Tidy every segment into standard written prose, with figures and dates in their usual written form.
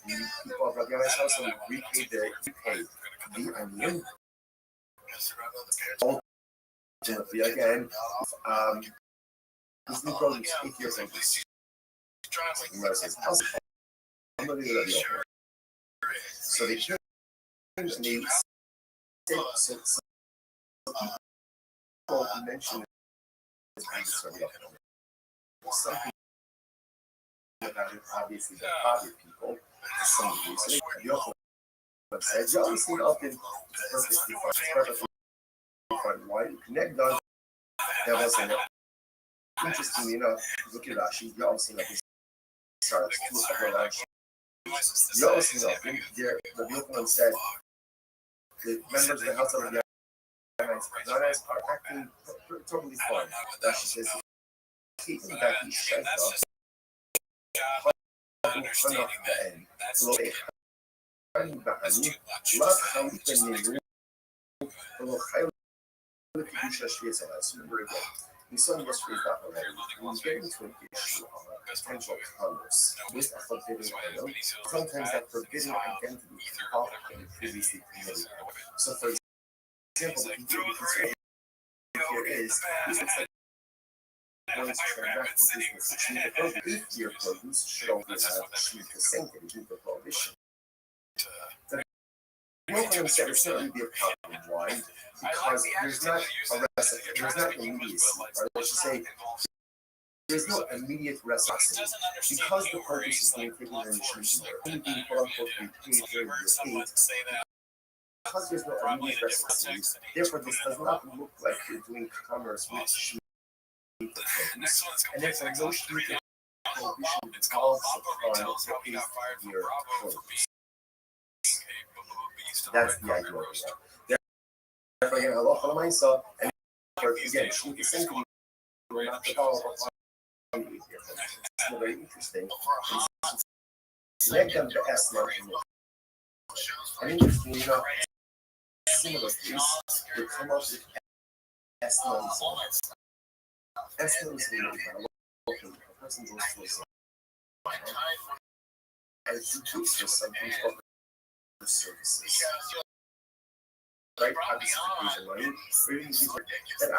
people of Rabbi Yishai's house and repaid the onion. Ultimately, again, this new program is 8 years old. So they changed and they said, people mention it as some people about it, obviously, the father people, to some degree. So they also said, you always need often perfectly fine. Why? Connect does have us in it. Interestingly enough, look at Rashi, you also like this. Sorry, two of Rashi. You also know, there, the Yochanan said, the members of the house of the Zionites are acting totally fine. Rashi says, keeping back each shaifa, turn off the end. That's too much. Remember again, we saw in yesterday's daf already. When you get into an issue of potential colors with a forbidden item, sometimes that forbidden identity can often previously committed. So, for example, the consideration here is this looks like one is transaction business achieve the produce. If your produce should only have achieved the same to achieve the prohibition. Yochanan said it's not going to be a problem. Why? Because there's not a recipe, there's not immediacy, or I should say, there's no immediate recipe. Because the produce is being taken in the machine, only being quote unquote repaid during the estate, because there's no immediate recipe, therefore this does not look like you're doing commerce with sheep produce, and therefore no sheep prohibition calls upon to pay your produce. That's the idea of it. Therefore, again, halacha l'maisa, and again, sheep is simply not the follow up. It's very interesting. Let them to ask them. And interestingly enough, similar case would come up with estimates. Estimates are a person goes to a site and produces for something called the services. Right? Obviously, the money, or even that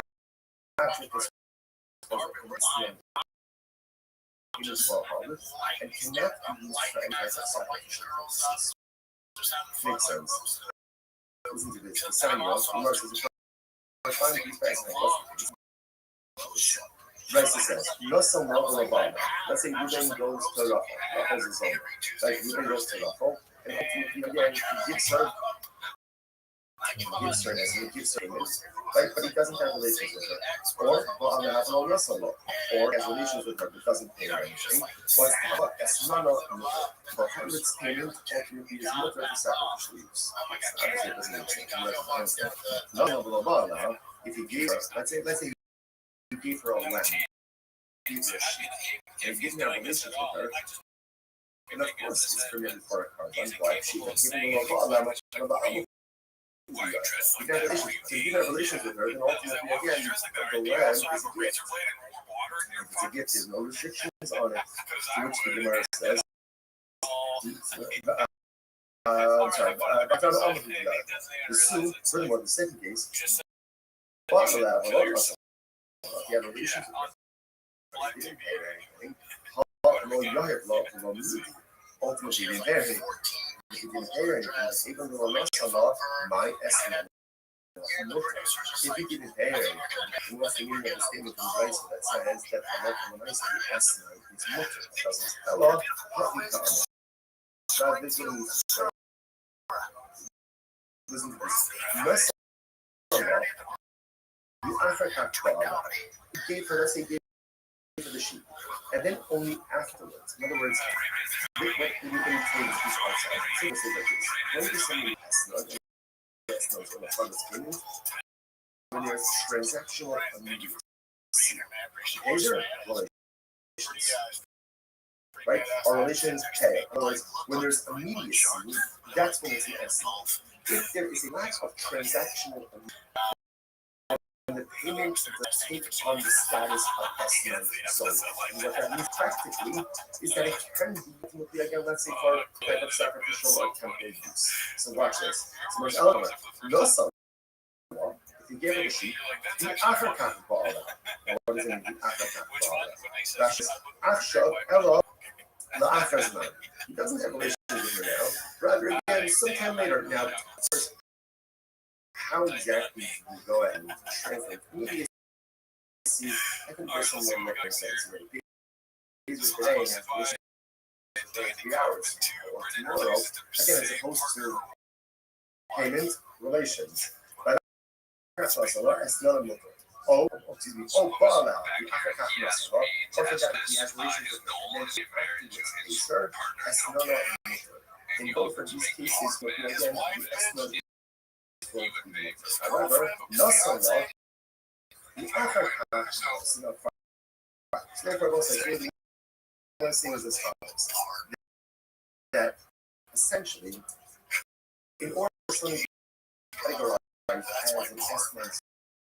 actually this and cannot be used for any types of sacrificial purposes. Makes sense. Listen to this. The 7-year-old, Umar says, find these guys in the Raisa says, let's say Ruben goes to Rachel's his own. Like Ruben goes to Rachel, and ultimately again, he gives her payments, right? But he doesn't have relations with her. Or, well, I'm going to have no wrestle or has relations with her but doesn't pay her anything. What's the Esmano for Hamlet's payment ultimately is not for sacrificial use. Obviously, it doesn't make sense. Now, if he gave her, let's say you gave her a lamb, gave her a sheep, and you didn't have relations with her, and of course, it's permitted for a carbon wife. She was giving her a lamb, you have relations with her, then ultimately, again, the lamb is a gift. It's a gift, there's no restrictions on it, to which the Gemara says, I'm sorry, I found all of the Sue, furthermore, the second case, also that, if you have relations with her, you didn't pay her anything, ultimately, you didn't pay her anything. If you didn't pay her anything, even though Allah, my estimate, if you didn't pay her anything, you must be meaning of the statement from Raisa that says that Allah from the estimate is mutter. It doesn't tell Allah, what we come. That this is listen to this. Unless Allah, you Africa Allah, he gave her, let's say, gave her the sheep, and then only afterwards. In other words, when you can change these outside, so this is like this. When you send me when there's transactional immediacy, those are relations, right? Our relations pay. In other words, when there's immediacy, that's when it's an estimate. If there is a lack of transactional immediacy, when the payment does take on the status of S9 zone. And what that means practically is that it can be ultimately, again, let's say for type of sacrificial or temple use. So watch this. So there's element. No son. If you give it a sheep, the African ball. Now what does it mean, the African ball? That's just Afshab, Ella, the African man. He doesn't have a relationship with her now. Rather, again, sometime later. Now, first, how exactly do we go ahead and translate? Maybe see, I think there's some more making sense. These are today and have to listen for 3 hours. Or tomorrow, again, as opposed to payment relations. But that's also it's not a matter. Oh, excuse me. Oh, Bala, the African Masala. Or for that, he has relations with the Roman Pacer, as not a matter. In both of these cases, but again, the S however, Nasala, the African is not fine. So therefore, both say really one thing is as follows: that essentially, in order for something to be categorized as an S-man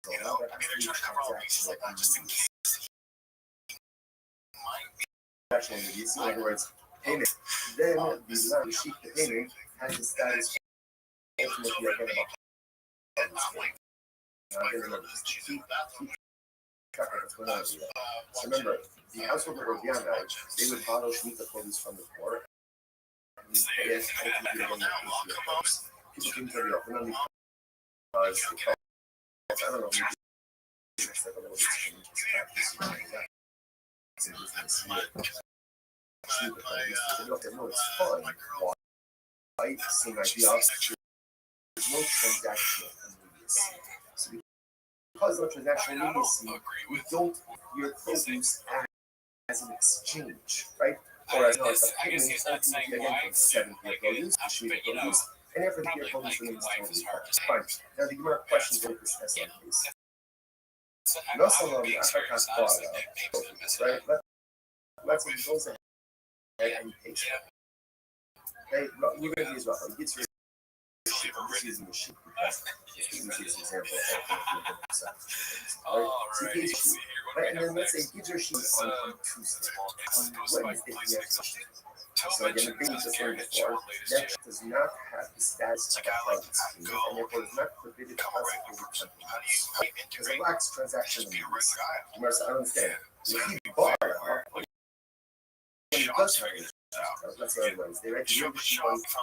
zone, there has to be a transaction like actual immediacy. In other words, payment. Then the sheep, the payment, has the status ultimately again about. Keep track of what's going on here. So remember, the household that were beyond that, they would borrow the produce from the poor. And yes, people can tell you openly because I don't know, maybe it's like a little strange practice. It's fun. Why? Same idea. There's no transactional immediacy. So because of transactional immediacy, we don't view produce as an exchange, right? Or as a payment, ultimately again from 7 year produce to sheet produce, and every year produce remains totally fine. Now the Gemara question is this SN case. Nothing on the African ball, right? Let's say he goes ahead and he pays it. Okay, we're going to use rough. He gets your sheep. I'm just using the sheep because it's the easiest example of so he pays sheep. Right? And then let's say he gives your sheep on Tuesday. On Wednesday, he has the sheep. So again, the thing we just learned before, that does not have the status of a private scheme, and therefore is not permitted to classify with companies. Because it lacks transaction limits. You must understand. If he bought when he does have that's what otherwise. They reckon your sheep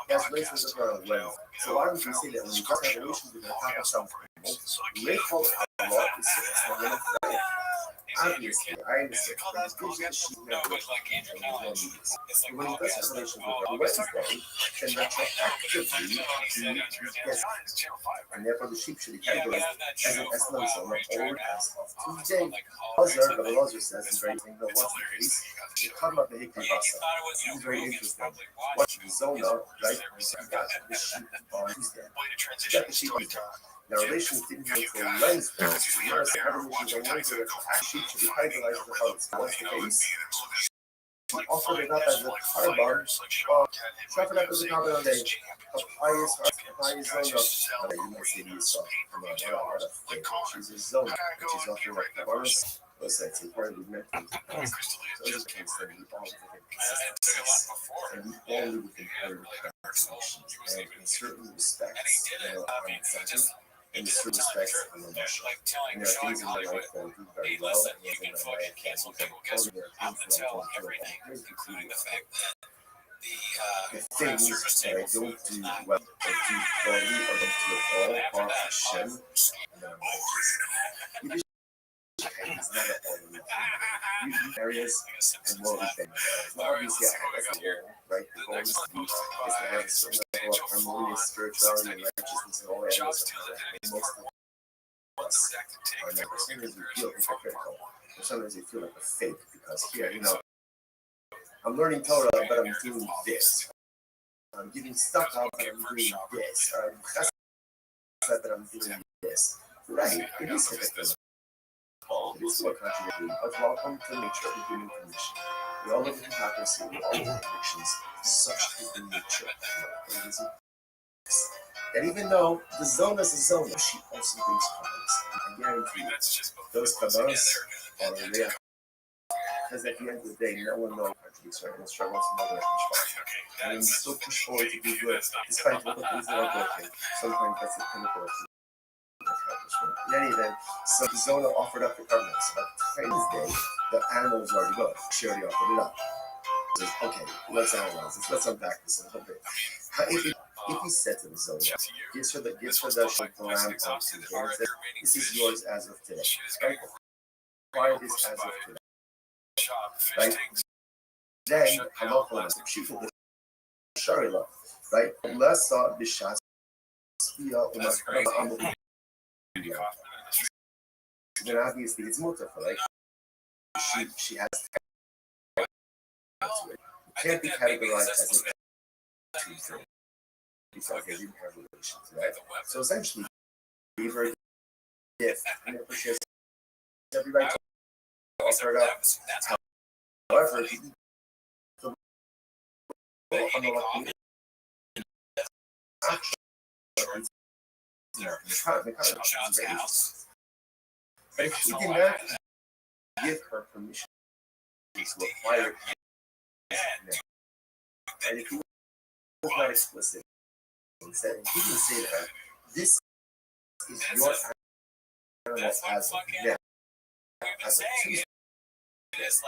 has relations with around Wednesday. So why don't we say that when he does have relations with a top of some people, they call it law is not enough. Obviously, I understand. But it's good that she never when he does have relations with her Wednesday, then retroactively he gets and therefore the sheep should be categorized as an Eslam zone or as of Tuesday. Lazar, but Lazar says is very thing that what's the case? The come up the Hikri Basa. This is very interesting. Watch the zona, right? You got the sheep on Tuesday. You got the sheep on Tuesday. Now, relations didn't go until Wednesday. Whereas the other relations on Wednesday, sheep should be categorized as a host. What's the case? She offered it up as a carbon, offered up as a carbon on the pious zona. You might say you saw from a she's a zona, which is offering like carbonus. What's that? It's part of the method. So it's a case that we all within consistencies, and we all live within conditions, and in certain respects, I'm excited. In certain respects, I'm emotional. And there are things in my life that I do very well, and things in my life that I can't do very well. There are things that I don't do well. Here's the key. The things that I don't do well, or do poorly, or don't do at all, are Hashem, and I'm righteous. It's not at all the areas and more of them. Obviously, that's the right? The goal is to have a certain level of harmonious spirituality and righteousness in all areas of life. And most of us are never. Sometimes we feel hypocritical, or sometimes we feel like a fake because here, I'm learning Torah, but I'm doing this. I'm giving stuff out, but I'm doing this. That's that I'm doing this. Right? It is hypocritical. It is still a contradiction, but welcome to the nature of the human condition. We all live in hypocrisy, we all live in addictions. Such is the nature of human. That even though the zone is a zone, she also brings problems. And guarantee you, those cabals are real. Because at the end of the day, no one knows how to be certain struggles more than and when you still push forward to be good, despite what things that are working, sometimes that's a pinnacle of accomplishment. In any event, so Zona offered up the covenants. But Wednesday, the animal was already good. She already offered it up. So, okay, let's analyze this. Let's unpack this a little bit. If he said to the Zona, gives her the lamb on Tuesday, and says, this is yours as of today. Right? Acquire this as of today. Right? Then, halacha, she told the Sharila, right? Lessa b'shas spia u'makara. Then obviously it's mutter, right? She has to it. It can't be categorized as a Tuesday because they didn't have relation to that. So essentially, leave her gift and she has every right to offer it up. However, if you but if he did not give her permission to acquire it, and if he was not explicit, he didn't say that this is your animal as of now, as of Tuesday,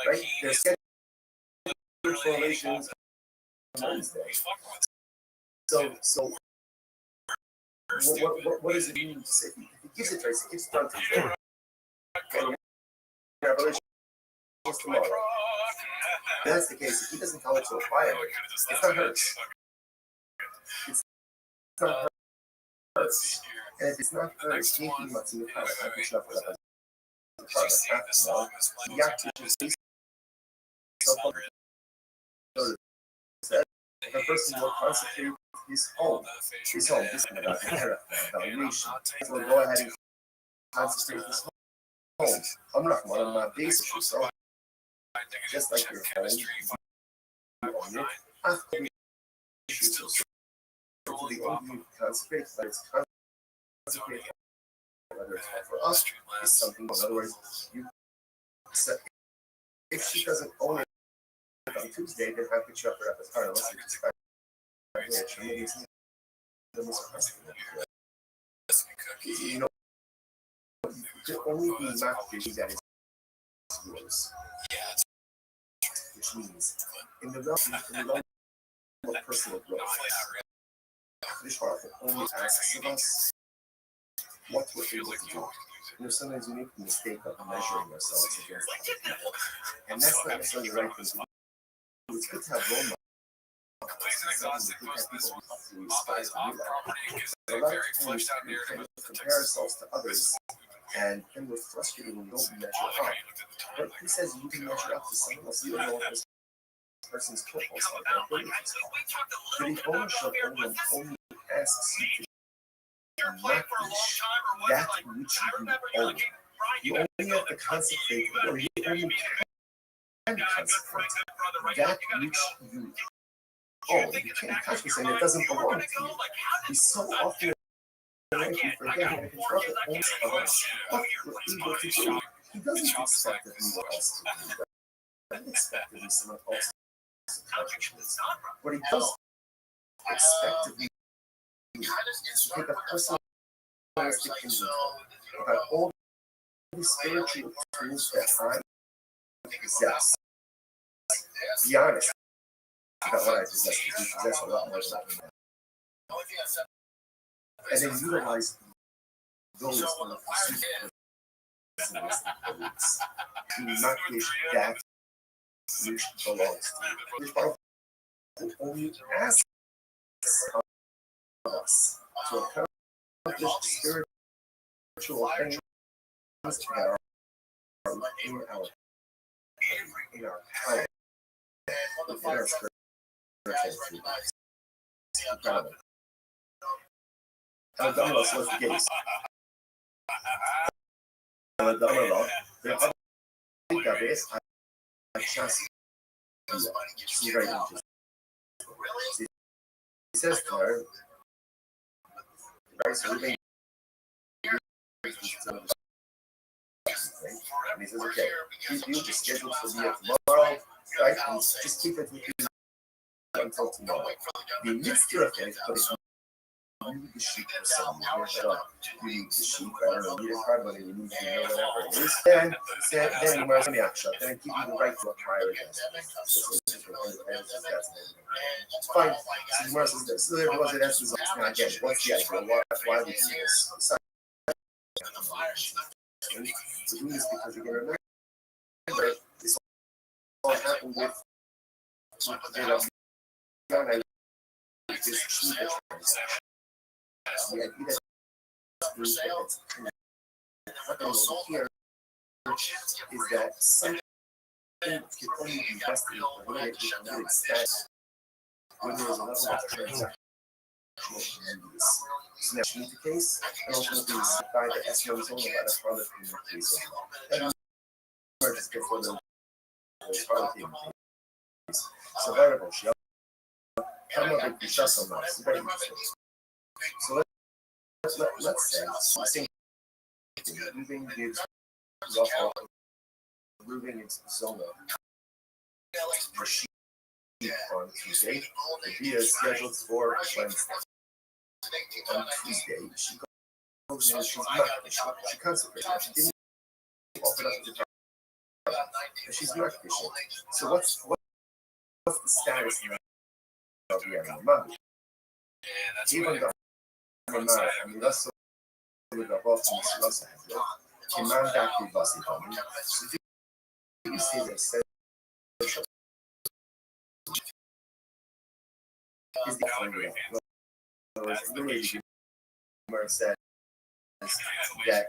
right? There's scheduled correlations on Wednesday. So what does it mean to say? If he gives it to us, it's done Tuesday. Revelation is tomorrow. If that's the case, if he doesn't tell her to acquire it, it's not hers. It's not hers. And if it's not hers, he must be the product. I can shove it up as the product. After all, the action is based on the person will concentrate his home. This is about evaluation. So go ahead and concentrate his home. I'm not one of my basic so just like your home, you own it. After the only you concentrate, whether it's concentrate, whether it's for us, is something. In other words, you accept. If she doesn't own it on Tuesday, then how could you offer it up as part of you know, the only modification that is yours, which means in the realm of personal growth, this part only asks of us what we're able to do. You know, sometimes we make the mistake of measuring ourselves against other people, and that's not necessarily the right thing to do. It's good to have role models. It's good to have people who inspire to do that. But a lot of times we kind of compare ourselves to others, and then we're frustrated when we don't measure up. But who says you can measure up to someone else? You don't know what this person's purpose or their abilities are. But if ownership only asks you to accomplish that which you own, you only have to concentrate, or you only can concentrate that which you own. You can't concentrate saying it doesn't belong to you. We so often we forget that the prophet owns of us what we're able to do. He doesn't expect that we will also do that. He doesn't expect that we someone else accomplishments. What he does expect of you is to take a personal inventory about all the spiritual tools that I possess. Be honest about what I possess, because we possess a lot more than that. And then utilize those on the pursuit of to not wish that which belongs to you. Which part will only ask of us to accomplish spiritual things that are in our power, in our spiritual lives. Alabama was the case. Alabama, the cabeça, a chance de very interesting. He says to her, very soothing. something. And he says, okay, keep you just scheduled for the tomorrow, right? And just keep it with you until tomorrow. The mixture of it, but if you need the sheet for some you need the sheet, I don't know, you need a card, whether you need to know whatever it is, then you must be action, then keep you the right to acquire it. It's fine. So the Mars is this. So there was an essence of now again, what's the idea? Why we do this? We're doing this because you can remember this all happened with this cheaper transaction. The idea that's happening here is that something can only be invested in when it is when there is a level of transaction. So that's the case, and ultimately by the SEO zone by the product in the case of that. And just before the product in the case. So variable, she come up with the shuffle now. It's very interesting. So let's say same thing, moving the moving into the zone of machine on Tuesday. The via is scheduled for Wednesday. On Tuesday, she goes in and she's not. She consecrates. She didn't offer up to the top. She's not fishing. So what's the status of the animal? Even the animal, I mean, that's with the boss and the loss of it. She man back the boss in common. So you see the essential is the formula. The way the humor said that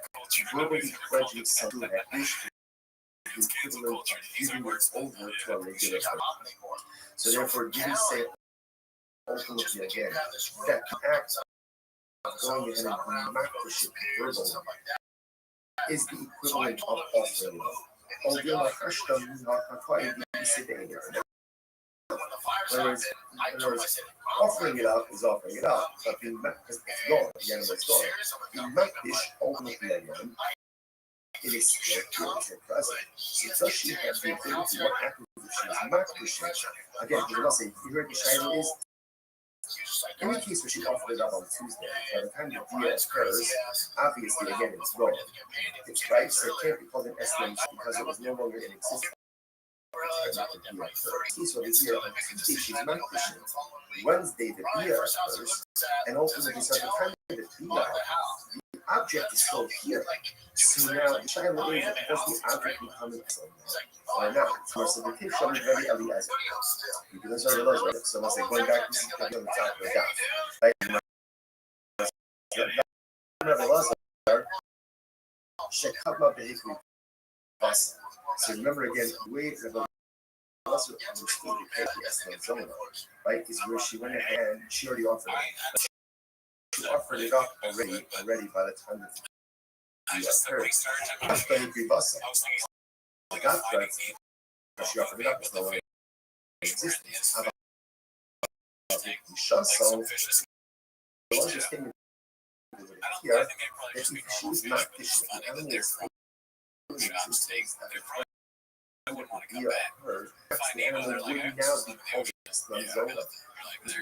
globally pledging something that is equivalent to giving it over to a regular person. So therefore, giving say ultimately again that act of going ahead and marketship verbal is the equivalent of offering love. Although my hashtag is not quite the Whereas offering it up is offering it up, but being because it's gone, the animal is gone. Being dish ultimately again, it is still present. So does she have the ability? What happens if she is dishing? Again, because I'm not saying you heard the shiny is. In the case where she offered it up on Tuesday, by the time the deal occurs, obviously again it's gone. It's right, so it can't be called an estimation because it was no longer in existence. So the year on Tuesday she's not fishing. Wednesday the beer occurs, and ultimately so the time of the beer, the object is still here. So now the child is does the object become an or not? So the kid showed me very early as because I realized right. So I say going back this is on the top of the down. Right? Nevertheless, she cut my behavior. So remember again, the way the also understood the KPS right, is where she went ahead and she already offered it. She offered it up already by the time that she occurred. That's the Hikri Basa. I got that. She offered it up as no longer in existence. How about the Shasson? The largest thing here is if she was not fishing, the animal is her, the animal would now be called Slanzola.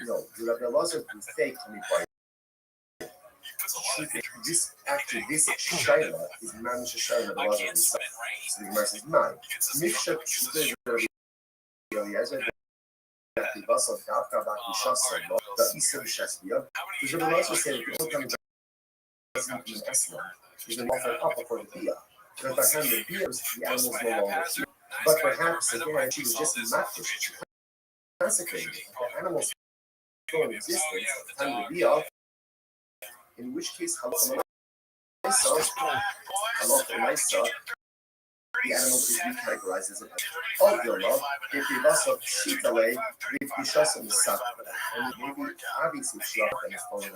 No, the laws are fake coming by. This actually, this Shaila is managed to Shaila the laws of the sun. So the Gemara says, "Nine. Mifshat Shutay Eliezer the bus of Dafka Baki Shasa, the Isam Shasbia." Because the laws will say that people come doesn't mean Eslam. He's been offered up for the Bia. Because by the time the Bia, the animals no longer here. But perhaps again, she was just not consecrated. The animals still in existence at the time of the Bia. In which case, halacha the animal is recategorized as an of your love. If the loss of sheep away, if the shots of the sun, and maybe obviously she often is falling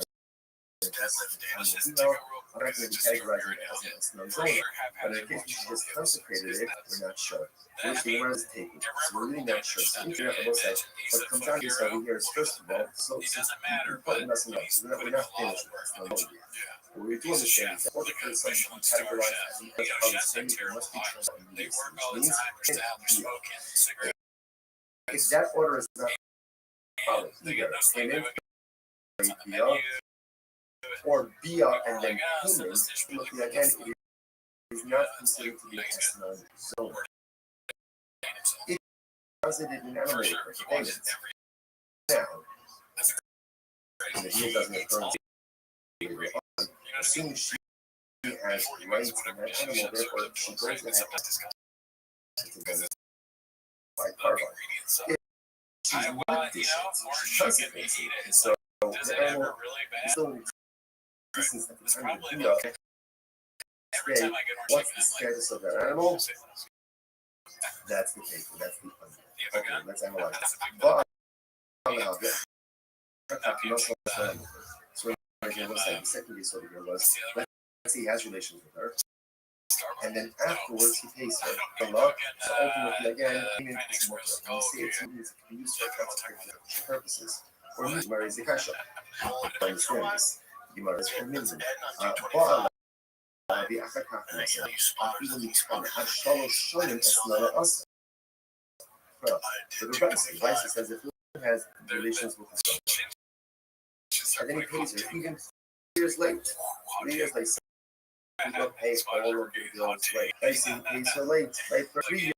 I'm not going to categorize it as an Arizona, but in case she just consecrated it, we're not sure. Which the Gemara is taking, so we're really not sure. So we have to look at what comes out here over here is first of all, so important lesson, we're not finished with this. What we do understand is that order for something to be categorized as an it must be transformed immediately, which means if that order is not followed, either payment, via, or via and then payment, again, it is not considered to be a S9 zone. It deposited in animal for payments. Now, and the deal doesn't occur later on, assuming she has rights in that animal, therefore she goes ahead to by carve. If she's not dishes, she doesn't make it. So the animal is still in existence at the time of the deal. Today, what's the status of that animal? That's the case. That's the under. Okay, let's analyze this. But now, so again, let's say the second case over here was, let's say he has relations with her, and then afterwards he pays her. So ultimately, again, payment is more. And we say it can be used for consequential purposes, or used where is the cash up. Understand this? You might as well minimum. بأخذ حقنا عقيل يتقن الشر الشر أصلا أصلا. So the Rice says if he has relations with his son, and then he pays her even 3 years late. 3 years late, he will pay all of the bills late. Basically, he pays her late for 3 years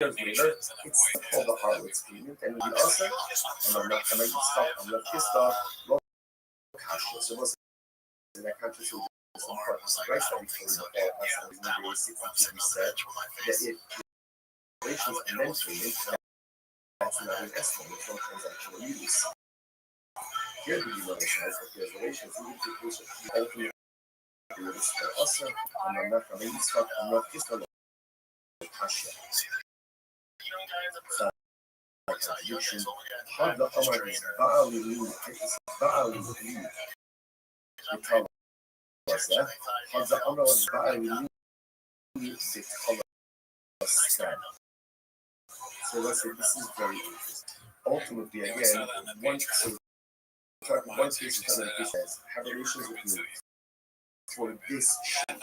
later. It's called the harlot's payment, and we also, and I'm not going to stop. I'm not pissed off. Low conscious. So what's in that conscious? Right, that we said that if relations and then payment, that's not an estimate, it's not transactional use. Here the notice says that there's relations, even if the ultimate is for us, and I'm not going to use stuff, I'm not just a kasha. Contradiction. Had the Amar is Ba'ali Lee, it's Ba'ali Lee. The color was that. Had the Amar was Ba'ali Lee, the color was stand. So let's say this is very interesting. Ultimately, again, one case says, have relations with me for this sheep.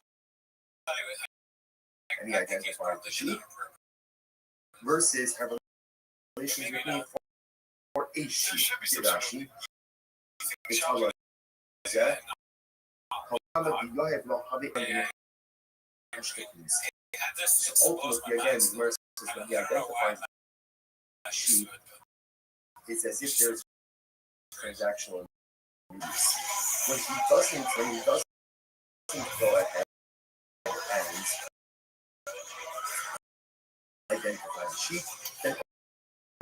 And he identified the sheep versus have relations with me for a sheep. Rashi. The color is that. So ultimately, again, versus when he identifies sheep, it's as if there's transactional use. When he doesn't go ahead and identify the sheep, then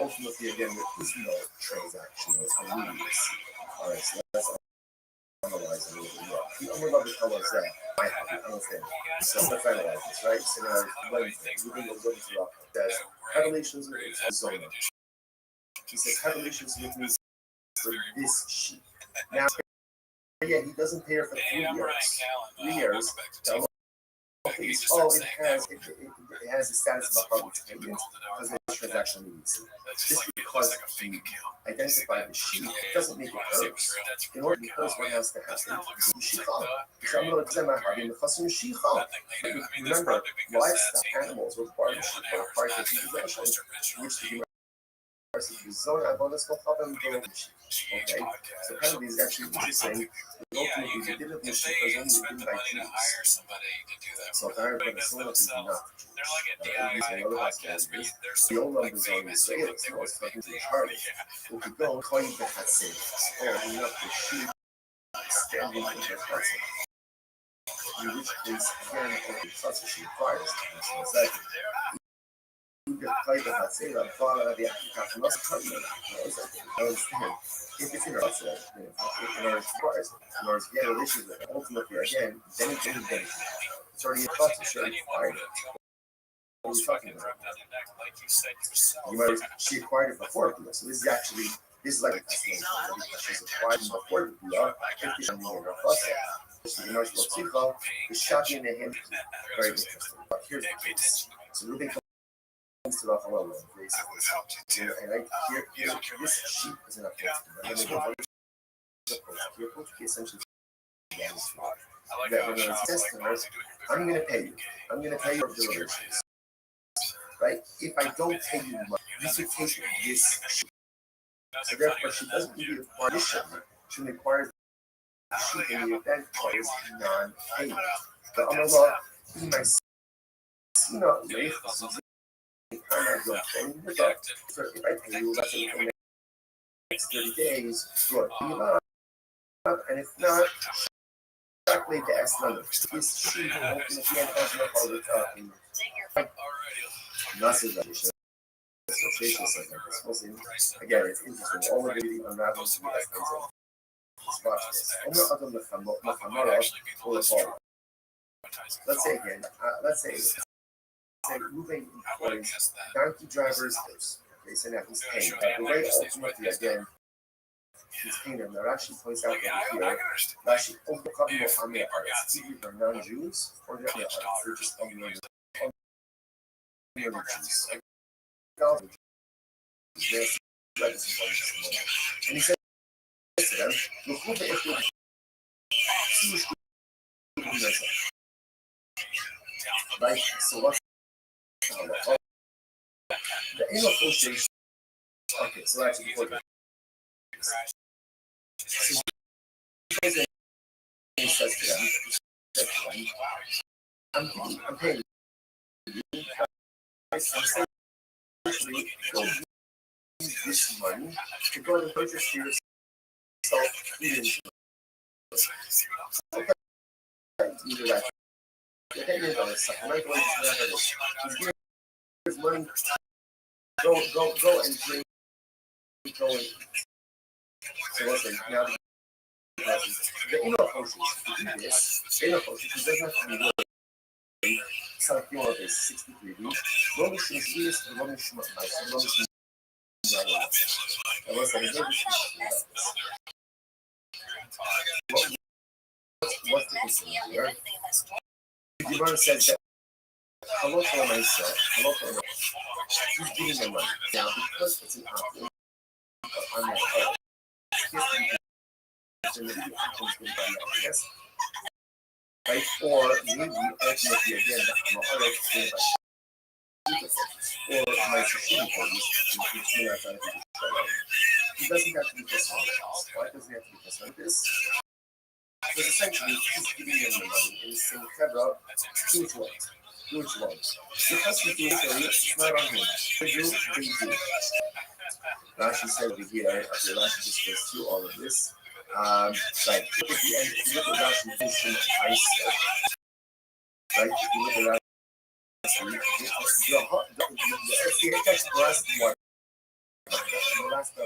ultimately again there is no transactional use. Alright, so let's analyze a little bit more. The only other color is that I understand. So let's analyze this, right? So now moving a little bit up, says have relations with Zona. He says have relations with me for this sheep. Now yeah, he doesn't pay her for 3 years. 3 years. It has the status of a harlot's payment because it's transaction needs. Just because he identified the sheep doesn't make it hers. In order because what has to happen is remember, livestock animals were part of the sheep, were part of the possession, which the okay, so penalty is actually interesting. Ultimately, we did it because only written by Jews. So if I heard about the soul of the not the old numbers on the sale, so it's talking to the Charlie. Who could go and claim the Hatzin, or enough the sheep standing in the Hatzin. In which case, again, the Hatzin she requires if it's in our in our requires, in order to get relations with it, ultimately, again, then it's already a thought to share required. What are we talking about? She acquired it before the deal, so this is like a testimony because she's acquired it before the deal. If she's in her process, the nurse will is shocking to him. Very interesting. But here's the case. So Ruben comes to the Hallel, and right here, this sheep is in a place. Essentially, gangs for. That when it's customers, I'm going to pay you. I'm going to pay you for deliveries. Right? If I don't pay you money, you should take this. So therefore, she doesn't really require this shipment. She requires the shipping in the event requires non-payment. The Allah, he might see not late. So if I pay you, let's say in the next 30 days, good. And if not, exactly the S number. This she will open again as much as we're talking. Massive. Again, it's interesting. All the reading unravels to the essence of watch this. Let's say again, say moving employees, donkey drivers, they say that he's paying. But the way ultimately again, he's paying them. That actually points out over here, that actually overcoming the army artists, either non-Jews or they're artists. They're just unlearned Jews. And he said to them, right? So what's the anal association? Okay, so actually before that. So he says to them, I'm paying you. I'm saying, don't use this money to go and purchase for yourself food. Okay, either that. The thing is, he's giving his money. Go and drink. Go and eat. So let's say now the inner potion to do this, inner potion, he doesn't have to be willing. Something like this 63 weeks. Roman Shimshis and Roman Shimashis and Roman Shimashis. And let's say what's the concern here? The Gemara says that hello for myself, hello for myself. He's giving them money. Now, because it's an option on that part, yes, right? Or maybe ultimately again, the other thing or my security police, he doesn't have to be concerned. Why does he have to be concerned with this? Because essentially, he's giving them the money and he's saying, February, do what you want. Do what you want. Because he's doing it, it's not on him. Do. Rashi said over here, after Rashi just goes through all of this, like, look at the end, if you look at Rashi finishing Isaac, right, if you look at Rashi, the text last one, the last of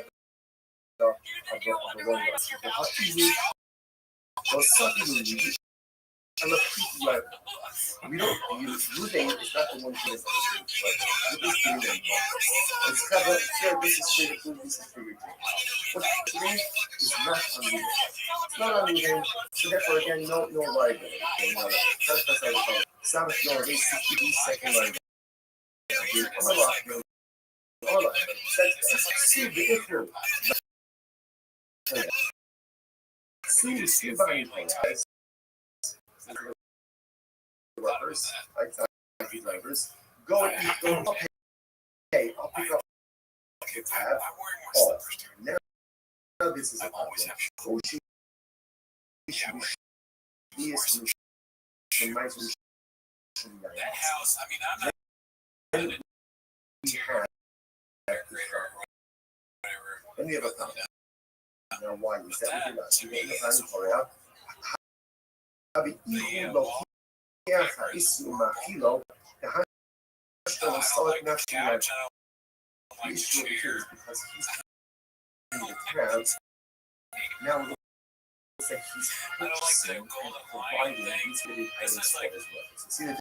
the one, the Hachi was something and the people like, we don't use Ruben is not the one who is but Ruben's doing them. It's kind of here, this is for the food, this is for your drink. What today is not unreadable. It's not unreadable, so therefore again, no liability. Sabbath no race 60 second liability. Allah, see the issue. See buying guys. Workers, like taxi drivers, go and go pay. I'll pick up a tab. Oh, now this is a problem. Oh, she is my solution. That house, I mean, I'm and we have a thumb. Now, why is that? We get the time for it. اسم Mahilo, the Hashton Solid National issue appears because he's in the crowds. Now we say he's purchasing and providing these really items for his weapons. So see the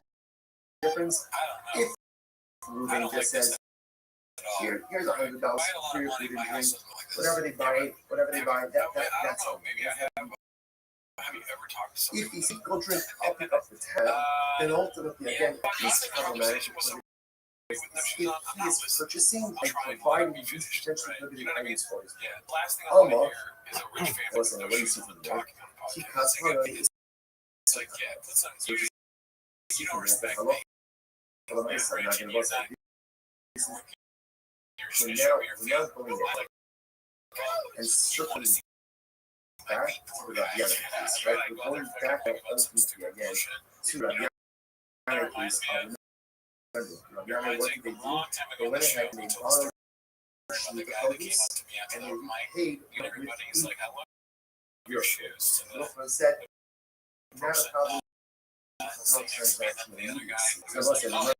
difference? If Ruben just says, here's $100 for your food and drink, whatever they buy, that's all. Have you ever talked to someone? If he's go drink, I'll pick up the tab, then ultimately again, he's problematic because if he is purchasing and providing these potentially limited items for his Alma wasn't a lazy from there. Kikatara is like, yeah, put some, you don't respect me. me. You're not going to now going it, and circling back to the other piece, right? We're going back ultimately again to the other piece of remember what did they do? They went ahead and they borrowed the produce and they repaid with your shoes. Brooklyn said, now probably no transaction in the so listen, what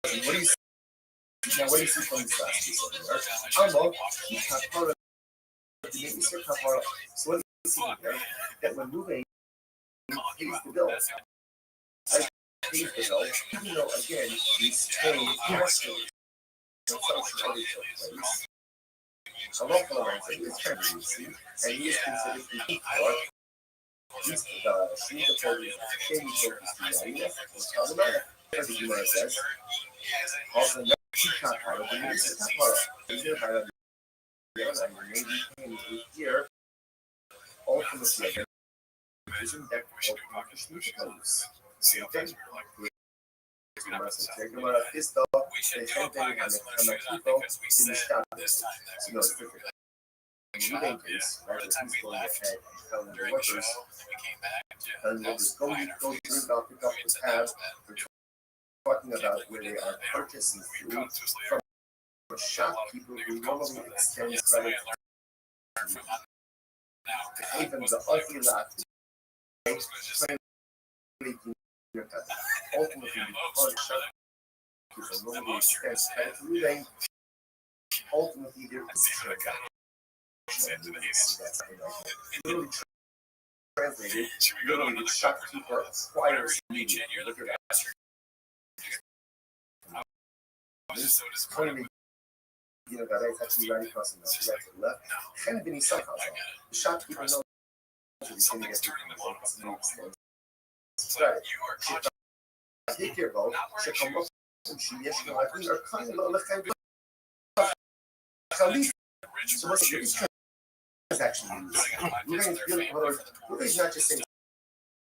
do you see? Now, what do you see from this last piece over there? So what do you see here? That when moving pays the bill. I pays the bill, even though again these paid yesterday consumption already took place. A local arrangement is trying to see, and he is considered to be for these the parties shady focus the idea was problematic. As the human says, also not part of the news is part of the maybe here ultimately vision that ultimately shows. Same thing. Agora a questão by the time we left during the show, and we came back, and go drink out, pick up the tab. We're talking about where they are purchasing food from a shopkeeper who normally extends credit. Even the ugly laugh. Ultimately, because shopkeepers normally extends credit through them. Ultimately, there is a literally translated, literally the shopkeeper acquires media. Look at that. This is currently, that is actually right across the left. To the left. Kind of been some the shopkeeper knows something's turning the local right. Take care, Bo. Come up and she yes, no, I think are kind of the kind of so what's the transaction use? We're not just saying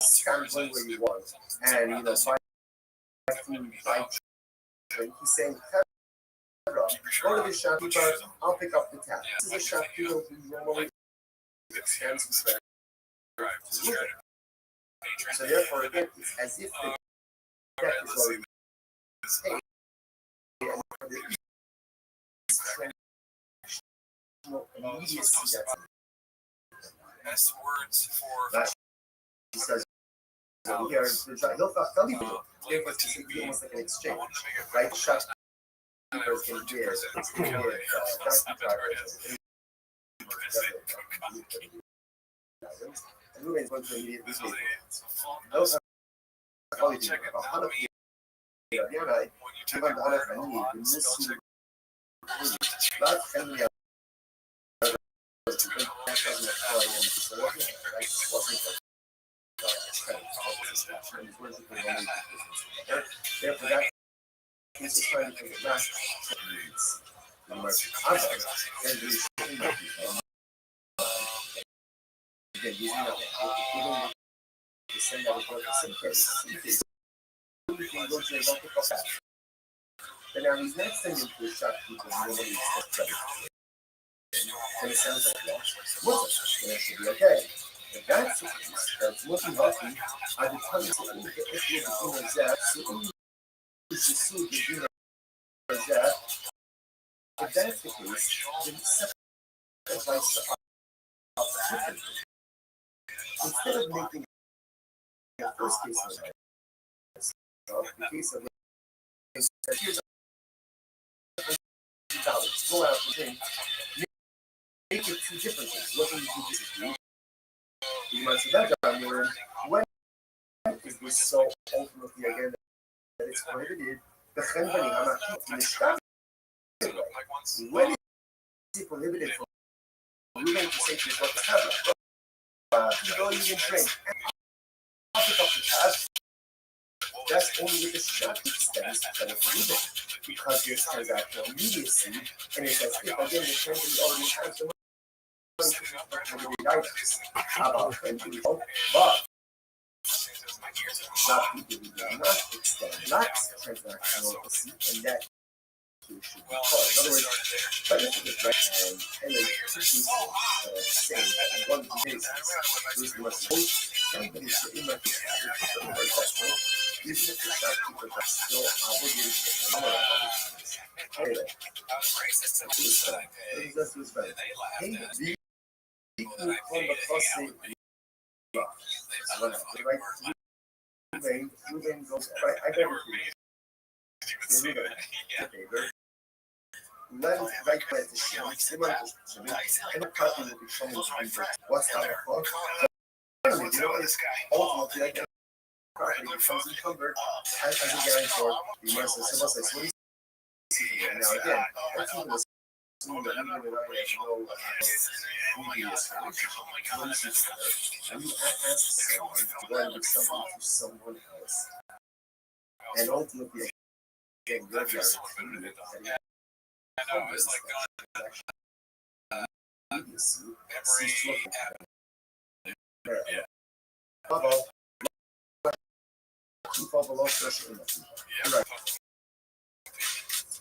scan where you want and buy food, buy drink. He's saying go to the shopkeeper, I'll pick up the tab. This is a shopkeeper who normally extends his credit. So therefore, again, it's as if the debt is already paid. Immediacy that's words for he says here he'll leave it almost like an exchange, right? Shopkeepers can give and moving going to immediately those are only about how to be therefore that is trying to figure out send out but now he's not sending to a shopkeeper nobody expects credit. And it sounds like what's it? Then it should be okay. If that's the case, that's looking healthy, I would tell you to look at if you're the exact, so you should sue the exact. If that's the case, then sacrifice the opportunity. Instead of making the first case of the case of here's $100, go out and think, make it two different things. What do you disagree? You might say that when is this so ultimately again that it's prohibited? The when is it prohibited for you to say to what the tablet? You don't even drink. I'll pick up the tab. That's only with the shopkeepers that is prohibited because there's transactional immediacy, and it's as if again the transaction already has the money items. About 20 but not people who do not extend not transactional and that should be called. In other words, benefit is right and then two pieces same on one basis. This must both somebody should even if the shopkeeper are still obligated to anyway. Let's do this better. Hey, the people on the plus right? Ruben goes right. I go with you. Ruben. Let it right back to show. And the copy will be shown what's that for? Ultimately, I get property becomes encumbered as a guarantor. You must say, so what's this? Now again, that's even assume that even if I have no previous relationship, and you ask someone to go and do something to someone else, and ultimately, again, your guarantee that I know, it's like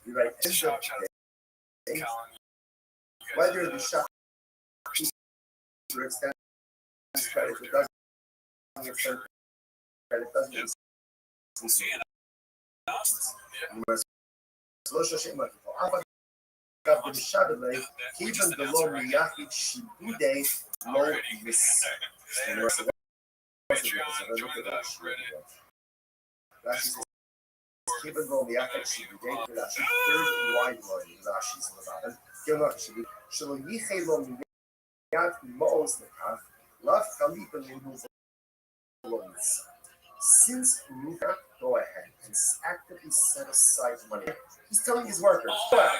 You're right. Whether the shop extend credit or doesn't extend credit doesn't even below Miyaki Shibude low miss. Even though Miyaki Shibude Rashi third wide line Rashi's in the bottom. Gilmar Shibude Shalo Yiche lo Miyaki Mo's the path. Love Khalifa loans. Since Ruka go ahead and actively set aside money. He's telling his workers, go out,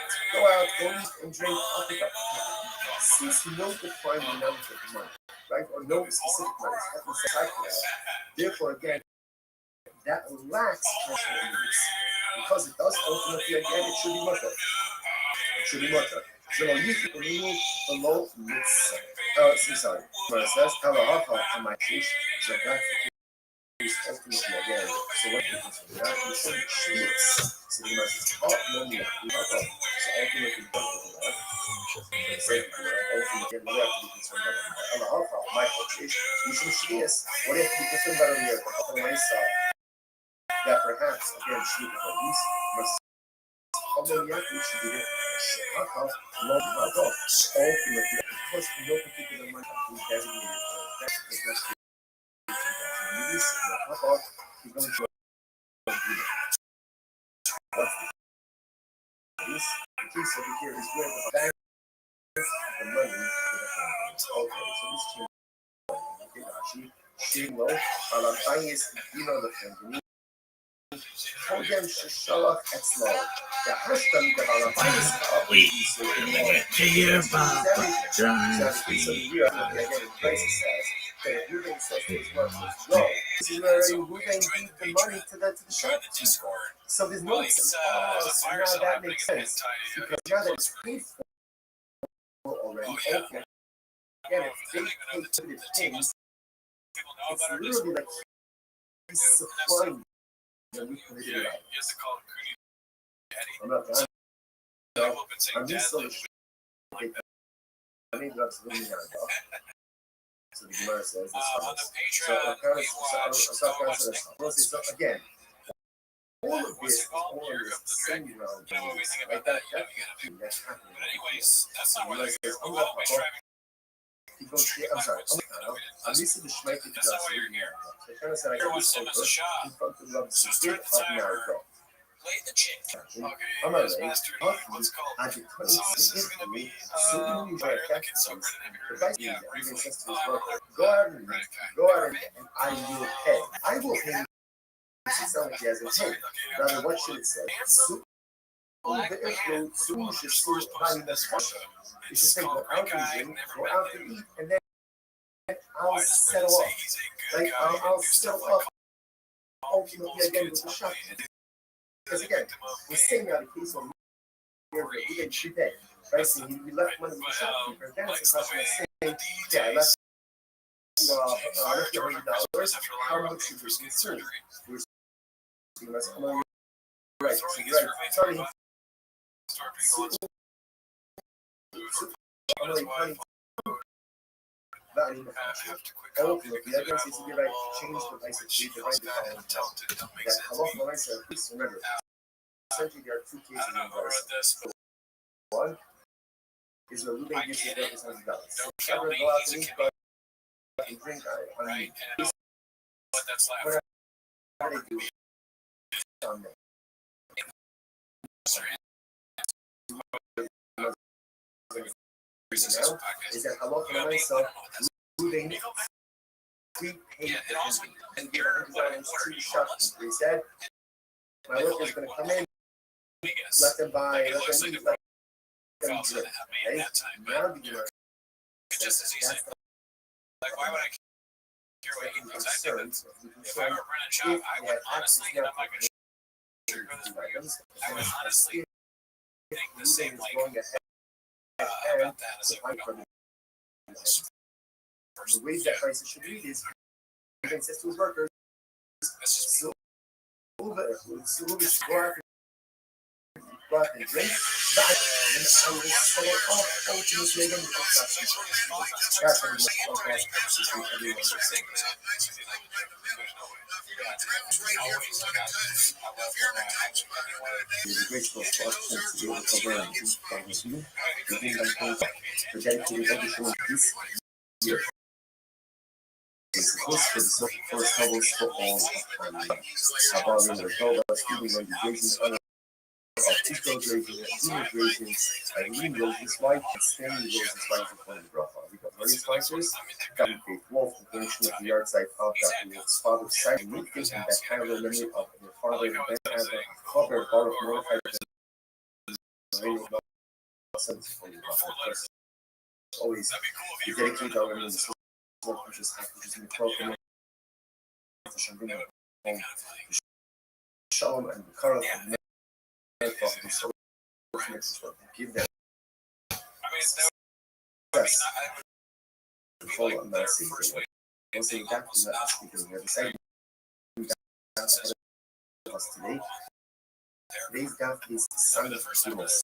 go eat and drink, I'll pick up the tab. Since no defined amount of money, right, or no specific money, has been set aside for that, therefore, again, that lacks personal needs. Because it does ultimately, again, it should be mutter. It should be mutter. So now you can remove below mitzvah. Sorry. Where it says, Halacha and my fish, so that's ultimately again, so what happens with that? You should cheers. So you must talk no more. So ultimately, ultimately, what do you have to be concerned about? Halacha, my fish, you should cheers. What do you have to be concerned about over here? For myself, that perhaps, again, shoot the police must although yet we should be there. Ultimately, because no particular money is designated for that, because you're going to this case over here is where the bank the money to the company. Okay, so this change Shilo, Alapayes, the company. Hogan Shishalach Etzlo. The Hashtam the Alapayes, to your Papa John. So here, again, Christ says that Ruben says to his workers, go. This is where Ruben gave the money to the shopkeeper. So there's no sense. So now that makes sense. Because now that it's paid for already, okay. Again, if they pay to the things, it's literally like he's supplying them with the I'm not done. I'm just so I think that's really not enough. So the Gemara says this. So again, all of this is all in this same round. Right? That's happening. That's not what I says. I'm sorry. I'm used to the Shmeitik. That's what you're here. They kind of said I got this over in front of the love. Play the chick. I'm not ready. I did 26 me. So you try to catch some. The guy says to his worker, go out and I will pay. I will pay. It's not like he hasn't paid. Rather, what should it say? You should say, go out and drink, go out to eat, and then I'll settle up. Like, I'll settle up. Ultimately, again, with the shop. Because again, we're saying that a case of we didn't shoot that, right? So we left money with the shopkeeper, then it's a question of saying yeah, let's $100 how much you was concerned. Right, sorry. Oh, look, the evidence is to be right, change the basic divide the column. That how often I said, please remember, essentially there are two cases in verse. One is where Lube gives you $100. So ever go out to eat, but and drink on Right, and what that's left. whatever they do on them. Now, is that how often I saw Lube prepaid and give $100 to the shop. He said, my worker's going to come in, let them buy, let them eat, let them drink. Okay? Now the dealer Just as easy. Like, why would I care what he does? I do it. If I were running a shop, I would honestly, and I'm not going to share this, I would honestly think the same, like, about that as a the way that prices should be is he says to his workers, so move it, go out and drink, but and I will set it off ultimately again. That's what everyone was saying. It's a great spot to be able to cover and the thing that comes the dedicated edition this year. This was the first double football about in the October, speaking on the Jason Article grading, Irene Roses White, and Stanley Roses White from the Brother. We got Murray Spicers, Captain Kate Wolf, the function of the yard side of that Wolf's father's side, and thinking that kind of a memory of their father and Ben had a cover bar of modified always we dedicate our memories to small precious actors in the program. Shalom and the Carl and give them follow on that scene. Once they got to that speaking the other side today, they've got this son of goodness.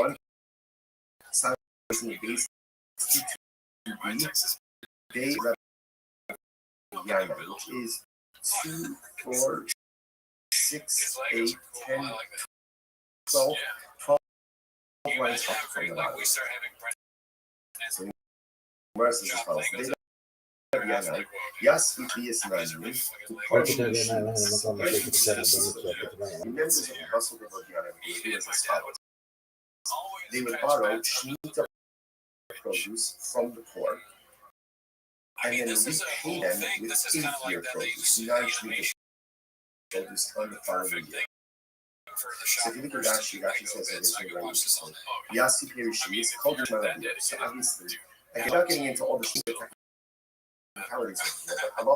On San base they Yana, which is 2, 4, 6, 8, 10, 12, 12 lines up from the bottom. So where's this follows? They have Yana. Yes, it is 9 years. Members of the household of Yana do as follows. They would borrow Shemitah produce from the poor, and then repay them with 8-year produce, 9 Shemitah produce on the following year. So if you look at that, she actually says that it's very interesting. Yasi Perishi is called Melody. So obviously, like, without getting into all the Shemitah technicalities, but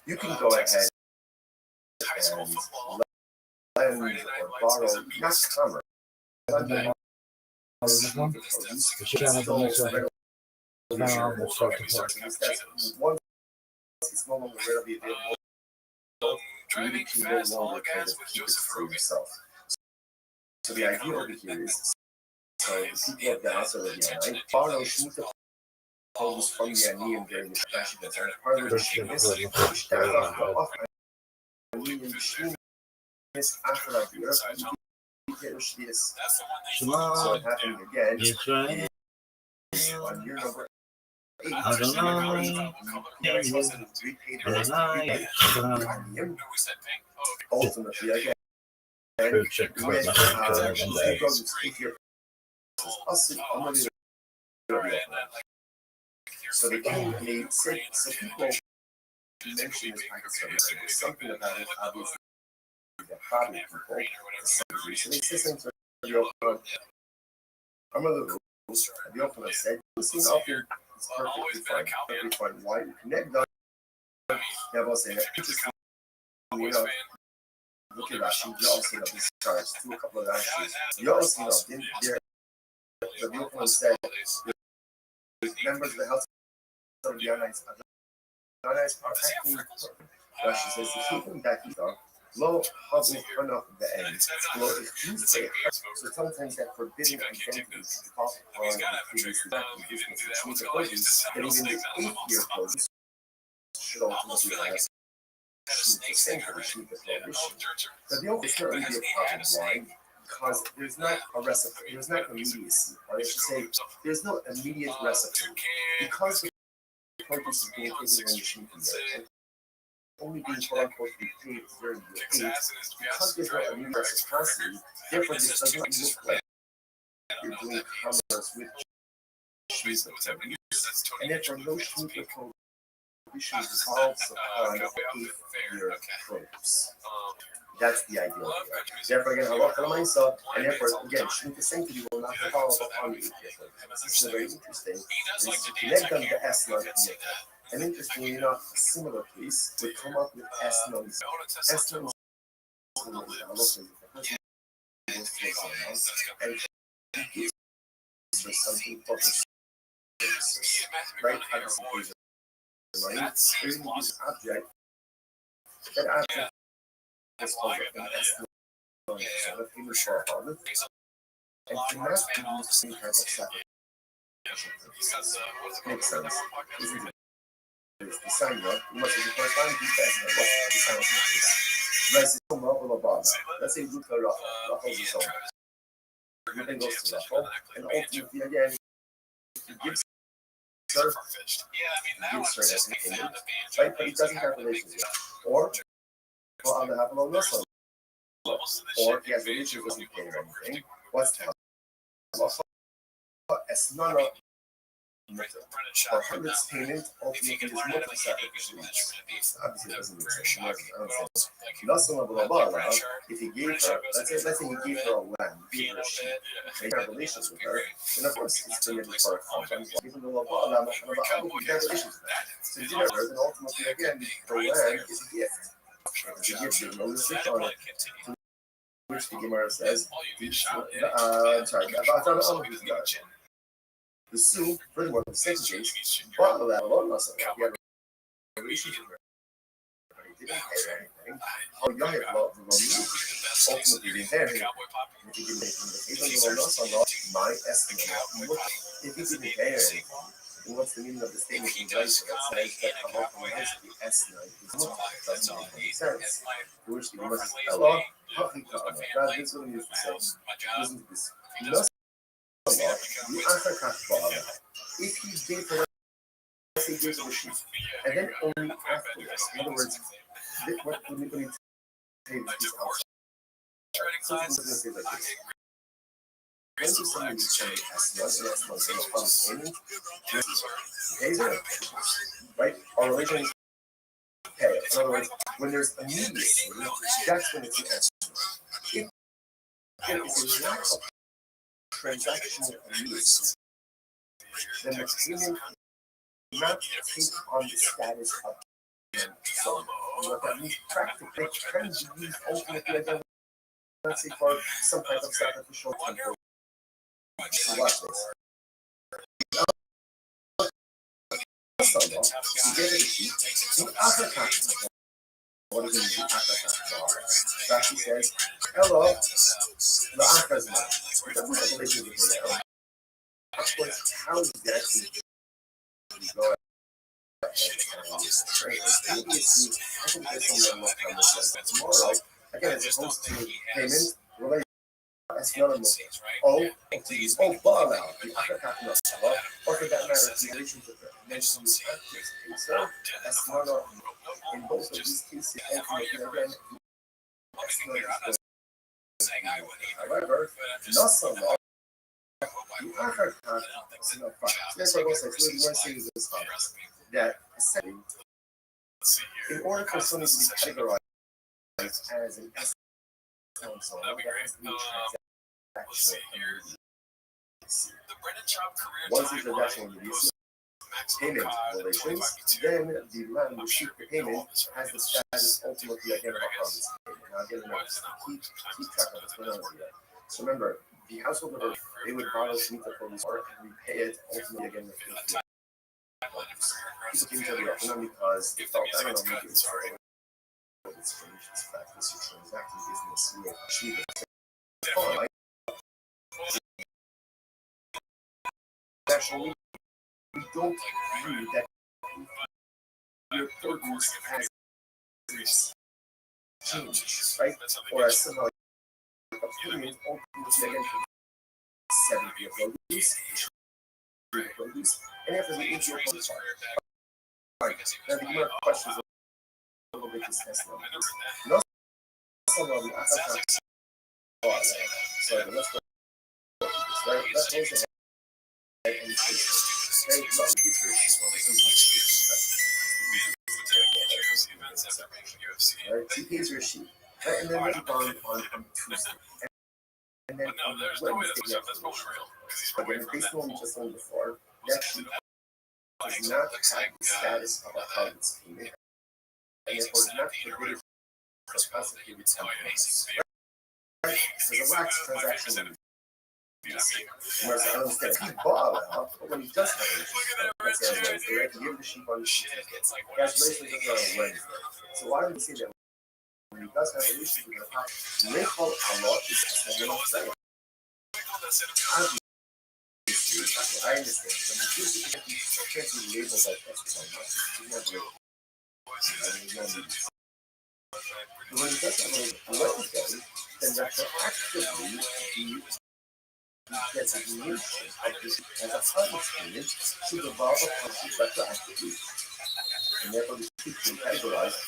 you can go ahead and lend or borrow, not summer. Once it's no longer readily available, you can no longer kind of keep it for yourself. So the idea over here is, so the people of the house already online, borrow Shemitah produce from the Aniyim during the fashion events, and part of the Shemitah, which they off Aniyim Shemitah after that year, so it happened again. On year number 8, ultimately again, so the king made sick, so people mention this practice, something about it, obviously, the problem people, so they say things like, I'm a little the opener said, listen up here, it's perfectly fine. Why you connect that? Yeah, I'll say that. Look at that, you also have this charge, do a couple of actions. You also know, the Buchanan said, members of the House of the United States are acting. Russia says the keeping back low huddle turn up the end. Low is Tuesday. So sometimes that forbidden identity is called on previously business which means the police that even the 8-year police should ultimately have the same shoot the prohibition. But the only currently be a problem. Why? Because there's not a recipe, there's not immediacy, or I should say, there's no immediate recipe. Because the produce is being taken when you shoot the only being quote unquote to be paid during the eight, because there's no immediate reciprocity, therefore this does not look like you're doing commerce with shoes of and therefore no shoes of prohibition resolves upon your produce. That's the ideal. Therefore, again, I love for myself, and therefore, again, shouldn't the sanctity will not follow upon the eighth. This is very interesting. Is to connect them to S non. And interestingly enough, a similar piece would come up with S non. S non and for something for right? There's an object. That object is called an S non. So if you for a harvest, and cannot be used some type of sacrifice. Makes sense. Isn't it? The sign up, you must be the first time you pass the sign up. Rice is from Raffle Abada. Let's say root for Raffle. Raffle's his own. You then goes to Raffle, and ultimately again, you give serve. You give serve as an payment, right? But it doesn't have relations yet. Or, well, on the half of a muscle. Or he has relations with the paying anything. What's that? As none of for hundreds payment ultimately is multi-sacrificial. Obviously it doesn't make sense. If he gave her, let's say he gave her a lamb, he gave her a sheep, and he had relations with her, then of course it's permitted for a covenant. Even though Allah he had relations with her. So he did her, then ultimately again, the lamb is a gift. It's a gift, there's no restriction on it. Which the Gemara says, I'm sorry, the Sue, furthermore, the second case, brought the lamb alone, he had relations with her. But he didn't pay her anything. How young it was, ultimately the inheritance, if he didn't make my estimate, if he didn't pay her anything, and what's the meaning of the statement in Genesis that says that Allah commands the estimate is not, doesn't make any sense. To which the Gemara says, Allah, that is what he used to say. Listen to this. If he gave her, let's say, gave her a sheep, and then only afterwards, in other words, when he paid this out. So he's going to say like this. When do somebody say S1 and S1 pays her, right? Our relation is pay. In other words, when there's immediacy, that's when it's an S1. If there is a lack of transactional immediacy, then the payment will not take on the status of so what that means practically can be used ultimately again, let's say for some type of sacrificial temple. Watch this. You get it a sheep. In Africa, what is it in Africa? Rashi says, hello, the Africa's man. That's what the relation is now. Of course, how does that actually go? Tomorrow, again, as opposed to payment, relation. That's not a Muslim. Ball now, the African Muslim, or for that matter, the relationship mentioned so that's not a, in both of these cases, again, however, not so long. The African Muslim, therefore, I will say, so one thing is this that in order for something to be categorized as an S council, that has to be transactional. Once the transaction releases payment relations, then the land receive the payment has the status ultimately again of a promise payment. Now again, keep track of what's going on here. So remember, the household of Earth, they would borrow to meet the police or and repay it ultimately again with the people came to the offer because they felt, I don't know, maybe it's sort of it's strange, it's fact, this is transacting business, you will achieve it. Fine. Actually, we don't view that your produce has this change, right? Or as somehow opinions ultimately again from 70 of produce, produce, and after the injury produce. Now the amount of questions a little bit discussed now. Not somehow the African so let's go right? Let's go ahead and very low. This right? TP's your sheet. Right? And then we on Tuesday. And then on Wednesday, we have again, based on what we just learned before, that sheet does not have the status of a harvest payment, and therefore is not permitted for classified companies. Right? There's a lax transaction. Whereas I understand he bought a lot, but when he does have a sheep, let's say on Wednesday, right? He gave the sheep on the sheep. He has basically just on Wednesday. So why do we say that when he does have a sheep, we're going to have Michael Allah is saying outside. I understand. When you do the can't be labeled as exercise. You never really. But when he does have a Wednesday, then retroactively he designation of this as a harvest payment should evolve upon the retroactively. And therefore the sheep can be categorized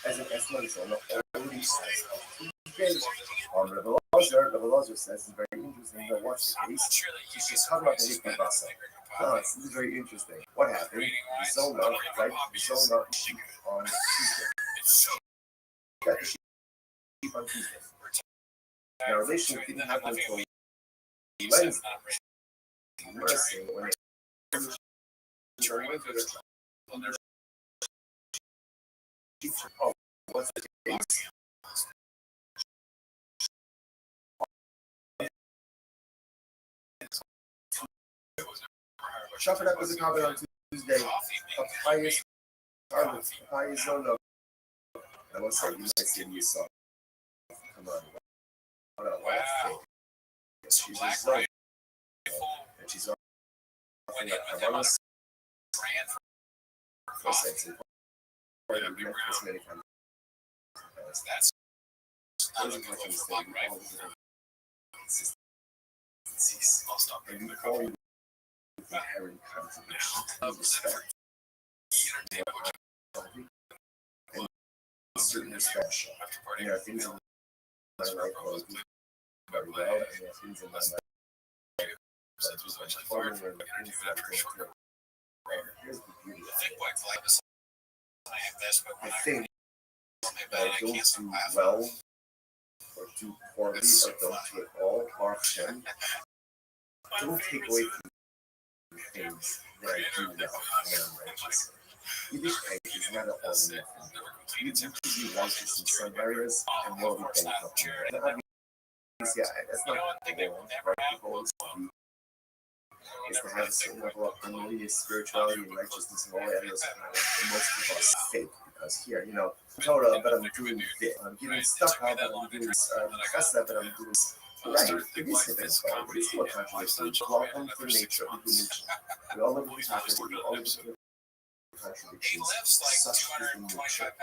as an excellent zone of only size of 2 days. Rebbe Lazar says it's very interesting that what's the case? He says, how about the Hikmah Basa? This is very interesting. What happened? Zona, right? Zona sheep on Tuesday. Got the sheep on Tuesday. Now, relation didn't happen until Wednesday. When what's the case? Chop it up as a comment on Tuesday. Papayas, papayas zona. I want to say, you might see a new song. Come on. Hold on, what else? She's a zone. And she's on that Havanas. For sense. Or the Greek is many times. That's those are much understanding all the different consistencies. And we call it inherent contradiction of respect. And certain respect. And there are things in my life that I do very well, and there are things in my life that I do much far, and there are things that I don't do. Here's the beauty of it. I think that I don't do well, or do poorly, or don't do it all, or Hashem, don't take away from the things that I do well and I'm righteous. Yiddishkeit is not an all thing. You need to be righteous in some areas and morally bankrupt in others. Yeah, that's not the goal. The goal is to have a certain level of harmony, spirituality, and righteousness in all areas of my life. And most of us fake, because here, I'm Torah, but I'm doing this. I'm giving stuff out, but I'm doing chesed, but I'm doing. Right, it is a bit fun, but it's still a contradiction. Welcome to the nature of the nature. We all live in hypocrisy, we all live in contradictions. Such is the nature of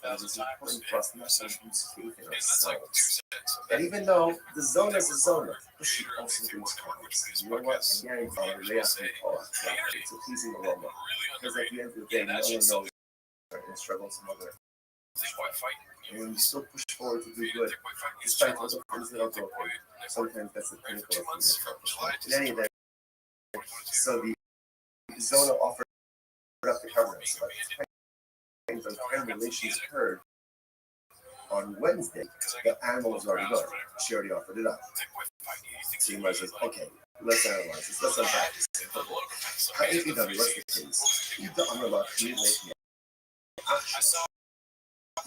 life. It is important for us not to lose faith in ourselves. And even though the zona is a zona, the sheep also brings confidence. You know what? I guarantee you, they have to call it. It's a pleasing aroma. Because at the end of the day, no one knows and struggles some other. And you still push forward to do good, despite all the things that are broken. Sometimes that's the pinnacle of human. In any event, so the zona offered up the coverage. But the time relations occurred on Wednesday, the animal was already gone. She already offered it up. So you might say, okay, let's analyze this. Let's unpack this. If you tell me what's the case, you don't know about communication.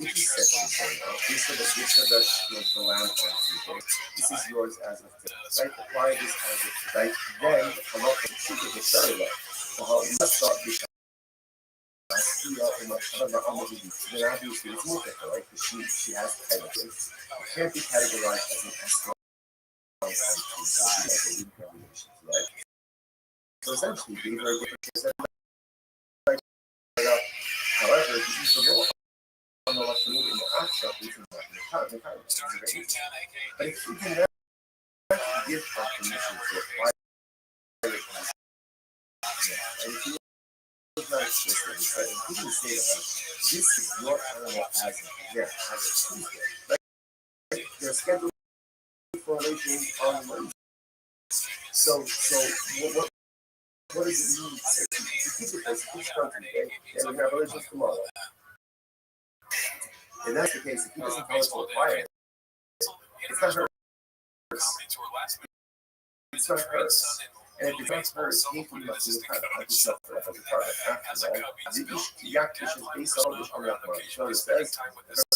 He said to him, this is the lamb on Tuesday. This is yours as of today. Right? Apply this as of today. Then come up with the third way. You must start this. Then obviously it's more difficult, right? Because she has categories. It can't be categorized as an S1 and 2, right? So essentially, these are different things. However, if you use the role on the left in the abstract, we can but if you can give her permission to apply it, and if you look at it, you can say to her, this is your animal as a Tuesday. Like, they're scheduled for relations on Monday. So what does it mean? If you keep it as each country, and we have relations tomorrow. And that's the case. If he doesn't tell us to apply it, it's not hers. It's not hers. And if it's not hers, he can must be kind of himself for the product. After all, the act is based on the product. So it says the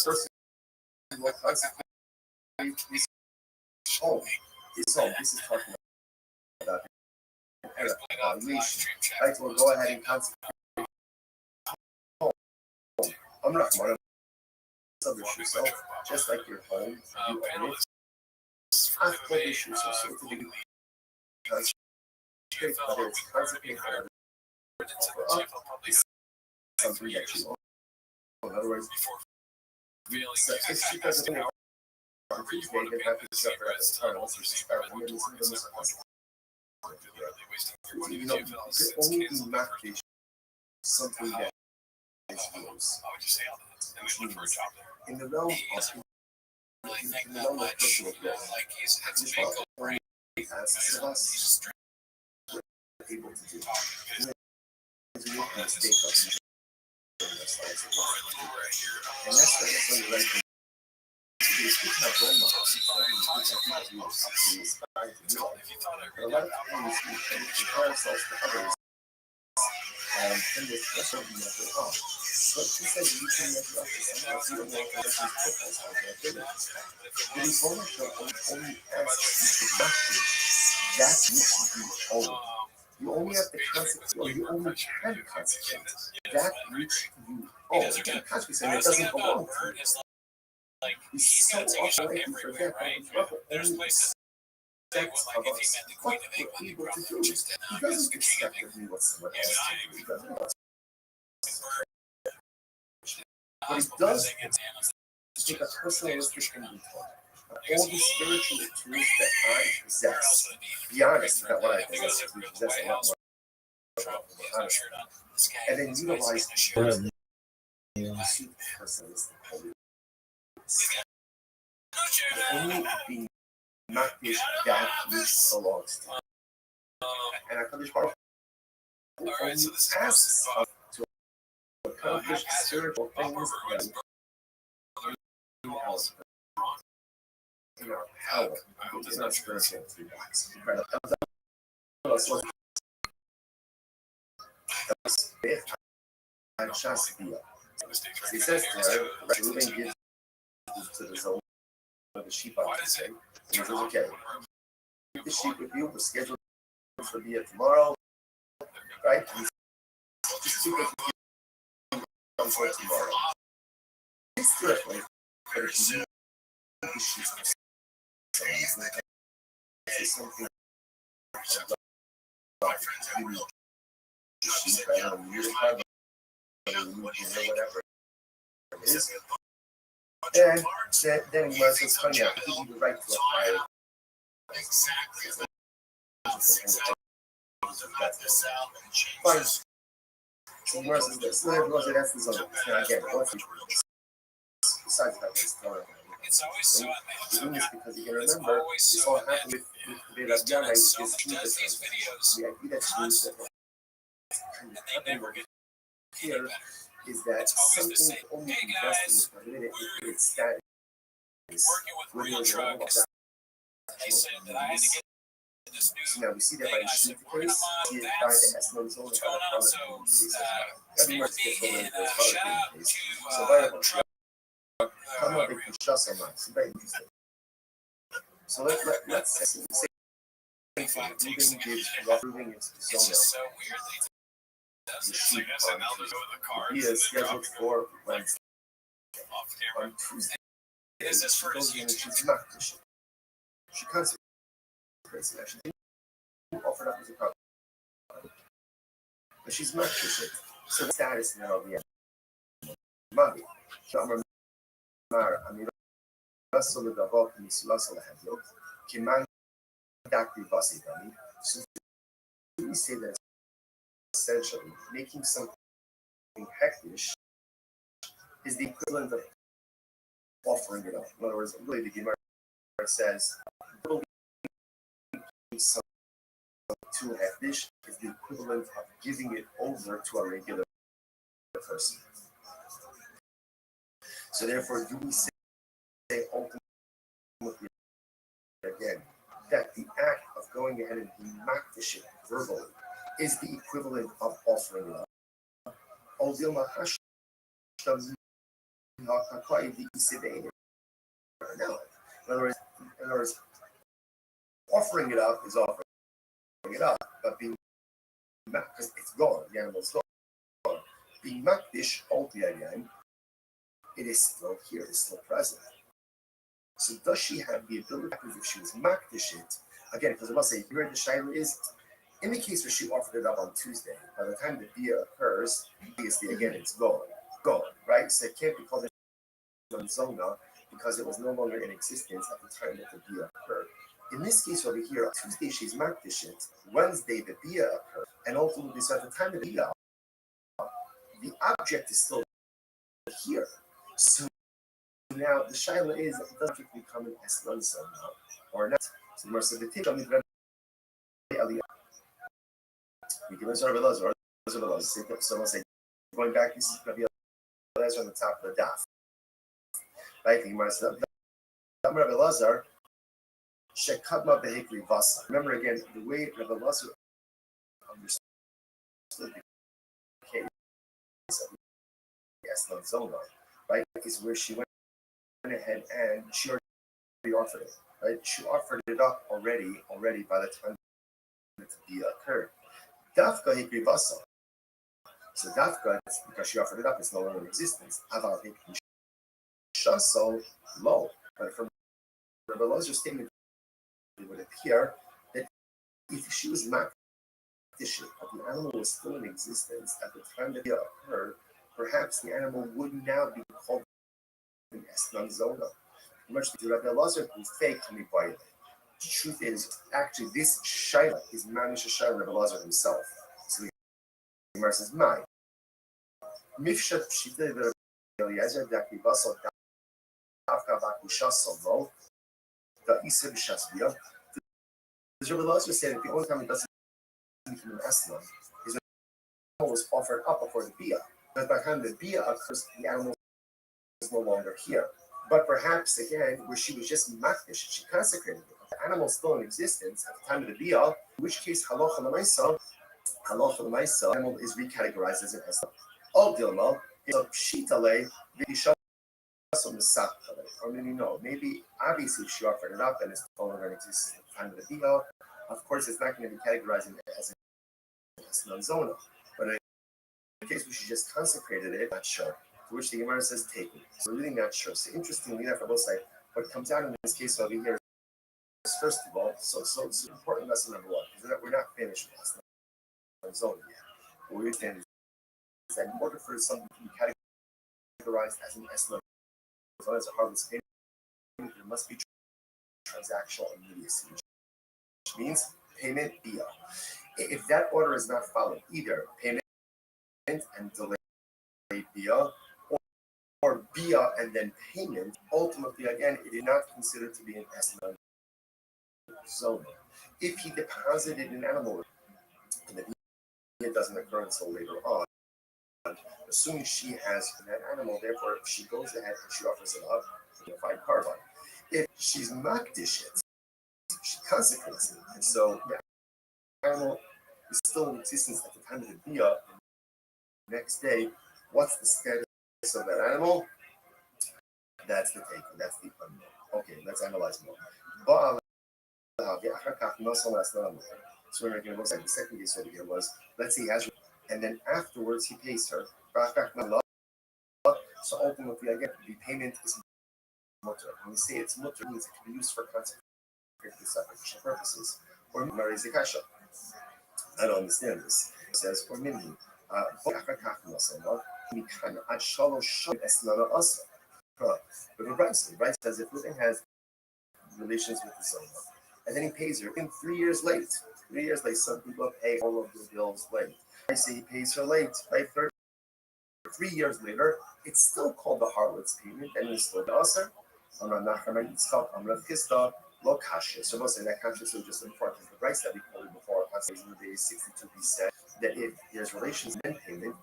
person will consequently is home. Is home. This is talking about evaluation. Right? So we'll go ahead and consequently home. I'm not one of establish yourself, just like your home, you own it. Establish yourself, so to be concentrate, whether it's concentrate or something that you own. In other words, so if she doesn't know on Tuesday, then have to suffer at the time, also start women you know, the only message something that is yours. In the realm of personal growth, only asks of us able to do. Is make a mistake of and that's what the right thing to do. Speaking of role models, but a lot of times we compare ourselves to others and this person measure up. But she said you can measure up to someone else. You don't know if this is fitness or their abilities. But his ownership only asks you to match that which you own. You only have the consequence, or you only can consequence that which you own. And consequence, and it doesn't belong to you. We so often we forget that the only expects of us what we're able to do. He doesn't expect of me what someone else can do. He doesn't want what he does is take a personalistic inventory of all the spiritual tools that I possess. Be honest about what I possess, because we possess a lot more. And then utilize the personalistic holiness. Only being not this that which belongs to you. And I come this part only asks us to accomplish spiritual things in our power, in our spiritual feedbacks. He says there, Reuben gives to the soul of the sheep on the day. He says, okay, the sheep with you, we're scheduled for the tomorrow, right? Just keep it come for tomorrow. It's different, but if you the sheep, it's something like you the sheep, I don't know, whatever it is. Then he says, honey, I give you the right to apply it. Fine. So Mercy says, that's the zone. Now again, besides that, it's not. We're doing this because you can remember, this all happened with the Rabbi is Jesus. The idea that she was here is that something only invested in a minute in its status. When you're wrong about that, now we see that by the sheep case, he is by the Esmond zone of the every much gets over in the case. So come up with just on it's very interesting. So let's say moving into It's just zona. so weird that he does this. Like I said, I'll just go with the cards. He is scheduled for Wednesday. Off camera. On Tuesday, This is for his she goes in and YouTube. she's not fishing. She consecrates it. She didn't offer it up as a problem. But she's not fishing. So the status now of the money. I mean, Russell the Davok and Russell Handle. Kiman Dakri Basi Dami. So we say that essentially making something hektish is the equivalent of offering it up. In other words, really the Gemara says something too hektish is the equivalent of giving it over to a regular person. So therefore, do we say ultimately again that the act of going ahead and being makdish verbally is the equivalent of offering it up? No. In other words, offering it up is offering it up, but being because it's gone, the animal's gone. Being makdish again, it is still here, it's still present. So does she have the ability, if she was makdish it, again, because I must say, here the shayla is, in the case where she offered it up on Tuesday, by the time the bia occurs, obviously again it's gone, right? So it can't be called a zona because it was no longer in existence at the time that the bia occurred. In this case over here, Tuesday she's makdish it, Wednesday the bia occurred, and ultimately, so at the time of the bia, the object is still here. So now the shayla is, does it become an eslan zona or not? So the said the tikkun we can answer Rabbi Someone say, going back, this is Rabbi Elazar on the top of the daf. Right? The Gemara said, Rabbi Elazar, Shekadma behikri vasa. Remember again, the way Rabbi Elazar understood the case of the Eslan Zona, right, is where she went ahead and she already offered it. Right? She offered it up already by the time that the bia occurred. Dafka hikri vasa. So dafka, because she offered it up, it's no longer in existence. Aval hikri shaso low. But from Rabbi Elazar's statement, it would appear that if she was makdish, if the animal was still in existence at the time that it occurred, perhaps the animal would now be called an esnan zona. Much to Rabbi Elazar who fake can be violated. The truth is, actually, this shayla is manish shayla Rabbi Elazar himself. So the Gemara says, "My mifshat pshita Rabbi Eliezer daki basal dafka bakusha solo the isa b'shasbia." Does Rabbi Elazar say that the only time it doesn't become an esnan is when the animal was offered up before the bia? Because by the time the bia occurs, the animal is no longer here. But perhaps again, where she was just makdish, she consecrated it. The animal is still in existence at the time of the bia, in which case halacha l'maisa, animal is recategorized as an esnan. All dilma is a pshitale v'ishasam misakale. Or maybe no, maybe obviously if she offered it up and it's no longer in existence at the time of the bia, of course it's not going to be categorized as an esnan zona. But in the case where she just consecrated it, not sure. To which the Gemara says, take it. So we're really not sure. So interestingly enough, I will say, what comes out in this case over here is, first of all, so it's an important lesson number one, because we're not finished with this zone yet. What we understand is that in order for something to be categorized as an eslan, as well as a harvest payment, there must be transactional immediacy, which means payment via. If that order is not followed, either payment and delay via, or bia and then payment, ultimately, again, it is not considered to be an esnan zona. If he deposited an animal and the bia doesn't occur until later on, assuming she has that animal, therefore, if she goes ahead and she offers it up, find carbon. If she's makdish it, she consecrates it, and so the animal is still in existence at the time of the bia. The next day, what's the status of that animal? That's the take. That's the unknown. Okay, let's analyze more. But so we're going to look at the second case over here was, let's say he has, and then afterwards he pays her. So ultimately, again, the payment is mutter. When we say it's mutter, it means it can be used for consecrated sacrificial purposes. Or marries a kasha. I don't understand this. It says, or minhi. But the right says if Ruben has relations with the Zoma, and then he pays her in 3 years late. 3 years late, some people pay all of the bills late. I say he pays her late, right? 3 years later, it's still called the harlot's payment, and it's still the Aser. Amra Nachman Yitzchak, Amra Chista, Lo Kasha. So most of that kasha is just important. The rights that we quoted before, in the day 62, we said that if there's relations and payment,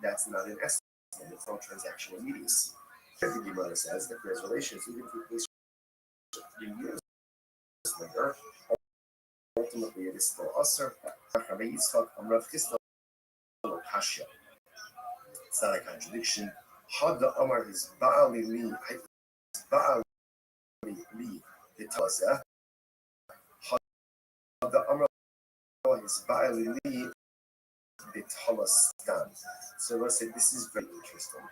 that's not an estimate, it's no transactional immediacy. The Gemara says that there's relations, even if it pays 3 years later, ultimately it is still Aser. Amra Yitzchak, Amra Chista, Lo Kasha. It's not a contradiction. Hada Amar his Ba'ali Li, Ba'ali Li, it tells us, Hada Amar his Ba'ali Li, it tells us. So let's say this is very interesting.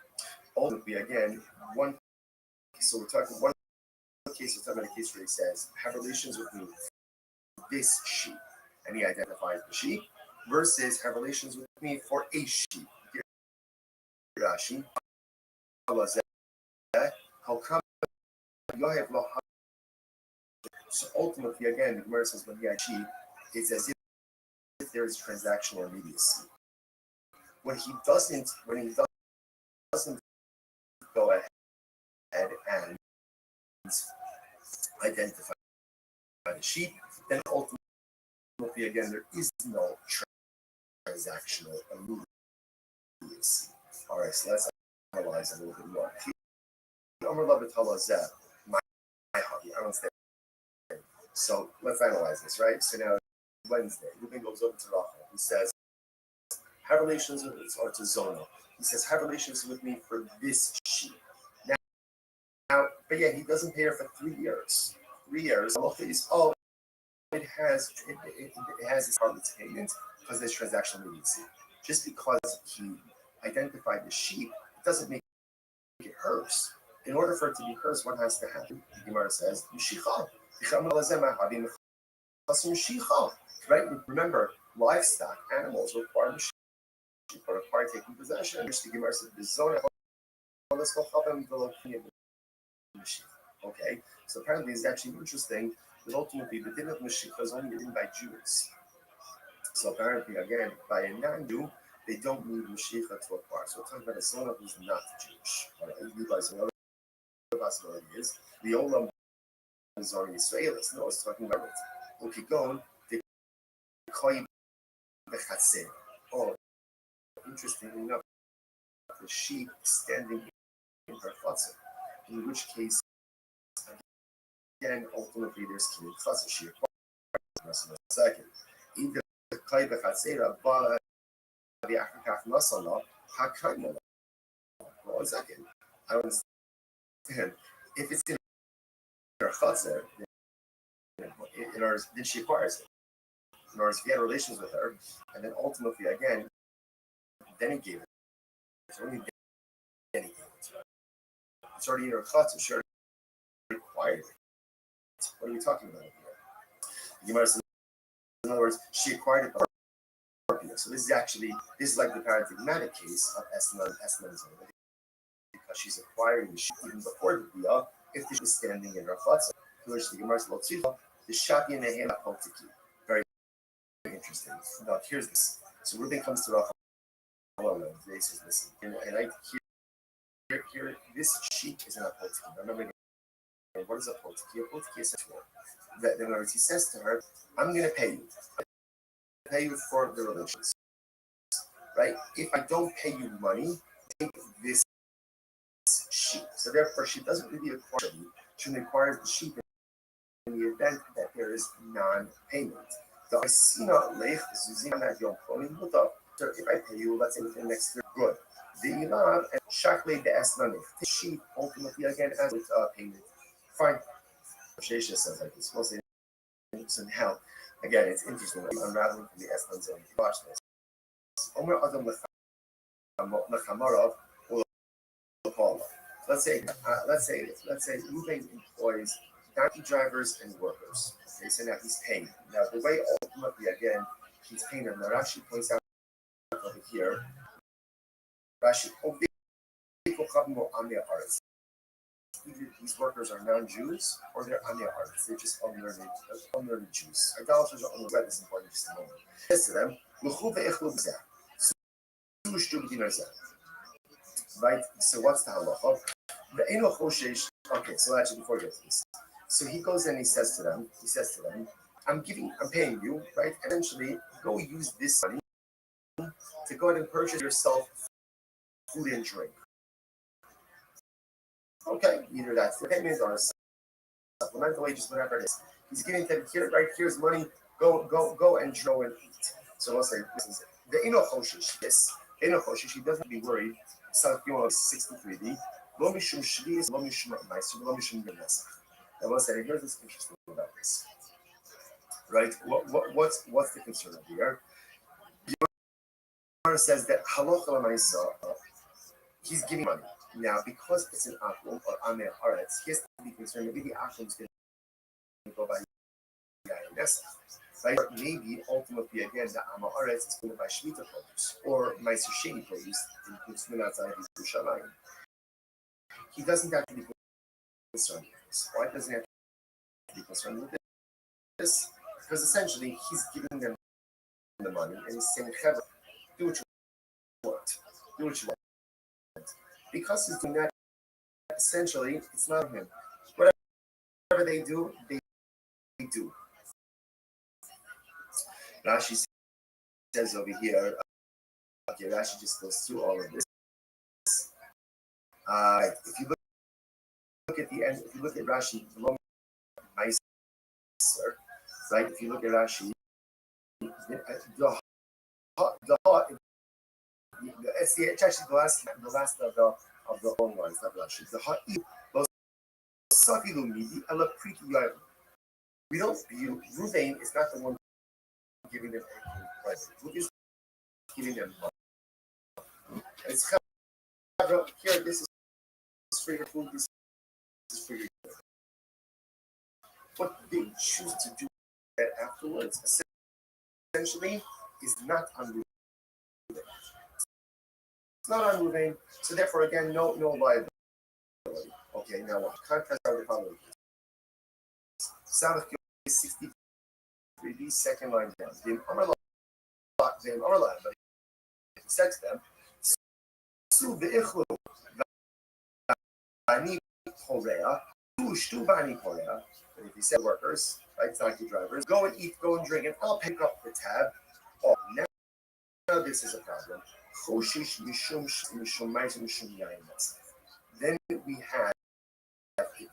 Ultimately, again, one, so we're talking one case, we're talking about a case where he says, have relations with me, this sheep, and he identifies the sheep, versus have relations with me for a sheep. Rashi, how come you have no? So ultimately, again, the Gemara says when he had sheep, it's as if there is transactional immediacy. When he doesn't go ahead and identify the sheep, then ultimately, again, there is no transactional immediacy. All right, so let's analyze a little bit more. My hobby, I don't say. So let's analyze this, right? So now Wednesday, Ruben goes over to Rachel. He says, have relations with me, or to Zona. He says, have relations with me for this sheep. Now, but yeah, he doesn't pay her for 3 years. 3 years. Oh, it has its harlot's payment because there's transactional immediacy. Just because he identified the sheep, it doesn't make it hers. In order for it to be hers, what has to happen? The Gemara says, right? Remember, livestock, animals require taking possession. The Gemara says, okay, so apparently it's actually interesting that ultimately the din of Mashiach is only written by Jews. So apparently, again, by a non-Jew, they don't need Mashiach to acquire. So we're talking about a son who's not Jewish. All right, you guys, another possibility is the Olam is already Israelis. No, it's talking about it. Okay, go on. Oh, interestingly enough, the sheep standing in her chutzah, in which case, again, ultimately there's king chutzah. She acquires in a second. Either Kai Bechatzera, but the Akakach Masala, Hakana. Well, a second. I don't understand. If it's in her chutzah, then she acquires it. In other words, if he had relations with her, and then ultimately, again, then he gave it. It's only then he gave it to her. It's already in her chutzah. She already acquired it. What are we talking about here? In other words, she acquired it. So this is like the paradigmatic case of Esnan because she's acquiring the sheep even before the Bia, if the sheep is standing in her chutzah, which the Gemara says, the Shabi and the Hema Potiki. Very interesting. Now, here's this. So Ruben comes to Rachel and he says, listen, and I here, this sheep is an Apotiki. Remember, what is a Potiki? A Potiki is to her. That in other words, he says to her, I'm going to pay you. Pay you for the relations. Right? If I don't pay you money, take this sheep. So therefore, she doesn't really acquire the sheep. She acquires the sheep in the event that there is non-payment. So if I pay you, let's say within the next year, good. the Ilan and Shakle the Esnani. Sheep ultimately again as with payment. Fine. Shesha says like this. We'll say now. Again, it's interesting. Unraveling from the Esnan zone. Watch this. Omer Adam Lechamarov or Paula. Let's say Ruben employs donkey drivers and workers. Okay, so now he's paying. Now the way ultimately again he's paying them. Now Rashi points out over here. Rashi either these workers are non-Jews or they're Amia-artists. They're just unlearned Jews. Idolaters are unlearned. This is important just a moment. Says to them, right? So what's the halacha? Okay, so actually before we get to this. So he goes and he says to them, I'm paying you, right? Eventually, go use this money to go ahead and purchase yourself food and drink. Okay, either that's the payment or supplemental wages, whatever it is. He's getting to here, right? Here's money. Go and grow and eat. So let's say this is the Enochoshish. Yes, Enochoshish. He doesn't be worried. So if you want 63D, lo mishum shlius, lo mishum ma'aser, lo mishum b'nesach. Now let's say here's what's interesting about this, right? What's the concern here? The says that halacha l'maisa, he's giving money. Now, because it's an akum or amir aretz, he has to be concerned maybe the akum is going to go by Yainesa. Right? Or maybe ultimately again the amir aretz is going to buy shmita produce or meiser sheni produce in Kutzmin outside of Yerushalayim. He doesn't have to be concerned with this. Why doesn't he have to be concerned with this? Because essentially he's giving them the money and he's saying, do what you want. Do what you want. Because he's doing that, essentially, it's not him. Whatever they do, they do. Rashi says over here, okay, Rashi just goes through all of this. If you look at the end, if you look at Rashi, right? If you look at Rashi, it's actually the last of the long ones that Rashi. We don't view Ruvain is not the one giving them anything present. Ruvain is giving them money. It's here. This is for your food. This is for your food. What they choose to do that afterwards, essentially, is not on Ruvain. It's not on Ruvain, so therefore, again, no liability. Okay, now what? Contrast are the following. Sabbath 63b, second line down. Vim Amarla, but he said to them, Su be'ichlu bani korea, tu bani korea. And if he said workers, right, donkey drivers, go and eat, go and drink, and I'll pick up the tab. Oh, now this is a problem. Then we have a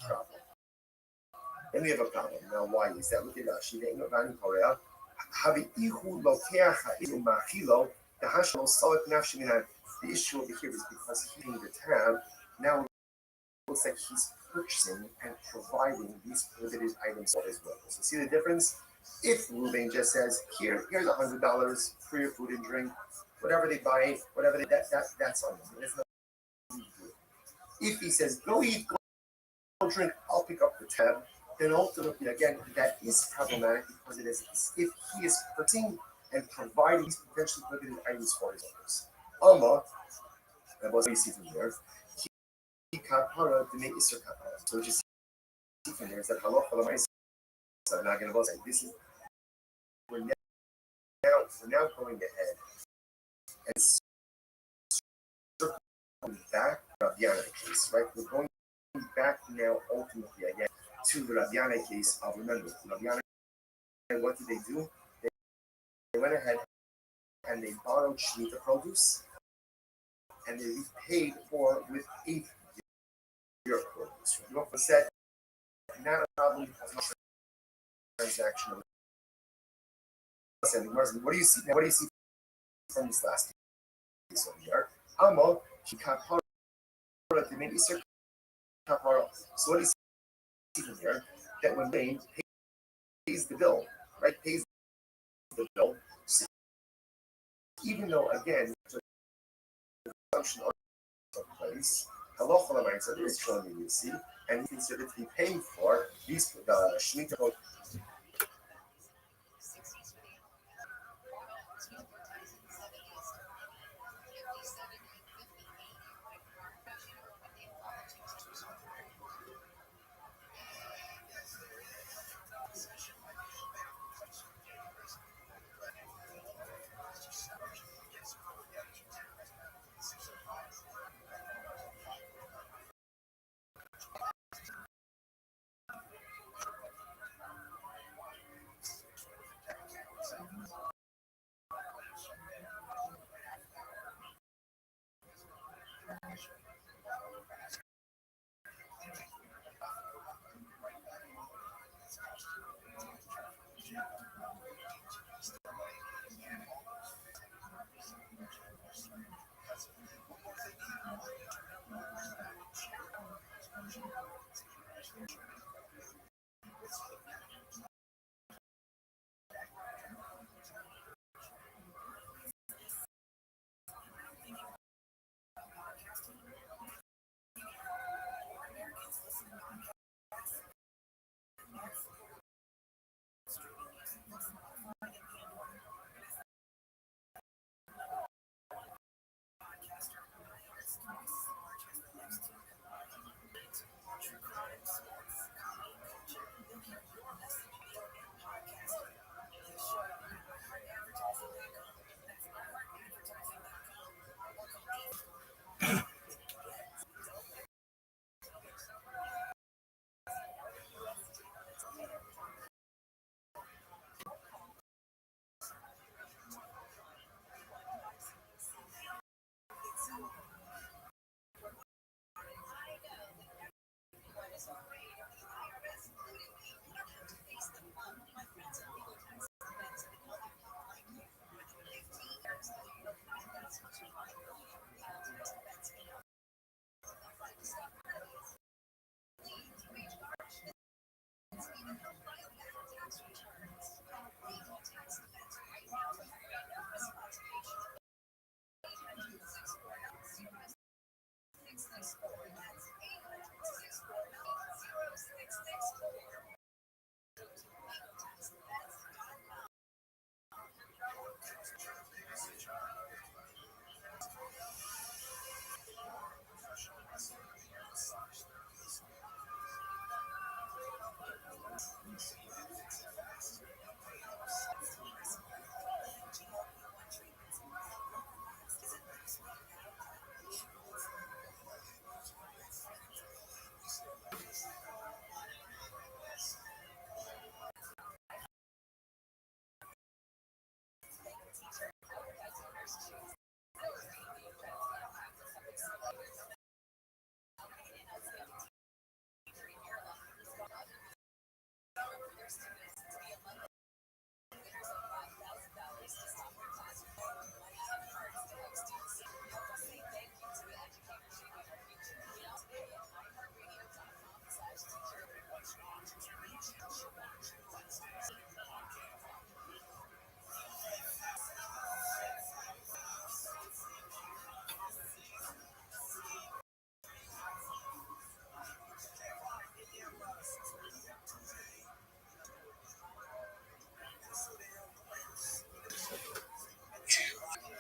problem. Then we have a problem. Now, why is that? Look at Rashi. The issue over here is because he's the tab. Now it looks like he's purchasing and providing these prohibited items for his workers. So see the difference? If Ruben just says, here's $100 for your food and drink, whatever they buy, that's on them. If he says, go eat, go drink, I'll pick up the tab, then ultimately, again, that is problematic because it is if he is purchasing and providing these potentially prohibited items for his workers. Alma, that was what you see from here. He kapara to make Isser kapara. So what you see from here is that halacha l'maisa. So I'm not going to say this is we're now going ahead and circling back to the Rabiana case, right? We're going back now ultimately again to the Rabiana case. Remember, Rabiana, what did they do? They went ahead and they borrowed Shemitah produce and they repaid for with 8 year produce. What was said, not a problem because no transaction. What do you see? Now, what do you see from this last case over here? Amo kapara maybe circa kapara. So what do you see from here? That when Wayne pays the bill, right? Pays the bill. So even though again the function took place, halacha l'maisa there is showing you see, and he considered to be paying for these the shemitah.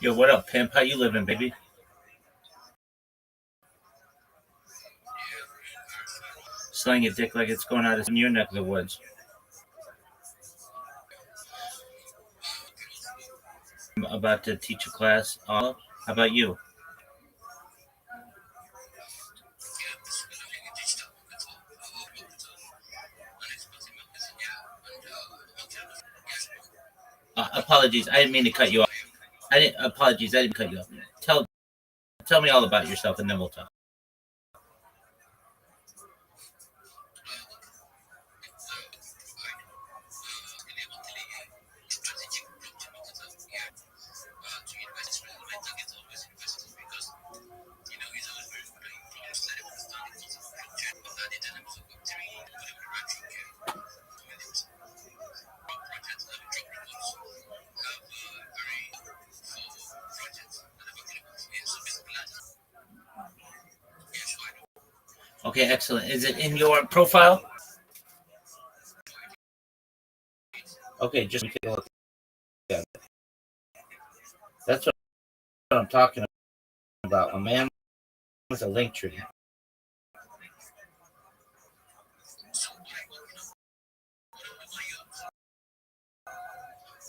Yo, what up, pimp? How you living, baby? Slang a dick like it's going out in your neck of the woods. I'm about to teach a class. How about you? Apologies, I didn't mean to cut you off. Apologies, I didn't cut you off. Tell me all about yourself, and then we'll talk. Okay, excellent. Is it in your profile? Okay, just take a look at it. That's what I'm talking about. A man with a link tree.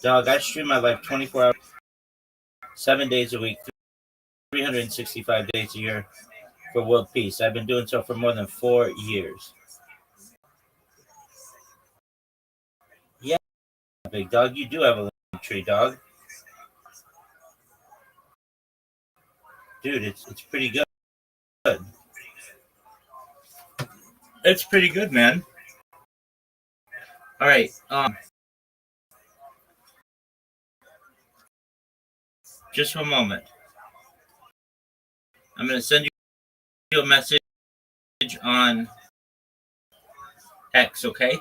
Dog, I stream my life 24 hours, 7 days a week, 365 days a year for world peace. I've been doing so for more than 4 years. Yeah, big dog, you do have a link tree, dog. Dude, it's pretty good. It's pretty good, man. All right. Just one moment. I'm gonna send you a message on X, okay?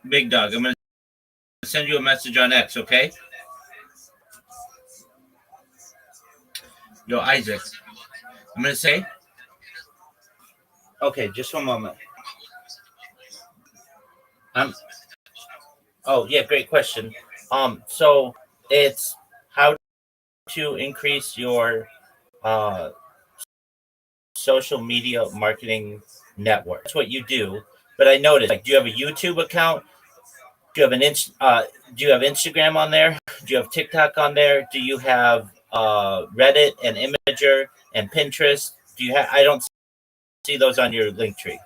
Big dog, I'm gonna send you a message on X, okay? Yo, Isaac, I'm gonna say. Okay, just one moment. Oh yeah, great question. So it's how to increase your uh social media marketing network. That's what you do. But I noticed, like, do you have a YouTube account? Do you have do you have Instagram on there? Do you have TikTok on there? Do you have Reddit and Imager and Pinterest? Do you have? I don't see those on your link tree.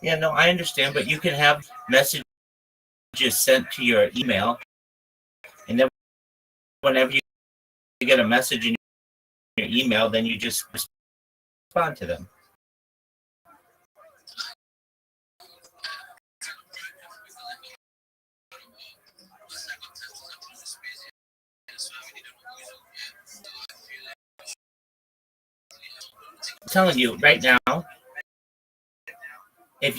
Yeah, no, I understand, but you can have messages sent to your email, and then whenever you get a message in your email, then you just respond to them. I'm telling you right now, if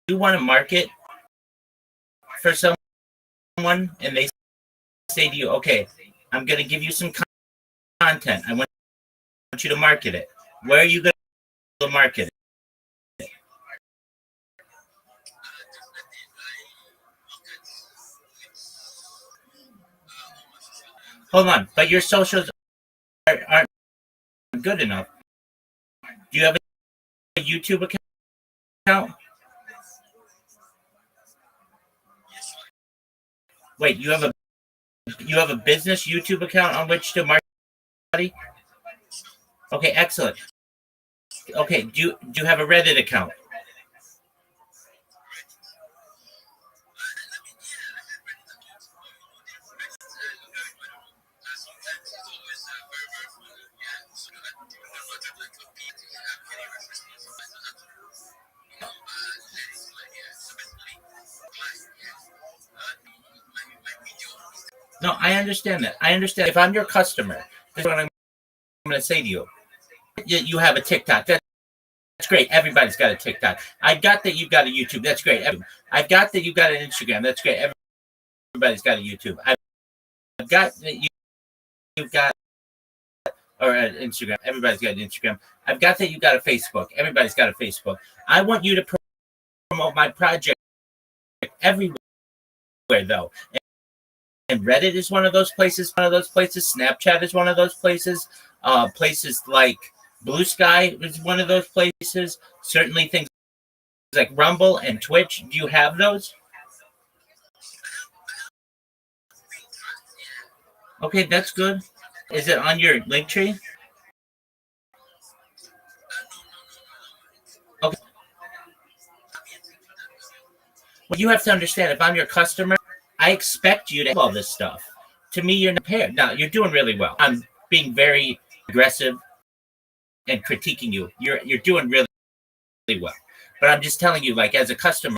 you want to market for someone and they say to you, okay, I'm going to give you some content. I want you to market it. Where are you going to market it? Hold on, but your socials aren't good enough. Do you have a YouTube account? Wait, you have a business YouTube account on which to market? Okay, excellent. Okay, do you have a Reddit account? No, I understand that. I understand. If I'm your customer, this is what I'm going to say to you. You have a TikTok. That's great. Everybody's got a TikTok. I got that you've got a YouTube. That's great. I've got that you've got an Instagram. That's great. Everybody's got a YouTube. I've got that you've got or an Instagram. Everybody's got an Instagram. I've got that you've got a Facebook. Everybody's got a Facebook. I want you to promote my project everywhere, though. And Reddit is one of those places. Snapchat is one of those places. Places like Blue Sky is one of those places. Certainly things like Rumble and Twitch. Do you have those? Okay, that's good. Is it on your link tree? Okay. Well, you have to understand, if I'm your customer, I expect you to have all this stuff. To me, you're not prepared. Now, you're doing really well. I'm being very aggressive and critiquing you. You're doing really, really well. But I'm just telling you, like, as a customer,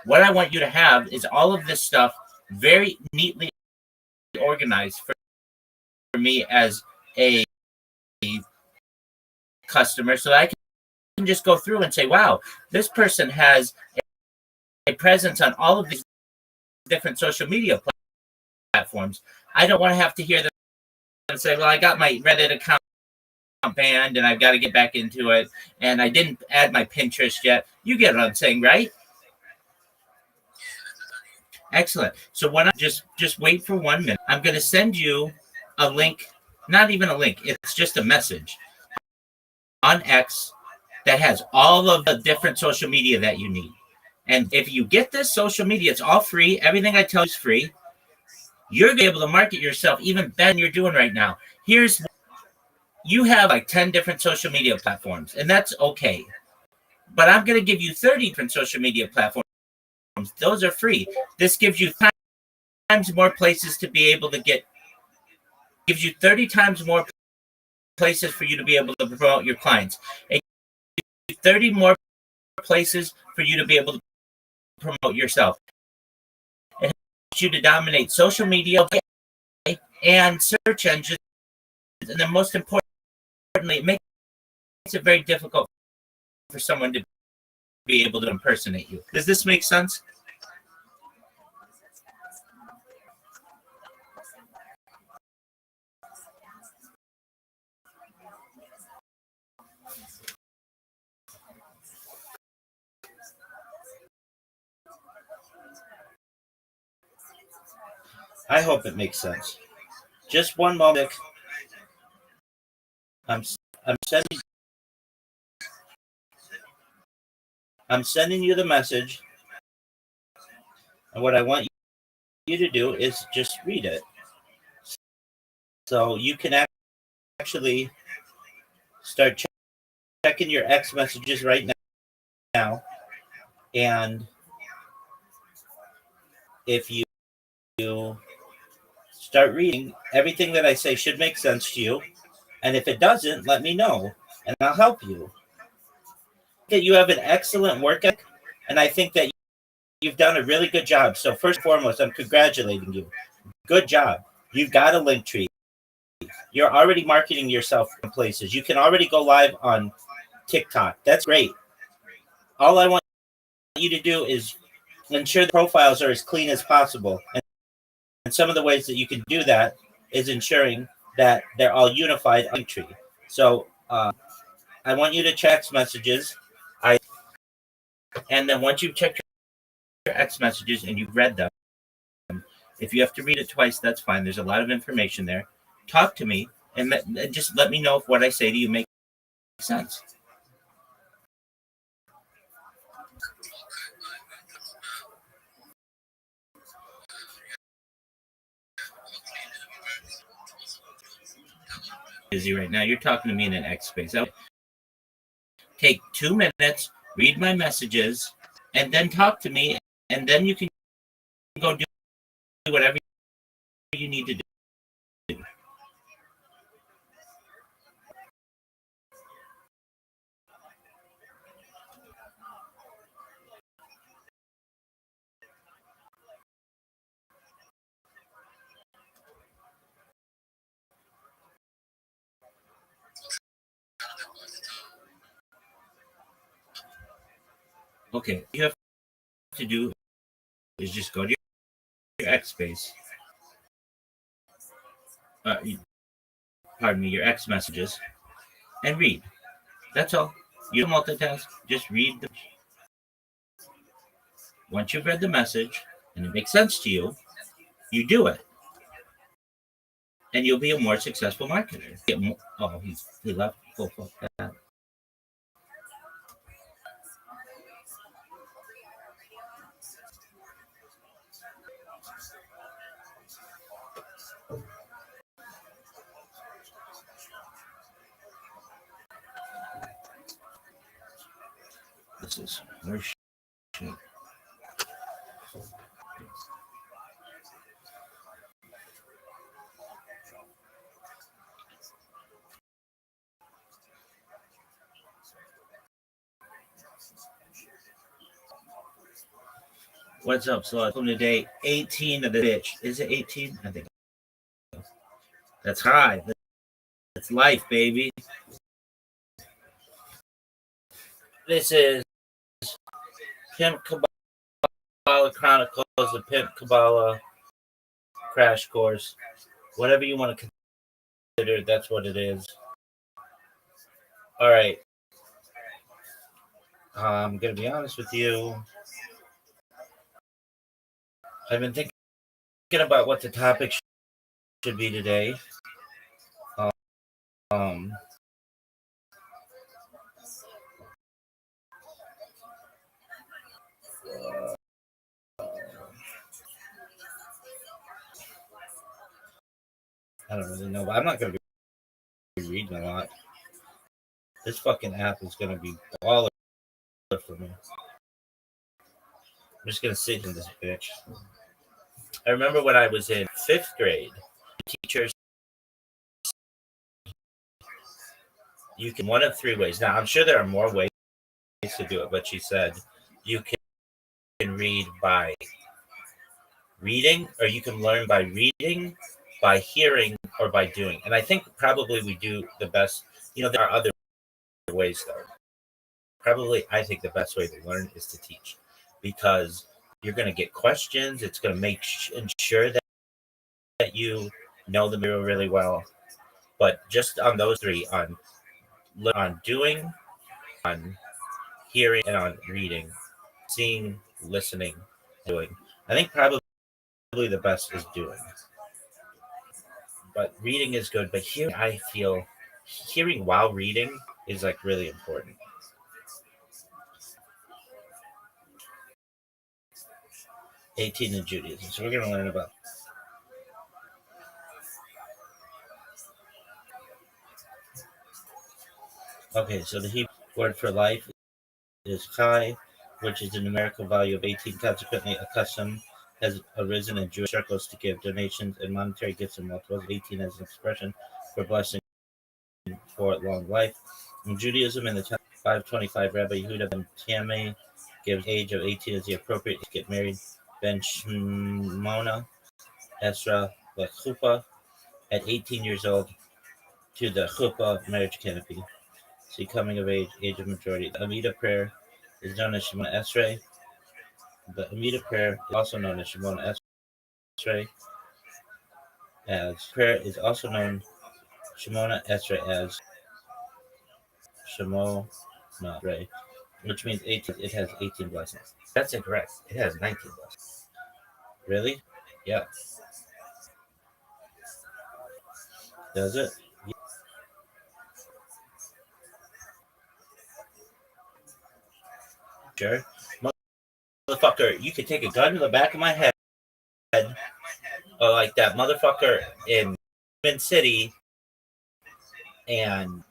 what I want you to have is all of this stuff very neatly organized for me as a customer so I can just go through and say, wow, this person has a presence on all of these different social media platforms. I don't want to have to hear them say, well, I got my Reddit account banned and I've got to get back into it, and I didn't add my Pinterest yet. You get what I'm saying, right? Excellent. So when I just wait for 1 minute, I'm going to send you a link, not even a link, it's just a message on X that has all of the different social media that you need. And if you get this social media, it's all free. Everything I tell you is free. You're going to be able to market yourself even better than you're doing right now. You have like 10 different social media platforms, and that's okay. But I'm going to give you 30 different social media platforms. Those are free. This gives you times more places to be able to gives you 30 times more places for you to be able to promote your clients. It gives you 30 more places for you to be able to promote yourself. It helps you to dominate social media and search engines. And then most importantly, it makes it very difficult for someone to be able to impersonate you. Does this make sense? I hope it makes sense. Just one moment. I'm sending you the message, and what I want you to do is just read it. So you can actually start checking your X messages right now, and if you start reading, everything that I say should make sense to you. And if it doesn't, let me know, and I'll help you. That you have an excellent work ethic, and I think that you've done a really good job. So first and foremost, I'm congratulating you. Good job. You've got a link tree. You're already marketing yourself in places. You can already go live on TikTok. That's great. All I want you to do is ensure the profiles are as clean as possible. And some of the ways that you can do that is ensuring that they're all unified on link tree. So I want you to check messages. And then once you've checked your X messages and you've read them, if you have to read it twice, that's fine. There's a lot of information there. Talk to me and just let me know if what I say to you makes sense. Busy right now. You're talking to me in an X space. I'll take 2 minutes, read my messages, and then talk to me, and then you can go do whatever you need to do. Okay, you have to do is just go to your X space. Pardon me, your X messages, and read. That's all. You don't multitask. Just read them. Once you've read the message and it makes sense to you, you do it, and you'll be a more successful marketer. Oh, he left. Oh, fuck that. This is more shit. What's up, so welcome to day 18 of the bitch. Is it 18? I think that's high. It's life, baby. This is Pimp Kabbalah Chronicles, the Pimp Kabbalah Crash Course. Whatever you want to consider, that's what it is. All right. I'm going to be honest with you. I've been thinking about what the topic should be today. I don't really know, but I'm not going to be reading a lot. This fucking app is going to be baller for me. I'm just going to sit in this bitch. I remember when I was in 5th grade, teachers, you can one of 3 ways. Now, I'm sure there are more ways to do it, but she said you can read by reading, or you can learn by reading, by hearing, or by doing. And I think probably we do the best. You know, there are other ways, though. Probably, I think the best way to learn is to teach, because you're going to get questions. It's going to make ensure that you know the material really well. But just on those 3, on doing, on hearing, and on reading, seeing, listening, doing, I think probably the best is doing. But reading is good. But hearing, I feel hearing while reading is like really important. (18) in Judaism. So we're going to learn about. Okay, so the Hebrew word for life is chai, which is a numerical value of 18. Consequently, a custom has arisen in Jewish circles to give donations and monetary gifts in multiples. 18 as an expression for blessing for long life. In Judaism, in the time 525, Rabbi Yehuda ben Tameh gives age of 18 as the appropriate to get married. Ben Shimona Esra Lechuppah at 18 years old to the chuppah marriage canopy. See, coming of age, age of majority. The Amida prayer is known as Shemona Esrei. The Amida prayer is also known as Shemona Esrei. As prayer is also known Shemona Esrei as Shemona Esrei, which means 18. It has 18 blessings. That's incorrect. It has 19 blessings. Really? Yeah. Does it? Yeah. Sure. Motherfucker, you could take a gun to the back of my head, like that motherfucker in City, and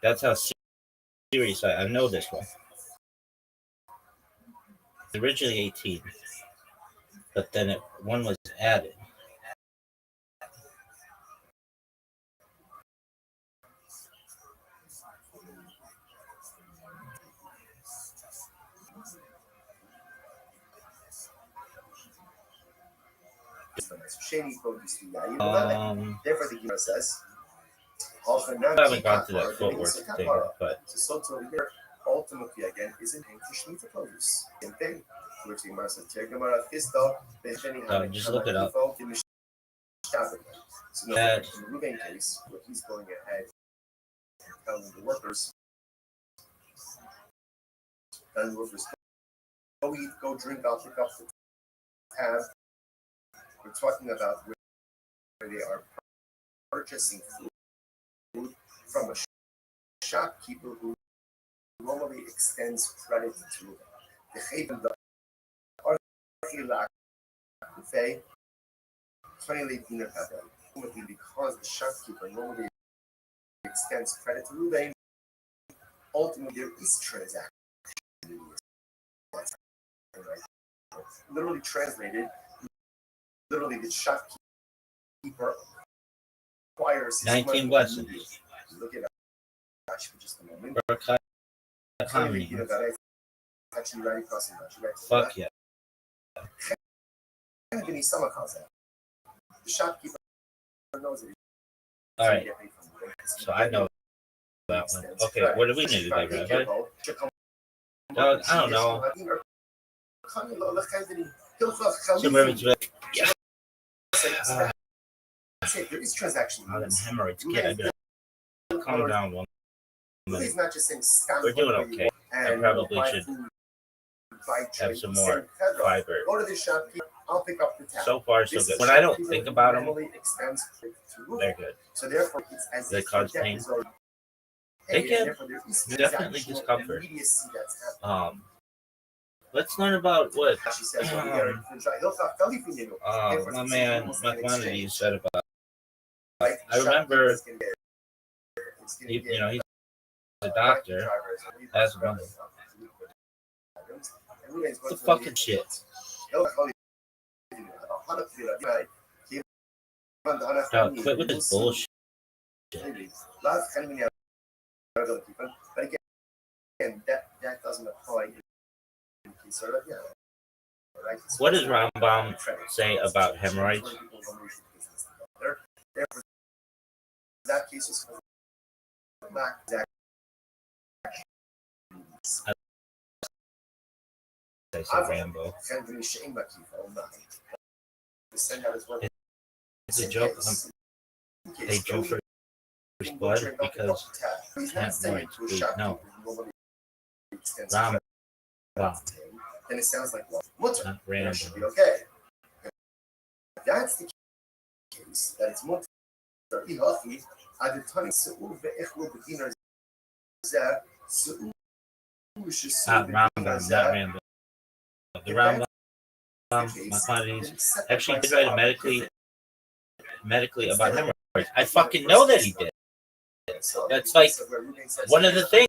that's how serious I know this one. Originally 18, but then one was added. Therefore, the Gemara says, I haven't gone to that footwork thing, but ultimately again isn't Shemitah produce. Same thing. Which the Gemara says, just look it up. So no, in the Ruben case, where he's going ahead and telling the workers, go eat, go drink, I'll pick up the tab. We're talking about where they are purchasing food from a shopkeeper who normally extends credit to them. Because the shopkeeper normally extends credit to Ruben, ultimately there is transaction. Literally translated, literally the shopkeeper acquires 19 blessings. Look at that for just a moment. Fuck yeah. The shopkeeper knows it. All right. So I know that one. Okay, what do we need today, Rabbi? Dog, I don't know. Yeah. There is transaction. How them hemorrhoids get? I gotta calm down one minute. He's not just saying stand. We're doing okay. I probably should have some more fiber. Go to the shop. I'll pick up the tab. So far, so good. When I don't think about them, they're good. So therefore, it's as They cause pain. They can definitely discomfort. Let's learn about what my man McMonady said about. I remember, he's a doctor, has money. It's the fucking shit. Dog, quit with this bullshit. But again, that doesn't apply. What does Rambam say about hemorrhoids? That case is I said Rambo. It's a joke. They drew for his blood because hemorrhoids bleed. No. Rambam. Then it sounds like what's not Rambo. Should be okay. If that's the case, that it's more healthy. Rambam, not Rambo. The Rambam, Maimonides, actually did write medically about hemorrhoids. I fucking know that he did. That's like one of the things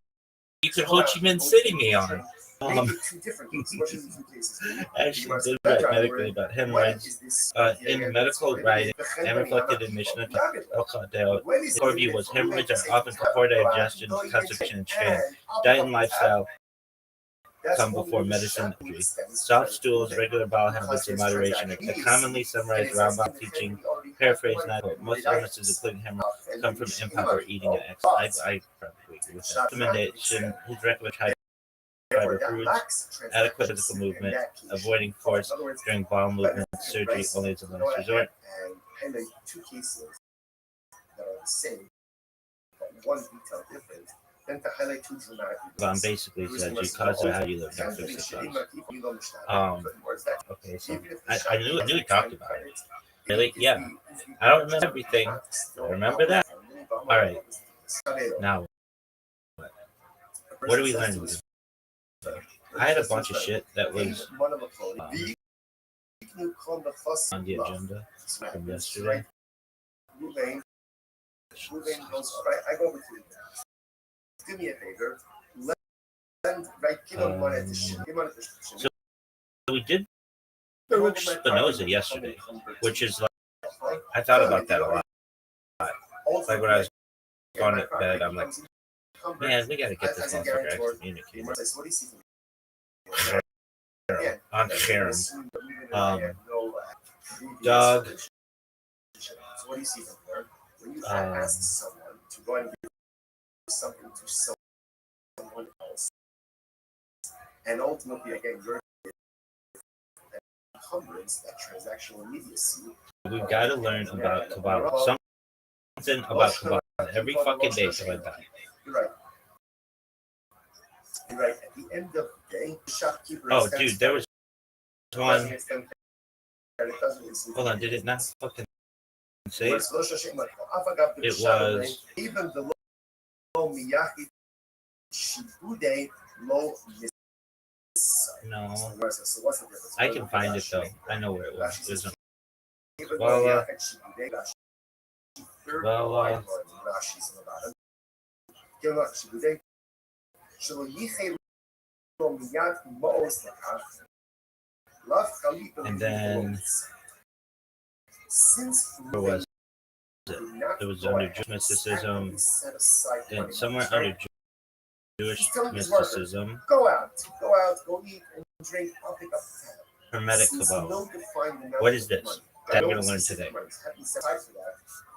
you could Ho Chi Minh City me on. Actually did write medically about hemorrhoids in medical writing and reflected in Mishnah El Kadel. His core view was hemorrhoids are often poor digestion, constipation, and strain. Diet and lifestyle come before medicine and injury. Soft stools, regular bowel habits, and moderation are commonly summarized Rambam teaching. Paraphrase not most illnesses, including hemorrhoids, come from improper eating and exercise. I probably agree with that. Recommendation: his recommendation fiber foods, adequate physical movement, avoiding force during bowel movement, surgery only as a last resort. And the two cases that are the same, but one detail different. Then to highlight two dramatic. Basically said you cause it how you live, not fix the cause. Okay, so I knew he talked about it. Really? Yeah. I don't remember everything. I remember that. All right. Now, what are we learning? I had a bunch of shit that was on the agenda from yesterday. I go with you. Do me a favor. So we did Baruch Spinoza yesterday, which is like, I thought about that a lot. Like when I was going to bed, I'm like, man, we gotta get this motherfucker excommunicated. On Sharon. Dog. So what do you see from there? When you ask someone to go and give something to someone else, and ultimately, again, you're that encumbrance, that transactional immediacy. We've got to learn about Kabbalah. Something about Kabbalah every fucking day till I die. You're right. You're right. At the end of the day, shopkeeper. Oh, dude, there was one. Hold on, did it not fucking say it? It was. Even the low miyaki shibude low. No. So what's the difference? I can find it though. I know where it was. It was and then where was it? It was under Jewish mysticism. Then somewhere under Jewish mysticism. Go out, go eat and drink. I'll pick up the tab. Hermetic Kabbalah. What is this? That we're going to learn today.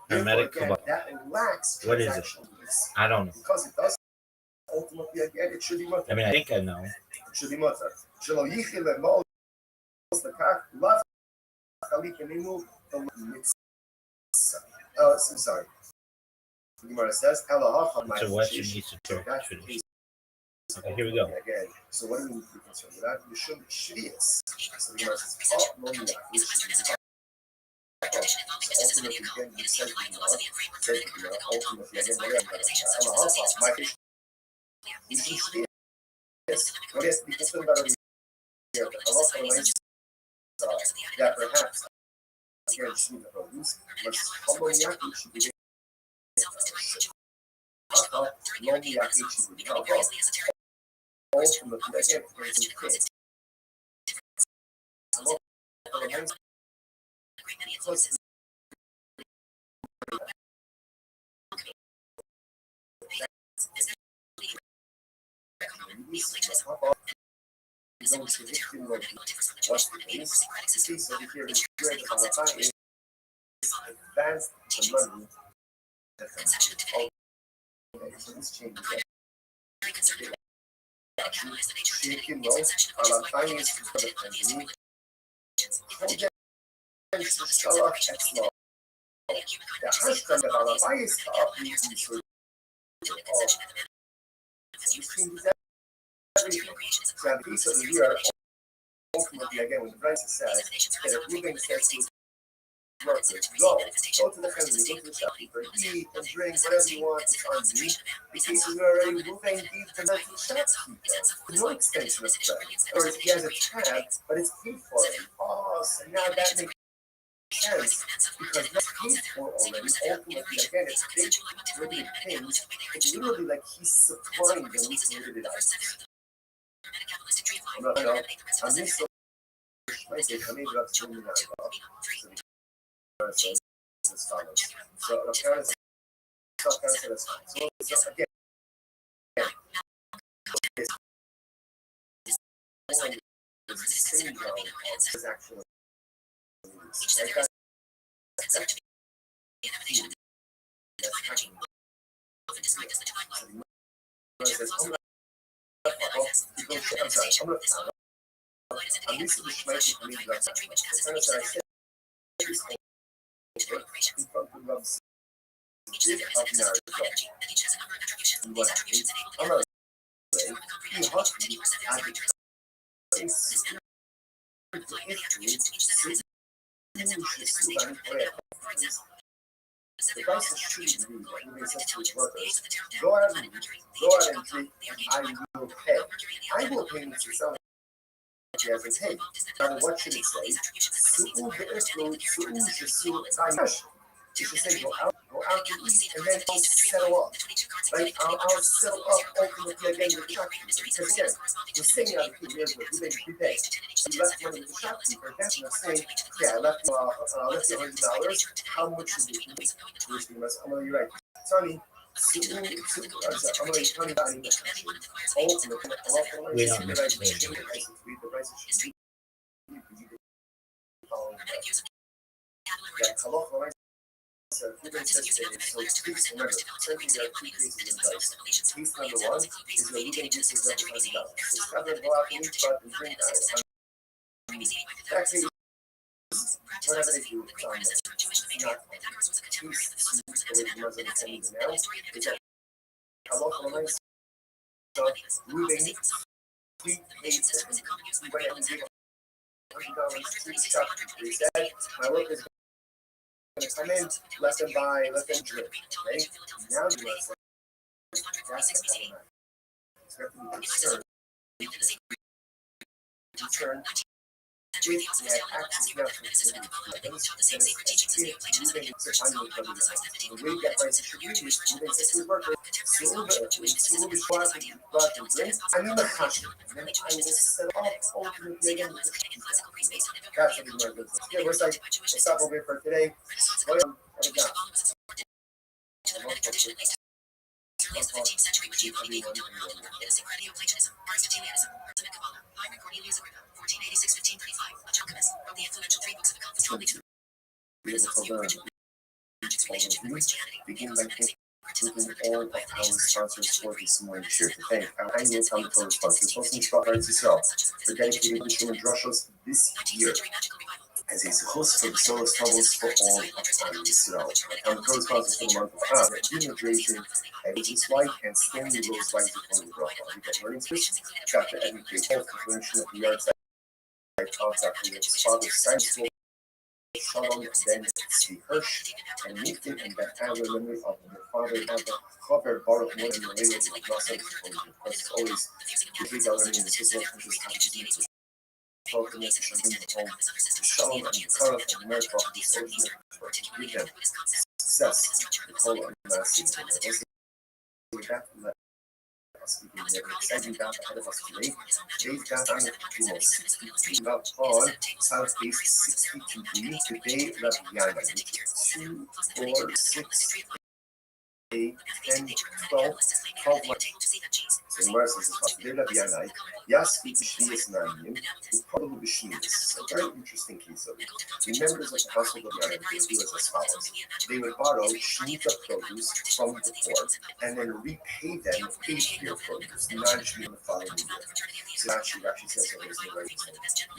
Hermetic again, Kabbalah. that lacks What is it? transactional use. I don't know. Because it does ultimately again, it should be mutter. I mean, I think I know. It should be mutter. Shelo yichil le'mol l'kach lav chalik eminu mitzvah. I'm sorry. The Gemara says, It's a Western Eastern Church tradition. Okay, here we go. Again, so what do we need to be concerned with that? You should be shvius. So the Gemara says, oh, no, you ultimately, again, it says, ultimately, again, my you should shvius. What has to be concerned about over here? That perhaps, again, should be produce, but homoniaki should be ultimately, again, advanced the money. So this changes that. Shaking low, finance for the company. The husband of our bias up needs to so at the piece of the year, ultimately, again, when the price says that if moving says to workers, go to the family, go to the shopkeeper, eat and drink whatever you want, it's on me. Because we're already moving deep to the shopkeeper. No extension of credit. Or he has a tab, but it's paid for it. Oh, so now that makes sense. Because that's paid for already. Ultimately, again, it's big, really things. It's literally like he's supplying them with limited items. I'm not sure. I'm just so might say, I mean, that's really not so apparently, so again, is actually I'm used to the schmeichel for me to that. Sometimes I say, in front of loves, big of marriage. And what happens? I'm not saying, he hot me at the place. The price is treated to be moving essentially workers. Go out and treat, I will pay. I will pay you to sell. As a hey, now what should it say? You should say go out to eat, and then I'll settle up. Like I'll settle up ultimately again with the shopkeeper. Because again, we're saying out of years what we pay. You left money with the shopkeeper. That's not saying, yeah, I left you $100. How much should we pay? I'm you're right. Tony. We don't necessarily. So case number one is the leading business representative. Discover go out and eat and drink that case, whatever they do, not moving my work is going to come in, let them buy, let them drink. Okay? Now you must that's the problematic. So you have to be concerned. If we have access now to the way that price should be used, moving to worker, I'm in the country, and then I will set off ultimately again. That's what we're good. Okay, we're like, we'll stop over here for today. Go ahead, have a job. Since the 15th century, which you believe no problem. It is Aristotelianism, Aristotelianism, 1486-1535, a Jacobus, wrote the influential three books of the Conference. begin by thanking all of our sponsors for this morning share. To thank our annual Talmud Torah sponsors, hosting Spotlights Israel, for dedicating Restream and Drushos this year as a host for the solo troubles for all of Israel. Talmud Torah sponsors for the month of Av, Dina Drazian, Edward's wife, and Stanley Rose White, the Bracha. We got learning first, Dr. Edward K. Holt, confirmation of the yard site of Dr. Rick's father, science school. Shalom Ben Tzvi Hirsch, and Nathan and Beth Adler, memory of their father, Chaver Baruch Moed, and related to the Nasa, as always, the big element in the Swiss countries have to do with the message of the home, the Shalom and the Karaf and the merit of the social for weekend success, the call on the last with that, speaking of exciting down ahead of us today. Today's down on the Jumos. Up on Southeast 62B, today, Rabbi Yana, which is 2, 4, 6, 8, 10, 12, 12 months. So, Mara says, today, Rabbi Yana, Yaspi Bishnias Naniim, who probably Bishnias. So, very interesting case of it. The members of the household of Yana would do as follows. They would borrow Shemitah produce from the poor and then repay them 8-year produce, not Shemitah the following year. So actually says that there's no right to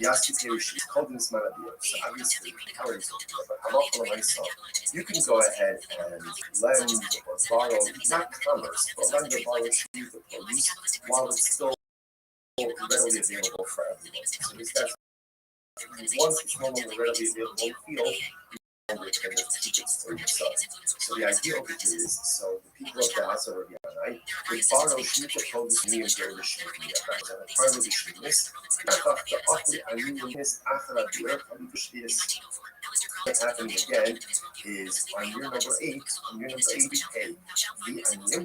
Yaspi Perish is called in this Manabir. So obviously, how is it? But Hamafal myself, you can go ahead and lend or borrow, not commerce, but lend or borrow Shemitah produce while it's still readily available for everyone. So this that's once it's no longer readily available in the field, for yourself. So the idea over here is, so the people of the Asa Rabbi would borrow Shemitah produce me and during the Shemitah. And finally the Shemitah, the often a new witness after a year, what happens again is on year number 8, we pay the onion,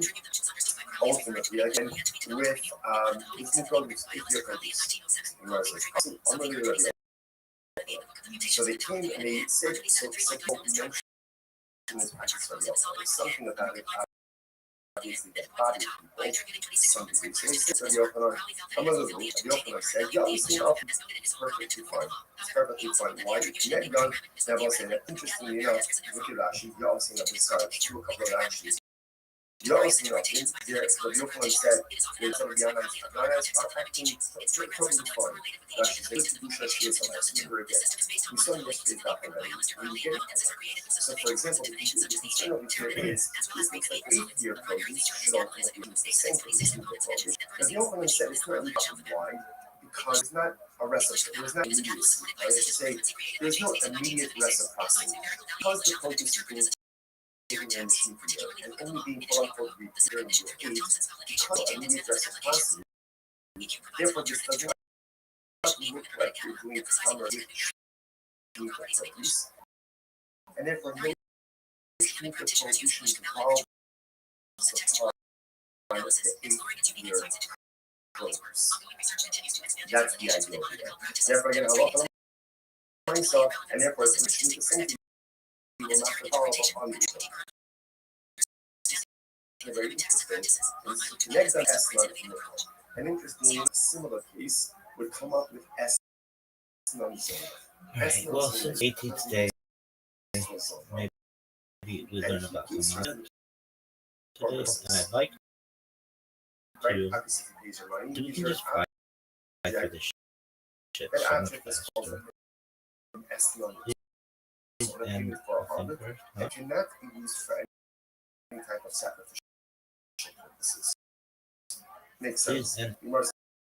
ultimately again, with new produce, 8-year produce. So they came and they said, something about it, obviously, that body people, some degree. So they said to the opener, I'm a little, the opener said, yeah, we see up perfectly fine. It's perfectly fine. Why? Net gun, never saying that. Interestingly enough, look at Rashi, you all seen up this to a couple of Rashis. You always see up there, the opener said, there's some Yana are acting totally fine. Rashi said, to do Shashi is a nice number again. We saw yesterday that already. When you get it, so, for example, the concern over here is this looks like 8-year produce should ultimately be the same produce. But the opener said it's not really why, because it's not a reciprocity. There's not immediacy. I should say there's no immediate reciprocity. Because the produce is being taken in the sheep year and only being quote unquote repaired in your age, because of immediate reciprocity, therefore this doesn't look like you're doing it summer with produce. And therefore, no Shemitah production involved supply the 8-year produce. That's the idea here. Therefore, again, a lot of myself, and therefore, it's the same thing. You will not follow up on these. Very interesting. Next on S non an interesting similar case would come up with S non zero. Right. Well, since 18th day, maybe we learn about some today, and I'd like to do we can just fly through the ship so much faster. And it cannot be used for any type of sacrificial purposes. Makes sense.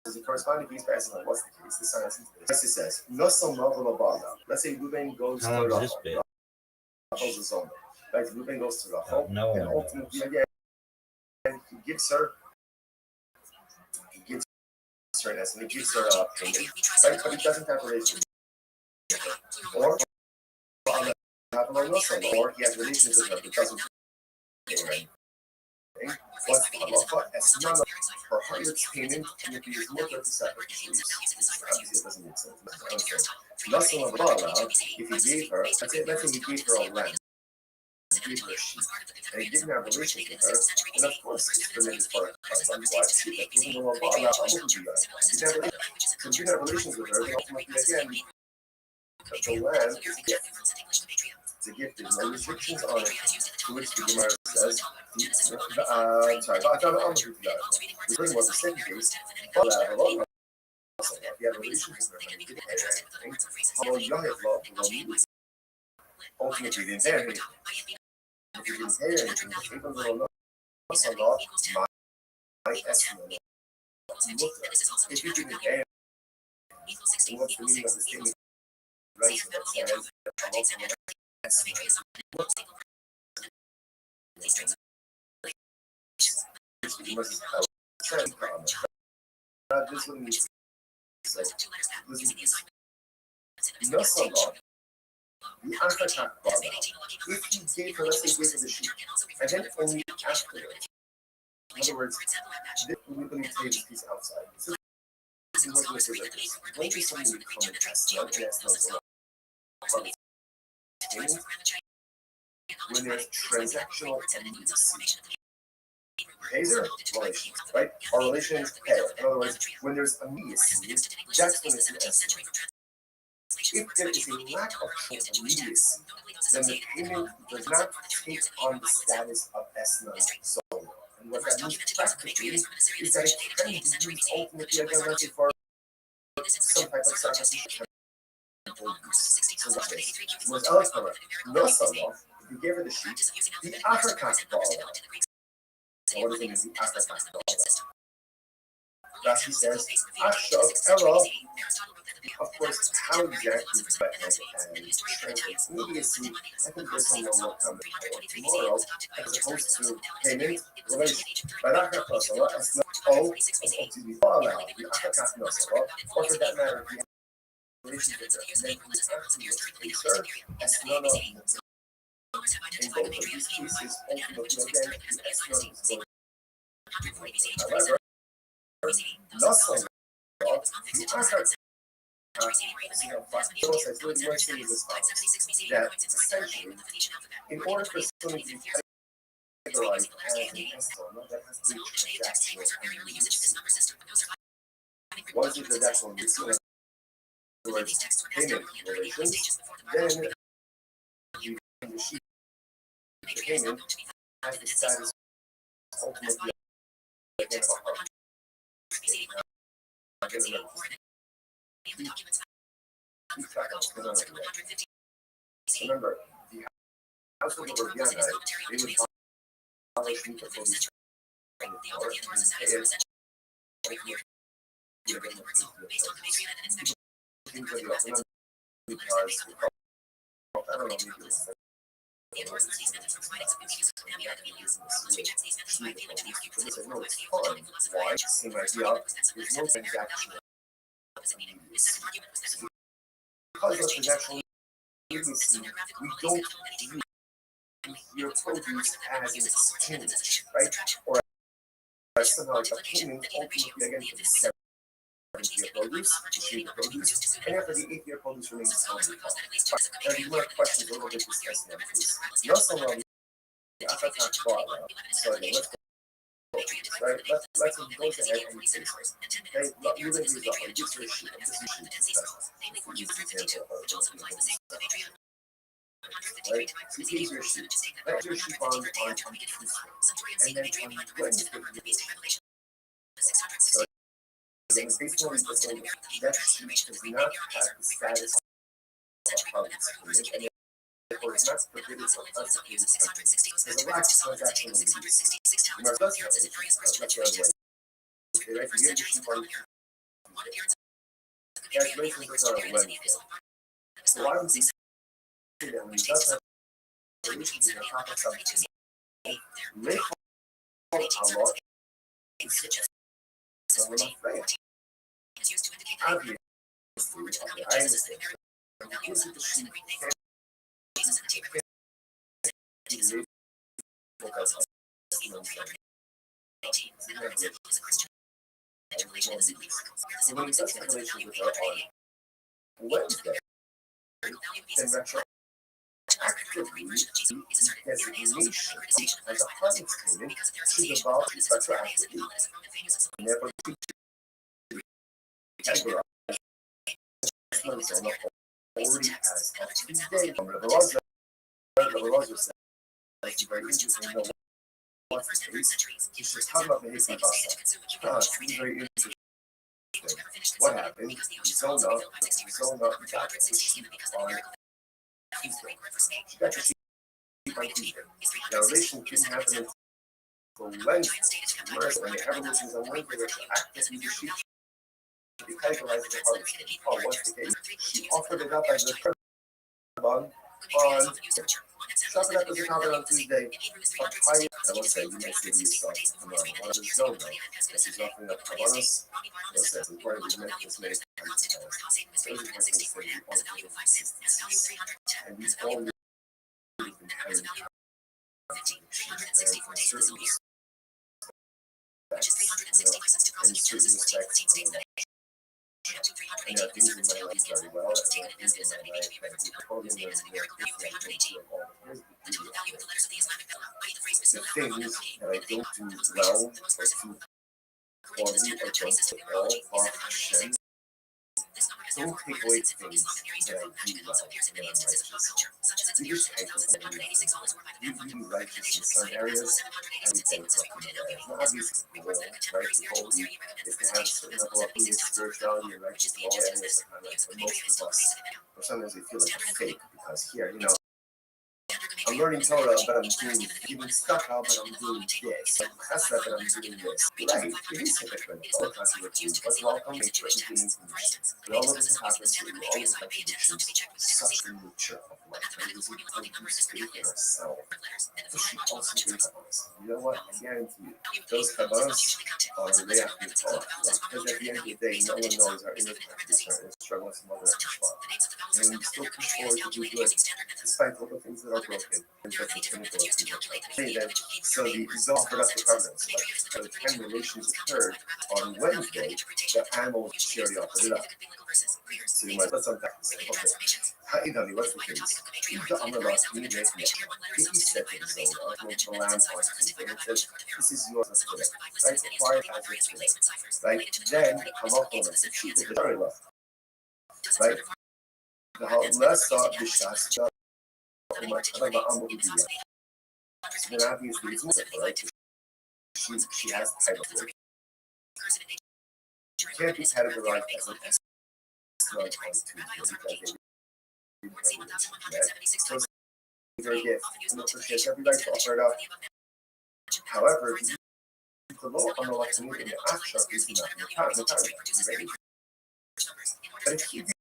As a corresponding piece by Esselman, what's the case? This sentence says, Nosam Ravalabala. Let's say Ruben goes to Rachel. Rachel's his own. Right? Ruben goes to Rachel. And ultimately, again, he gives her an estimate, he gives her a payment, right? But he doesn't have a relationship. Or he has relations with her, but doesn't pay her anything. What's the halacha? As none of her hardest payment, and if he is more than sacrificial use. Obviously, it doesn't make sense. Nothing of if he gave her, let's say he gave her a lamb, he gave her a sheep, and he didn't have a relationship with her, and of course, it's permitted for a husband to watch that even though Allah wouldn't do that. He never did. So if you have relations with her, then ultimately, again, the land is a gift. It's a gift. There's no restrictions on it. To which the Gemara says, I'm sorry, I'm going to repeat that. The thing was the same case, but if you have a relationship with her, you didn't pay her anything. Although you don't have love, you don't need it. Ultimately, you didn't pay her anything. If you didn't pay her anything, even though loss a lot, my estimate. If you didn't pay her, what's the meaning of the statement? Right, that says, you must have a trend problem. This one needs to say, no so long. The after-tax bother. If you gave her, let's say, gave her the sheet, and then only after it. In other words, let me take this piece outside. This is what we say like this. When do something become an S1 and S1 when there's transactional immediacy. Hazer, relation, right? Our relation is pair. In other words, when there's immediacy, that's when it's an S1. If there is a lack of immediacy, then the payment does not take on the status of S9 solo. And what that means practically is that it can be used ultimately again, let's say, for some type of sacrifice. So that's this. Was Alex correct? No solo. If you gave her the sheet, the after-tax ball. So what does it mean, the after-tax ball? Rashi says, Ashav Ella. Of course, how exactly but immediacy, I think there's some more coming tomorrow, as opposed to payment relation. But I have also as not all as to be allowed. The Akakas Nosara, or for that matter, the relationship that then who actually is closer, as none of them. In both of these cases, ultimately again, the S1 is going. However, not so much, the Akakas. It's really one thing is that essentially, in order for something to be categorized as an S1, that has to be transactional. Once it's transactional, it's in other words, payment relations, then the sheet, the payment has the status ultimately again of our remember, the household of Organa, they would polish me for these I don't know, why? Same idea. There's no transaction. Because of transaction, we don't view your produce as an exchange, right? Or as somehow like a payment ultimately again for the 7th-year produce, the 8th produce, and after the 8th-year produce remains solely. Now, these more questions a little bit discussed now, please. You also know the after-tax bar, so again, let's go. Right? Let's go ahead and use this. Okay, you're going to use that one. Just your sheet. This is sheet. Right? So here's your sheet. That's your sheet on Tuesday. And then on Wednesday, so again, based on the thing, that sheet does not have the status of this period, and therefore it's not prohibited for us to use this country. There's a lack of transaction in use. You must not have it. That's the other way. Okay, right? You get your sheet on calculations are on Wednesday. So why would you say that when you does have solutions in your complex subject, make a lot so we're not fair. Obviously, okay, I understand. Here's the sheet. So when you does calculations with her on Wednesday, then retro actively designation as a harvest payment should evolve retroactively. And therefore, categorize already as of Tuesday. Rabbi Elazar said it's very interesting. You know, what's the case? You should talk about the history of Basa. It's very interesting. What happened? You zoned up, you got the sheep on Tuesday. You got the sheep on Tuesday. The relation couldn't happen until Wednesday. First, when the evolutions on Wednesday were actively the sheep should be categorized as a harvest. Oh, what's the case? She offered it up as a carbon on shop it up as a carbon on Tuesday. But high, I will say, you may see these songs from one of the zone now. This is offering up carbonos. Will say it's important to make this many times. Those are things that you want to do. And these all live in certain and there are things in my life very well, and there are things in my life that we totally learn to do. The things that I don't do well, or too quality, or don't at all, are Hashem. Don't take away things that I do well and I'm righteous. You just take them away. You can be righteous in some areas and be bankrupt in other areas. Now, obviously, the world, right? The whole week, if they have a certain level of spirituality and righteous in all areas, but most of us, or sometimes they feel like a fake because here, you know, I'm learning Torah, but I'm doing giving stuff out, but I'm doing this. That's not that I'm doing this. Right? It is hypocritical. All contradictory, but we all come to it. We all look at hypocrisy. We all look at contradictions. Such a nature of life. And it is important to speak in ourselves. But she also brings us. You know what? I guarantee you, those kabbals are the way after Torah. Because at the end of the day, no one knows our inner practitioner is struggling with some other spot. And we still push forward to do good, despite all the things that are broken. And that's the clinical that, so the resolve productive covenants, like the 10 relations occurred on Wednesday, the animals she already offered it up. So you might, let's unpack this. Okay. Hey, Dummy, what's the case? The umbrella, you need to make it. If you said to the zone, the lamb on Tuesday, and says, this is yours as today. Right? Acquired as of today. Right? Then, come up on us. She did the very left. Right? The less thought, the shots, then obviously it's more, right? She has title to it. She can't be categorized as an S-Lug on Tuesday because so it's very gift. And appreciate everybody to offer it up. However, if you the law on the left and in the abstract is not in the time. But if you do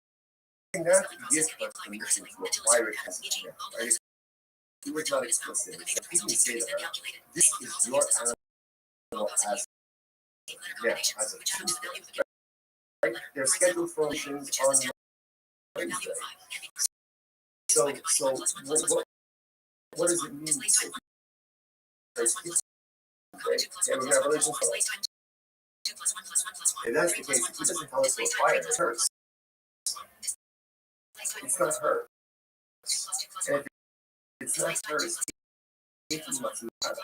that, you give permission to acquire it as a gift, right? He was not explicit. He didn't say that this is your animal as as a Tuesday. Right? They're scheduled for missions on Wednesday. So what does it mean? Yeah, we have religion for it. If that's the case, if he doesn't tell us to acquire it, it hurts. It's not her. And if it's not hers, it's not too bad.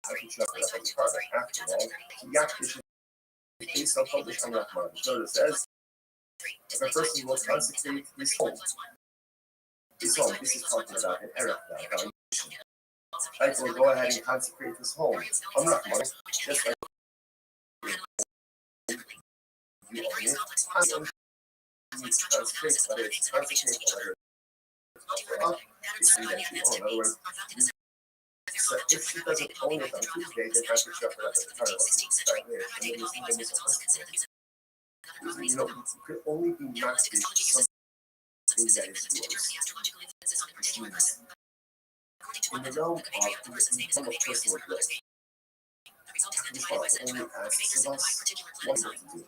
I can chuck it up on the card. After all, Yakish is self-published on Rahman. Notice says, if a person will consecrate his home, this is talking about an Arab now. Right, so we'll go ahead and consecrate his home. I'm not money, just like you own it. I don't need to consecrate, whether it's consecrate or whether it's that you own. In other words, so if she doesn't own it on Tuesday, then I should shop it up at the car. You know, it could only be matched with something that is yours. Which means, in the realm of personal growth, this part only asks of us what to do.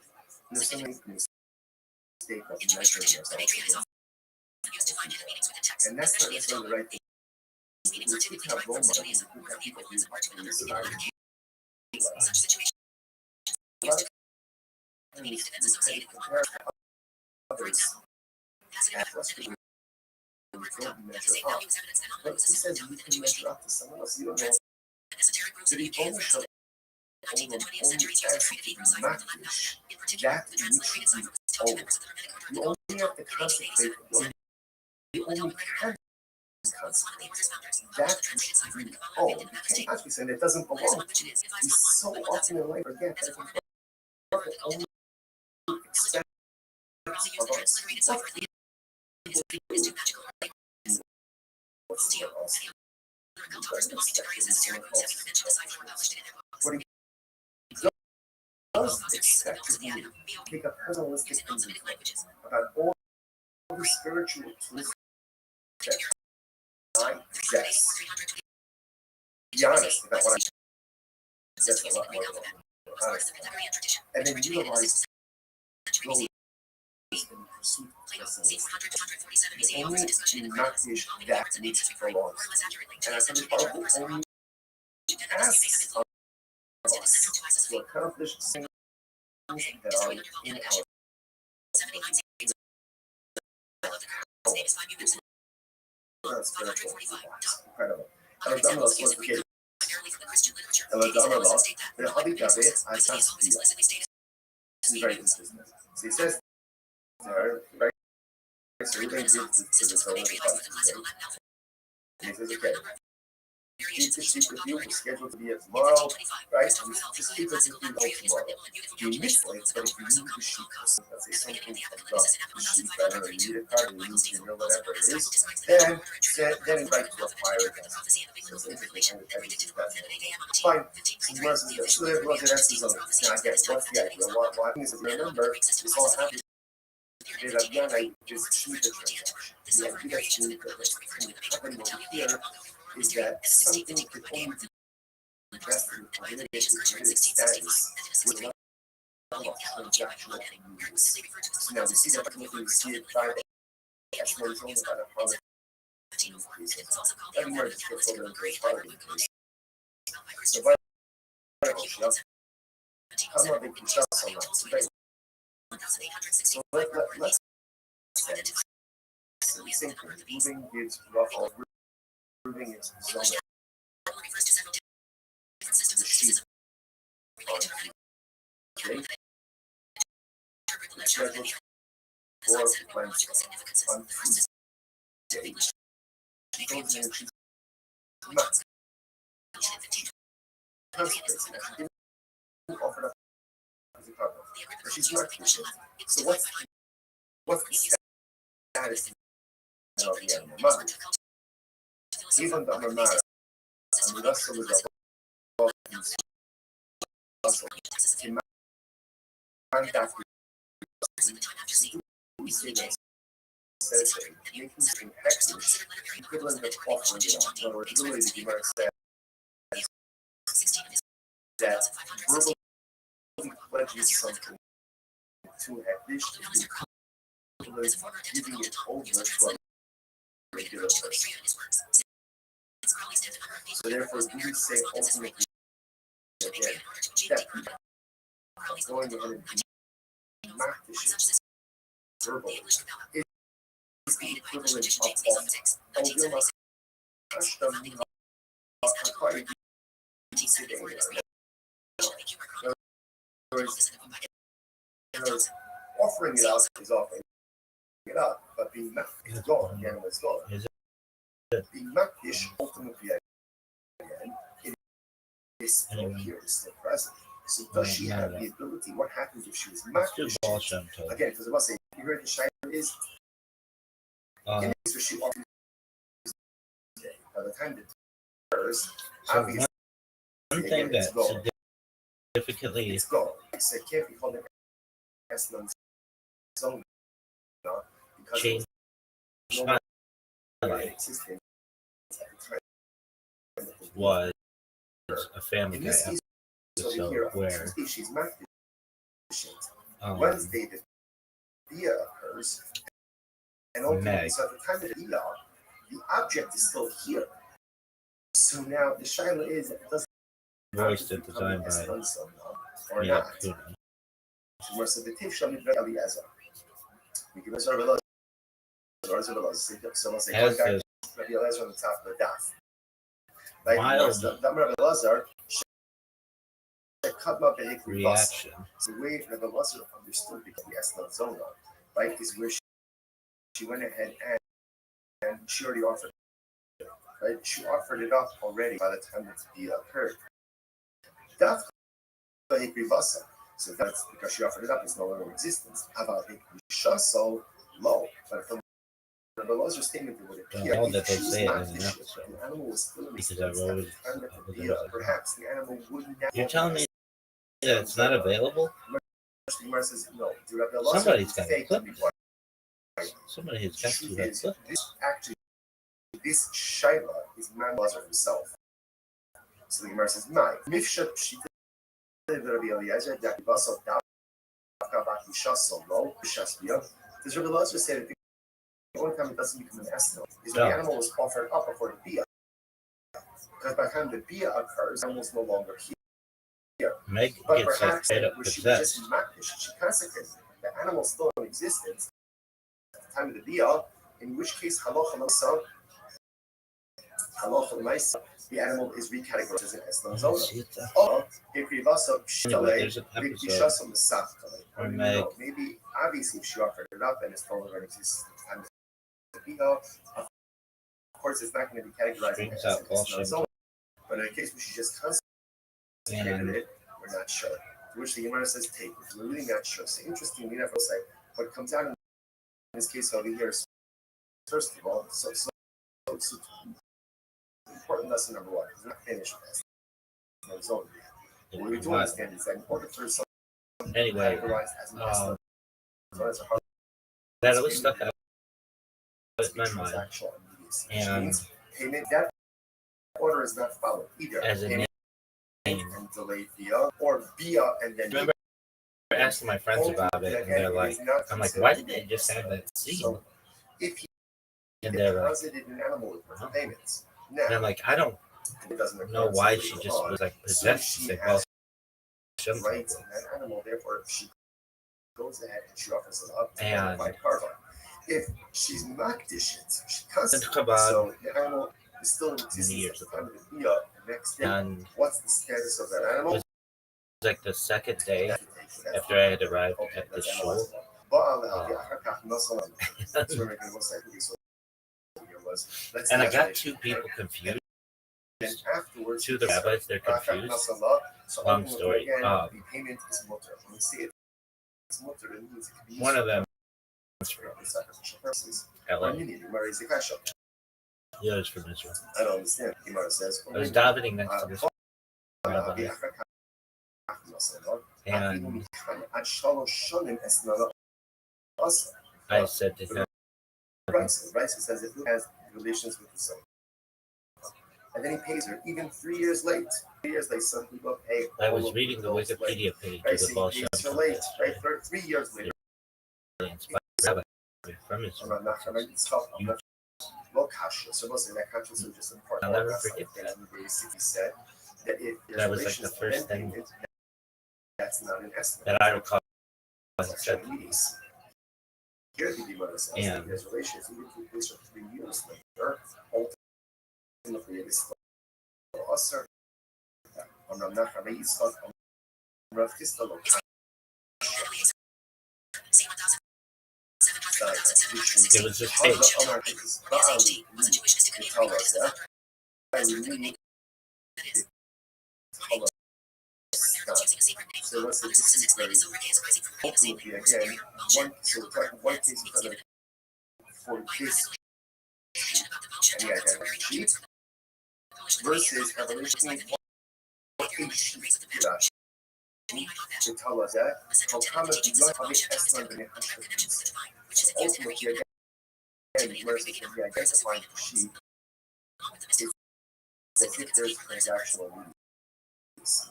There's so many mistake of measuring ourselves. And that's not necessarily the right thing. We could have role models, we could have people who survive. A lot of times we compare others at frustrating when we don't measure up. But who says you can measure up to someone else? You don't know. Did he only show only as match that which you own? You only have to concentrate. You only can that we own, you can't actually say it doesn't belong to you. We so often in life forget that it's only expense of us. What's the else? What he does expect to do, take a personalistic inventory about all the spiritual tools that I possess. Be honest about what I possess a lot more than honest. And then utilize those in pursuit of personalism. Only to not dish that which belongs. And I think the Bible only asks of us to accomplish things that are in our spiritual lives. Incredible. Alexander was okay. Alexander lost. The Hobby Gabe, I trust you. This is very consistent. So he says there, right? So he gives to the soul of the body. And he says, okay, keep the sheep with you. We're scheduled to be here tomorrow, right? Just keep us with you all tomorrow. You miss it, but if you need the sheep, let's say something comes up, the sheep, I don't know, you need a car, you need dinner, whatever it is, then invite to a fire again. So basically, fine. Now, again, what's the idea? What is it? Remember, this all happened. Again, I just choose the transaction. The idea that's choose the happening over here is that something could only be invested in community status with a level of transactional use. So now we see that we see it by the actual zone about a product. Everywhere just gets over into a product increase. So by how much they can sell so much. So let's think moving gives rough or moving its zone. The sheep okay. Scheduled for plans on Tuesday. She goes in and she's not. Consecrated. Offered up as a couple. But she's not Christian. So what's the status of the animal mother? Even the Amamara, and the rest of the we say that says that making something excellent equivalent of offering it up. In other words, really the Gemara says that verbally pledges something to a dish to be giving it over to a regular person. So therefore, do we say ultimately again that going ahead and mark the ship verbally is the equivalent of offering it up is offering it up, but being not is gone. Again, it's gone. Being makdish ultimately again, it is still here, it's still present. So does she have the ability? What happens if she was makdish? Again, because I must say, you heard the shine is in this she offers by the time the occurs, obviously one thing that significantly it's gone. It can't be called an zone because changed my life was a Family Guy episode where Wednesday the dia occurs, and ultimately, so at the time of the dia, the object is still here. So now the shaila is it doesn't voiced and designed by or not. Where so the tip shall be very Eliezer. We give us our Eliezer. So let's say Rabbi Eliezer on the top of the daf. Like that Rabbi Eliezer cut up a reaction. So the way Rabbi Eliezer understood because the Esna Zona, right, is where she went ahead and she already offered right? She offered it up already by the time that the bia occurred. That's so that's because she offered it up, it's no longer in existence. So low. But if the laws are statement that would appear, all that they she was say not in an vicious, episode. the animal was still in Because existence I've at always- the time that the bia, perhaps the animal would not. You're telling me that it's not available? The Gemara says no. Somebody's got a fake clip. before. Somebody has got to Truth have is, clip. this Shaila is man Lazar himself. So the Gemara says, "My mifshat pshita Rabbi Eliezer that basal dafka baki shaso lo b'shasbia." Does Rabbi Eliezer say that the only time it doesn't become an esno is when the animal was offered up before the bia? Because by the time the bia occurs, the animal is no longer here. Meg But gets like perhaps straight up where she was possessed. just makdish, she consecrated the animal still in existence at the time of the bia, in which case halacha l'maisa, the animal is recategorized as an esno zona. Or Anyway, there's an episode where Meg maybe obviously if she offered it up and it's no longer in existence at the time of the bia, of course it's not going to be categorized brings as out an bullshit. esno zona. But in a case where she just consecrated And it, we're not sure. To which the Gemara says, take it. We're really not sure. So interestingly enough, we'll say what comes out in this case over here is, first of all, so important lesson number one, because we're not finished with this. No, it's over yet. What we do understand is that in order for something anyway, categorized as an esno, so it's a hard that always stuck out in my mind. transactional immediacy, which And means payment, that order is not followed either. as a Payment name, and delayed via, or via and then remember asking my friends about it, and they're like, I'm like, why did they just have that scene? So if he And they're like, deposited an animal with her Oh. payments, and I'm now like, I don't it doesn't know why she just was like possessed. So It's she like, well, has shouldn't rights in that animal, therefore she goes ahead and she offers it up to And- by karma. If she's not dishes, she cuts And Chabad, so the animal is still in many existence years at the time of the bia, the next day. and What's the status of that animal? Was- like the second day after I had arrived at the shul. And I got two people confused. Two of the rabbis, they're confused. Long story. One of them was from LA, the other's from Israel. I don't understand. Gemara says, I was davening next to this rabbi, and I said to him, Rice says that who has relations with the son. And then he pays her even 3 years late. 3 years late, some people pay. I was reading the Wikipedia page Right, of the so Baal he Shem pays her Tov, late, right? 3 years later. inspired rabbi from Israel. I'm not sure. It's tough. I'm not well, kasha. So most of that conscience is just important. I'll never forget that. He said that if there's That was like relations the first and thing payment, that's not an estimate. that I recall. I That's said, diabetes. Here the Gemara says And- that there's relations even if this are 3 years later. Ultimately, it is still usher. I'm not going to eat stuff. I'm not going to it was just page. So let's say this is very ultimately again one so we're talking one case for this and the identity sheet versus evolution to tell us that how come if you don't have the excellent in the ultimately again versus the identifying sheet is as if there's transactional needs.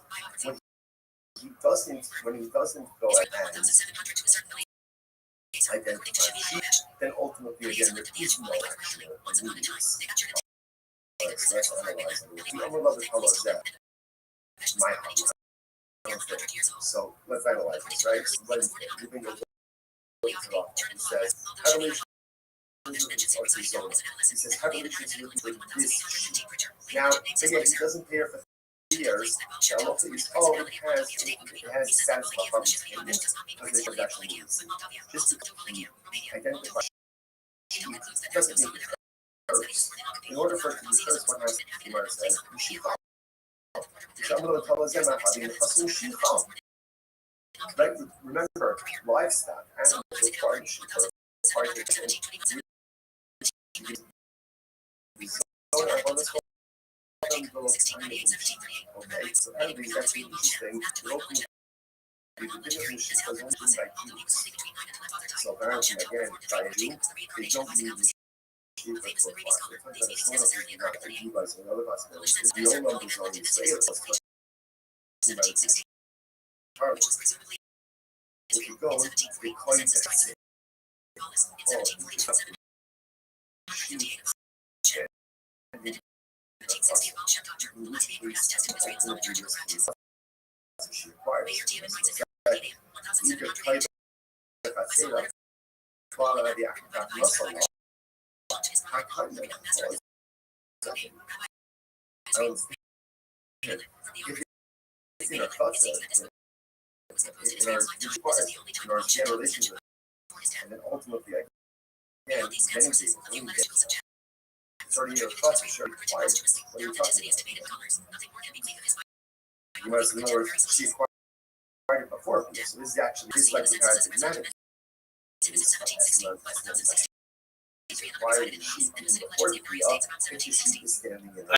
When he doesn't go ahead and identify sheet, then ultimately again there is no actual needs. Alright, so let's analyze it. The overlove is how much that my house. So let's analyze this, right? So when you bring it off, he says, how do we he says, how do we looking for this sheet? Now, again, he doesn't pay her for 3 years. Now, look at this. Oh, it has status of harvest payment because they should actually use. Just to identify sheet doesn't mean it hurts. In order for it to be first, one has to be says, right? Remember, livestock, animals require to sheep for part of the okay, so every that's interesting. So apparently, again, by Jew, they don't need the sheep for part. Another possibility. The old numbers on the sales. If you go, they claim that she requires. You could claim that the actual muscle. I claim that if you know, in our generation, and then ultimately, again, many people, 30-year plus, are sure required. What are you talking about? You must know where she acquired it before. So this is actually, this is like the kind of management.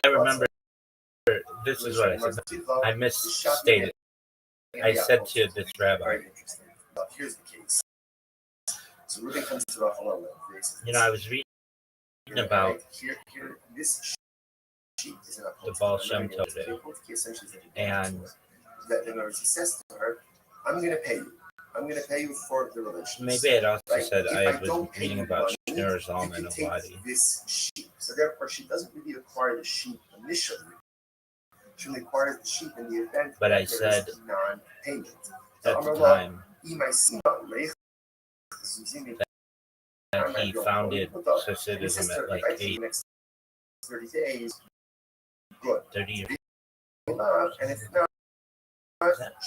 I remember this is what I said. I misstated. I said to this rabbi, here's the case. So Ruben comes to Buffalo. I was reading about this the Baal Shem Tov today, and he says to her, I'm going to pay you. I'm going to pay you for the relationship. Maybe it also said I was reading about Shneur Zalman and Wadi. This sheep. So therefore, she doesn't really acquire the sheep initially. She only acquires the sheep in the event but I said non-payment. At the time that he founded Hasidism at like 30 days. Good. 30 years. And if not,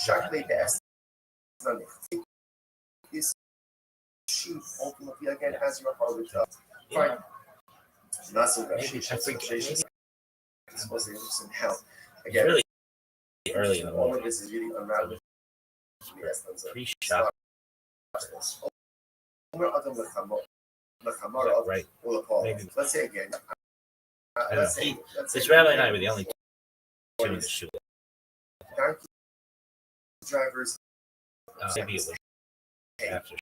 shockingly best. This sheep ultimately again has your heart with fine. Not so much. Maybe I think it's supposed to be some help. Again, really early in the all morning. of this is really unraveled. Pre-shop. Right. Maybe. Let's say again. I don't know. This rabbi and I were the only two in the shul. Drivers. Maybe it was after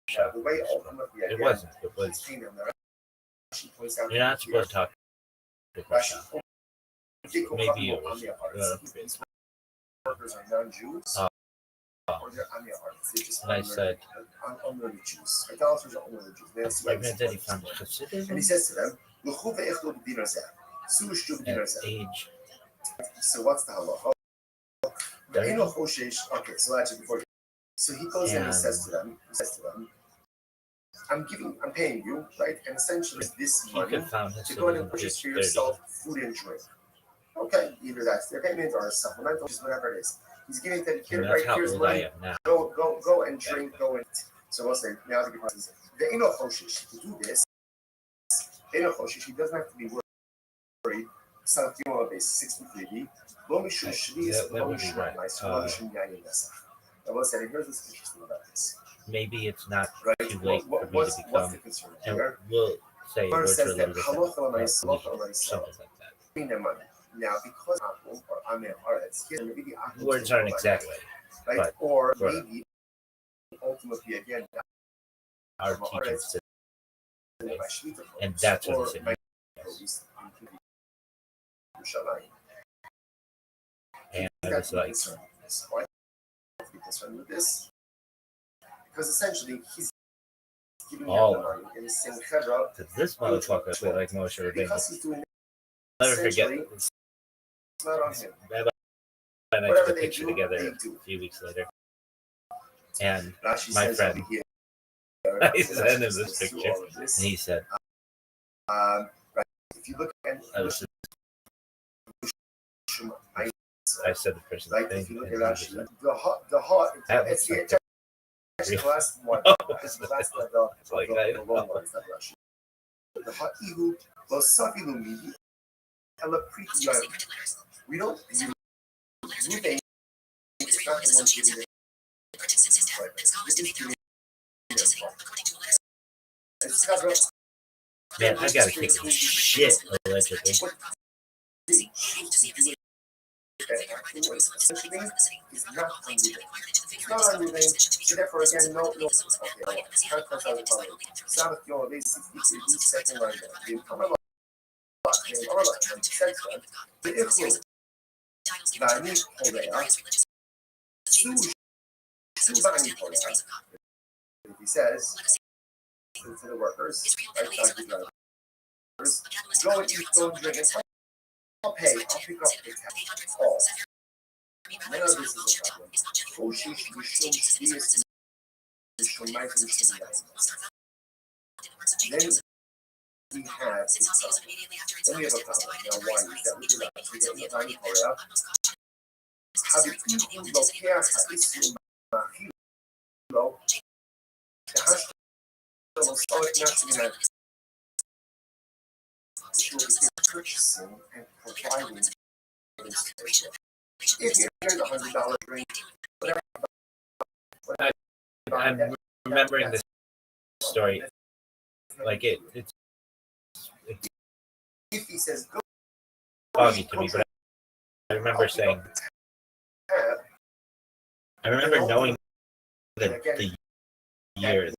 shop. It wasn't. It was. You're not supposed to talk before shop. Maybe it was. Workers are non-Jews. Or they're and I said, unlearned Jews. Idolaters are unlearned Jews. And he says to them, at age. So what's the halacha? Okay, so actually before. So he goes in and he says to them, I'm paying you, right? And essentially this money to go in and purchase for yourself food and drink. Okay, either that's their payment or supplemental, just whatever it is. He's giving them here, right? Here's money. Go and drink, go and eat. So we'll say now the question is the Eno Choshish to do this. Eno Choshish, he doesn't have to be worried. Salkimo base 63B. Lomishu Shvis, Lomishu Nice, Lomishu Yayin Nessa. I will say here's what's interesting about this. Maybe it's not too late for me to become. And we'll say words are a little different. Something like that. Now, because words aren't exactly right, but or maybe ultimately again, our teachers, and that's what the city is. And I was like, concerned with this because essentially he's giving all the money in the same chevra. This motherfucker feel like Moshe Rabbeinu. Because he's doing Never forget this. It's not on him. Rabbi and I took a picture together a few weeks later, and my friend, I sent him this picture, and he said, right, if you look at I said the person like thing, if you look and at he was like, the heart, that it's looks the like last one. Oh, It's the last of it's like the long ones that Rashi. the ha'ihu losafilu midi ela priti yaim. We don't view moving. It's not the one giving it. Man, I gotta take a shit, allegedly. Is not unmoving. It's not unmoving, so therefore again, no. Okay, Sabbath Yom, they 60 second line. The Amala, the Ichlu, Bani Polea, Subani Polea. He says to the workers, right, drivers, go and eat, go and drink, and I'll pay, I'll pick up the tab. All. None of this is a problem. Oh, she is then we have then we have a problem. Now, why is that? We do that. We get the tiny Korea. Habitu lokea haisu mahilo. The hash will start nothing that she will be purchasing and providing inspiration. If you get $100 drink, whatever. I'm remembering this story. Like it's if he says go foggy to me, but I remember saying, I remember knowing the year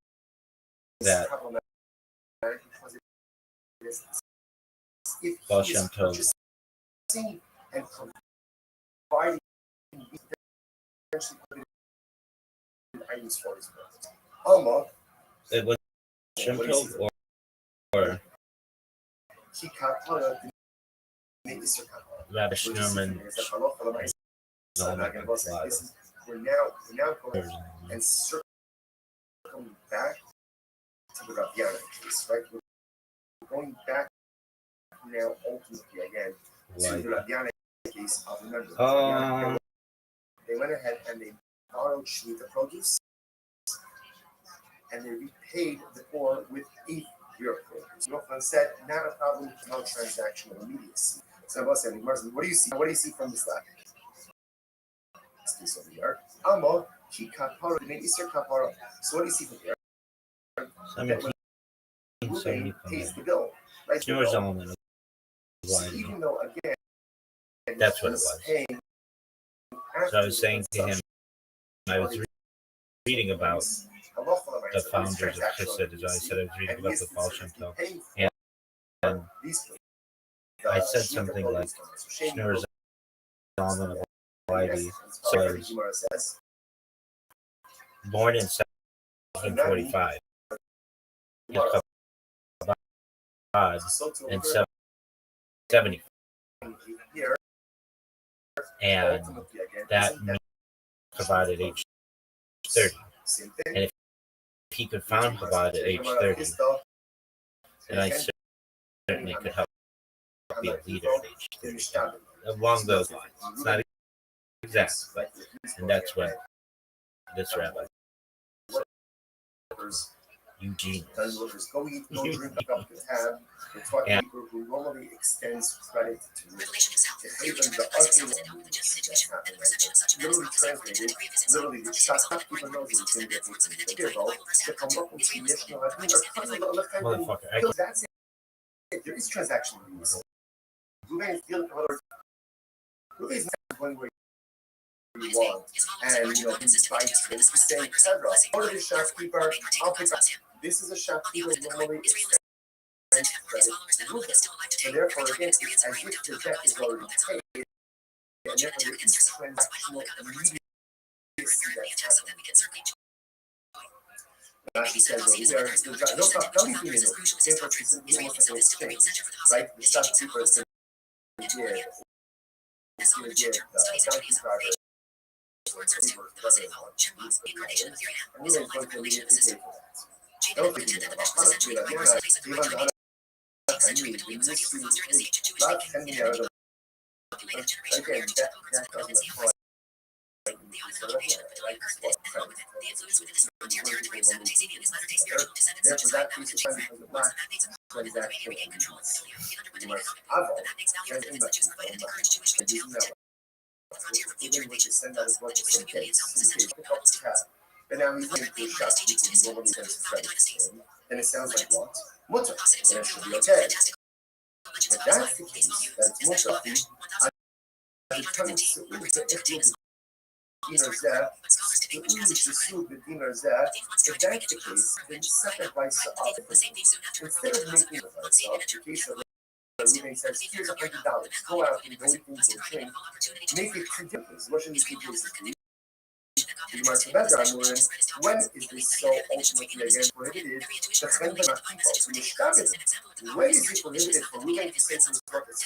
that Baal Shem Tov and providing items for his Alma. It was Shem Tov or Rabbi Schneerman. We're now going and circling back to the Rabiana case, right? We're going back now ultimately again to the Rabiana case of remember. They went ahead and they borrowed Shemitah produce and they repaid the poor with eighth year produce. Yochanan said, not a problem, no transactional immediacy. So I was saying, what do you see? What do you see from this last case? This over here. Amo, ki kapara, the Easter kapara. So what do you see from here? 1770 pays the bill. Right? Yours element of so even though again, that's what it was. So I was saying to him, I was reading about the founders of Chassidus. I said I was reading about the Baal Shem Tov, and I said something like Schneer's element of Whitey says born in 1745. In 770, and that Chabad at age 30. And if he could found Chabad at age 30, then I certainly could help be a leader at age 30. Along those lines. It's not exact, but and that's what this rabbi said. Eugene. And who normally extends credit to Haven, the literally translated, literally the shopkeeper knows it's in the motherfucker. That's it. There is transaction rules. Ruben is not going where you want, and you know, he bites it. He's saying, etc. Order the shopkeeper, I'll pick up. This is a shopkeeper normally extends credit to Ruben. So therefore, again, it's as if the debt is already paid, and therefore there is transactional immediacy that's happening. She says, well, there's no possibility in it. Therefore, it's almost like an exchange, right? The shopkeeper is going to give the donkey driver and we're going to immediately pay for that. Don't forget about how to do that. Not pending out of again, that doesn't apply. friend. The influence within this frontier territory of 7 Xavier is Latter-day spiritual descendants such as Therefore, that Mountain piece of Chief, time because of black that makes Romania regain control of Anatolia. It underwent an economic Avo, boom, and that makes value and benefits such as provided and encouraged Jewish retail protect the frontier from future invasions. Thus, the Jewish community itself was essentially almost but now he's Under looking the for a Levites shop teachings to people dispute normally with tends to founding fight dynasties. then it sounds like what? Mutter. Positives Then to it should be legends okay. and fantastical legends If about his that's life. the These case, volumes, that it's especially Mutter, Babylon 1815, represent Genghis historical record, but scholars debate which passages are credible. The theme wants to if bring that's it the to a house, case, or then eventual sacrifice right. The same theme soon after instead of revealed to making us. On seeing an entry, the case of Ruben Ruben says, says, here's $100. $100, Go go out out and and go go eat eat things things and and drink. drink, Make make it it two 2 different. What should These these two real cases be? the You must remember, when is this so ultimately again prohibited? The Chenda people. When is it prohibited for Ruben to say to his brothers,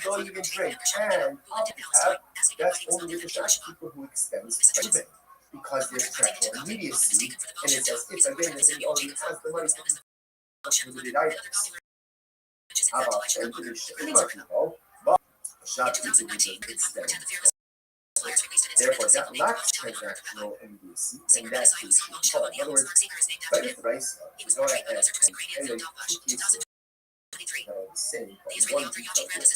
don't even drink, and that's only with the Shach people who extends Ruben. Because there's practical immediacy, and it's as if again the city already has the money for prohibited items. How about and to the Shema people, but the Shach people who extend. Therefore, that lacks transactional immediacy, and that case should be called. In other words, but if Rice go ahead and the two cases that are the same, but one detail different,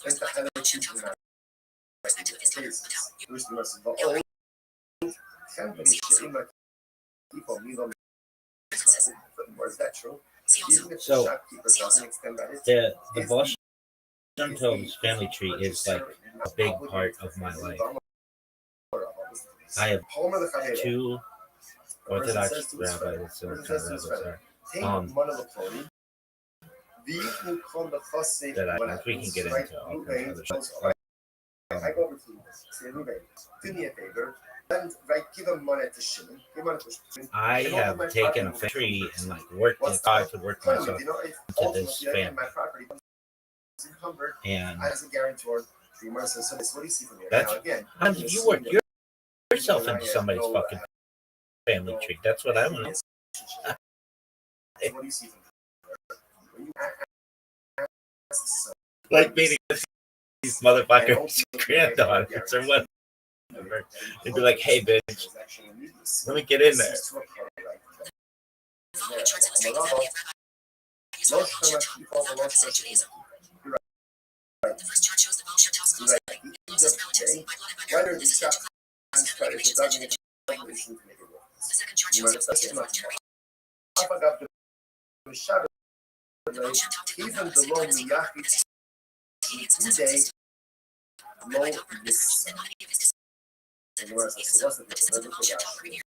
then the other two do not cases. Those verses, but all companies should not people Milo. Furthermore, is that true? Even if the So shopkeeper doesn't extend that, the Boston family tree is like a big part of my life. I have 2 Orthodox rabbis, so rabbis are, that we can get into all kinds of other stuff. I go over to you, say, Ruben, do me a favor, and give him money to Shimon. I have taken a tree and like worked it. I could work myself into this family. And as a guarantor, 3 months. So what do you see from here? That's now, again, how did you work yourself into somebody's fucking family tree? That's what I want to know. What do you see from here? Like meeting these motherfuckers' granddaughters or whatever. They'd be like, hey, bitch, let me get in there. The first chart shows the Baal Shem Tov's close relatives. Whether the shop The second chart shows the fourth generation. even the Lord Miyaki today, low this. And the rest of us, it wasn't Lord Miyaki.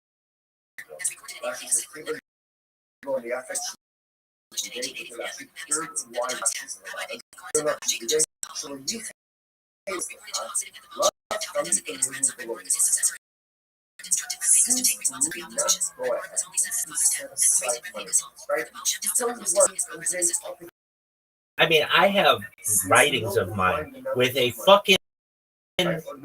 I mean, I have writings of mine with a fucking Therefore,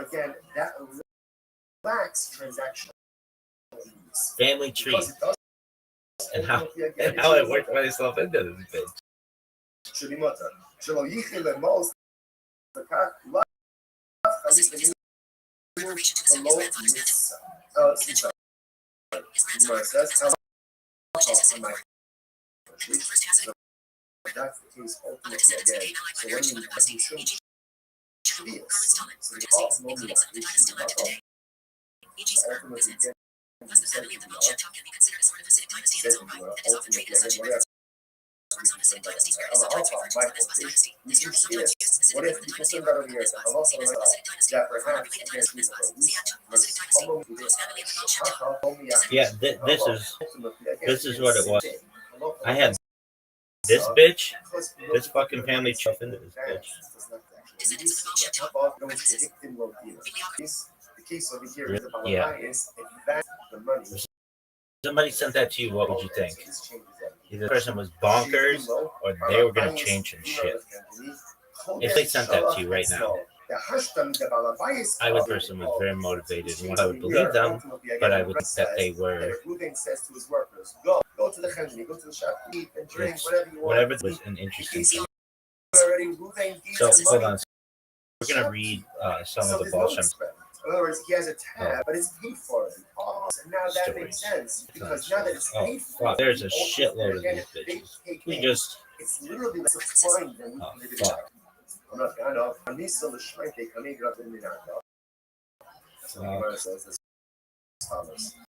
again, that lacks transactional family tree and how I worked myself into this bitch. That's the case ultimately again. So when you Thus, the family of the Baal Shem Tov can be considered a sort of Hasidic dynasty in its own right, and is often treated as such in reference on Hasidic dynasties where it is sometimes referred to as the Nesbas dynasty. This term is sometimes used specifically for the dynasty of the Nesbas, seen as the Hasidic dynasty, or unrelated dynasty Nesbas. See Atum, Hasidic dynasty. Those family of the Baal Shem Tov. Yeah, this is what it was. I had this bitch, this fucking family tree into this bitch. Descendants of the Baal Shem Tov. References. The case over here is about Yeah. bias, and that's the money. Somebody sent that to you, what would you think? Either the person was bonkers or they were going to change some shit. If they sent that to you right now, I would personally was very motivated and I would believe them, but I would think that they were go to the Chenjani, go to the shop, eat and drink, it's, whatever you want. whatever was an interesting thing. So hold on. we're gonna read some So of the there's no Balsham expense. In other words, he has a tab, but it's paid for. Oh, and now that makes sense because now that it's paid for, fuck, there's a the shitload of again, these they bitches. take We in. just It's literally like supplying them. oh fuck. I'm not kind of. I'm nicht so schlecht. Ich kann nicht gerade in den Anlauf. So,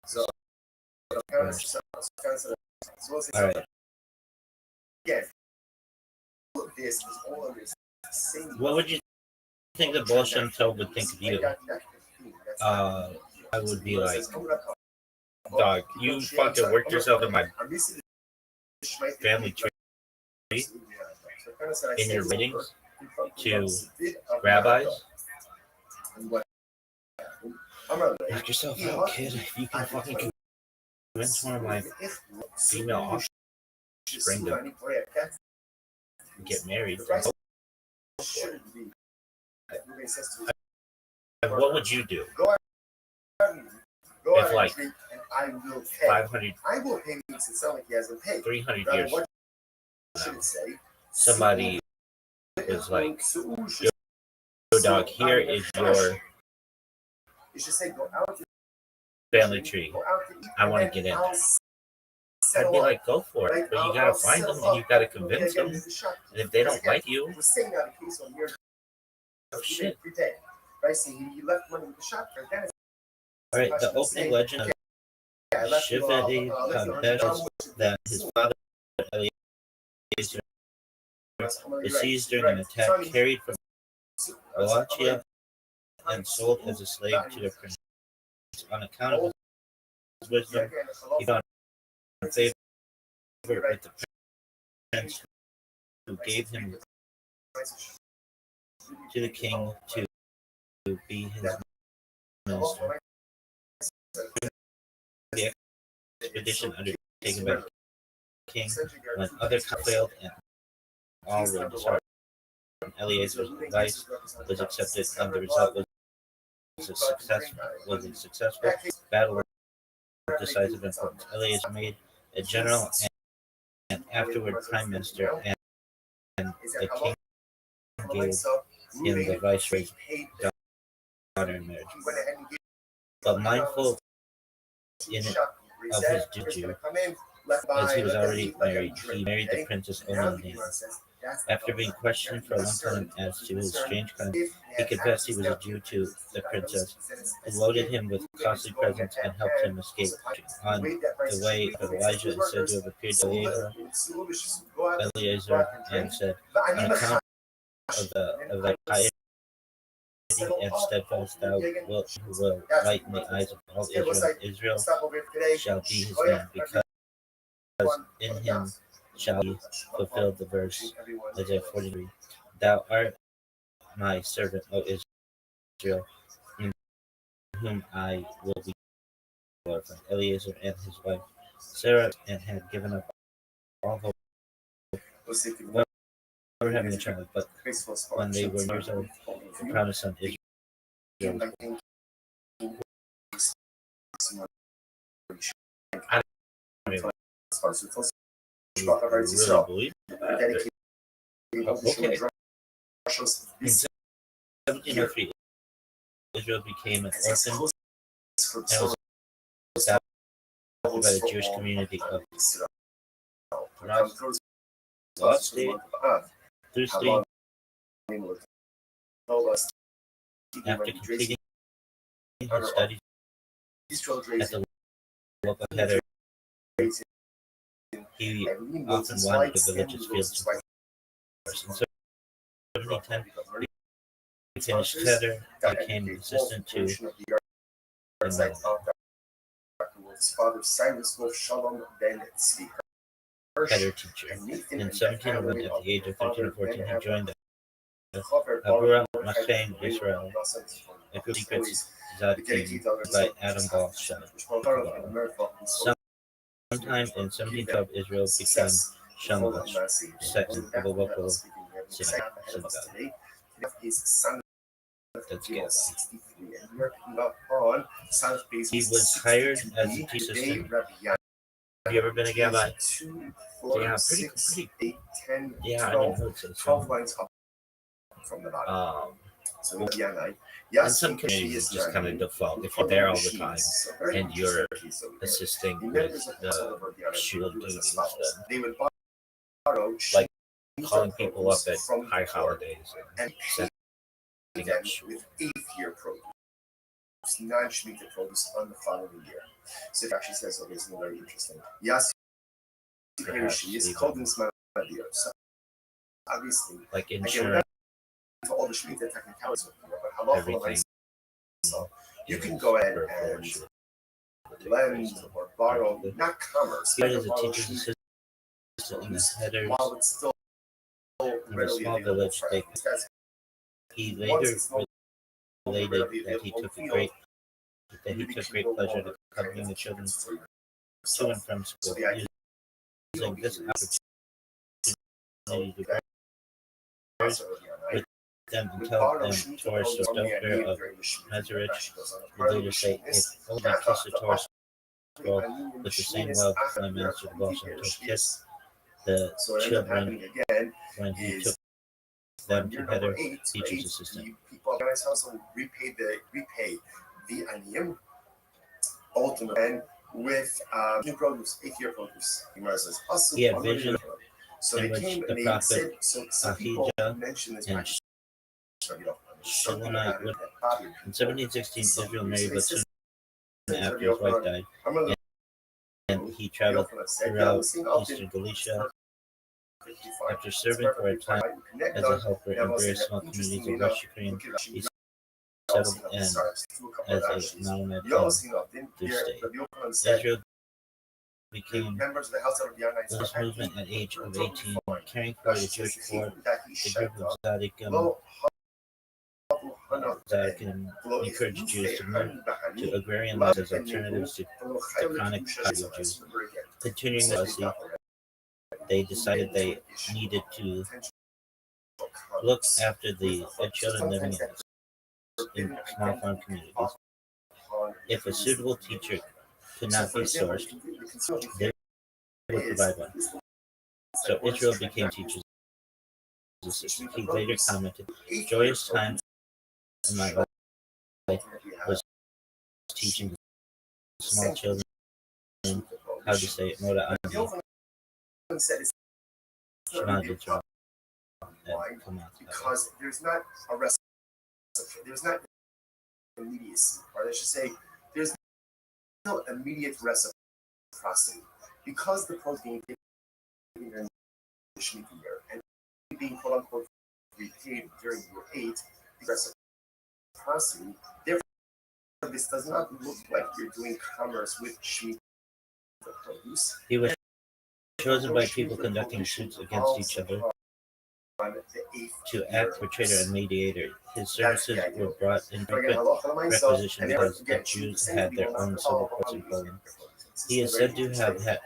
so, all right. again, all of this is all under the same. What would you think the Balsham Tov would think of you? I would be like, dog, you fucking worked yourself in my family tree in your meetings to rabbis. Knock yourself out, kid. If you can fucking convince one of my female offspring to get married, what would you do? If like 500, 300 years from now, somebody was like, yo dog, here is your family tree. I want to get in. I'd be like, go for it. But you gotta find them and you gotta convince them. And if they don't like you, oh shit. Alright, the opening legend of Shivedi Habesh is that his father Eliezer was seized during an attack, carried from Wallachia, and sold as a slave to the prince. On account of his wisdom, he found favor with the prince, who gave him to the king to be his minister. The expedition undertaken by the king, when other failed and all were disheartened, Eliezer's advice was accepted, and the result was a successful battle of decisive importance. Eliezer made a general and afterward prime minister, and the king gave him the viceroy's daughter in marriage. But mindful of his duty, as he was already married, he married the princess only in name. After being questioned for a long time as to his strange conduct, he confessed he was a Jew to the princess, who loaded him with costly presents and helped him escape. On the way of Elijah is said to have appeared to Eliezer and said, on account of thy piety and steadfast, thou wilt lighten the eyes of all Israel. Israel shall be his name, because in him shall be fulfilled the verse, Isaiah 43. Thou art my servant, O Israel, in whom I will be glorified. Eliezer and his wife Sarah and had given up all hope of ever having a child, but when they were years old, the promised son Israel I really believe that. Okay. In 1703, Israel became an orphan and was adopted by the Jewish community of Lost State through State. After completing his studies at the local header, he often wandered the village's fields. In 1710, he finished header and became an assistant to the header teacher. In 1701, at the age of 13 or 14, he joined the Abura Machain Israel, a group of secret Zadkim by Adam Balsham. Sometime in 1712, Israel became Shamash, second of the local synagogue. That's good. He was hired as a teacher assistant. Have you ever been a Gabbai? Yeah, pretty. Yeah, I didn't know it says so. So Yanai, in some communities, just kind of default. If you're there all the time and you're assisting with the shield duties, they would borrow like calling people up at high holidays and setting them up shield. with 8th-year produce, non-Shemitah produce on the following year. So it actually says, okay, something very interesting. Yes, Perhaps is even called in Smadia. So obviously, like again, insurance, to all the Shemitah technicalities, but halacha everything. so you can go ahead and lend or borrow, not commerce, Here but is a borrow teacher's Shemitah assistant in the produce headers while it's still in a readily small available village. for They, everyone. That's he once later it's no related readily that he available took field, great you can no pleasure to longer accompanying the children for to yourself. and from So school, the idea using this here is opportunity to that converse with them and tell them Torah software of Nazareth. He later say, if only kiss the Torah scroll with the same love my master the Baal Shem Tov kissed the children when he took them to Heather, teacher's assistant. The people of God's household repay the aniyim ultimately and with new produce, 8th-year produce. He had vision so in they which came the and they prophet said, so some people Ahijah mention this and practice. Shilonite would. In 1716, Israel married, but soon after his wife died, and he traveled throughout eastern Galicia. After serving for a time as a helper in various small communities of West Ukraine, he settled in as a nomad in the state. Israel became this movement at age of 18, caring for the Jewish poor. The group of Tzaddikim encouraged Jews to move to agrarian lives as alternatives to chronic poverty of Jews. Continuing the policy, they decided they needed to look after the children living in small farm communities. If a suitable teacher could not be sourced, they would provide one. So Israel became teachers' assistant. He later commented, "Joyous time in my life was teaching small children how to say Moda Ani, Shema Yisrael, and come out." Because there's not a recipe, there's not immediacy, or I should say, there's no immediate reciprocity. Because the produce being taken during the Shemitah year and being quote unquote repaid during year 8, reciprocity, therefore this does not look like you're doing commerce with Shemitah produce. He was chosen by people conducting suits against each other to act for traitor and mediator. His services were brought in frequent requisition because the Jews had their own civil courts in Poland. He is said to have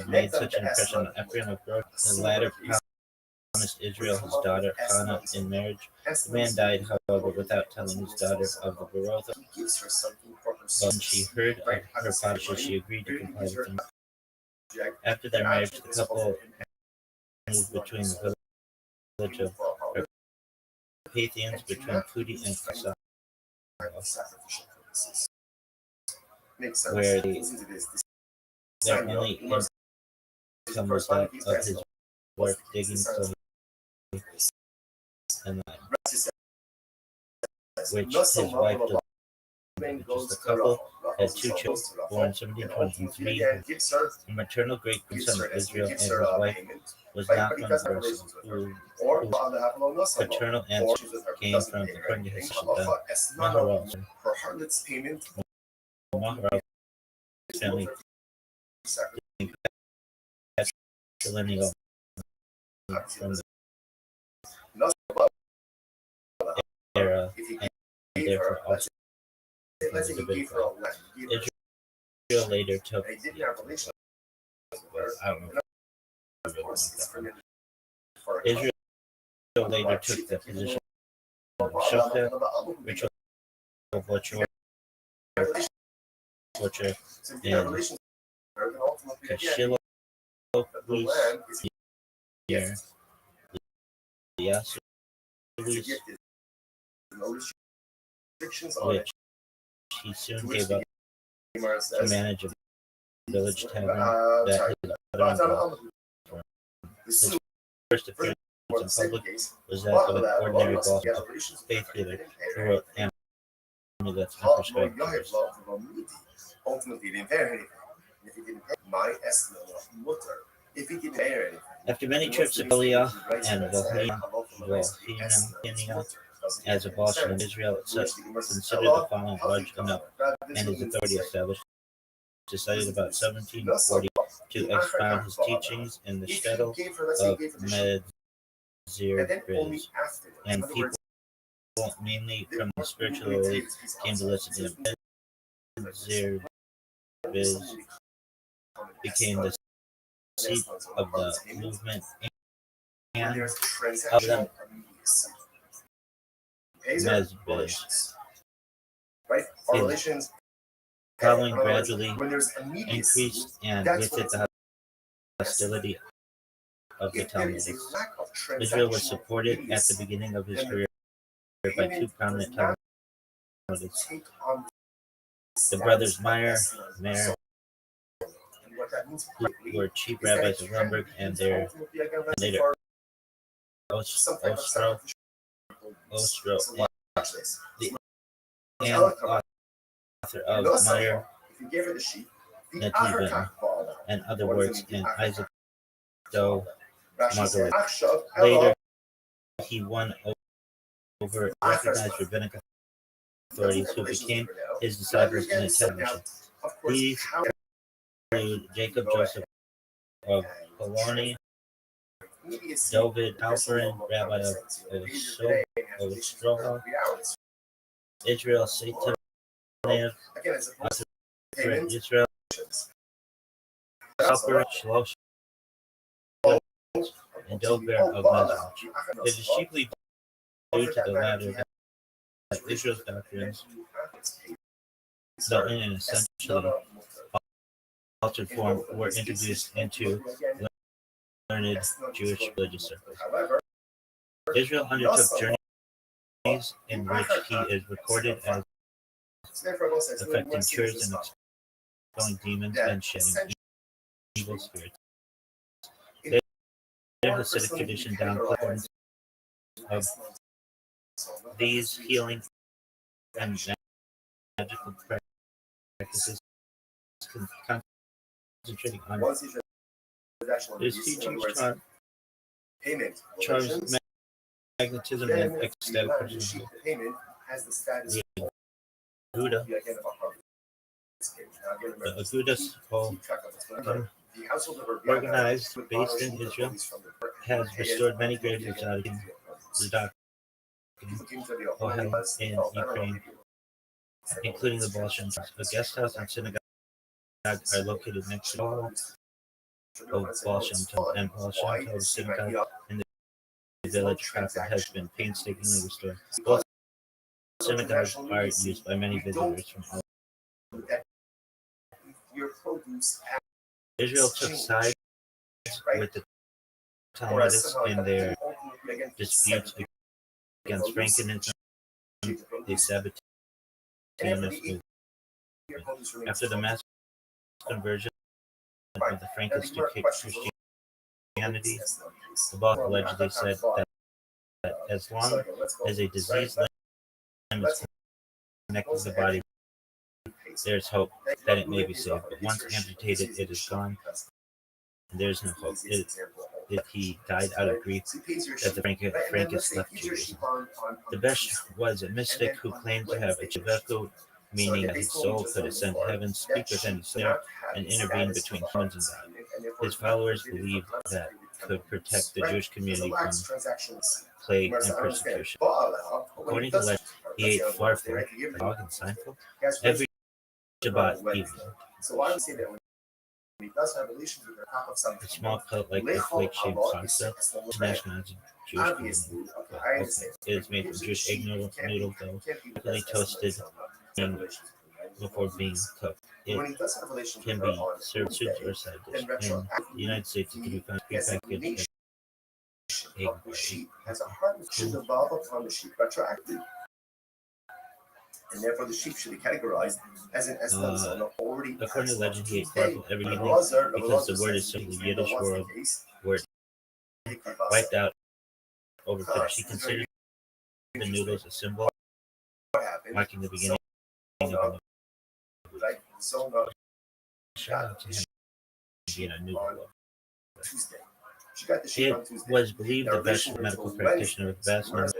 made such an impression on Ephraim of Growth. The latter promised Israel his daughter Hannah in marriage. The man died, however, without telling his daughter of the betrothal. But when she heard of her father, she agreed to comply with him. After their marriage, the couple moved between the village of Carpathians between Pudi and Kasa, where their only income was that of his work digging clay and lime, which his wife did. The couple had 2 children born in 1723. The maternal great-grandson of Israel and his wife was Nachman Barson, whose paternal ancestry came from, according to his Maharal. Maharal family patrilineal from the era, and therefore also the big Israel later took I don't know. Israel later took the position of Shofet, ritual butcher, and Kashilo, Luis, Yasu, Luis, no restrictions on it. which he soon To which gave the up gamer to says, manage a village tavern that sorry, his father-in-law the His suit first for appearance the in second public case was that of an ordinary lost boss the operations of faith the healer didn't who pay wrote anything. amulets and Lord prescribed Yahweh cures. love the community. Ultimately, he didn't pay anything. And if he didn't pay my estimate of mutter, if he didn't pay anything. After many trips to Belia and Volhynia as a boss in Israel itself considered the following large enough and his authority established, decided about 1740 to expound his teachings in the shtetl of Medzirbiz, and people, mainly from the spiritual elite, came to listen to him. Medzirbiz became the seat of the movement and of them Mezbiz. Right? Our relations Following gradually when there's immediacy, increased, and that's with it the hostility of the if there is a Talmudists. lack of Israel was transactional supported at the immediacy, beginning of his then career by two payment prominent does not Talmudists, take on the brothers Meir, and what that means who quickly were chief is that rabbis it of can Lemberg, be and used their ultimately again later for Ostro, some type of sacrificial Ostro, So watch this. the Was and eloquent. author of No Meir, if you gave her the sheep, the Netivim, Acherkach fall down. and other What does it works, mean, and the Isaac Acherkach? Doe Rashi said, Margaret. Achshav, Later, he won over recognized rabbinic authorities who became his disciples in attention. These include Jacob Joseph of Poloni, David Alperin, rabbi of Ostroha, Israel Satanev, author Israel Alperin, Shlosh, and Dover of Mezrach. It is chiefly due to the latter that Israel's doctrines, though in an essentially altered form, were introduced into learned Jewish religious circles. Israel undertook journeys in which he is recorded as effecting cures and expelling demons and shedding evil spirits. Their Hasidic tradition downplays of these healing and magical practices, concentrating on his teachings, charms, magnetism, and ecstatic personality. The Aguda, organized based in Israel, has restored many graves of Tzaddikim, Ohel in Ukraine, including the Baal Shem Tov. A guest house and synagogue are located next to the hall of Baal Shem Tov, and Baal Shem Tov's synagogue in the village proper has been painstakingly restored. Both synagogues are used by many visitors from all over. Israel took sides with the Talmudists in their disputes against Frankinism, the Sabbateanist movement. After the mass conversion of the Frankists to Christianity, the Baal allegedly said that as long as a diseased limb is connected to the body, there is hope that it may be saved. But once amputated, it is gone, and there is no hope. He died out of grief that the Frankists left Judaism. The best was a mystic who claimed to have a Chiveku, meaning that his soul could ascend to heaven, speak with any sinner, and intervene between humans and God. His followers believed that could protect the Jewish community from plague and persecution. According to legend, he ate farfel, a dog in Seinfeld, every Shabbat evening. A small cut like a flake-shaped pasta is national Jewish cuisine. It is made from Jewish egg noodle dough, typically toasted before being cooked. It can be served soups or side dish. In the United States, it can be found prepackaged as egg. and therefore the sheep should be categorized as an already. According to legend, he ate cornmeal every evening because the word is so in the Yiddish world where it wiped out over finish. He considered the noodles a symbol marking the beginning of the right? So shout out to him being a noodle lover. Tuesday. She got the sheep on It Tuesday. was believed the best medical practitioner with vast knowledge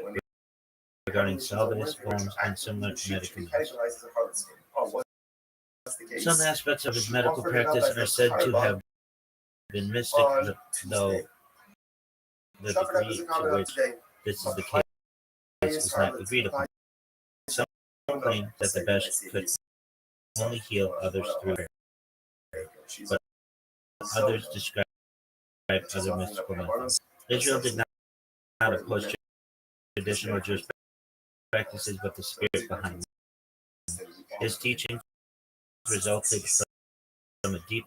regarding salvus, forms, and similar medical knowledge. Some aspects of his medical practice are said to have been mystic, though the degree to which this is the case is not agreed upon. Some claim that the best could only heal others through prayer, but others describe other mystical methods. Israel did not oppose traditional Jewish practices, but the spirit behind them. His teachings resulted from a deep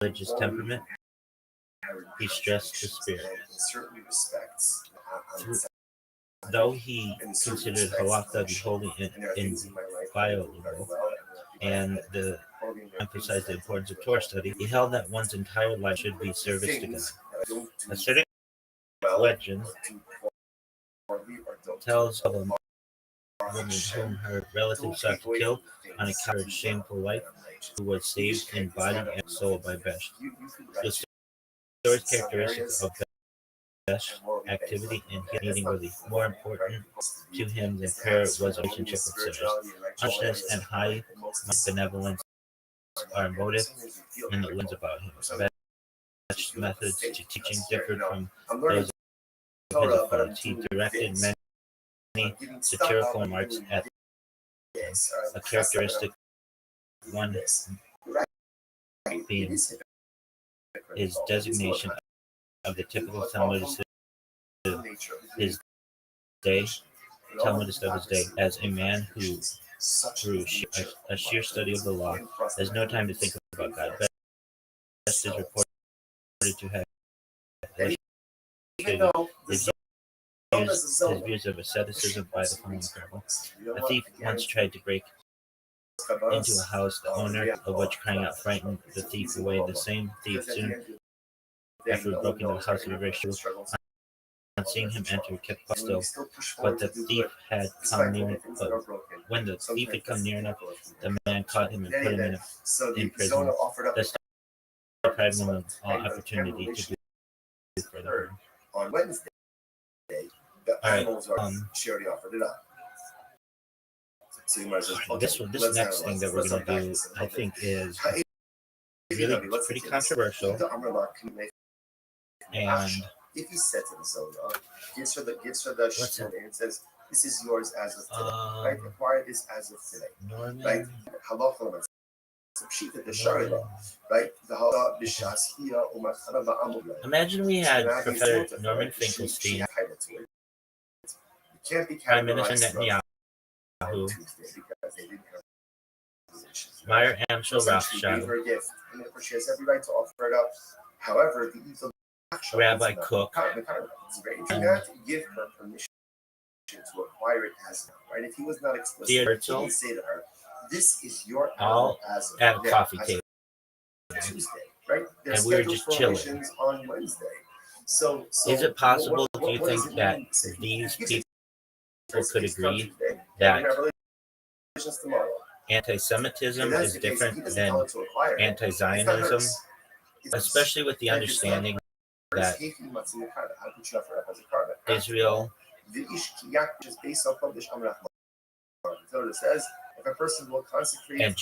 religious temperament. He stressed the spirit. Though he considered halakha the holy and inviolable, and emphasized the importance of Torah study, he held that one's entire life should be service to God. A certain legend tells of a woman whom her relatives sought to kill on account of her shameful life, who was saved in body and soul by Besh. The story's characteristic of Besh activity and needing relief. More important to him than prayer was a relationship with sinners. Harshness and high benevolence are motive in the lens about him. Besh's methods to teaching differed from those of his opponents. He directed many satirical remarks at a characteristic one being his designation of the typical Talmudist of his day, as a man who, through a sheer study of the law, has no time to think about God. Best is reported to have his views of asceticism by the following parable. A thief once tried to break into a house, the owner of which, crying out, frightened the thief away. The same thief soon after broke into the house of a very sure. On seeing him enter, kept quite still. But the thief had come near. When the thief had come near enough, the man caught him and put him in prison. Thus deprived him of all opportunity to do further harm. On Wednesday, the animals are she already offered it up. So you might as well, this next thing that we're going to do, I think, is really pretty controversial. And if he said to the Zola, gives her the shield and says, "This is yours as of today." Right? Acquire this as of today. Right? Halacha the Sharia, right? The Halacha b'shashiya u'matchana ba'amud. Imagine we had Professor Norman Finkelstein, Prime Minister Netanyahu, Meyer Amschel Rothschild, she has every right to offer it up. However, Rabbi Cook, do not give her permission to acquire it as now, right? If he was not explicit, he would say to her, "This is your all as of at a coffee table, Tuesday, right?" And we were just chilling on Wednesday. So is it possible, do you think, that these people could agree that anti-Semitism is different than anti-Zionism, especially with the understanding that Israel and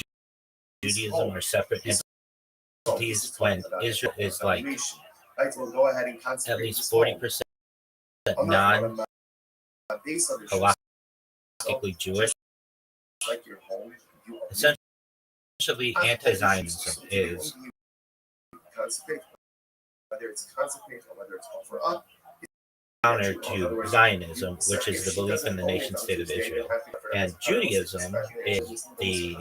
Judaism are separate entities when Israel is like at least 40% non-halakhically Jewish. Essentially, anti-Zionism is whether it's consecrate or whether it's offer up, counter to Zionism, which is the belief in the nation state of Israel. And Judaism is the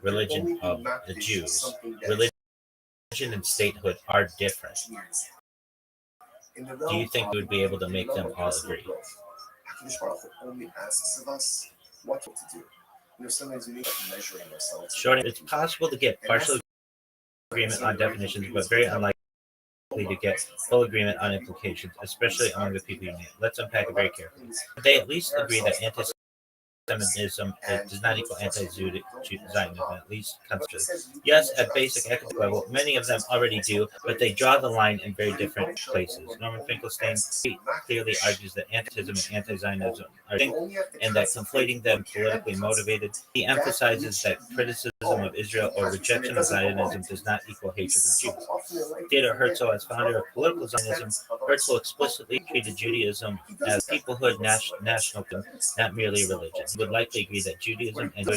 religion of the Jews. Religion and statehood are different. Do you think we would be able to make them all agree? Hakadosh Baruch Hu only asks of us what to do. Sometimes we need measuring ourselves. Sure, it's possible to get partial agreement on definitions, but very unlikely to get full agreement on implications, especially among the people you name. Let's unpack it very carefully. They at least agree that anti-Semitism does not equal anti-Zionism, at least conceptually. Yes, at basic academic level, many of them already do, but they draw the line in very different places. Norman Finkelstein clearly argues that anti-Semitism and anti-Zionism are linked, and that conflating them politically motivated. He emphasizes that criticism of Israel or rejection of Zionism does not equal hatred of Jews. Theodor Herzl, as founder of political Zionism, Herzl explicitly treated Judaism as peoplehood nationalism, not merely a religion. He would likely agree that Judaism and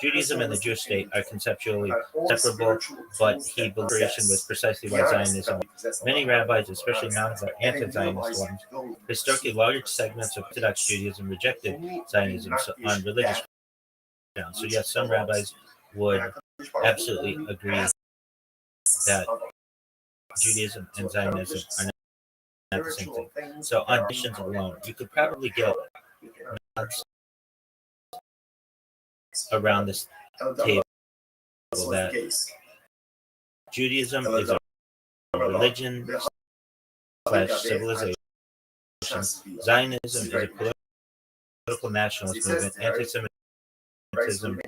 Judaism and the Jewish state are conceptually separable, but he believes separation was precisely why Zionism. Many rabbis, especially anti-Zionist ones, historically large segments of Orthodox Judaism rejected Zionism on religious grounds. So yes, some rabbis would absolutely agree that Judaism and Zionism are not the same thing. So on missions alone, you could probably get nods around this table that Judaism is a religion / civilization. Zionism is a political nationalist movement. Anti-Semitism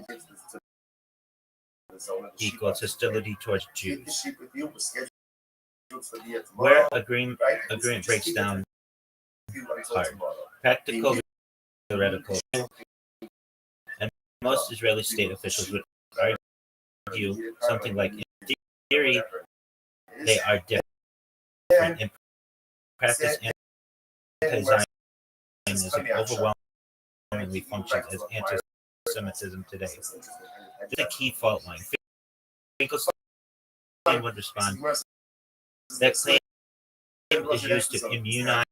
equals hostility towards Jews. Where agreement breaks down hard, practical, theoretical, and most Israeli state officials would argue something like, in theory, they are different. In practice, anti-Zionism overwhelmingly functions as anti-Semitism today. This is a key fault line. Finkelstein would respond, that claim is used to immunize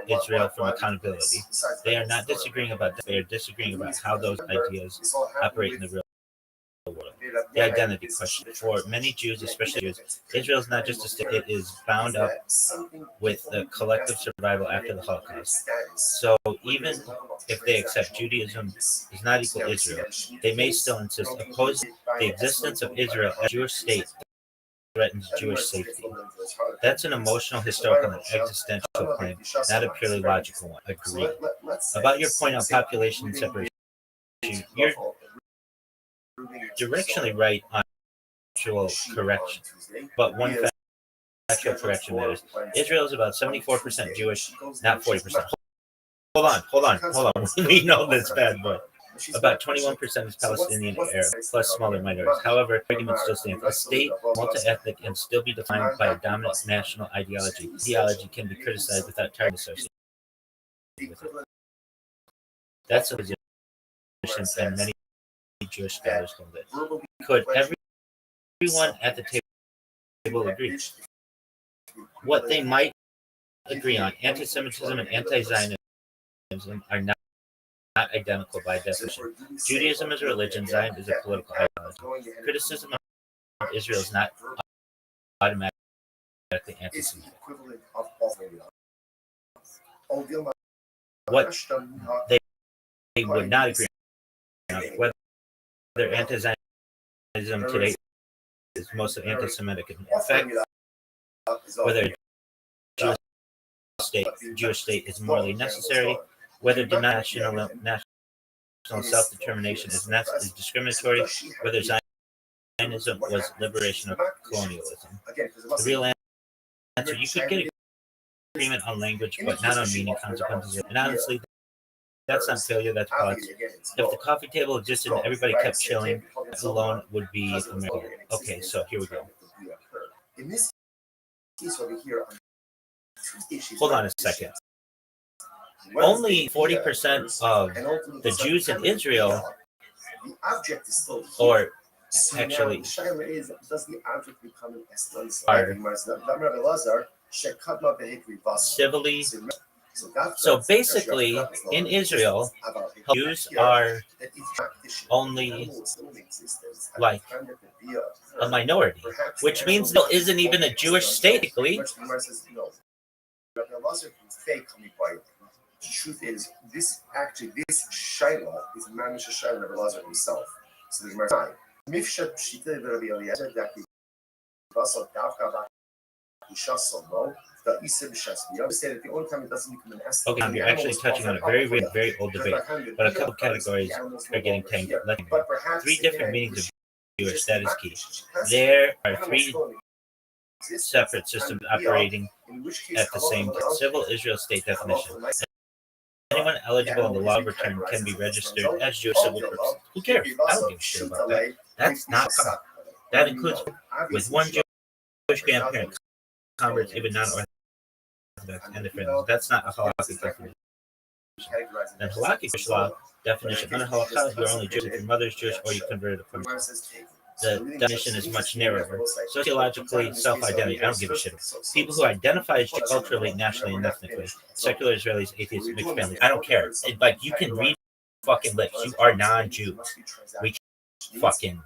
Israel from accountability. They are not disagreeing about that. They are disagreeing about how those ideas operate in the real world. The identity question. For many Jews, especially Jews, Israel is not just a state, it is bound up with the collective survival after the Holocaust. So even if they accept Judaism is not equal to Israel, they may still insist opposing the existence of Israel as a Jewish state threatens Jewish safety. That's an emotional, historical, and existential claim, not a purely logical one. Agree. About your point on population separation, you're directionally right on actual correction, but one factual correction matters. Israel is about 74% Jewish, not 40%. Hold on. We know this bad boy. About 21% is Palestinian Arab, plus smaller minorities. However, argument still stands. A state, multi-ethnic, can still be defined by a dominant national ideology. Ideology can be criticized without targeting associated with it. That's a position, and many Jewish scholars hold it. Could everyone at the table agree? What they might agree on, anti-Semitism and anti-Zionism are not identical by definition. Judaism is a religion, Zionism is a political ideology. Criticism of Israel is not automatically anti-Semitic. What they would not agree on, whether anti-Zionism today is mostly anti-Semitic in effect, whether a Jewish state is morally necessary, whether national self-determination is discriminatory, whether Zionism was liberation or colonialism. The real answer, you could get agreement on language, but not on meaning, consequences, and honestly, that's not failure, that's politics. If the coffee table existed and everybody kept chilling, that alone would be a miracle. Okay, so here we go. Hold on a second. Only 40% of the Jews in Israel, or actually, are civilly. So basically, in Israel, Jews are only like a minority, which means there isn't even a Jewish state. fake by. The truth is, this Shiloh is Mamish Shiloh of Elazar himself. So the Gemara Mifshat Pshita Rabbi Eliezer Daki Basal Davka Shasolo. The Isim Shasmi. I would say that the only time it doesn't become an S. Okay, you're actually touching on a very, very, very old debate, but a couple categories are getting tangled. Three different meanings of Jewish, that is key. There are three separate systems operating at the same time. Civil Israel state definition. Anyone eligible in the law of return can be registered as Jewish civil person. Who cares? I don't give a shit about that. That's not common. That includes with one Jewish grandparent, converts, even non-Orthodox, and the friends. That's not a halakhic definition. Then halakhic Jewish law definition under halakha, you're only Jewish if your mother is Jewish or you converted from. The definition is much narrower. Sociologically, self-identity, I don't give a shit. People who identify as Jew culturally, nationally, and ethnically, secular Israelis, atheists, mixed families, I don't care. Like, you can read fucking lips. You are non-Jew. We fucking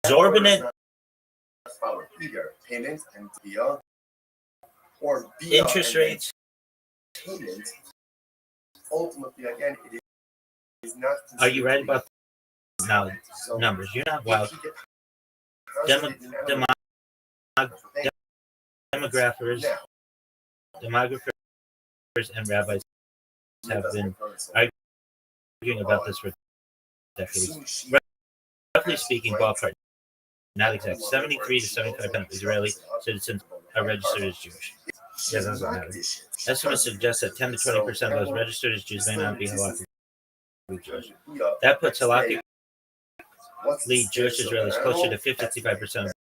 exorbitant interest rates. Ultimately, again, it is not. Are you right about now numbers? You're not wild. Demographers and rabbis have been arguing about this for decades. Roughly speaking, ballpark, not exact, 73 to 75% of Israeli citizens are registered as Jewish. Yeah, that doesn't matter. Estimates suggest that 10 to 20% of those registered as Jews may not be halachically Jewish. That puts halachically Jewish Israelis closer to 55% of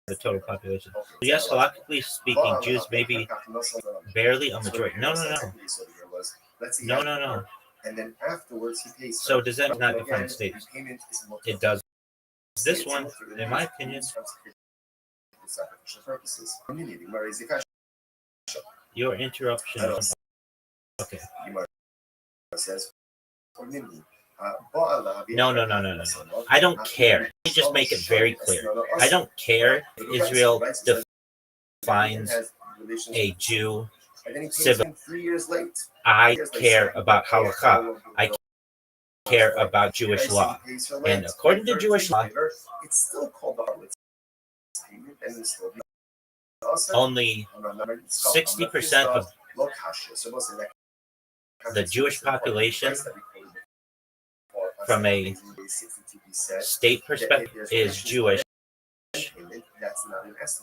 the total population. So yes, halachically speaking, Jews may be barely a majority. No. And then afterwards, he pays. So does that not define the status? It does. This one, in my opinion, your interruption. Okay. No. I don't care. Let me just make it very clear. I don't care if Israel defines a Jew civil. I care about halakha. I care about Jewish law. And according to Jewish law, only 60% of the Jewish population from a state perspective is Jewish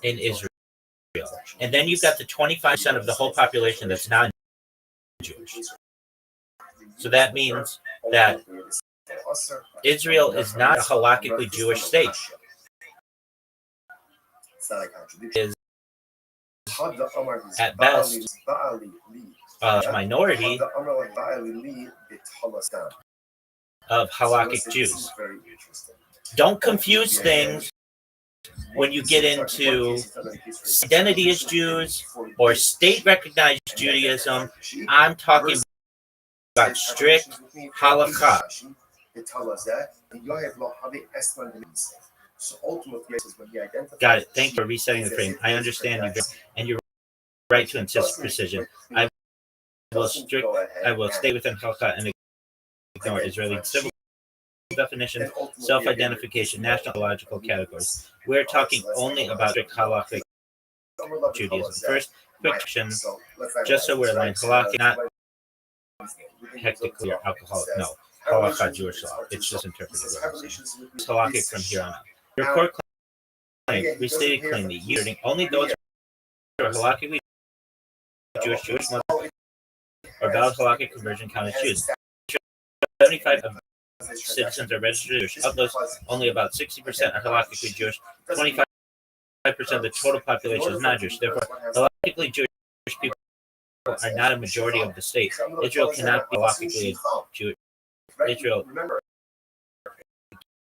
in Israel. And then you've got the 25% of the whole population that's non-Jewish. So that means that Israel is not a halakhically Jewish state. It is at best a minority of halakhic Jews. Don't confuse things when you get into identity as Jews or state-recognized Judaism. I'm talking about strict halakha. Got it. Thank you for resetting the frame. I understand you, and you're right to insist precision. I will stay within halakha and ignore Israeli civil definition, self-identification, national categories. We're talking only about strict halakhic Judaism. First, quick question, just so we're aligned, halakhic, not hectically or alcoholic. No, halakha Jewish law. It's just interpreted. It's halakhic from here on out. Your core claim, restated claim that you're only those who are halakhically Jewish Muslims or valid halakhic conversion count as Jews. 75 of citizens are registered Jewish. Of those, only about 60% are halakhically Jewish. 25% of the total population is not Jewish. Therefore, halakhically Jewish people are not a majority of the state. Israel cannot be halakhically Jewish. Israel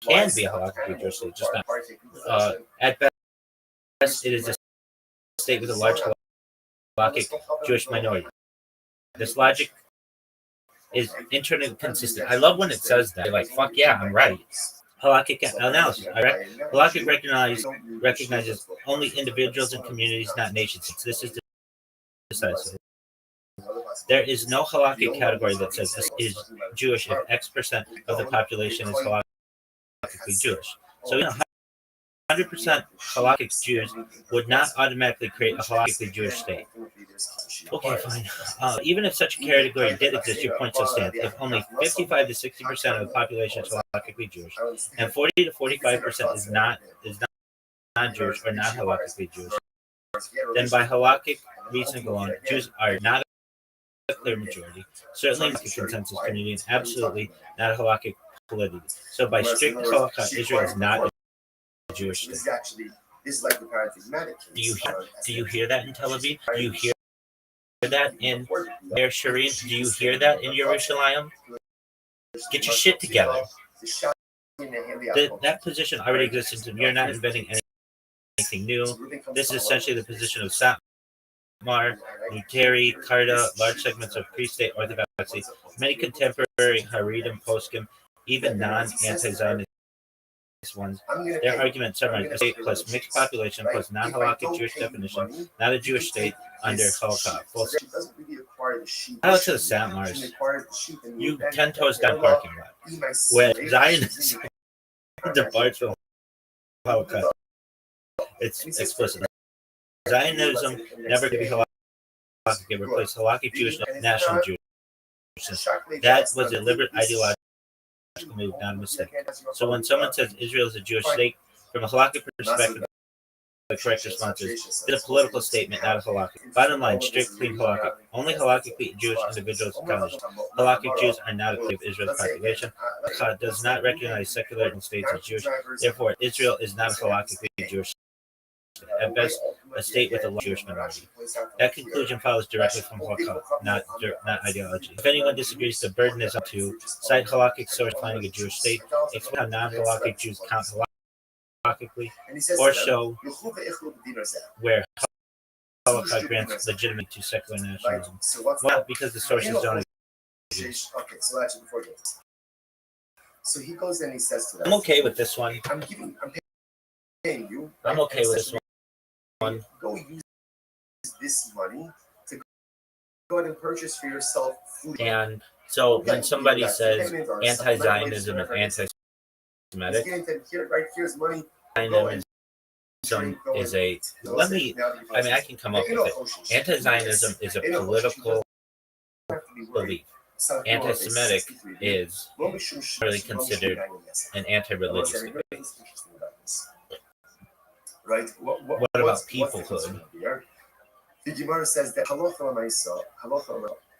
can be a halakhically Jewish state, just not. At best, it is a state with a large halakhic Jewish minority. This logic is internally consistent. I love when it says that. Like, fuck yeah, I'm right. Halakhic analysis. Halakhic recognizes only individuals and communities, not nations. This is decisively. There is no halakhic category that says this is Jewish if X% of the population is halakhically Jewish. So 100% halakhic Jews would not automatically create a halakhically Jewish state. Okay, fine. Even if such a category did exist, your point still stands. If only 55 to 60% of the population is halakhically Jewish, and 40 to 45% is not non-Jewish or not halakhically Jewish, then by halakhic reasoning alone, Jews are not a clear majority, certainly not the consensus community, and absolutely not a halakhic validity. So by strict halakha, Israel is not a Jewish state. This is like the paradigmatic case. Do you hear that in Tel Aviv? Do you hear that in Ner Shireen? Do you hear that in Yerushalayim? Get your shit together. That position already exists, and you're not inventing anything new. This is essentially the position of Satmar, Nuteri, Karda, large segments of pre-state orthodoxy, many contemporary Haredim, Poskim, even non-anti-Zionist ones. Their argument summarized a state plus mixed population plus non-halakhic Jewish definition, not a Jewish state under halakha. Out to the Satmars, you 10 toes down parking lot, where Zionism departs from halakha. It's explicit. Zionism never could be halakhic. It replaced halakhic Jewish national Jewishness. That was a deliberate ideological move, not a mistake. So when someone says Israel is a Jewish state, from a halakhic perspective, the correct response is it's a political statement, not a halakhic. Bottom line, strict, clean halakhic. Only halakhically Jewish individuals count. Halakhic Jews are not a part of Israel's population. Halakha does not recognize secular states as Jewish. Therefore, Israel is not a halakhically Jewish state. At best, a state with a large Jewish minority. That conclusion follows directly from halakha, not ideology. If anyone disagrees, the burden is up to cite halakhic source finding a Jewish state, explain how non-halakhic Jews count halakhically, or show where halakha grants legitimacy to secular nationalism. Well, because the sources don't exist. Okay, so actually before this. So he goes and he says to them, I'm okay with this one. I'm paying you. I'm okay with this one. Go use this money to go ahead and purchase for yourself food. And so when somebody says anti-Zionism is anti-Semitic, here's money. Zionism is a, I can come up with it. Anti-Zionism is a political belief. Anti-Semitic is really considered an anti-religious debate. Right? What about peoplehood? The Gemara says that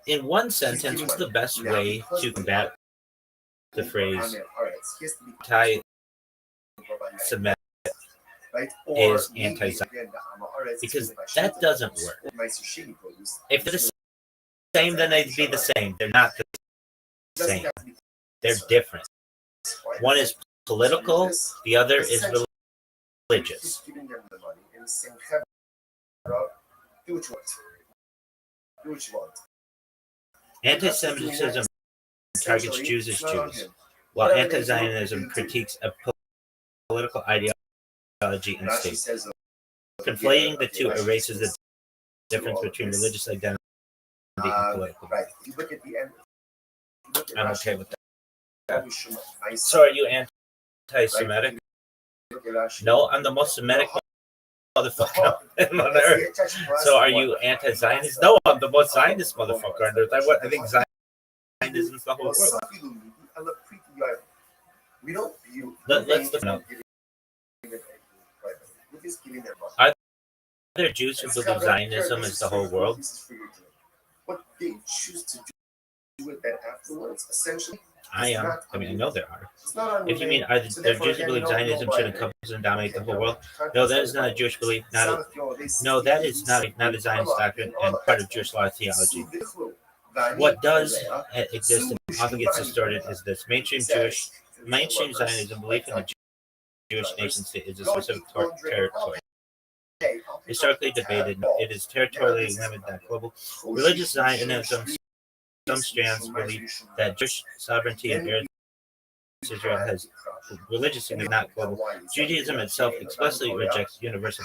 in one sentence, what's the best way to combat the phrase anti-Semitic is anti-Zionist? Because that doesn't work. If they're the same, then they'd be the same. They're not the same. They're different. One is political, the other is religious. Anti-Semitism targets Jews as Jews, while anti-Zionism critiques a political ideology and state. Conflating the two erases the difference between religious identity and political. I'm okay with that. So are you anti-Semitic? No, I'm the most Semitic motherfucker on earth. So are you anti-Zionist? No, I'm the most Zionist motherfucker on earth. I think Zionism is the whole world. Let's look up. Are there Jews who believe Zionism is the whole world? What they choose to do with that afterwards, essentially. I know there are. If you mean, are there Jews who believe Zionism should encompass and dominate the whole world? No, that is not a Jewish belief. No, that is not a Zionist doctrine and part of Jewish law theology. What does exist and often gets distorted is this: mainstream Zionism belief in the Jewish nation state is a specific territory. Historically debated, it is territorially limited that global religious Zionism. Some strands believe that Jewish sovereignty in Eretz Israel has religious significance, not global. Judaism itself explicitly rejects universal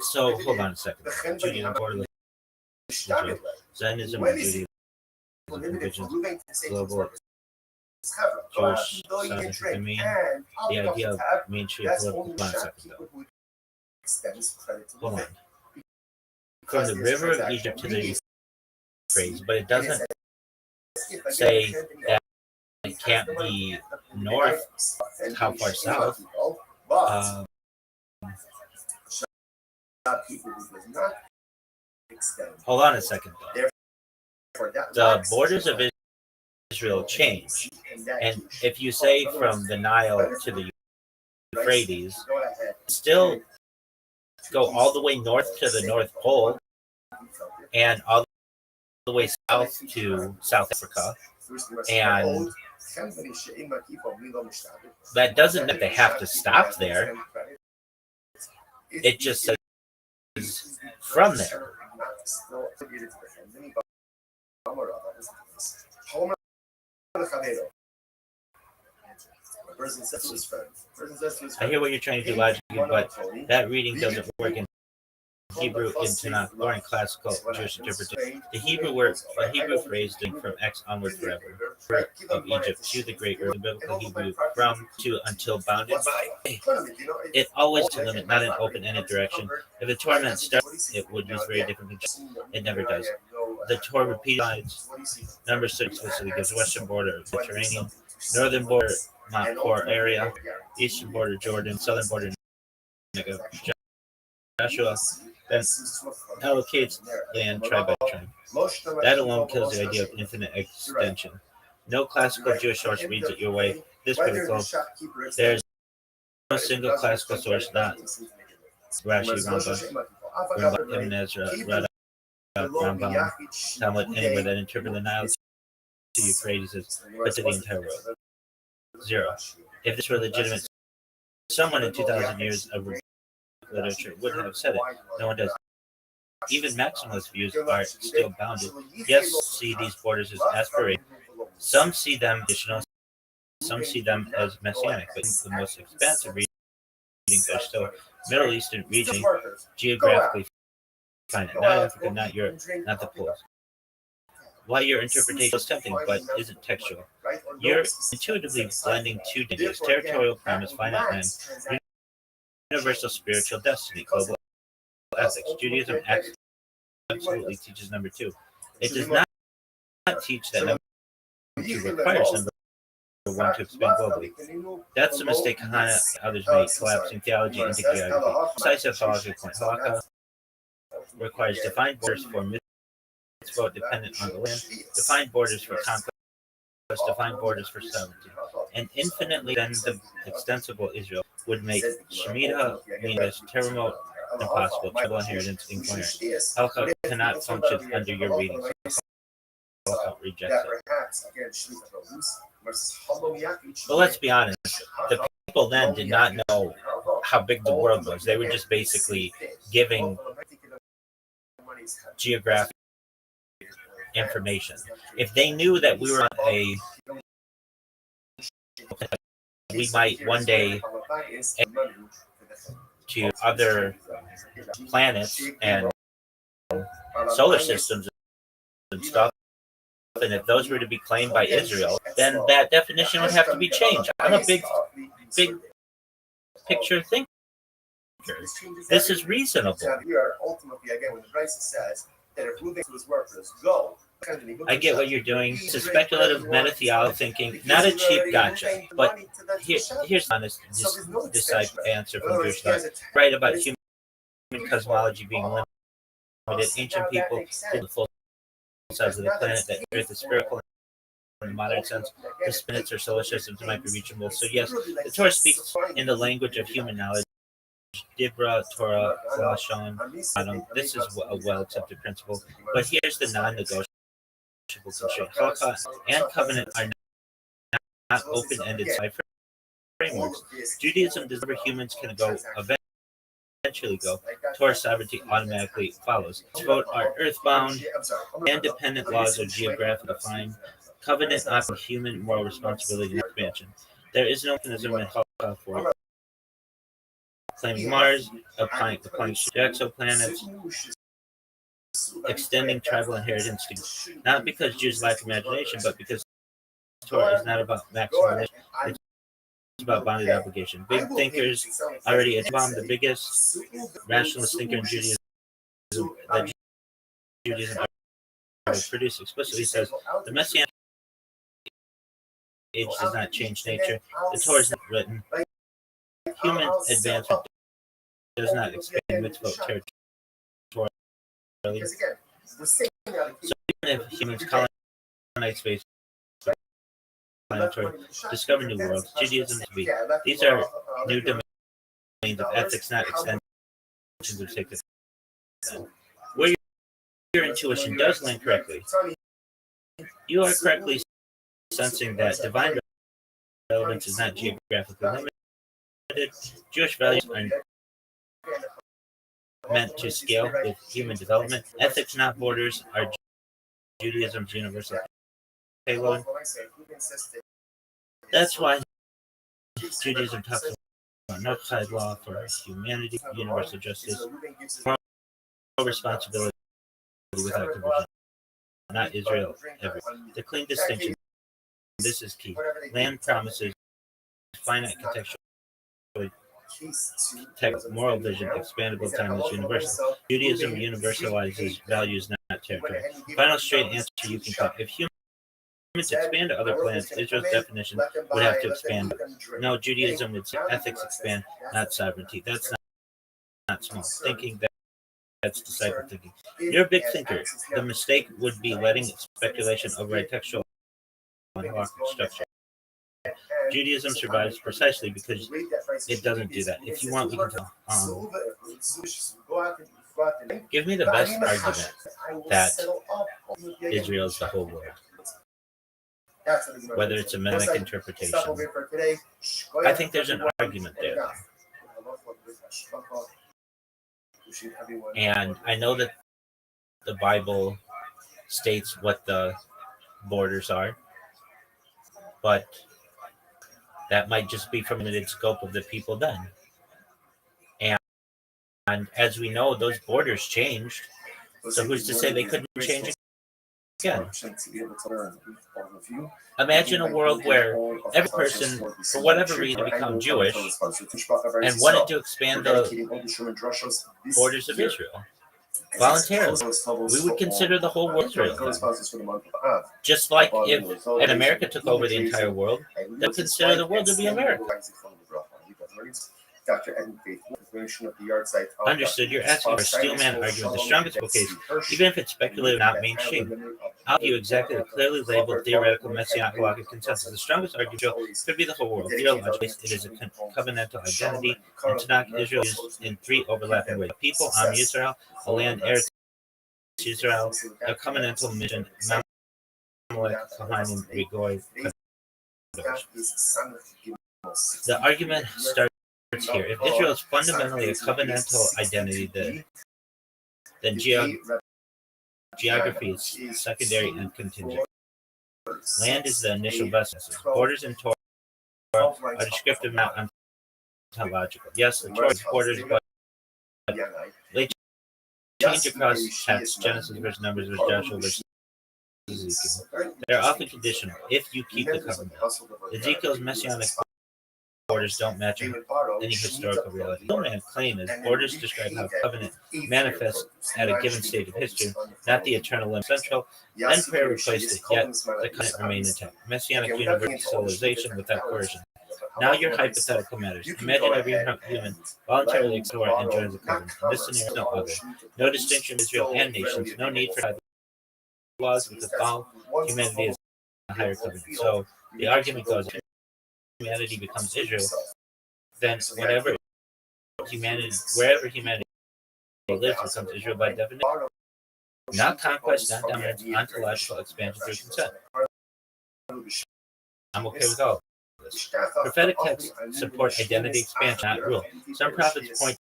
So hold on a second. Judaism, borderless Israel, Zionism, and Judaism, religions, global Jewish Zionist domain, the idea of mainstream political. Hold on a second, though. Hold on. From the river of Egypt to the Euphrates, but it doesn't say that it can't be north. How far south? Hold on a second, though. The borders of Israel change, and if you say from the Nile to the Euphrates, still go all the way north to the North Pole and all the way south to South Africa, and that doesn't mean they have to stop there. It just says from there. I hear what you're trying to do logically, but that reading doesn't work in Hebrew in Tanakh or in classical Jewish interpretation. The Hebrew phrase from X onward forever, of Egypt to the great earth, the biblical Hebrew from to until bounded by. It always to limit, not an open-ended direction. If the Torah meant start, it would use very different conjunctions. It never does. The Torah repeats number 6 explicitly gives western border of Mediterranean, northern border Mount Hor area, eastern border Jordan, southern border Negev. Joshua then allocates land tribe by tribe. That alone kills the idea of infinite extension. No classical Jewish source reads it your way. This critical. There's no single classical source, not Rashi, Rambam, Ibn Ezra, Rada, Rambam, Talmud, anywhere that interpret the Nile to Euphrates, but to the entire world. 0. If this were legitimate, someone in 2,000 years of literature would have said it. No one does. Even maximalist views are still bounded. Yes, see these borders as aspirational. Some see them additional, some see them as messianic, but the most expansive readings are still Middle Eastern region, geographically finite. Not Africa, not Europe, not the poles. Why your interpretation is tempting, but isn't textual. You're intuitively blending two dangers: territorial premise, finite man, universal spiritual destiny, global ethics. Judaism absolutely teaches number 2. It does not teach that number 2 requires number 1 to expand globally. That's the mistake Hannah and others make, collapsing theology into geography. Decisive halakhic point. Halakha requires defined borders for mitzvot dependent on the land, defined borders for conquest, defined borders for sovereignty, and infinitely then the extensible Israel would make Shemitah meaningless, terremote impossible, tribal inheritance incoherent. Halakha cannot function under your reading, so Halakha rejects it. But let's be honest, the people then did not know how big the world was. They were just basically giving geographic information. If they knew that we were we might one day to other planets and solar systems and stuff, and if those were to be claimed by Israel, then that definition would have to be changed. I'm a big picture thinker. This is reasonable. I get what you're doing. It's a speculative meta-theology thinking, not a cheap gotcha. But here's an honest decisive answer from Jewish thought. Right about human cosmology being limited. Ancient people did the full size of the planet, that Earth is spherical in the modern sense. The planets or solar systems might be reachable. So yes, the Torah speaks in the language of human knowledge. Dibra, Torah, Lashon, Adam. This is a well-accepted principle. But here's the non-negotiable constraint. Halakha and covenant are not open-ended frameworks. Judaism does where humans can go eventually go. Torah sovereignty automatically follows. Vote are earthbound. Independent laws are geographically defined. Covenant often human moral responsibility and expansion. There is no mechanism in Halakha for claiming Mars, applying to exoplanets, extending tribal inheritance to not because Jews lack imagination, but because Torah is not about maximum. It's about bonded obligation. Big thinkers already bombed the biggest rationalist thinker in Judaism that Judaism ever produced explicitly says the Messianic age does not change nature. The Torah is not written. Human advancement does not expand mitzvot territorially. So even if humans colonize space, planetary, discover new worlds, Judaism is to be. These are new domains of ethics, not extensions of sacred. Where your intuition does land correctly, you are correctly sensing that divine relevance is not geographically limited. Jewish values are meant to scale with human development. Ethics, not borders, are Judaism's universal payload. That's why Judaism talks about outside law for humanity, universal justice, moral responsibility without conversion, not Israel ever. The clean distinction, this is key. Land promises finite contextual moral vision, expandable, timeless, universal. Judaism universalizes values, not territory. Final straight answer you can cut. If humans expand to other planets, Israel's definition would have to expand. No, Judaism would say ethics expand, not sovereignty. That's not small thinking. That's disciple thinking. You're a big thinker. The mistake would be letting speculation override textual and halakhic structure. Judaism survives precisely because it doesn't do that. If you want, we can tell. Give me the best argument that Israel is the whole world. Whether it's a Mennonic interpretation. I think there's an argument there. And I know that the Bible states what the borders are, but that might just be from the limited scope of the people then. And as we know, those borders changed. So who's to say they couldn't change again? Imagine a world where every person, for whatever reason, become Jewish and wanted to expand the borders of Israel voluntarily. We would consider the whole world Israel. Just like if America took over the entire world, they would consider the world to be America. Understood. You're asking for a steelman argument, the strongest case, even if it's speculative, not mainstream. I'll give you exactly the clearly labeled theoretical messianic halakhic consensus. The strongest argument could be the whole world. Theologically, it is a covenantal identity, and Tanakh Israel is in three overlapping ways: people, Am Yisrael, a land, Eretz Yisrael, a covenantal mission, Amalek, Kohanim, Rigoy. The argument starts here. If Israel is fundamentally a covenantal identity, then geography is secondary and contingent. Land is the initial vessel. Borders in Torah are descriptive, not ontological. Yes, the Torah is borders, but they change across text. Genesis versus Numbers versus Joshua versus Ezekiel. They're often conditional. If you keep the covenant, Ezekiel's messianic borders don't match any historical reality. No man claim is borders describe how covenant manifests at a given stage of history, not the eternal limb central. Then prayer replaced it, yet the covenant remained intact. Messianic universalization without coercion. Now your hypothetical matters. Imagine every human voluntarily explores and joins the covenant. In this scenario, no other. No distinction between Israel and nations. No need for laws because all humanity is a higher covenant. So the argument goes: humanity becomes Israel, then wherever humanity lives becomes Israel by definition. Not conquest, not dominance, ontological expansion through consent. I'm okay with all of this. Prophetic texts support identity expansion, not rule. Some prophets point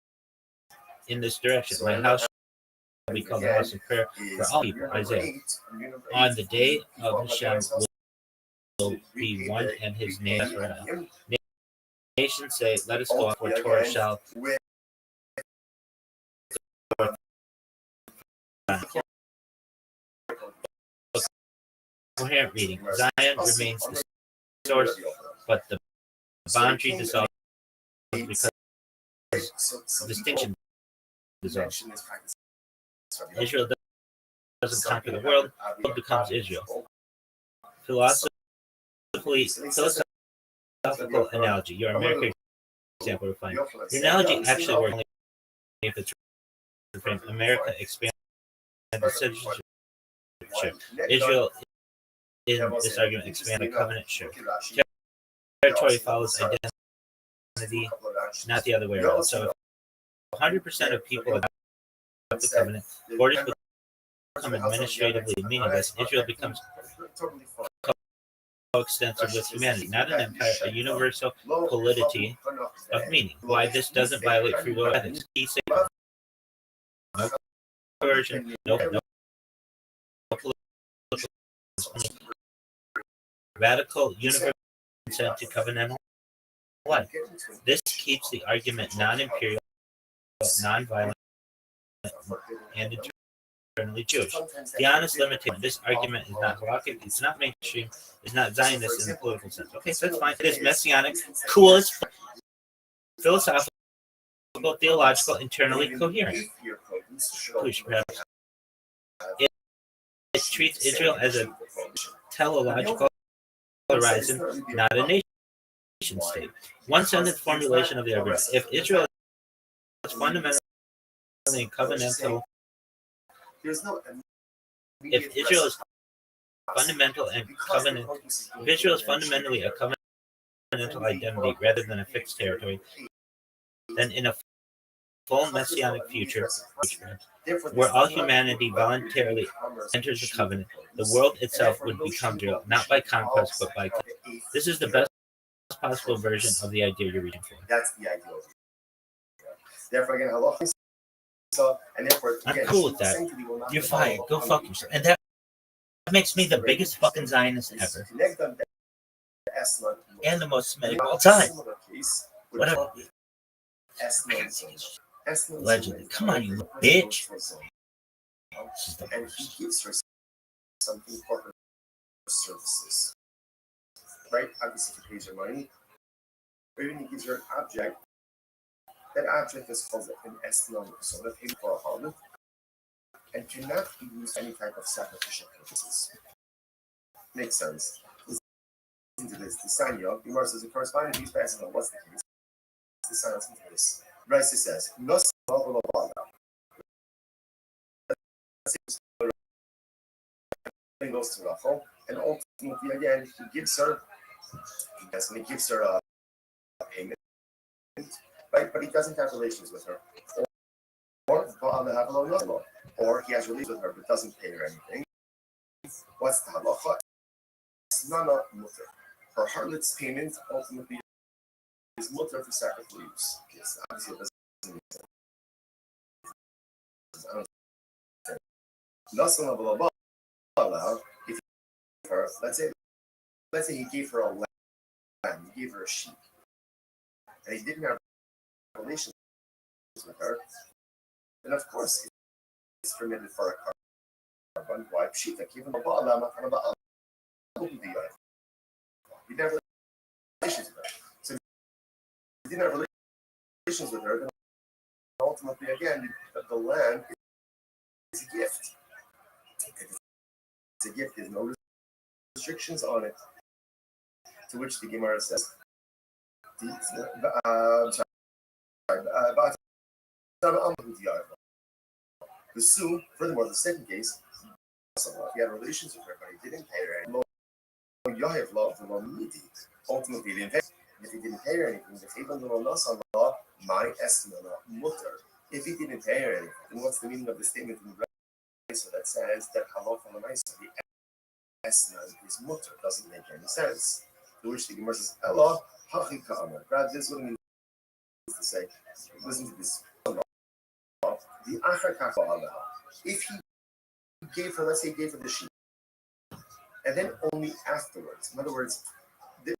in this direction. My house shall be called the house of prayer for all people. Isaiah. On the day of Hashem will be one, and his name is Israel. Nations say, let us go up, for Torah shall Coherent reading. Zion remains the source, but the boundary dissolves because distinction dissolves. Israel doesn't conquer the world, it becomes Israel. Philosophical analogy. Your American example refined. Your analogy actually works only if it's reframed. America expands the citizenship. Israel, in this argument, expands the covenant. Sure. Territory follows identity, not the other way around. So if 100% of people adopt the covenant, borders become administratively meaningless. Israel becomes coextensive with humanity, not an empire, a universal polity of meaning. Why this doesn't violate free will ethics? No coercion, no radical universal consent to covenantal life. This keeps the argument non-imperial, non-violent, and internally Jewish. The honest limitation, this argument is not halakhic, it's not mainstream, it's not Zionist in the political sense. Okay, so that's fine. It is messianic, cool as philosophical, theological, internally coherent. It treats Israel as a teleological horizon, not a nation state. One sentence formulation of the argument. If Israel is fundamentally covenantal, if Israel is fundamental and covenant, if Israel is fundamentally a covenantal identity rather than a fixed territory, then in a full messianic future, where all humanity voluntarily enters the covenant, the world itself would become Israel, not by conquest, but by covenant. This is the best possible version of the idea you're reaching for. That's the idea. Therefore, again, halacha. So, and therefore, I'm cool with that. You're fired. Go fuck yourself. And that makes me the biggest fucking Zionist ever. And the most Semitic of all time. Whatever. Allegedly. Come on, you bitch. This is the And he gives her something for her services. Right? Obviously, he pays her money. Or even he gives her an object. That object is called an estimon, so that pays for a harlot, and cannot be used for any type of sacrificial purposes. Makes sense. Listen to this. The Sanya, the Gemara says the corresponding piece passes on what's the case. The Sanya, listen to this. Raisa says, "Nos goes to Rachel, and ultimately again he gives her a payment, right? But he doesn't have relations with her, or he has relations with her but doesn't pay her anything. What's the halacha? It's not mutter. Her harlot's payment ultimately is mutter for sacrificial use. Yes, obviously it doesn't make sense. I don't understand. If her, let's say he gave her a lamb, he gave her a sheep, and he didn't have relations with her, then of course it's permitted for a carbon wipe sheep that given a lamb and a he didn't have relations with her. So if he didn't have relations with her, then ultimately again the lamb is a gift. It's a gift. There's no restrictions on it. To which the Gemara says, the Sue, furthermore, the second case, he had relations with her, but he didn't pay her anything. Ultimately, he didn't pay. If he didn't pay her anything, my estimate mutter. If he didn't pay her anything, then what's the meaning of the statement in the so that says that halal from the the estimate is mutter? Doesn't make any sense. To which the Gemara says, Allah, hachika amar. Brad, this is what it means to say. Listen to this. The achar kafa Allah. If he gave her, let's say, he gave her the sheep, and then only afterwards, in other words, let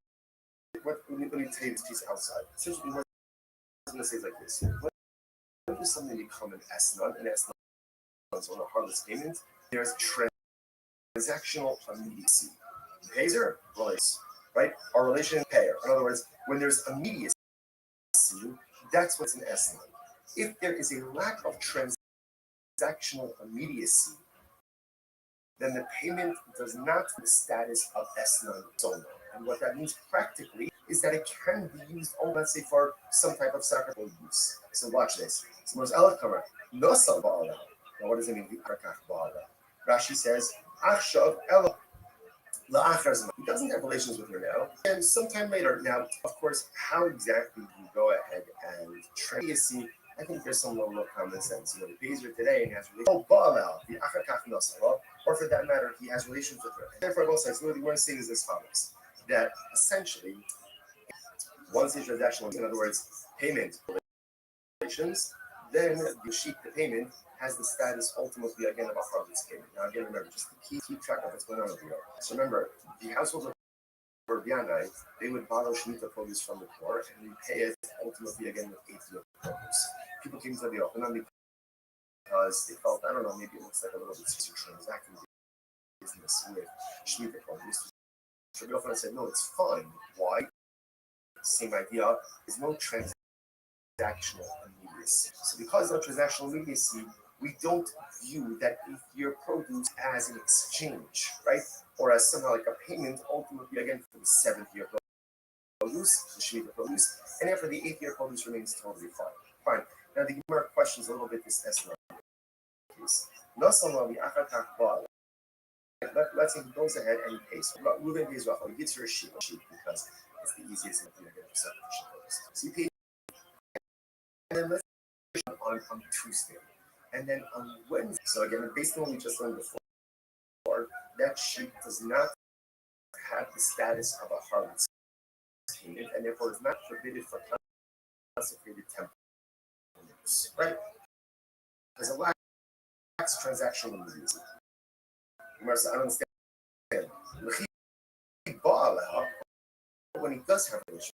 me tell you this piece outside. Essentially, what I'm going to say is like this. When does something become an S-non? An S-non is on a harmless payment. There's transactional immediacy. Pays her, relates, right? Our relation payer. In other words, when there's immediacy, that's what's an S-non. If there is a lack of transactional immediacy, then the payment does not have the status of S-non zona. And what that means practically is that it can be used, let's say, for some type of sacrificial use. So watch this. So now what does it mean? Rashi says, he doesn't have relations with her now. And sometime later, now, of course, how exactly do you go ahead and trace? I think there's some level of common sense. You know, he pays her today and has relations. Or for that matter, he has relations with her. Therefore, both sides, what we're saying is as follows: that essentially, once the transaction, in other words, payment relations, then the sheet, the payment, has the status ultimately again of a harvest payment. Now again, remember, just to keep track of what's going on over here. So remember, the household of Bianai, they would borrow Shemitah produce from the poor and repay it ultimately again with 8 year produce. People came to the Yochanan because they felt, I don't know, maybe it looks like a little bit too transacting business with Shemitah produce. So Yochanan said, no, it's fine. Why? Same idea. There's no transactional immediacy. So because of transactional immediacy, we don't view that 8 year produce as an exchange, right? Or as somehow like a payment ultimately again for the 7th year produce, the Shemitah produce, and after the 8th year produce remains totally fine. Fine. Now the Gemara questions a little bit this S case. Let's say he goes ahead and he pays. Reuben pays Rachel. He gives her a sheep because it's the easiest thing to get for sacrificial purpose. So he pays, and then let's on Tuesday. And then on Wednesday, so again, based on what we just learned before, that sheep does not have the status of a harvest payment, and therefore is not forbidden for consecrated temple use, right? Because it lacks transactional immediacy. I don't understand. When he does have relations,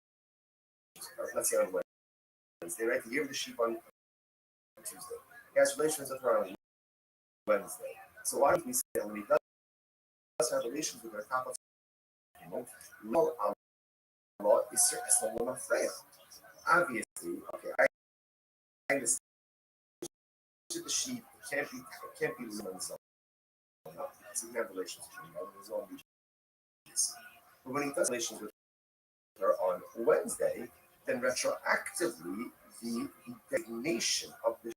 let's say on Wednesday, right? He gave the sheep on Tuesday. He has relations with her on Wednesday. So why don't we say that when he does have relations with her top of law is certainly fair. Obviously, okay, I understand the sheep can't be women's because he can have relations with her. But when he does relations with her on Wednesday, then retroactively the designation of the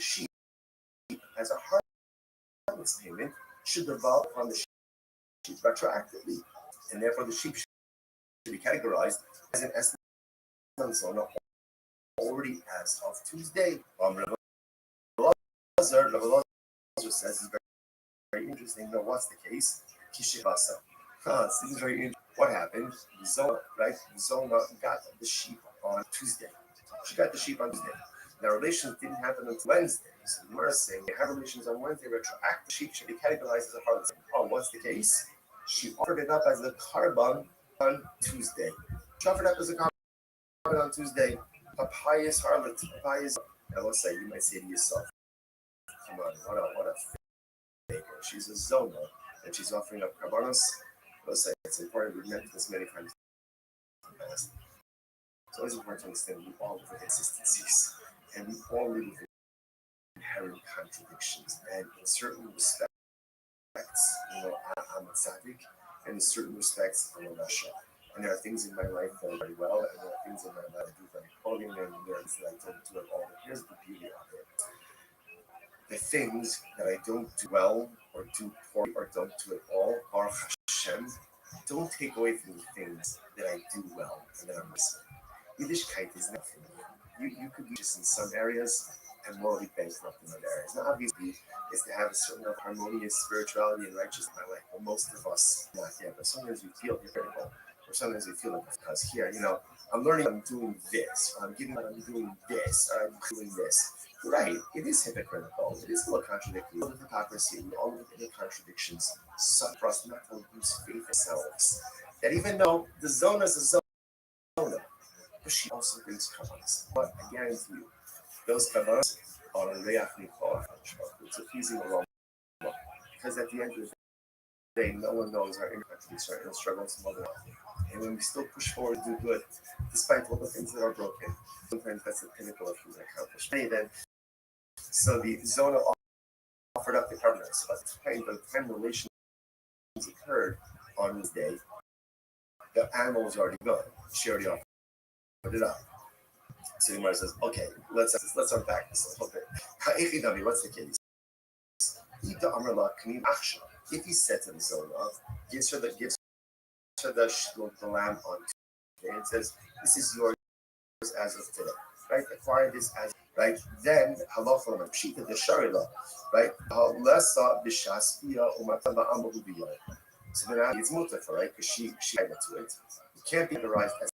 sheep as a harvest payment should devolve on the sheep retroactively, and therefore the sheep should be categorized as an S-non zona already as of Tuesday. Rabbi says it's very interesting. Now, what's the case? Kishivasa. Seems very interesting. What happened? Zona, right? Zona got the sheep on Tuesday. She got the sheep on Tuesday. Now, relations didn't happen until Wednesday. So the Gemara is saying they have relations on Wednesday, retroactive sheep should be categorized as a harvest. Oh, what's the case? She offered it up as a carbon on Tuesday. She offered it up as a carbon on Tuesday. A pious harlot, a pious. I will say, you might say to yourself, come on, what a faker. She's a zona, and she's offering up carbonos. Let's say it's important. We've mentioned this many times in the past. It's always important to understand we all live with inconsistencies, and we all live with inherent contradictions. And in certain respects, I'm a tzaddik, and in certain respects, I'm a rasha. And there are things in my life that I do very well, and there are things in my life I do very poorly, and there are things that I don't do at all. But here's the beauty of it. The things that I don't do well, or do poorly, or don't do at all, Baruch Hashem, don't take away from the things that I do well and that I'm missing. Yiddishkeit is nothing. You could be just in some areas and morally bankrupt in other areas. Now, obviously, is to have a certain harmonious spirituality and righteousness in my life. Well, most of us not yet, but sometimes we feel hypocritical, or sometimes we feel it because here, I'm learning, I'm doing this, or I'm doing this, or I'm doing this. Right, it is hypocritical. It is a little contradictory. With hypocrisy, we all look at the contradictions. So for us not to lose faith in ourselves. That even though the zona is a zona, but she also brings covenants. But I guarantee you, those kavanas are a reach nichol. It's a pleasing aroma. Because at the end of the day, no one knows our inner countries, our inner struggles, and other. And when we still push forward and do good, despite all the things that are broken, sometimes that's the pinnacle of human accomplishment. Then, so the Zona offered up the covenants, but the time relations occurred on this day, the animal was already gone. She already offered it up. So the Gemara says, okay, let's unpack this a little bit. What's the case? If he said to the Zona, gives her the lamb on Tuesday and says, this is yours as of today, right? Acquire this as right. Then halacha l'mapshita the sharila, right? Lesa b'shaspia umatama amahubiya. So then it's mutafa, right? Because she added to it. It can't be authorized as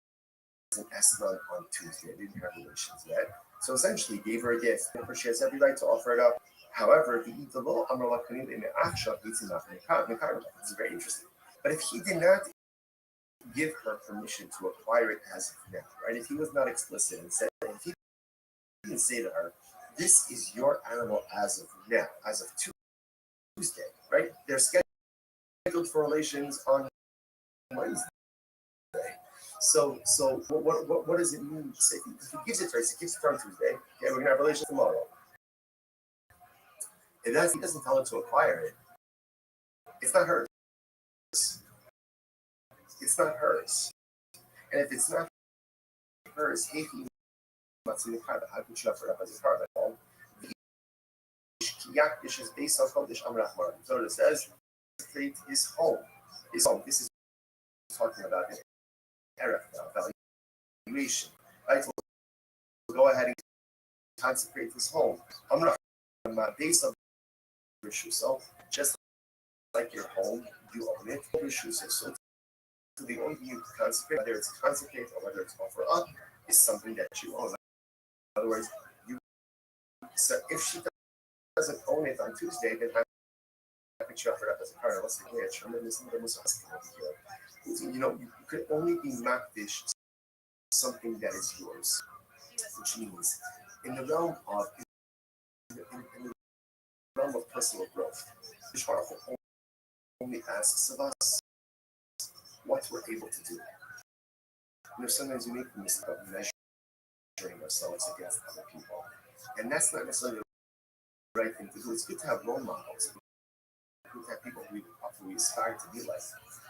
an esnan on Tuesday. They didn't have relations yet. So essentially, he gave her a gift. Therefore, she has every right to offer it up. However, the idolo amar lakanim in the aksha it's enough. It's very interesting. But if he did not give her permission to acquire it as of now, right? If he was not explicit and said, if he didn't say to her, this is your animal as of now, as of Tuesday, right? They're scheduled for relations on Wednesday. So what does it mean? If he gives it to her, he gives it to her on Tuesday, okay, we're going to have relations tomorrow. If he doesn't tell her to acquire it, it's not hers. It's not hers. And if it's not hers, how could you offer it up as a carbon? Yakdish is based on Kodesh Amrachmar. So it says, his home. His home. This is talking about his erech now, valuation. Right? So we'll go ahead and consecrate his home. Amrachmar, based on Rishuso, just like your home, you own it. Rishuso. So the only thing you can consecrate, whether it's consecrate or whether it's offer up, is something that you own. In other words, so if she doesn't own it on Tuesday, then how could you offer it up as a card? Let's say, you could only be makdish something that is yours, which means in the realm of personal growth, Ishmael only asks of us what we're able to do. Sometimes we make the mistake of measuring ourselves against other people, and that's not necessarily the right thing to do. It's good to have role models. It's good to have people who we aspire to be like.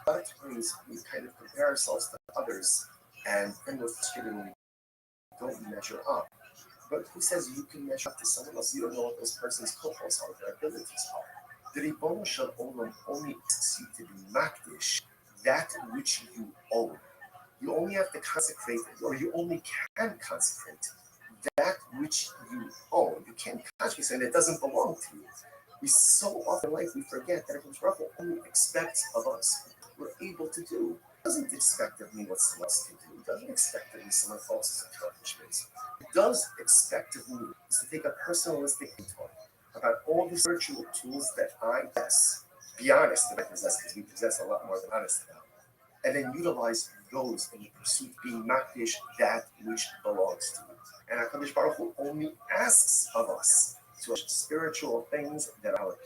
A lot of times we kind of compare ourselves to others, and then we're frustrated when we don't measure up. But who says you can measure up to someone else? You don't know what those person's kochos are, their abilities are. The Ribono Shel Olam only asks you to be makdish that which you own. You only have to consecrate, or you only can consecrate that which you own. You can't consecrate and it doesn't belong to you. We so often we forget that Baruch only expects of us what we're able to do. He doesn't expect of me what someone else can do. He doesn't expect of me someone else's accomplishments. He does expect of me is to take a personalistic inventory about all the spiritual tools that I possess. Be honest that I possess, because we possess a lot more than honest about. And then utilize those in the pursuit, being makdish that which belongs to you. And HaKadosh Baruch Hu only asks of us to spiritual things that are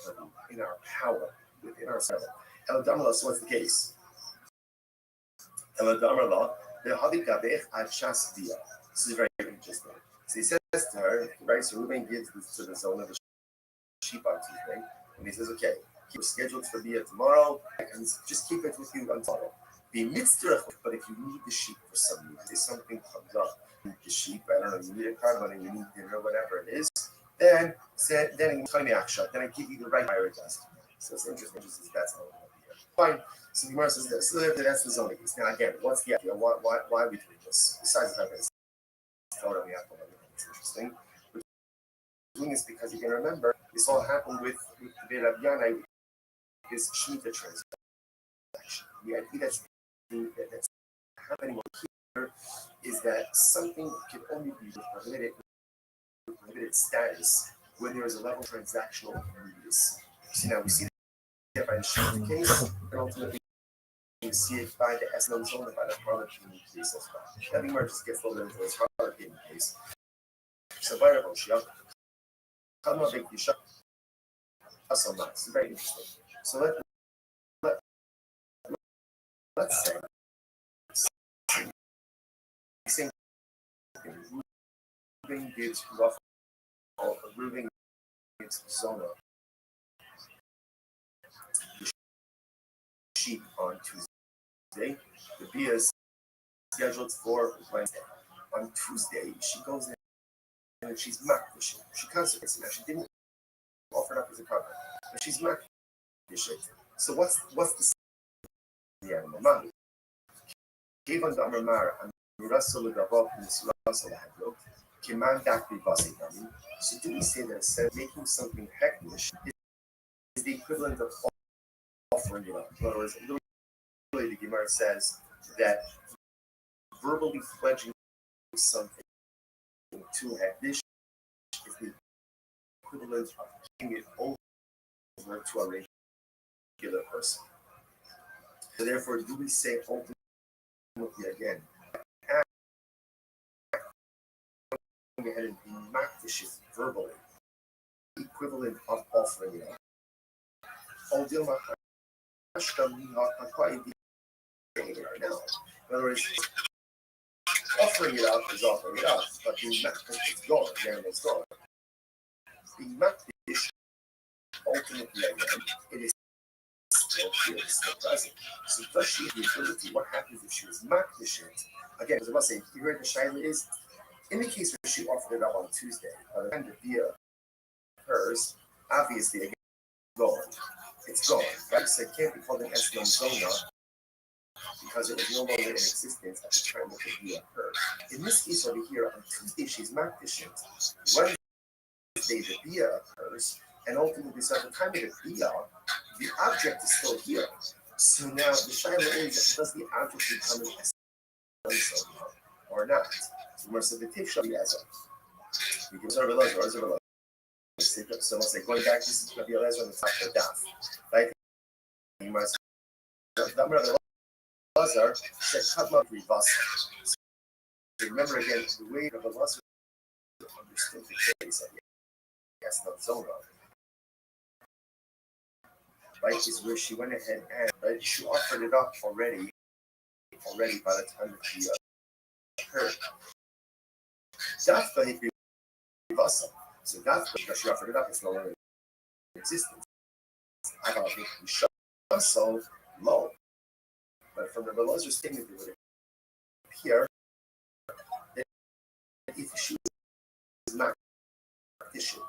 in our power, within ourselves. Eladamala, so what's the case? Eladamala, the Hadigabech al Shasdia. This is very interesting. So he says to her, right? So Reuben gives this to the Zona the sheep on Tuesday, and he says, okay, keep it scheduled for Bia tomorrow, and just keep it with you on tomorrow. The mitzvah, but if you need the sheep for some reason, if something comes up, the sheep, I don't know, you need a carbon, you need dinner, whatever it is, then I give you the right higher adjustment. So it's interesting. That's how it will be. Fine. So the Gemara says this. So that's the zoning piece. Now again, what's the idea? Why are we doing this? Besides the fact that it's totally apple, it's interesting. We're doing this because you can remember this all happened with the Rabbi Yanai, his Shemitah transaction. The idea that's happening here is that something can only be prohibited status when there is a level of transactional use. Now we see that by the Shemitah case, and ultimately we see it by the Eslam zone, by the Harlot case as well. That Gemara just gets a little bit into this Harlot case. So variable shop. Come on, big shop. That's so nice. It's very interesting. So let's say same thing. Ruben gives rough or Ruben gives Zona the sheep on Tuesday. The beer is scheduled for Wednesday. On Tuesday, she goes in and she's marked the sheep. She consecrates it. Now, she didn't offer it up as a carbon, but she's marked the sheep. So what's the animal? Manu. Given the Amar and Russell Gabop and Russell Hadro, Kiman Dakri Basigami. So do we say that instead of making something hektish is the equivalent of offering it up? In other words, literally the Gemara says that verbally pledging something to hektish is the equivalent of giving it over to a regular person. So therefore, do we say ultimately again, going ahead and mark the shit verbally, equivalent of offering it up. In other words, offering it up is offering it up, but the it's gone, the animal's gone. The makdish, ultimately again, it is still here, it's still present. So does she have the ability? What happens if she was makdish it? Again, as I was saying, you heard the shaila is, in the case where she offered it up on Tuesday, by the time the beer occurs, obviously again, gone. It's gone. Right? So it can't be called an Eslam Zona because it was no longer in existence at the time that the beer occurred. In this case over here, on Tuesday she's makdish it. Wednesday the beer occurs, and ultimately, so at the time of the beer, the object is still here. So now the shaila is, does the object become an Eslam Zona or not? So we can observe a so let's say going back, this is going to be a lesson on the top of the daf. Right? You might say, the Lazar said, Kadma Rivasa. So remember again, the way of the Lazar understood the case, yes, not Zona. Right, is where she went ahead and right, she offered it up already by the time that she occurred. That's the Rivasa. So that's because she offered it up, it's no longer in existence. I don't think we shut so low. But from the Belozer's statement, it would appear that if she is not issue,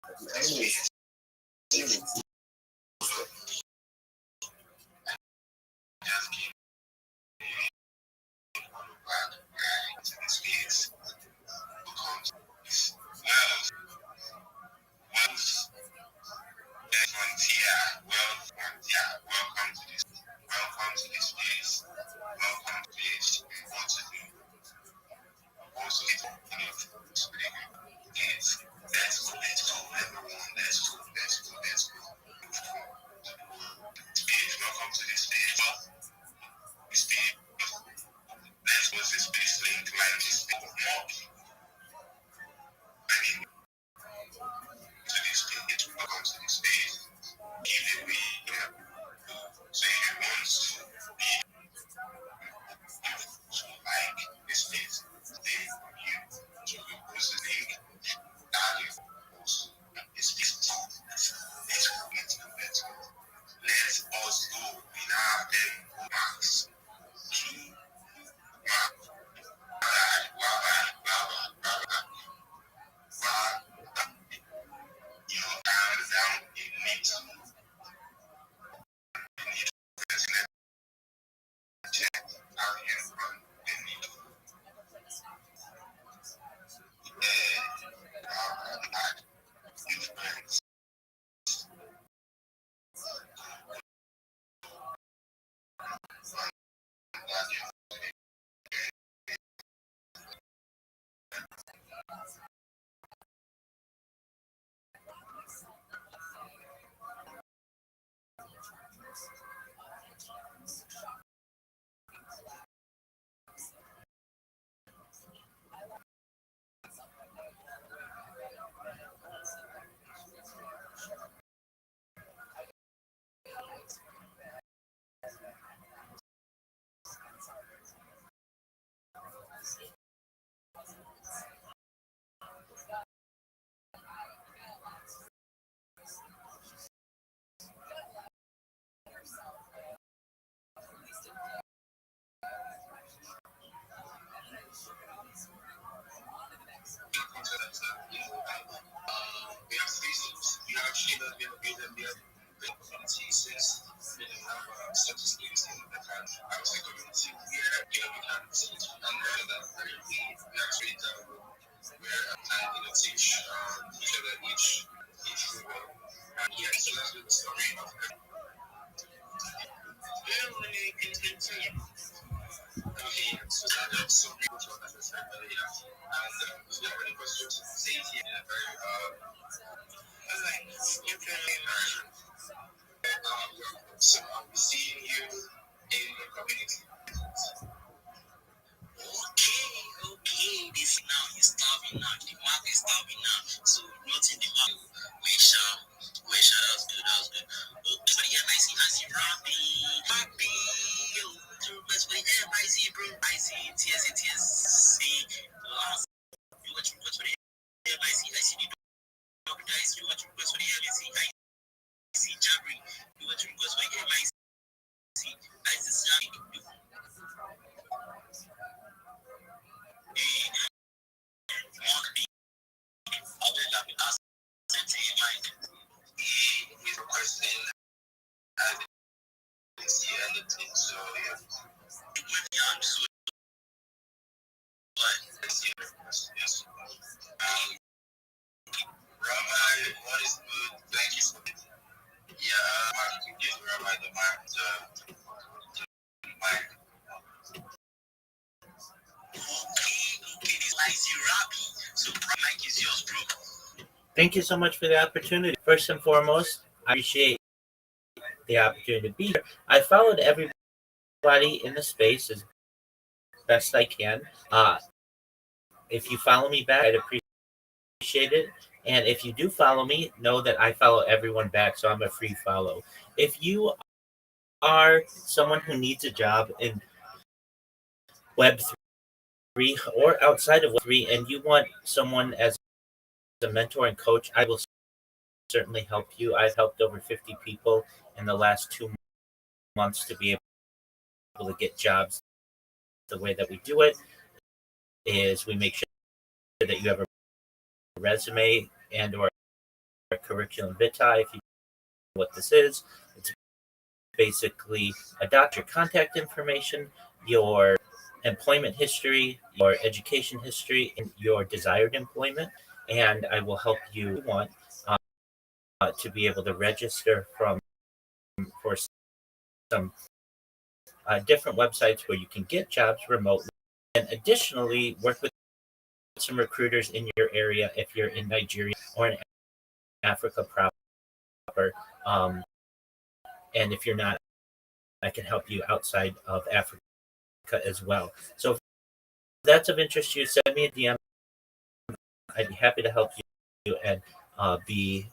that the animal is Thank you so much for the opportunity. First and foremost, I appreciate the opportunity to be here. I followed everybody in the space as best I can. If you follow me back, I'd appreciate it. And if you do follow me, know that I follow everyone back, so I'm a free follow. If you are someone who needs a job in Web3 or outside of Web3 and you want someone as a mentor and coach, I will certainly help you. I've helped over 50 people in the last 2 months to be able to get jobs. The way that we do it is we make sure that you have a resume and or a curriculum vitae. If you know what this is, it's basically your contact information, your employment history, your education history, and your desired employment. And I will help you want to be able to register for some different websites where you can get jobs remotely, and additionally work with some recruiters in your area if you're in Nigeria or in Africa proper. And if you're not, I can help you outside of Africa as well. So if that's of interest to you, send me a DM. I'd be happy to help you and be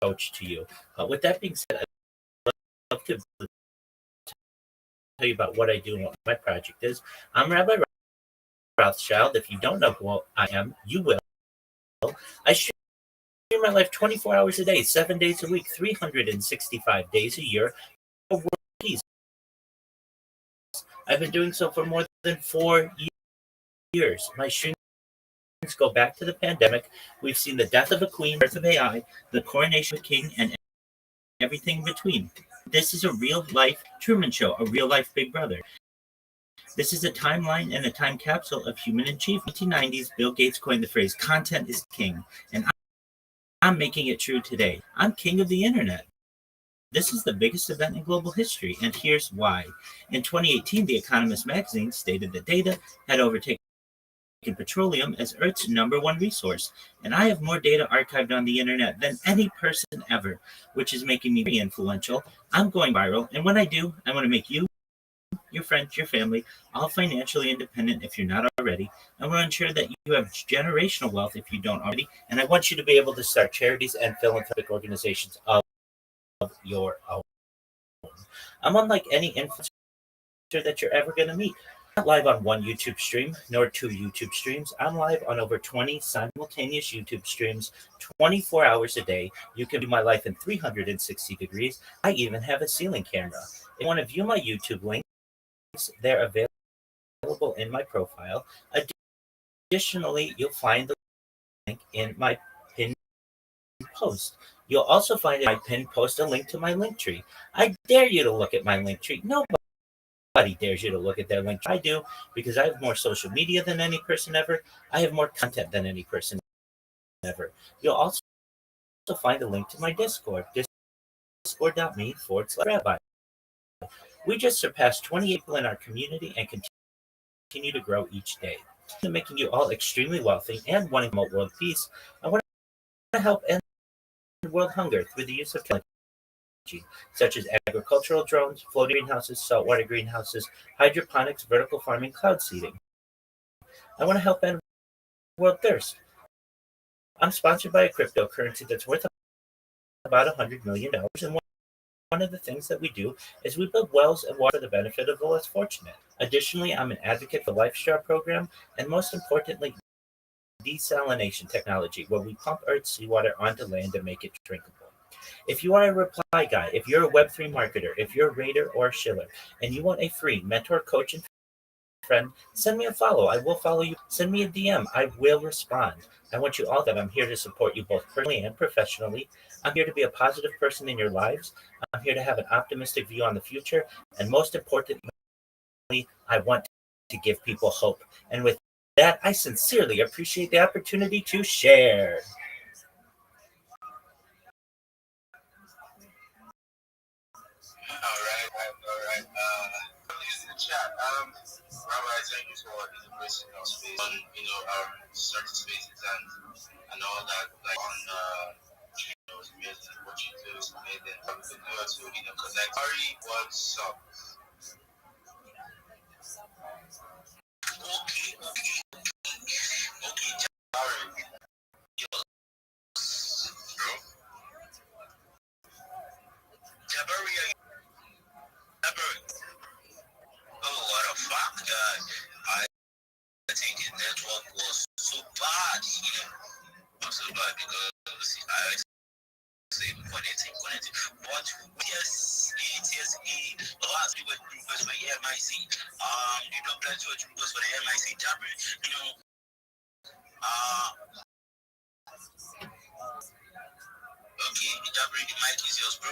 coach to you. With that being said, I'd love to tell you about what I do and what my project is. I'm Rabbi Rothschild. If you don't know who I am, you will. I stream my life 24 hours a day, 7 days a week, 365 days a year. I've been doing so for more than 4 years. My streams go back to the pandemic. We've seen the death of a queen, birth of AI, the coronation of a king, and everything in between. This is a real-life Truman Show, a real-life Big Brother. This is a timeline and a time capsule of human achievement. In the 1990s, Bill Gates coined the phrase, content is king, and I'm making it true today. I'm king of the internet. This is the biggest event in global history, and here's why. In 2018, The Economist magazine stated that data had overtaken petroleum as Earth's #1 resource, and I have more data archived on the internet than any person ever, which is making me very influential. I'm going viral, and when I do, I want to make you, your friends, your family, all financially independent if you're not already. I want to ensure that you have generational wealth if you don't already, and I want you to be able to start charities and philanthropic organizations of your own. I'm unlike any influencer that you're ever going to meet. I'm not live on one YouTube stream, nor 2 YouTube streams. I'm live on over 20 simultaneous YouTube streams, 24 hours a day. You can view my life in 360 degrees. I even have a ceiling camera. If you want to view my YouTube links, they're available in my profile. Additionally, you'll find the link in my pinned post. You'll also find in my pinned post a link to my link tree. I dare you to look at my link tree. Nobody Nobody dares you to look at their link. I do because I have more social media than any person ever. I have more content than any person ever. You'll also find a link to my Discord, discord.me/rabbi. We just surpassed 28 people in our community and continue to grow each day. Making you all extremely wealthy and wanting to promote world peace, I want to help end world hunger through the use of technology, such as agricultural drones, floating greenhouses, saltwater greenhouses, hydroponics, vertical farming, cloud seeding. I want to help end world thirst. I'm sponsored by a cryptocurrency that's worth about $100 million, and one of the things that we do is we build wells and water for the benefit of the less fortunate. Additionally, I'm an advocate for the LifeStar program, and most importantly, desalination technology, where we pump Earth's seawater onto land and make it drinkable. If you are a reply guy, if you're a Web3 marketer, if you're a raider or a shiller, and you want a free mentor, coach, and friend, send me a follow. I will follow you. Send me a DM. I will respond. I want you all that I'm here to support you both personally and professionally. I'm here to be a positive person in your lives. I'm here to have an optimistic view on the future. And most importantly, I want to give people hope. And with that, I sincerely appreciate the opportunity to share. All right. In the chat. Rabbi, thank you for the gracing our space on, certain spaces and all that, like on, it's amazing what you do is amazing. I'm looking forward to, connect. Ari, what's up? Okay, Ari. Yo, bro. Jabari, oh, what a fuck, God. I think his network was so bad, so bad because I say connecting. But yes, the last people request for the MIC. You don't plan to request for the MIC Jabari. Okay, Jabari, the mic is yours, bro.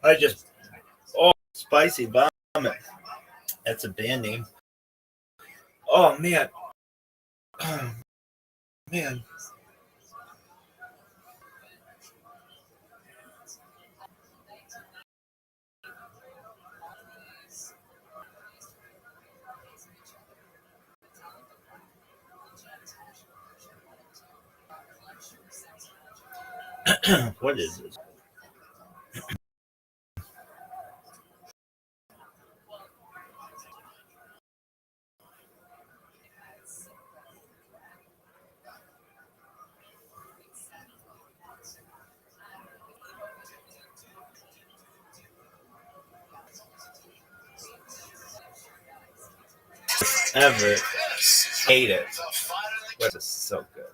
I just spicy vomit. That's a band name. Oh man. Oh, man. What is this? Ever hate it. This is so good.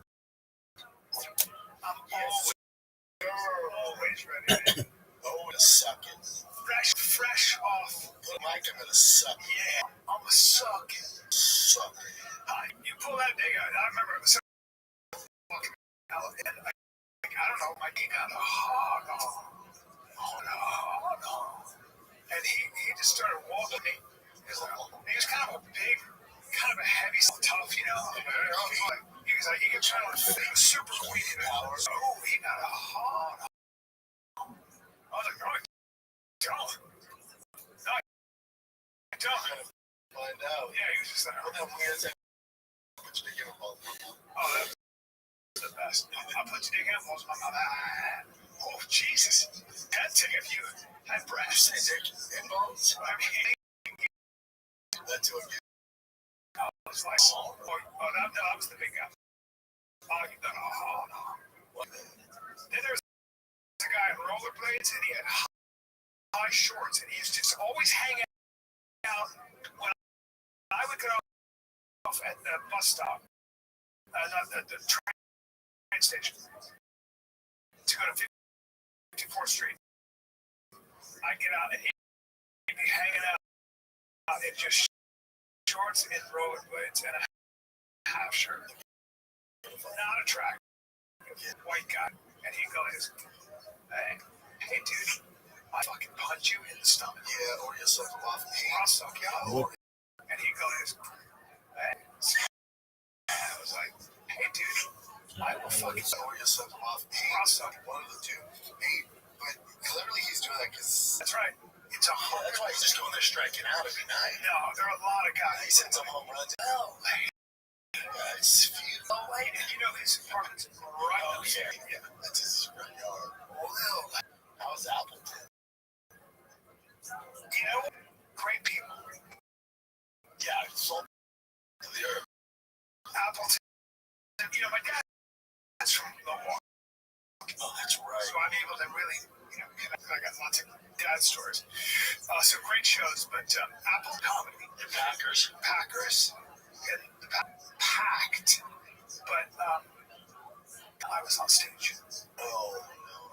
Always ready. Oh, to suck it. Fresh off. Mike, I'm gonna suck. Yeah, I'm a suck. Suck. You pull that thing out. I remember it was so fucking hell. And I don't know, Mike, he got a hard on. And he just started walking me. He was kind of a big, kind of a heavy, tough, you know. He was like, he could try to fit super quick. Oh, he got a hard on. I was like, no, I don't. No, I don't. Find out. Yeah, he was just like, oh, that's the best. I'll put your dick in, oh, Jesus. That thing, if you had breasts and dick and bones, I mean, that to him. I was like, that was the big guy. Oh, you got no. Then there's a guy in rollerblades, and he had high shorts, and he used to just always hang out when I would get off at the bus stop, the train station, to go to 54th Street. I'd get out, and he'd be hanging out in just shorts and rollerblades and a half shirt. Not attractive. White guy. And he goes, hey dude, I fucking punch you in the stomach. Yeah, or you suck him off me. I'll suck you off. And he goes, hey. I was like, hey dude, I will fucking or you suck him off me. I'll suck him. One of the two. Hey, but clearly he's doing that because that's right. It's a home. That's why he's just going there striking out every night. No, there are a lot of guys. He sends some home runs. Oh, guys. Oh, wait, and you know his apartment's right over there. Yeah, that's his front yard. Well, how's Appleton? You know, great people. Yeah, salt to the earth. Appleton. You know, my dad's from Milwaukee. Oh, that's right. So I'm able to really, you know, I got lots of dad stories. So great shows, but Apple Comedy. The Packers. And the packed. But I was on stage. Oh,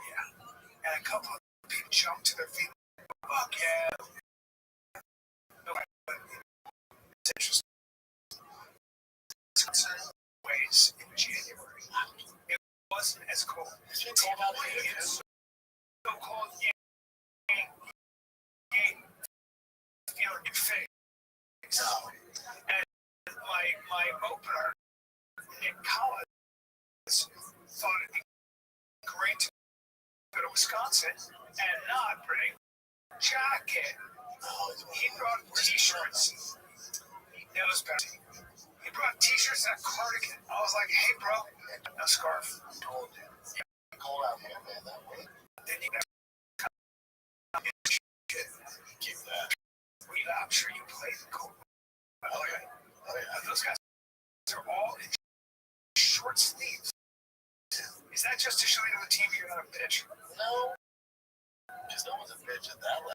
yeah. And a couple of people jumped to their feet. Fuck yeah. It's interesting. Ways in January. It wasn't as cold. It's cold out here. It's so cold. Yeah. Feel in your face. And my opener in college thought it'd be great to go to Wisconsin and not bring a jacket. He brought t-shirts. Nose patch. He brought t-shirts and a cardigan. I was like, hey, bro, no scarf. Cold, dude. Yeah, cold out here, man, that way. Then you got keep that. I'm sure you played the cold. Oh, yeah. Those guys are all in short sleeves. Is that just to show you to the team you're not a bitch? No. Because no one's a bitch at that level.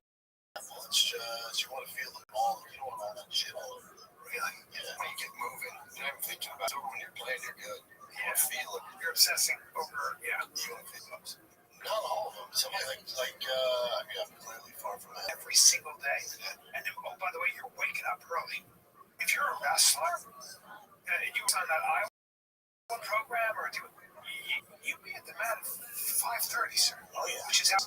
It's just you want to feel the ball. You don't want all that shit all over. Really? Yeah. When you get moving, you're never thinking about it. When you're playing, you're good. You want to feel it. You're obsessing over, yeah. You want to feel it. Not all of them. Somebody I mean, I'm clearly far from that. Every single day. And then, oh, by the way, you're waking up early. If you're a wrestler, and you was on that Iowa program, or you'd be at the mat at 5:30, sir. Oh, yeah. Which is out.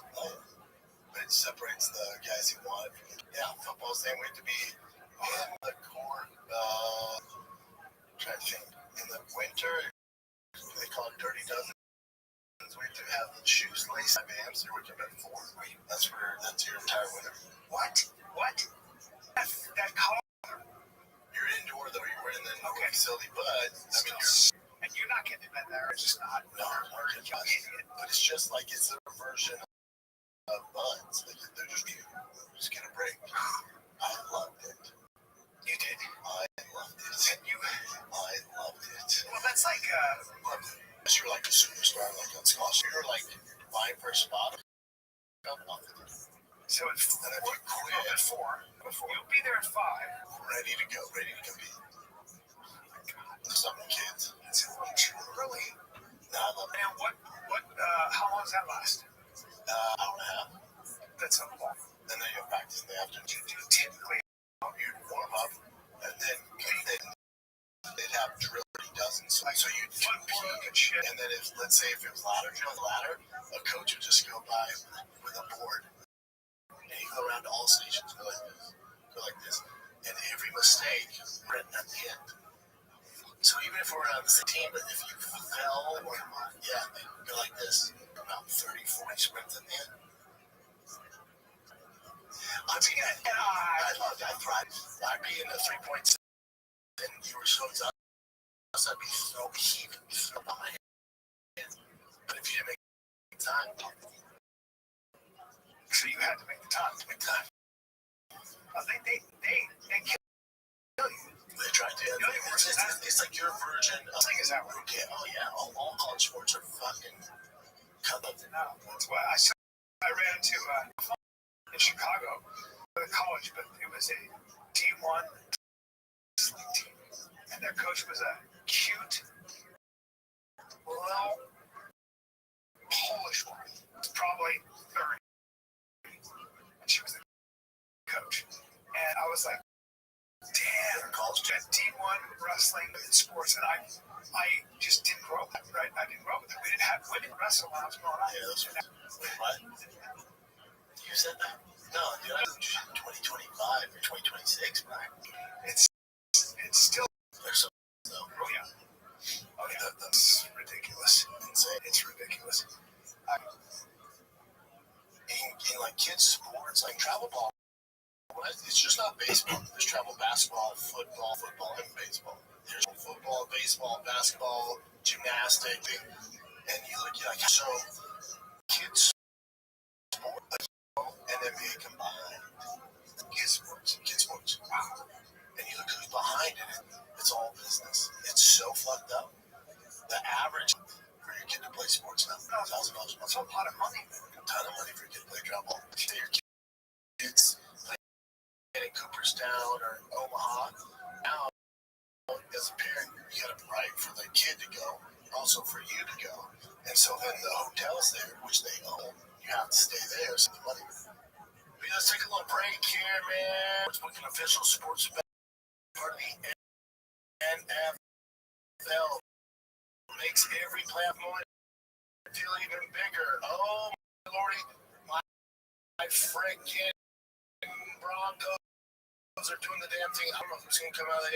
But separates the guys who want it. Yeah, football same way to be in the court. Trying to think. In the winter, they call it dirty dozens. We have to have the shoes laced by bands. You're waking up at 4. That's your entire winter. What? That color? You're indoor though. You're in the facility, but I mean, you're not getting in there. It's just not. No, but it's just like it's a version of buds. They're just get a break. I loved it. You did. I loved it. And I loved it. Well, that's like loved it. You're like a superstar, like on scholarship. You're like vying for a spot. So it's and if you quit at 4, you'll be there at 5, ready to go, ready to compete. Some kids. It's really. No, I love it. And what? How long does that last? Hour and a half. That's a long. And then you have practice in the afternoon. You typically you'd warm up, and then they'd have drill dozens. So you'd compete, and then let's say if it was ladder drill, a coach would just go by with a board, and you go around to all stations, go like this, and every mistake written at the end. So even if we're on the same team, but if you fell, they go like this, about 30, 40 sprints at the end. I mean, I loved it. I thrived. I'd be in the 3 points, and you were so exhausted. I'd be so behind. But if you didn't make time, so you had to make the time. They kill you. They try to. It's like your version of thing is that way. Okay, all college sports are fucking cut up. That's why I ran into in Chicago with a college, but it was a D1 team, and their coach was a cute, little Polish woman, probably 30, and she was the coach. And I was like, damn, college D1 wrestling and sports, and I just didn't grow up, right? I didn't grow up with it. We didn't have women wrestle when I was growing up. Yeah, those were what? You said that? No, dude, I was 2025 or 2026, right? It's still there's some though. Oh yeah. That's ridiculous. Insane. It's ridiculous. In like kids sports, like travel ball, it's just not baseball. There's travel basketball, football, and baseball. There's football, baseball, basketball, gymnastics, and you look like so kids sport and NBA combined. Kids sports. Wow. And you look who's behind it. It's all business. It's so fucked up. The average for your kid to play sports now, $1,000 a month. That's a lot of money. A ton of money for your kid to play travel. Your kids in Cooperstown or Omaha. Now, as a parent, you got to write for the kid to go, also for you to go. And so then the hotels there, which they own, you have to stay there, so the money. Let's take a little break here, man. Let's book an official sports bet part of the NFL. Makes every playoff moment feel even bigger. Oh, my lordy. My freaking Broncos are doing the damn thing. I don't know who's going to come out of the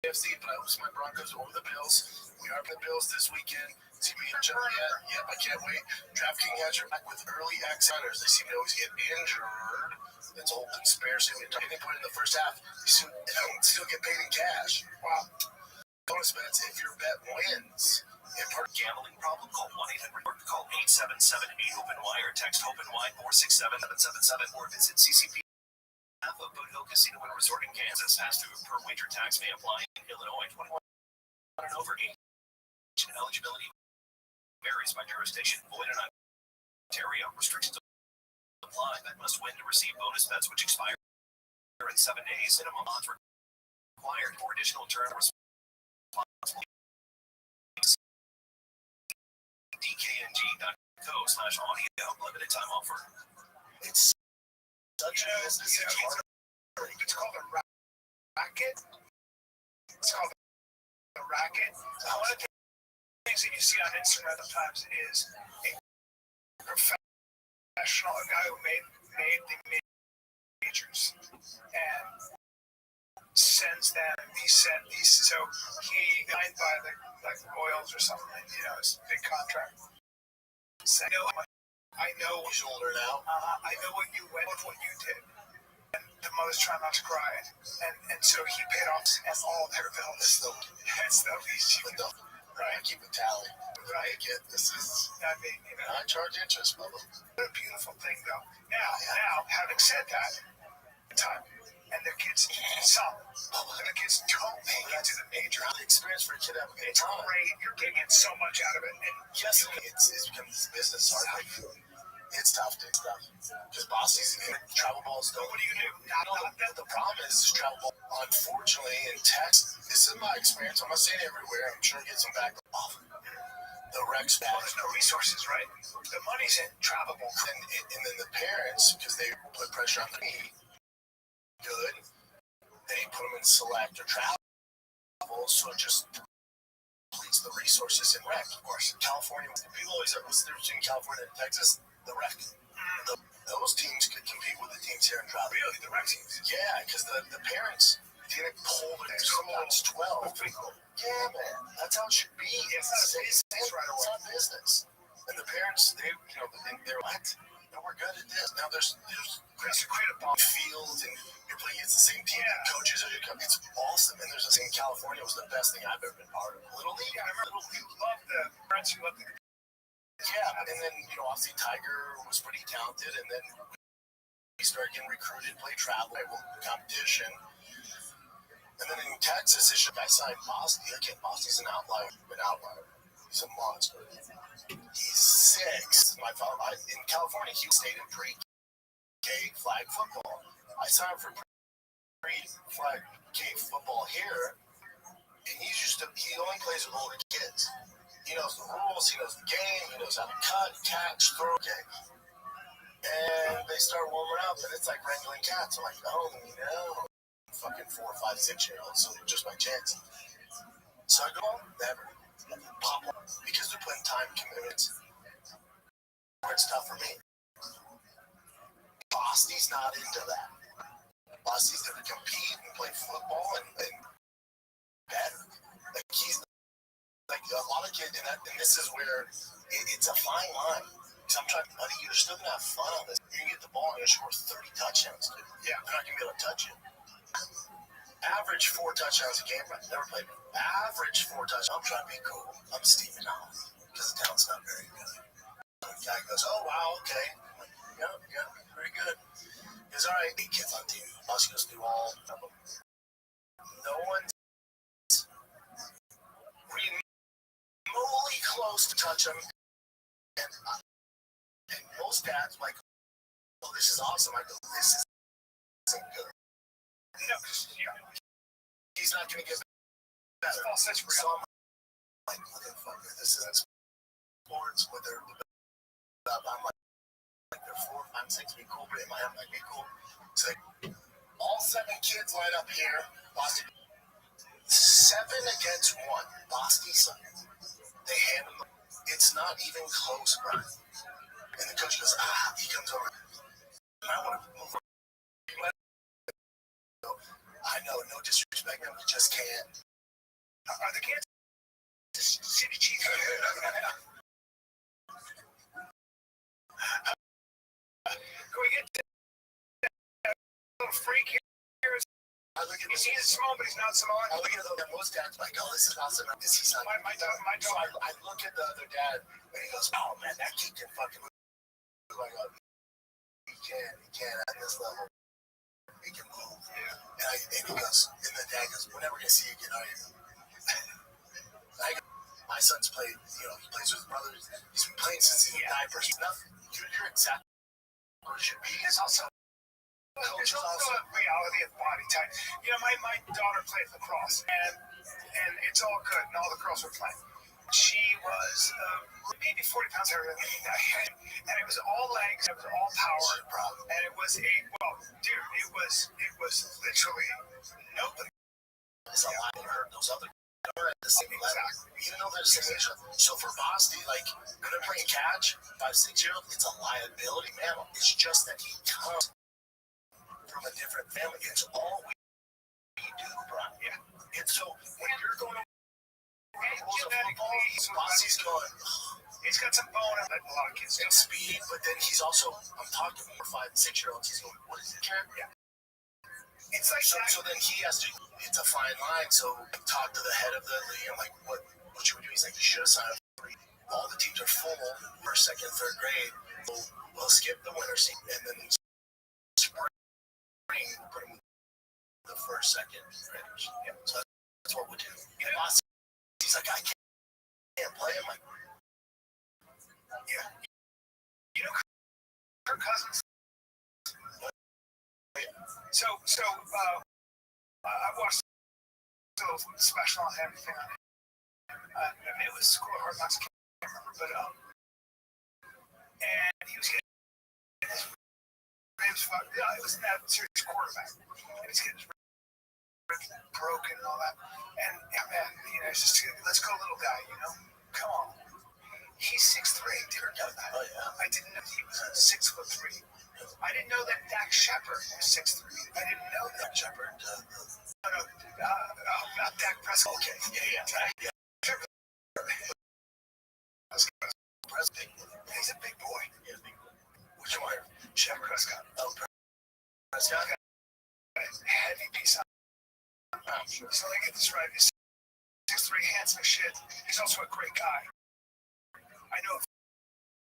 AFC, but I hope my Broncos over the Bills. We are playing the Bills this weekend. See me in China yet? Yep, I can't wait. DraftKings has your back with early access. They seem to always get injured. It's a whole conspiracy. At any point in the first half, you still get paid in cash. Wow. Bonus bets if your bet wins. If part gambling problem, call 1-800 call 877-8-OPEN-Y or text OPEN-Y 467-777 or visit CCP. Half of Boot Hill Casino and Resort in Kansas has to per wager tax may apply in Illinois. 21 and over 8. Eligibility varies by jurisdiction. Void in Ontario. Restrictions apply. Bet must win to receive bonus bets which expire in 7 days. Minimum odds required for additional term responsibility. DKNG.co/audio. Limited time offer. It's such a business. It's called a racket. It's called a racket. One of the things that you see on Instagram sometimes is a professional, a guy who made So he got by the oils or something. It's a big contract. So I know he's older now. I know what you did. And the mother's trying not to cry, and so he paid off all their bills. That's the least you can do. Right. I keep a tally. Right. This is. I charge interest, Bubba. What a beautiful thing, though. Now, having said that, time. And their kids, the kids don't make it to the major. Experience for a kid having it's great. You're getting so much out of it. And yes, it's become this business art. It's tough, dude. Because bosses and travel balls don't. What do you do? The problem is travel ball. Unfortunately, in Texas, this is my experience. I'm not saying everywhere. I'm sure it gets some back off. The Rex bag. Well, there's no resources, right? The money's in travel ball. And then the parents, because they put pressure on me. Good. They put them in select or travel, so it just depletes the resources in rec. Of course, California, people always are considering between California and Texas, the rec. Those teams could compete with the teams here in travel. Really, the rec teams? Yeah, because the parents didn't pull their schools 12. That's pretty cool. Yeah, man, that's how it should be. It's not business. And the parents, they're like, no, we're good at this. Now there's create a ball field and you're playing against the same team and coaches are coming. It's awesome. And there's a thing in California was the best thing I've ever been part of. Little League. I remember Little League. Love the friends who loved the. Yeah, and then obviously Tiger was pretty talented, and then we started getting recruited, play travel, competition. And then in Texas, I signed Boston. Again, Boston's an outlier. He's a monster. He's 6. My father in California, he stayed in pre-K flag football. I signed for pre-flag K football here, and he only plays with older kids. He knows the rules, he knows the game, he knows how to cut, catch, throw, and they start warming up, and it's like wrangling cats. I'm like, oh no, fucking 4, 5, 6-year-olds, so just my chance. So I go, never pop up because they're putting time commitments. It's tough for me. Bosty's not into that. Bosty's going to compete and play football and better. Like he's like a lot of kids, and this is where it's a fine line. Because I'm trying, buddy, you're still going to have fun on this. You're going to get the ball and you're going to score 30 touchdowns, dude. Yeah, they're not going to be able to touch you. Average 4 touchdowns a game. I've never played. Average 4 touchdowns. I'm trying to be cool. I'm steaming off because the town's not very good. The guy goes, oh, wow, okay. I'm like, yeah, very good. He goes, all right, 8 kids on team. Boss goes through all of them. No one's remotely close to touch him. And most dads like, oh, this is awesome. I go, this isn't good. No, he's not going to get better. So I'm like, motherfucker, this isn't sports. I'm like, they're 4, 5, 6, be cool, but in my head, like, be cool. It's like, all 7 kids line up here. Boston, 7 against 1. Boston son. They hand him. It's not even close, Brian. And the coach goes, he comes over. I want to move. I know, no disrespect, no, we just can't. Are the kids? City Chiefs. Can we get that little freak here? He's small, but he's not small. I look at most dads like, oh, this is awesome. He's not. My daughter. So I look at the other dad, and he goes, oh, man, that kid can fucking move. Like, he can at this level. He can move. Yeah. And he goes, and the dad goes, we're never going to see you get out of here. My son's played, he plays with his brothers. He's been playing since he's in diapers. Nothing. You're exactly where it should be. There's also a reality of body type. My daughter played lacrosse, and it's all good, and all the girls were playing. She was maybe 40 pounds heavier than me, and it was all legs, it was all power, and it was it was literally nobody. It's a lot to hurt those other guys at the same level, even though they're the same age. So for Boston, like when they're playing catch, 5, 6-year-old, it's a liability, man. It's just that he comes from a different family. It's all we do, bro. Yeah. Bossy's going. He's got some bone on that. A lot of kids do. Speed, but then he's also. I'm talking to 4, 5, 6-year-olds. He's going, what is it, Karen? Yeah. It's like so then he has to. It's a fine line. So I talk to the head of the league. I'm like, what should we do? He's like, you should have signed up for 3. All the teams are full for 2nd, 3rd grade. We'll skip the winter season and then spring put him the 1st, 2nd graders. Yeah. So that's what we'll do. And he's like, I can't play. I'm like, yeah. You know, Kirk Cousins. So I watched a little special on everything on it. It was School of Hard Knocks. I can't remember, but and he was getting his ribs fucked. Yeah, it was in that serious quarterback, and he's getting his ribs broken and all that. And man, you know, it's just let's go, little guy. You know, come on. He's 6'3". Didn't know that. Oh, yeah. I didn't know he was 6'3". I didn't know that Dak Shepard was 6'3". I didn't know that Shepard. Not Dak Prescott. Okay. Yeah. Shepard. He's a big boy. Which one? Shepard Prescott. Oh, Prescott. Heavy piece on. So let me get this right. He's 6'3", handsome as shit. He's also a great guy. I know a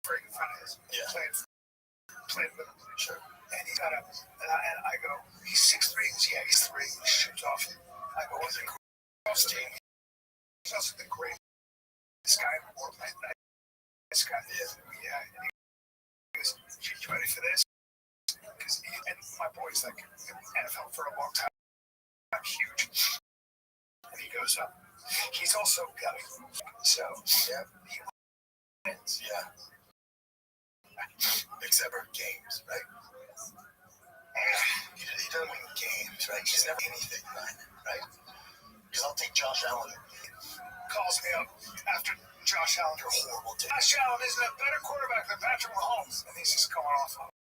very good friend of his. Yeah. Played with him. Sure. And he got up, and I go, he's 6'3". Yeah, he's 3. He shoots off. I go, what's the cross team? He's also the greatest guy in the world. This guy. Yeah. And he goes, you ready for this? And my boy's like NFL for a long time. I'm huge. And he goes up. He's also got it. So, yeah. He wins. Yeah. Except for games, right? He doesn't win games, right? He's never anything, right? Because I'll take Josh Allen. Calls me up after Josh Allen. You're horrible. Josh Allen isn't a better quarterback than Patrick Mahomes. And he's just going off on him.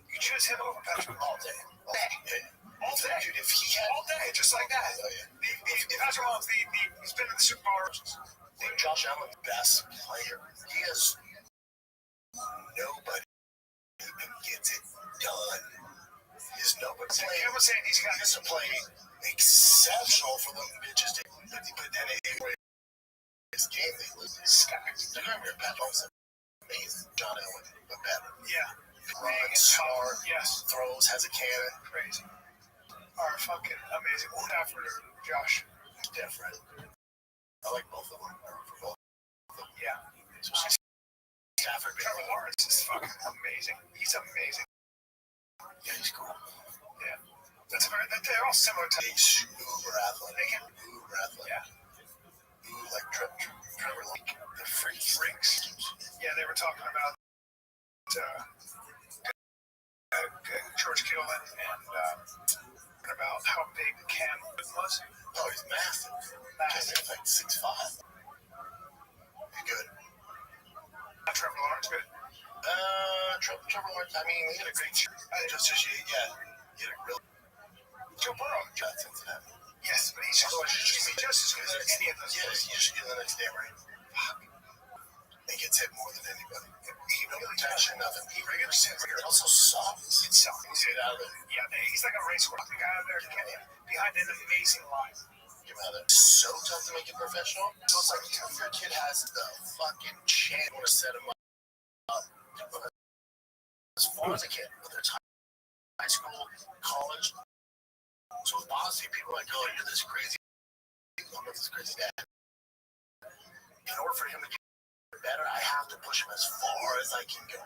You choose him over Patrick all day. All day. All day. Dude, if he had all day, just like that. Oh, yeah. Patrick Mahomes, he's been in the Super Bowl. Josh Allen, best player. He is nobody who gets it done. He's nobody. I'm saying he's got to play exceptional for them bitches. But then his game, they lose. They're going to be a bad Mahomes. Amazing. John Elway, but better. Yeah. Runs, smart, yes. Throws, has a cannon. Crazy. Are fucking amazing. Stafford or Josh? Different. I like both of them. For both of them. Yeah. Especially Stafford. Trevor Lawrence is fucking amazing. He's amazing. Yeah, he's cool. Yeah. They're all similar to he's uber athletic. Uber athletic. Yeah. Like Trevor Lawrence. The freaks. Yeah, they were talking about George Kittle and about how big Cam was. Oh, he's massive. He's like 6'5". He's good. Trevor Lawrence good. Trevor Lawrence. I mean, he had a great year. He had a real. Joe Burrow. Cincinnati. Yes, but he's just as good as any of those. Yeah, he's usually the next day, right? He gets hit more than anybody. He no protection, nothing. He also sucks. It sucks. He's get out of it. Yeah, he's like a race horse. The guy out there behind an amazing line. Get out of there. So tough to make it professional. So it's like if your kid has the fucking chance to set him up as far as a kid, whether it's high school, college. So with Bossy, people are like, oh, you're this crazy. I'm not this crazy dad. In order for him to get better, I have to push him as far as I can go.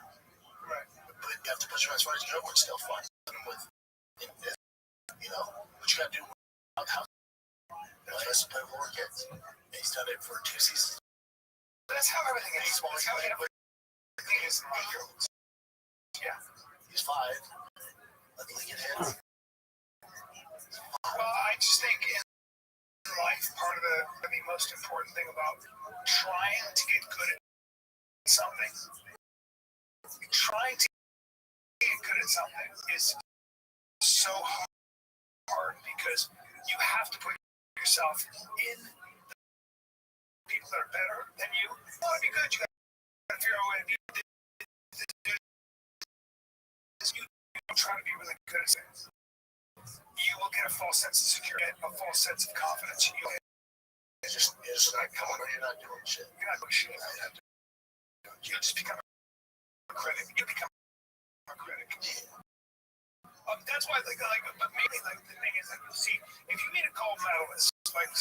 Right. But you have to push him as far as you can go. It's still fun. You know, what you got to do how he has to play with more kids. And he's done it for 2 seasons. That's how everything is. That's how everything is in 8-year-olds. Yeah. He's 5. Let the league get hit. Well, I just think in life, part of the most important thing about trying to get good at something, is so hard because you have to put yourself in people that are better than you. You want to be good, you got to figure out a way to be good. You don't try to be really good at things. You will get a false sense of security, a false sense of confidence. You just like, come on, you're not doing shit. You're not doing shit. You just become a critic. You become a critic. That's why, but mainly, the thing is, see, if you meet a gold medalist, like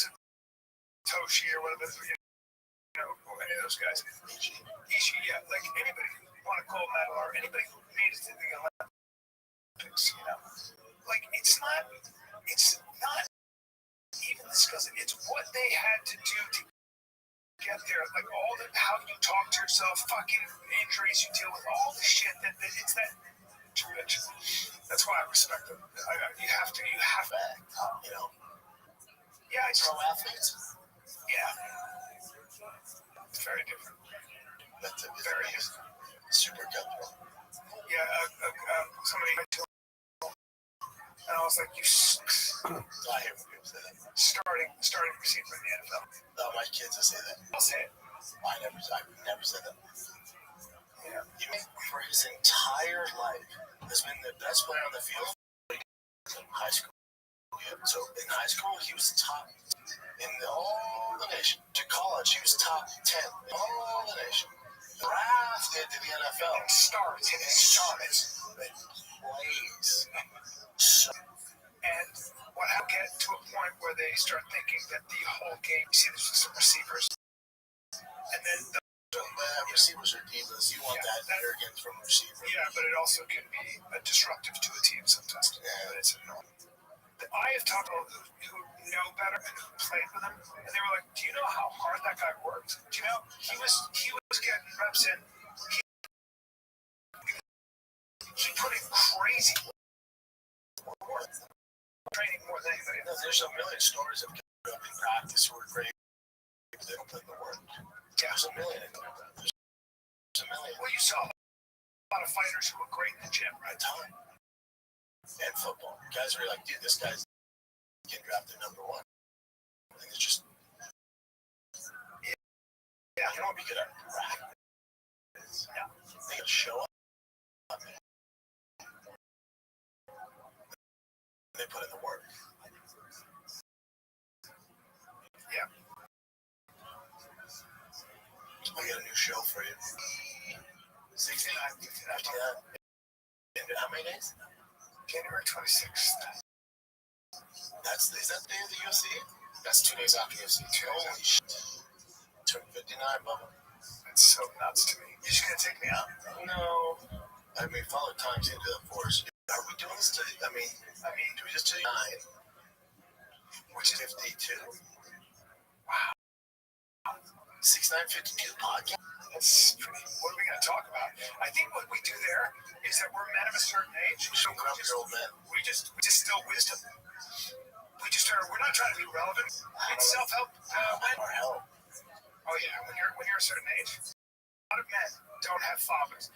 Toshi or whatever, or any of those guys, Ishii, yeah, like anybody who won a gold medal or anybody who made it to the Olympics, like it's not even discussing. It's what they had to do to get there, like all the how you talk to yourself, fucking injuries you deal with, all the shit that it's that. Rich. That's why I respect them. You have to, Yeah, pro athletes. Yeah, it's very different. That's a very super cutthroat. Yeah, somebody and I was like, you. I hear people say that. Starting receiver in the NFL. No, my kids will say that. I'll say it. I never said that. Yeah. For his entire life, has been the best player on the field in high school. So in high school, he was top in all the nation. To college, he was top 10 in all the nation. Drafted to the NFL. And starts. But plays. And what happened get to a point where they start thinking that the whole game, you see there's some receivers, and then receivers are divas. You want that arrogance from a receiver. Yeah, but it also can be disruptive to a team sometimes. Yeah. But it's annoying. I have talked to people who know better and who played with him, and they were like, "Do you know how hard that guy worked? Do you know he was getting reps in. He put in crazy work, training more than anybody else. There's a million stories of guys up in practice who are great, but they don't put in the work. Yeah, there's a million in there. Well, you saw a lot of fighters who were great in the gym, right? Time. And football. Guys are like, dude, this guy's getting drafted number 1. And it's just, yeah, you don't want to be good at practice. Yeah. They gotta show up, man. They put in the work. Yeah. I got a new show for you. 69 after that. How many days? January 26th. Is that the day of the UFC? That's 2 days after UFC. Holy shit. Turn 59, Bubba. That's so nuts to me. You're just gonna take me out? No. I mean, follow times into the force. Are we doing this to, do we just do 9? Which is 52? Wow. 6952 podcast. That's pretty. What are we going to talk about? I think what we do there is that we're men of a certain age. So we just still wisdom. We're not trying to be relevant. It's self-help. Or help. Oh yeah, when you're a certain age, a lot of men don't have fathers.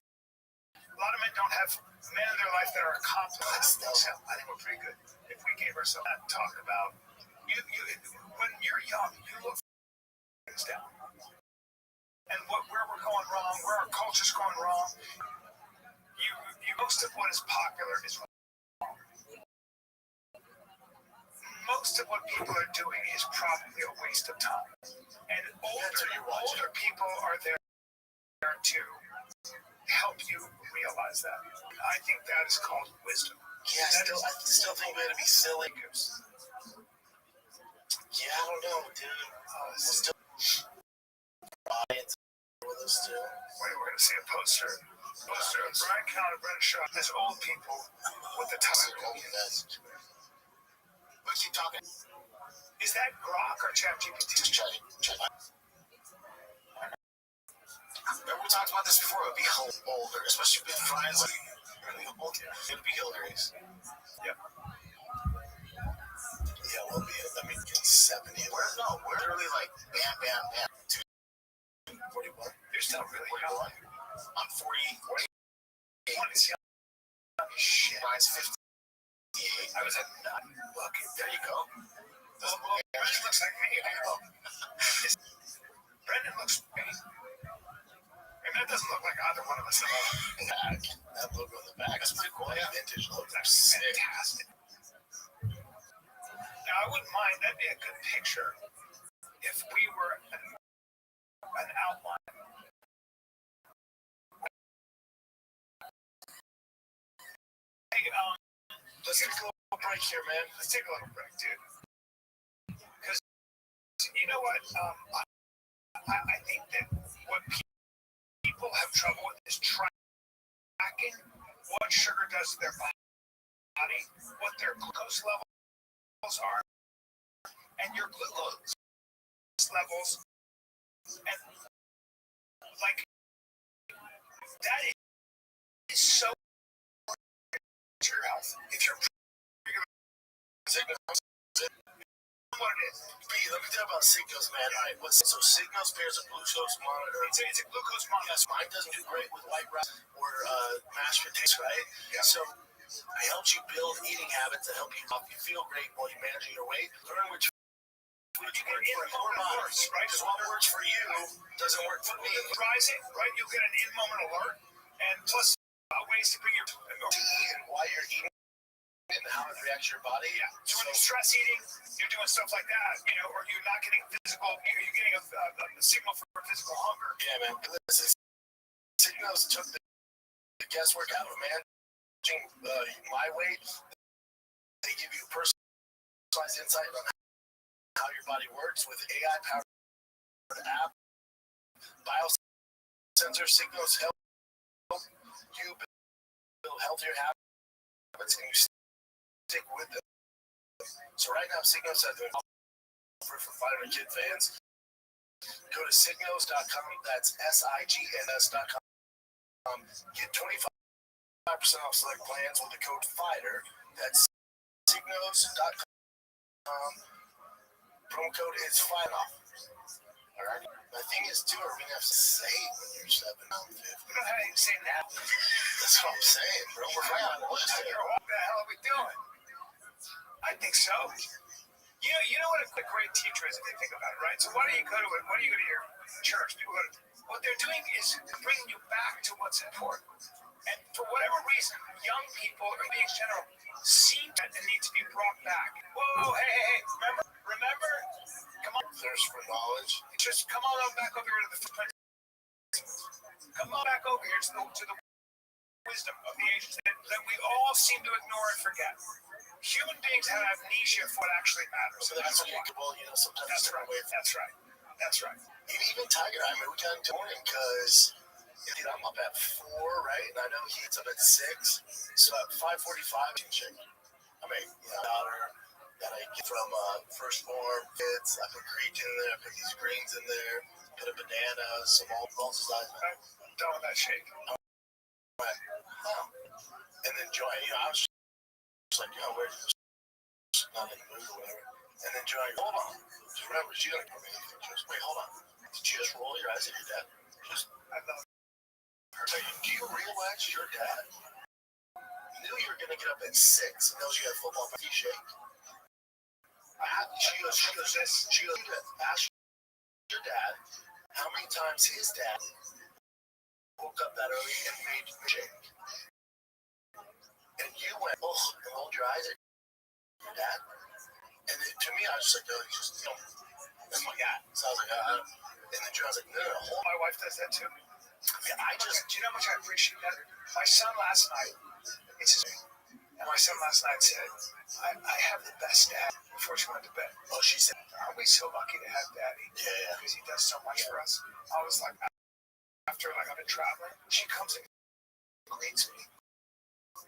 A lot of men don't have men in their life that are accomplished. So I think we're pretty good if we gave ourselves that talk about you. When you're young, you look things down. And where we're going wrong, where our culture's going wrong, most of what is popular is wrong. Most of what people are doing is probably a waste of time. And older people are there to help you realize that. I think that is called wisdom. Yeah, I still think we're going to be silly. Yeah, I don't know, dude. Still audience with us too. Wait, we're gonna see a poster of Brian Count and Brennan Shaw. There's old people with the time. But keep talking. Is that Grok or ChatGPT? Just check. Remember we talked about this before. It would be older, especially with friends like really old. It would be Hillary's. Yep. Yeah, we'll be. Get 70. We're literally like bam. 41. You're still really young. I'm 40. Shit. Mine's 58. I was at 9. Look, there you go. It looks like me. Brendan looks great. I mean, that doesn't look like either one of us. That logo on the back. That's pretty cool. Yeah, vintage logo. That's fantastic. Now, I wouldn't mind. That'd be a good picture if we were an outline. Hey, let's take a little break here, man. Let's take a little break, dude. Because you know what? I think that what people have trouble with is tracking what sugar does to their body, what their glucose levels are, and your glucose levels, and like that is so to your health. If you're what it is. Let me tell you about Signals, man. All right, so Signals pairs a glucose monitor. It's a glucose monitor. Yes, mine doesn't do great with white rice or mashed potatoes, right? Yeah. So it helps you build eating habits that help you feel great while you're managing your weight. Learn which foods work for your body, right? Because what works for you doesn't work for me. Rising, right? You'll get an in-moment alert, and plus ways to bring your and while you're eating and how it reacts to your body. Yeah. So when you're stress eating, you're doing stuff like that, or you're not getting physical, you're getting a signal for physical hunger. Yeah, man. Listen, Signals took the guesswork out of managing my weight. They give you personalized insight on how your body works with AI-powered app. Biosensor Signals help you build healthier habits and you stick with them. So right now, Signals has an offer for Fighter Kid fans. Go to Signals.com. That's SIGNS.com. Get 25% off select plans with the code FIGHTER. That's Signals.com. Promo code is FIGHTER. All right. The thing is, too, are we gonna have to save when you're 750? We don't have to say that. That's what I'm saying, bro. We're right on the list here. What the hell are we doing? I think so. You know what a great teacher is if you think about it, right? So why do you go to it? Why do you go to your church? People go to, what they're doing is bringing you back to what's important. And for whatever reason, young people, or being general, seem to need to be brought back. Whoa, hey, remember? Come on. Thirst for knowledge. Just come on back over here to the footprint. Come on back over here to the wisdom of the ages that we all seem to ignore and forget. Human beings have amnesia for what actually matters. So that's well, sometimes That's right. That's right. Even Tiger, I mean, we got into morning because I'm up at 4, right? And I know he's up at 6. So at 5:45, I mean, daughter that I get from firstborn kids. I put creatine in there, I put these greens in there, put a banana, some pulses. I'm done with that shake. And then Joy, I was just like, we're just not in the mood or whatever. And then Joy, hold on. Just remember, she don't put me anything. Just wait, hold on. Did you just roll your eyes at your dad? I love her. Do you realize your dad knew you were going to get up at 6 and knows you had football for you shake? She goes, ask your dad how many times his dad woke up that early and made you shake. And you went, and rolled your eyes at your dad. And then, to me, I was just like, he's just, that's my guy. So I was like, and then John's like, no. My wife does that too. Yeah, do you know how much I appreciate that? My son last night, and my son last night said, I have the best dad before she went to bed. Oh, she said, aren't we so lucky to have daddy? Yeah. Because he does so much for us. I was like, after I've been traveling, she comes and greets me.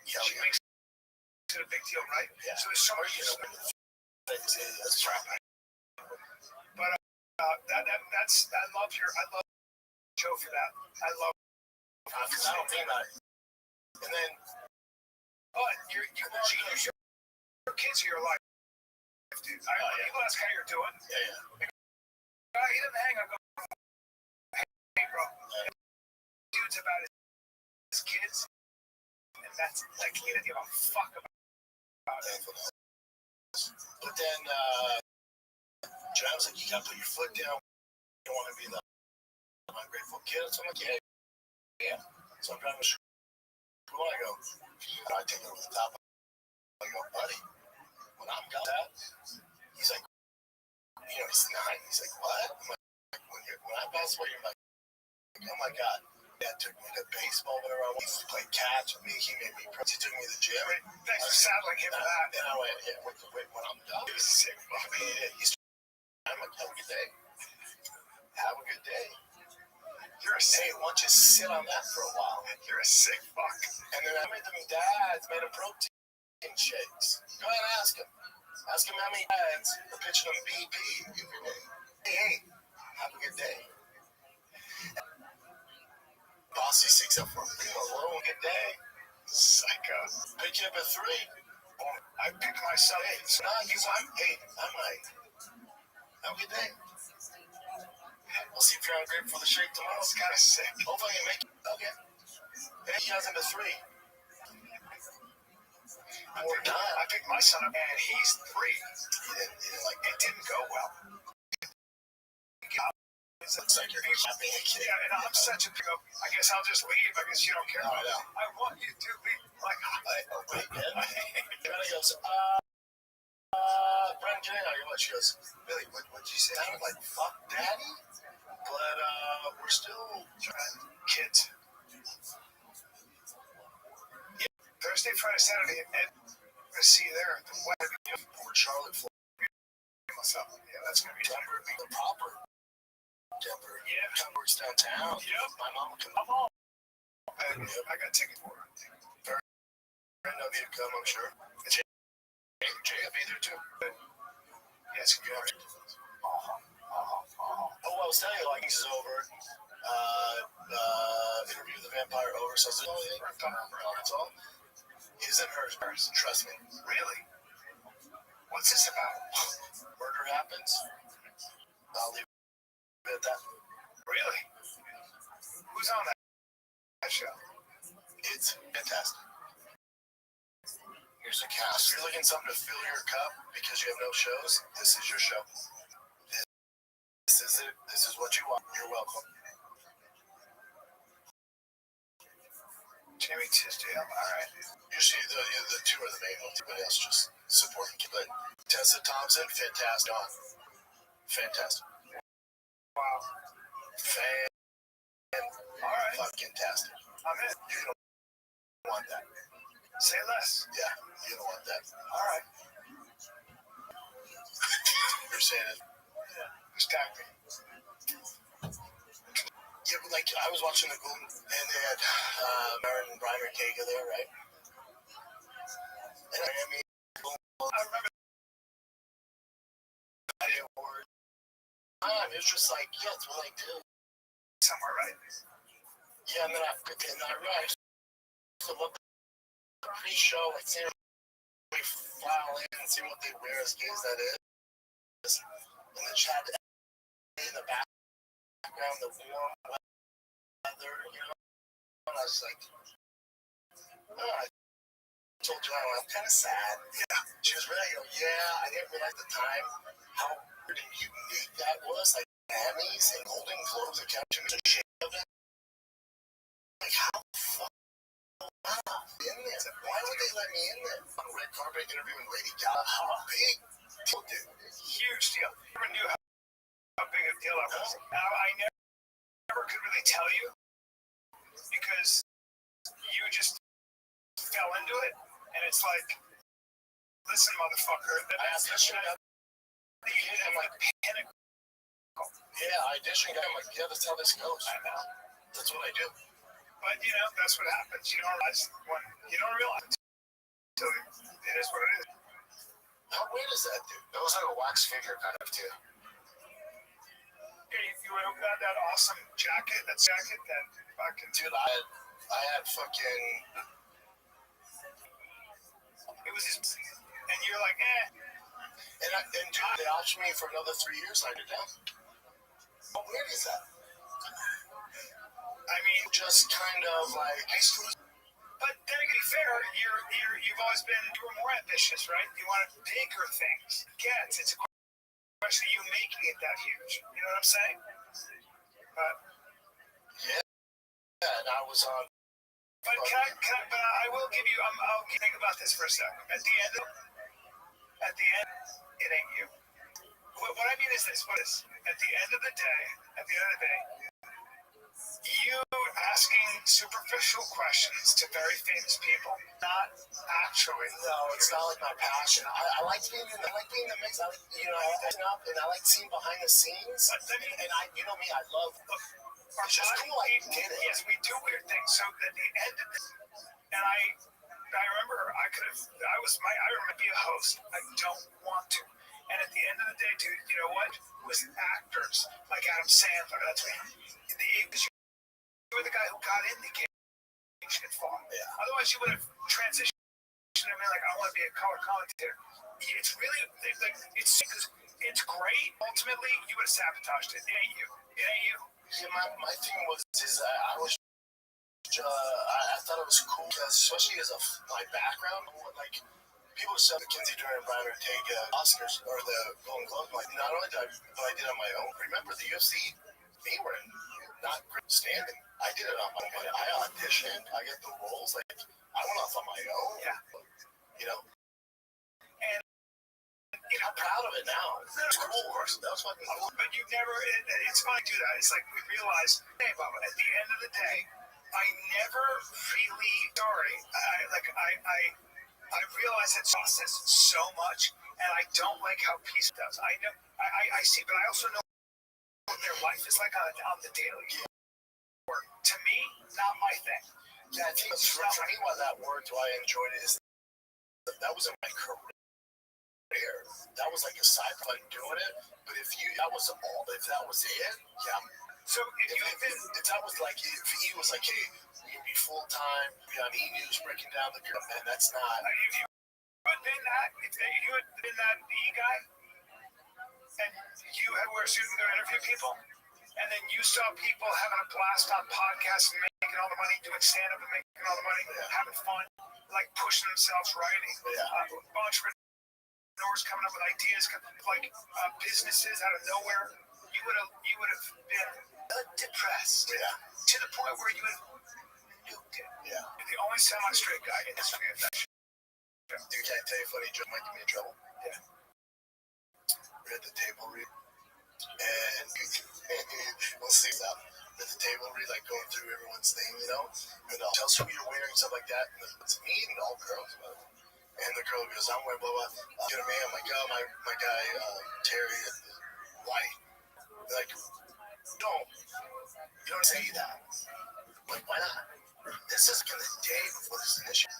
Yeah, she makes it a big deal, right? Yeah. So there's so much that's right. But I love Joe for that. I love because I don't think about it. And then your kids are your life, dude. People ask how you're doing. Yeah. He doesn't hang up. Hey, bro. Dude's about his kids, and that's like he doesn't give a fuck about it. But then, John's like, you gotta put your foot down. You don't want to be the my grateful kid. So I'm like, yeah. So I'm driving to school. I go, I take it over the top. I go, buddy, when I'm got that, he's like, he's 9. He's like, what? I'm like, when I pass away, you're like, oh my God. Dad took me to baseball whenever I wanted to play catch with me. He made me he took me to the gym. Thanks for saddling him for that. And I went, wait, when I'm done. He was sick. I'm like, have a good day. Have a good day. You're a sick. Why don't you sit on that for a while? You're a sick fuck. And then I made them dads made a protein shakes. Go ahead and ask him. Ask him how many dads are pitching them BP every day. Hey, have a good day. Bossy 6 up for a good day. Psycho. Pick you up at 3. I picked myself. Hey, it's not you. I'm like, have a good day. We'll see if you're on grade for the shake tomorrow. It's kind of sick. Hopefully you make it. Okay. Hey, you guys into 3. I picked my son up, and he's 3. He didn't like it. Didn't go well. It looks like you're happy. Yeah, and I'm such a big. I guess I'll just leave. I guess you don't care. I want you to leave. Like, wait, man. He goes, Brandon, can I know you? She goes, Billy, what'd you say? I'm like, fuck daddy? But, we're still kids. Yeah. Thursday, Friday, Saturday, and I'm going to see you there at the wedding. Port Charlotte, Florida. Yeah, that's going to be Denver. Be the proper Denver. Yeah. Denver's downtown. Yep. My mom will come. And I got a ticket for her. Friend of you to come, I'm sure. Jay will be there too. Yes, you are. Oh, I was telling you, like, this is over. Interview with the vampire over. So I said, oh, yeah, that's all. Isn't hers. Trust me. Really? What's this about? Murder happens. I'll leave it at that. Really? Who's on that show? It's fantastic. Here's a cast. If you're looking something to fill your cup because you have no shows, this is your show. This is it. This is what you want. You're welcome. Jimmy Tisdale. All right. Usually the 2 are the main ones. Everybody else just supporting. But Tessa Thompson, fantastic. Fantastic. Wow. All right. Fucking tastic. I'm in. You don't want that. Say less. Yeah, you don't want that. All right. You're saying it. Yeah. Stack me. Yeah, but like I was watching the Golden, and they had Marin and Brian Ortega there, right? And I mean, I remember that award. It was just like, yeah, it's what I do. Somewhere, right? Yeah, and then I realized to look at the pre-show, like, see they file in and see what they wear as gay as that is. And then she had in the background, the warm weather, And I was like, I told Joanna, I'm kind of sad. Yeah. She was really, I didn't realize at the time how weird and unique that was. Like, Grammys and Golden Globes and captions and shit of it. Like, how the fuck in there? Why would they let me in there? On a red carpet interviewing Lady Gaga. How big deal, dude? Huge deal. I never knew how big a deal that was. I never could really tell you because you just fell into it, and it's like, listen, motherfucker. I asked that shit up. You hit him like pinnacle. Yeah, I auditioned. I'm like, yeah, that's how this goes. I know. That's what I do. But that's what happens. You don't realize it until it is what it is. How weird is that, dude? That was like a wax figure kind of too. Yeah, you got that awesome jacket, that fucking dude. I had fucking. It was his, and you're like, And dude, they optioned me for another 3 years. And I did that. How weird is that? I mean, just kind of like high school. But then to be fair, you've always been more ambitious, right? You want bigger things. It's a question of you making it that huge. You know what I'm saying? But and I was on. But but I will give you. I'll think about this for a second. At the end, it ain't you. What I mean is this: at the end of the day, you asking superficial questions to very famous people, not actually. No, it's not like my passion. I like being in the mix. I like, I like up and I like seeing behind the scenes. And you know me, I love. It's just cool. I did it. Yes, we do weird things. So at the end of this, and I remember I remember being a host. I don't want to. And at the end of the day, dude, you know what? It was actors like Adam Sandler. That's what you were the guy who got in the cage and fought. Yeah. Otherwise, you would have transitioned and been like, I want to be a color commentator. It's really, it's great. Ultimately, you would have sabotaged it. It ain't you. Yeah, my thing was I was. I thought it was cool, especially as my background. Like people said, Mackenzie Dern and Brian Ortega Oscars or the Golden Globe. Like not only did I did on my own. Remember the UFC? They were not great standing. I did it on my own. I auditioned. I get the roles. Like I went off on my own. Yeah. And I'm proud of it now. It's cool. That was fucking cool. But you never. It's fun to do that. It's like we realize, hey, Bubba. At the end of the day, I never really. Sorry. I realize that process so much, and I don't like how peace does. I know. I see, but I also know what their life is like on the daily. To me, not my thing. Yeah, I think for me, why that word do I enjoyed it is that was in my career. That was like a side fun doing it. But if that was it, yeah. So if that was like, if he was like, hey, you'll be full time, be on E! News breaking down the girl, man, that's not. If you had been that E! guy, and you had wear a suit and go interview people, and then you saw people having a blast on podcasts and making all the money, doing stand-up and making all the money, having fun, like pushing themselves, writing, entrepreneurs coming up with ideas, like businesses out of nowhere, you would have been depressed to the point where you would have nuked it. Yeah. You're the only semi-straight guy in history of that shit. Dude, can I tell you a funny joke might get me in trouble? Yeah. We're at the table read, and we'll see that. At the table read, like going through everyone's thing, and I'll tell us who you're wearing, stuff like that. And it's me and all girls, and the girl goes, I'm wearing blah blah. You know what I mean? I'm like, oh, my guy Terry is white. They're like, you don't say that. I'm like, why not? This is the day before this initiative.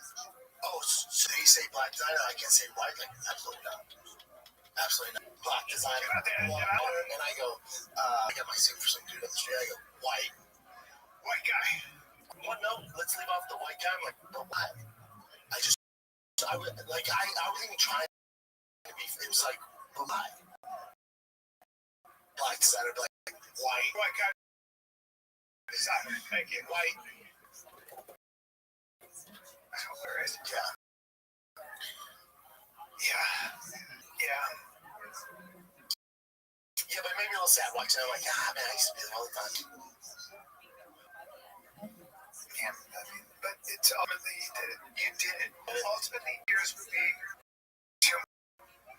Oh, so they say black designer, I can't say white? Like, absolutely not. Absolutely not. Black designer. And I go, I got my suit for some dude up the street. I go, white guy. What? No, let's leave off the white guy. I'm like, but why? I was even trying to be, it was like, but why? Black designer, like, white guy. Designer, thank you. White. Hilarious. Yeah. Yeah, but maybe I'll say watching. I'm like, man, I used to be there all the time. Yeah, but it's ultimately you did it. Ultimately, yours would be you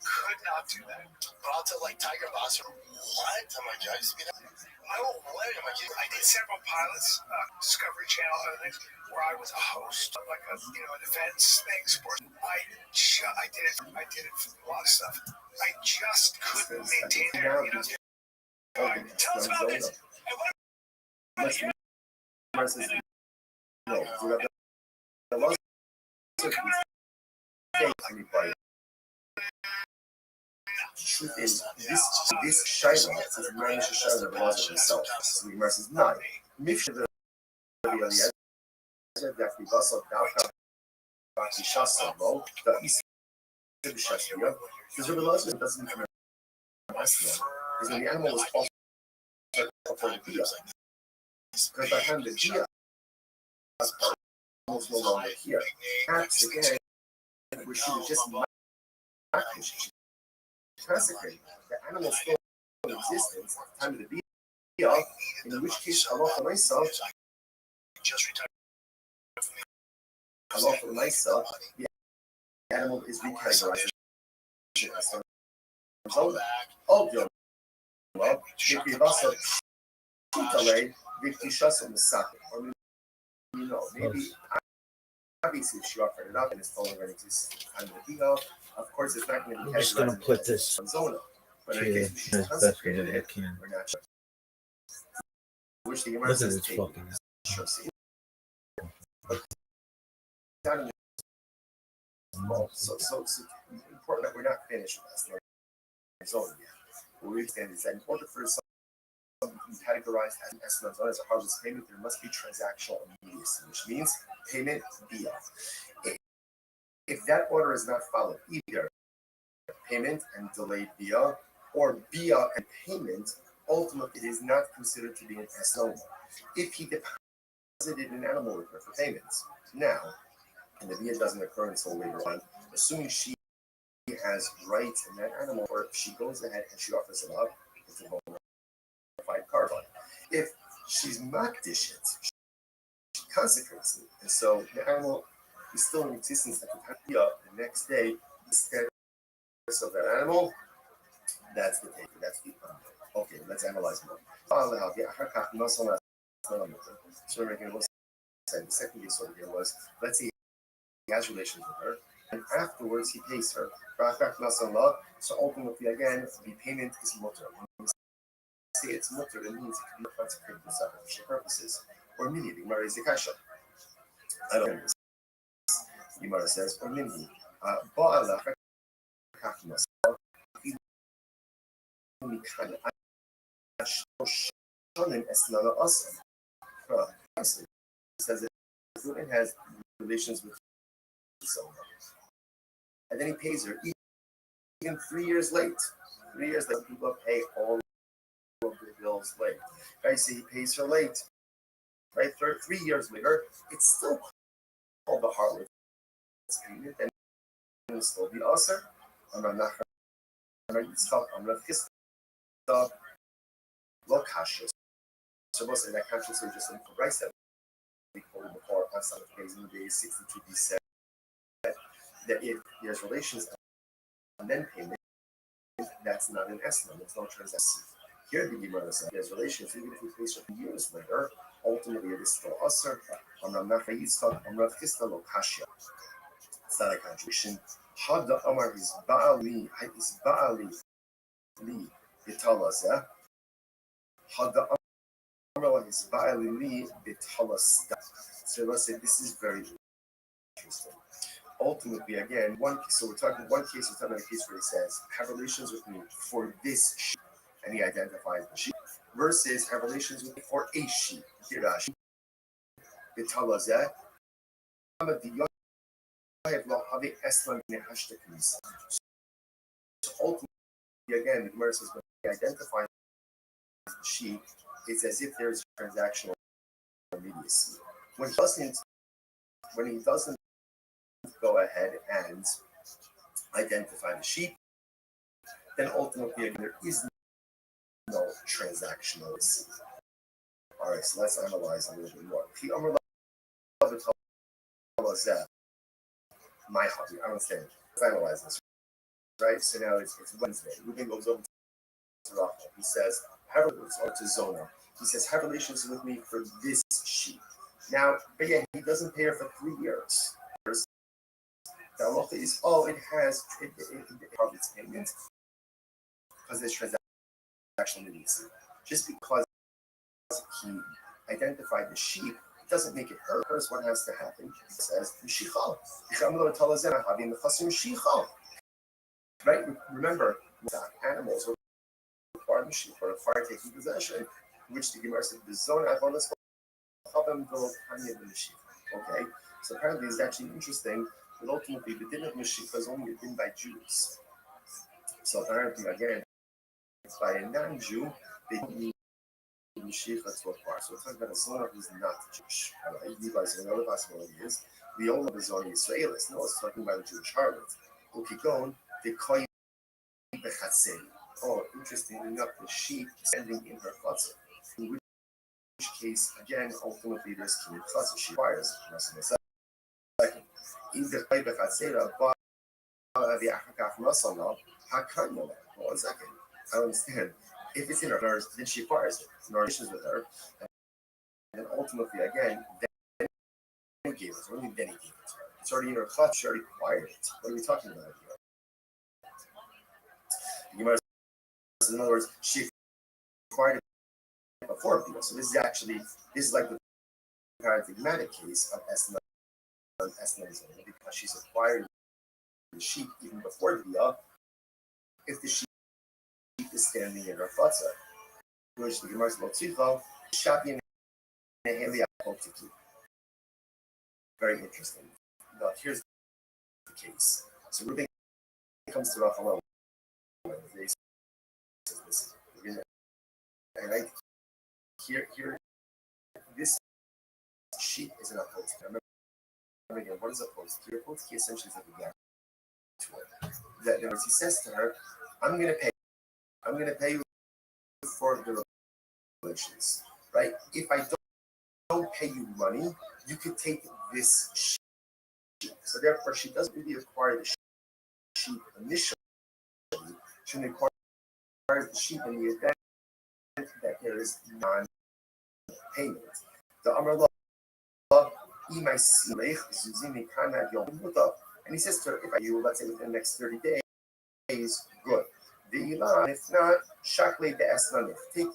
could not do that. But I'll tell like Tiger Boss, what? I'm like, I used to be there. No way. I'm like, I did several pilots, Discovery Channel, other things, where I was a host of like an events thing, sports. I did it for a lot of stuff. I just couldn't maintain it. Tell us about this. And what about you? Truth is, this shiner is managed to show the reliance of himself. Versus 9. Mifshe jak mi was oddał, taki szasował, to i sobie szasuje, żeby los doesn't come because when the animal was off for the deer, because by the time the deer was no longer here, cats again, which she was just consecrated, the animal still in existence at the time of the deer, in which case I lost myself just retired from the Allah for myself, the animal is recategorized as a zona. Oh, Joe. Well, if you also delay, if you shut some socket, or maybe obviously if she offered it up and it's no longer in existence at the time of the deal, of course it's not going to be I'm just gonna categorized put as this a zona. But in here case she's as best consecrated way I it, can. we're not sure. Which the Look Gemara at says this take. fucking. Sure, see. Down in the so it's important that we're not finished with that zone yet. What we understand is that in order for something to be categorized as an estimate zone as a harvest payment, there must be transactional immediacy, which means payment via. If that order is not followed, either payment and delayed via, or via and payment, ultimately it is not considered to be an estimate. If he deposited an animal with her for payments, now, and the via doesn't occur until later on, assuming she has rights in that animal, or if she goes ahead and she offers it up, it's a bona fide carbon. If she's makdish it, she consecrates it, and so the animal is still in existence at the time the next day, the status of that animal, that's the taker, that's the okay, let's analyze more. So we're making a little sense. The second case over here was, let's say he has relations with her, and afterwards he pays her. So ultimately, again, the payment is mutter. When we say it's mutter, it means it can be consecrated for sacrificial purposes. Or mini, the Gemara is the kasha. I don't know this. The Gemara says, or mini, ba'ala kakmas. Says that the woman has relations with someone, and then he pays her even 3 years late. 3 years late, people pay all of the bills late. Guys, say he pays her late, right? 3 years later, it's still called the harlot payment, and it will still be usher. I'm not Lokasha. So most of that conscious are just for rice that we quoted before on some days in the days 62b said that if there's relations and then payment, that's not an estimate, it's no transaction. Here the Gemara says there's relations, even if we place it years later, ultimately it is still usher. I'm not Chista Lokasha. It's not a contradiction. Had the Amar is Baali, Li, Italazah. Had the Amar is Baali Li, Italazah. So let's say this is very interesting. Ultimately, again, so we're talking one case, we're talking about a case where he says, have relations with me for this sheep, and he identifies the sheep, versus have relations with me for a sheep. Hirashi, Italazah. So ultimately, again, the Gemara says when he identifies the sheep, it's as if there's transactional immediacy. When he doesn't go ahead and identify the sheep, then ultimately again, there is no transactional receipt. All right, so let's analyze a little bit more. My hobby, I understand. Let's analyze this. Right, so now it's Wednesday. Ruben goes over to Rachel. He says, have to Zona. He says, have relations with me for this sheep. Now, but yeah, he doesn't pay her for 3 years. The halacha is, it has its payment because there's transactional immediacy. Just because he identified the sheep, it doesn't make it hers. What has to happen? He says, right? Remember, animals were required sheep or required taking possession, which the Gemara said, the zone I want to okay, so apparently it's actually interesting that ultimately the din of Mashiach is only a din by Jews. So apparently, again, it's by a non-Jew, they don't need Mashiach to acquire. So we're talking about a zona who's not Jewish. Right? Another possibility is the old of the zona Israelis. No, it's talking about a Jewish harlot. Ukikon, the koy bechatzei. Oh, interestingly enough, the sheep standing in her chutzah. which case, again, ultimately there's Kinyan Chasa. She requires it. Second, either Chai Bechatzera, but the Achakach Masana, Hakanya. Well, one second. I don't understand. If it's in her nurse, then she acquires it. No relations with her. And then ultimately, again, then he gave it. What do you mean then he gave it to her? It's already in her clutch. She already acquired it. What are we talking about here? In other words, she acquired it before Bia. So this is like the paradigmatic case of Esna because she's acquired the sheep even before Bia. If the sheep is standing in her chutzah, which the Gemara is about Tzidcha, Shabi and Neheli hope to keep. Very interesting. Now, here's the case. So Reuben comes to Rachel. And here, this sheep is an apotki. Remember again, what is a apotki? Apotki essentially is like a guarantee. That in other words, he says to her, I'm going to pay you for the relations, right? If I don't pay you money, you could take this sheep. So therefore, she doesn't really acquire the sheep initially. She acquires the sheep in the event that there is non-payment. The Amar Law, and he says to her, if I you, let's say within the next 30 days, good. The Ilan, if not, Shakle the Esnanif. Take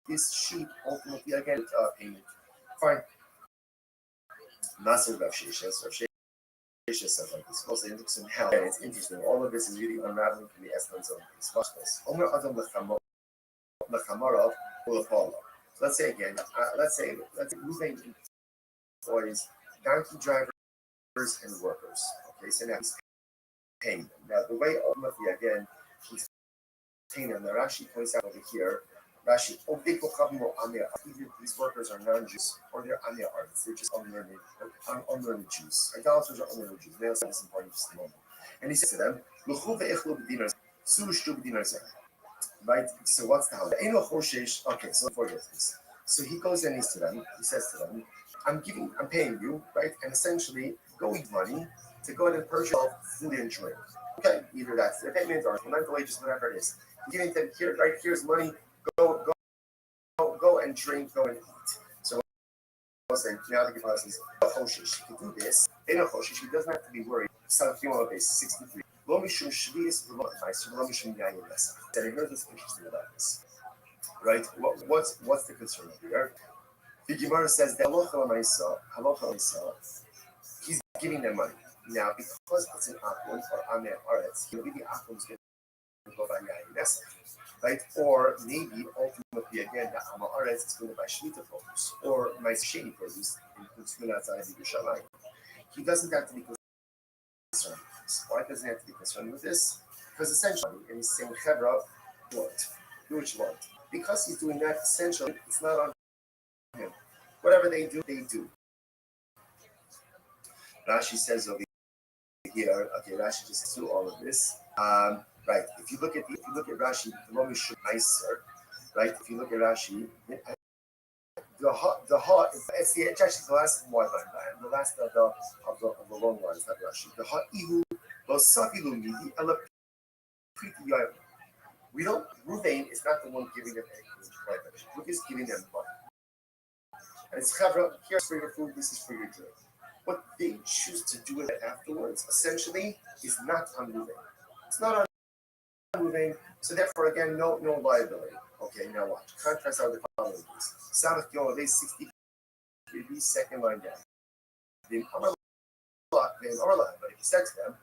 this sheep ultimately again payment. Fine. Nasir Rav Sheshes. Rav Sheshes says like this. Most interesting how, and it's interesting. All of this is really unraveling from the Esnan zone. Watch this. Omer Adam Lechamarav Ulapala. So let's say again, let's say moving employees, donkey drivers and workers. Okay, so now he's paying them. Now the way ultimately again he's paying them. The Rashi points out over here. Rashi, either these workers are non-Jews or they're Anya artists. They're just unlearned Jews. Idolaters are unlearned Jews. Male is important just a moment. And he says to them, right? So what's the halacha? Okay, so forget this. So he goes and he says to them, I'm paying you, right? And essentially, go eat money to go ahead and purchase food and drink. Okay, either that's their payment or mental wages, whatever it is. Giving them here, right? Here's money. Go and drink, go and eat. So now the Gemara says, she can do this. She doesn't have to be worried. Salafim base 63. Lo mishum shvius v'lo meiser, lo mishum yayin lesach. And I heard this interesting about this, right? What's the concern here? The Gemara says that halacha he's giving them money now because it's an akum or ameh aretz. Maybe the akum is going to go by yayin lesach. Right? Or maybe ultimately again the Amaretz is going to buy Shemitah produce or my shady produce in outside of Yerushalayim. He doesn't have to be concerned with this. Why doesn't he have to be concerned with this? Because essentially, and he's saying Chevra, what? Do what you want. Because he's doing that, essentially, it's not on him. Whatever they do, they do. Rashi says over here, okay, Rashi just says through all of this. Right. If you look at Rashi, right? If you look at Rashi, the ha it's actually the last one line, the last of the long lines that Rashi. The ha ihu losafilu midi ela priti yoyim. We don't. Ruvain is not the one giving them anything. Ruvain is giving them money. And it's chavra. Here's for your food. This is for your drink. What they choose to do with it afterwards, essentially, is not on Ruvain. It's not on moving, so therefore again no liability. Okay, now watch. Contrast out the following piece. Sabbath Yom they 63 second line down. Then Amar but if he says to them,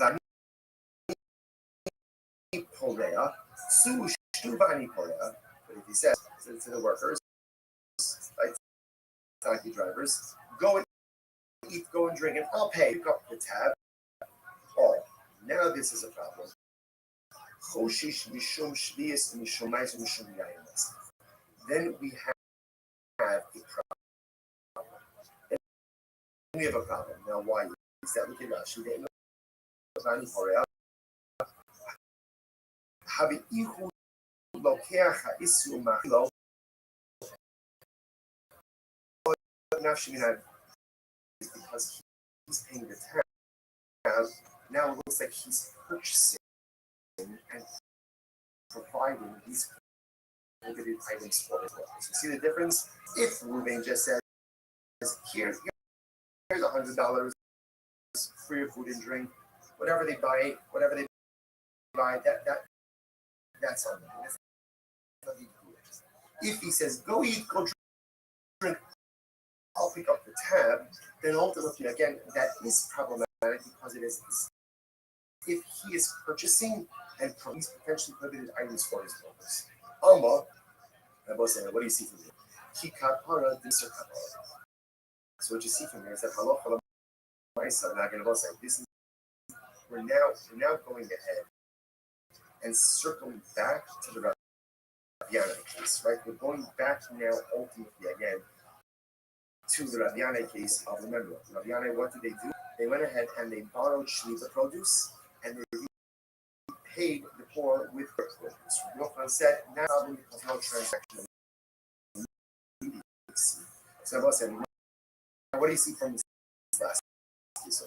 Vani Porea, Su Vani Porea, but if he says to the workers, like donkey drivers, go and eat, go and drink, and I'll pay. Pick up the tab. All. Now this is a problem. Then we have a problem. Then we have a problem. Now why is that? Look at Rashi. nafshimina is because he's paying the tab. Now it looks like he's purchasing and providing these prohibited items for his workers. You see the difference? If Ruvain just says, here's $100 for your food and drink, whatever they buy, that's on them. That's nothing to do with it. If he says, go eat, go drink, I'll pick up the tab, then ultimately, again, that is problematic because it is if he is purchasing and he's potentially prohibited items for his purpose. Alma, what do you see from here? Kikapara disar kapara. So what you see from here is that halacha myself not going to say this is we're now going ahead and circling back to the Raviana case, right? We're going back now ultimately again to the Raviana case of remember Raviana, what did they do? They went ahead and they borrowed Shlita produce and they paid the poor with their produce. Yochanan said, now because no transaction. So I said, what do you see from this last case?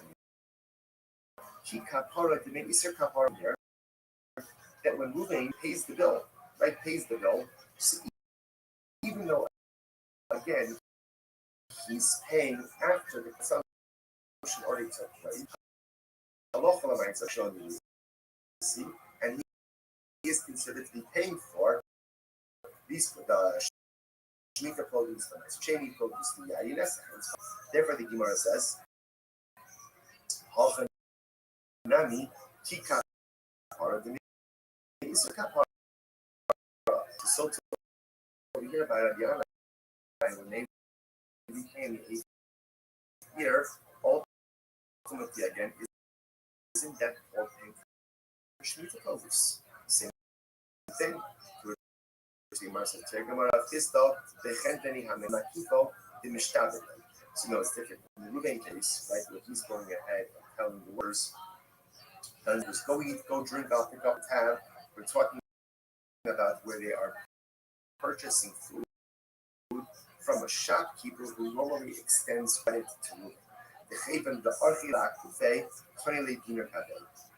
He kapara to make Isser kapara here that when moving pays the bill, right? Pays the bill. So even though again he's paying after the consumption already took place. Allah are shown you see, and he is considered to be paying for these the Shemitah produce, the Sheni produce, the Yayines. Therefore, the Gemara says, Nami Kika Para the Isukapara. So we hear about Rabiana, and when they became the 8th year, ultimately again is in debt for paying for Shemitah produce. Same thing. So no, it's different. In the Ruvain case, right, where he's going ahead and telling the words, go eat, go drink, I'll pick up a tab. We're talking about where they are purchasing food from a shopkeeper who normally extends credit to Ruvain.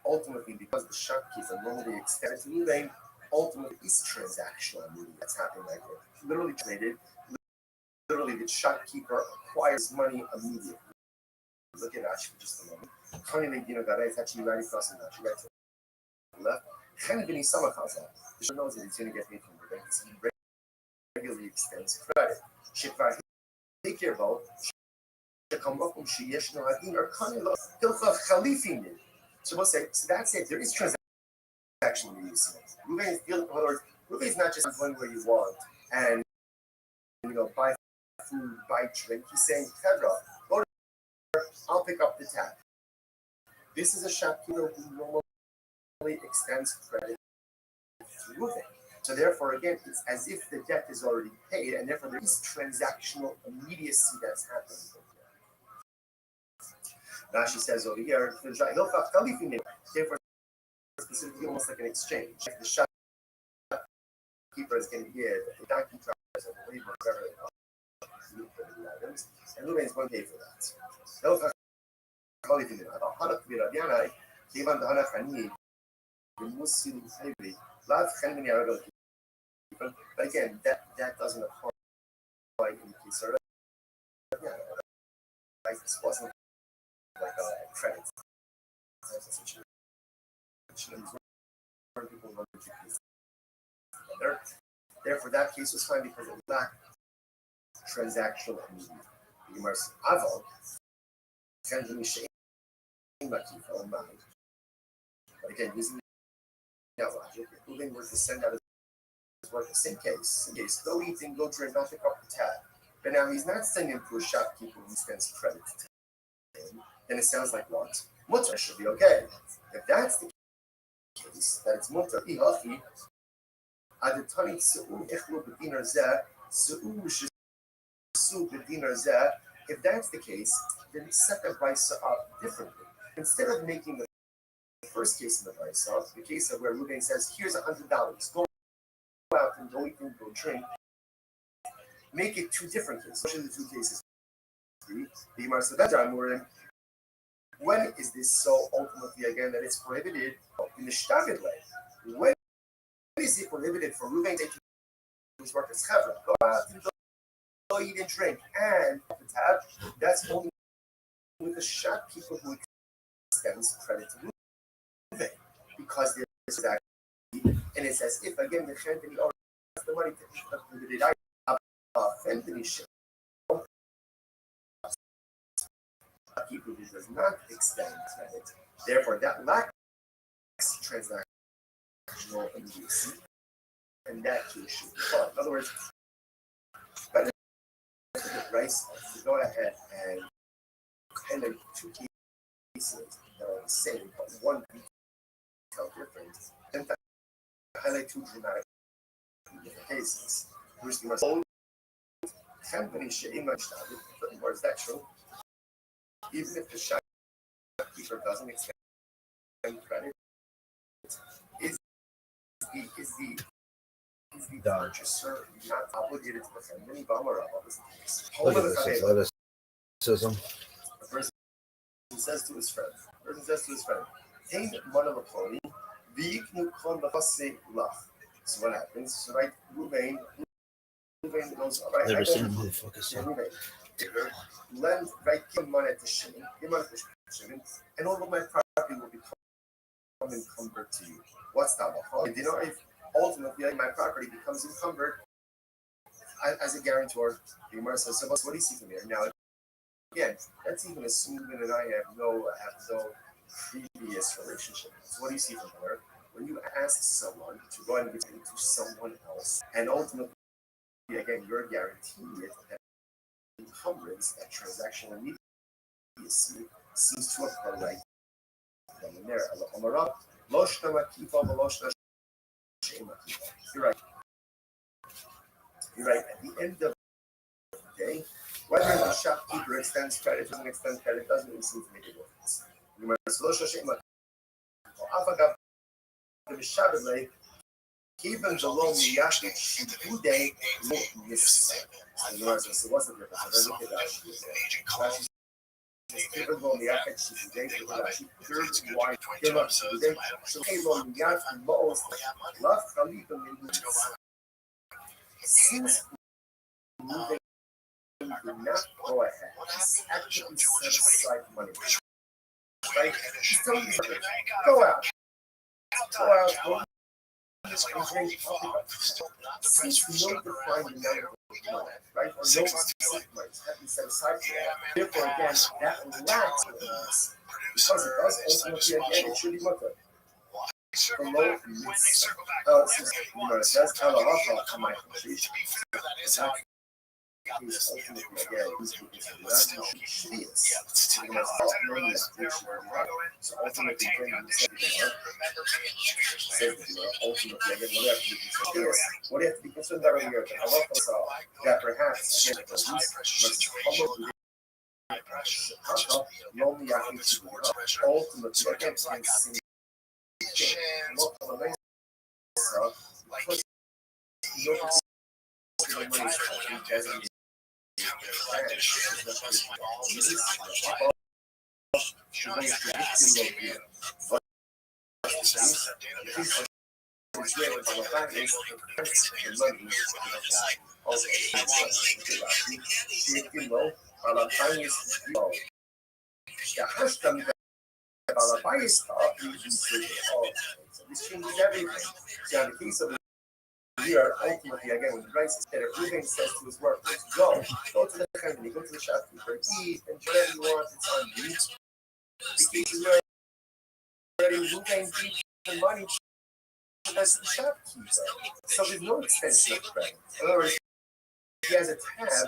Ultimately, because the shopkeeper normally extends to Ruvain, ultimately is transactional. That's happening like that. Literally traded. Literally, the shopkeeper acquires money immediately. Look at Ash for just a moment. It's actually right across the Ash, right to the left. The shop knows that he's going to get paid from the bank. He regularly extends credit. Take care about. So we'll say, so that's it. There is transaction release. Ruvain is dealing, in other words, Ruvain is not just going where you want and buy food, buy drink. He's saying, Pedro, go to I'll pick up the tab. This is a shopkeeper who normally extends credit to Ruvain. So therefore, again, it's as if the debt is already paid, and therefore there is transactional immediacy that's happening. Rashi says over here, therefore, specifically almost like an exchange. The shopkeeper is going to give a donkey driver as a labor, whatever they call it, items, and Ruvain is going to pay for that. But again, that doesn't apply in the case of like this wasn't like a credit situation. People want to keep these together. Therefore, that case was fine because it lacked transactional immediate. But again, using that logic, if Ruvain were to send out his workers, same case, go eat and go drink, I'll pick up the tab. But now he's not sending to a shopkeeper who spends credit to him. Then it sounds like what? Mutter should be okay. If that's the case, that it's mutter, ihachi, adatani su'u echlu b'dinar zeh, su'u shesu b'dinar zeh. If that's the case, then set the brisa up differently. Instead of making the first case in the brisa, the case of where Ruvain says, here's $100, go out and go eat and go drink, make it two different cases. Which are the two cases? 3. The Gemara says that when is this so ultimately again that it's prohibited in the Shtagid way? When is it prohibited for Reuven to his workers Chevra? Go out and go eat and drink and that's only with the shopkeeper who extends credit to Reuven because there's that, and it's as if again the Chantini owes the money to the Anthony shopkeeper who does not extend credit. Therefore, that lacks transactional immediacy, and that too should be fun. In other words, better the price to go ahead and highlight two cases that are the same, but one detail different, and to highlight two dramatic different cases. First, you must hold company shitty much time. Or is that true? Even if the shopkeeper doesn't extend credit, is the purchaser not obligated to defend any bomb or Look at this athleticism. The person says to his friend, "Hey, one of the pony, v'yiknu kol nafasei lach." So what happens? So right, Reuven goes, all right, Never I seen don't him motherfuckers. lend, right, give money to Shimon, and all of my property will become encumbered to you. What's that? You know, if ultimately my property becomes encumbered as a guarantor, the Gemara says, so what do you see from here? Now, again, that's even assuming that I have no previous relationship. So what do you see from here? When you ask someone to go and give it to someone else, and ultimately, again, you're guaranteed that encumbrance, that transactional immediacy, seems to occur right then and there. You're right. You're right. At the end of the day, whether the shopkeeper extends credit, doesn't extend credit, doesn't even seem to make a difference. Even the loan Yashik Shibude Miss. So what's the difference? Even though the Yashik Shibude why give up today. So even Yashik most love Khalifa since moving do not go ahead actually set aside money. Right? He's telling you go out. Go since we don't define the number of money, right? Or no segments have been set aside for that. Therefore, again, that lacks because it does ultimately, again, it should be looked at. Below it says Kalahaka to my country. He's ultimately, again, so ultimately, what do you have to be concerned about here? That perhaps ultimately, this changes everything. So in the case of here, ultimately, again, when the price is better, Reuven says to his workers, go to the company, go to the shopkeeper, eat, and whatever you want, it's on you. The case is where Reuven gives the money to the shopkeeper. So there's no extension of credit. In other words, he has a tab,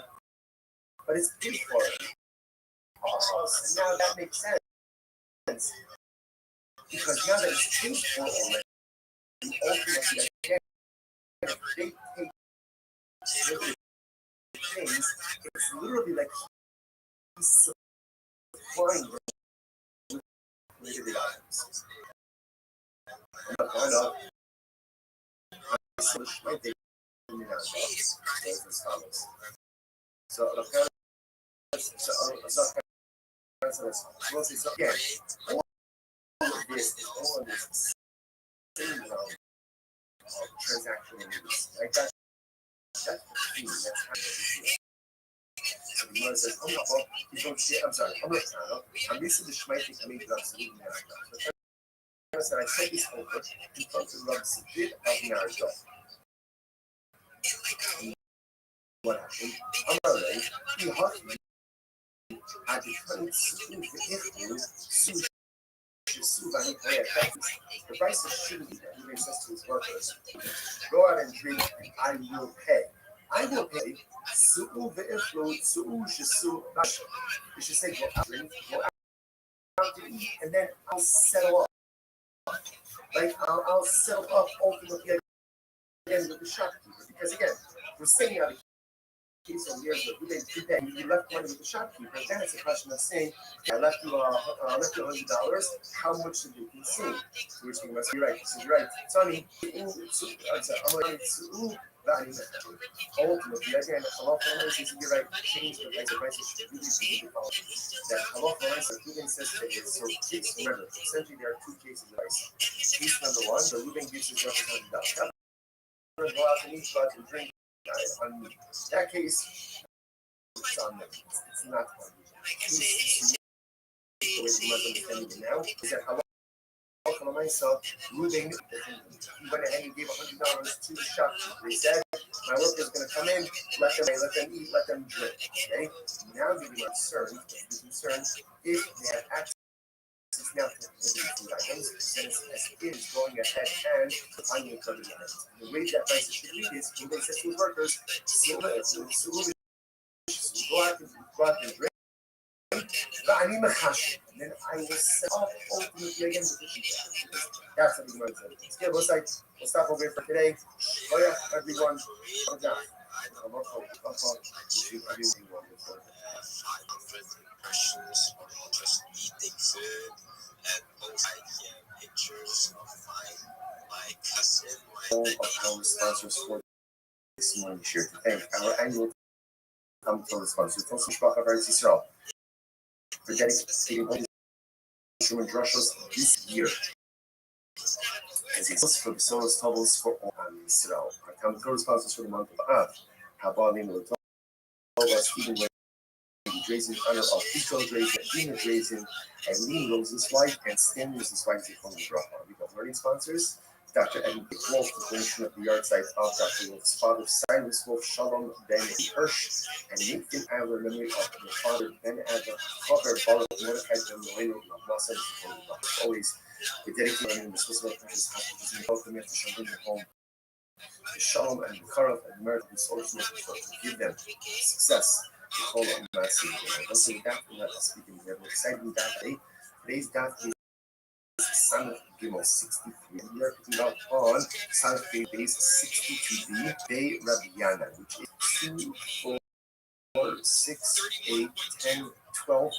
but it's paid for it. Oh, so now that makes sense. Because now that it's paid for already, ultimately, again, if they take things, it's literally like he's supplying with related items. I'm not my data as follows. So the again, all of this same transactional news. Like that's the thing. That's how the Gemara says, I'm not, well, you don't see, I'm sorry, I'm not, I'm used to the Shmaitik coming to absolutely not. I said, I said this over in front of Rabbi Sajid of Narajah. What happened? I'm not right. You have to at the time, the price of shouldn't be that. He says to his workers, go out and drink, and I will pay. I will pay. Su'u ve'eflu, su'u shesu. You should say, go out, drink, go out to eat, and then I'll settle up. Like, I'll settle up ultimately again with the shopkeeper. Because again, we're staying out of case of years ago, you left money with the shopkeeper. Then it's a question of saying, I left you $100. How much did you consume? Which you must be right. So you're right. So I mean, ultimately, again, halacha says you're right. Change the price. The price should really be that halacha Ruben says that it's so. Case remember, essentially there are two cases of price. Case number one, the Ruben gives his $100. Go out and eat, go out and drink. On that case, it's on them. It's not on you. The way you must understand it now is that for myself, Ruben, he went ahead and gave $100 to the shopkeeper. He said, my worker's going to come in, let them eat, let them drink. Okay? Now you're concerned if they have access now to food items, then it is going ahead and finding a credit limit. The way that price should read is when they says to workers, go out and drink. And then I will set up ultimately again with the sheep. That's what we want to do. Okay, we'll stop over here for today. Oh yeah, everyone. All of our sponsors for this morning share to thank our annual come to the sponsors. For Mishpacha Eretz Yisrael for dedicating all the Truman Drushos this year. As it's for the Soros Tobels for all Israel. Our come to sponsors for the month of Av. Habalim Lotobas, Stephen Drazen, honor of Israel Drazen, Dina Drazen, and Lee Rose's wife, and Stan Rose's wife, Zichron Bracha. We got learning sponsors. Dr. Edwin Wolf, the donation of the yard site of Dr. Wolf's father, Cyrus Wolf, Shalom Ben Hirsch, and Nathan Adler, memory of their father, Ben Adler, Chaver Baruch Mordechai Ben Moreno, Masa, always the dedicated the Swiss World Precious Hospitals, and both of them to Shalom their home. The Shalom and the Karav and the merit of the source to give them success. The whole of Massey. Also, that let us begin. We have an exciting day. Today's date Son of Gimel 63. And we are picking up on Son of Base 62b, Day Rabbi Yana, which is 2, 4, 6, 8, 10, 12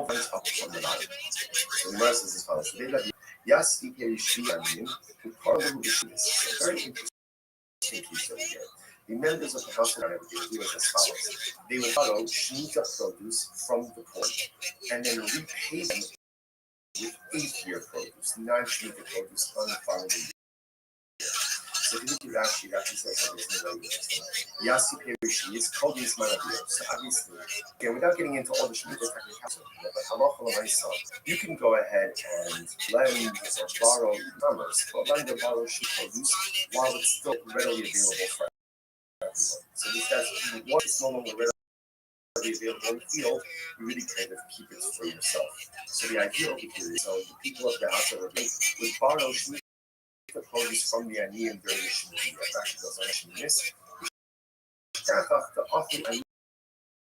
lines up from the bottom. So the verse is as follows. Day Rabbi Yasi Perishi Amin, who part of the is very interesting piece over here. The members of the house of God would do it as follows. They would borrow Shemitah produce from the poor and then repay them with 8-year produce, non-Shemitah produce on the following year. So if you look at Rashi says this in the way. Yasi Perishi is called this Manabir. So obviously, again, without getting into all the Shemitah technicalities, but halacha you can go ahead and lend or borrow commerce, but lend or borrow Shemitah produce while it's still readily available for everyone. So this guy's what is no longer readily available in the field, you really kind of keep it for yourself. So the idea over here is so the people of the house would borrow Shemitah produce from the Aniyim during the Shemitah. Rashi goes on Shemitah. The often Aniyim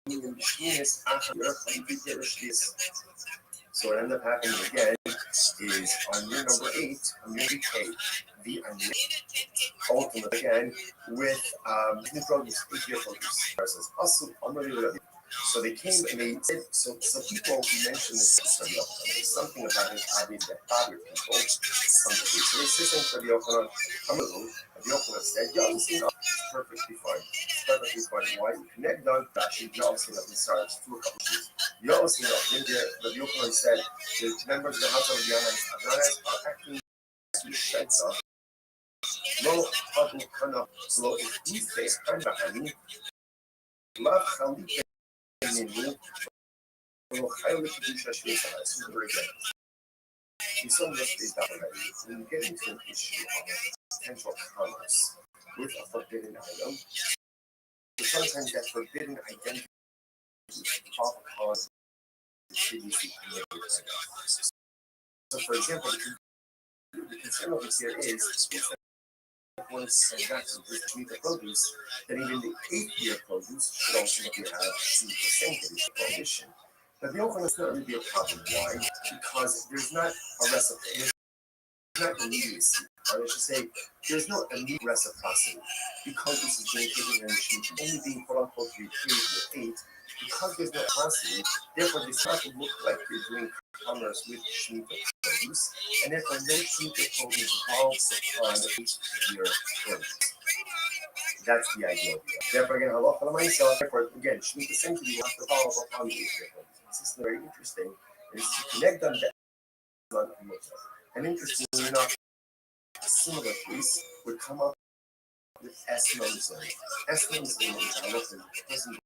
Shemitah after the so what ended up happening again is on year number 8, I'm going to pay the Aniyim ultimate again with new produce, 8-year produce. Versus also, so they came and they said, so people mentioned this study. There's something about it, obviously, that bothered people. So they say something for the Yochanan. Rabbi Yochanan said, yeah, it's perfectly fine. perfectly fine. Why? You connect down fashion, you also know the stars to a couple of years. You also know India, the Yochanan said the members of the House of Adonai are acting to sheds off. No Abu Kana Lo Ife Kanahani, La Khalifa Ninu, Lo Khayla Kedusha Shmita. Super again. In some of these documentaries, when you get into an issue of potential commerce with a forbidden item, sometimes that forbidden identity proper cause the CDC committed. So, for example, the concern over here is that once transactions with meet the produce, then even the 8-year produce should ultimately have 2% prohibition. But the open is not really a problem. Why? Because there's not a recipe. Not immediacy, or I should say, there's no immediate reciprocity because this is being taken in the sheet, only being quote unquote repaid with 8. Because there's no reciprocity, therefore this not look like you're doing commerce with Shemitah produce, and therefore no Shemitah produce involves upon the 8-year produce. That's the idea. Therefore, again, halacha l'maisa. Therefore, again, Shemitah essentially has to follow upon the 8-year produce. This is very interesting. And it's to connect them to and interestingly enough, a similar case would come up with S-nodes. S-nodes in which I looked at the person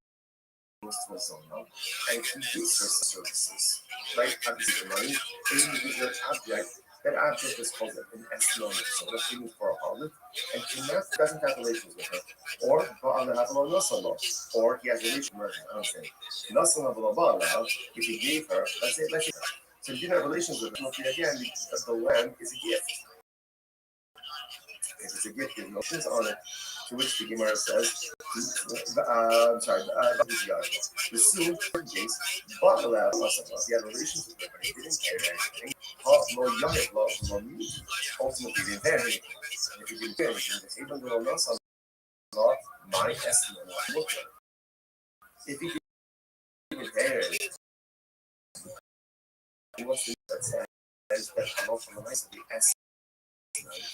goes to a zone and competes for services. Right? Obviously, the money, they use their object. That object is called an S-node. So they're looking for a harlot, and Kinaf doesn't have relations with her. Or Ba'ala Havalo Nosalo. Or he has relations with her. I don't say. Nosalo Ba'ala, if he gave her, let's say, so if you have relations with her, again, the land is a gift. If it's a gift, there's notions on it, to which the Gemara says, the soon case, but allowed us if he had relations with her, but he didn't care anything. Ultimately, he didn't care anything. If he didn't care anything, even though no son law, my estimate of look at. If he didn't care anything, he wants to that says that I'm off from the nice of the estimate.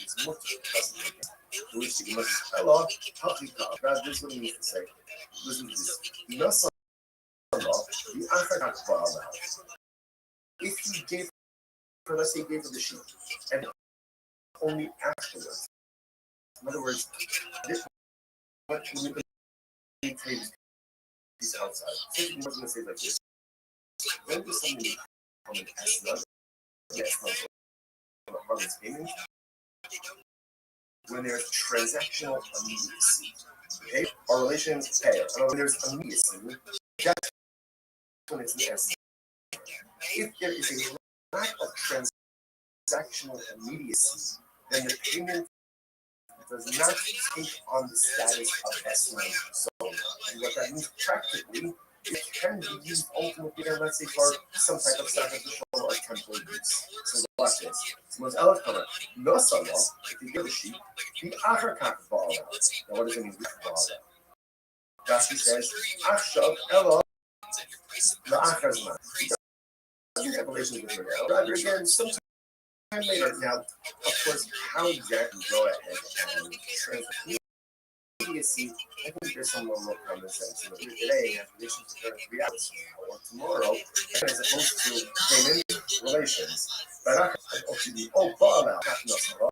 It's much to which the must hello, how do you call that? This is what he needs to say. Listen to this. No son law, the African if he gave her, let's say, he gave her the sheep, and only afterwards. In other words, this what he takes is outside. So he was going to say like this. When does something come in as not? Yes, not harvest payment. When there's transactional immediacy, okay? Our relations pay. And when there's immediacy, that's when it's an S. If there is a lack of transactional immediacy, then the payment does not take on the status of S9. So, what that means practically, it can be used ultimately, let's say, for some type of sacrificial or temple use. So, watch this. So, Ella cover. No solo, if you give a sheep, the Achakak ball. Now, what does it mean? Ball. Rashi says, Achshav Ella, the Achazman. He doesn't have relations with her now. Rather, again, sometime later. Now, of course, how exactly go ahead and translate immediacy? I think there's some more common sense. You know, today, you have relations with her 3 hours from now or tomorrow, as opposed to payment relations. But I can also be, oh, ball out. Or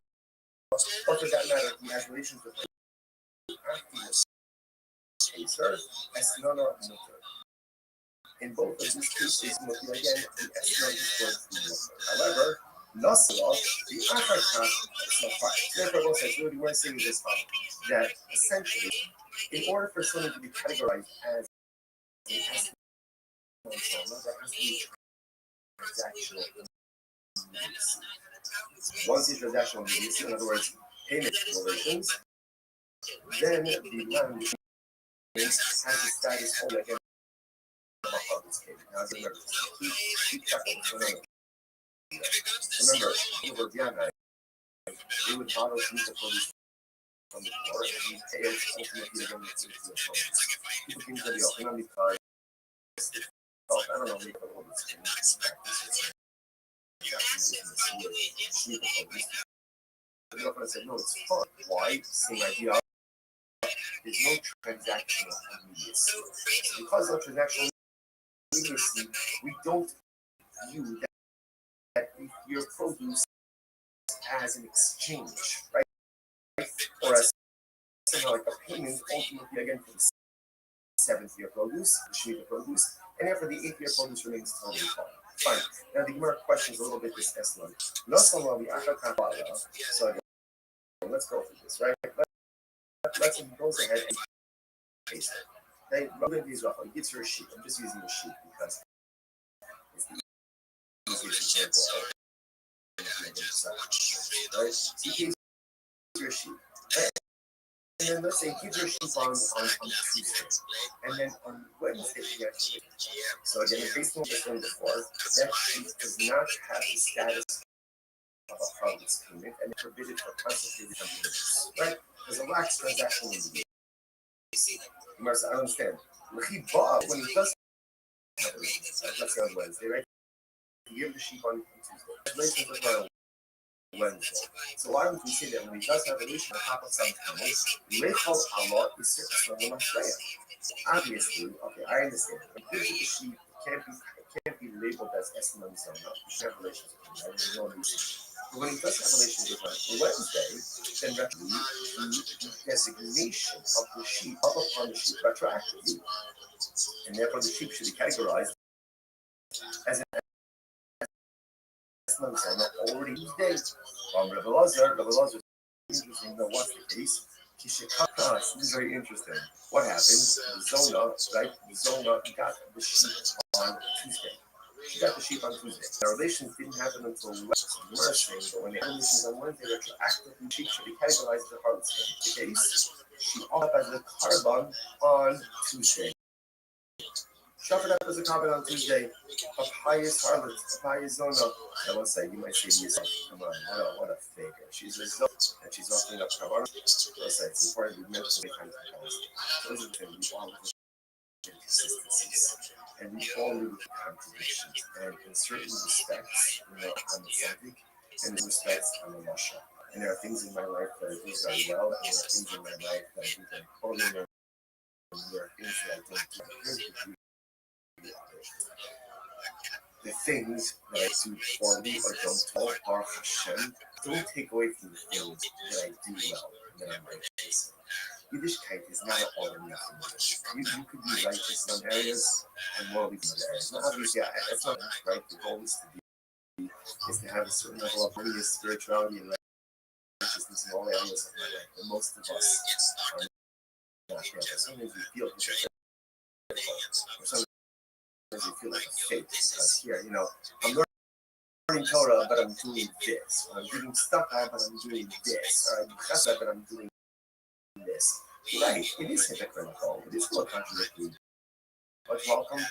for that matter, he has relations with her afterwards. Her, as no. In both of these cases, again, the S is going to be lower. However, Nasrallah, the Achakak is not fine. Therefore, what I want to say is this that essentially, in order for something to be categorized as an S, there has to be transactional immediacy. Once the transactional immediacy, in other words, payment relations, then the land has the status only again. Now, remember, keep track of this. Remember, over Vienna, they would bottle sheets of produce from the floor, and these payers ultimately are going to the opponents. People came to the opponent because I don't know, maybe a little bit of practice. The opponent said, no, it's fun. Why? Same idea. there's no transactional immediacy. Because of transactional immediacy, we don't view that your produce as an exchange, right? Or as somehow like a payment ultimately again for the 7th-year produce, the Shemitah produce, and then for the 8th-year produce remains totally fine. Now the Gemara questions a little bit this Eslan. So again, let's go through this, right? Let's goes ahead and paste it. Okay, Robin Israel, he gives her a sheet. I'm just using a sheet because it's the easiest example of right? So he gives her a sheet. Right? And then let's say he gives her a sheet on Tuesday. And then on Wednesday he actually. So again, based on what we've done before, that sheet does not have the status of a harvest payment and it's forbidden for constituted companies, right? There's a lax transaction in the you must understand. When he bought, when he does let's say on Wednesday, right? He gave the sheep on Tuesday. On Wednesday. So why don't we say that when he does have a relation on top of something, Rechel Allah is certainly not obviously, okay, I understand. When he gives you the sheep, it can't be labeled as Esman Zona. You should have relations with him. There's no reason. But when he does have relations with him on Wednesday, then the designation of the sheep up upon the sheep retroactively. And therefore the sheep should be categorized as an Esman Zona already Tuesday. Rabbi Lazar is interesting. Now, what's the case? This is very interesting. What happened? Zona, right? Zona got the sheep on Tuesday. She got the sheep on Tuesday. The relations didn't happen until Wednesday. But when the relations on Wednesday retroactively, sheep should be categorized as a harvest. The case, she offered up as a carbon on Tuesday. She offered up as a carbon on Tuesday. A pious harlot, a pious Zona. I will say, you might say to yourself, come on, what a faker. She's a Zona and she's offering up carbon. I'll say, it's important we mention the kind of past. Those are the things we all look at inconsistencies. And we all live with contradictions. And in certain respects, I'm authentic, and in respects, I'm a Russia. And there are things in my life that I do very well, and there are things in my life that I do very poorly, and there are things that I don't do. Here's the beauty of it. The things that I do poorly or don't tell Baruch Hashem don't take away from the things that I do well and that I'm righteous. Yiddishkeit is not all or nothing. You could be righteous in some areas and morally in other areas. Now, obviously, that's not right. The goal is to have a certain level of holiness, spirituality, and righteousness in all areas of my life. And most of us are not there. Sometimes we feel sometimes we feel like a fake because here, I'm learning Torah, but I'm doing this. Or I'm doing tzedakah, but I'm doing this. Or I'm chesed, but I'm doing this. Right, it is hypocritical. It is still contradictory. But welcome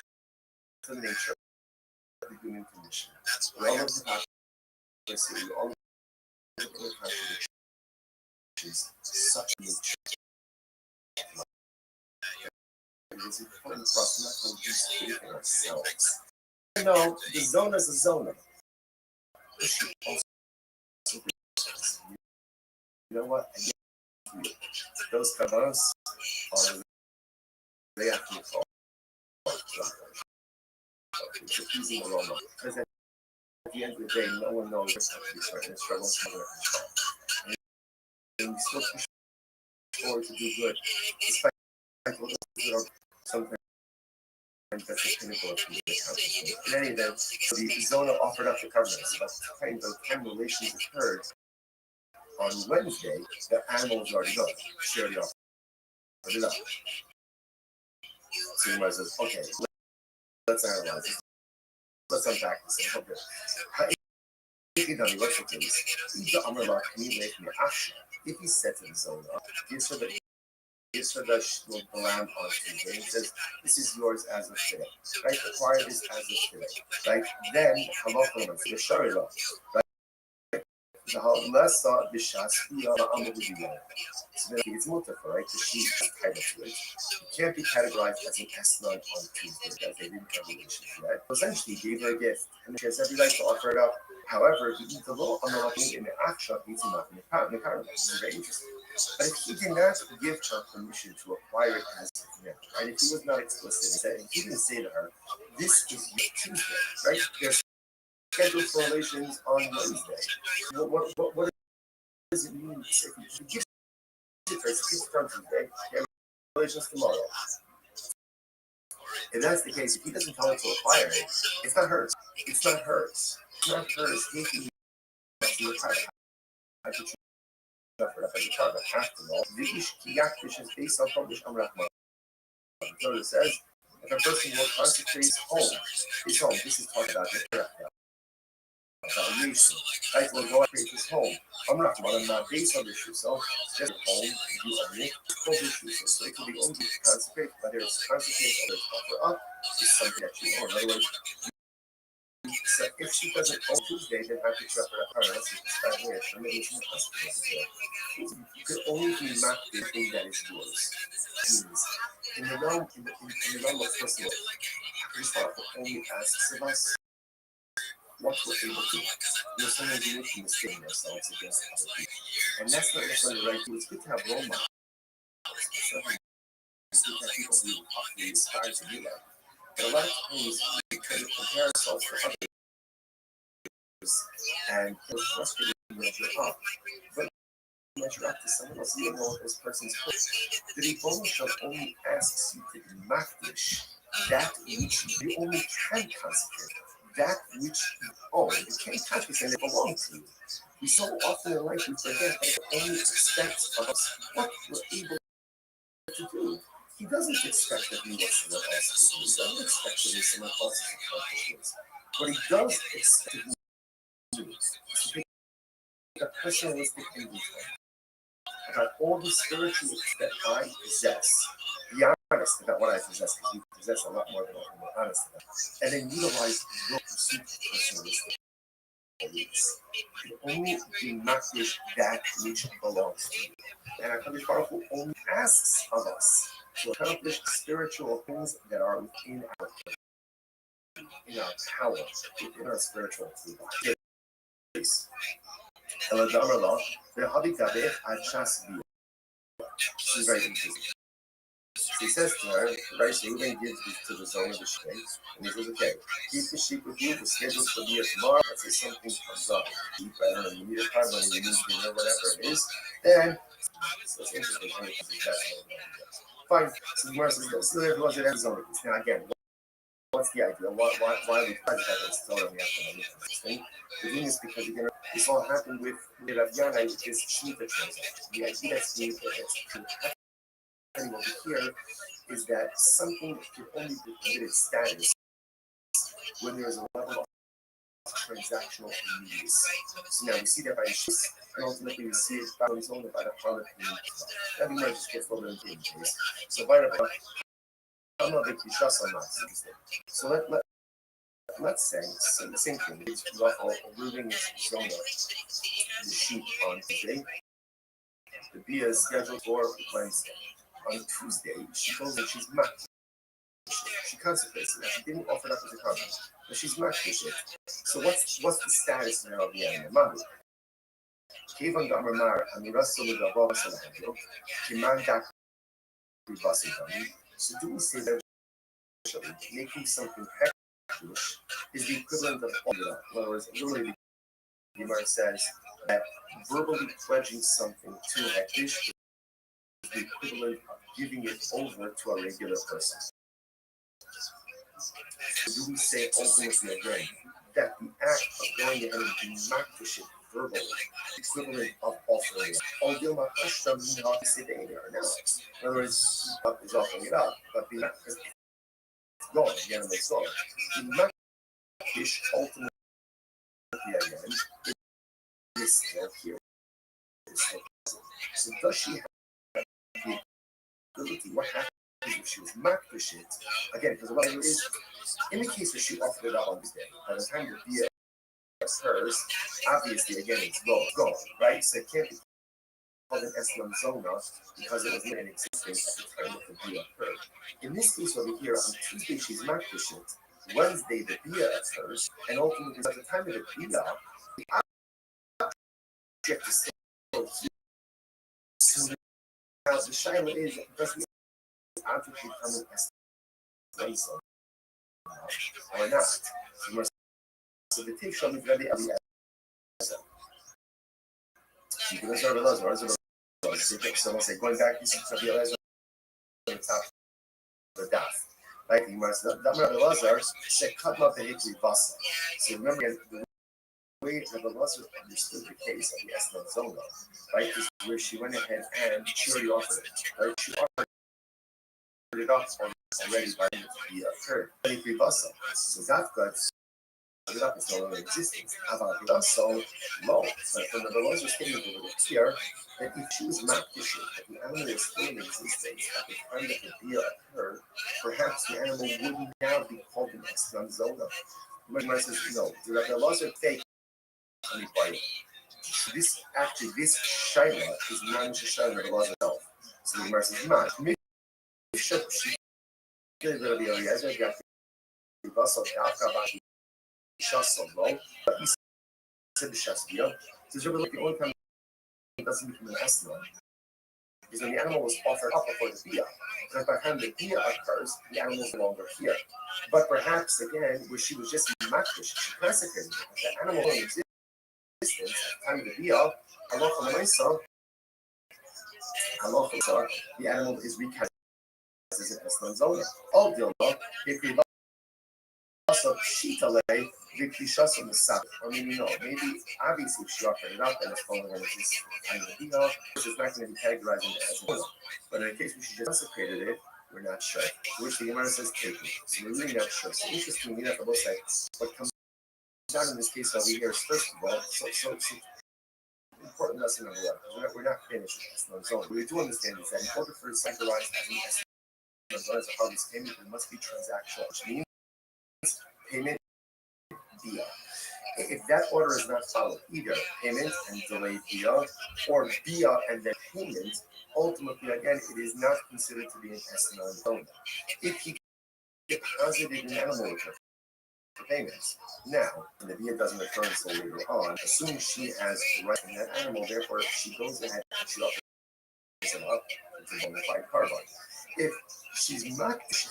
to the nature of the human condition. We all live in hypocrisy. We all live in contradictions. Such nature. It is important for us not to lose faith in ourselves. The zona is a zona. You know what? Those kavanos are they actually call it's a pleasing aroma. Because at the end of the day, no one knows what's actually and struggles to control. And we still push forward to do good, despite what sometimes that's the pinnacle of human accomplishment. In any event, the Zona offered up the covenants, but the time relations occurred on Wednesday, the animals already gone. She already offered it up. So you might say, okay, let's analyze this. Let's unpack this. Okay. If you tell me what's the case, if he said to the Zona, gives her the lamb on Tuesday and says, this is yours as of today. Right? Acquire this as of today. Right? Then, halacha the sharilah. Right? The halasa b'shas so then it's multiple, right? The sheep is titled to it. It can't be categorized as an esnan on Tuesday because they didn't have a relationship yet. Essentially, he gave her a gift, and she has every right to offer it up. However, he eats a little on the in the action, eats enough in the car. This is very interesting. But if he did not give her permission to acquire it as a gift, right? If he was not explicit, he didn't say to her, "This is your Tuesday," right? They're scheduled for relations on Wednesday. What does it mean? If he gives it to her, it's a gift on Tuesday. They have relations tomorrow. If that's the case, if he doesn't tell her to acquire it, it's not hers. It's not hers. It's not hers. He must be retired. I could suffer as a child. After all, the Ishkiyak is based on published Amrachman. So it says, if a person will consecrate his home, this is talking about the salvation. Right? Will go and create his home. Amrachman, not based on the issue. So, just a home, you own it, no issue. So it can be owned to consecrate, whether it's consecrate or it's offer up, it's something that you own. In other words, so if she doesn't own Tuesday, then how could you offer up her? Unless it's that way, it's termination of custody. You could only be mapped the thing that is yours. In the realm of personal, Christopher only asks of us what we're able to do. We're so unique in mistaking ourselves against other people. And that's not necessarily right. It's good to have role models. It's good to have people who aspire to do that. But a lot of times we try to compare ourselves to others and feel frustrated to measure up. But measure up to someone else, you don't know what this person's for. The devotion only asks you to be makdish, that which you only can consecrate, that which you own. You can't consecrate and it belongs to you. We so often in life we forget that it only expects of us what we're able to do. He doesn't expect that we want someone else to do. He doesn't expect that we someone else's accomplishments. What he does expect to do is to take a personalistic inventory about all the spiritual that I possess. Be honest about what I possess, because we possess a lot more than what we're honest about. And then utilize your pursuit of personalistic beliefs. You only be makdish that which belongs to you. And HaKadosh Baruch Hu only asks of us to accomplish spiritual things that are within our power, within our spiritual lives. This is very interesting. He says to her, right, so Reuben gives this to the zone of the sheep, and he says, okay, keep the sheep with you, the schedule's for me tomorrow, let's say something comes up, I don't know, you need a car money, you need dinner, whatever it is, then, so it's interesting, fine, so the Gemara says, so there was an episode. Now again, what's the idea? Why we try to have it still on the afternoon? The thing is because again, this all happened with Rav Yana with his Shemitah transaction. The idea that's happening over here is that something can only be considered status when there is a level of transactional immediacy. So now we see that by Shis, and ultimately we see it by his own by the Harlot community. That we might just get a little bit in case. So by the way, I'm not big Kishas on that. So let's say so the same thing. It's Reuben is Zona, the sheep on Tuesday. The Bia is scheduled for Wednesday. On Tuesday, she goes and she's makdish. She consecrates it. She didn't offer it up as a covenant, but she's makdish it. So what's the status now of the animal? Kevon Gamar Mar, Amirasul Gabor Salahio, Kimandak Rivasidami. So do we say that making something hektish is the equivalent of Omra? In other words, literally, the Gemara says that verbally pledging something to hektish is the equivalent of giving it over to a regular person. So do we say ultimately again that the act of going ahead and doing makdish it verbally, equivalent of offering it? In other words, is offering it up, but the it's gone, the animal's gone. The makdish ultimately again is still here. So does she have the ability? What happens if she was makdish it? Again, because what it is, in the case that she offered it up on this day, by the time the Bia is hers, obviously, again, it's gone, right? So it can't be called an Eslam Zona because it was in existence at the time of the Bia occurred. In this case over here, on Tuesday, she's makdish it. Wednesday, the Bia is hers, and ultimately, by the time of the Bia, the object is still here. just like Now the shaila is, does the object become an estimation or not? So the take shall be very early. You can observe someone say, going back, you should be on the top of the daf. Right? You must not Lazar said, cut up the hikri vasa. So remember, the way Rabbi Lazar understood the case of the Esna Zona, right, is where she went ahead and she already offered it. Right? She offered it up already by the third hikri vasa. So that got it up is no longer existing. About it also low. But from the Lazar statement over here, that if she was not tissue, that the animal is still in existence at the time that the deal occurred, perhaps the animal would now be called an Esna Zona. When Gemara says, no, the Rabbi Lazar fake this actually this shaila is not a shaila Rabbi Lazar himself. So the Gemara says, man, she did Rabbi Eliezer got the vessel dafka about shasal low, but he said the shasbia. So the only time it doesn't become an esna is when the animal was offered up before the bia. Because by the time the bia occurs, the animal is no longer here. But perhaps again, where she was just makdish, she consecrated it. The animal in existence at the time of the bia, the animal is recast as an esna zona. All deal also shitale vikishas on the Sabbath. I mean, maybe obviously if she offered it up and it's falling under this kind of a deal, it's not going to be categorized as a. But in the case where she just consecrated it, we're not sure. Which the Gemara says taken. So we're really not sure. So interestingly enough, I will say what comes down in this case over here is first of all, so important lesson number one. We're not finished with this zone. What we do understand is that in order for it to categorize as a harvest payment, it must be transactional, which means payment via. If that order is not followed, either payment and delayed via, or via and then payment, ultimately, again, it is not considered to be an estimate zone. If he deposited an animal with her for payments, now, and the via doesn't occur until later on, assuming she has right in that animal, therefore, she goes ahead and she offers it up to bona fide carbon. If she's not, she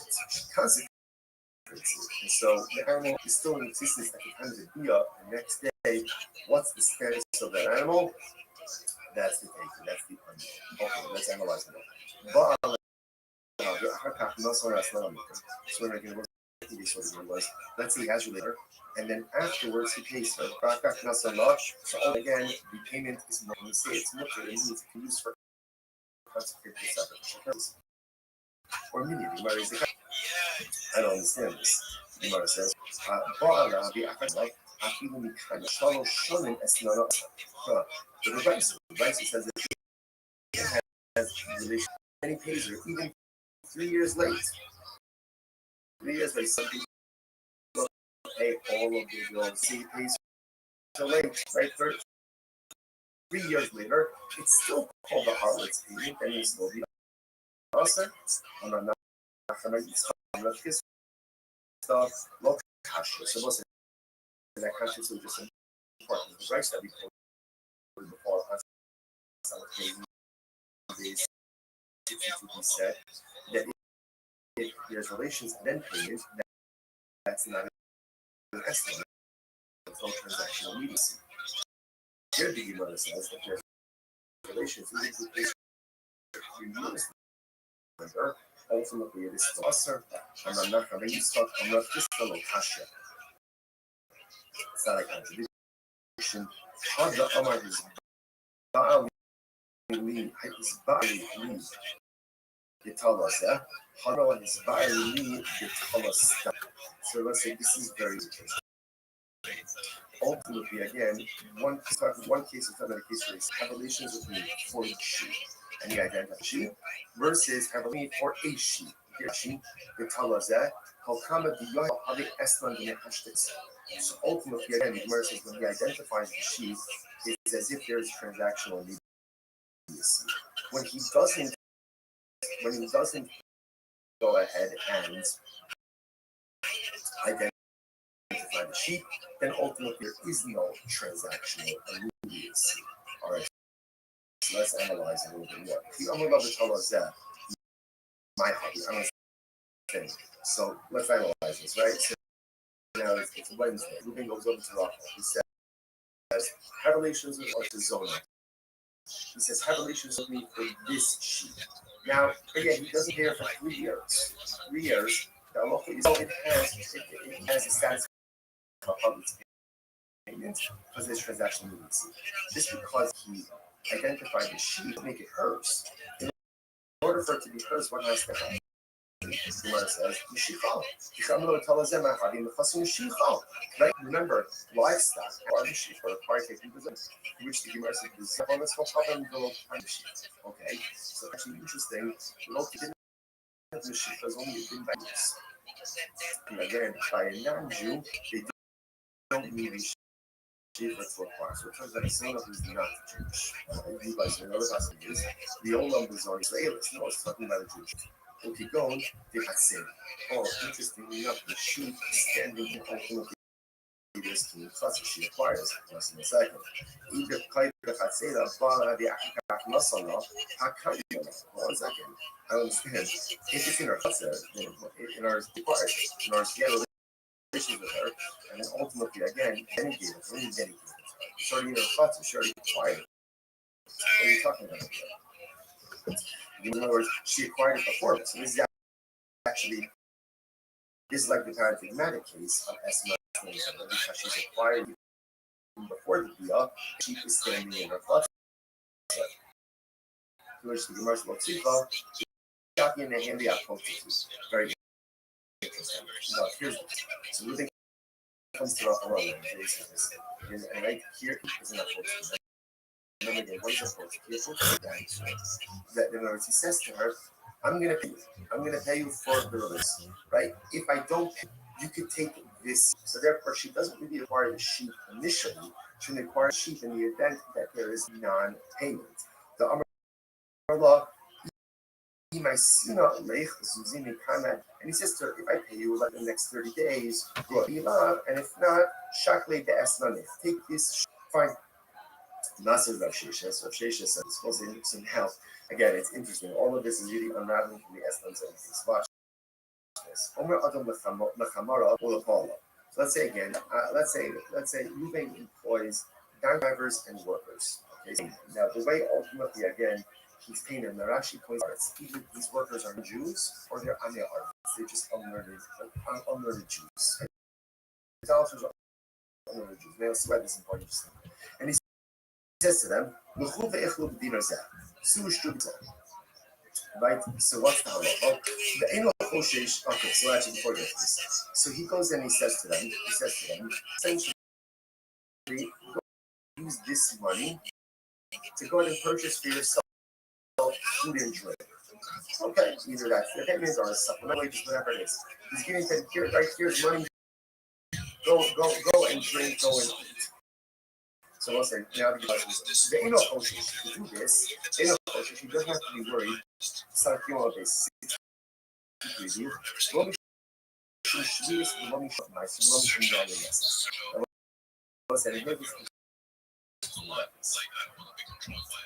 consecrates. And so the animal is still in existence at the time of the bia. The next day, what's the status of that animal? That's the taker. That's the animal. Okay, let's analyze it. But so we're going to was. Let's say he has later, and then afterwards he pays her. So again, the payment is more. When we say it's mutter, it means it can use for consecrated separate. Or immediately, I don't understand this. The Gemara says, the Raisa says that he has relation, and he pays her even 3 years late. 3 years late, some people pay all of the bills. He pays her late, right? 3 years later, it's still called the harlot's payment, and it's still the answer. Stuff, low kasha. So what's that kasha is just important. The rights that we quoted before on days to be said that if there's relations and then payment, that's not an estimate. There's no transactional immediacy. Here the Gemara says that there's relations even to place member. Ultimately, it is still usher. I'm not going to use I'm not just fellow kasha. It's not a contradiction. Hada Amar is Baal Li, is Baal Li. They tell us that. Hada is Baal Li, they tell us that. So let's say this is very interesting. Ultimately, again, one case is another case where it's have relations with me for each sheep. And you identify sheep versus have a need for a sheep. Sheep, they tell us that. So ultimately, again, the Gemara says when he identifies the sheep, it's as if there's transactional immediacy. When he doesn't go ahead and identify the sheep, then ultimately there is no transactional immediacy. All right. So let's let's analyze a little bit more. I'm about to tell us that my hobby. I don't think so. Let's analyze this, right? So now it's Wednesday. Ruben goes over to Rachel. He says, "Have relations with Zona." He says, "Have relations with me for this sheep." Now, again, he doesn't care for 3 years. 3 years. The halacha is it has a status of public payment because this transaction means just because he identified the sheep, make it hers. In order for it to be hers, what has to happen? The Gemara says, right? Remember, livestock are the sheep are required to take possession, which the Gemara says, okay, so actually interesting, the sheep has only been by use. And again, by a non-Jew, they don't need a sheep for required. So it turns out the same is not Jewish. You guys know what that is. The old numbers are Israelis. No, it's talking about a Jewish. We'll keep going. They had said, oh, interestingly enough, the sheep standing in front of this to the she acquires less in a second. Either Kaida Katseda, Bala, the Akak Masala, Hakayana. Hold on a second. I don't understand. If it's in our Katsa, in our required, in our scale relations with her, and then ultimately, again, dedicated, really dedicated. It's already in our Katsa, she already acquired it. What are you talking about? In other words, she acquired it before, so this is actually, this is like the paradigmatic case of Esma because she's acquired it before the Bia, she is standing in her clutch. To which the Gemara spoke Tziva, Shaki and the Handy Akpoti. Very interesting. Now, here's the so moving comes to Rafa and right here is an Akpoti. Remember again, what is Akpoti? That in other words, he says to her, I'm going to pay you. I'm going to pay you for the release, right? If I don't pay, you could take this. So therefore, she doesn't really acquire the sheep initially. She can acquire sheep in the event that there is non-payment. The Amar law, and he says to her, if I pay you like the next 30 days, good. And if not, shakle de esnanif. Take this, fine. Nasir Rav Sheshes. Rav Sheshes says, supposed to some help. Again, it's interesting. All of this is really unraveling from the essence of this. Watch this. Omer Adam Lechamara Ulapala. So let's say again, let's say Ruben employs down drivers and workers. Okay. So now the way ultimately again he's paying them. Rashi points out either these workers are Jews or they're Amei artists. They're just unlearned Jews. Idolaters are unlearned Jews. They'll sweat this important thing. And he says to them, right? So what's the halacha? Okay, so actually before this, so he goes and he says to them, essentially, use this money to go ahead and purchase for yourself food and drink. Okay, either that's the payments or supplemental wages, whatever it is. He's giving them here, right here's money. Go and drink, go and eat. So we'll say now the Eno Koshish to do this, Eno Koshish, he doesn't have to be worried. Sarkimo base.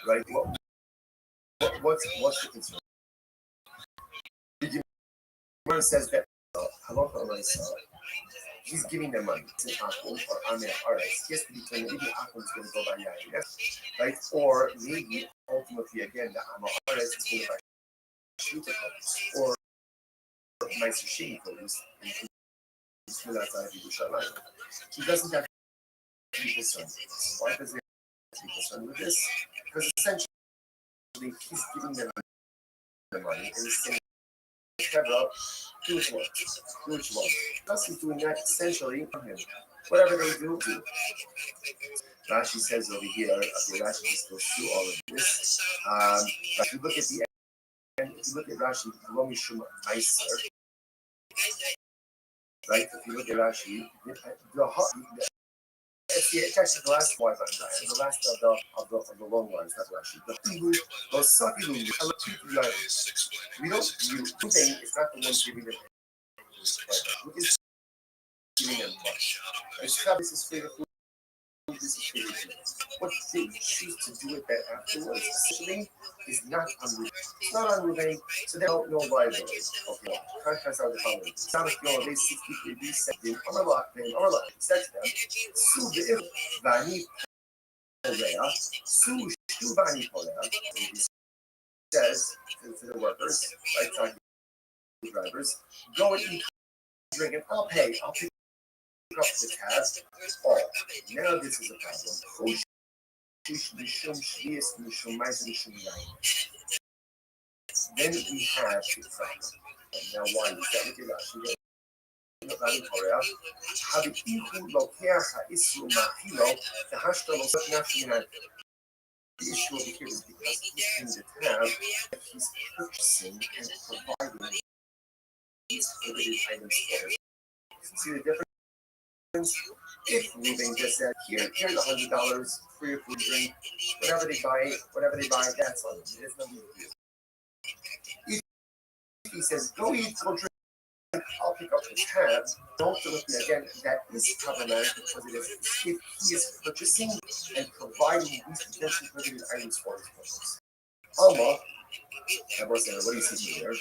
Right? What's the concern? The Gemara says that he's giving them money to Akum or Amir Ares. He has to determine maybe Akum is going to go by Yair, right? Or maybe ultimately again the Amir Ares is going to buy Shita codes or Meister Sheni codes and outside of Yerushalayim. He doesn't have to be concerned with this. Why does he have to be concerned with this? Because essentially he's giving them the money and he's saying, do it one. Thus he's doing that essentially for him. Whatever they do. Rashi says over here, okay, Rashi just goes through all of this. If you look at the end, if you look at Rashi, Lo Mishum Meiser, right? If you look at Rashi, it's actually the last one, the last of the long ones, that's Rashi. We don't view today, it's not the one giving them. Who is giving them much? This is for the food, this is for the food. What they choose to do with that afterwards, essentially, is not unroofing. It's not unroofing, so they don't know liability. Okay, contracts are the following. Sound of they 63 B setting, or lock them, or lock sex them. Sue the if Vani Polea, Sue Shuvani Polea, says to the workers, right, talking to the drivers, go and eat, drink, and I'll pay. I'll pick up the tab. Oh, now this is a problem. Then we have the problem. Now, why is that? Look at הביטיחו לוקח האיסור מהפילו, והשתו לעשות נפשי מן the issue over here is because he's in the tab that he's purchasing and providing these prohibited items for us. See the difference? If Ruben just said, here's $100 for your food drink, whatever they buy, that's on them. There's no big deal. If he says, go eat, go drink, I'll pick up the tab. Don't look again. That is problematic because it is if he is purchasing and providing these potentially prohibited items for his purpose. Allah, what do you see here?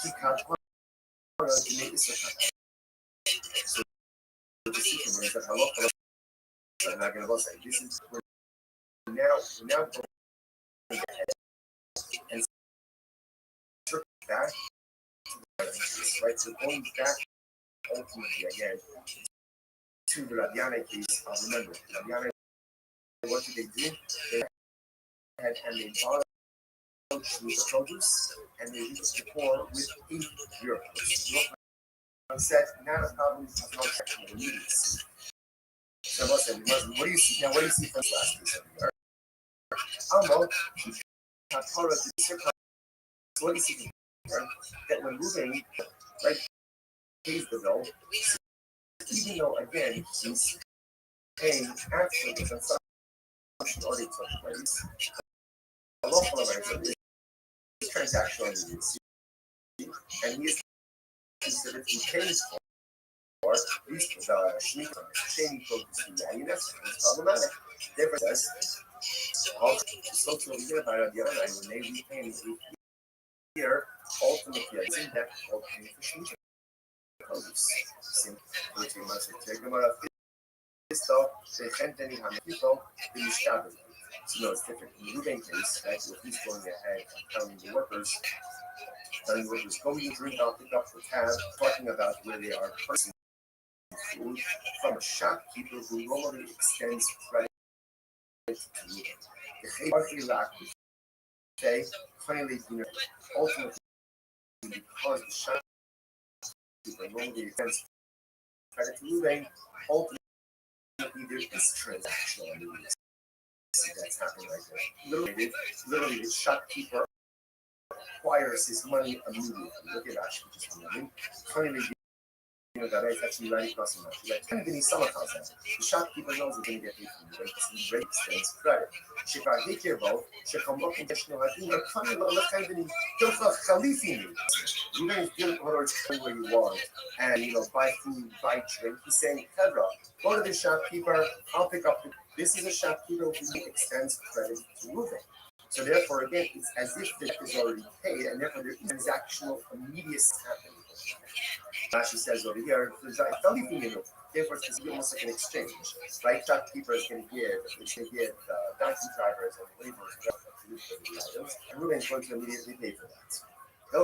He can't to make this a so the decision is that Allah I'm not going to say this is we're now going ahead and circle back to the right. So going back ultimately again to the Rabiana case. Remember, Rabiana, what did they do? They had and they bought the produce and they used the poor with 8 euros. Said, not a problem, no sexual needs. So listen, what do you see now? What do you see from this last piece over here? Ambo, part of the circle. What do you see here? That when moving, right, pays the bill, even though again he's paying after the transaction already took place. A local arrangement is transactional needs, and he is considered to be paying for these shady focus in that's problematic. Therefore, says also social media by the other line when they repay here ultimately I think that called paying for shady produce. Which must take them out of this stuff, they can't any harm people, they use shadows. So no, it's different. In the Ruben case, right, so he's going ahead and telling the workers, go you drink, I'll pick up the tab, talking about where they are purchasing food from a shopkeeper who normally extends credit to you. The hardly lack they finally, ultimately, because the shopkeeper normally extends credit to you, ultimately there is transactional needs. That's happening right there. Literally, the shopkeeper acquires his money immediately. Look at actually just moving. Finally, that is actually right across the market. Like, kind of in some accounts, the shopkeeper knows he's going to get paid from you, right? Because he extends credit. Shekar Hekirbo, Shekamok and Deshno Hadim are coming on the kind of Hilfa Khalifini. You guys get in order to tell where you want and, buy food, buy drink. He's saying, Pedro, go to the shopkeeper, I'll pick up the. This is a shopkeeper who extends credit to moving. So therefore, again, it's as if the debt is already paid, and therefore there is transactional immediacy happening. Rashi says over here, therefore it's going to be almost like an exchange, right? Shopkeeper is going to give donkey drivers and laborers food for the items, and Reuben is going to immediately pay for that. But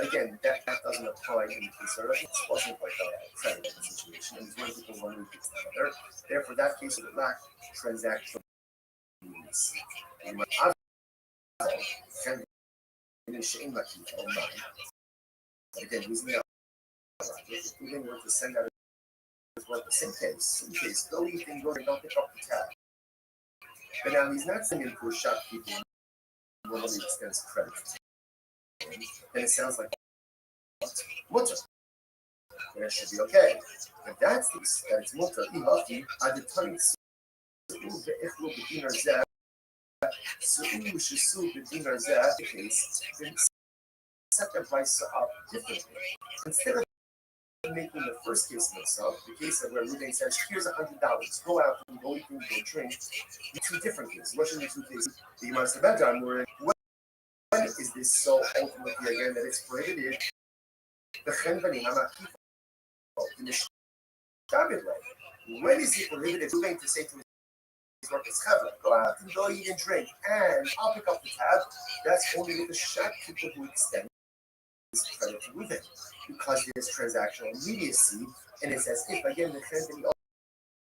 again, that doesn't apply in the case of it wasn't like a credit situation, and when people want to get together, therefore that case would lack transactional needs. Again, using that, if we were to send out as well, the same case, go eat and go and don't pick up the tab. But now he's not sending to a shopkeeper who normally extends credit. Then it sounds like mutter. Then it should be okay. If that's this, that it's mutter, at the time, then set the price up differently. Instead of of making the first case of itself, the case of where Ruben says, here's $100, go out and go eat and go drink, two different cases. What should the two cases? The Gemara Sabbath, where when is this so ultimately again that it's prohibited? The Chenvani Hamakifo, in the Shabbat way. When is it prohibited Ruben to say to his workers, go out and go eat and drink, and I'll pick up the tab? That's only with the shopkeeper who extends credit to Ruben, because there's transactional immediacy, and it's as if again the Chenvani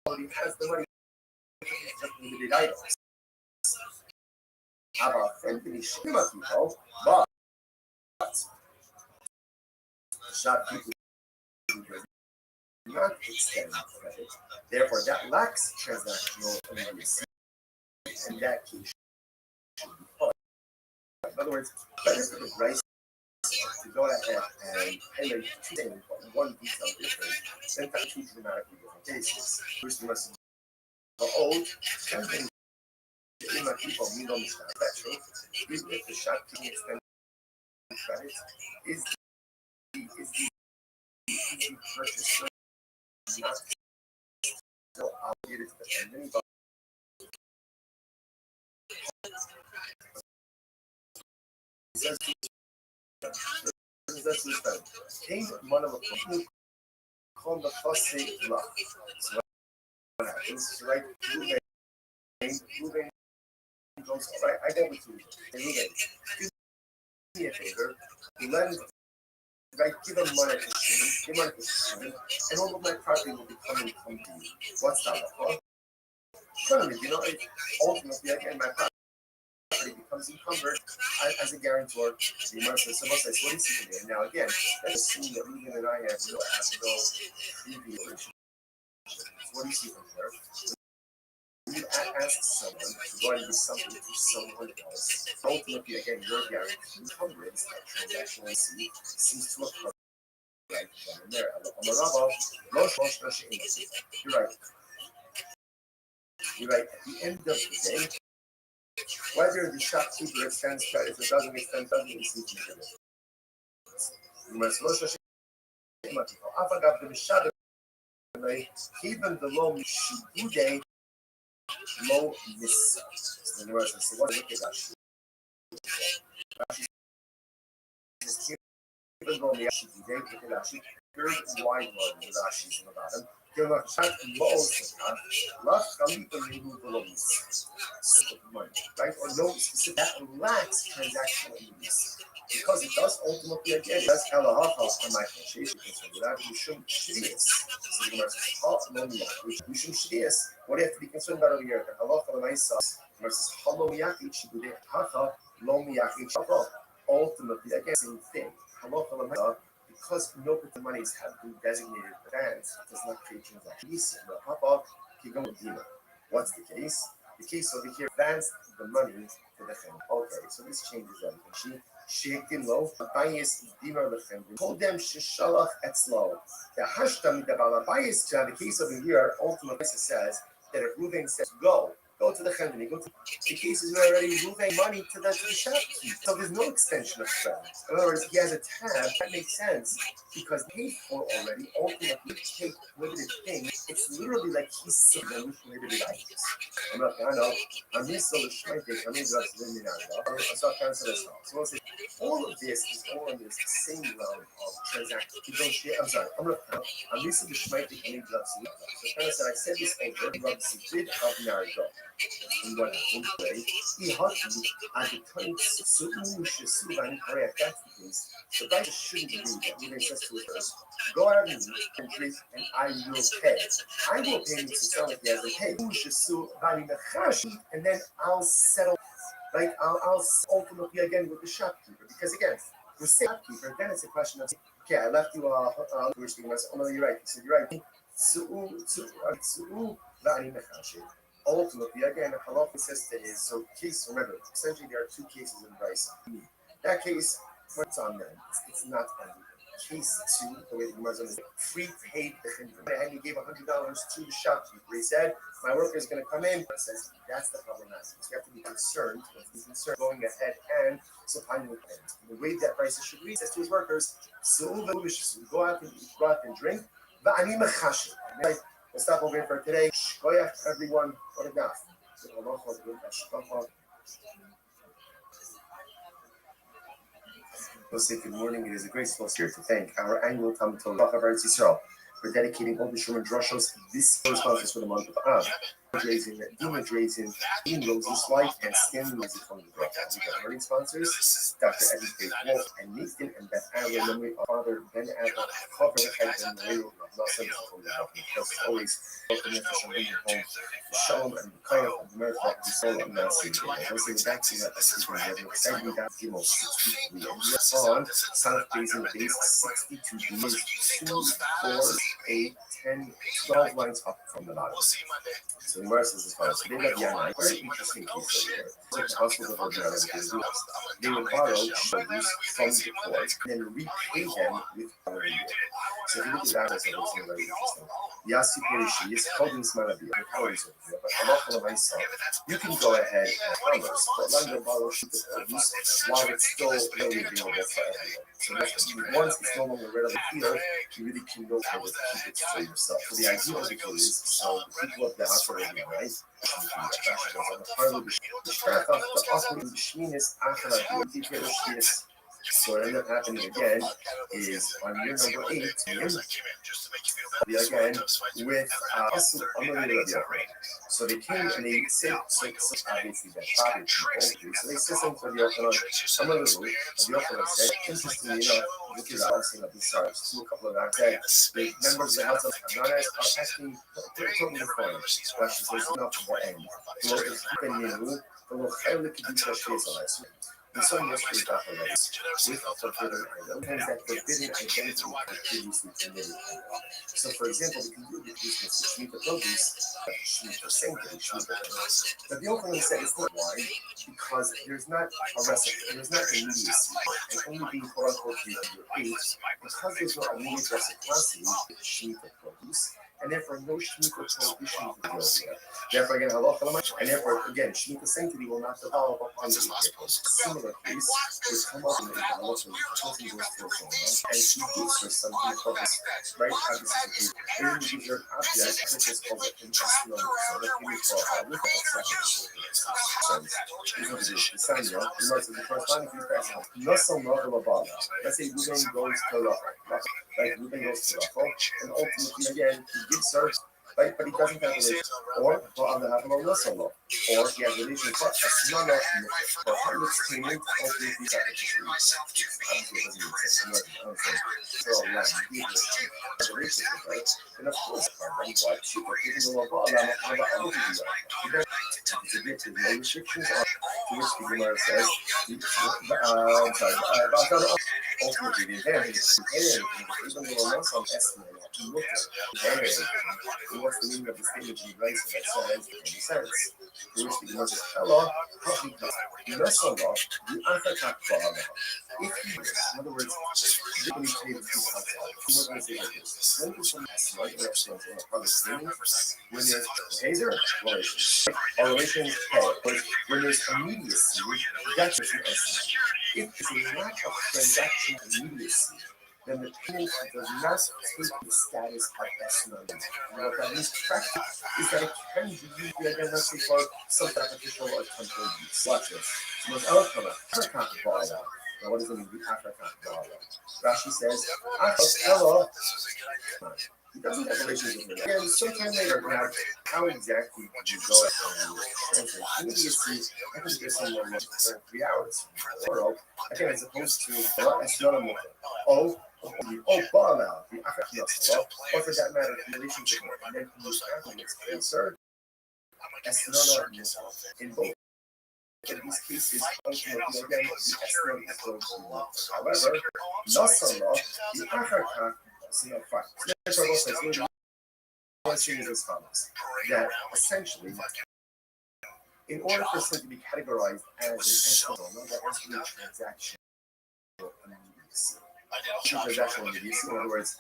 already has the money for limited items. About Chenvani Shema people, but shopkeeper who does not extend credit, therefore that lacks transactional immediacy, and that case should be fine. In other words, better for the price to go ahead and highlight two things, one detail difference, than two dramatically different cases. First, you must go old, Chenvani Shema people mean on that true, even if the shopkeeper extends credit, is the purchaser not still obligated to the vendor, but says came one of the people called the fussy luck. So what happens? Right, Ruben goes, all right, I go with you. And Ruben, do me a favor, lend, right, give him money to Shimon, give money to Shimon, and all of my property will be coming to you. What's that? You know, ultimately, again, my property becomes encumbered as a guarantor. The Gemara says, what do you see from there? Now, again, let's assume that Ruben and I have no previous relationship. What do you see from there? When you ask someone to go and do something to someone else, ultimately, again, your guarantee encumbrance, that transactional receipt, seems to occur right then and there. You're right. You're right. At the end of the day, whether the shopkeeper extends credit or doesn't extend, doesn't receive credit. You must even the low shibude low miss. So the Gemara says, what look at Rashi? Rashi says, even though the shibude, look at Rashi, very wide one with Rashi's in the bottom. Right? Or no specific that lacks transactional use. Because it does ultimately again, that's Elahacha on my conversation without Mishum Shrias. So the Gemara says, Mishum Shrias. What do you have to be concerned about over here? The Halacha Lamaisa. The Gemara says, Halo Miyaki Shibude Hacha Lo Miyaki Shavo. Ultimately, again, same thing. Halacha Lamaisa. Because no particular monies have been designated advance, it does not create transactions. What's the case? The case over here advanced the money to the Chem. Okay, so this changes everything. She shaken low, Bayis Dinar Lechem. Told them Shishalach Etzlo. The Hashtam the Balabayis to have the case over here, ultimately says that if Ruben says go to the Chem, go to the cases where already moving money to the shopkeeper. So there's no extension of credit. In other words, he has a tab. That makes sense because paid for already. Ultimately, take limited things. It's literally like he's selling with limited items. I'm not. I know. I'm just so short. I'm just living out. So I can't say this. So we'll say all of this is all in this same realm of transaction. I'm sorry. I'm not. I'm used to the shmeitik and so kind of said I said this over. Rubbed the bit of Narigo. And what happened? He hushed at the time. So that's the case. The guy shouldn't be that. He says to us, go out and drink, and I will pay. I will pay you to sell it as a hey. And then I'll settle. Right? I'll ultimately again with the shopkeeper because again, the shopkeeper. Then it's a question of okay, I left you which thing was. Oh no, you're right. He said you're right. Ultimately, again, halacha says that is so case. Remember, essentially there are two cases in Bryce. That case, what's on them? It's not everything. case 2, the way the Gemara is prepaid the chindra. And he gave $100 to the shopkeeper. He said, my worker is going to come in. It says, that's the problematic. So you have to be concerned, going ahead and supplying the client. The way that prices should read says to his workers, go out and drink. We'll stop over here for today. Shkoyach, everyone. What a daf. We'll say good morning. It is a graceful spirit to thank our annual Talmud Torah of Eretz Yisrael for dedicating all the Shuman Drushos this corresponds for the month of Av. Dimage raising, Dean Rose's wife, and Stanley Rose from the Brook. We got learning sponsors, Dr. Eddie Faith Wolf, and Nathan and Beth Allen, memory of Father Ben Allen, Cover Head and Mario Nasa from the Brook. As always, welcome to bringing home the Shalom and the kind of America we saw on that scene. I was saying back to that, we have an exciting that Gimel 63. And we are on South Basin base 62 days, 2, 4, 8, 10, 12 lines up from the bottom. So the Gemara says as follows. They have Yana, very interesting case over here. It's like hospital of Virgin Islands. They would borrow shoes from the court and then repay them with other year. So if you look at that, it's very interesting. Yasi Perishi is called in Smarabia, the powers of you, but I'm not myself. You can go ahead and promise, but London borrow shoes while it's still really available for everyone. So once it's no longer readily here, you really can go ahead and keep it for yourself. So the idea of it is, so the people of the house already, right? The strap of the offering the Shminis after the so what ended up happening again is on year number 8, again with so they came and they said, obviously that father people, so they said something for the Yochanan, some of the Yochanan said, interestingly enough, which is obviously of the stars, to a couple of that said, the members of the house of Adonis are asking, they're talking to the phone, but she says, not to the end. So it's keeping you, the little hell that could be touched on us. The son was free off of us with a forbidden item, and that forbidden identity previously committed. So, for example, we can do the business of Shemitah produce, Shemitah sanctity, Shemitah produce. But the opening said it's not why, because there's not a recipe, there's not immediacy, and only being quote unquote under 8, because there's no immediate reciprocity with Shemitah produce. And therefore, no Shemitah prohibition will be there. Therefore, again, and therefore, again, Shemitah sanctity will not develop upon the similar case, which come up in the development of the and she gives her something called this, right? Obviously, and then you give her an object, which is called an industrial, so that can be called a little let's say Ruben goes to Rachel, right? Ruben goes to Rachel, and ultimately, again, he gives her, right? But he doesn't have a relationship, or on the level of Nassau, or he has a relationship, but it's not for hundreds of payments, ultimately, sacrificial. Obviously, it doesn't make sense. So, right? And of course, why cheaper? Even though no restrictions are to which the Gemara says, ultimately, the advantage is to pay anything, even though not some estimate to look at it. What's the meaning of the statement in Bryce that says, in a sense, to which the Gemara says, Allah, Nassau, the Achatak Ba'ala. If you, in other words, when you say the truth outside, I'm not going to say like this. When there's some slight restaurants in a public statement, when there's taser, relations. Or relations, but when there's immediacy, that's what you estimate. If there's a lack of transaction immediacy, then the payment does not take the status of estimate. And what that means practically is that it can be used again, let's say, for some beneficial or temporary use. Watch this. So there's African. Now, what does it mean? African. Rashi says, Hello. He doesn't have relations with her. Again, sometime later, now, how exactly would you go and translate immediacy? I think there's somewhere more than 3 hours. Or, again, as opposed to, Bala, the African, or for that matter, the relationship, and then he was afterwards, sir, in both. In these cases, ultimately, again, the estimate is going to work. However, Nassau, the African, therefore, also, one thing is as follows, that essentially, in order for something to be categorized as an estimate, there has to be a transaction immediacy. transaction release, in other words,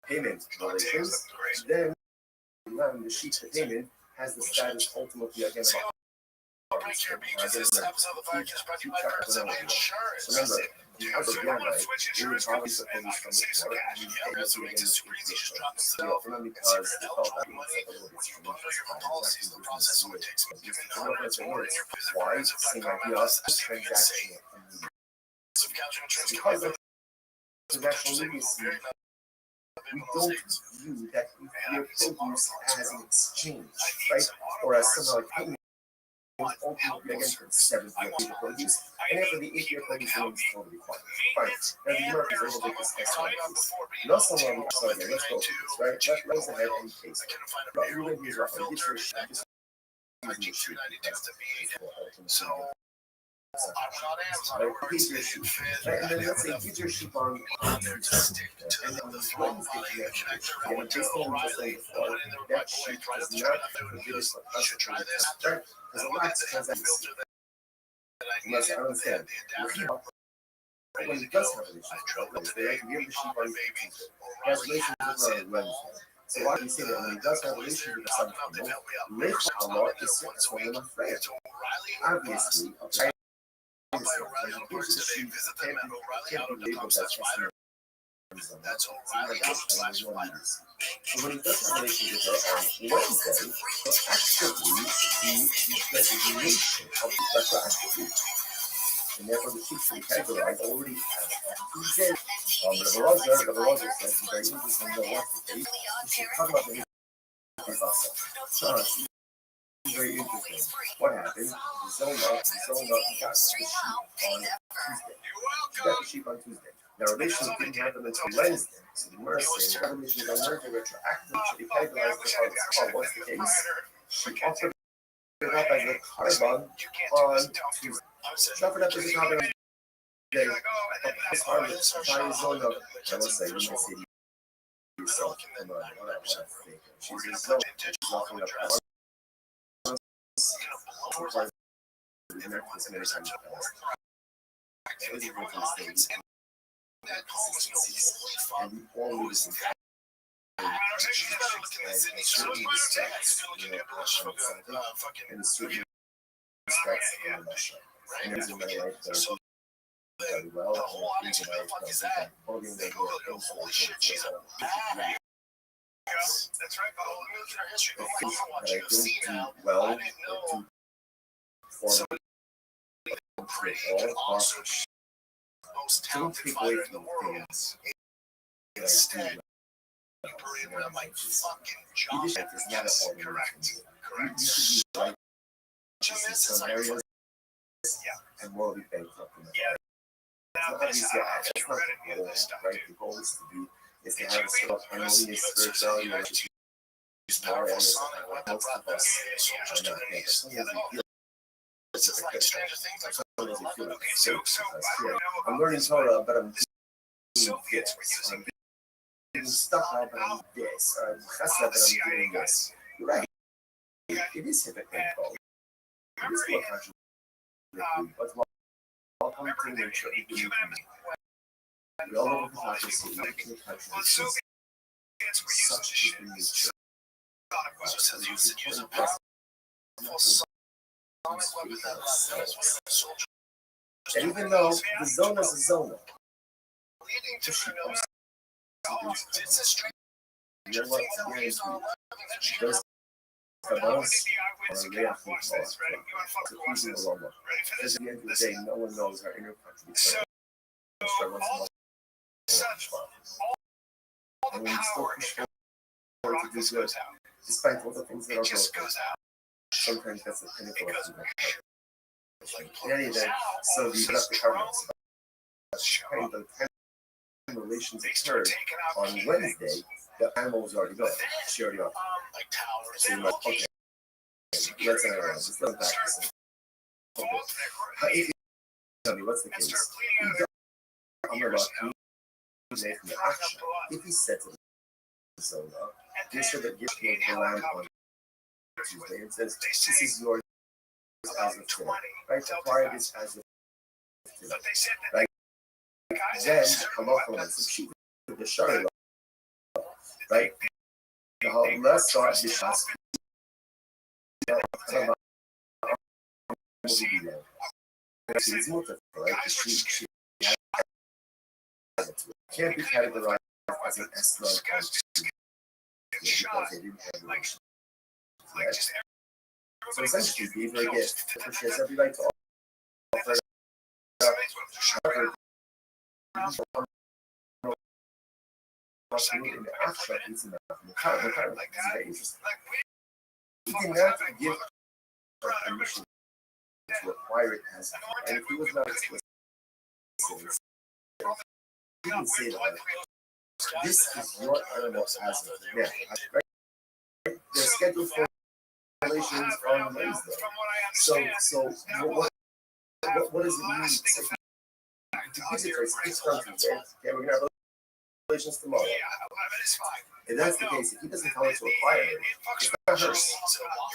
payment relations, then the sheet of payment has the status ultimately again about. Break your beaches. This episode of the podcast brought to you by Personal Insurance. Remember, the other Someone guy, switch he was insurance always companies, supposed and I to can save some cash. Yeah, that's what makes it super easy. Just drop this so out. for them It's because secret they help felt track like money. it was like a little bit Bundle your policies. The process only takes giving so hundreds more in your visit why progressive.com. same idea That's of the you can transaction save. Some capture insurance because company. of transaction legacy, we don't view that your produce as an exchange, right? Or as somehow a payment ultimately again for the 7th-year produce, and after the 8th-year produce is totally fine. Fine. Now the Murphys are going to take this excellent piece. Not someone on the outside, let's go for this, right? Let's ahead and case. But we went here, Rafa, get your shit. Just use your sheet. So I went on Amazon. Right? Get your sheet. Right? And then let's say get your sheet on There to stick to the throat body connector. I went to O'Reilly. I went in there with my boy, tried out the train. He goes, you should try this. Right? There's a lot of transactions. Filter that I Unless I needed, understand. the adapter. When it does have an issue, I drove it they today. can give the sheet My on baby. O'Reilly O'Reilly has has it it on all. Wednesday. So why do you say that when he does have an issue with something, Rich Allah is one of my friends. Obviously, okay. By O'Reilly Auto Parts today. Visit them at O'ReillyAuto.com/finder. That's O'Reilly.com/finder. So when he does have an issue with her on Wednesday, it's actually the designation of the retroactive. And therefore the sheet should be categorized already as Tuesday. But the Roger says it's very interesting to know what's the case. We should talk about the history also. So it's very interesting. What happened? Zona got the sheet on Tuesday. She got the sheet on Tuesday. Now, relation didn't happen until Wednesday. So the Gemara is saying, revelation on Wednesday retroactive should be categorized as follows. What's the case? She offered it up as a carbon on Tuesday. She offered up as a carbon on Tuesday. It's hard to try Zona. I will say, you must say yourself. Come on, whatever. She's a Zona. She's offering up carbon. And we always and certain respects, and the certain respects in Russia. And the reason why I like those very well, and the reason why I like that holding the holy shit, she's that's right, but all the military history. the things that I don't do well, or do formally, all also most don't talented take away fighter in the from world. things. Instead, you buried him like fucking You John. just have to not Yes, all the correct. Correct. You should use like Just in this is some like, areas yeah. and morally bankrupt in Yeah. Now, Now, this, obviously, I have that's to not read the any of goal, this stuff, right? dude. The goal is to Did have you a sort of harmonious spirituality, which is more powerful areas sonic that weapon most brought of us the soldiers to are not their getting. knees? Sometimes we feel This is like Stranger Things. Like, sometimes we feel okay, safe so because I don't here, know I'm about learning this, Torah, but I'm Soviets were using doing stuff now, but I'm this, or I'm chesed, but I'm CIA doing guys. this. You're right. It is hypocritical. It is more contradictory, but welcome to Remember, the church. Cuban We all know the hypocrisy in the Well, contradictions. Soviets were using Such this is shit. the nature. So it says you should use a powerful sonic weapon that left the soldiers. And even though the zona is a zona, Leading to Chernobyl. It's a strange you know what? thing that we use on 11 that she Those Now, cabals we did the eyewitness are account. reacting Watch this. Ready? You want to fucking watch using the this? aroma. Ready for At this? the end of the day, no one knows our inner So, contradiction. all such, all the And we still power push in forward to do rockets good, goes out. despite all the things that It are just broken. goes out. Sometimes that's the pinnacle Because of we're the sure. Like, In any event, so the productive governance. show By up. the time relations They start occurred taking out on key Wednesday, things. the animal was already gone. She already gone. Like towers. So And you're like, okay, let's analyze. Let's look back. Okay. If you tell me what's the and case, start bleeding out of he their does I'm ears about to make the action. If he said to the zona, and you should then have given in the lamb on helicopters, Tuesday and says, they this say is yours as about of 20 today. Right? Delta Acquire guys. this as of today. But they said that Right? then halacha is she the shari, right? Let's start this last. Can't be categorized as an escrow because they didn't have a relationship. So essentially, Beaver again, she has every right to offer in the abstract, it's enough. It's very interesting. He did not give her permission to acquire it as and if he was not explicit, he didn't say that. This is your animal as of now. They're scheduled for relations on Wednesday. So what does it mean? Okay, we're gonna have relations tomorrow. If that's the case, if he doesn't tell us to acquire it, it's not hers.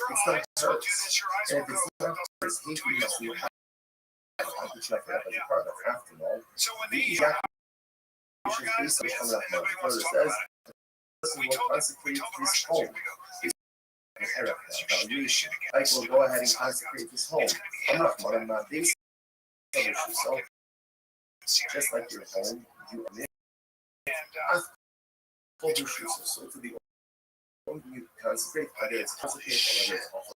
It's not hers. And if it's not hers, he must be have to check it out as a partner. After all, the basically coming up my brother says, person will consecrate his home. Evaluation. I will go ahead and consecrate his home. I'm not based on yourself. Just like your home, you are so to the home you consecrate, whether it's consecrated or whether it's offered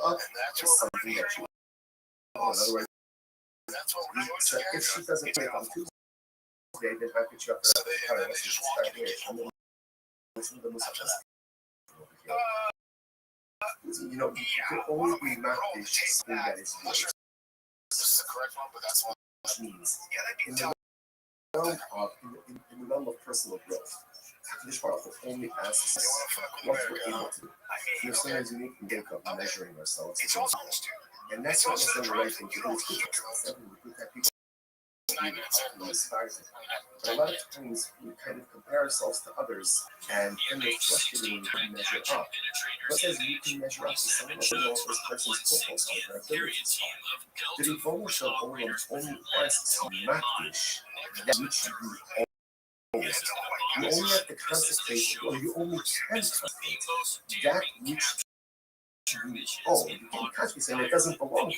up, is something that you. In other words, if she doesn't take on Tuesday, then how could you have to you know, you can only be not this thing that is yours. This is the correct one, but that's what it means. In the realm of personal growth, this part only asks what we're able to do. There's sometimes we can get up measuring ourselves, and that's not necessarily the right thing to do. It's good that people. But a lot of times we kind of compare ourselves to others and kind of frustrated when we measure up. What says you can measure up to someone else know this person's football abilities? The devotion of only asks Makish that which you owe. You only have to consecrate, or you only can consecrate that which you owe. You can consecrate and it doesn't belong to you.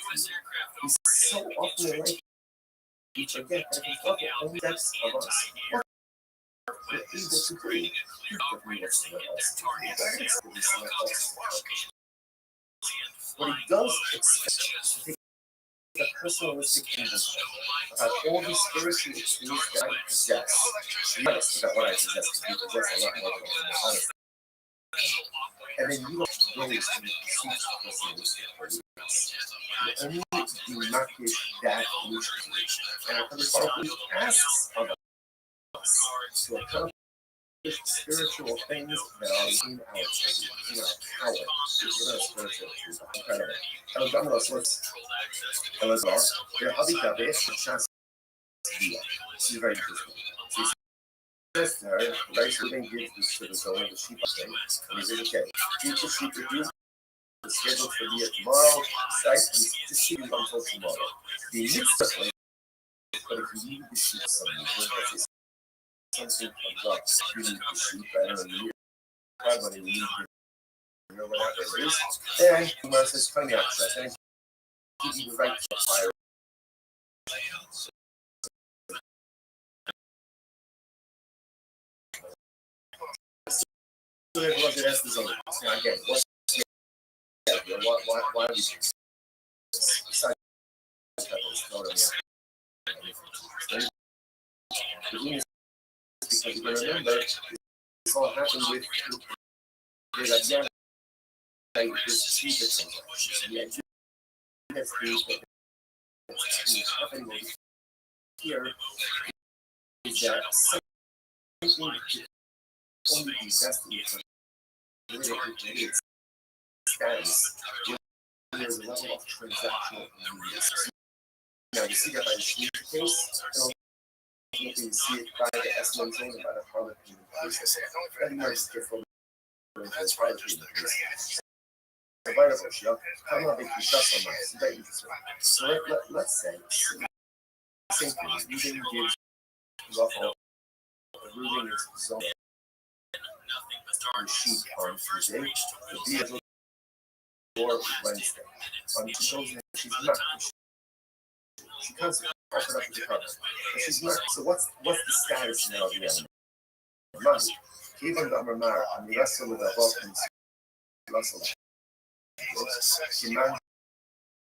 He's so often like each again, only steps of us. We're able to bring what he does expect the personalistic invention about all the spiritual experience that I possess. Yes, about what I possess, you possess a lot more than I honest. And then you don't always perceive personalistic. You only do not get that which and the asks of us to accomplish spiritual things that are in our power, in our spiritual truth. Incredible. And I'm going to let's their habita is chance. This is very interesting. This her, very soothing gives this to the soul of the sheep. And he said, okay, keep the sheep with you. The schedule for the tomorrow, site, and just see you until tomorrow. The next place, but if you need the sheep something comes up, you need the sheep, I don't know, you need whatever it is. And he wants his funny access, and give you the right to fire. So everyone that asks this now again, what's why we besides because you remember this all happened with the happening here is that something only be destiny for its status. There's a level of transactional needs. Now you see that by the Schmidt case, and you can see it by the estimation about a harlot case. And more just careful with this private case. Survivable, I'm not making stuff on this. Very interesting. So let's say, same thing, you can give Rachel, moving is zone on sheet on Tuesday, the deal or Wednesday. On Tuesday, she's not. She comes offered up to cover, but she's not. So what's the status now of the animal? Money. Even the Amar and the rest of the Balkans, Russell, she man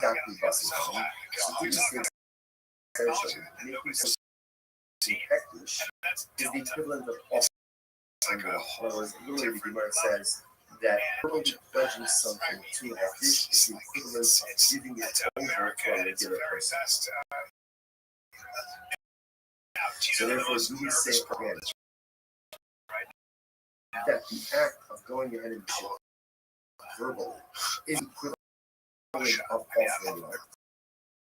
that we busted on. So these things hectish is the equivalent of offering. In other words, literally the Gemara says that pledging something to hectish is the equivalent of giving it over to a regular person. So therefore, we say again that the act of going ahead and shit verbally is equivalent of offering love.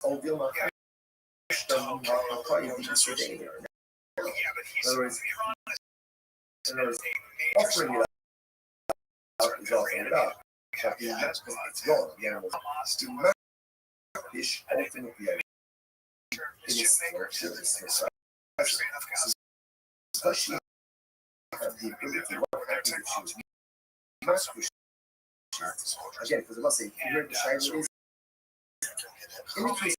Oh, Dilma, in other words, offering it up is offering it up. But the act it's gone. The animal's fish ultimately it is for because she have the ability to work active if she was not push. Again, because I must say, you heard the Shiloh is in the case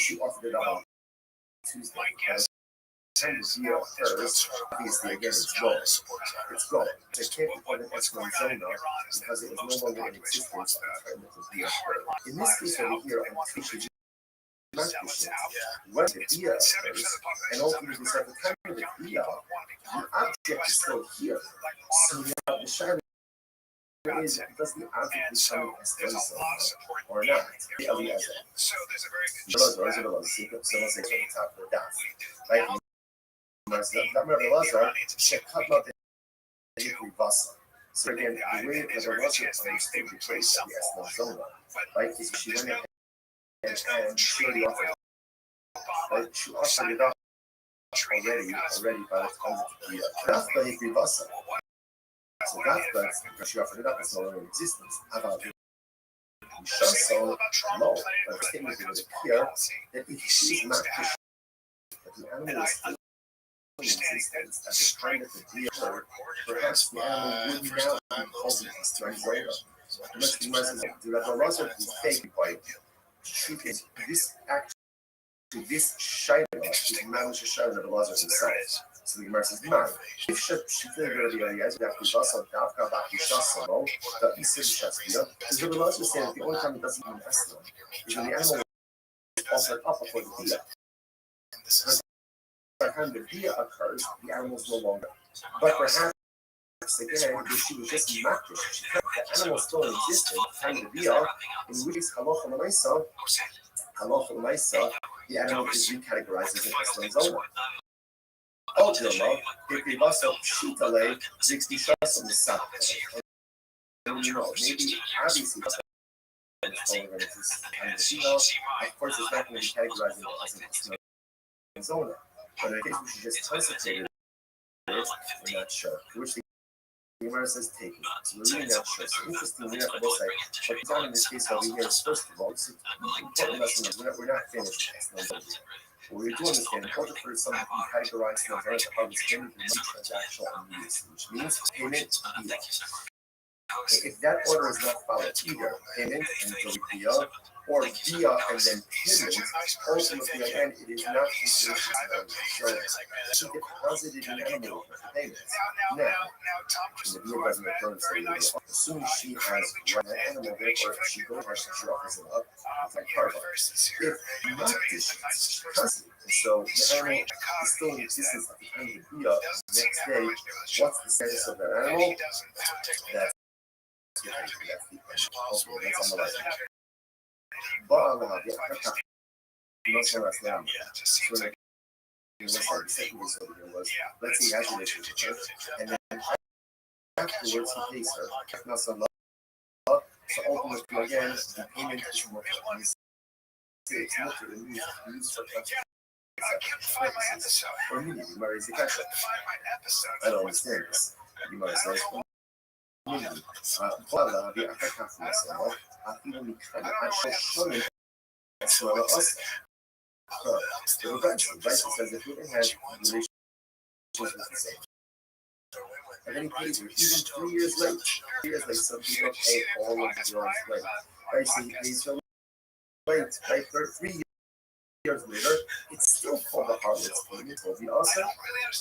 she offered it on Tuesday. As time the deal occurs, obviously again it's gone. It's gone. It can't be part of excellent zone now because it was no longer in existence at the time that the deal occurred. In this case over here, on Tuesday, not pushing. When the dia occurs, and ultimately at the time of the dia, the object is still here. So now the Shiloh is does the object become extensive or not? The Eliezer. So there's a very good so let's say on the top of the dot. Right? So again, the way that Eliezer comes to replace the Esnazona, right, is she went ahead and she already offered it. Right? She offered it up already by the time of the dia. That's the Hikri. So that's she offered it up, it's no longer in existence. About it. So low, but the thing is, it would appear that if she's not pushing, but the animal is still in existence at the time that the deal occurred, perhaps the animal would now be holding his strength later. Unless the Gemara says, do that Lazar is taken by treating this act to this Shiloh, is managed to Shiloh of Lazar himself. So the Gemara says, no. If she figured out the ideas, we have to bust out Davka back to Shasano, the Eastern Shastia, because the Lazar says that the only time it doesn't even ask them is when the animal is offered up before the dia. By the time the dia occurs, the animal is no longer. But perhaps, again, if she was just not pushing, the animal still in existence at the time of the dia, in which case, Halacha L'maisa, the animal is recategorized as an excellent zone. Ultimately, if we must have Shitale, 60 shots on the south. Maybe obviously, of course, it's not going to be categorized as a zone. But in case we should just concentrate it, we're not sure. Which the Gemara says taken. So we're really not sure. So interestingly enough, both sides, but the down in this case over here is first of all, it's an important lesson. We're not finished. What we do understand, in order for something to be categorized in a very harvest payment, it must be transactional immediacy, which means payment via. If that order is not followed, either payment and via, or via and then payment, ultimately again, it is not considered as she deposited an animal for payment. Now, in the via doesn't occur, so assuming she has one animal, therefore she goes and she offers it up, it's like cargo. If not, so the animal is still in existence at the time of the via. The next day, what's the status of that animal? That's the end. That's on the left. But on the left, not so last now. So like, the second was over here was, let's see, as it is, and then afterwards he takes her. Not so love. So ultimately again, the payment is more it's not to use for or immediately marries the catcher. I don't understand this. You might say, Voila, the attack myself, I feel me kind of show as well as But eventually, right? It says if you have relations with the same, and then he pays her even 3 years late. 3 years late, some people pay all of the girls late. Right? So he pays her late, right? 3 years later, it's still for the harlots payment will be awesome.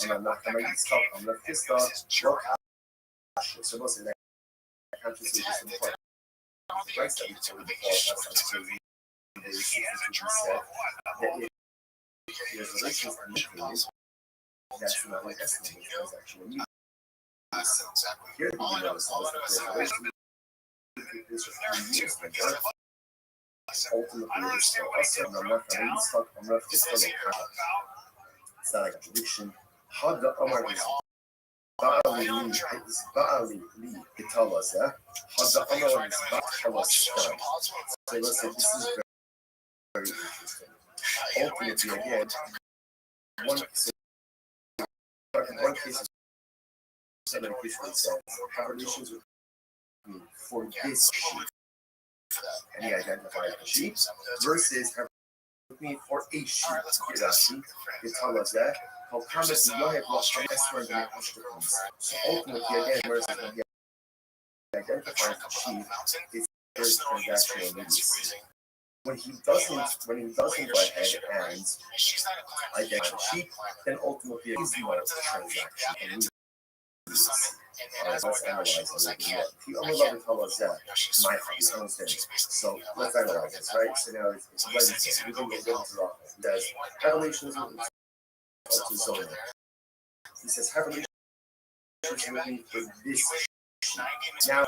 And I'm not gonna stop. I'm not pissed off. Look, so most of that consciously is important. Right? So we told the ball they said that if there's relations and nucleus, that's not like estimate as actual meat. Here the notice is that there's relations is for 3 years later. Ultimately, it's still awesome. I'm not gonna stop. I'm not pissed off. It's not like a prediction. How the Omar is Ba'ali Li tell us, yeah? How the Omar is Ba'ali So let's say this is very interesting. Ultimately, again, one case is seven officially says have relations with me for this sheep, and he identified the sheep, versus have with me for a sheep. They tell us that. How promise you have lost your best friend and so ultimately, again, versus when he identifies the sheep, it's very transactional immediacy. When he doesn't go ahead and identify the sheep, then ultimately it is not a transaction. Let's analyze a little bit more. If you only tell us that, my understanding. So let's analyze this, right? So now it's Wednesday. We can get into rock. He says, have relations with me to Zona. He says, have relations with me for this sheep. Now,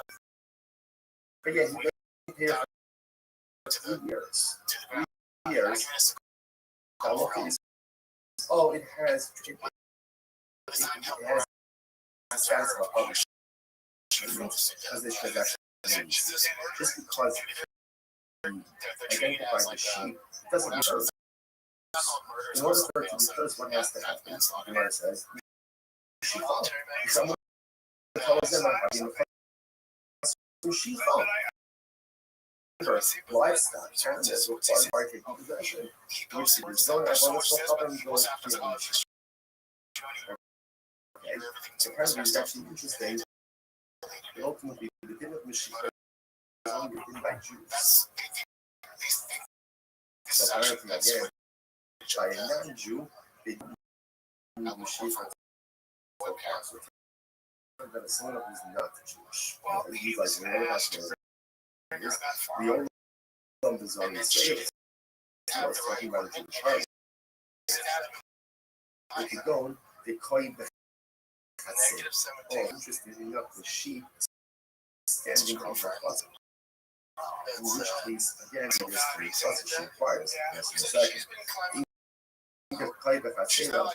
again, he doesn't pay for 3 years. 3 years. Oh, it has the status of a publisher because this transaction just because you identify the sheep doesn't mean hers. In order for it to be hers, what has to happen? The Gemara says, she found. Someone tells them she found. Livestock, animals require by taking possession, which is zone as well as no problem going to okay. So apparently it's actually interesting. Ultimately, the din of Mashiach is only written by Jews. So apparently, again, by a non-Jew, they do Mashiach that someone who's not Jewish. He's like, one of us we only love the zone say I was talking about the Jewish heart. If you go, they call you the oh, interestingly enough, the sheep standing on the closet. In which case, again, in this case, the sheep requires in a second. If it's in our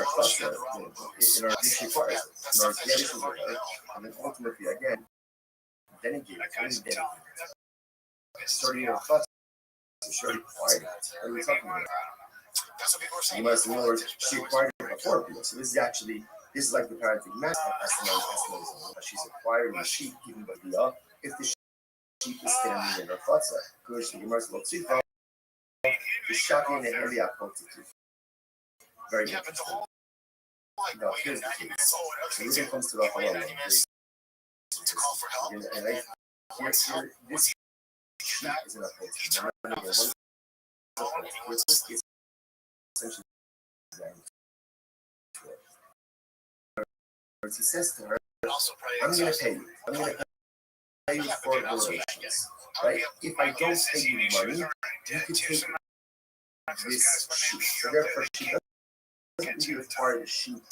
cluster, in our dish requires it. In our dish is okay. And then ultimately, again, denegate, starting in our cluster, it's already required. What are we talking about? You must know she acquired it before people. So this is like the parenting method. She's acquiring the sheep given by the if the sheep is standing in her cluster. Good, she must look too far. The shocking and heavy approach. Very good. Now, here's the case. So when it comes to the halal, and here, this sheep is an approach. Essentially, he says to her, I'm going to pay you. I'm going to pay you for the relations. Right? If I don't pay you money, you can take this sheep. So therefore, she doesn't really require the sheep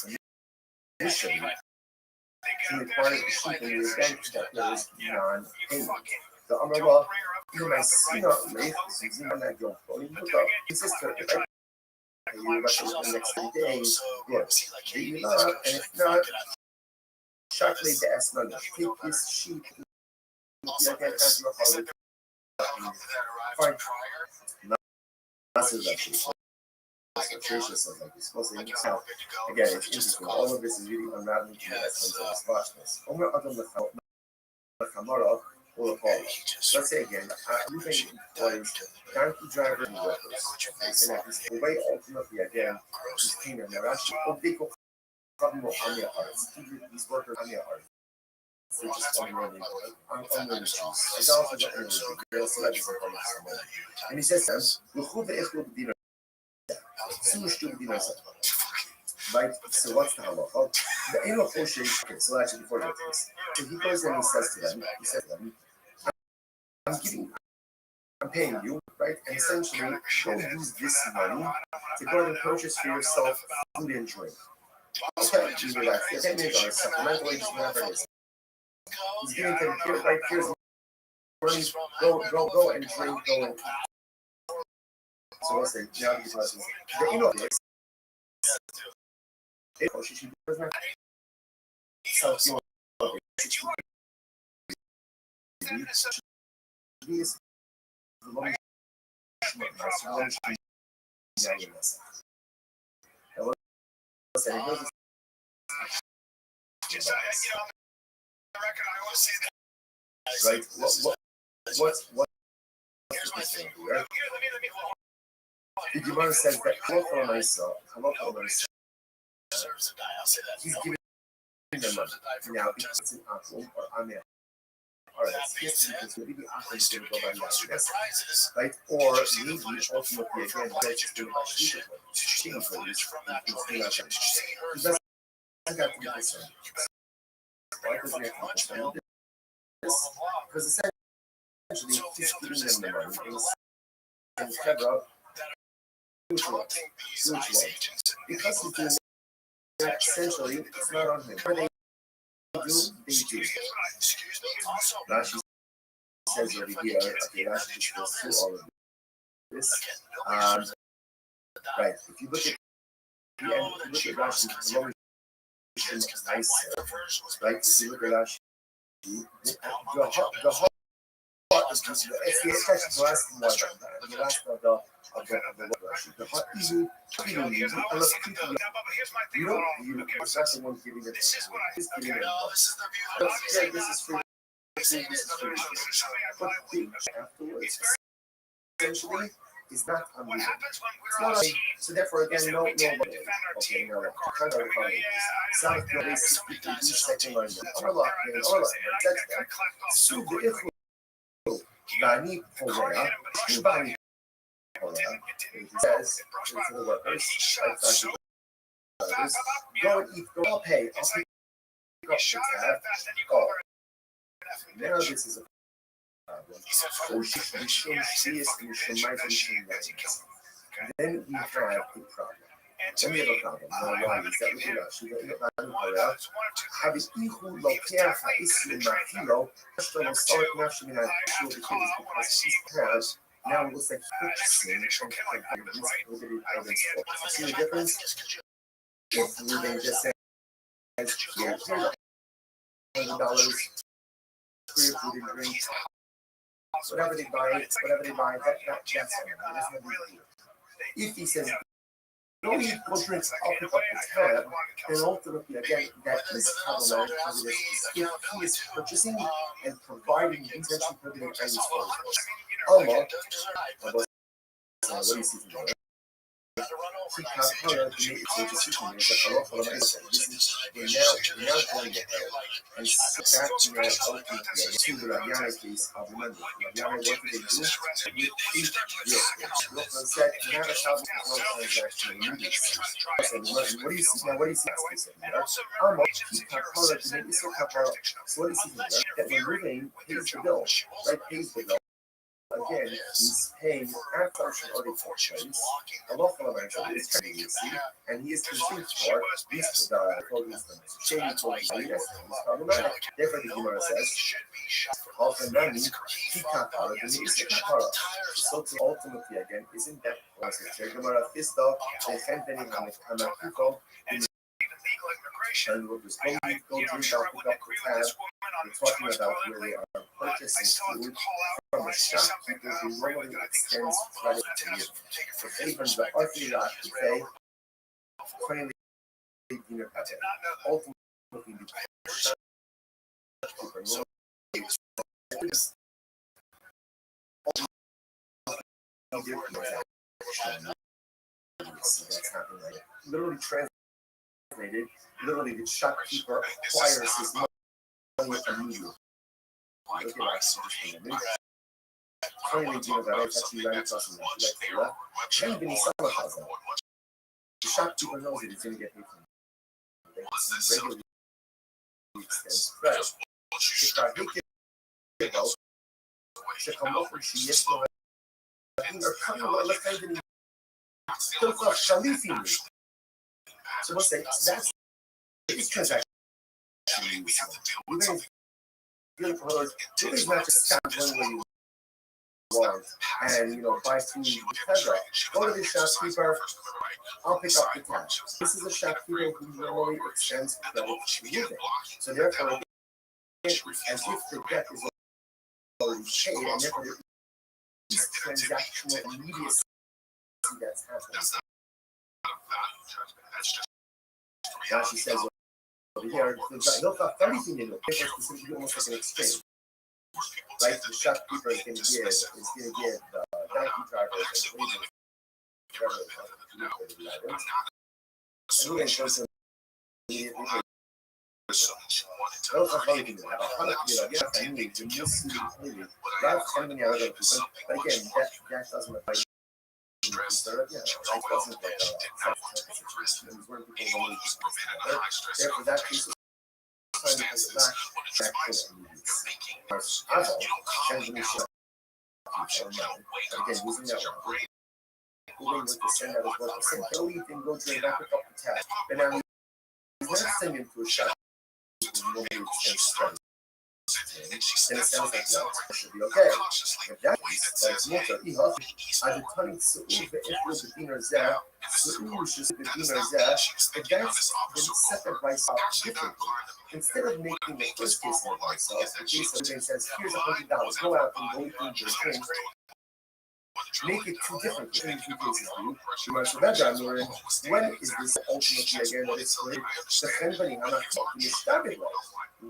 initially. She requires the sheep in the event that there is non-payment. The Amrullah, you may see not late, using that you're going to look up. His sister, if I pay you the next 3 days, good. Do you not? And if not, shortly the Asman, take this sheep. Again, as your father. Fine. Massive actually. Again, it's interesting. All of this is really unraveling to the essence of his vastness. will follow. Let's say again, moving employees, donkey driver and workers. The way ultimately again is paying them. They're actually obligatory on their arts. These workers on their arts. So just unlearning issues. Idolatry is unlearning. And he says, right? So what's the halacha? The anal portion. Okay, so actually before we get to this, so he goes and he says to them, I'm paying you, right? And essentially, go use this money to go and purchase for yourself food and drink. Okay, you relax. The payments are supplemental wages, whatever it is. He's giving them here, right? Here's money. Go and drink, go and eat. So what's the now these lessons? The anal is. She doesn't. So you these the money. Right? What's the Gemara says that he's giving them money. Now, it's an akum or amir. Alright, it's going to be akum to go by now, right? Or maybe ultimately again, that's just doing my shit. He doesn't have to be concerned. Why doesn't he have to be concerned? Because essentially, he's giving them the money. And Kebra, which one? Because he's doing that, essentially, it's not on him. What they do. Rashi says over here, okay, Rashi just goes through all of this. Right, if you look at the end, if you look at Rashi, the lower is nice, right? If you look at Rashi, the heart is just, it's actually the last one, the last of the Rashi. The heart isn't easy, unless people, you don't, it's not the one giving it, it's giving it. This is free. But the afterwards, essentially, is not unreal. It's not unreal. So therefore, again, no, okay, now, kind of recording. South Korea, second line, Allah, so the Ikhlu, Bani Korea, Bani Korea, it says, to the workers, go and eat, go pay, I'll pick up the tab, go. Now this is a problem. Then we have a problem. Then we have a problem. Now why is that? Now it looks like purchasing see the difference? If we then just say here's $100 free food and drink, whatever they buy, that's on them. There's no big deal. If he says, don't eat cold drinks, I'll pick up the tab, then ultimately, again, that is problematic because it is, if he is purchasing and providing intentionally prohibited items for Allah, what do you see from there? We're now going ahead and sit back to the ultimately to the Rabiana case of remember. Rabiana, what did they do? With said, you have a child with no transaction immediately. So what do you see now? What do you see so what do you see from there? That when moving pays the bill, right? Pays the bill. Again, he's paying our function already for place, a lawful eventually is trading you see, and he is consumed for these programs. Shady programs, yes, it's problematic. Therefore, the Gemara says, often money, he can't follow the news, he can't follow. So ultimately, again, isn't that was the Gemara Fista, the Henry Hamakuko, and we'll just go drink out, pick up the tab. We're talking about where they are purchasing food from a shopkeeper who normally extends credit to you. Even the Orthodox pay, claiming ultimately the shopkeeper normally That's happening. Like, literally translated, literally the shopkeeper acquires his money from you. Finally, the shopkeeper knows that he's going to get paid from you. Regularly extends credit. So what's that? That's this transaction. Beautiful. It's not just stop one way you want and buy food, etc. Go to the shopkeeper. I'll pick up the tab. This is a shopkeeper who normally extends credit to you. So therefore, as if the debt is already paid, and therefore there is transactional immediacy that's happening. Now she says over here, he'll got everything in it. It's almost like an exchange. Right? The shopkeeper is going to give donkey drivers and wages. And then goes to immediately. But again, that doesn't apply. Therefore, that piece is trying to put it back again, using that one. Moving with the send out is what the send. So you can go to the back up the tab. But now he's not sending to a shop. Nobody extends credit. And it sounds like that should be okay. If that is, that's motor. As a tonic so if the dinner there, so just the dinner there, if that's then set the price up differently. Instead of making the first case of price up, the case of it says, here's $100, go out and go through your things. Make it two different things you can do. You must remember, when is this ultimately again that it's great? The company, I'm not talking, you started right.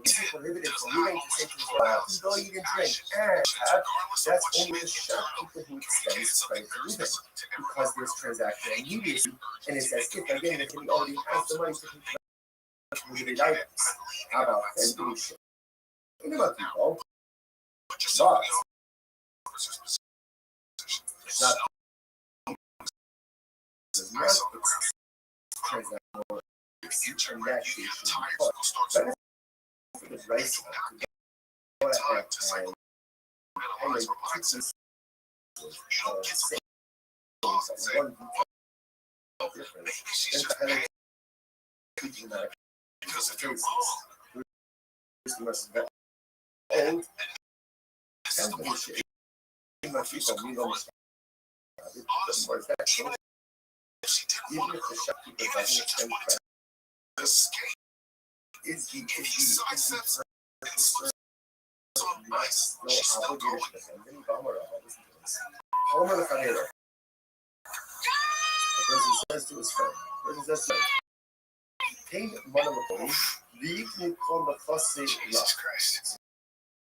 This is prohibited from you going to say to yourself, go eat and drink and have, that's only the shopkeeper who extends credit to them because there's transactional immediacy. And it says, if again, if he already has the money to pay for prohibited items, how about then doing shit? Think about people, but it's not transactional transaction. The rice even if the shopkeeper doesn't extend credit, is the Homer the Canelo. The person says to his friend, Pain monopoly, the equal from the first say love.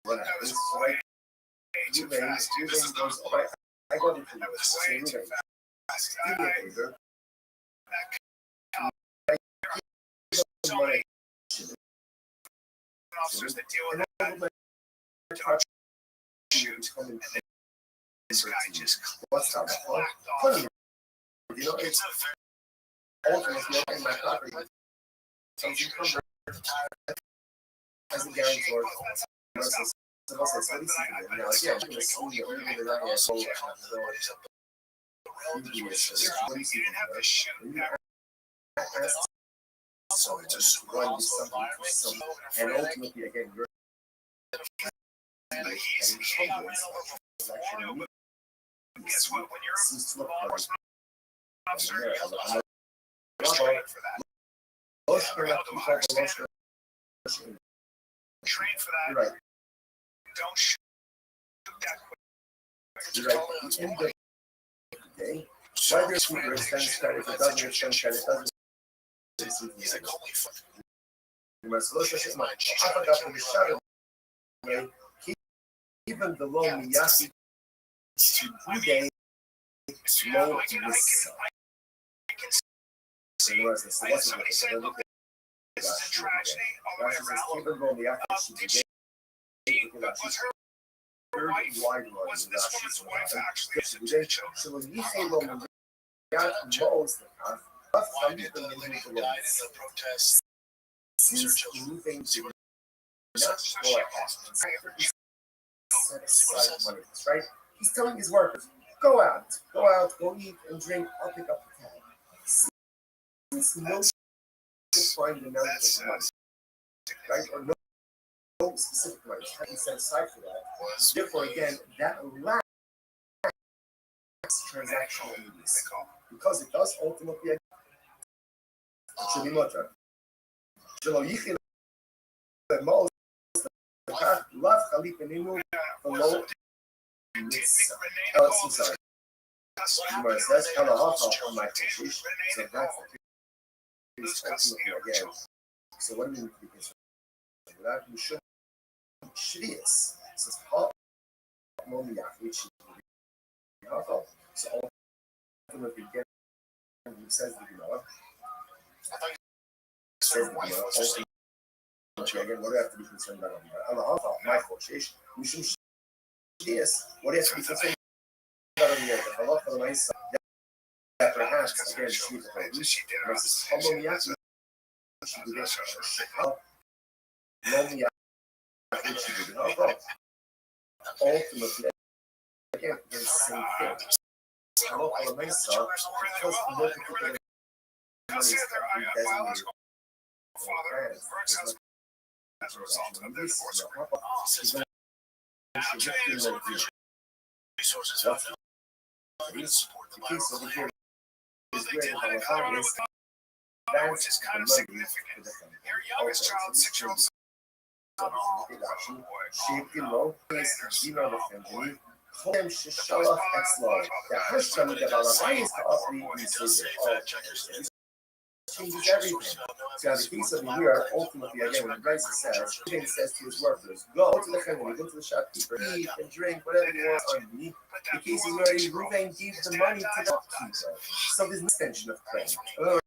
What happens? Right? You goes, all right, I got it for you. So you give me a favor. Money. Officers that deal with that. This guy just what's up? You know, it's ultimately in my property. So you come as a guarantor. Now, again, I'm going to see you over the night as well. So it's just one something, and ultimately again, you're guess what? When you're a law enforcement officer, you're trained for that. Trained for that. Right. Don't shoot that quick. You're right. Okay. Why there's people extends credit, if it doesn't extend credit, it doesn't. He's like, holy fuck. You must look at my even the low miyaki today low missa. So what's the tragedy all the way around. Even though miyaki was her wife was this woman's wife actually. So when you say low miyaki most Why did the lady who died in the protests lose her children? moving to So she lost the favor. right? He's telling his workers, go out, go eat and drink, I'll pick up the tab. Since no defined amount of money, right? Or no specific money has been set aside for that. Therefore, again, that lacks transactional needs. Because it does ultimately should be mutter. Most love Khalifaninu below I'm sorry. Gemara says Kalahacha on my fish. So that's the case ultimately again. So what do we need to be concerned with that? We should Shrius. Says Hot Momiyak, which so ultimately again he says the Gemara. Says the Gemara. Again, what do I have to be concerned about? Allah, my quotation. We should yes. What do you have to be concerned about on the other? Allah for the nice that perhaps again she was a she versus humble miyaki. She did this. Low miyaki. She did it. Ultimately, again, it's the same thing. Allah for the nice because no particular money is designated for example. As a result of the divorce resources of the support the case of the case is great, which is kind of significant. Your youngest child, 6-year-old son, shaped in low place Gino the family. Cholem Shishalach Exlo. The Hashtam the Balabais to offer you changes everything. So the case of the year, ultimately, again, when Bryce says, he says to his workers, go to the family, go to the shopkeeper, eat and drink, whatever you want on me. The case is where Reuven gave the money to the shopkeeper. So there's an extension of credit. In other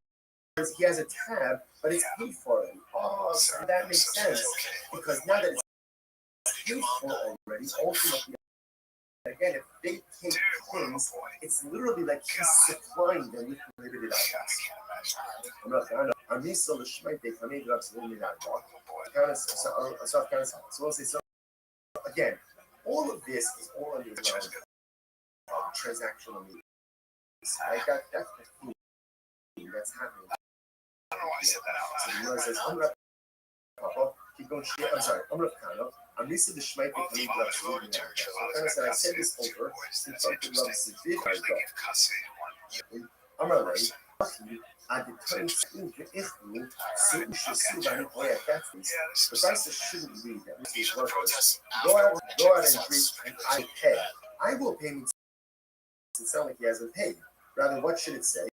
words, he has a tab, but it's paid for already. Oh, so that makes sense. Because now that it's paid for already, ultimately, again, if they take things, it's literally like he's supplying them with limited items. I'm not going to. I'm used to the Shmite, they come in, absolutely not. So we'll say, so again, all of this is all under the transactional needs. Right? That's the thing that's happening. I don't know why I said that out loud. So says, I'm going to keep going. I'm sorry, I'm going to I'm used to the Shmite, they come in, absolutely not. I said this over. I'm not right. At the time, certain the prices shouldn't read that. These workers go out and drink, and I pay. I will pay me. It sounds like he hasn't paid. Rather, what should it say?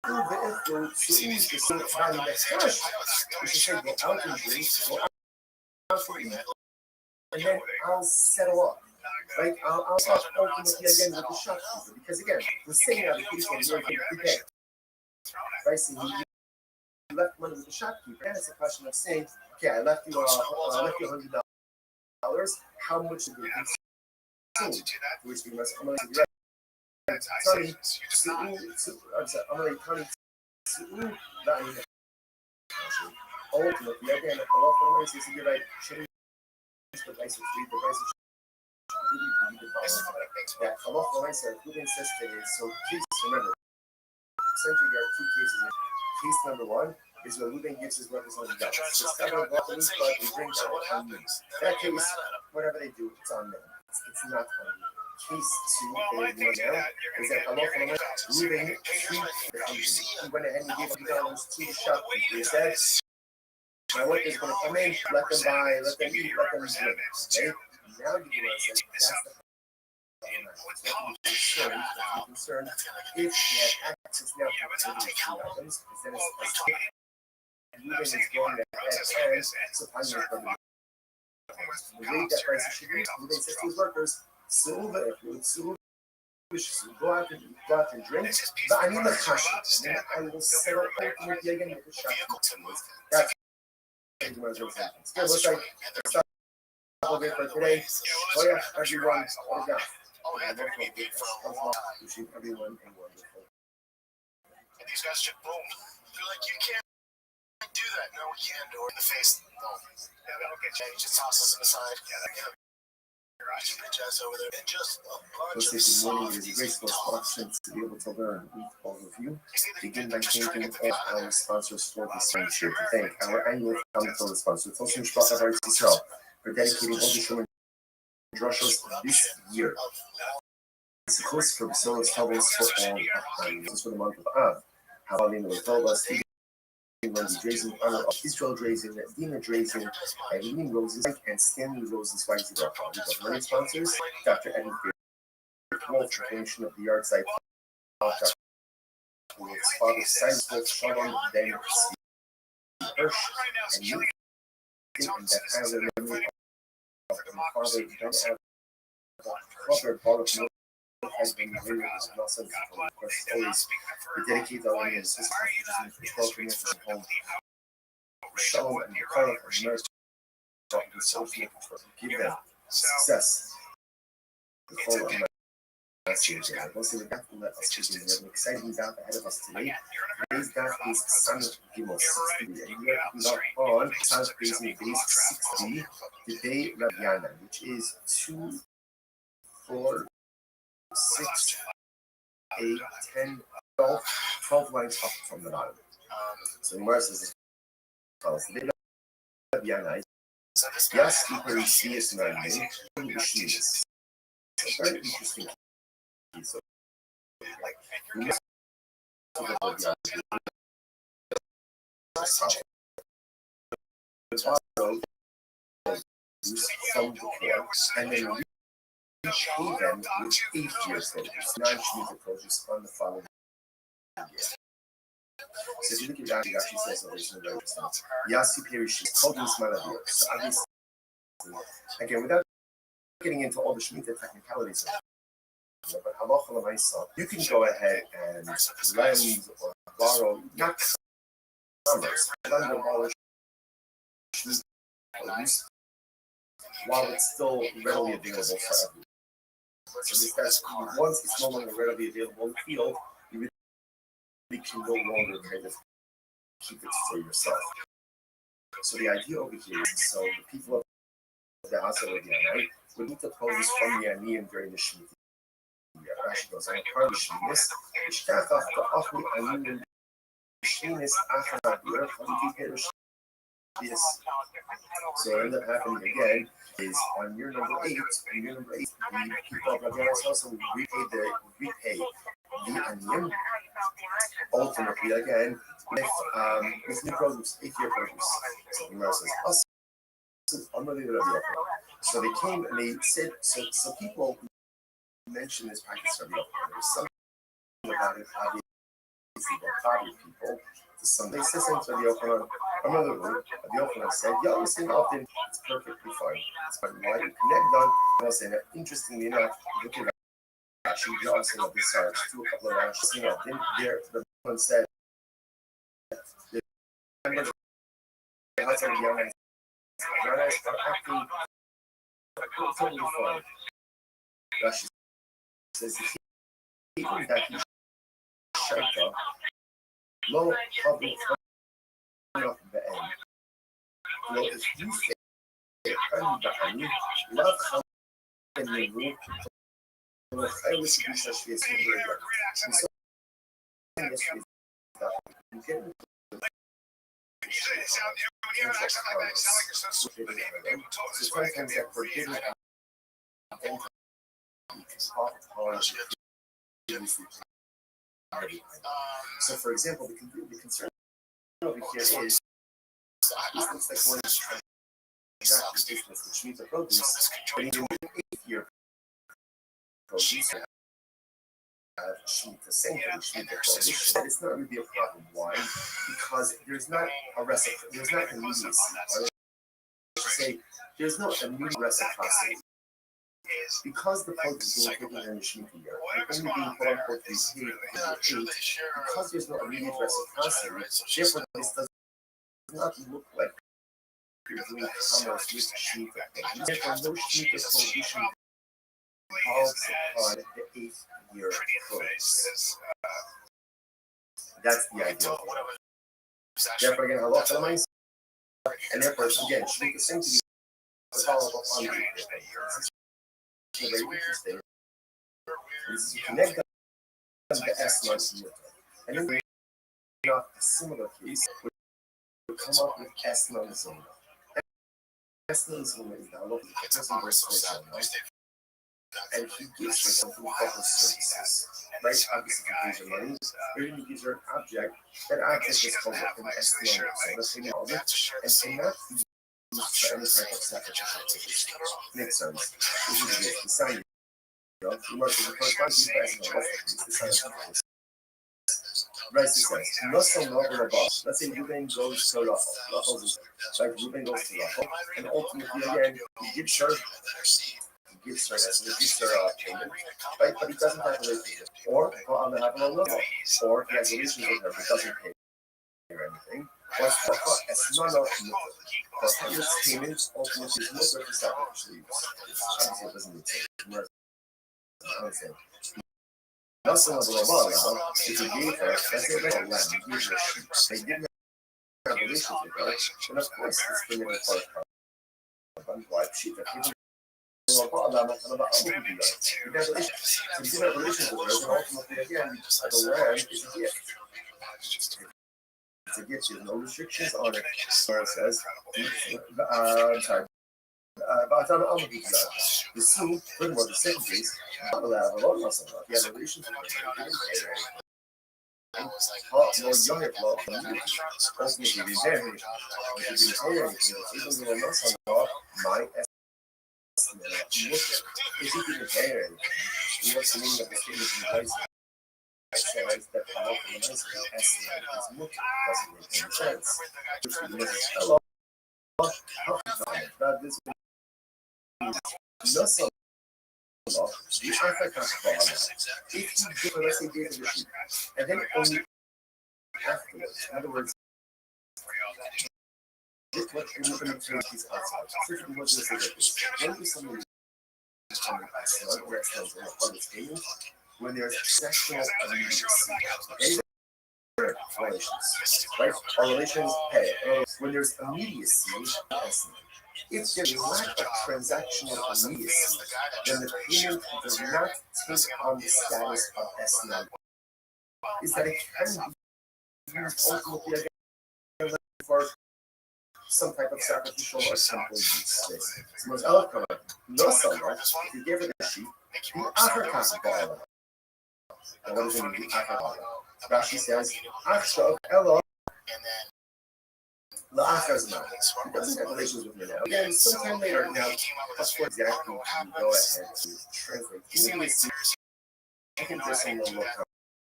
Go out and drink, go out and eat, and then I'll settle up. Right? I'll start ultimately again with the shopkeeper because again, we're saying that the case of you're going to pay. Right? So you left money with the shopkeeper, and it's a question of saying, okay, I left you $100. How much did you consume? Which we must I'm going to I'm sorry, I'm going to ultimately again, a lot of ways is you're right. Change the basis, read the basis. That a lot of ways are good insisted is so please remember. Essentially, there are two cases. Case number one is where Ruben gives his workers $100. That case, whatever they do, it's on them. It's not on you. Case two, is that a lot of them Ruben he went ahead and gave $100 to the shopkeeper. He said, my workers going to come in, let them buy, let them eat, let them drink. Okay? Now you realize that's the concern if you have access now to the items, because then it's Ruben is going ahead and supplying your The way that prices should be, they said to his workers, "So the go out and drink. But I need the cash. I will settle ultimately again with the shop. That's pretty much what happens. Yeah, looks like that's all good for today. Oh yeah, everyone, all done. Wishing everyone a wonderful. And these guys just boom. They're like, you can't do that. No, we can. Or in the face. No. Yeah, that'll get you. He just tosses him aside. Yeah. Bitch ass over there. And just a bunch of morning is a graceful option to be able to learn with all of you. Begin by thanking all our sponsors for this friendship. To thank our annual Comic-Con sponsor, Tosin Shbach Eretz Yisrael, for dedicating all the Shuman drushos this year. It's close for Basolos Tavos for all this for the month of Av. Havalim Latoba, Stephen Wendy Drazen, honor of Israel Drazen, Dina Drazen, Eileen Rosenzweig, and Stanley Rosenzweig. We got many sponsors. Dr. Eddie Wolf, creation of the yard site. Dr. Wolf's father, Simon Wolf, Shalom, Ben Hirsch, and you. And that has a memory of the father, Ben Father, has been very awesome. Of course, always we dedicate our audience this for 12 minutes at home. Shalom and Kara and Mercy give them success. The follow on last year. Also, we got to let us begin. We have an exciting date ahead of us today. Today's date is Summit Gimel 60. And we are not on South Basin Base 60, today Rabiana, which is 2, 4, 6, 8, 10, 12 lines up from the bottom. So the verse is as follows. Yes, equally see is not named, machines. It's very interesting. So, we must and then we pay them with 8-year produce, 9-year produce on the following year. So if you look at that, it actually says over here, very interesting. Yasi Perishi, Kodus Maladir. So obviously, again, without getting into all the Shemitah technicalities of it, but halacha l'maisa, you can go ahead and lend or borrow, not commerce, lend or borrow Shemitah produce while it's still readily available for everyone. So because once it's no longer readily available in the field, you really can no longer kind of keep it for yourself. So the idea over here is, so the people of the house already, right, would need to produce from the Aniyim during the Shemitah. Rashi goes on, part of the Shemitah, Ishtachach ta'achli Aniyim Shemitah achar ha'dir, Chaviti Perush. So what ended up happening again is on year number 8, the people of Rabbi's house will repay the Aniyim, ultimately again, with new produce, 8-year produce. So the Gemara says, so they came and they said, so people mentioned this practice of Rabbi Yochanan. There was something about it, obviously, about Tavi people. They said something to Rabbi Yochanan. Another word, Rabbi Yochanan said, yeah, listen, often it's perfectly fine. It's fine. Why you connect on? I was saying that, interestingly enough, look at actually, we also know this to a couple of hours. You know, there, the one said, the members of the young and are acting totally fine. Rashi says, even that he shaita, low public of the end. Well, if you say, love and you move, I wish you should be a super. And so, so, for example, the concern over here is this looks like one is transaction business, which means a produce, but even with 8-year produce, the same thing, it's not really a problem. Why? Because there's not a recipe, there's not immediacy. say there's no immediate reciprocity. Because the plug is being taken in the Shemitah year, and only being quote unquote repaid because there's no immediate reciprocity, therefore this does not look like you're doing commerce with Shemitah. Therefore, no Shemitah prohibition falls upon the 8th year close. That's the idea. Therefore, again, Allah Ta'ala, and therefore, again, Shemitah seems to be follow up on the very interesting. Is you connect them to the S non and then we have a similar case, we come up with S non zona. S non zona is now looking at the person versus and he gives her something called her services. Right? Obviously, he gives her money, or he gives her an object. That object is called an S non zona. Let's say and cannot be used for any type of sacrifice. Makes sense. This is the sign. You work with the first one, Rice says, not so novel about. Let's say Ruben goes to Rachel. Like Ruben goes to Rachel, and ultimately again, he gives her payment, right? But he doesn't have a relationship. Or on the have a level, or he has a relationship with her but doesn't pay or anything. Or it's not enough. For his payments, ultimately, is most of the sacrificial use. Obviously, it doesn't need to. Nothing of the law now, if you gave her, let's say they had land, you gave her a sheep. They didn't have a relationship with her, then of course it's been in part of a wife sheep. If you have a relationship. So if you have a relationship with her, then ultimately again, the land is a gift. It's a gift, there's no restrictions on it. So it says, I'm sorry. The scene, furthermore, the second case, not allowed a lot of muscle. He had a relationship with her. No younger blood, ultimately, the damage. If you didn't pay anything, even though muscle law, my estimate, if he didn't pay anything, what's the meaning of the statement in place? I says that the law from the nice estimate is much doesn't make any sense. Hello. That this no so the effect of if you give let's say give the sheep and then only afterwards, in other words, this what you're going to take is outside. Certainly what this is when you somebody when there's sexual abuse, relations, right? Our relations pay. When there's immediacy, if there's lack of transactional immediacy, then the payment does not take on the status of SNL. Is that it can be used ultimately again for some type of sacrificial or temple use. So most eloquent, no someone, if you give it a sheep, you offer ball. And what does it mean? Rashi says, Achshav, Elo, La'achar Zman. He doesn't have relations with me now. Again, sometime later, now, of course, exactly, you go ahead to translate. Immediacy, I think there's some little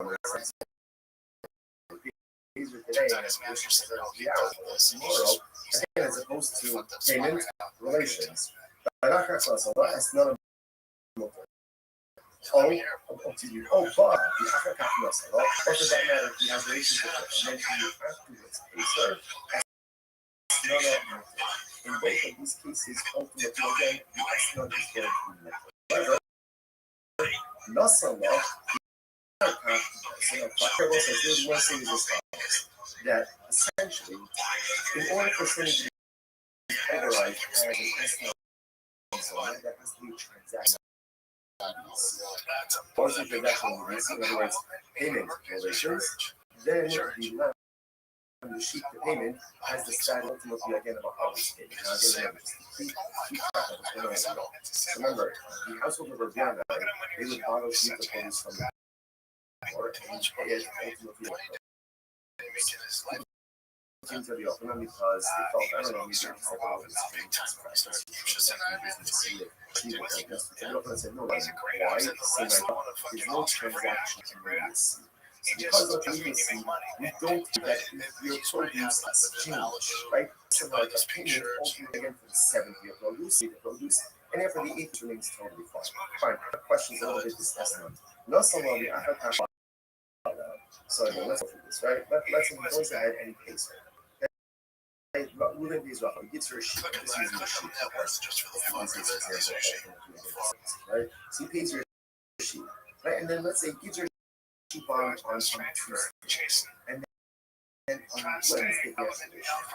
comments. These are today, and as wishes to the hour, tomorrow, again, as opposed to payment, relations. But Achar Zman, it's not a but the Achar Kafnas, what does that matter? He has relations with her, and then he afterwards pays her. In both of these cases, ultimately, again, the Aslan is going to be however, Nasallah, that essentially, in order for something to be categorized as an Aslan, that has to be a transaction. Once you transaction, in other words, payment relations, then the land. The sheep to payment has the status ultimately again of a harvest payment. Now again, remember, the household of Rabiana, they would borrow sheep to produce from the or and pay it ultimately things are the open because they felt I don't know, maybe it's like all this said no, why? There's no transaction to raise. Because of previously, we don't think that your produce has changed, right? So like a payment over again for the 7th year produce, and then for the 8th remains totally fine. Fine. Questions a little bit discussed now. No, so long, I have to. So again, let's go through this, right? Let's goes ahead and he pays her. Right? Within these rough, he gives her a sheet. This is a sheet. Right? So he pays her a sheet. Right? And then let's say he gives her a sheet on some Tuesday. And then on Wednesday, he has to do a sheet.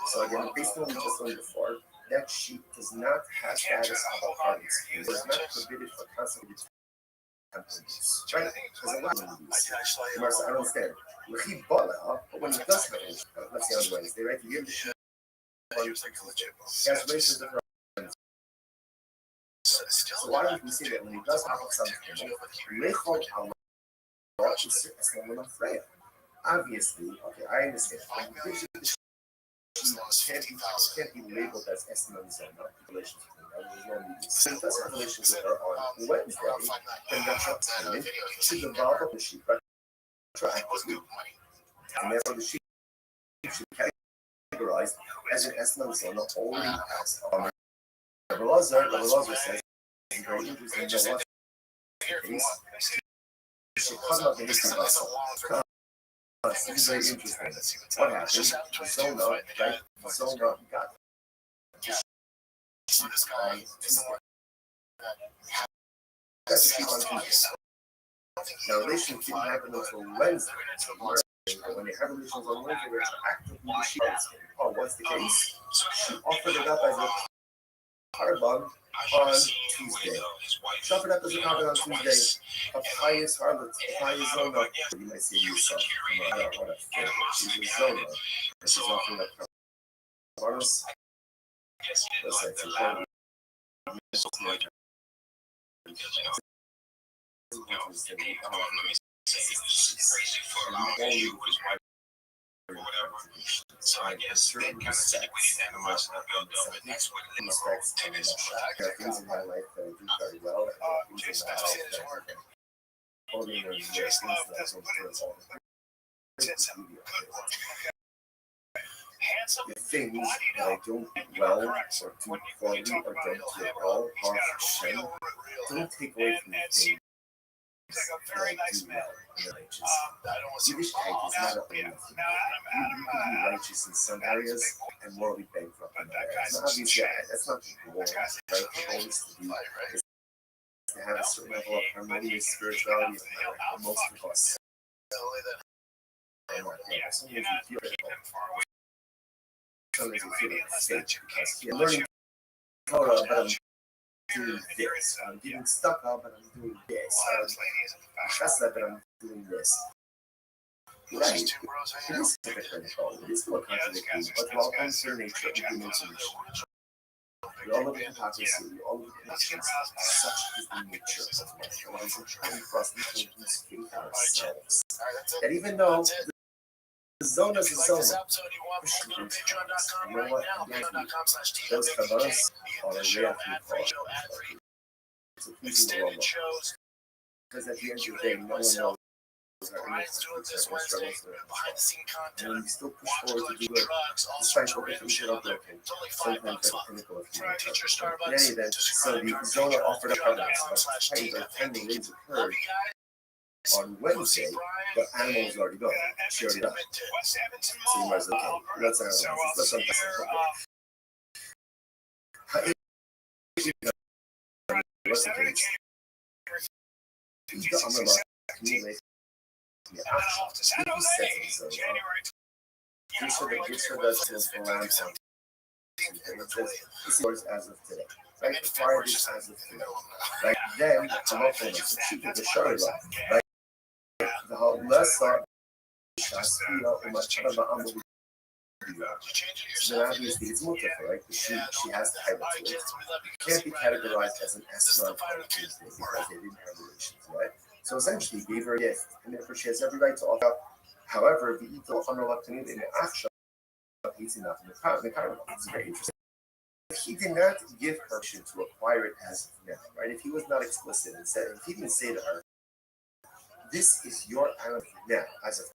So again, based on what we just learned before, that sheet does not have status of authority. It is not forbidden for constantly companies. Right? Because a lot of these, I don't understand. But when he does have a sheet, let's say on Wednesday, right? You give the sheet. He has races of runs. So why don't we say that when he does have something, obviously, okay, I understand. Can't be labeled as estimate relations with her. So he does have relations with her on Wednesday, then that's up to him to develop the sheet, but and therefore the sheet should categorized as an estimate zone only as Rabbi Lazar says very interesting. Should come up in this this is very interesting. What happened? Zona, right? Zona got this guy. That's the sheep on Tuesday. Now, relations didn't happen until Wednesday. When they have relations on Wednesday, they're actively the sheep. Oh, what's the case? She offered it up as a carbon on Tuesday. She offered up as a carbon on Tuesday. A pious harlot, a pious zona. You might say yourself, what a fair. She's a zona. And she's offering up carbonos. Listen, it's important. So I guess that kind of typically analyze and build up and next week in the there are things in my life that I do very well. Things in my life that I do holding or things that I don't do all the time. The things that I don't do well or do poorly or don't do at all are Hashem. Don't take away from the things that I do well. Yiddishkeit is not a thing. You can be righteous in some areas and morally bankrupt in other areas. Now, obviously, that's not the goal, right? The goal is to have a certain level of harmonious spirituality for most of us. Sometimes you feel it. Sometimes you feel it because you're learning Torah, but I'm doing this. I'm getting stuck up, but I'm doing this. Chesed, but I'm doing this. Right. It is hypocritical. It is more contradictory, but while unfair nature of human solution. We all live in hypocrisy, we all live in ignorance. Such is the nature of life. And it is important for us to think for ourselves. That even though the zone is a zone, you know what? Those kabbalas are a real people. So please do the because at the end of the day, no one knows. And we still push forward to do it, despite what we think are broken. Sometimes at the pinnacle of human effort. In any event, so the Zona offered up evidence of times where 10 raids occurred on Wednesday, but animal was already gone. She already died. So you might say, okay, let's analyze this. Let's unpack it. What's the case? Yeah, as of today. Right? Prior to as of today. Right? Then I'm up on this. She did the show, right? The whole lesson. So obviously it's more different, right? She has to hide it to it. Can't be categorized as an escort on Tuesday because they didn't have relations, right? So essentially, gave her a gift, and therefore she has every right to offer. However, the Ito Honorlactanid in the Aksha, he's enough in the Carnival. It's very interesting. He did not give her permission to acquire it as of now, right? If he was not explicit and said, if he didn't say to her, This is your anniversary now, as of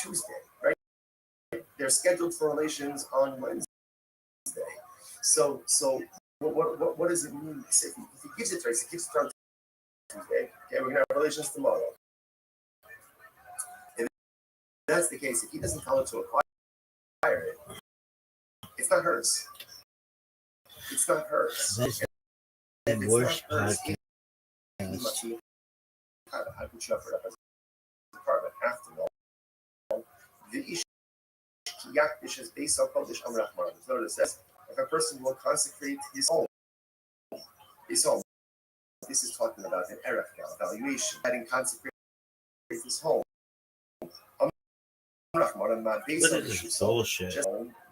Tuesday, right? They're scheduled for relations on Wednesday. So what does it mean? If he gives it to her, he gives it to her on Tuesday. Okay, we're gonna have relations tomorrow. If that's the case, if he doesn't tell her to acquire it, it's not hers. It's not hers. And it's worst not hers, podcast. I put you up for that as a apartment. After all, the issue is based on Kodesh Amrachman. Notice says if a person will consecrate his home, this is talking about an erech valuation. That in consecrate his home. Based on This bullshit. just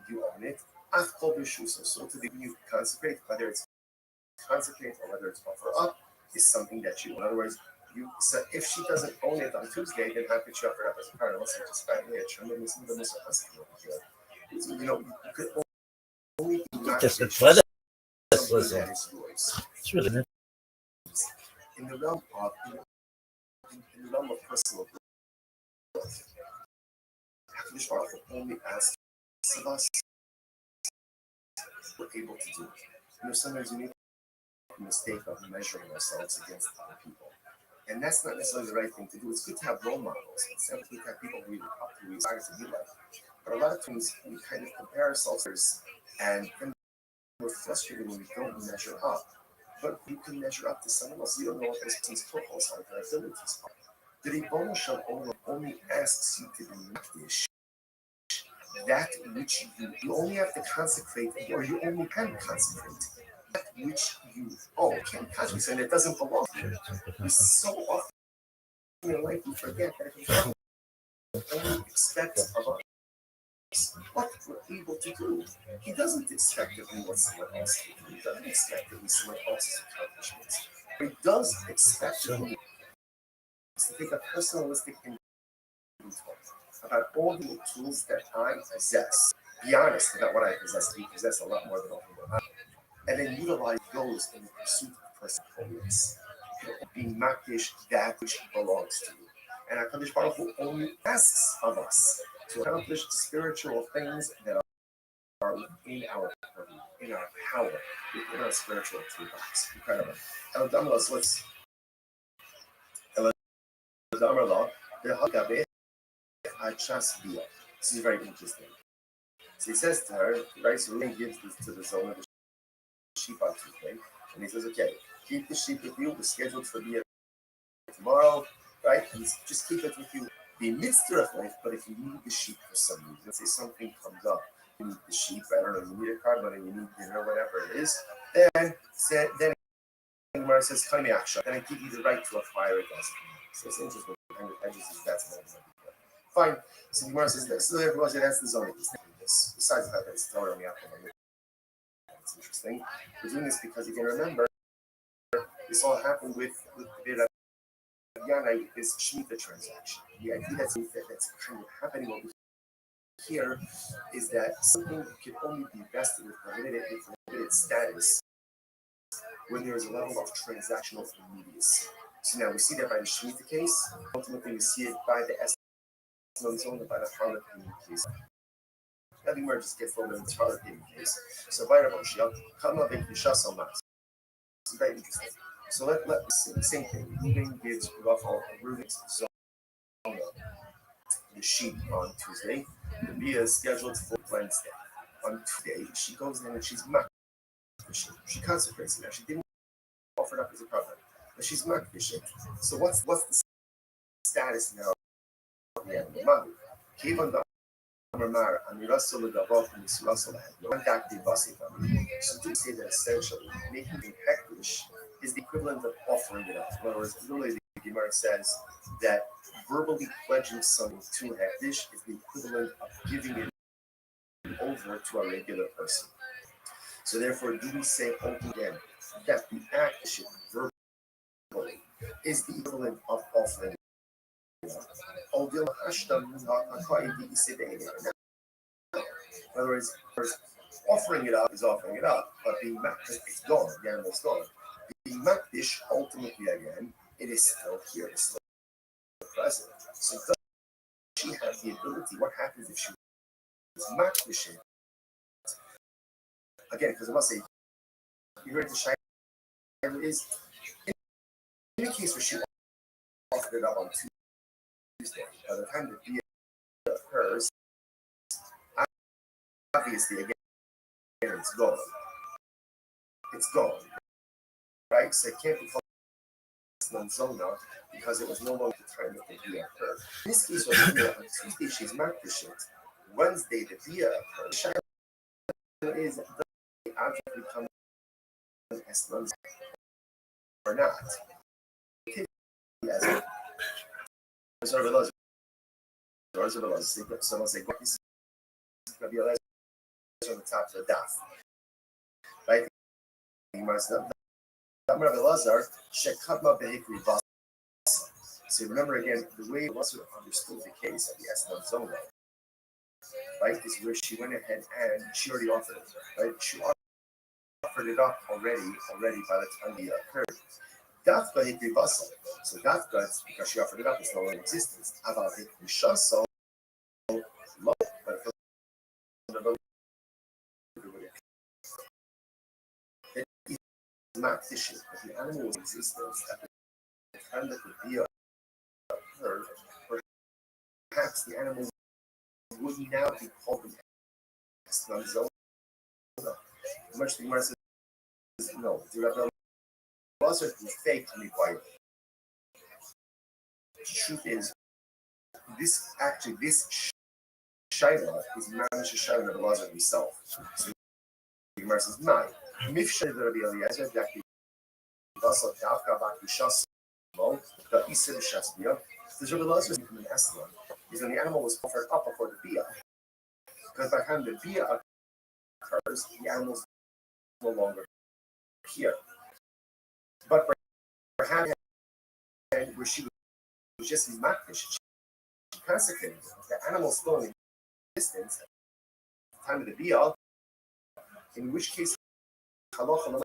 you own it. So to the you consecrate, whether it's consecrate or whether it's offer up, is something that you. In other words, so if she doesn't own it on Tuesday, then how could she offer it up as a part? Unless it's just badly a tremendous you could only Just athleticism. that is yours. It's really nice. In the realm of personal growth, Hakadosh Baruch Hu only asks of us we're able to do. Sometimes we make the mistake of measuring ourselves against other people. And that's not necessarily the right thing to do. It's good to have role models. It's good to have people we look up to, we aspire to be like. But a lot of times we kind of compare ourselves and we're frustrated when we don't measure up. But you can measure up to someone else. You don't know what this person's profiles are, their abilities are. The Ribono Shel Olam only asks you to be makdish. That which you only have to consecrate, or you only can consecrate. That which you can't consecrate, and it doesn't belong to you. We so often in your life we forget that only expects of us what we're able to do. He doesn't expect of me what someone else can do. He doesn't expect of me someone else's accomplishments. But he does expect of me to take a personalistic inventory about all the tools that I possess. Be honest about what I possess. We possess a lot more than all of them. And then utilize those in the pursuit of personal holiness. Being makish that which belongs to you. And HaKadosh Baruch Hu only asks of us to accomplish spiritual things that are in our purview, in our power, within our spiritual toolbox. Incredible. Eladamala, what's Eladamala? This is very interesting. So he says to her, right? So he gives this to the zone of the sheep on Tuesday, and he says, "Okay, keep the sheep with you. We're scheduled for the tomorrow, right? And just keep it with you. Be mitzvah of life, but if you need the sheep for some reason, let's say something comes up, you need the sheep. I don't know, you need a car money, you need dinner, whatever it is. Then Gemara says, "Come action." Then I give you the right to acquire it as so it's interesting. I just that's my idea. Fine. So Gemara says this. So everyone says that's the zone. This. Besides the fact that it's Torah on the apple, it's interesting. We're doing this because you can remember this all happened with the Yana with this Shemitah transaction. The idea that's kind of happening over here is that something can only be vested with limited status when there is a level of transactional immediacy. So now we see that by the Shemitah case. Ultimately, we see it by the Esmon by the Harlot case. Nothing more just gets a little bit of Harlot case. So by Rabbi Shia, come up and Yishas on Max. It's very interesting. So let's see the same thing. Reuben gives Reuben's zona the sheep on Tuesday. The Bia is scheduled for Wednesday. On Tuesday, she goes in and she's marked the sheep. She consecrates it. Now, she didn't offer it up as a covenant, but she's marked the sheep. So what's the status now of the animal? Given the Amar Amirasol Gavot and Misurasol had no active basing. So to say that essentially making it hektish is the equivalent of offering it up. In other words, literally the Gemara says that verbally pledging something to hektish is the equivalent of giving it over to a regular person. So therefore, do we say again that the act should verbally is the equivalent of offering it up? In other words, offering it up is offering it up, but being makdish, it's gone, the animal's gone. Being makdish, ultimately again, it is still here, it's still So does she have the ability? What happens if she was makdish? Again, because I must say, you heard the shayla is in a case where she offered it up on Tuesday. By the time the dia occurs, obviously again it's gone. It's gone, right? So it can't be called non-zona because it was no longer the time that the dia occurred. In this case, on Tuesday she's makdish. Wednesday the dia occurs. Shayla is the object become as non or not. As someone say, this is going to be on the top of the daf, right? So remember again, the way Lazar understood the case of the Esnab Zona, right, is where she went ahead and she already offered it, right? She offered it up already by the time the occurred. Dafka hikri basal. So dafka, because she offered it up, is no longer in existence. Aval hikri shasal, low, but it is not tissue, but the animal was in existence at the time that the dia occurred. Perhaps the animal would now be called an Esnam. Much the Gemara says, no, the Lazar is fake to be white. The truth is, this Shaila is Mamish Shaila of Lazar himself. So the Gemara says, "My Mifshay the Rabbi Eliezer Daki Basal Davka Baki Shasmo the Isim Shasbia." The Rabbi Eliezer is an Eslam is when the animal was offered up before the Bia. Because by the time the Bia occurs, the animal is no longer here. But perhaps where she was just makdish, she consecrated the animal still in existence at the time of the Bia, in which case halacha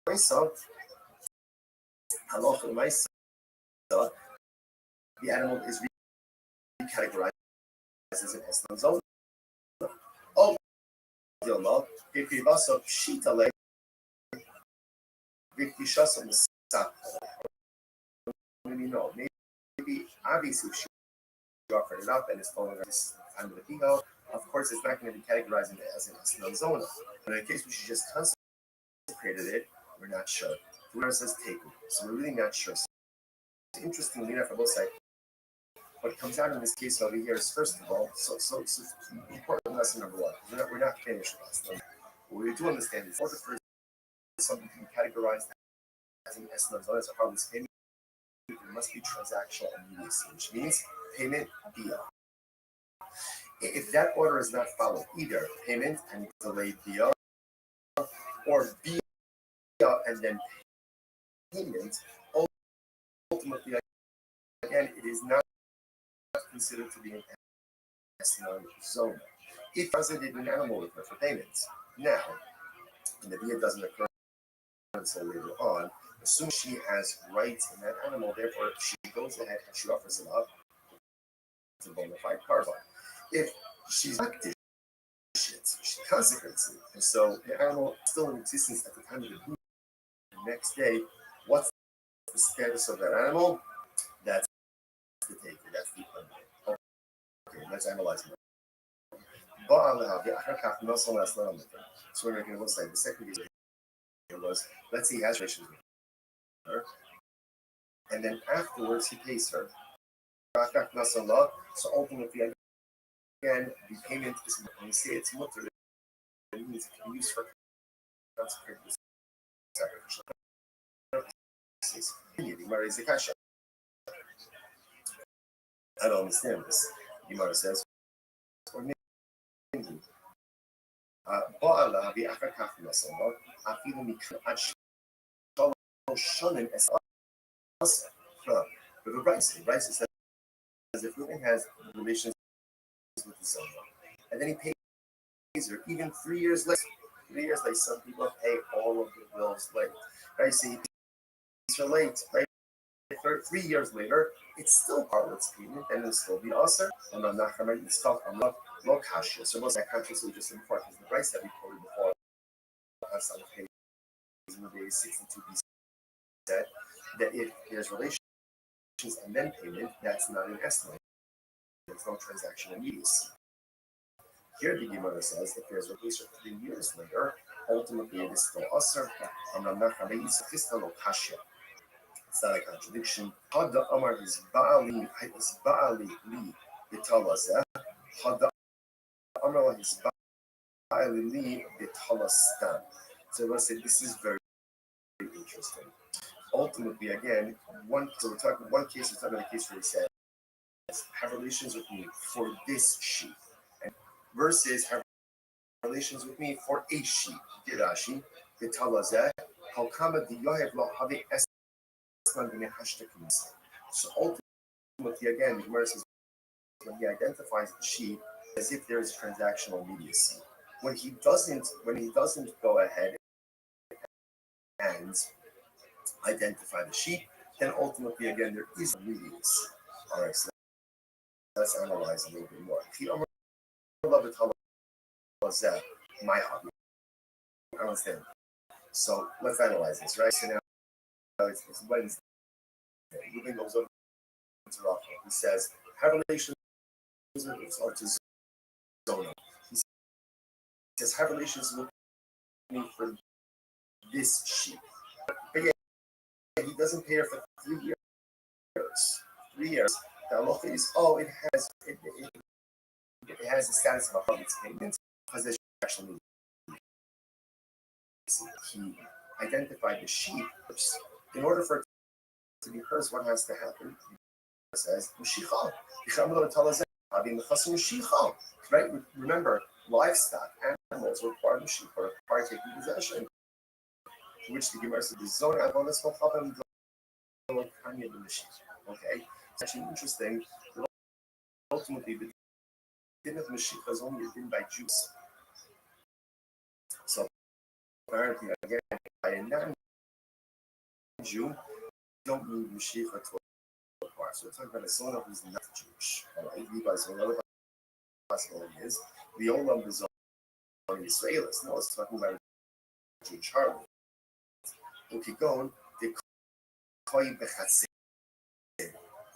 l'maisa, the animal is recategorized as an Eslam zone. Oh, Dilma, Vikivasa Pshitale, Vikishasa Masa. Maybe no, maybe obviously if she offered it up and it's falling on this time of the Biga, of course it's not going to be categorized as an Eslam zone. But in a case where she just consecrated it, we're not sure. Whoever says take it, so we're really not sure. So it's interesting, Lina, for both sides. What comes out in this case over here is, first of all, so important lesson number one. We're not finished with this. What we do understand is, in order for something to be categorized as an Eslam zone, as a harmless payment, there must be transactional immediacy, which means payment via. If that order is not followed, either payment and delayed via, or via and then payment, ultimately, again, it is not considered to be an Eslam zone. It doesn't need an animal with her for payments. Now, and the via doesn't occur until later on, assume she has rights in that animal, therefore she goes ahead and she offers it up to bona fide carbon. If she's not dish it, she consecrates it. And so the animal is still in existence at the time of the boot. The next day, what's the status of that animal? That's the taker, that's the unknown. Okay, let's analyze it. So we're making it look like the second case was, let's say he has relations with her, and then afterwards he pays her. So ultimately, again, the payment is, when we say it's mutter, it means it can be used for consecrated sacrificial purposes. I don't understand this. Gemara says, but the rice says if Reuben has relations with the son, and then he pays her even 3 years later. 3 years later, some people pay all of the bills late. Right? See, he's late, right? 3 years later, it's still part of its payment, and it'll still be usher. And I'm not going to install low cash. So most of that countries will just import because the price that we quoted before on the page in the day 62 BC said that if there's relations and then payment, that's not an estimate. There's no transaction immediacy. Here the Gemara says if there's a relation 3 years later, ultimately it is still usher. And I'm not going to install low cash. It's not a contradiction. Hada Amar is Baali li Bitalazeh. Hada Amar is Baali li Bitalastan. So I said this is very, very interesting. Ultimately, again, one case, we're talking about a case where he says, have relations with me for this sheep. And versus have relations with me for a sheep. Dirashi, Bitalazeh, Halkama di Yohev lo Habe Es. So ultimately, again, the Gemara says when he identifies the sheep as if there is transactional immediacy. When he doesn't go ahead and identify the sheep, then ultimately again there is immediacy. All right, so let's analyze a little bit more. My hobby. I understand. So let's analyze this, right? So now it's Wednesday. Ruben goes over to Rachel. He says, have relations with Zona. He says, have relations with me for this sheep. But yeah, he doesn't pay her for 3 years. 3 years. The halacha is, it has the status of a public payment because there's actually he identified the sheep. In order for it to be hers, what has to happen? It says, right? Remember, livestock, animals require the sheep or require taking possession. To which the Gemara said, the zone okay, it's actually interesting. Ultimately, the din of Mashiach is only a din by Jews. So apparently, again, by a non-Jew, you don't need Mashiach to acquire. So we're talking about a son who's not Jewish. All right, so another possibility is the Olam is on Israelis. No, it's talking about a Jewish harlot. Okay, going.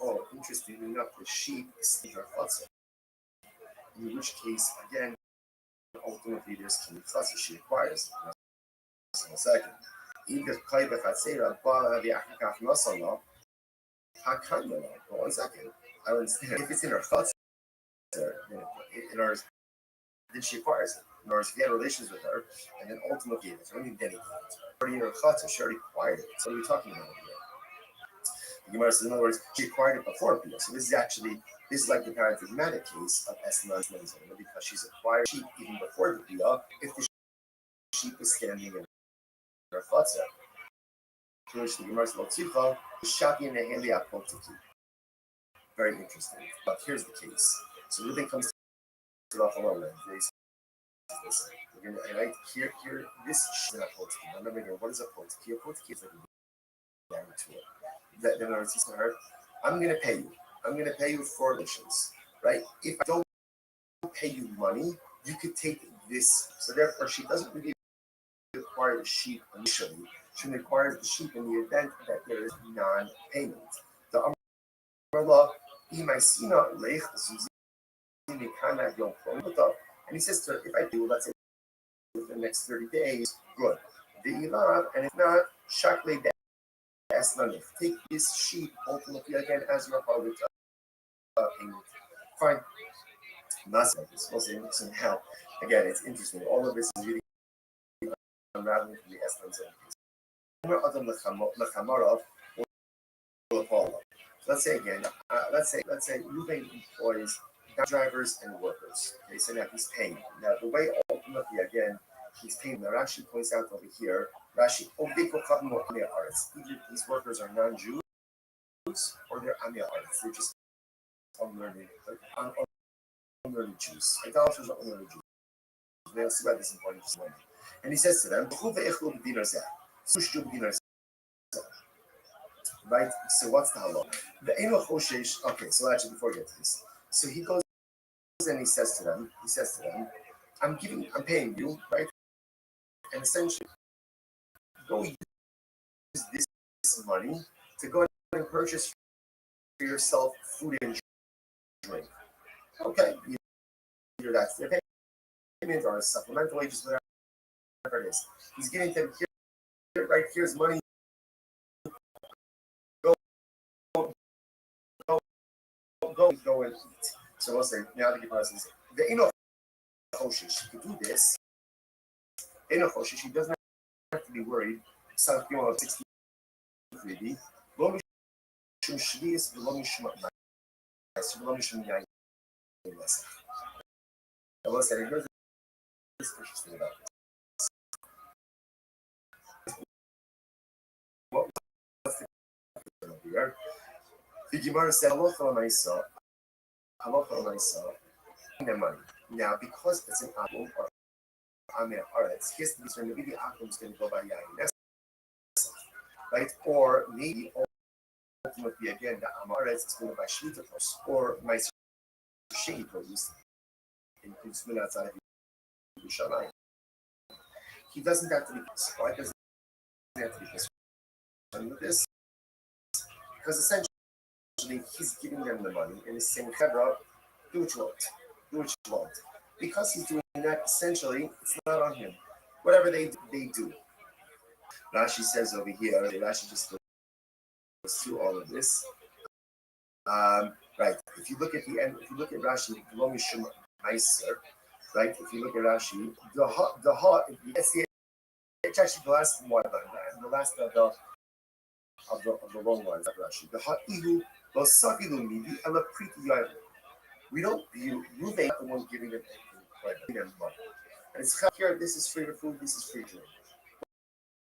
Oh, interestingly enough, the sheep is her chutzah. In which case, again, ultimately there's key chutzah she acquires. In a second. One second. I don't understand. If it's in her chutzah, in ours, then she acquires it. In other words, if he had relations with her, and then ultimately it's only dedicated to her. Already in her chutzah, she already acquired it. So what are we talking about here? The Gemara says, in other words, she acquired it before Bia. So this is like the paradigmatic case of Esna because she's acquired sheep even before the Bia if the sheep is standing in her chutzah. To which the Gemara says, very interesting. But here's the case. So Reuben comes to Rachel and they say, listen, we're going to, right, here, this is an apotiki. Remember, what is a apotiki? Apotiki is like a guarantee. Then I says to her, I'm going to pay you. I'm going to pay you for relations, right? If I don't pay you money, you could take this. So therefore, she doesn't really acquire the sheep initially. She acquires the sheep in the event that there is non-payment. The Amrullah, and he says to her, if I do, let's say within the next 30 days, good. And if not, shakle take this sheep ultimately again as your public payment. Fine. We'll say some help. Again, it's interesting. All of this is really unraveling from the essence of let's say again, let's say Ruben employs drivers and workers. Okay, so now he's paying. Now the way ultimately again he's paying. Now Rashi points out over here, Rashi, either these workers are non-Jews or they're Amia artists. They're just unlearned Jews. Idolaters are unlearned Jews. They'll see why this is important to someone. And he says to them, right? So what's the halal? The eno choshesh. Okay, so actually before we get to this, so he goes and he says to them, I'm paying you, right? And essentially, go use this money to go and purchase for yourself food and drink. Okay, either that's their payment or supplemental wages, whatever it is. He's giving them here, right? Here's money. Go and eat. So we'll say now the Gemara says the eno choshesh to do this. Eno choshesh, he doesn't have to be worried. Some people have 63B. Lo mishum shvius v'lo mishum ma'aser v'lo mishum yayin lesach. I will say here's this interesting about this. What's the here? The Gemara said halacha l'maisa, the money. Now because it's an akum or amir aretz, he has to be certain maybe the akum is going to go by yayin, right? Or maybe ultimately again the amir aretz is going to go by shvita plus or ma'aser shehi produce includes min outside of Yerushalayim. He doesn't have to be concerned. Why doesn't he have to be concerned with this? Because essentially he's giving them the money and he's saying, Hebra, do what you want. Do what you want. Because he's doing that, essentially, it's not on him. Whatever they do. Rashi says over here, Rashi just goes through all of this. Right. If you look at the end, if you look at Rashi, Lo Mishum Ma'aser, right? If you look at Rashi, it's actually the last one, the last of the long ones of Rashi. The ha'ihu lo sakilu midi ela priti yayin. We don't view Ruvain the one giving them money. And it's here. This is free food. This is free drink.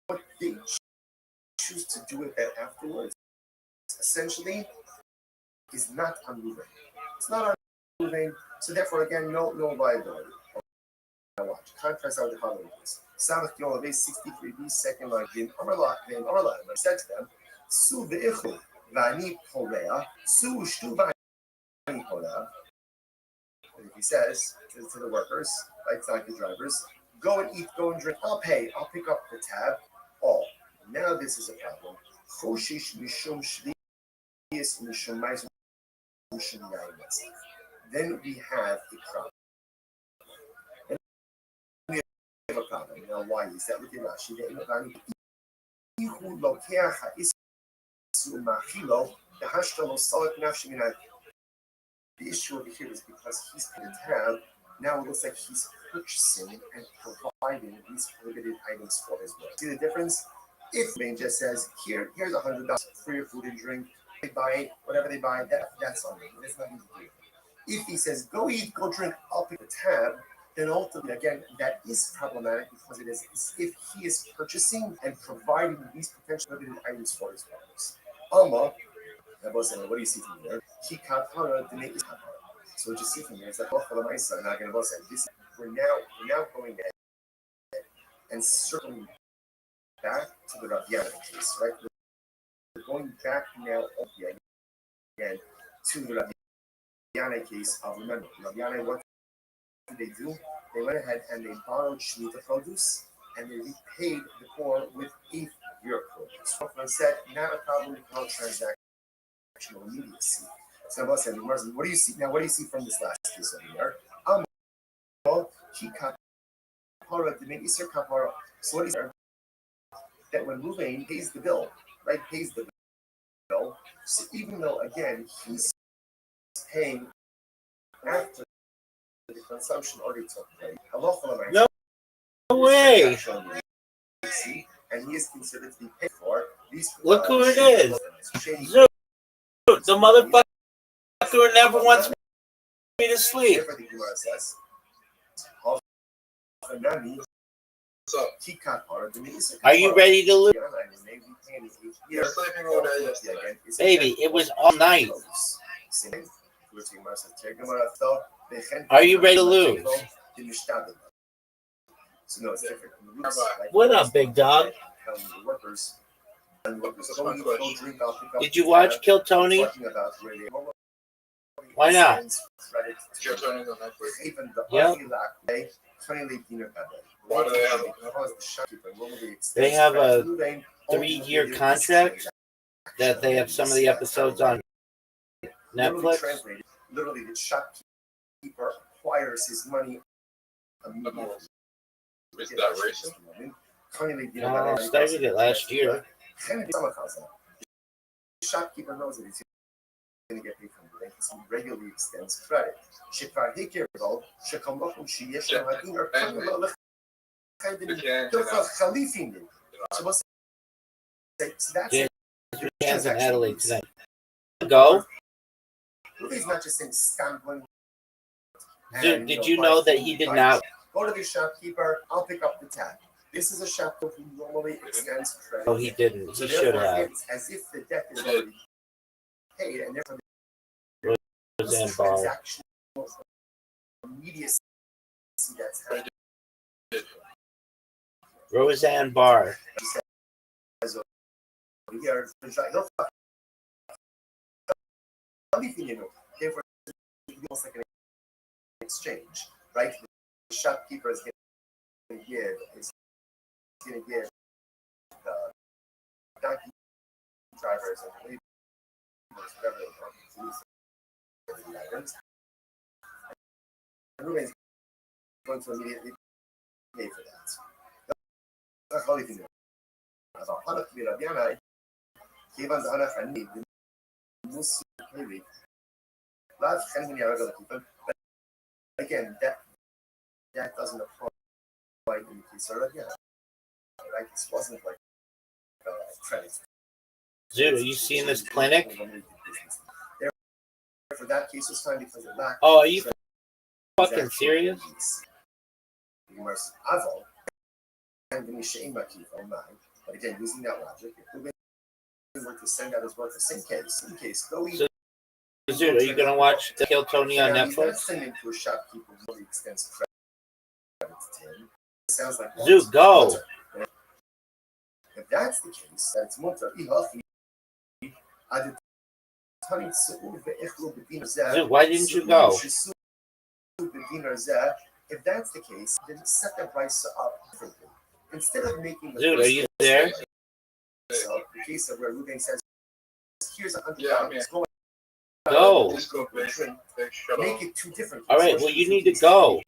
What they choose to do with that afterwards, essentially, is not on Ruvain. It's not on Ruvain. So therefore, again, no liability. Now watch. Contrast out the following case. Samach Yolaveh 63b, second line. Vin Amarla, I said to them, Su ve'ichu v'ani porea, su ushtu v'ani porea. And he says to the workers, like the drivers, go and eat, go and drink. I'll pay. I'll pick up the tab. All. Now this is a problem. Choshish mishum shvius mishum ma'aser mishum yayin lesach. Then we have a problem. A problem. Now, why is that? Look at Rashi. The issue over here is because he's put a tab. Now it looks like he's purchasing and providing these prohibited items for his work. See the difference? If Bain just says, here's $100 for your food and drink, they buy whatever they buy, that's on me. There's nothing to do. If he says, go eat, go drink, I'll pick the tab, then ultimately, again, that is problematic because it is as if he is purchasing and providing these potential prohibited items for his workers. Alma, what do you see from there? So what you see from here is that we're now going ahead and circling back to the Rav Yana case, right? We're going back now again to the Rav Yana case of, remember, Rav Yana, what did they do? They went ahead and they borrowed Shemitah produce and they repaid the poor with 8 year produce. I said, not a problem with no transactional immediacy. So what do you see now? What do you see from this last case over here? So what is there? That when Ruvain pays the bill, right? Pays the bill. So even though again he's paying after the consumption already took place, No way. And he is considered to be paid for these. Look who it is. Zoot, the motherfucker who never wants me to sleep. Are you ready to lose? Baby, it was all night. Are you ready to lose? So no, it's different. What up, big dog? Did you watch Kill Tony? Why not? Yep. Why do they have They have a 3-year contract that they have some of the episodes on Netflix. Literally, the shopkeeper acquires his money immediately. Is that racist? No, started it last year. The shopkeeper knows that he's going to get paid from the bank, so he regularly extends credit. James in Adelaide tonight. Go. He's not just saying scambling. Dude, did you know that he did not? Go to the shopkeeper. I'll pick up the tab. This is a shopkeeper who normally extends credit. Oh, he didn't. He So should therefore, have. it's as if the debt is already paid, and therefore Roseanne Barr. transactional immediacy that's happening. Roseanne Barr. Here, therefore, it's almost like an exchange, right? The shopkeeper is going to give the donkey drivers and laborers, whatever the items. And Ruben's going to immediately pay for that. That's how we think. As a Hanach Mirabiana, given the Hanach and need the Muslim maybe. Last can be other people. But again, that doesn't apply in the case of Rabiana. Right? This wasn't like credit. Dude, are you seeing this clinic? For that case was fine because it lacked. Oh, are you fucking serious? But again, using that logic, if Ruben were to send out his work, the same case, go eat. So, dude, are you gonna watch the Kill Tony on Netflix? Sending to a shopkeeper who really extends credit to him. It sounds like Dude, go. If that's the case, that's mutter. Dude, why didn't you go? If that's the case, then set the price up differently. Instead of making the Dude, are you there? So the case of where Ruben says, here's $100. Go. Make it two different. All right, well, you need to go.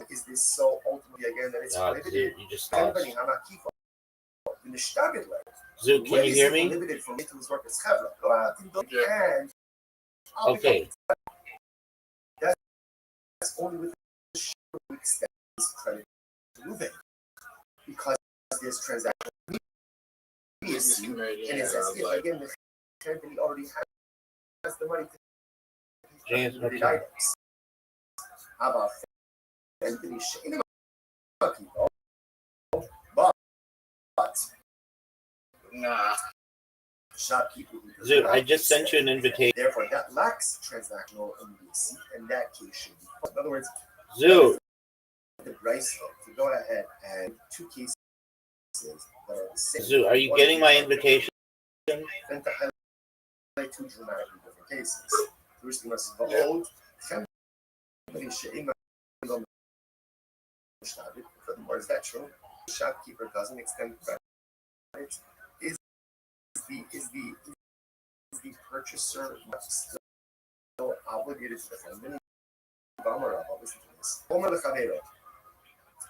Is this so ultimately again that it's prohibited? Dude, you just lost. Dude, can you hear me? Okay. That's only with the extends credit to Ruben because there's transaction immediacy, and it's as if again the company already has the money to James, pay the items. How about Anthony Shane? But Nah. shopkeeper. Dude, I just sent you an invitation. Therefore, that lacks transactional immediacy, and that case should be. In other words, Dude, the price to go ahead and two cases that are the same. Dude, are you getting my invitation? And to highlight two dramatically different cases. First, you must behold. Furthermore, is that true? The shopkeeper doesn't extend credit. Is the purchaser still obligated to defend him?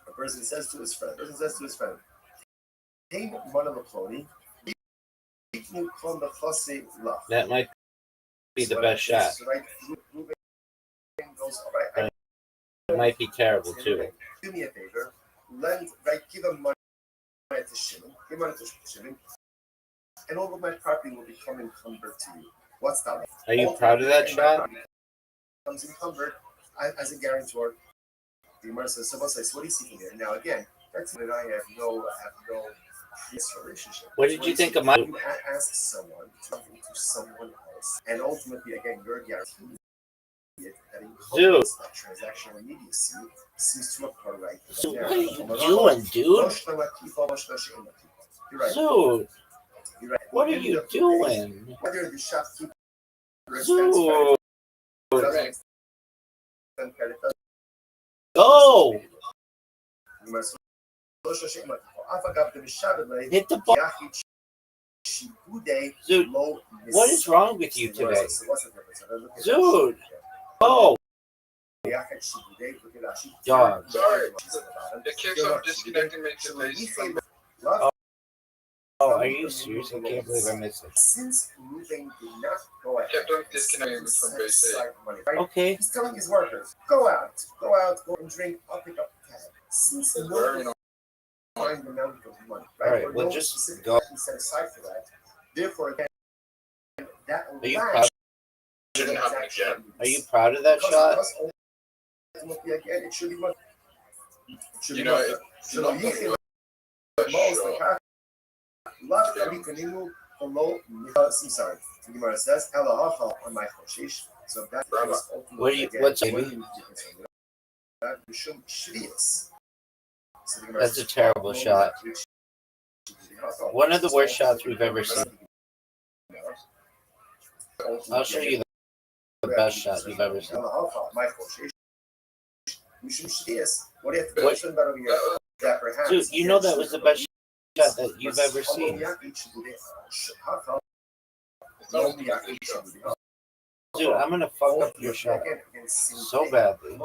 A person says to his friend, "Hey, That might be the best shot. It might be terrible too. Do me a favor, give him money to Shimon, and all of my property will become encumbered to you. What's that? Are you proud of that shot? Becomes encumbered as a guarantor. The Gemara says, "So what are you seeking here?" Now again, that's when I have no relationship. What did you think of my? You ask someone to someone else, and ultimately, again, you're guaranteed that includes that transactional immediacy seems to occur right So there. what are you doing, dude? You're right. Dude, You're right. what are you doing? Whether the shopkeeper Dude, doesn't go! Hit the ball. Dude, what is wrong with you today? Dude, oh, dog. Sorry. The kicks I'm disconnecting makes it lazy. Oh, are you serious? I can't believe I missed it. Since Ruben did not go ahead, Kept on disconnecting from base A. Okay. He's telling his workers, go out, go and drink, I'll pick up the tab. Since Very no find the amount of money, right? All right, Or we'll no just specific go. person set aside for that. Therefore, again, that Are you lack proud? Shouldn't happen again. Are you proud of that because shot? ultimately, again, it should be much. You know, So the yichid most like love everything below. I'm sorry. The Gemara says Elahacha on my choshish. So that is ultimately What's baby? That's a terrible shot. One of the worst shots we've ever seen. I'll show you the best shot you've ever seen. Dude, you know that was the best shot that you've ever seen. Dude, I'm gonna fuck up your shot so badly.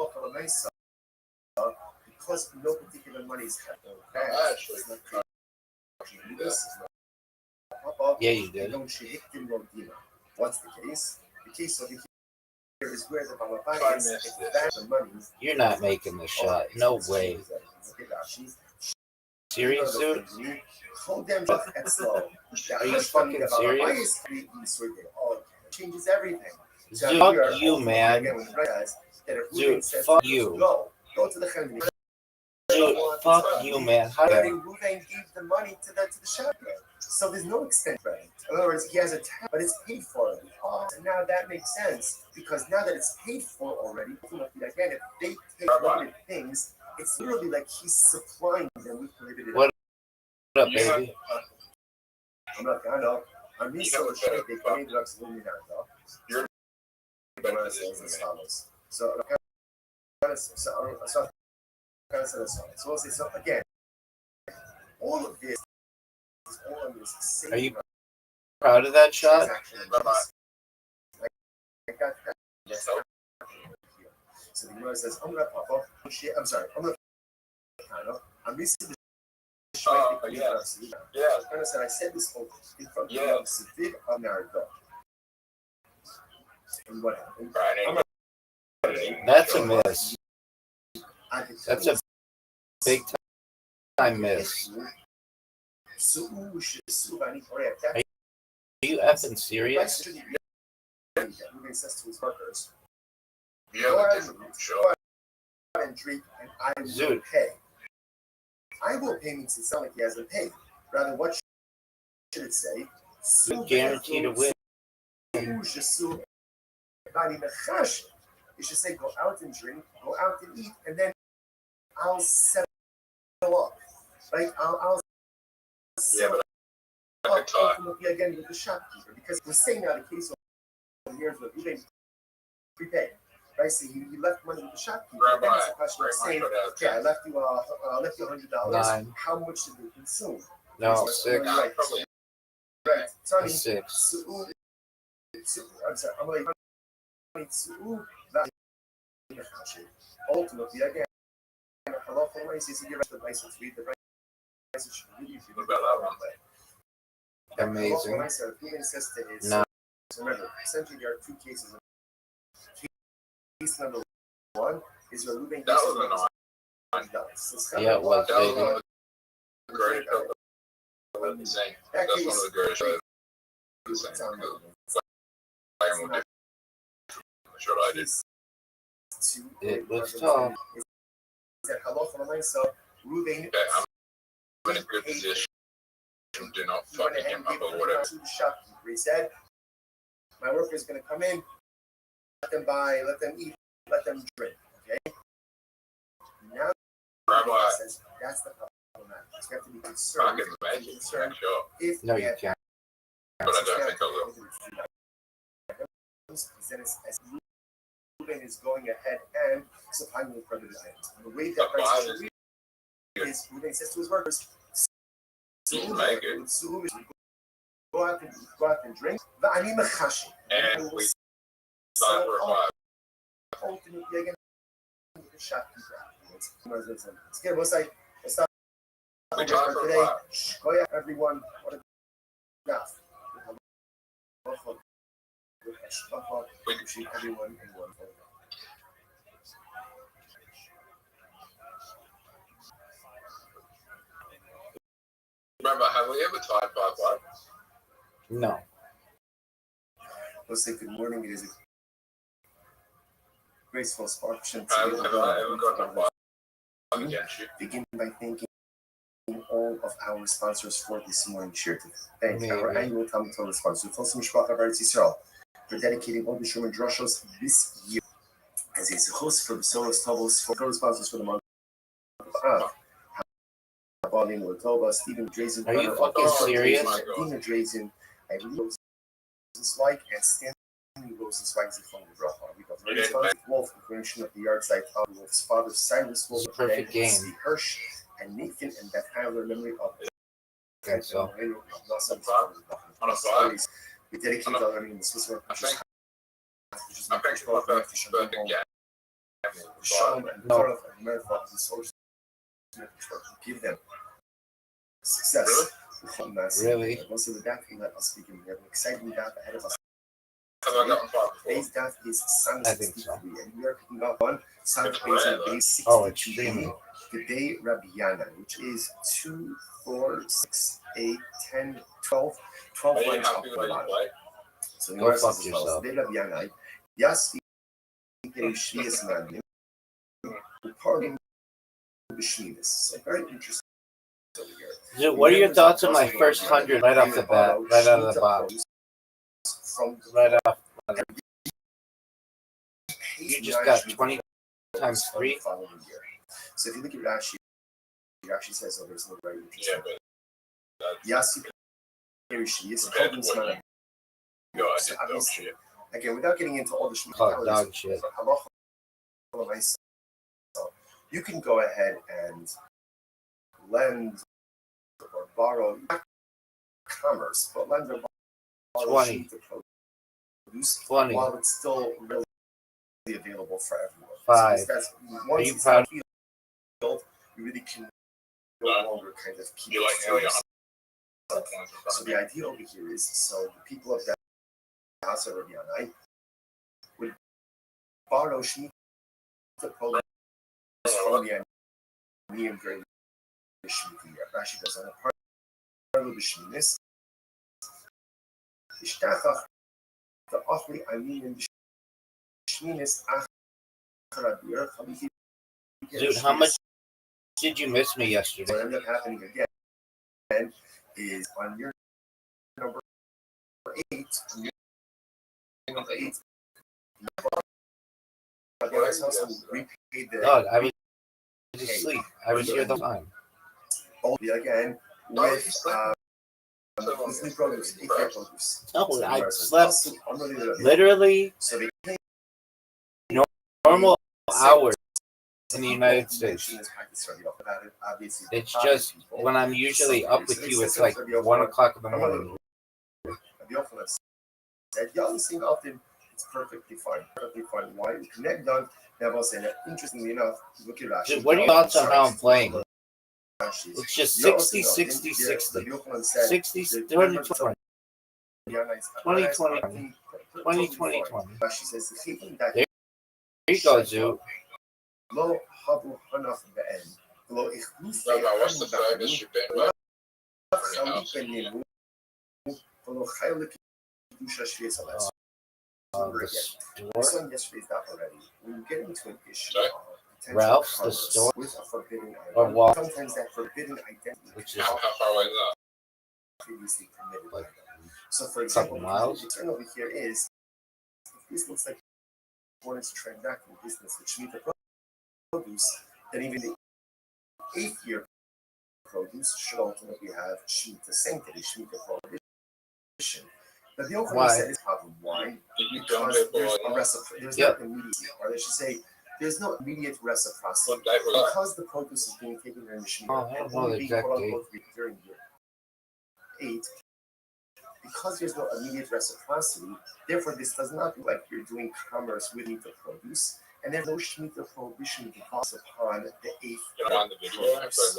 Because no particular money is Yeah, you did. What's the case? The case over here is where the Balabai is the money. You're not making the shot. No way. Serious, dude? Are you fucking serious? Changes everything. Dude, fuck you, man. Dude, fuck you. Go to the Chandni. Dude, fuck you, man. How did Ruvain gave the money to the shopkeeper. So there's no extent credit. In other words, he has a tab, but it's paid for already. And now that makes sense because now that it's paid for already, again, if they take prohibited things, it's literally like he's supplying them with prohibited. What up, baby? I'm not gonna. I'm really so sure they made drugs in You're as follows. So we'll say so again. All of this is all in this same. Are you proud of that shot? So the Gemara says, I'm sorry, I'm listening to yeah. I said this whole in front of Zvid of Nardo. And what happened? That's a miss. That's a big time miss. Are you effing serious? Ruben says to his workers, sure. and drink, and I will pay. I will pay means it's not like he hasn't paid. Rather, what should it say? Guaranteed to win. It should say, go out and drink, go out and eat, and then I'll settle up. Right? I'll settle up ultimately again with the shopkeeper. Because we're saying now the case over here is what Ruben prepaid. Right? So he left money with the shopkeeper. Then it's a question of saying, okay, I left you $100. How much did you consume? No, 6. Right. Tony, 6. I'm sorry. I'm like, ultimately, again, halacha rice is give us the rice. Read the rice. Amazing. No. Remember, essentially, there are two cases. Case number 1 is your Ruben. That was Yeah, it was. That was one of the greatest. That's one of the greatest. I did. It was tough. Ruben. Okay, I'm in a good position. Do not fucking him up or whatever. He said, my worker is going to come in, let them buy, let them eat, let them drink. Okay? Now, Rabbi. says, that's the problem. So you have to be I concerned. can imagine, for sure. If No, we you had can't. But I don't think I will. because then it's as Ruben is going ahead and supplying the credit items. And the way that But why price is is Ruben says to his workers, make it? go out and drink. ואני מחשי. And we start for a while. Ultimately, again, shot let's get what's like. Let's stop We for talk for a today. while. Go yeah, everyone. What a enough. We shoot everyone in one. Remember, have we ever tied 5-1? No. Let's say good morning. It is a graceful spark. Have I ever gotten a 5 against you? Begin by thanking all of our sponsors for this morning. Sure to thank our Maybe. annual Talmud Torah sponsor, Tosim Mishpacha Eretz Yisrael, for dedicating all the Sherman Drushos this year as a host for the Soros Tovos for Torah sponsors for the month of Av. Balin Lotova, Stephen Drazen, Are you fucking serious? Dina Drazen, Eileen Rosenzweig, and Stanley Rosenzweig from the Bracha. We got very responsive Wolf, the creation of the yard site of Wolf's father, Cyrus Wolf, Perfect game. Steve Hirsch, and Nathan and Beth Tyler, memory of Okay, so On a 5? we dedicate to learning in the Swiss Road. I think my perfect game. Shalom and No. Torah and Marathon is the source. Give them success. Really? Most of the daf let us begin. We have an exciting daf ahead of us. Have I gotten 5 before? Today's daf is Psalm I think so. 63, and we are picking up on Psalm It's rare, base 62. Oh, extremely. Today, Rabbi Yana, which is 2, 4, 6, 8, 10, 12, 12 Are you lines up happy the when you bottom. play? So Go fuck yourself. Today, Rabbi Yana, Yasvi Shvias Manim, Parting B'Shmidas. So very interesting over here. Dude, what are your thoughts on my first 100 right off the bat, right out of the box? From Right off. You just got 20 times 3. following year. So if you look at Rashi, it actually says, oh, there's no very interesting. Yeah, but Yasi Perishi is compared called to what Ismail. you got, I So did dog obviously, shit. again, without getting into all the Call it dog shit. you can go ahead and lend or borrow not commerce, but lend or borrow 20. sheep to produce 20. while it's still really available for everyone. 5. So that's, Are once you it's proud? built, you really can no longer kind of keep You like it nearly first. 100 points in front So of the me. idea over here is, so the people of that house of Rabbi Yanai would borrow sheep to produce from the Aniyim during the Shemitah year. Rashi goes on a part of the Shemitah. Ishtachach the Achli Aniyim Shemitah Achar Abir Chaliti. Dude, how much did you miss me What yesterday? ended up happening again is on year number 8. On year number 8. The ice house repaid the Dog, I was asleep. I was here the whole time. again with new produce, 8-year produce. No, So I the slept unbelievable. literally So they paid normal hours in the United States. Obviously, It's just when I'm usually up with you, it's like 1 o'clock in the morning. said, yeah, this thing often it's perfectly fine. Perfectly fine. Why? Connect done. Never saying that. Interestingly enough, look at Rashi. Dude, what are your thoughts on how I'm playing? It's just 60, 60, 60. 60, 20, 20. 20, 20, 20, 20, 20. Rashi says, There you go, Zoo. Lo habu hanaf be'en. Lo ichluf Rabbi, what's the furthest you've been with? Lo chaylik kedusha shvius haletz. The store. Son yesterday's daf already. When you get into an issue Sorry? of potential Ralph's, the commerce store? with a forbidden item, Or Wal- sometimes that forbidden identity Which is How far away is that? previously permitted like item. So, for a couple example, miles. the concern over here is if this looks like you wanted to transact in business, which means the produce, then even the 8th year produce should ultimately have Shemitah sanctity, Shemitah prohibition. But the Yochanan Why? said it's problem. Why? Because there's no immediacy, or they should say there's no immediate reciprocity. Because the produce is being taken during the Shemitah, I don't and know only the being exact quote date. unquote during year 8, because there's no immediate reciprocity, therefore this does not look like you're doing commerce with the produce, and there's no Shemitah prohibition devolves upon the 8th produce.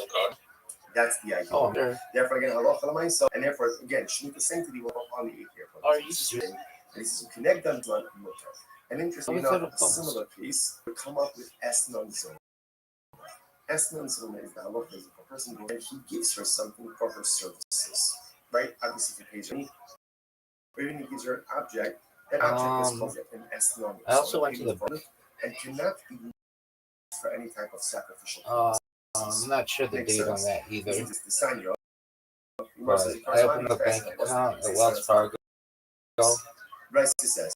That's the idea. Oh, sure. Therefore, again, halacha l'maisa, and therefore, again, Shemitah sanctity will go on the 8th year produce. Are you serious? And this is connect them to mutter. And interestingly How is enough, that a a similar case would come up with Esnon Zoma. Esnon Zoma is the halacha is if a person goes and he gives her something for her services. Right? Obviously, if he pays her, or even he gives her an object, that object is called an Esnon. I also went to the and cannot be used for any type of sacrificial I'm not sure the date on that either. It's the sign, But I opened a bank account at Wells Fargo Right, it says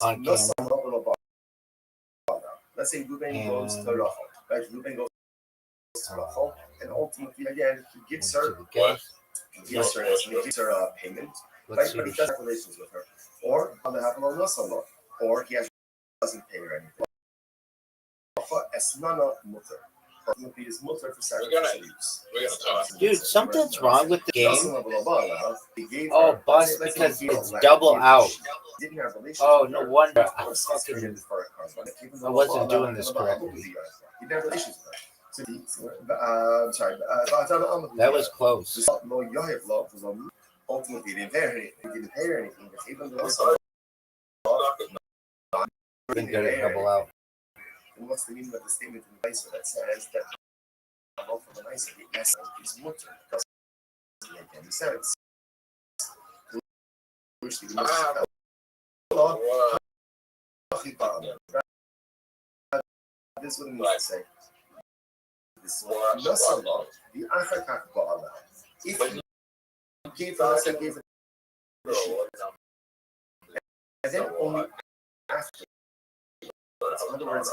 on no camera. Let's say Ruben goes to Rachel. Right? Ruben goes to Rachel, and ultimately, again, he gives her he gives her a payment. Right? But he doesn't have relations with her. Or on the Havel no, or he doesn't pay her anything. As none mutter. Ultimately, is mutter for sacrificial use. Dude, something's wrong with the game. Oh, bust because it's double out. Oh, no wonder. I wasn't doing this correctly. That was close. Ultimately, he didn't pay her anything. Been good at double out. And what's the meaning of the statement in the Bible that says that the law from the Bible, the essence is mutter? Doesn't make any sense. This is what it means to say. This is the achakak ba'ala. If you gave us and gave it and then only after. In other words,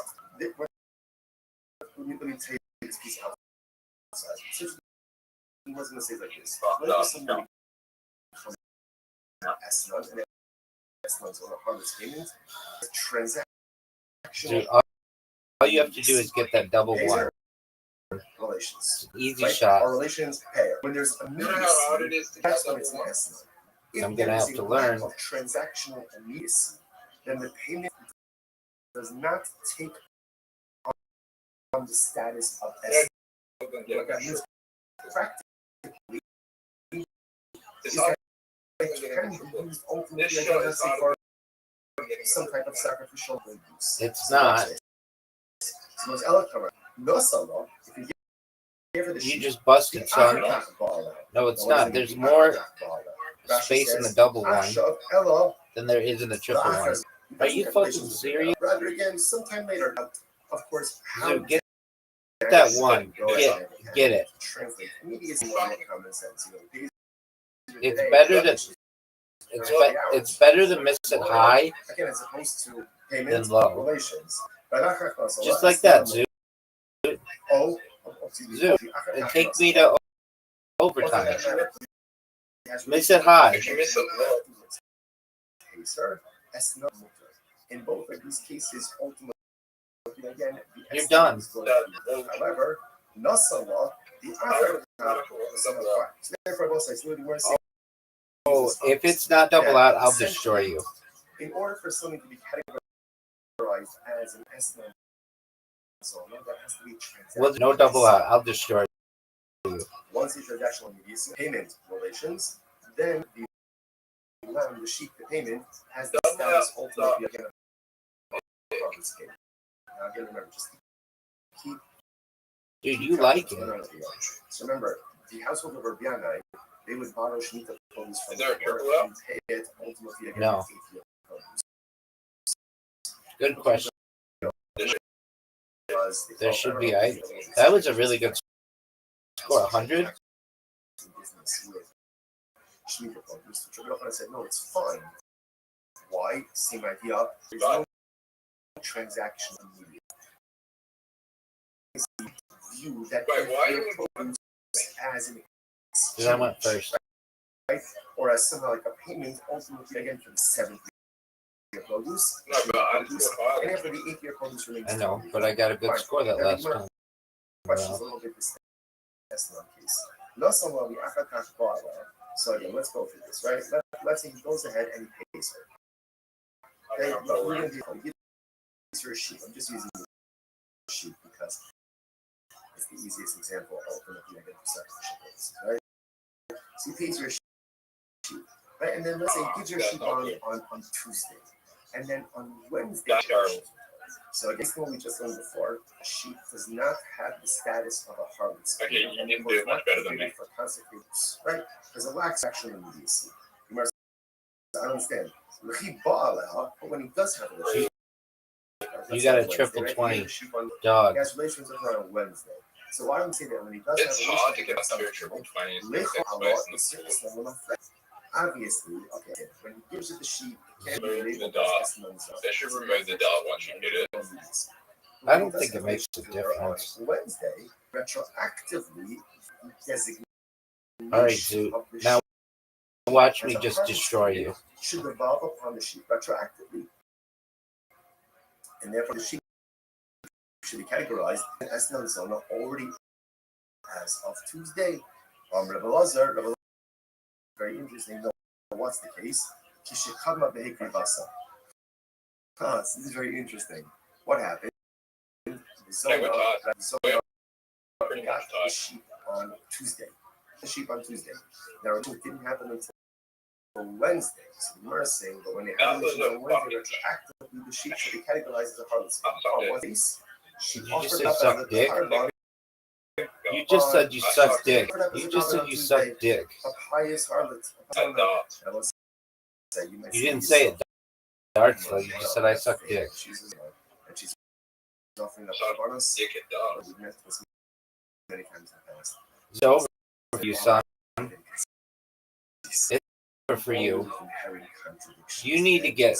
let me tell you this piece outside. He was going to say like this. What if somebody comes S-Nut and S-Nut's on a harvest payment? Transaction. Dude, all you have to do is get that double one. Relations. Easy shot. Our relations pair. When there's immediacy, that's when it's an S-Nut. I'm going to have to learn. Of transactional immediacy, then the payment does not take on the status of S. Practically, it can be used ultimately for some type of sacrificial use. It's not. So it's electronic. No solo. If you give her the You just busted, son. No, it's not. There's more space in the double one than there is in the triple one. Are you fucking serious? Rather again, sometime later. Of course, Dude, get that one. Get it. It's better to it's better to miss it high than low. Just like that, Zoo. Zoo. And take me to overtime. Miss it high. In both of these cases, ultimately, again, you're done. However, Nasala, the other oh, if it's not double out, I'll destroy you. In order for something to be categorized as an S-Nut zone, that has to be well, no double out, I'll destroy you. Once the transactional immediacy payment relations, then the sheet, the payment, has the status ultimately again of this payment. Now again, remember, just keep. Dude, you like it. So remember, the household of Rabbianai, they would borrow Shemitah produce from the poor and pay it ultimately again. No. Good question. There should be. That was a really good score. 100. Shemitah produce. Which Rabbi said, no, it's fine. Why? Same idea. There's no transaction immediate. View that produce as an Because I went first. right? Or as somehow like a payment ultimately again for the 7th year produce, No, but I just produce, want and after the 8th year produce remains. I know, but I got a good score that last time. Questions a little bit this case. Not someone we Akakash Bala. So again, let's go through this, right? Let's say he goes ahead and he pays her. Okay, we're gonna do he gives her a sheep. I'm just using the sheep because it's the easiest example ultimately again for sacrificial purposes, right? So he pays her a sheep, right? And then let's say he gives her a sheep on Tuesday. And then on Wednesday, so against what we just learned before, a sheep does not have the status of a harlot. Okay, you didn't do it much better than me. For consecrated, right? Because it lacks actual immediacy. You must understand. But when he does have a sheep, You got a triple 20 dog. He has relations with her on Wednesday. So why don't we say that when he does It's have a hard to get relationship a with triple 20. obviously, okay, when he gives it the sheep, it can't be Remove the labeled dot. as testimonies. They should remove the dot once you get it. I don't think it makes a difference. Wednesday, retroactively designate. All right, Zoo. Now watch me just destroy you. Should devolve upon the sheep retroactively, and therefore the sheep should be categorized as non-zona already as of Tuesday. Rebbe Lazar, very interesting. No, what's the case? Kishikadma behekri basa. This is very interesting. What happened? Zona got the sheep on Tuesday. The sheep on Tuesday. Now it didn't happen until Wednesday. So the Gemara is saying, but when they happen on Wednesday, retroactively the sheep should be categorized as a harlot. What case? She You just say suck dick. You just said you suck dick. You just said you suck dick. A pious harlot. You didn't say it, Darts, though. You just said I suck dick. And she's offering up bonus. Many times in the past. It's over for you, son. It's over for you. You need to get.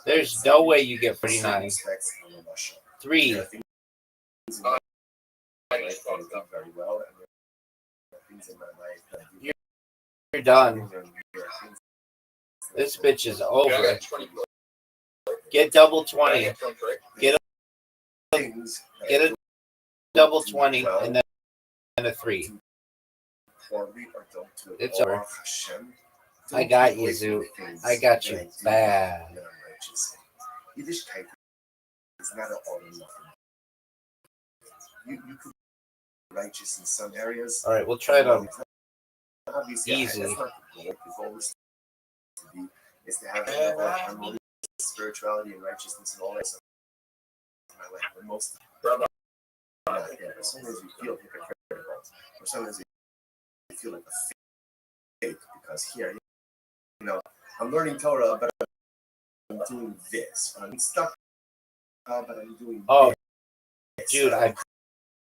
There's no way you get 49. 3. You're done. This bitch is over. Get double 20. Get a double 20 and then a 3. It's over. I got you, Zoo. I got you bad. Yiddishkeit is not an all or nothing. You could be righteous in some areas. All right, we'll try it on Obviously, easy. that's not the goal. The goal is to have a level of harmony, spirituality, and righteousness and all that stuff in my life. But most of not there. Sometimes you feel hypocritical, or sometimes you feel like a fake because here, I'm learning Torah, but I'm doing this. I'm stuck, but I'm doing this. Dude, I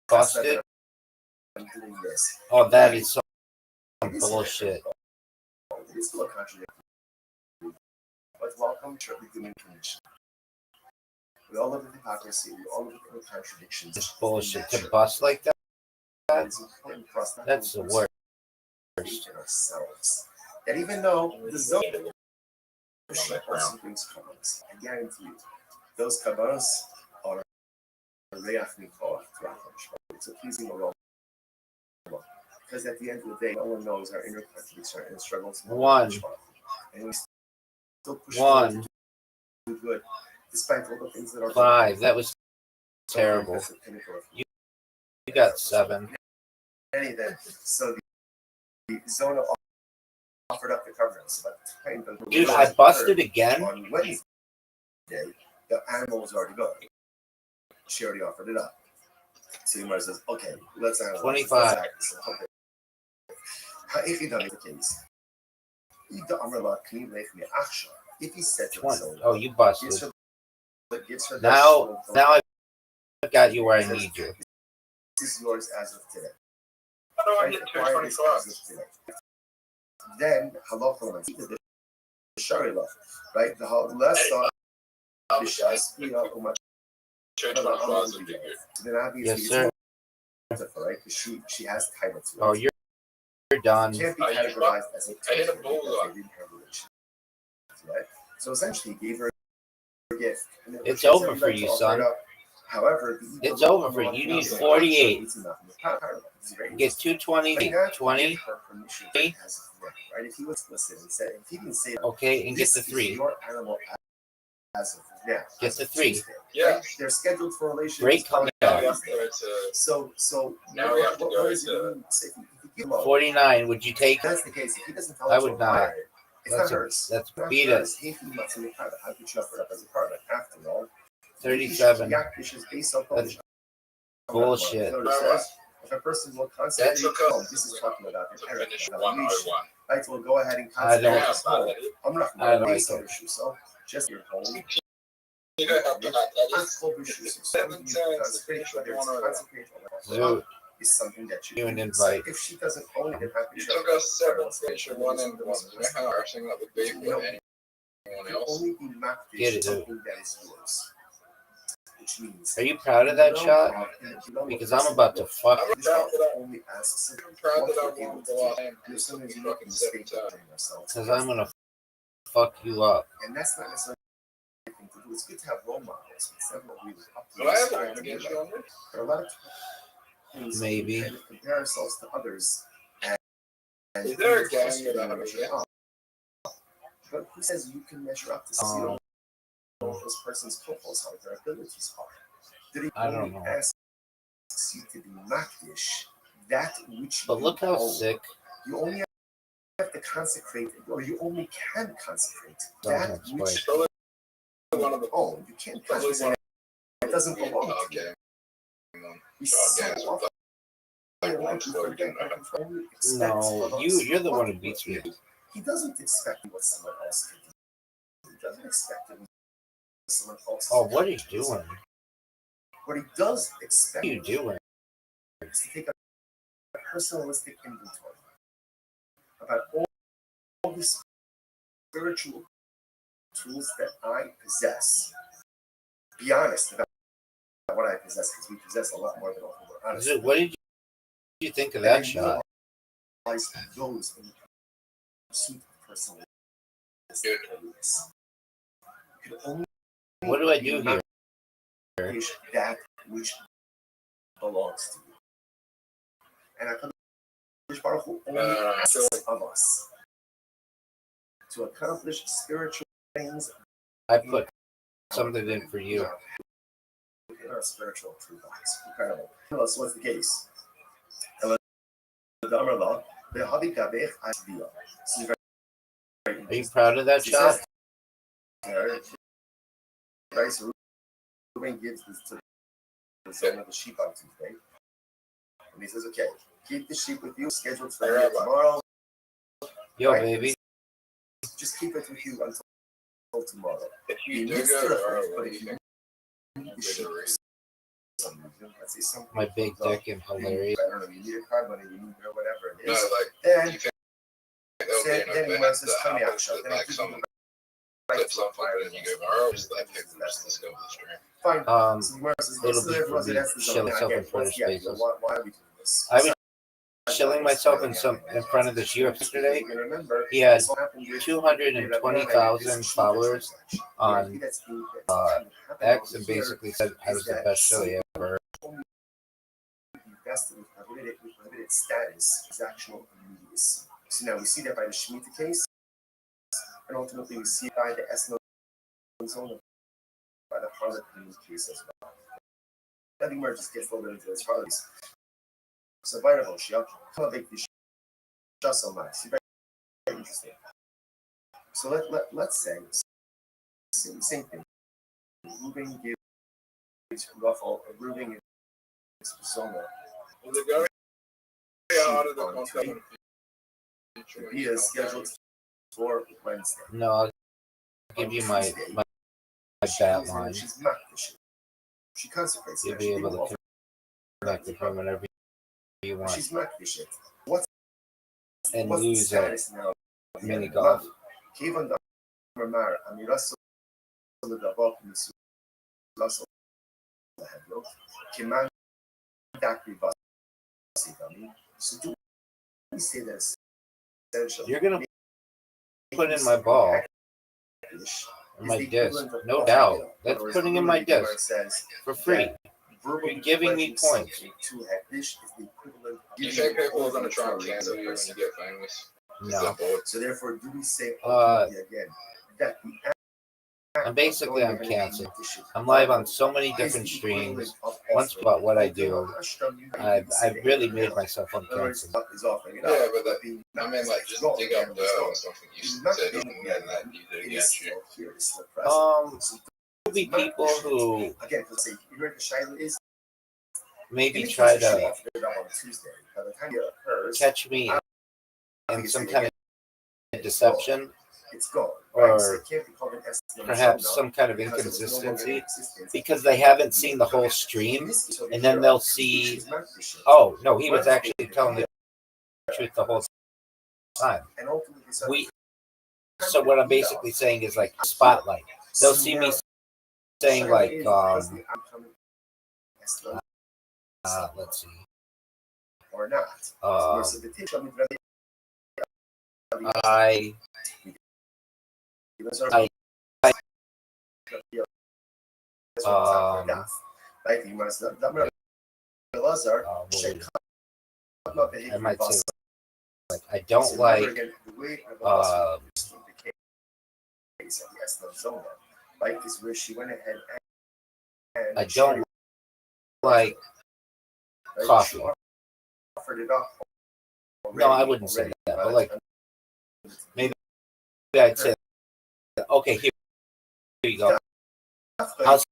busted. I'm doing this. Oh, that is some bullshit. It is still a contradiction. But welcome to the human condition. We all live in hypocrisy. We all live in contradictions. It's bullshit to bust like that. That's the worst. Ourselves. That even though the zone also brings kabbalas, I guarantee you, those kabbalas are reach mikol. It's a pleasing aroma. Because at the end of the day, no one knows our inner contradictions, our inner struggles. 1. And we still push 1. do good, despite all the things that are 5. That was terrible. You got 7. Anything. So the zona offered up the coverings, but Dude, I busted again. On Wednesday, the animal was already gone. She already offered it up. So Yomar says, okay, let's analyze 25. If he done the case, if he said to 20. the Oh, you busted. gives her Now I've got you where I need you. This is yours as of today. How do I get 225? Then halacha the shari law, right? The less thought the shas then obviously Yes, sir. right? Because she has title to it. Oh, you're done. Can't be I categorized as a I hit a because bullseye. they didn't have relations, right? So essentially, he gave her a gift. And It's she said, over "We'd for like to you, offer son. it up." However, It's over for you. You need 48. Get 220, 20, right? If he was listening and said, if he didn't say, okay, and get "This the is 3. your animal as of now," Get as the of 3. Tuesday, Yeah. right? They're scheduled for relations. Great Now comeback. we have to go to. So Now we have to what go does it to. mean? Say, if you give him a- 49. Would you take? If that's the case. If he doesn't tell I her to would acquire not. it, it's not hers. That's Not beat hers. it. He must be private. How could you offer it up as a partner? After all, 37. which is based on That's bullshit. If a person will constantly, That's because this is talking about to your parent finish evaluation, 101. right? We'll go ahead and I don't- concentrate on this home. I'm not I don't going to like some it. issue, so just your home. You don't have to have that. Not Is full issues. So 7 you cents concentrate, to finish whether it's 101. concentrate or Zoo. is something that You an do. invite. If she doesn't own it, You took us 7 station 1 and 1. You know how embarrassing that would be for anyone else? only be mapped Get it. something that is yours. Which means Are you proud of that shot? Because I'm about to fuck. I'm proud that I only asks it, I'm proud that I what we're won able the to last do. game. There's something It's you make a fucking mistake 7 between ourselves. Because I'm gonna fuck you up. And that's not necessarily the thing to do. It's good to have role models. It's never really up to But I us have trying one to be against like you on this. But a lot of times Maybe. we kind of compare ourselves to others. And Is there a it's gang frustrating that I to have measure up. But who says you can measure up to see you don't know what those person's profiles are, their abilities are? Did he I don't only know. ask you to be makdish that which But look how own? sick. You only have to consecrate, or you only can consecrate Don't that have which spice. Probably one of the you own. You can't probably consecrate one it doesn't of belong the to you. game. We Dog so games with often like like one we square forget game. that he only expects No, from us you're the what one who we beats do. me. He doesn't expect what someone else can do. He doesn't expect it when someone else. Oh, what are you doing? What he does What expect are you doing? is to take a personalistic inventory about all the spiritual tools that I possess. Be honest about what I possess, because we possess a lot more than what we're honest about. What did you think of that shot? Realize those in the pursuit of personalistic holiness. You can only What do I do here? accomplish that which belongs to you. And HaKadosh Baruch Hu only asks of us to accomplish spiritual things I put something in for you. in our spiritual true lives. Incredible. So what's the case? Are you proud of that shot? Right, so Ruben gives this to the son of the sheep on Tuesday. And he says, okay, keep the sheep with you, scheduled for tomorrow. Yo, right? baby. Just keep it with you until tomorrow. If He you do needs go to to refresh, her, but what do if you you think? need the sheep for some reason, let's say something My big comes up, dick and hilarious. I don't know, you need a car money, you need whatever it No, is. like, Then, you think okay, then he no, wears the his tummy out apples shut. that Then I like keep someone right clips off of it and you go, oh, just that pick versus this go with the stream. Fine. So he wears his It'll be for me. Chill myself in front of spaces. Why are we doing this? I was chilling myself in front of this UFC yesterday. He had 220,000 followers on X and basically said I was the best chili ever. Invested with prohibited status is actual immediacy. So now we see that by the Shemitah case, and ultimately we see it by the Esno zone, by the Harlot case as well. I think Murray just gets a little bit into his Harlot's. So by the Moshe, how big the just so much. Very interesting. So let's say same thing. Ruben gives Ruffle, Ruben gives Zoma. Well, they're going out of the concept The be is scheduled for Wednesday. No, I'll give you my bat line. She's not the shit. She consecrates. You'll be able to connect with him whenever you want. She's not the shit. And what's lose the at status now? mini golf. Kevin Damar, Amiraso Ledavok, Misu Lasso, Kiman Dakri Vasigami. So do say that essentially, You're gonna put in my ball or my disc, no doubt. That's putting in my disc for free. You're giving me points. You think people are going to try and cancel you when you get famous? No. So therefore, do we say again that I'm canceled. I'm live on so many different streams. Once about what I do, I've really made myself uncanceled. Yeah, but I mean, like, just dig up or something you said and that you did against you. There'll be people who maybe try to catch me in some kind of deception or perhaps some kind of inconsistency because they haven't seen the whole stream, and then they'll see, oh no, he was actually telling the truth the whole time. So what I'm basically saying is like spotlight. They'll see me saying like let's see, I might say like I don't like I don't like coffee. No, I wouldn't say that, but like maybe I'd say, okay, here you go. I'll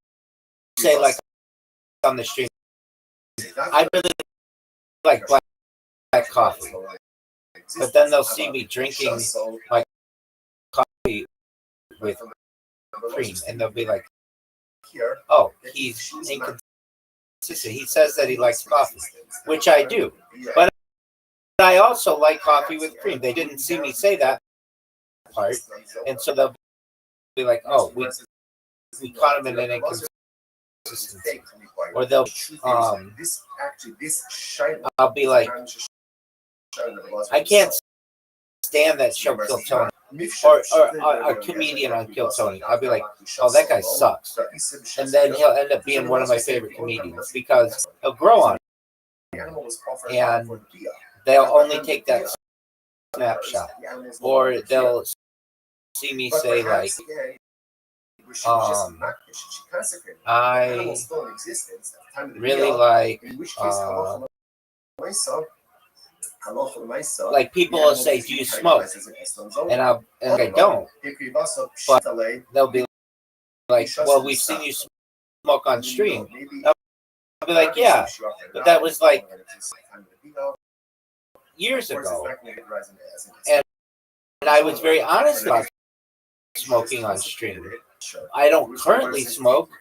say like on the stream, I really like black coffee, but then they'll see me drinking my coffee with cream, and they'll be like, oh, he's inconsistent. He says that he likes coffee, which I do, but I also like coffee with cream. They didn't see me say that part, and so they'll be like, oh, we caught him in an inconsistency. Or they'll I'll be like, I can't stand that show Kill Tony, or a comedian on Kill Tony. I'll be like, oh, that guy sucks, and then he'll end up being one of my favorite comedians because he'll grow on me, and they'll only take that snapshot, or they'll see me say like, I really like people will say, do you smoke? And I don't, but they'll be like, well, we've seen you smoke on stream. I'll be like, yeah, but that was like years ago, and I was very honest about smoking on stream. I don't currently smoke,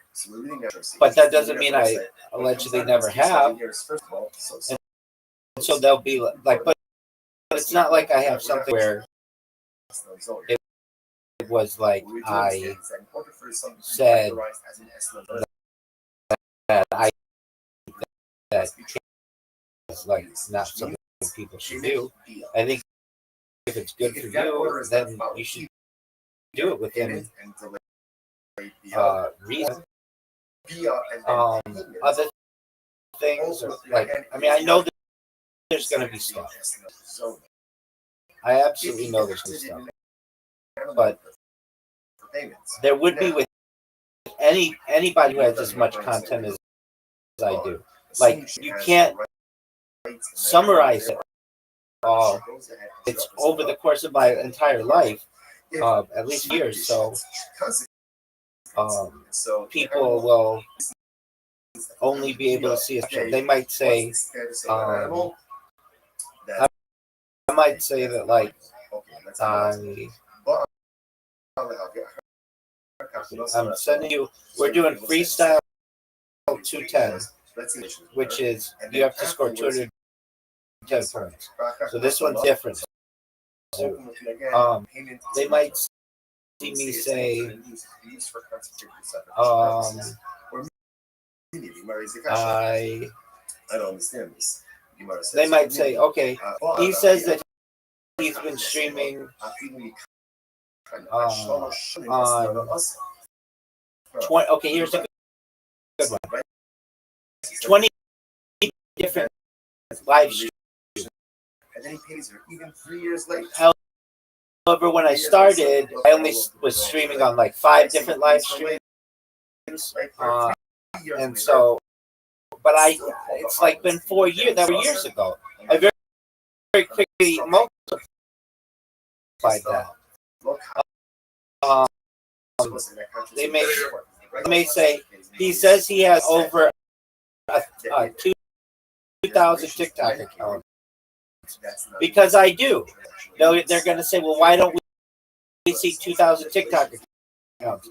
but that doesn't mean I allegedly never have. And so they'll be like, but it's not like I have something where it was like I said that that is like not something people should do. I think if it's good for you, then you should do it within reason. Other things are like, I mean, I know that there's going to be stuff. I absolutely know there's going to be stuff, but there would be with anybody who has as much content as I do. Like, you can't summarize it all. It's over the course of my entire life, at least years. So people will only be able to see a show. They might say, I might say that like I'm sending you. We're doing freestyle 210, which is you have to score 210 points. So this one's different. They might see me say, I don't understand this. they might say, okay, he says that he's been streaming on 20. Okay, here's a good one. 20 different live streams. And then he pays her even 3 years later. However, when I started, I only was streaming on like 5 different live streams. And so, but it's like been 4 years, that were years ago. I very, very quickly multiplied that. They may say, he says he has over 2,000 TikTok accounts. Because I do. No, they're going to say, well, why don't we see 2,000 TikTok accounts?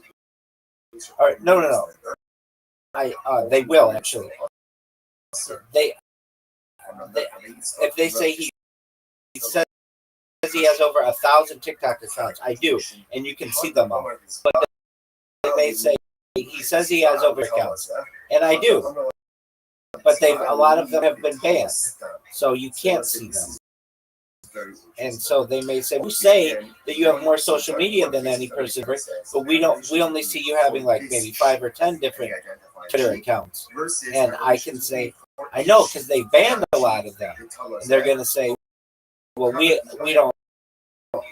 Or, no. They will, actually. They if they say he says he has over 1,000 TikTok accounts, I do, and you can see them all. But they may say he says he has over accounts, and I do. But a lot of them have been banned, so you can't see them. And so they may say, we say that you have more social media than any person, but we only see you having like maybe 5 or 10 different Twitter accounts. And I can say, I know, because they banned a lot of them. And they're going to say, well, we don't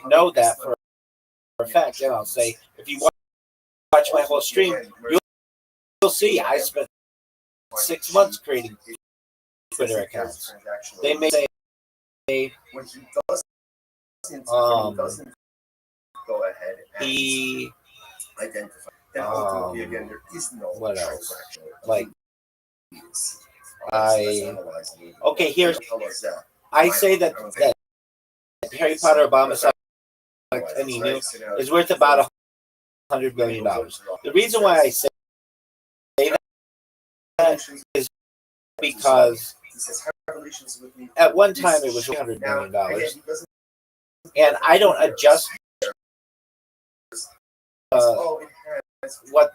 know that for a fact. And I'll say, if you watch my whole stream, you'll see I spent 6 months creating Twitter accounts. They may say, when he doesn't go ahead and he identify, then ultimately again there is no what else? transaction. Like Here's I say that Harry Potter Obama and he knew is worth about $100 million. The reason why I say that is because at one time it was $100 million, and I don't adjust what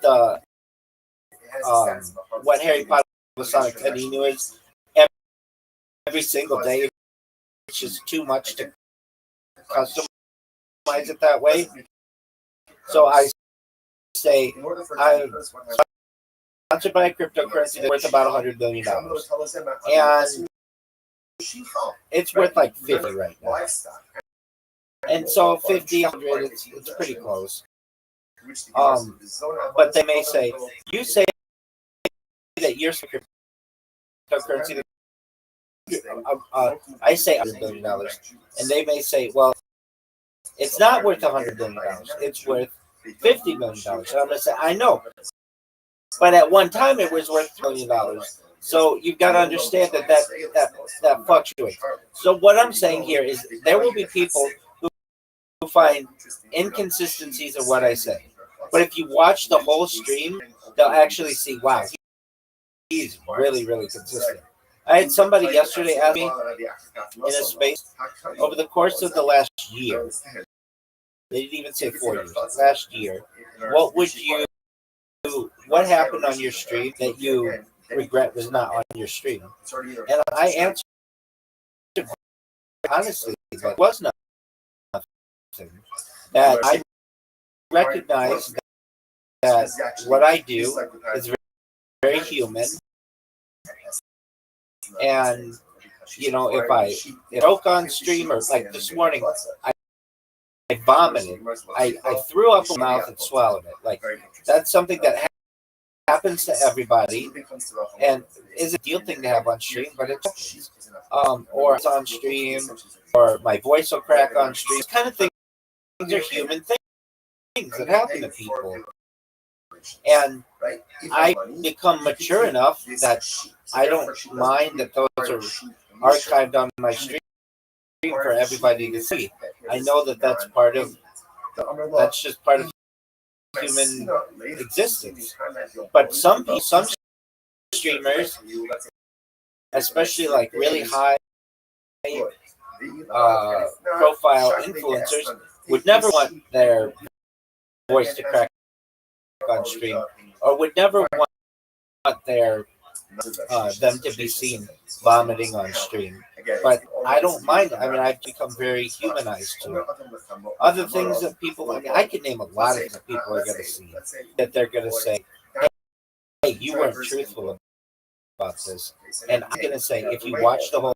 Harry Potter Sonic Penny knew is every single day. It's just too much to customize it that way. So I say I'm sponsored by a cryptocurrency that's worth about $100 million, and it's worth like 50 right now. And so 50, 100, it's pretty close. But they may say, you say that your cryptocurrency, I say $100 million, and they may say, well, it's not worth $100 million, it's worth $50 million. And I'm going to say, I know, but at one time it was worth $1 million. So you've got to understand that fluctuates. So what I'm saying here is there will be people who find inconsistencies in what I say. But if you watch the whole stream, they'll actually see, wow, he's really, really consistent. I had somebody yesterday ask me in a space over the course of the last year, they didn't even say 4 years, last year, what happened on your stream that you regret was not on your stream? And I answered honestly, it was nothing. That I recognize that what I do is very human, and if I joke on stream, or like this morning, I vomited, I threw up a mouth and swallowed it. Like that's something that happens to everybody, and is a deal thing to have on stream, but it's or it's on stream, or my voice will crack on stream. These kind of things are human things that happen to people. And I become mature enough that I don't mind that those are archived on my stream for everybody to see. I know that that's just part of human existence. But some streamers, especially like really high profile influencers, would never want their voice to crack on stream, or would never want their them to be seen vomiting on stream. But I don't mind. I mean, I've become very humanized to it. Other things that people, I mean, I can name a lot of things that people are going to see that they're going to say, hey, you weren't truthful about this. And I'm going to say, if you watch the whole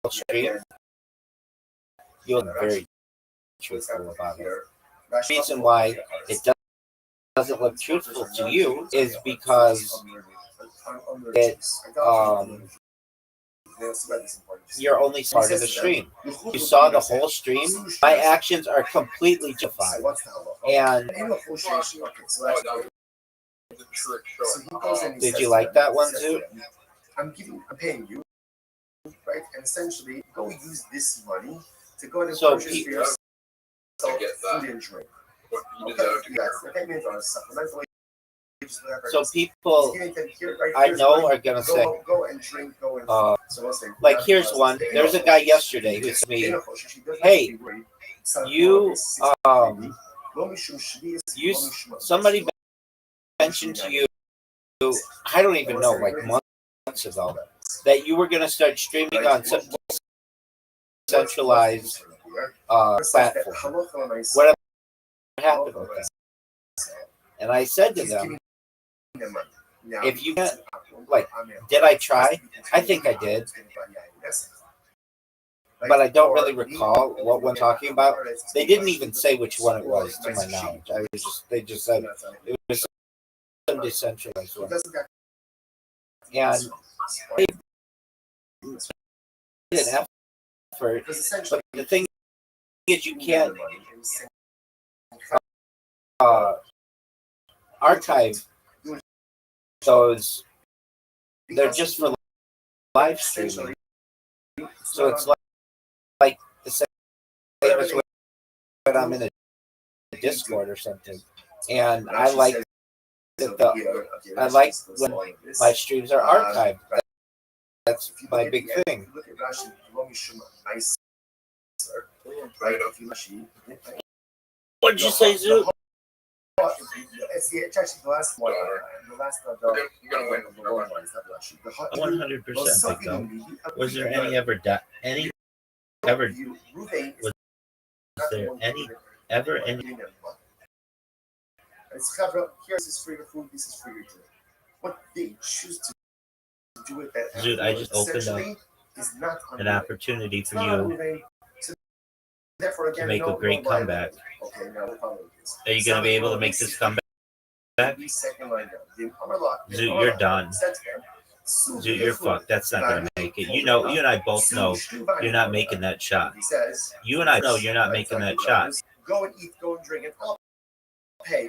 stream, you'll be very truthful about it. The reason why it doesn't look truthful to you is because it you're only part of the stream. You saw the whole stream. My actions are completely justified. And did you like that one, Zoot? I'm paying you, right? And essentially, go use this money to go and purchase for yourself food and drink. So people I know are gonna say, go and drink, like here's one. There's a guy yesterday who said to me, "Hey, you somebody mentioned to you, I don't even know, like months ago, that you were gonna start streaming on some centralized platform. Whatever happened with that?" And I said to them, if you can't, like, did I try? I think I did. But I don't really recall what one talking about. They didn't even say which one it was, to my knowledge. They just said it was some decentralized one. And they did an effort, but the thing is, you can't archive those. They're just for live streaming. So it's like the same as when I'm in a Discord or something. And I like when my streams are archived. That's my big thing. What did you say, Zoot? It's actually the last one. The last one. 100%, Big Dog. Was there any ever Here's this for your food, this is for your drink. What they choose to do with that, Dude, I just opened up an opportunity for you to make a great comeback. Are you going to be able to make this comeback? Zoot, you're done. Zoot, you're fucked. That's not going to make it. You know, you and I both know you're not making that shot. You and I know you're not making that shot. Go and eat, go and drink, and I'll pay.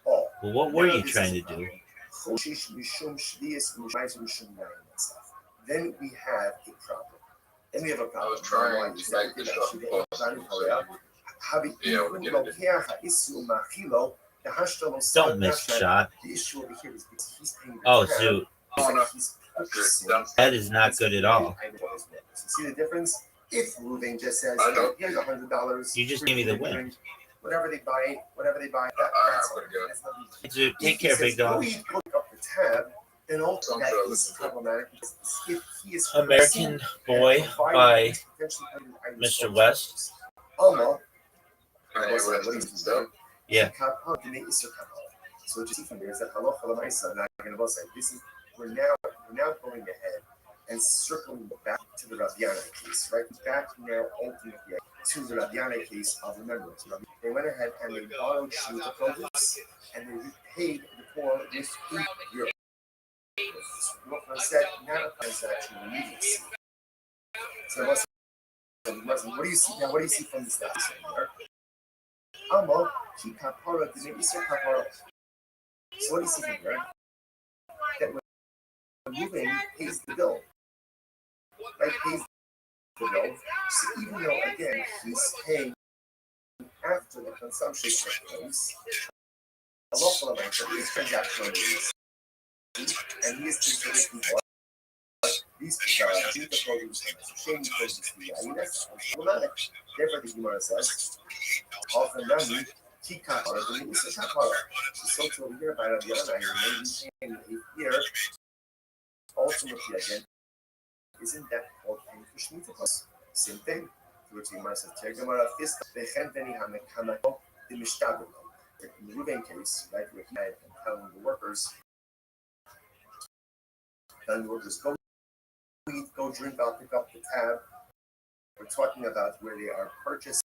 Well, what were you trying to do? Then we have a problem. Then we have a problem. I was trying to make this up. Don't miss shot. The issue over here is because he's paying. Oh, Zoot. That is not good at all. See the difference? If Ruvain just says, here's $100. You just gave me the win. Whatever they buy, that's Zoot, take care, Big Dog. Go up the tab, then also that is problematic because if he is American Boy by Mr. West. Yeah. So what you see from here is that this is we're now going ahead and circling back to the Rabiana case, right? Back now ultimately to the Rabiana case of remembrance. They went ahead and they borrowed Shmuta produce and they repaid the poor with €8. What said not a transaction immediacy. So what do you see now? What do you see from this last one? Amo ki kapara didn't Isra kapara. So what do you see from here? That when Ruvain pays the bill, right? Pays the bill. So even though again he's paying after the consumption took place, a local amount of his transaction is, and he is considered what these the produce change produce the INS problematic. Therefore, the Gemara says, often Nami, Kika, or the Musa Shapara. So to over here by Rabiana, you're maybe paying a year ultimately, again, isn't that called Shmita? Same thing. Which we must have taken out of this. The Henteni Hamakamo, the Mishtabel. In the Ruben case, right, where he had telling the workers, telling the workers, go eat, go drink, I'll pick up the tab. We're talking about where they are purchasing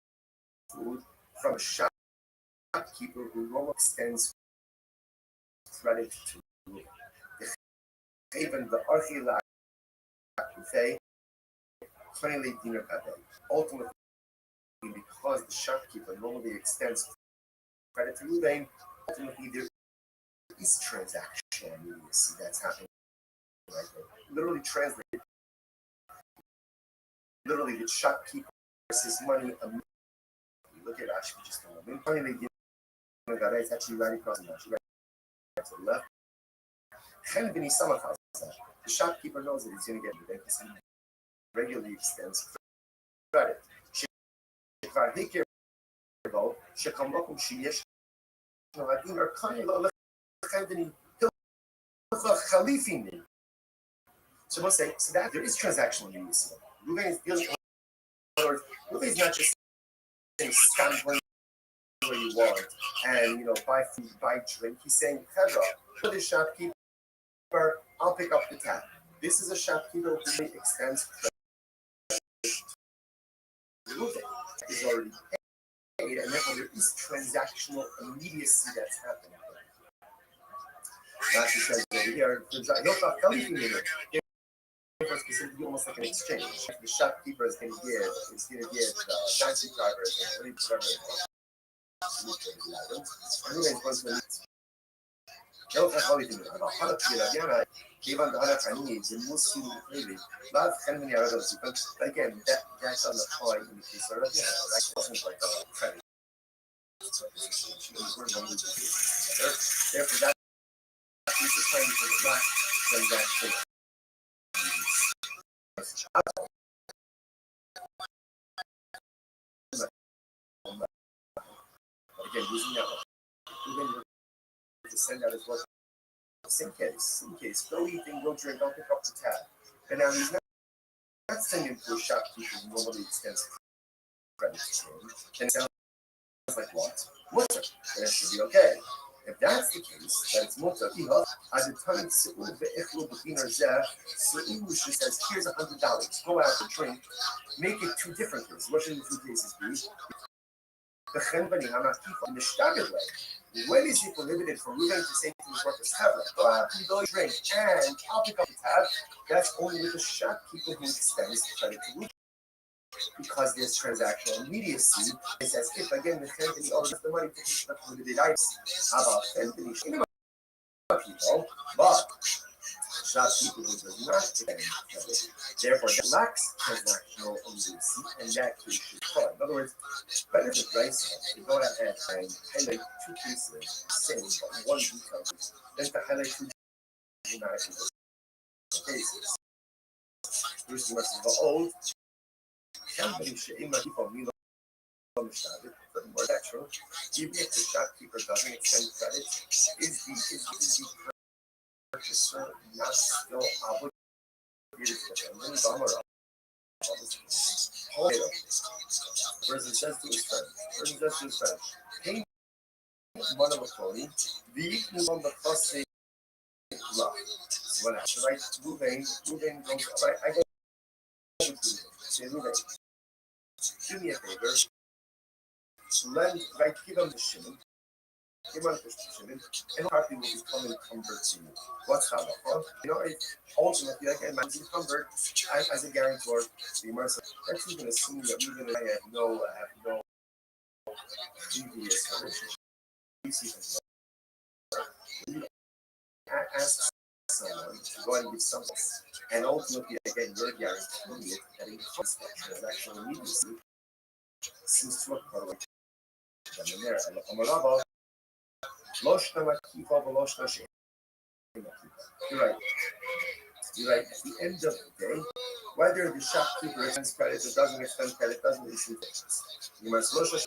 food from a shopkeeper who normally extends credit to even the Archila Kufe, plainly dinner kabe. Ultimately, because the shopkeeper normally extends credit to Ruben, ultimately there is transactional immediacy that's happening right there. Literally translated, literally the shopkeeper his money immediately. Look at actually just a moment. Finally, it's actually right across the right to the left. The shopkeeper knows that he's going to get Ruben because he regularly extends credit. So we'll say, so that there is transactional immediacy. Ruben is dealing with, Ruben is not just saying, stand where you want and, buy food, buy drink. He's saying, Pedro, for the shopkeeper, I'll pick up the tab. This is a shopkeeper who extends credit. Ruben is already paid, and therefore there is transactional immediacy that's happening. Rashi says over here, specifically almost like an exchange. The shopkeeper is going to give taxi drivers and police drivers and Ruben is going to meet. Again, that doesn't apply in the case of that wasn't like a credit. Therefore, that is the time for the last transaction. Again, using that one. To send out his work. Same case. Go eat and go drink, I'll pick up the tab. And now he's not sending to a shopkeeper who normally extends credit to him. And it sounds like what? Mutter. That should be okay. If that's the case, that it's mutter, at the time Su'u says, here's $100. Go out and drink. Make it two different cases. What should the two cases be? The Chenbani Hamakifa in the staggered way. When is it prohibited for Ruben to say to his workers, go out and go drink, and I'll pick up the tab? That's only with the shopkeeper who extends credit to Ruben. Because there's transactional immediacy, it's as if, again, the Chenbani already has the money to pick up prohibited items. How about Chenbani? People, but shopkeeper who does not extend credit, therefore that lacks transactional immediacy, and that case should fall. In other words, benefit rights to go ahead and highlight two cases, same but one detail, then to highlight two dramatic cases. First, the rest of the old, more natural, even if the shopkeeper doesn't extend credit, is the purchaser not still obligated to them? Person says to his friend, pay one of a phony, the equal on the first day love. What happens? Right? Ruben goes, right? I go to Ruben. Say, Ruben, do me a favor. Give him the shilling. Give him the shilling. And probably will become encumbered to you. What's halacha? Ultimately, I can imagine convert as a guarantor. The mercy. That's even assuming that even if I have no previous relationship. Ask someone to go and give something, and ultimately, again, you're guaranteeing it that it becomes that transactional immediacy seems to occur with them in there. And the Amarava, you're right. At the end of the day, Whether the shopkeeper extends credit or doesn't extend credit, doesn't receive interest. You must look at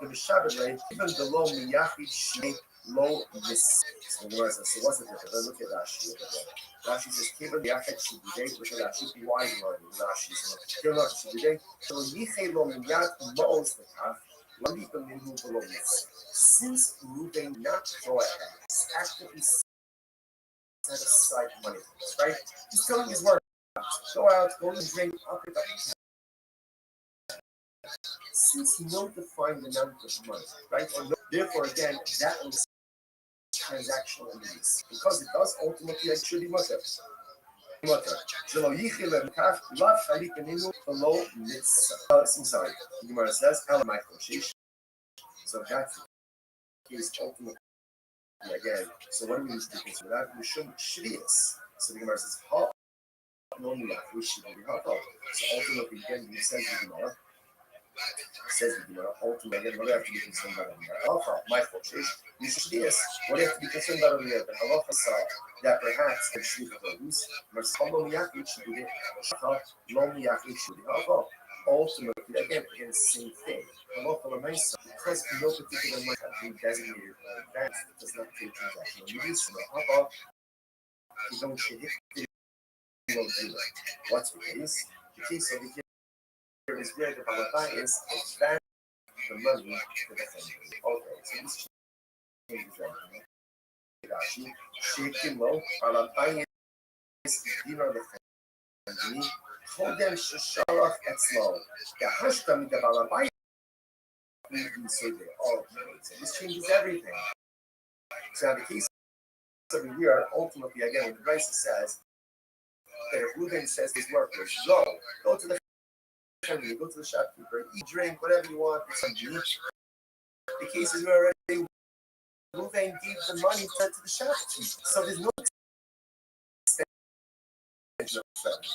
the Mishabed, even the low Miyachid Shnei low this. So what's the difference? Let's look at Rashi over there. Rashi says, Kiva Miyachid Shibidei, look at Rashi, be wise learning. Rashi says, Kiva Shibidei, so Yichei lo Miyad Mo'os the Kaf, Lamika Minhu below this. Since Ruben not go ahead, actively set aside money, right? He's telling his work. Go out, go and drink, up it up. Since no defined amount of money, right? Or no, therefore, again, that was transactional needs. Because it does ultimately, it should be mutter. Mutter. I'm sorry. The Gemara says, so that's the case ultimately again. So what do we need to consider that? We shouldn't shrius. So the Gemara says, normally we should be hot. So ultimately, again, we says the Gemara. Says the Gemara, ultimately, what do you have to be concerned about over there? Halacha, my chodesh, you should be what do you have to be concerned about over there? The halacha saw that perhaps the shliach of those, Marsalo Miyachid should be Shachar, Lo Miyachid should be halacha. Ultimately, again, the same thing. Halacha Lamaisa, because no particular money has been designated or advanced, it does not take transactional needs from the halacha. You don't should hit what's the case? The case over here is where the Balabai is advancing the money to the family. Okay, so this changes everything. Rashi, shaking low, Balabai is dinar the family. Chodem Shasharach Etzlo. The Hashtam, the Balabai, so they all so this changes everything. So the case over here, ultimately, again, when the Rashi says that if Reuben says his workers, go to the family, go to the shopkeeper, eat, drink, whatever you want, some juice. The case is where already Reuben gave the money to the shopkeeper. So there's no extension of credit.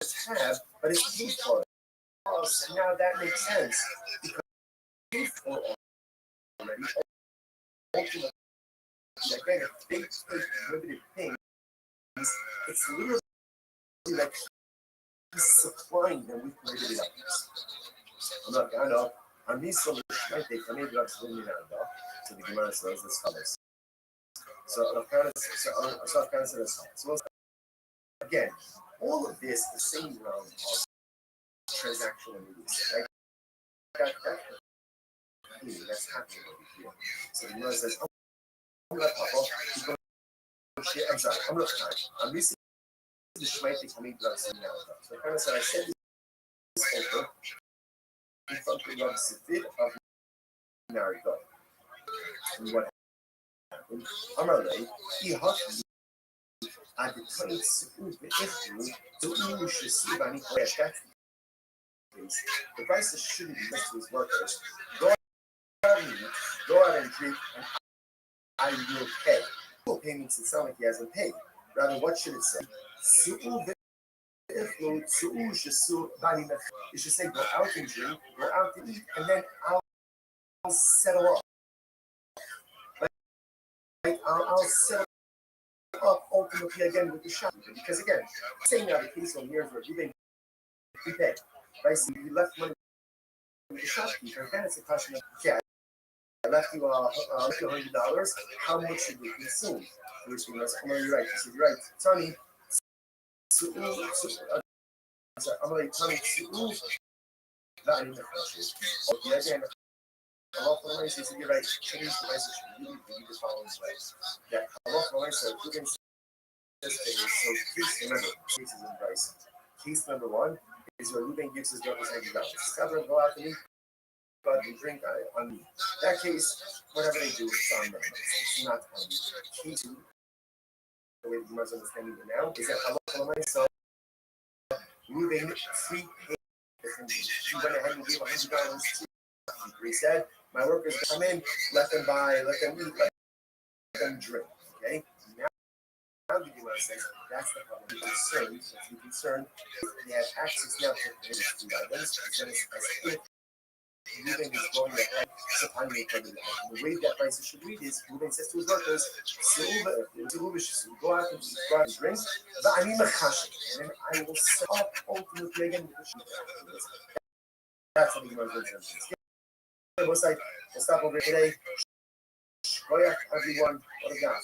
It's have, but it's paid for it. And now that makes sense because it's paid for already. Ultimately, again, if they take limited things, it's literally like he's supplying them with limited items. I know. I'm these so much they can maybe absolutely not know. So the Gemara says this follows. So again, all of this is the same realm of transactional needs. Right? That's happening over here. So the Gemara says, I'm sorry, I'm missing the Shmaitik coming to us now. So I kind of said, I said this over in front of the bit of Narigo. And what happened? Amarle, he huffed at the 20 the issue to you should see by any place. The prices shouldn't be next to his workers. Go out and drink, and I will pay. No payments it sound like he hasn't paid. Rather, what should it say? It should say go out and drink, go out and eat, and then I'll settle up. Like, I'll settle up ultimately again with the shopkeeper. Because again, saying now the case on years where you didn't pay, right? So you left money with the shopkeeper, then it's a question of, okay, I left you $100. How much should we consume? Which means, you're right. So you're right. Tony, I'm going to tell you, not in the question. Okay, again, Allah for my says, you're right. Change the message. You need to do the following way. That Allah for my says, you can say this thing. So please remember, cases in Bryson. Case number one is where Ruben gives his representative $100. Discover, go out to eat, but you drink on me. That case, whatever they do, it's on them. It's not on you. Case two, the way the Muslims understanding it now, is that Allah for my says, Ruben prepaid. She went ahead and gave $100 to he said, my workers come in, let them buy, let them eat, let them drink. Okay? Now the Gemara says that's the problem. Be concerned. They have access now to the food items, then it's as if Reuben is going ahead. The way that prices should read is Reuben says to his workers, go out and drink, and then I will set up ultimately again. That's what the Gemara says. We'll stop over today. Shkoyach, everyone. What a guy.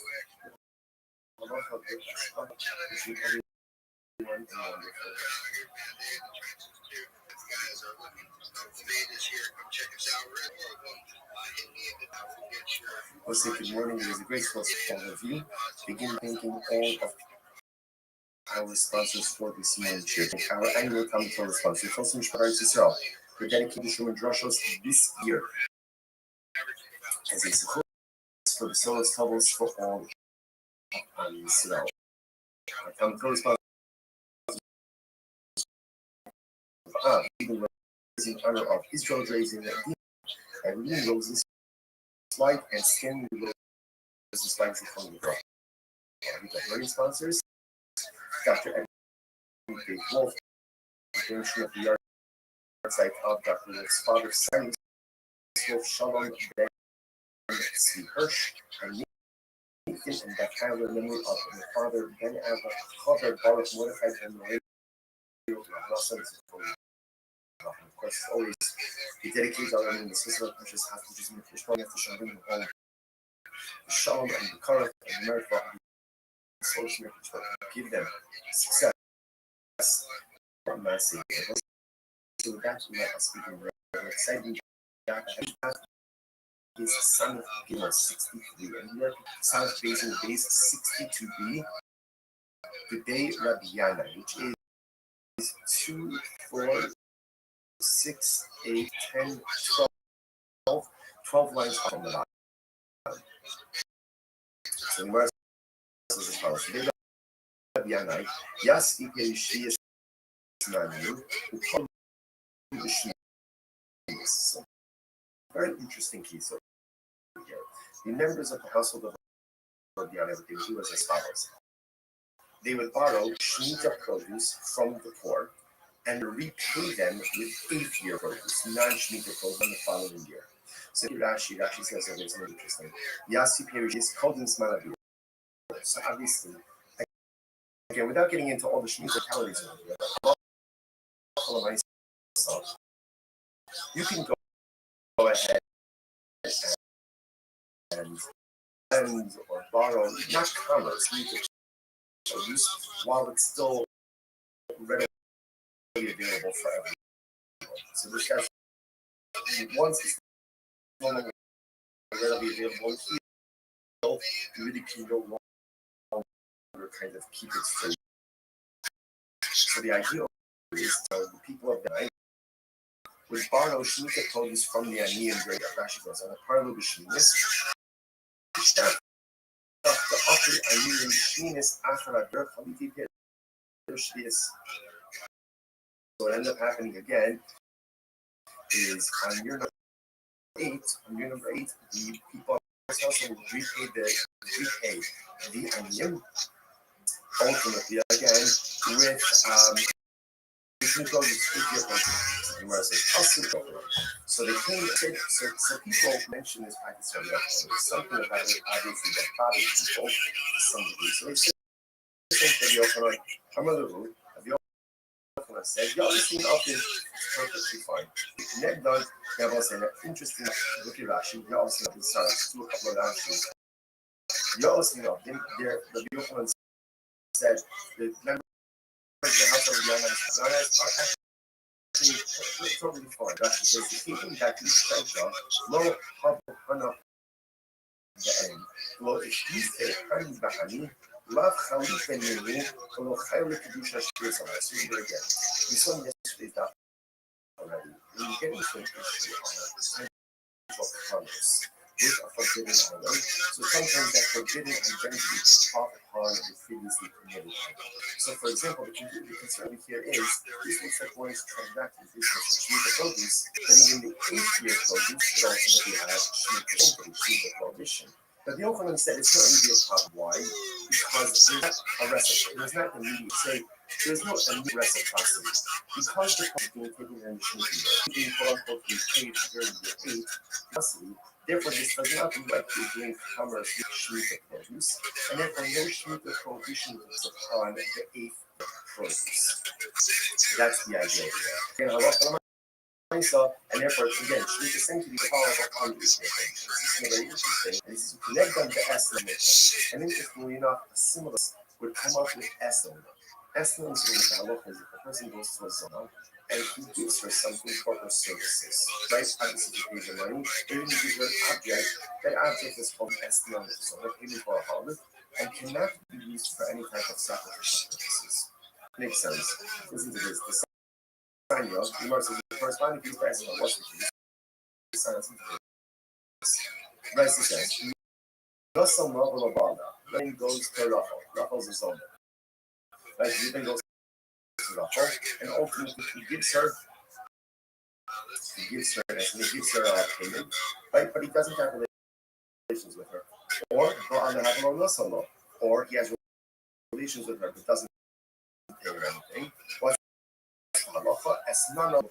I'll say good morning. It was a great source of review. Begin thanking all of our sponsors for this morning cheer. Our annual Talmud sponsor, Chosim Shparais Yisrael, for dedicating Shuman Drushos this year as a support for the Solos Tavos for all on Yisrael. Our Talmud sponsor in honor of Israel's raising and Lean Roses Light and Skin Roses Light from the Rock. We got learning sponsors, Dr. Edwin Dave Wolf, the donation of the yard site of Dr. Wolf's father, Simon Wolf, Shalom, Ben, C. Hirsch, and Nathan and Beth Tyler, memory of the father, Ben Ava, Chaver, Baruch, Mordechai, and Maria. Of course, always we dedicate our own specific just have to just make the strong after Shalom and all the Shalom and the Karach and the merit for social give them success and mercy. So with that, we are speaking very exciting. Is son of Gimel 63 and we are South Basin base 62b. Today, Rabbi Yana, which is 2, 4, 6, 8, 10, 12 lines on the bottom. So the verse is as follows. Today, Rabbi Yana, Yas Ipe Shiyas Nanu, who called the Shiyas. Very interesting case over here. The members of the household of Rabbi Yana would do as follows. They would borrow Shemitah produce from the poor and repay them with 8th year produce, non-Shemitah produce in the following year. So Rashi says something interesting. Yasi Perish is called in Smalabi. So obviously, again, without getting into all the Shemitah calories over here, you can go ahead and or borrow, not commerce, produce while it's still readily available for everyone. So this guy's once it's no longer readily available here, you really can no longer kind of keep it free. So the idea is the people of the night would borrow Shemitah produce from the Ani and Great Rashi goes on a parallel with Shemitah. The offer Ani and Shemitah after a dirt Haliti Shemitah. So what ends up happening again is on year number 8, the people also repay the Aniyim ultimately again with so they came so people mention this practice from there's something about it obviously that bothers people to some degree. So they say I'm a little I said, y'all seen up is perfectly fine. Next done, they have also an interesting look at Rashi. You also know this to a couple of Rashi's. You also know the Yochanan said the members of the house of Yana are actually totally fine. Rashi says the thinking that you said low hana the end. Low is you say hani bahani. Love Khalif and you will highly produce a space on us. Read it again. We saw yesterday that already. We get into an issue on the of colors, which are forbidden items. So sometimes that forbidden identity is taught upon the previously permitted item. So for example, the concern here is this looks like one is transacting business with Shemitah produce, but even the 8th year produce could ultimately have Shemitah prohibition. But the Yochanan said it's not going to be a problem. Why? Because there's not a recipe. There's not the immediate say, There's no immediate reciprocity. Because the company being taken in the shooting, being quote-unquote paid during the aid, custody, therefore this does not directly bring commerce with Shemitah produce, and therefore no Shemitah prohibition is upon the eighth produce. That's the idea here. Again, and therefore, again, Shemitah seems to be powerful on these things. This is very interesting. And this is to connect them to Eslam. And interestingly enough, a similar would come up with Eslam. Eslam is when the person goes to a zona and he gives her something for her services. Right? Obviously, he pays her money, then he gives her an object. That object is called Eslam, so they're paying for a harvest and cannot be used for any type of sacrificial purposes. Makes sense. Listen to this. The sign, you must have the corresponding piece of Eslam. What's the piece? Right, he says, Russell Novel of Bala. Then goes to Rachel. Rachel's his own. Right, he then goes to Rachel, and ultimately he gives her payment, right? But he doesn't have relations with her. Or on the Havel Russell, or he has relations with her but doesn't pay her anything. What's halacha? As none of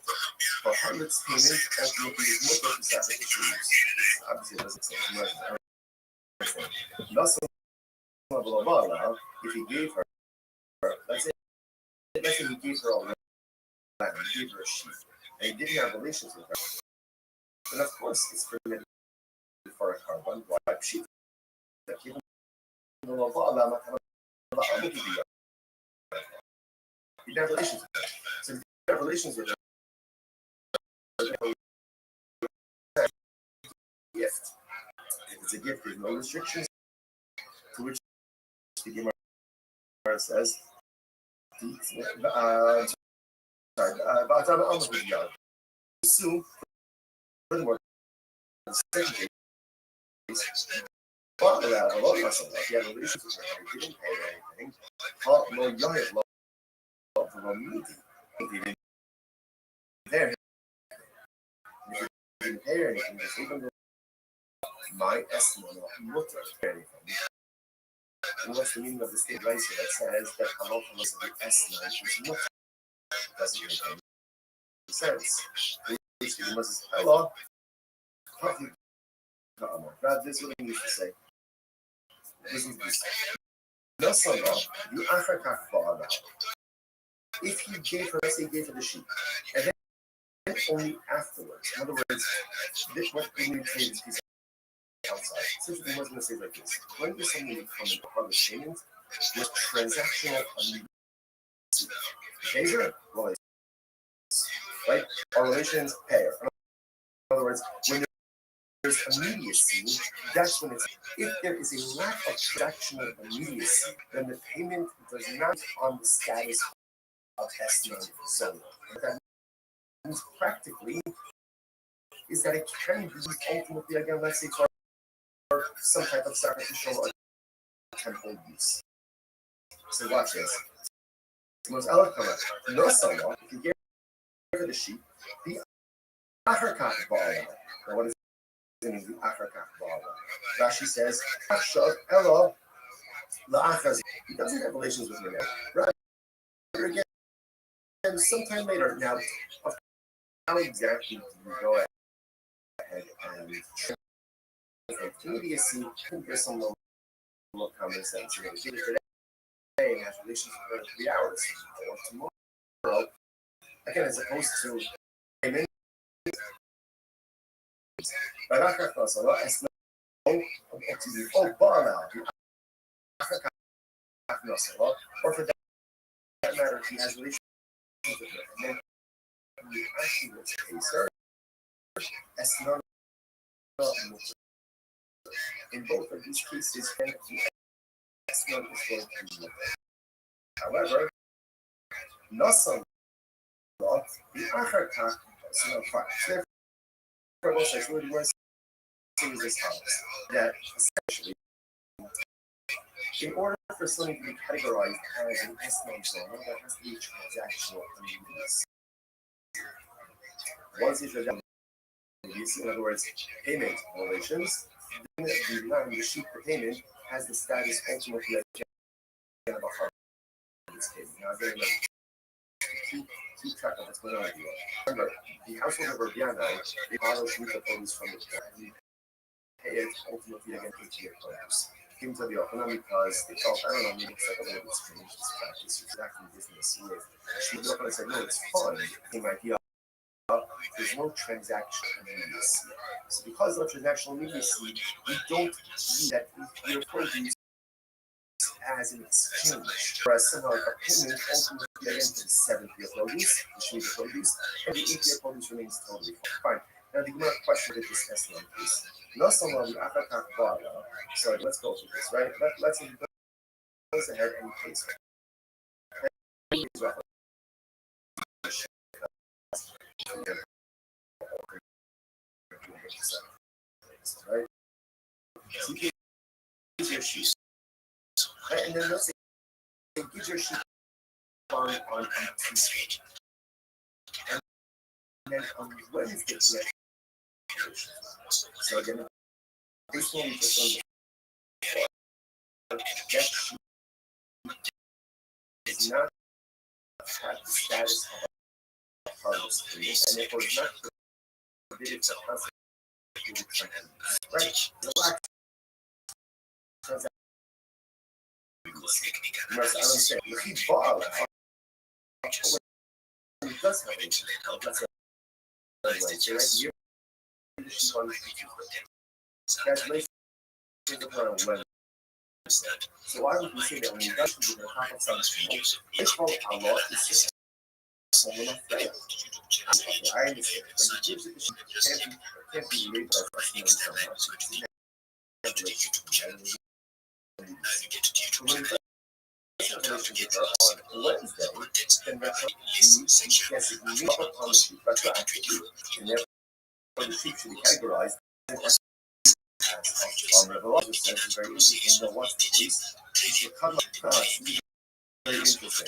for hundreds payment, ultimately is more than sacrificial use. Obviously, it doesn't say. If he gave her, let's say he gave her all land, he gave her a sheep, and he didn't have relations with her, then of course it's permitted for a carbon wipe sheep. He didn't have relations with her. So if you have relations with her, gift. If it's a gift, there's no restrictions. To which the Gemara says, assume, furthermore, the second case, he had relations with her, he didn't pay her anything. He didn't there. If he didn't pay her anything, just even though my estimate of mutter or anything. And what's the meaning of the state right here that says that halacha of the estimate is mutter? Doesn't make any sense. Basically, Moses says, hello. God, this is what he needs to say. Listen to this. If he gave her, let's say he gave her the sheep, and then only afterwards, in other words, this what communicates is outside. Since the Muslim says like this, when does something become a harvest payment with transactional immediacy? Behavior, well, right? Our relations, pair. In other words, when there's immediacy, that's when it's. If there is a lack of transactional immediacy, then the payment does not on the status of estimate zone. What that means practically is that it can be used ultimately again, let's say, for some type of sacrificial or temple use. So watch this. Most eloquent. No someone, if you give her the sheep, the Acharkach Ba'ala. Now what is the meaning of the Acharkach Ba'ala? Rashi says, Achshav Elo La'achaz. He doesn't have relations with her now. Right? Again, and sometime later. Now, how exactly do you go ahead and immediacy? I think there's some little common sense. You're going to give it today and have relations with her in 3 hours or tomorrow. Again, as opposed to payment. But or for that matter, he has relations with her. And then he actually pays her. In both of these cases, the estimate is going to be. However, Nassan, the Acharkach, therefore, what I really want to say is this house, that essentially, in order for something to be categorized as an estimate zone, there has to be transactional immediacy. Once it's done, in other words, payment relations, then the sheep for payment has the status ultimately of a harvest payment. Now, again, keep track of what's going on here. Remember, the household of Urbiana, they borrow Shemitah produce from the poor. And pay it ultimately again into your produce. Came to the Yochanan because they felt, I don't know, maybe it's like a little bit strange, this practice, exactly business with. The Yochanan said, no, it's fun. Came idea. There's no transactional immediacy. So because of transactional immediacy, we don't see that your produce as an exchange. Whereas somehow like a payment ultimately again to the seventh year produce, the Shemitah produce, and the eighth year produce remains totally fine. Now the Gemara question that this Eslam is. No someone with Afakak Bala. So let's go through this, right? Let's go ahead and place it. Right? So you gives your sheep. Right? And then let's say it gives your sheep on Tuesday. And then on Wednesday, so again, this one we just on that sheep does not have the status of a harvest tree, and therefore is not permitted to constantly right? The lack I don't say if he bought it does have a that's right? So why would we say that when you guys do the half something, it's called Allah is someone of faith. I understand. When he gives it to can't be related as on Wednesday, then that's what he has to be upon the sheep retroactively, and therefore the sheep should be categorized as Revelation says is very interesting. What's the case? You come across very interesting.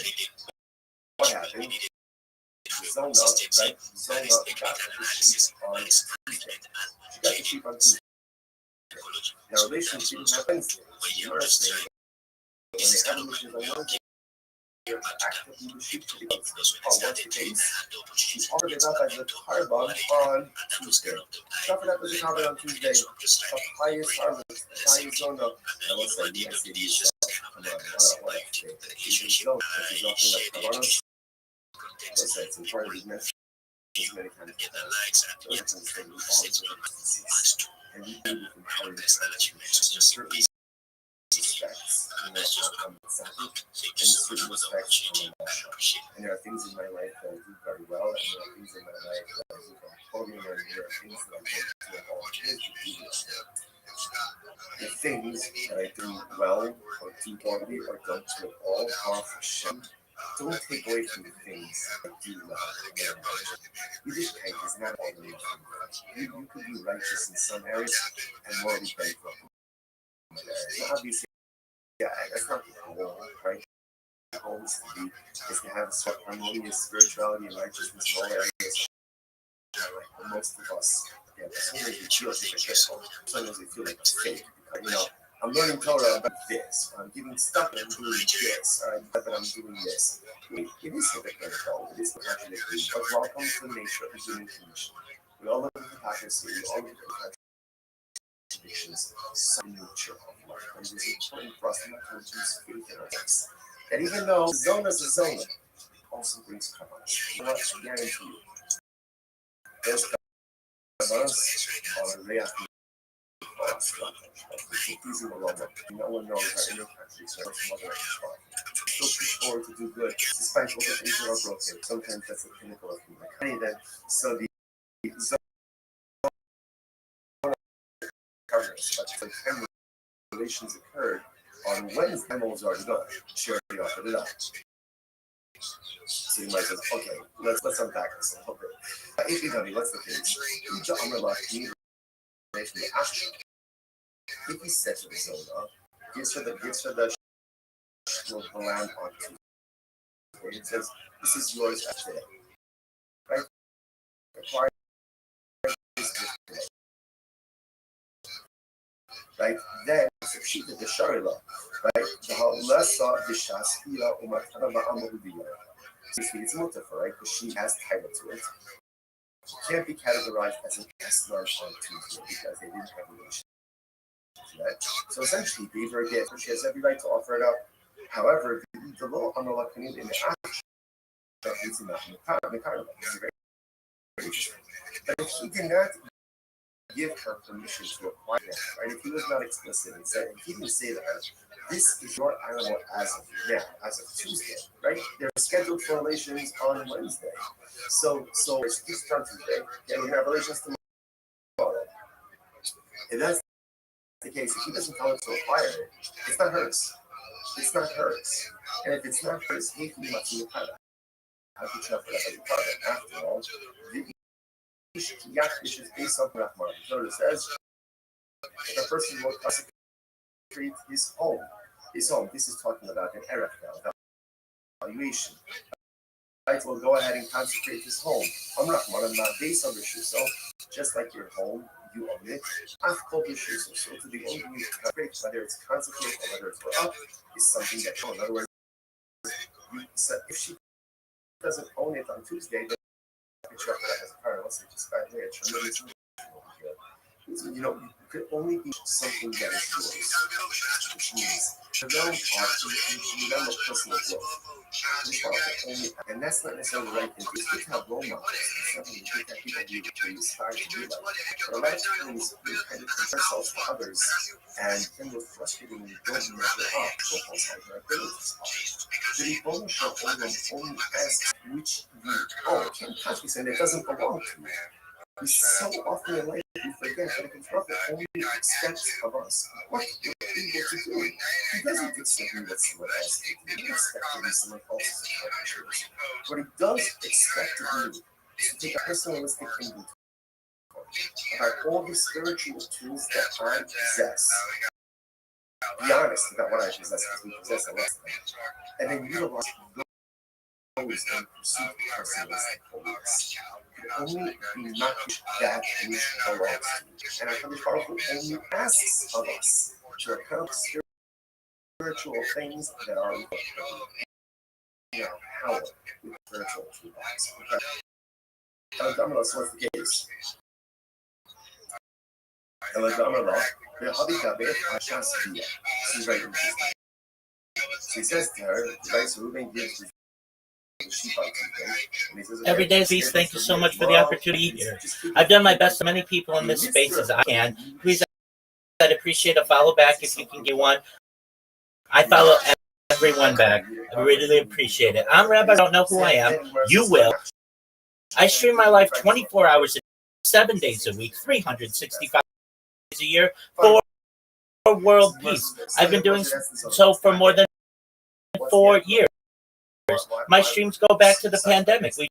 What happened? Zona, right? Zona got the sheep on Tuesday. She got the sheep on Tuesday. Now, relationship didn't have Wednesday. You understand? When they have a mission on Wednesday, they're actively the sheep to be on what's the case? She offered it up as a carbon on Tuesday. Suffered up as a carbon on Tuesday. The highest harvest, the highest zona. I will say, yes, it is. Come on, what a thing. She's nothing like carbon. It's important to mention many times. And we do compare this to certain respects, and certain respects, and there are things in my life that I do very well, and there are things in my life that I do from quoting, and there are things that I don't do at all. The things that I do well, or do poorly, or don't do at all are for Shem. Don't take away from the things that do well. Yiddishkeit is not all the way. You could be righteous in some areas and morally bankrupt in other areas. Now, obviously, yeah, that's not the goal, right? The goal is to have a harmonious spirituality and righteousness in all areas. Like most of us, yeah, sometimes we feel like a shithole. Sometimes we feel like a fake. You know, I'm learning Torah about this. I'm giving stuff and I'm doing this. But I'm doing this. It is hypocritical. It is contradictory. But welcome to the nature of the human condition. We all live in hypocrisy. We all live in contradictions. Some nature of life. And it is important for us not to lose faith in ourselves. And even though Zona is a Zona, also brings Kabbalah. I want to guarantee you. There's Kabbalahs on a reaction. No one knows our inner country, so it's mother still push forward to do good, despite all the things that are broken. Sometimes that's the pinnacle of humanity. So the zone covers, but the time relations occurred on Wednesday, animals already gone. She already offered it up. So you might say, okay, let's unpack this a little bit. If you tell me, what's the case? If he sets the zone up, gives her the land on Tuesday. It says, this is yours today. Right? Acquire this today. right? Then she did the Sharila, right? The Halasa Vishaskia Umatana Ma'amahudiya. It's Mutafa, right? Because she has title to it. She can't be categorized as an Eslar on Tuesday because they didn't have a relationship yet. So essentially, gave her a gift, and she has every right to offer it up. However, the law on the Lakanim in the action that is in the Karma is very interesting. But if he did not give her permission to acquire that, right? If he was not explicit and said, if he didn't say to her, this is your animal as of now, as of Tuesday, right? They're scheduled for relations on Wednesday. So it's just on Tuesday. Okay, we have relations tomorrow. If that's the case, if he doesn't tell her to acquire it, it's not hers. It's not hers. And if it's not hers, he must be a product. How could you have that as a product? After all, which is based on Rahman. Notice says if a person will consecrate his home. This is talking about an erech now, valuation. Right, will go ahead and consecrate his home. I'm not based on the So just like your home, you own it. I've called the So to the only thing you consecrate, whether it's consecrate or whether it's for up, is something that you own. In other words, if she doesn't own it on Tuesday, then it's as a parent. Let's say just by the way, it's tremendous. You know, you could only be something that is yours, which means the realm of personal growth. And that's not necessarily the right thing. It's good to have role models. It's something good that people do to inspire to be like. But a lot of times we kind of compare ourselves to others, and then we're frustrated when we don't measure up to our abilities. The emotional only asks which you can't possibly say that doesn't belong to you. We so often in life we forget that the prophet only expects of us what we're able to do. He doesn't expect me what someone else can do. He doesn't expect me someone else's characteristics. What he does expect of you is to take a personalistic inventory about all the spiritual tools that I possess. Be honest about what I possess, because we possess a lot of them. And then utilize those in pursuit of personalistic holiness. Only be not that which belongs to you. And our Heavenly Father only asks of us to account spiritual things that are in our power with spiritual toolbox. Okay. What's the case? She's right in this. She says to her, right, so Reuben gives every day, please. Thank you so much for the opportunity here. I've done my best to many people in this space as I can. Please, I'd appreciate a follow back if you can get one. I follow everyone back. I really appreciate it. I'm Rabbi. I don't know who I am. You will. I stream my life 24 hours a day, 7 days a week, 365 days a year for world peace. I've been doing so for more than 4 years. My streams go back to the pandemic. We've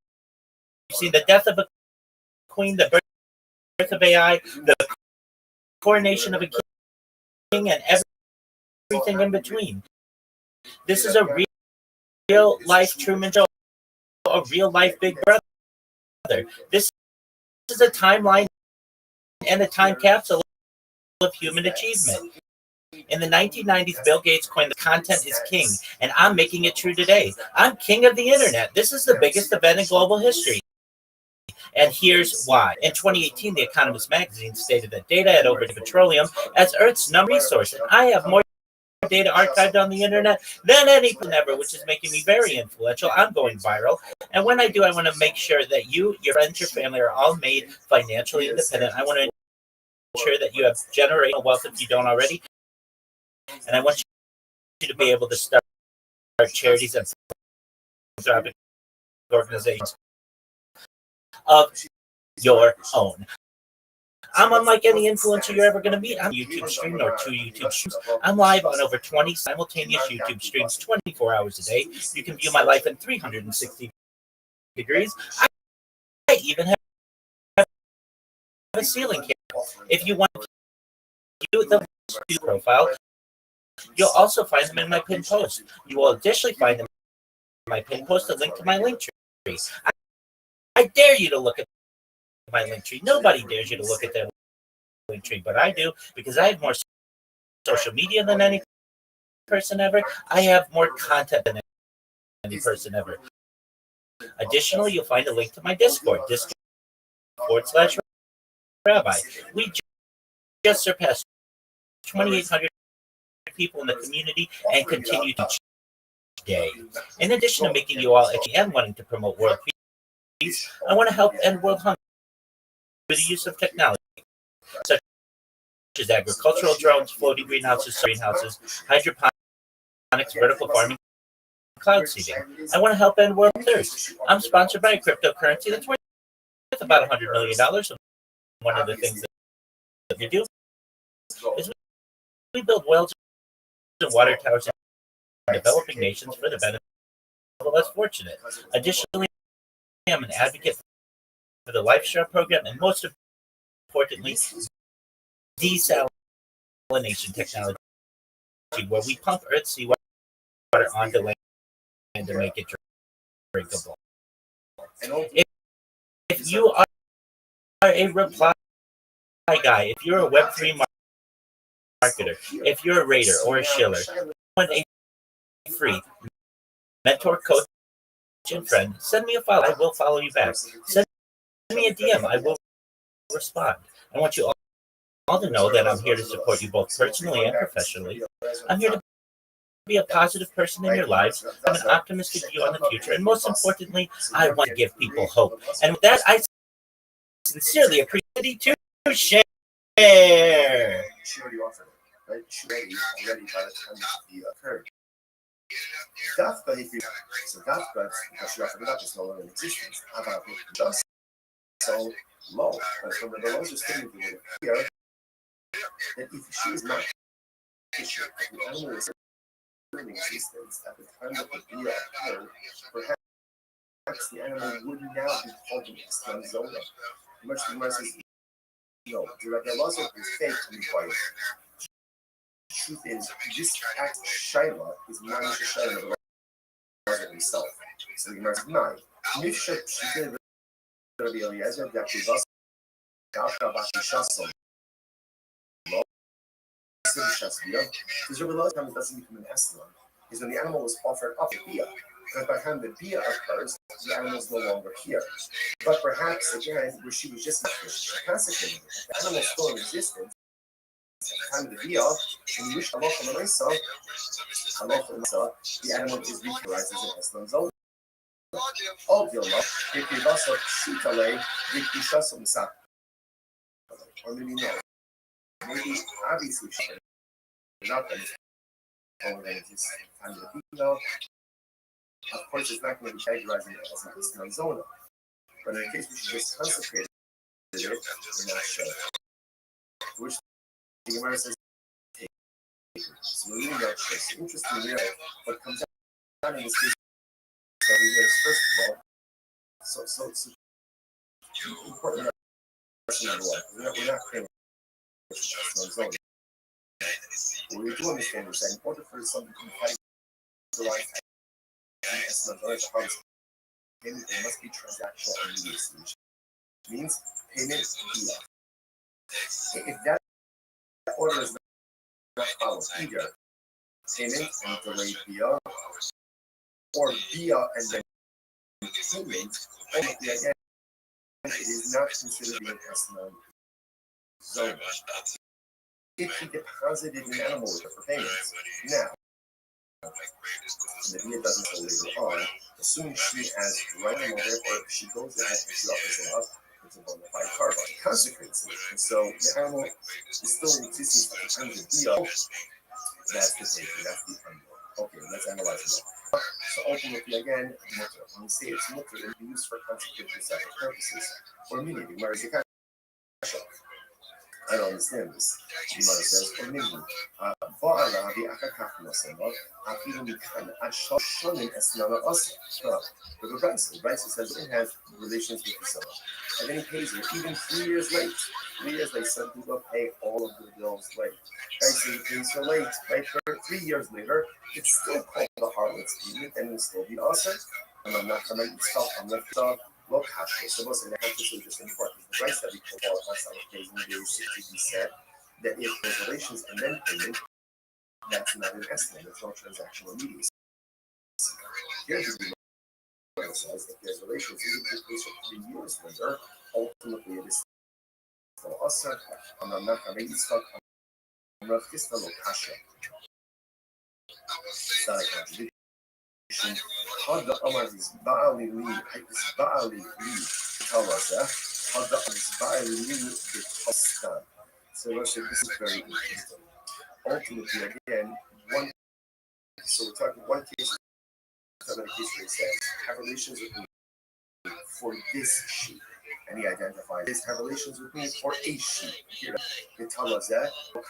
seen the death of a queen, the birth of AI, the coronation of a king, and everything in between. This is a real life Truman Show, a real life Big Brother. This is a timeline and a time capsule of human achievement. In the 1990s, Bill Gates coined the content is king, and I'm making it true today. I'm king of the internet. This is the biggest event in global history. And here's why. In 2018, The Economist magazine stated that data had overtaken petroleum as Earth's number one resource. And I have more data archived on the internet than any ever, which is making me very influential. I'm going viral. And when I do, I want to make sure that you, your friends, your family are all made financially independent. I want to ensure that you have generational wealth if you don't already. And I want you to be able to start charities and philanthropic organizations of your own. I'm unlike any influencer you're ever going to meet. I'm YouTube stream or 2 YouTube streams. I'm live on over 20 simultaneous YouTube streams 24 hours a day. You can view my life in 360 degrees. I even have a ceiling camera. If you want to view the profile, you'll also find them in my pinned post. You will additionally find them in my pinned post, a link to my link tree. I dare you to look at my link tree. Nobody dares you to look at that link tree, but I do because I have more social media than any person ever. I have more content than any person ever. Additionally, you'll find a link to my Discord, Discord.com/Rabbi. We just surpassed 2,800 people in the community and continue to each day. In addition to making you all itchy and wanting to promote world peace, I want to help end world hunger through the use of technology, such as agricultural drones, floating greenhouses, hydroponics, vertical farming, cloud seeding. I want to help end world thirst. I'm sponsored by a cryptocurrency that's worth about $100 million. One of the things that we do is we build wells and water towers in developing nations for the benefit of the less fortunate. Additionally, I'm an advocate for the LifeShare program and most importantly, desalination technology, where we pump Earth's seawater onto land to make it drinkable. If you are a reply guy, if you're a Web3 marketer, if you're a raider or a shiller, want a free mentor, coach, and friend, send me a follow. I will follow you back. Send me a DM. I will respond. I want you all to know that I'm here to support you both personally and professionally. I'm here to be a positive person in your lives, have an optimistic view on the future, and most importantly, I want to give people hope. And with that, I sincerely appreciate you to share. She already offered it, right? She already by the time the occurred. That's but if you so that's but because she offered it up is no longer in existence. How about just so low? But from the lowest thing we would hear that if she is not tissue, the animal is in existence at the time that the Bia occurred, perhaps the animal would now be called an extranzona. Much the more says no, the laws of the fake required. The truth is, this act Shaila is not a Shaila of the laws of himself. So the Gemara says, nine. Nifshet Shite Rabbi Eliezer, Yakudas, Gafka Bashi Shasom. Because Rabbi Eliezer doesn't become an Eslan, is when the animal was offered up to Bia. Because by the time the Bia occurs, the animal is no longer here. But perhaps, again, where she was just consecrated, the animal is still in existence. At the time of the Bia, when you wish Allah from the animal is recognised as an Eslan zone. All Dilma, if you also shoot away, you shut some sap. Or maybe no. Maybe obviously she not that over this time of the Bia. Of course, it's not going to be categorized as an Islam zona. But in case we should just consecrate it, we're not sure. Which the Gemara says, so we're really not sure. So interestingly, what comes out in this case over here is, first of all, so important question number one. We're not creating Islam zona. What we do understand is that in order for something to be categorized payment, there must be transactional immediacy, which means payment via. If that order is not followed, either payment and delayed via, or via and then payment, only again, it is not considered an personal zone. If he deposited an animal for payments, now, and the Bia doesn't go later on, assuming she has the right animal, therefore she goes ahead and she offers it up, it's a bona fide carbon, consecrates it. And so the animal is still in existence at the time of the Bia. That's the thing, that's the animal. Okay, let's analyze it. So ultimately, again, mutter. When we say it's mutter, it's used for consecration separate purposes, or meaning, where is the I don't understand this. Gemara says, or maybe, Ba'ala bi'akakach nosema, afilu mikan ashonim esnana asa. But the Raisa says it has relations with the Sama. And then he pays her even 3 years late. 3 years late, some people pay all of the bills late. Right, so he pays her late. Right, 3 years later, it's still called the harlot's payment, and it still be also. And I'm not going to stop. I'm not going to look at it. So most of the emphasis is just important. The rights that we call us on occasion, they said that if there's relations and then payment, That's not an estimate. There's no transactional immediacy. Here's the deal says if there's relations in the case of 3 years later, ultimately it is still usher. I'm not going to Yitzchak. I'm not just a little kasha. It's not a contradiction. Had Amar is Baali Li, is Baali Li, tell us that. Had is Baali Li, the Tostan. So this is very interesting. Ultimately, again, so we're talking one case, another case where it says, have relations with me for this sheep. And he identifies this, have relations with me for a sheep. Here, they tell us that. So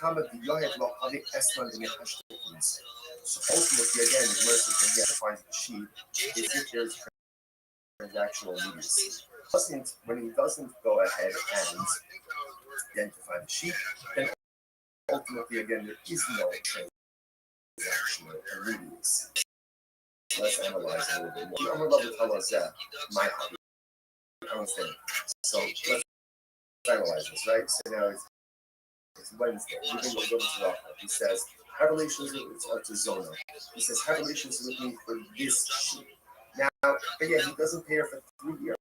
ultimately, again, the mercy can identify the sheep is if there's transactional immediacy. When he doesn't go ahead and identify the sheep, then ultimately, again, there is no transactional immediacy. Let's analyze a little bit more. I'm going to tell us that my hobby. I don't think. So let's analyze this, right? So now it's Wednesday. We're going to go to Rafa. He says, have relations with Zona. He says, have relations with me for this sheep. Now, again, he doesn't pay her for 3 years.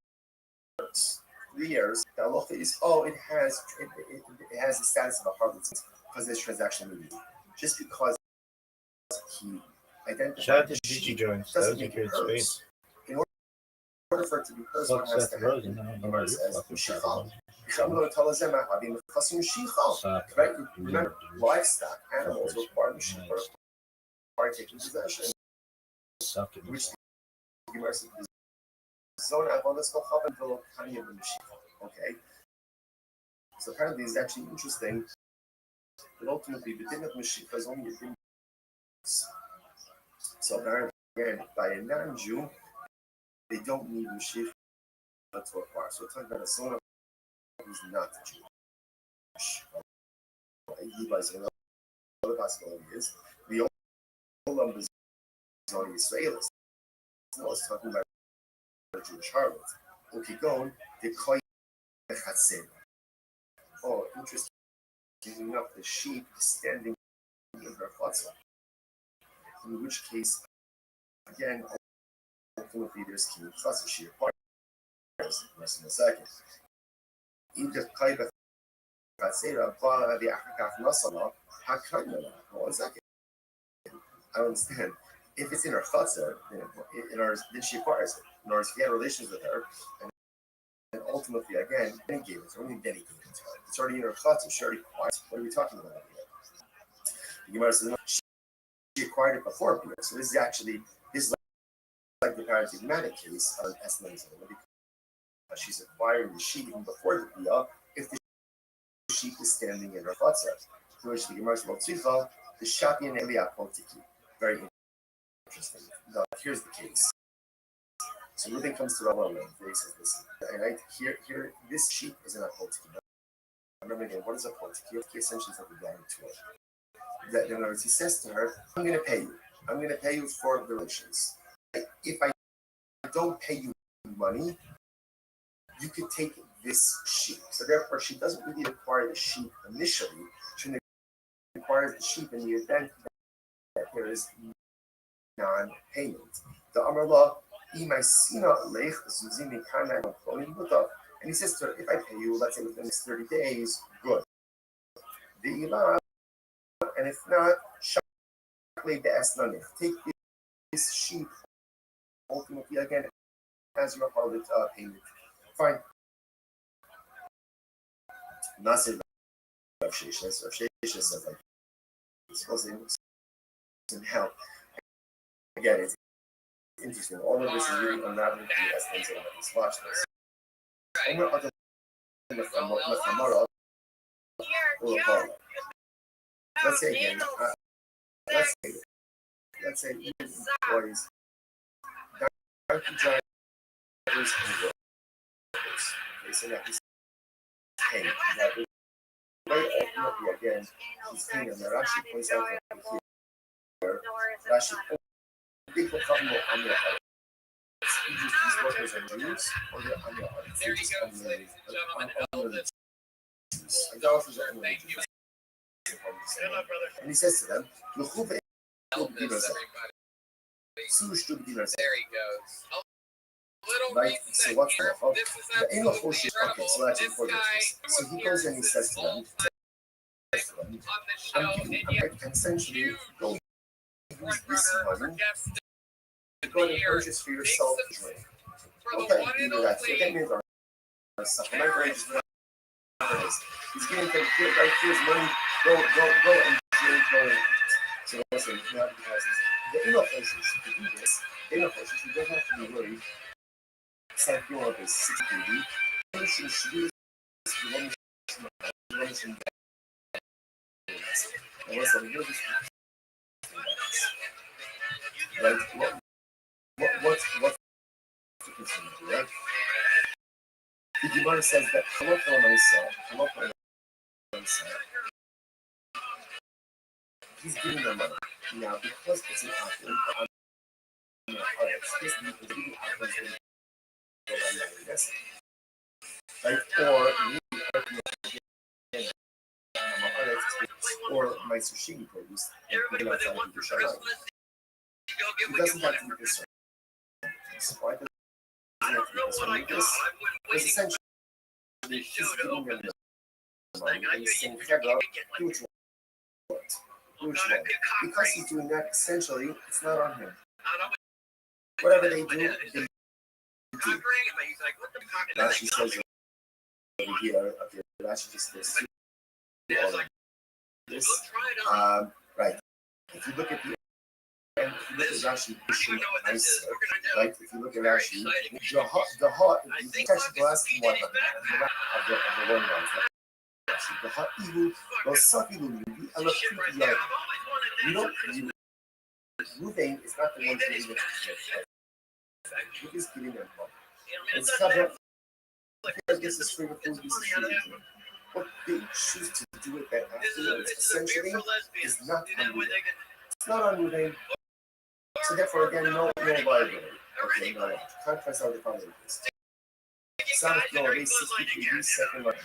3 years. The halacha is, it has the status of a harlot because there's transaction immediately. Just because he identified the sheep doesn't make it hers. In order for it to be hers, one has to have the says, right? Remember, livestock, animals require the sheep or require taking possession. Which the Gemara says, okay. So apparently it's actually interesting that ultimately the din of Mashiach is only a din. So apparently, again, by a non-Jew, they don't need Mashiach to acquire. So we're talking about a son who's not Jewish. He buys another possibility is the Olam is only Israelis. No, it's talking about a Jewish harlot. Okay, going, the Koy Chatzim. Oh, interesting enough, the sheep is standing in her chutzah. In which case, again, ultimately there's king chutzah. She acquires in a second. Either Koy Chatzera, Bala the Achakaf Nasala, Hakanyala. One second. I don't understand. If it's in her chutzah, then she acquires it. In other words, if he had relations with her, and ultimately, again, then he gave it to her, then he gave it to her. It's already in her chutzah, she already acquired it. What are we talking about here? The Gemara says, no, she acquired it before Bia. So this is like the paradigmatic case of Esna's because she's acquiring the sheep even before the Bia if the sheep is standing in her chutzah. To which the Gemara says, well, the Shapi and Eliab Potiki. Very interesting. Now, here's the case. So Reuben comes to Rabbi and he says, listen, right, here, this sheep is an apotiki. Remember again, what is a apotiki? Essentially, it's like a guarantor. That, in other words, he says to her, I'm going to pay you. I'm going to pay you for the relations. If I don't pay you money, you could take this sheep. So therefore, she doesn't really acquire the sheep initially. She acquires the sheep in the event that there is non-payment. The Amar Law, and he says to her, if I pay you, let's say within the next 30 days, good. And if not, take this sheep ultimately again as your harlot payment. Fine. Nasir Rav Sheshes says like this. And help. Again, it's interesting. All of this is really unraveling the essence of this. Watch this. Let's say again, let's say employees, donkey drivers and workers. Okay, so now he's paying. Right ultimately again, he's paying them. Now Rashi points out that here, Rashi these workers are Jews or they're idolaters are only Jews. And he says to them, "L'chuv Help this, everybody. There he goes. A little Right? reason So that what's here, the this is the anal absolutely okay, incredible. so that's This important. guy So he goes and he says to them, on the show, I'm and yet essentially you go use front this runner money gets to go and here, purchase for yourself a drink. for the Okay, one and do that. So that only means our supplementary is whatever it is. He's getting from here, right here's money, go and drink, go and so listen, now because the anal places to do this, the anal places, you don't have to be worried. It's like you want this 60 week. You should do this. You want to and listen, you're just right. What's the concern, right? The Gemara says that he's giving them money. Now, because it's an option, this legal option is right? Or my sushi produce. He doesn't have to do this. Why doesn't he have to do this? Because essentially, he's giving them the money and he's saying, do what you want. Do what you want. Because he's doing that, essentially, it's not on him. Whatever they do, they do. Rashi says over here, okay, Rashi just says, this, right. If you look at the and if you look at Rashi, right? If you look at Rashi, the hot, you touch the last one of the one lines. The hot evil, those suck evil, you don't, Ruvain is not the one giving it. Ruvain is giving them money. It's covered. This is free with food, this is free with food. What they choose to do with that afterwards, essentially, is not on Ruvain. It's not on Ruvain. So therefore, again, no liability. Okay, no. Contrast how the following is. Sound of no, they 60 degrees second line.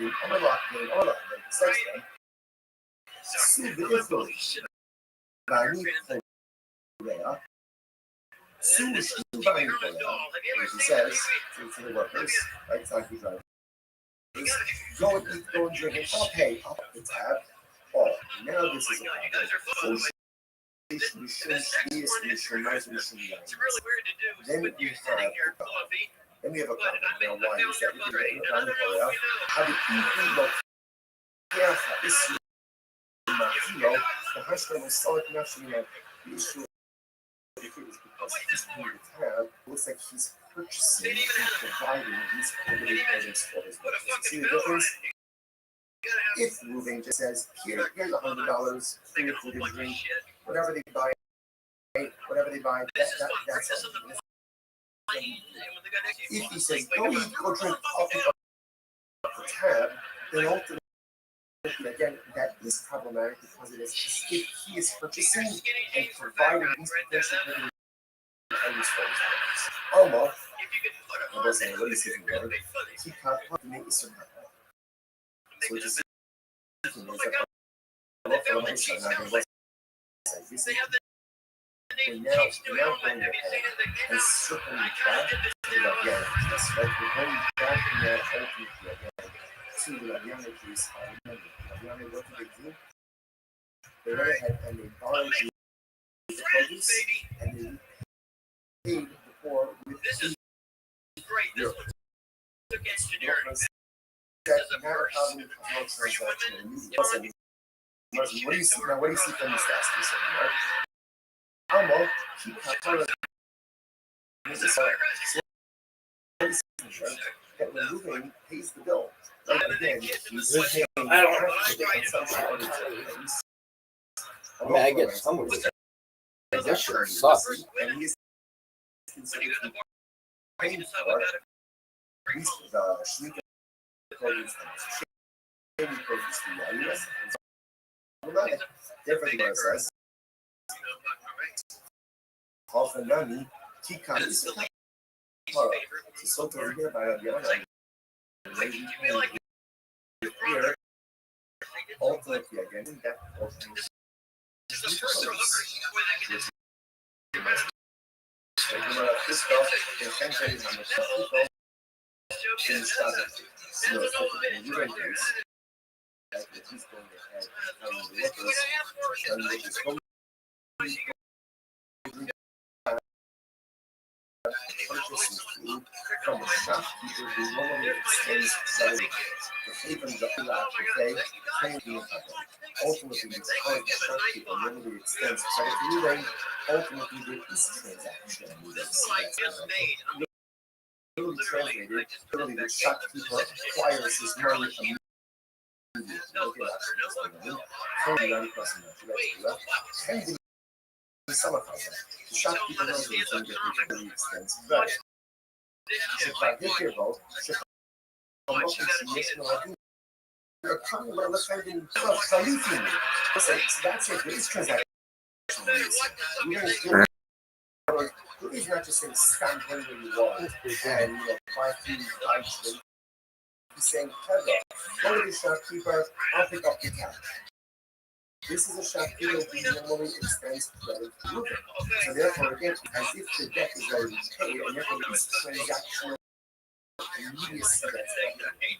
I'm a lock game, all of them. Sex them. Sue the influence. Bani Korea. Sue Bani Korea. As he says to the workers, right? It's like you drive. Go and eat, go and drink, and I'll pay. I'll put the tab. Oh, now this is a problem. So then we have a problem. Now, why is that? How do you look? Yeah, this is the husband was so international. The issue is because he's paying the tab. It looks like he's purchasing and providing these holiday items for his wife. See the difference? If moving just says, here's $100, free food and drink, whatever they buy, that's all. If he says, go eat, go drink, I'll pick up the tab, then ultimately, again, that is problematic because it is if he is purchasing and providing these potential items for his wife. Alma, I was saying, what is his word? He can't make a certain so it just we're now going ahead and circling back to the Yes, right? We're going back in that ultimately again to the Laviana case. Laviana, what did they do? They went ahead and they borrowed the produce and they paid the poor with euros. That's not a problem with no transaction. What do you see now? What do you see from this last piece of it, right? Almo, that when moving pays the bill. Right? Again, he's paying I get some of it. That shit sucks. And he's considered paying for the Shlika produce and shady produce from the US. Different what it says. Hofanami, Tika, so to hear by ultimately again. again in depth opening. Fiscal intention on the people in the strategy. So it's like the event is that he's going ahead and the workers and with his own purchasing food from the shopkeeper who normally extends selling even the okay, can be ultimately the current shopkeeper normally extends credit to them, ultimately there is transaction. Literally translated, literally the shopkeeper acquires his money immediately. And the seller comes in. The shopkeeper knows that he's going to get really expensive credit. Shopkeeper get here, though. You're coming with a friend that's your base transaction. He's not just saying stand where you want and buy food, buy drink. He's saying, Heather, go to the shopkeeper, I'll pick up the cash. This is a shopkeeper who normally extends credit to you. So therefore, again, as if the debt is already paid, and therefore this transactional immediacy that's happening.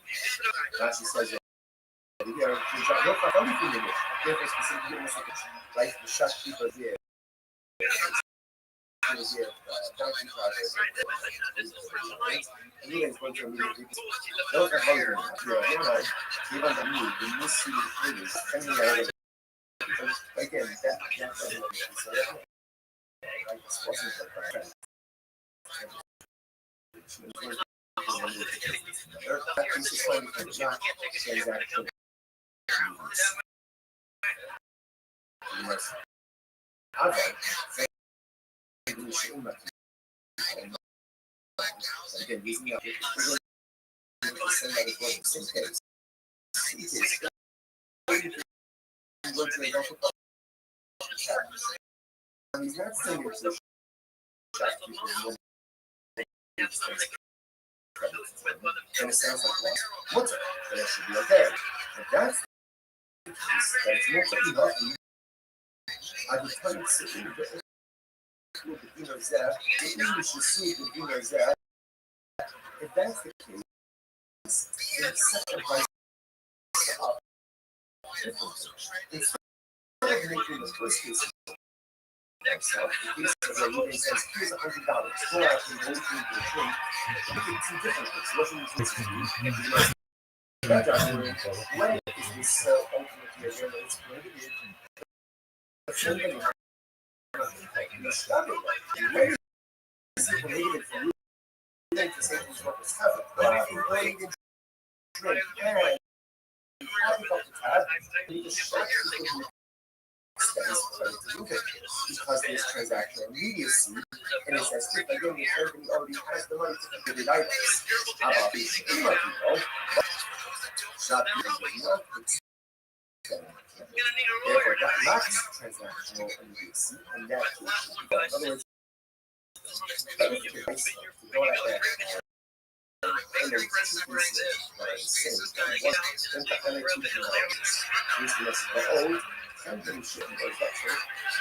Rashi says, therefore, specifically, like the shopkeeper here. Again, that again, using the he's not saying it's a and it sounds like what's it? Then it should be okay. If that's the case, that it's more pretty healthy. I would tell you to if that's the case, it's such a vice up. Instead of making the first case himself, the case of the movie says, here's $100. Go out and go through the thing. You can see different things. Russian police when is this ultimately again that it's going to be somebody when is it related for you to say these workers have it? But if you drink and having up the tab, you just shut people who extends credit to move it because there's transactional immediacy and it's as if again the company already has the money to complete the items. How about these people? Shop people therefore that lacks transactional immediacy and that in other words go at that and there's two pieces that are the same. One is the old and then shouldn't go that way.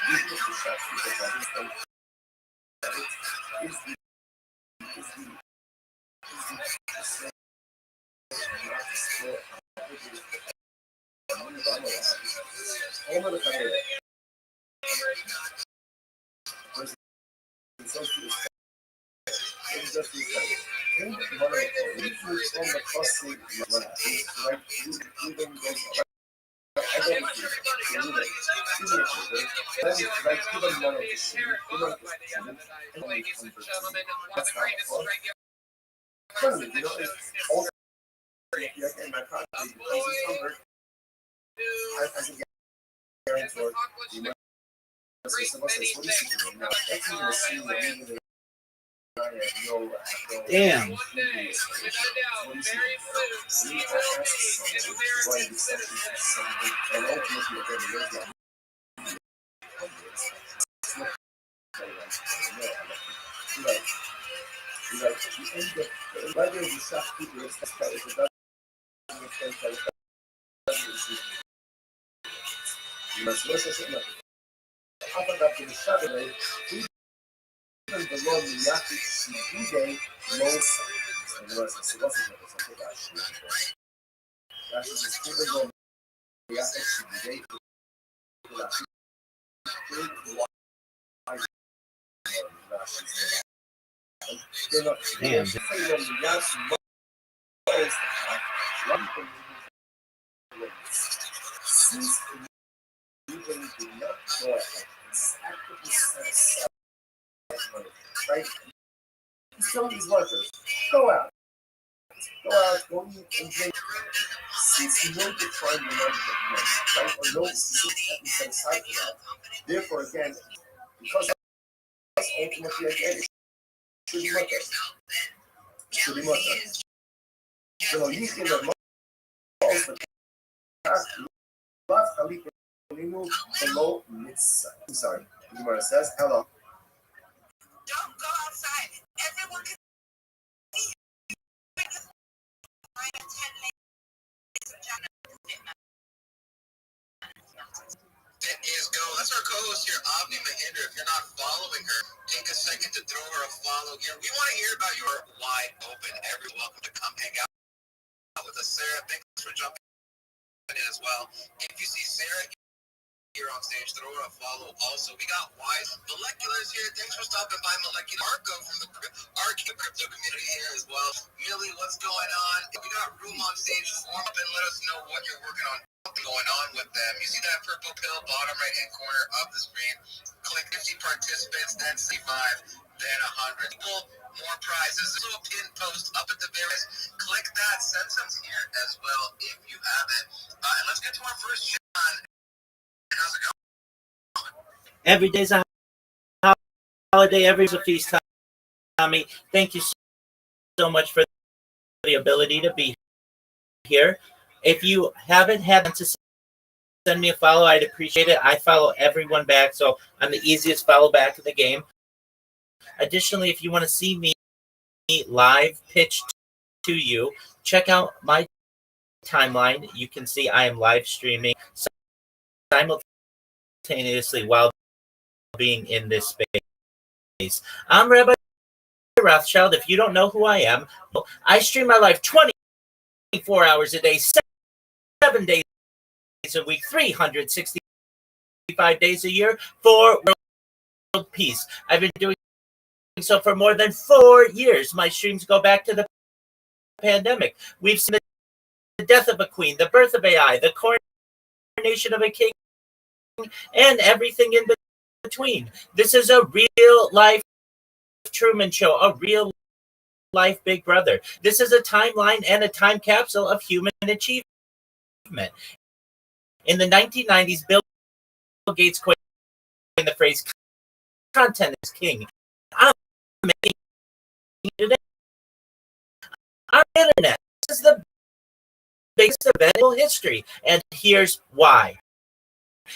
Even if the shopkeeper doesn't think is the Damn. mas não se chama. A da puxada daí, tudo do nome Yaki Shibudei Monsa. Nossa, você gosta de uma pessoa que eu acho? Eu acho que tudo do nome Yaki Shibudei right? Some of these workers go out, go and drink. Since no defined amount of money, right? Or no specific having set aside for that. Therefore, again, because that's ultimately again, should be much. So you can the most but Khalifa below mitzvah. I'm sorry. Gemara says, hello. Don't go outside. Everyone can see you. That is go. That's our co-host here, Avni Mahinder. If you're not following her, take a second to throw her a follow here. We want to hear about your wide open. Everyone's welcome to come hang out with us. Sarah, thanks for jumping in as well. If you see Sarah here on stage, throw her a follow. Also, we got Wise Moleculars here. Thanks for stopping by, Molecular. Marco from the Arcade Crypto community here as well. Millie, what's going on? If you got room on stage, form up and let us know what you're working on. Going on with them. You see that purple pill bottom right hand corner of the screen. Click 50 participants, then 65, then 100 people, more prizes. There's a little pin post up at the very. Click that, send some here as well if you haven't. And let's get to our first John. How's it going? Every day's a holiday, every day's a feast. Tommy, thank you so much for the ability to be here. If you haven't had to send me a follow, I'd appreciate it. I follow everyone back, so I'm the easiest follow back in the game. Additionally, if you want to see me live pitched to you, check out my timeline. You can see I am live streaming simultaneously while being in this space. I'm Rabbi Rothschild. If you don't know who I am, I stream my life 24 hours a day, 7 days a week, 365 days a year for world peace. I've been doing so for more than 4 years. My streams go back to the pandemic. We've seen the death of a queen, the birth of AI, the coronation of a king, and everything in between. This is a real life Truman Show, a real life Big Brother. This is a timeline and a time capsule of human achievement. In the 1990s, Bill Gates coined the phrase, content is king. I'm making it today. Our internet is the biggest event in history, and here's why.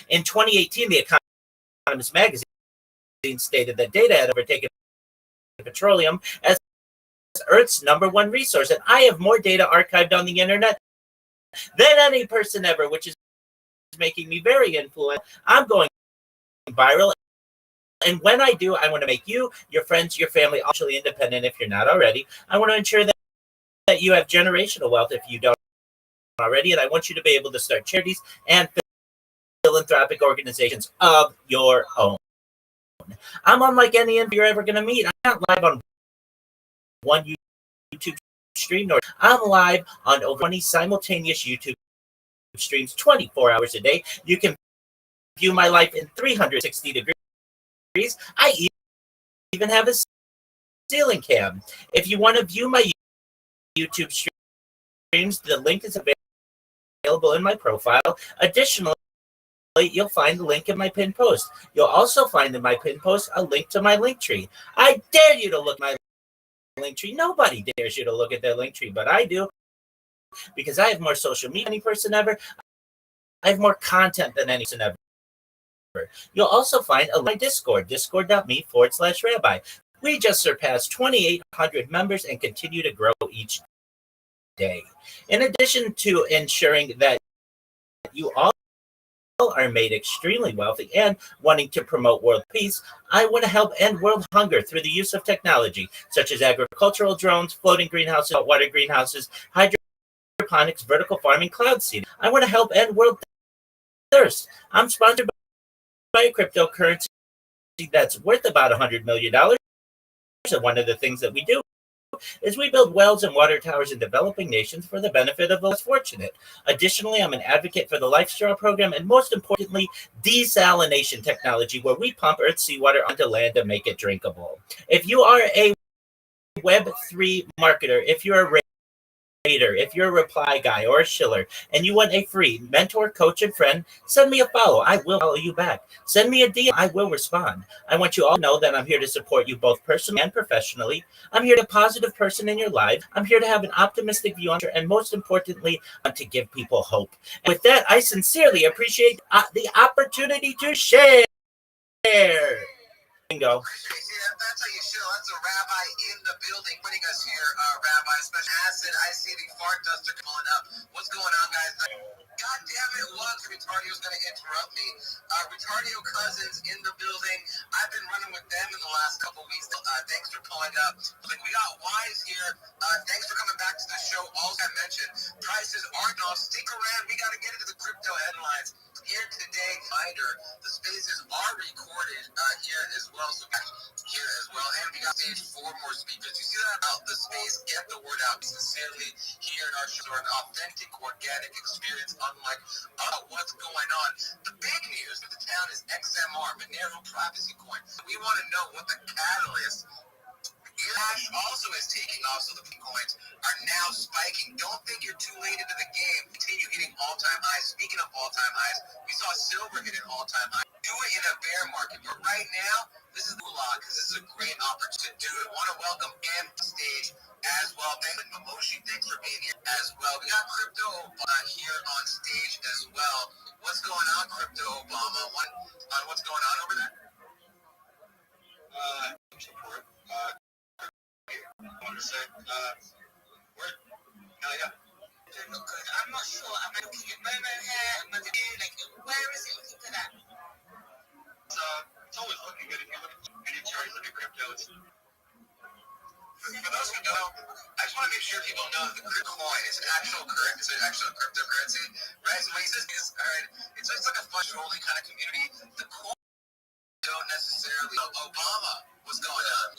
In 2018, The Economist magazine stated that data had overtaken petroleum as Earth's #1 resource, and I have more data archived on the internet than any person ever, which is making me very influential. I'm going viral, and when I do, I want to make you, your friends, your family, actually independent if you're not already. I want to ensure that you have generational wealth if you don't already, and I want you to be able to start charities and philanthropic organizations of your own. I'm unlike any you're ever going to meet. I'm not live on one YouTube stream, nor I'm live on over 20 simultaneous YouTube streams 24 hours a day. You can view my life in 360 degrees. I even have a ceiling cam. If you want to view my YouTube streams, the link is available in my profile. Additionally, you'll find the link in my pinned post. You'll also find in my pinned post a link to my link tree. I dare you to look at my link tree. Nobody dares you to look at their link tree, but I do, because I have more social media than any person ever. I have more content than any person ever. You'll also find a link to my Discord, discord.me/rabbi. We just surpassed 2,800 members and continue to grow each day. In addition to ensuring that you all are made extremely wealthy and wanting to promote world peace, I want to help end world hunger through the use of technology such as agricultural drones, floating greenhouses, saltwater greenhouses, hydroponics, vertical farming, cloud seeding. I want to help end world thirst. I'm sponsored by a cryptocurrency that's worth about $100 million. And one of the things that we do is we build wells and water towers in developing nations for the benefit of the less fortunate. Additionally, I'm an advocate for the Life Straw program and most importantly, desalination technology, where we pump earth seawater onto land to make it drinkable. If you are a Web3 marketer, if you're a if you're a reply guy or a shiller and you want a free mentor, coach, and friend, send me a follow. I will follow you back. Send me a DM. I will respond. I want you all to know that I'm here to support you both personally and professionally. I'm here to be a positive person in your life. I'm here to have an optimistic view on, and most importantly, I want to give people hope. And with that, I sincerely appreciate the opportunity to share. Bingo. That's how you show. That's a rabbi in the building putting us here, Rabbi. Especially acid. I see the fart duster pulling up. What's going on, guys? God damn it, Retardio's going to interrupt me. Retardio cousins in the building. I've been running with them in the last couple weeks. Thanks for pulling up. We got Wise here. Thanks for coming back to the show. All I mentioned, prices are no. Stick around. We got to get into the crypto headlines here today. The spaces are recorded here as well. So here as well. And we got stage 4 more speakers. You see that out the space? Get the word out. Sincerely, here in our show, an authentic, organic experience, unlike what's going on. The big news of the town is XMR, Monero Privacy Coin. We want to know what the catalyst. Cash also is taking off, so the coins are now spiking. Don't think you're too late into the game. Continue hitting all-time highs. Speaking of all-time highs, we saw silver hit an all-time high. Do it in a bear market, but right now, this is moolah because this is a great opportunity to do it. Want to welcome M to stage as well. Thank you, Momoshi. Thanks for being here as well. We got Crypto here on stage as well. What's going on, Crypto Obama? What's going on over there? Support. I want to say, where? No, yeah. Good. I'm not sure. Am I looking at Momo here? Am I looking, like, where is it looking for that? It's always looking good. If you look at any chart, look at crypto. For those who don't, I just want to make sure people know that the coin is an actual cryptocurrency, right? So when he says it's like a fun, trolling kind of community. The coin don't necessarily. Obama, what's going on?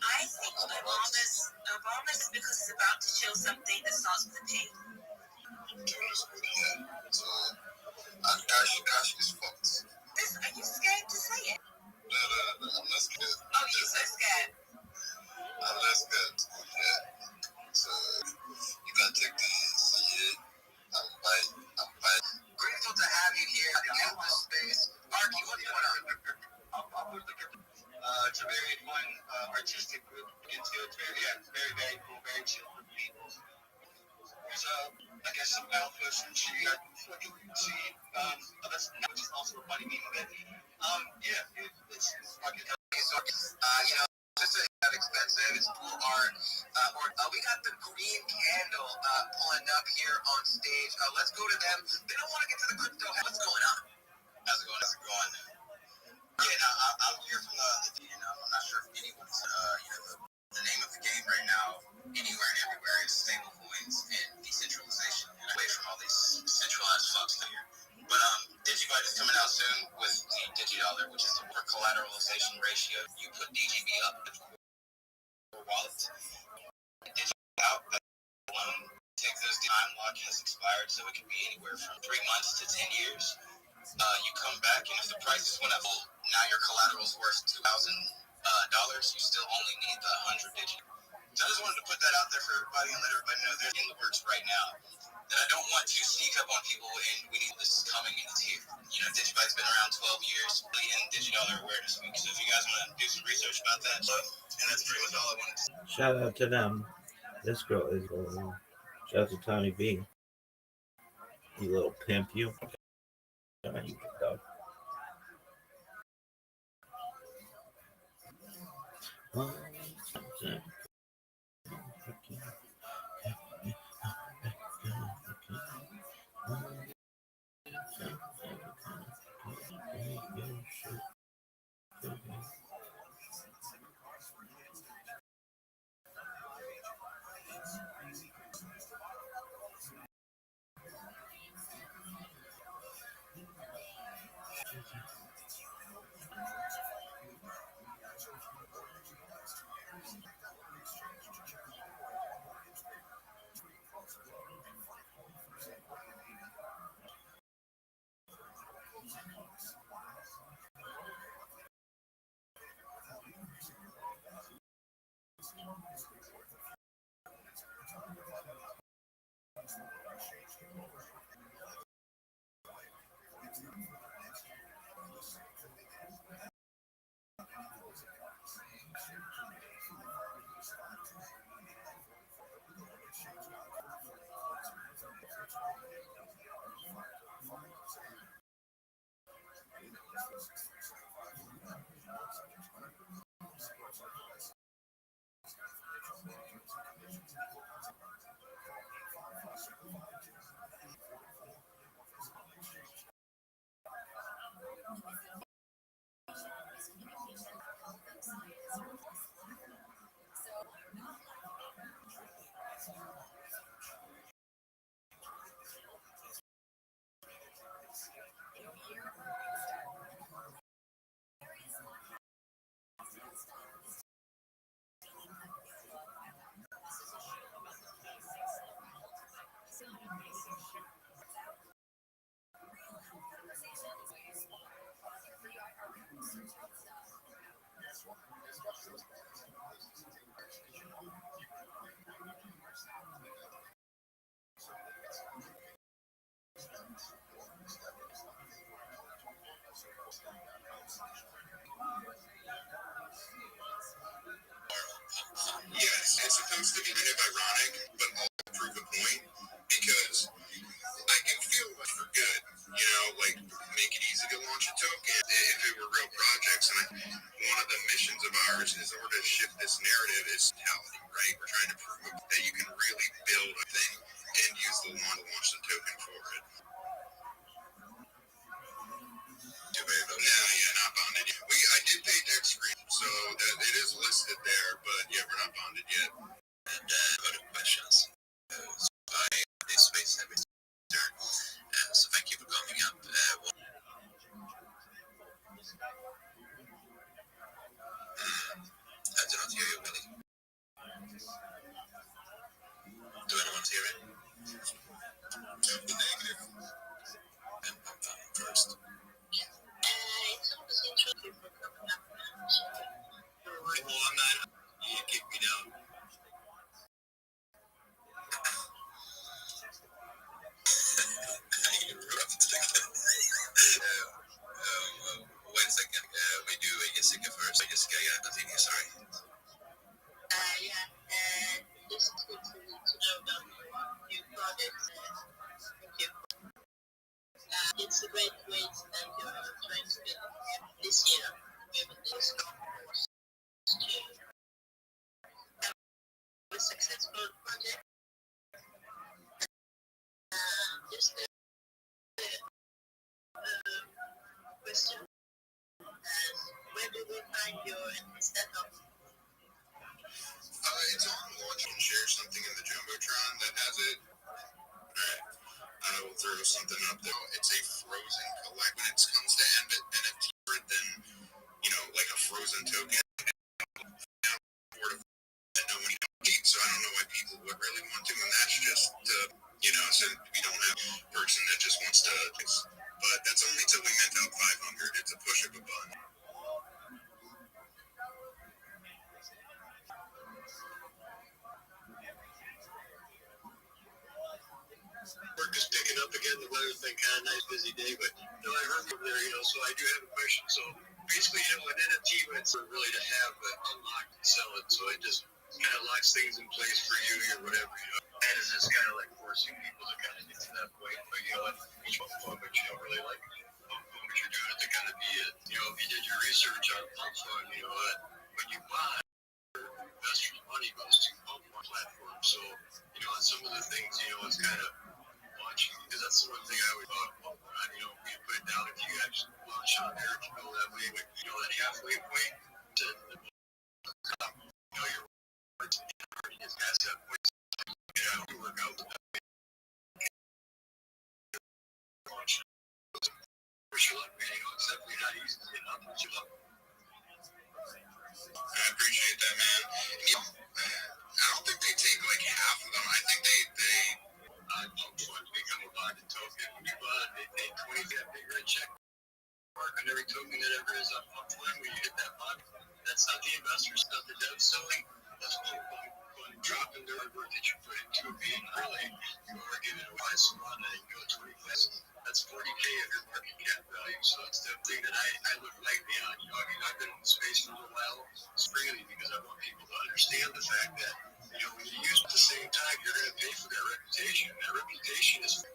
I think Obama's because it's about to show something that starts with a P. So, Kashi is fucked. Are you scared to say it? No, I'm not scared. Oh, you're so scared. I'm not scared. Yeah. So, you can take this shit. I'm fine. Grateful to have you here in this space. Arky, what's going on? I'll put the it's a very fun artistic group into it. Very, very cool, very chill group of people. There's I guess some alpha, some she which is also a funny meme of it. It's fucking so just that expensive. It's cool art. We got the green candle pulling up here on stage. Let's go to them. They don't want to get to the crypto. What's going on? How's it going? Yeah, I'm here from I'm not sure if anyone's, the name of the game right now, anywhere and everywhere, is stable coins and decentralization, and away from all these centralized fucks here. But DigiByte is coming out soon with the DigiDollar, which is the collateralization ratio. You put DGB up with your wallet, out alone, takes this time lock has expired, so it can be anywhere from 3 months to 10 years. You come back, and if the prices went up, now your collateral is worth $2,000. You still only need the 100 digit. So I just wanted to put that out there for everybody and let everybody know they're in the works right now. That I don't want to sneak up on people, and we need this is coming and it's here. DigiByte's been around 12 years, really in DigiDollar Awareness Week. So if you guys want to do some research about that, and that's pretty much all I wanted to say. Shout out to them. This girl is shout out to Tommy B. You little pimp, you. You dog. It's supposed to be kind of ironic, but also prove a point because I do feel like for good, like make it easy to launch a token if it were real projects. And one of the missions of ours is in order to shift this narrative is mentality, right? We're trying to prove that you can really build a thing and use the launch to launch the token for it. Yeah, not bonded yet. I did pay Restream, so that it is listed there, but yeah, we're not bonded yet. And other questions. I this space have been there. So thank you for coming up. I do not hear you, Willie. Do anyone hear it? Negative. And first. Well, I'm not. You kicked me down. Wait a second. We do Jessica first. Jessica, yeah, continue. Sorry. This is good to know about new projects. Thank you. It's a great way that you're trying to build this year. Maybe this course to have a successful project. Just a question. Where do we find your setup? It's on launch. You can share something in the Jumbotron that has it. Alright. I will throw something up there. It's a frozen collect. When it comes to NFT, then, like a frozen token. So I don't know why people would really want to, and that's just, so we don't have a person that just wants to, but that's only till we mint out 500. It's a push of a button. Work is picking up again. The weather's been kind of nice, busy day, but I heard from there, so I do have a question. So basically, an NFT it's really to have unlock and sell it, so it just kind of locks things in place for you or whatever, And it's just kind of like forcing people to kind of get to that point, but each one, but you don't really like what you're doing to kind of be it. If you did your research on pump fund, when you buy, investors' money goes to pump fund platforms. So, on some of the things, it's kind of launching, because that's the one thing I always thought about. We put it down if you actually launch on there, if you go that way, but that halfway point to your words is past that point. We work out with that. Launch. Wish you luck, man. It's definitely not easy to get up. Wish you luck. I appreciate that, man. I don't think they take like half of them. I think they pump funds become a bonded token. When you bond, they take 20 that big red check mark on every token that ever is on pump fund. When you hit that bond, that's not the investors, not the dev selling. That's pump fund dropping their worth that you put into it. Being really, you are giving away Solana and go 20 places. That's 40K of your market cap value. So it's the thing that I look lightly on. I've been in the space for a little while. It's freely because I want people to understand the fact that, when you use it at the same time, you're going to pay for that reputation. That reputation is,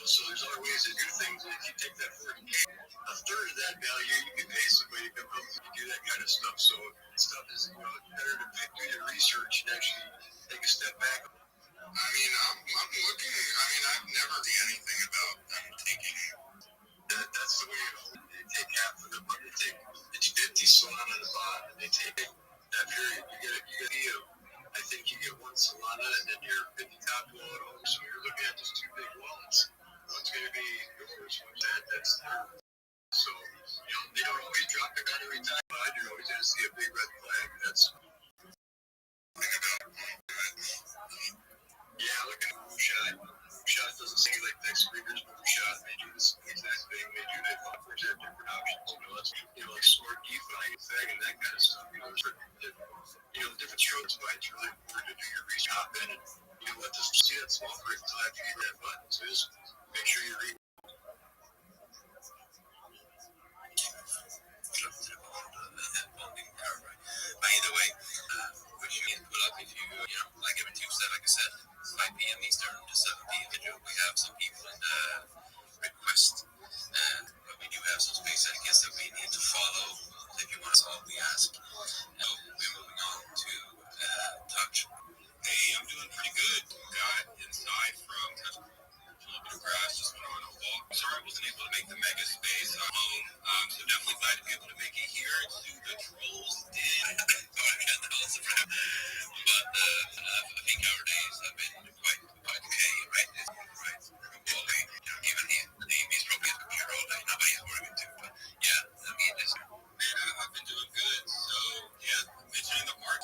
so there's other ways to do things. And if you take that 40K, a third of that value, you can pay somebody to come up and do that kind of stuff. So stuff is, better to do your research and actually take a step back. I'm looking. I've never seen anything about them taking. That's the way they take half of the money. It's 50 Solana on the bond, and they take that period. You get I think you get one Solana, and then your 50 top wallet home. So you're looking at just two big wallets. One's going to be yours, one's that's theirs. So, they don't always drop the gun every time, but you're always going to see a big red flag. That's thing about look at Moonshot. Moonshot doesn't seem like next speakers, Moonshot, they do this exact thing. They do that offers have different options. That's like smart DeFi, and that kind of stuff. Different strokes, but it's really important to do your research hop in and let this see that small print until after you hit that button. So just make sure you read. By the way, wish you pull up if you like every Tuesday, like I said, 5 p.m. Eastern to 7 p.m. We have some people in the request, but we do have some space, I guess, that we need to follow. If you want, that's all we ask. So we're moving on to touch. Hey, I'm doing pretty good. Got inside from touch. A little bit of grass, just went on a walk. Sorry I wasn't able to make the mega space at home, so definitely glad to be able to make it here to the Trolls Den. But I think our days have been quite okay, right? Right. Well, even the he's probably at the computer all day. Nobody's working too, but yeah, I mean, I've been doing good. So yeah, mentioning the park.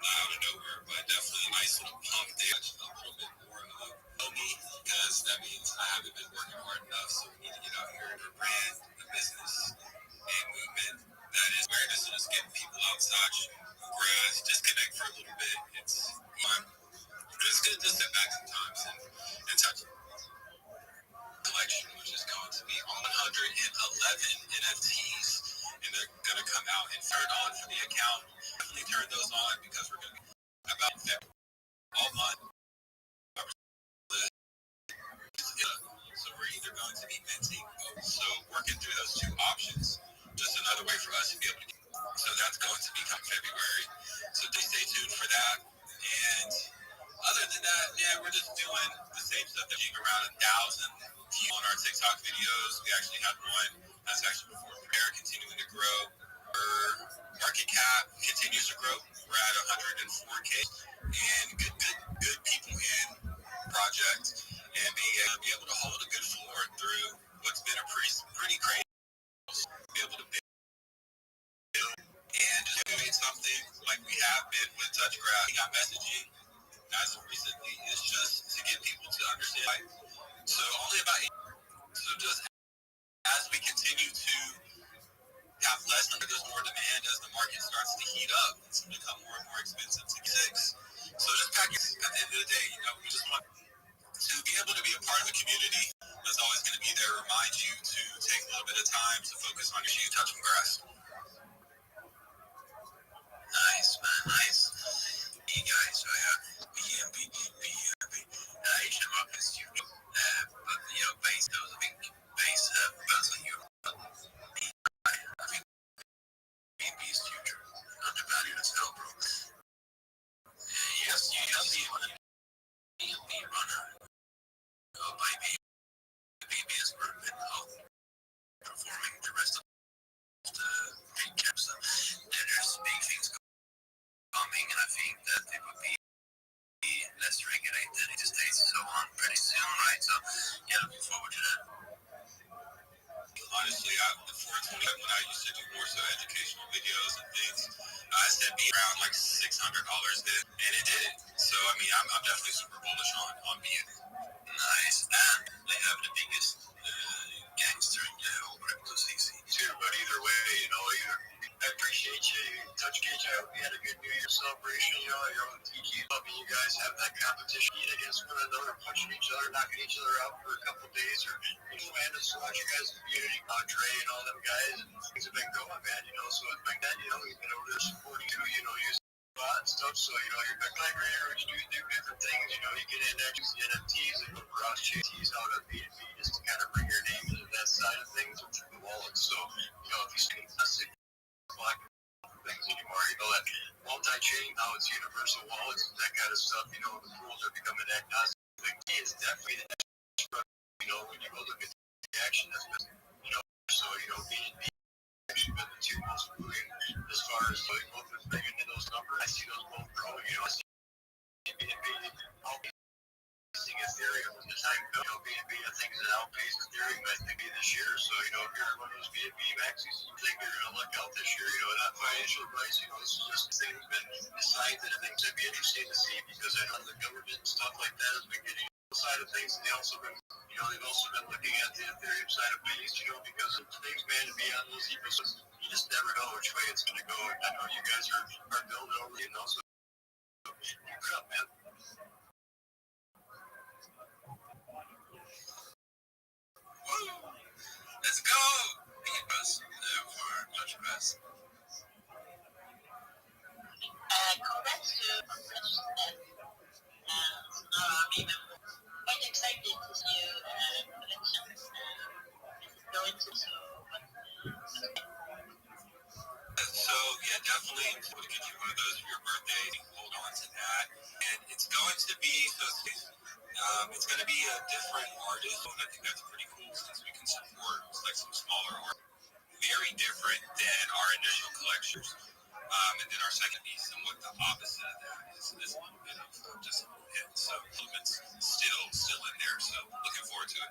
Out of nowhere, but definitely a nice little pump there. A little bit more of me because that means I haven't been working hard enough. So we need to get out here and brand the business and movement. That is where this is getting people outside, grass, disconnect for a little bit. It's fun. It's good to step back sometimes and touch collection, which is going to be 111 NFTs, and they're going to come out and turn on for the account. Definitely turn those on because we're going to be about all month. So we're either going to be minting, so working through those two options, just another way for us to be able to get. So that's going to be come February. So stay tuned for that. And other than that, yeah, we're just doing the same stuff. There's around 1,000 views on our TikTok videos. We actually have one that's actually before premiere, continuing to grow. Our market cap continues to grow. We're at 104K, and good people in project, and be able to hold a good floor through what's been a pretty crazy. Be able to build and just doing something like we have been with TouchGraph. We got messaging as of recently is just to get people to understand. So only about 8. So just as we continue to have less, there's more demand as the market starts to heat up. It's going to become more and more expensive to get. So just at the end of the day, we just want to be able to be a part of a community that's always going to be there, remind you to take a little bit of time to focus on your touching grass. Nice, man, nice. Hey guys, so Asian markets, but base, there was a big base bounce on you. I think BNB's future undervalued as hell, bro. Yes, you see when a BNB runner by BNB has been outperforming the rest of the big caps. There's big things coming, and I think that it would be less regulated in the States and so on pretty soon, right? So, yeah, looking forward to that. Honestly, before 20, when I used to do more so educational videos and things, I said be around like $600 then, and it did. So, I mean, I'm definitely super bullish on being nice. And they have the biggest gangster in the whole crypto CC. Too, but either way, I appreciate you. Touch Gauge, I hope you had a good New Year celebration. Your own TG. Hoping you guys have that competition against one another, punching each other, knocking each other out for a couple of days, or fans to watch you guys' community, Andre and all them guys, and things have been going, man. So it's been that, we've been over there supporting you, using and stuff. So, you're back like you do different things. You get in there, use the NFTs and go cross JTs out of B&B just to kind of bring your name into that side of things with the wallet. So, if you see us things anymore, that multi-chain, now it's universal wallets, that kind of stuff, the rules are becoming agnostic. The key is definitely the when you go look at the action that's been, so, B&B actually been the two most moving as far as both bringing in those numbers. I see those both growing, I see B&B outpacing Ethereum in the time, B&B I think is an outpaced Ethereum I think this year, so, if you're one of those B&B maxis, you think they're going to look out this year, not financial advice, this is just things been decided that I think would be interesting to see, because I know the government and stuff like that has been getting side of things, and they've also been looking at the Ethereum side of things, because of things, man, to be on those ecosystems, you just never know which way it's going to go. I know you guys are building over, so keep it up, man. Woo! Let's go! Beat us for Touch Grass. So yeah, definitely we'll get you one of those for your birthday. Hold on to that, and it's going to be it's going to be a different artist. And I think that's pretty cool since we can support like some smaller art. Very different than our initial collections. And then our second piece, somewhat the opposite of that, is this little bit of just a little hit. So elements still in there. So looking forward to it.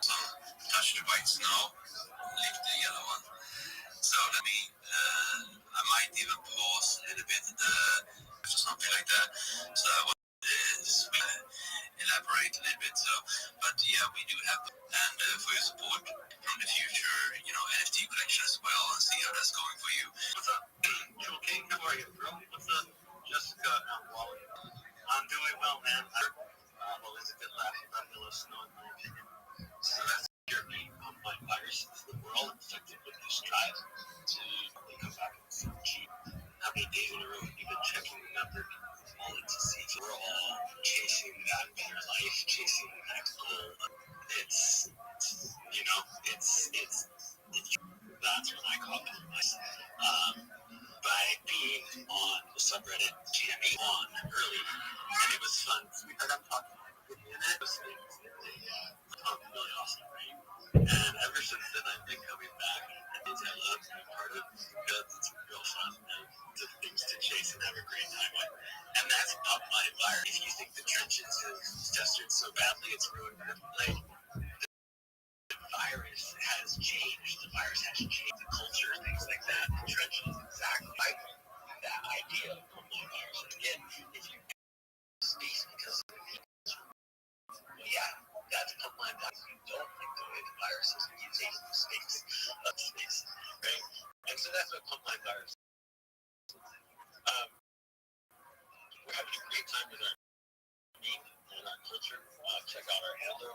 So touch the white snow, leave the yellow one. So let me, I might even pause a little bit or something like that. So I will elaborate a little bit. So, but yeah, we do have, and for your support from the future, NFT collection as well, and see how that's going for you. What's up, Joel King? How are you, bro? What's up, Jessica? Wally? I'm doing well, man. Well, it's a good laugh about Yellow Snow, in my opinion. So that's Jeremy my viruses that we're all infected with this drive to come back and see how many days in a row have you been checking the number all to see if we're all chasing that better life, chasing that goal. It's that's when I call it nice. By being on the subreddit GME on early, and it was fun. We heard I'm talking and it was really awesome, right? And ever since then, I've been coming back, and it's I love to be part of because it's real fun and the things to chase and have a great time with. And that's Pop My Virus. If you think the trenches is festered so badly, it's ruined your play. The virus has changed. The virus has changed the culture, things like that. The trenches is exactly like that idea of Pop My Virus. Again, if you space because of the people, yeah, that's Pop My Virus. You don't like the way the virus is. You take the space, right? And so that's what Pop My Virus. We're having a great time with our meme and our culture. Check out our handle.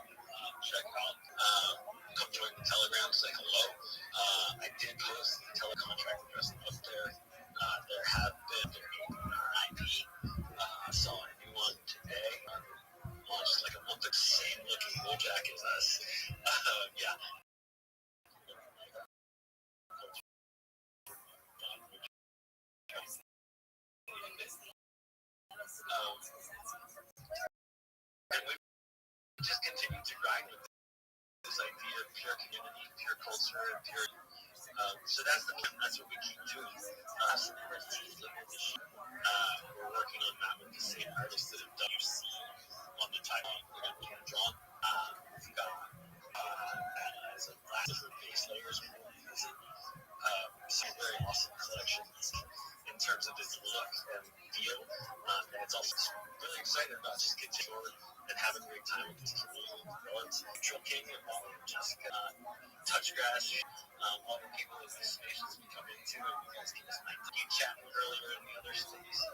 Come join the Telegram. Say hello. I did post the telecontract address up there. There have been our IP. Saw a new one today. Launched like a month ago. Same looking Bojack as us. Yeah. And we just continue to grind with this idea of pure community, pure culture, pure. So that's what we keep doing. Some NFTs live in the sheet. We're working on that with the same artists that have done UC on the title. We're going to be drawn. We've got as a last different base layers. Some very awesome collections in terms of its look and feel. And it's also really excited about just continuing forward and having a great time with this community. Joel King and Molly and Jessica, Touchgrass, all the people in these spaces we come into, and you guys give us an idea. Chatting earlier in the other space,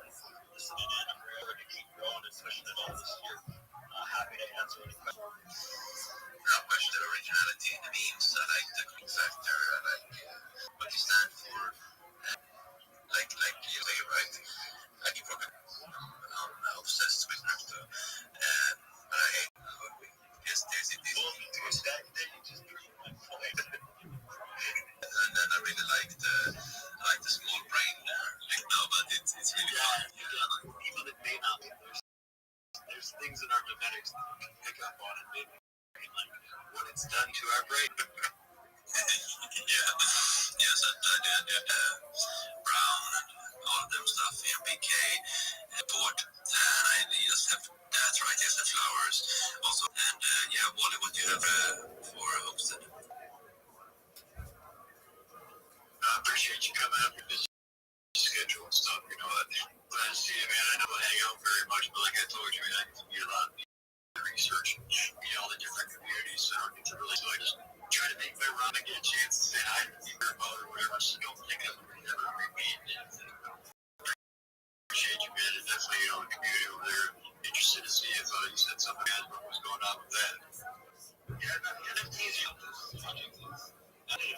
listening in. I'm ready to keep going and pushing it all this year. Happy to answer any questions. No question, the originality in the memes. I like the cool factor. I like what you stand for. Like you say, right? Like you probably I'm obsessed with crypto. But I hate there's this. That you just proved my point. And then I really like the small brain no, but it's really fun. Yeah. People that may not be there's things in our memetics that we can pick up on and maybe like what it's done to our brain. Yes, I did Brown and all of them stuff, BK, Port, and I just have that's right, yes, the flowers also. And Wally, what do you have for Homestead? I appreciate you coming up with this schedule and stuff, glad to see you, man. I know I hang out very much, but like I told you, I can do a lot of research, all the different communities, so I don't get to really, so I just try to make my run and get a chance to say hi to people or whatever, so don't think of it ever repeat. Appreciate you, man, and definitely, the community over there, interested interested to see if you said something else. What was going on with that? Yeah, NFTs. It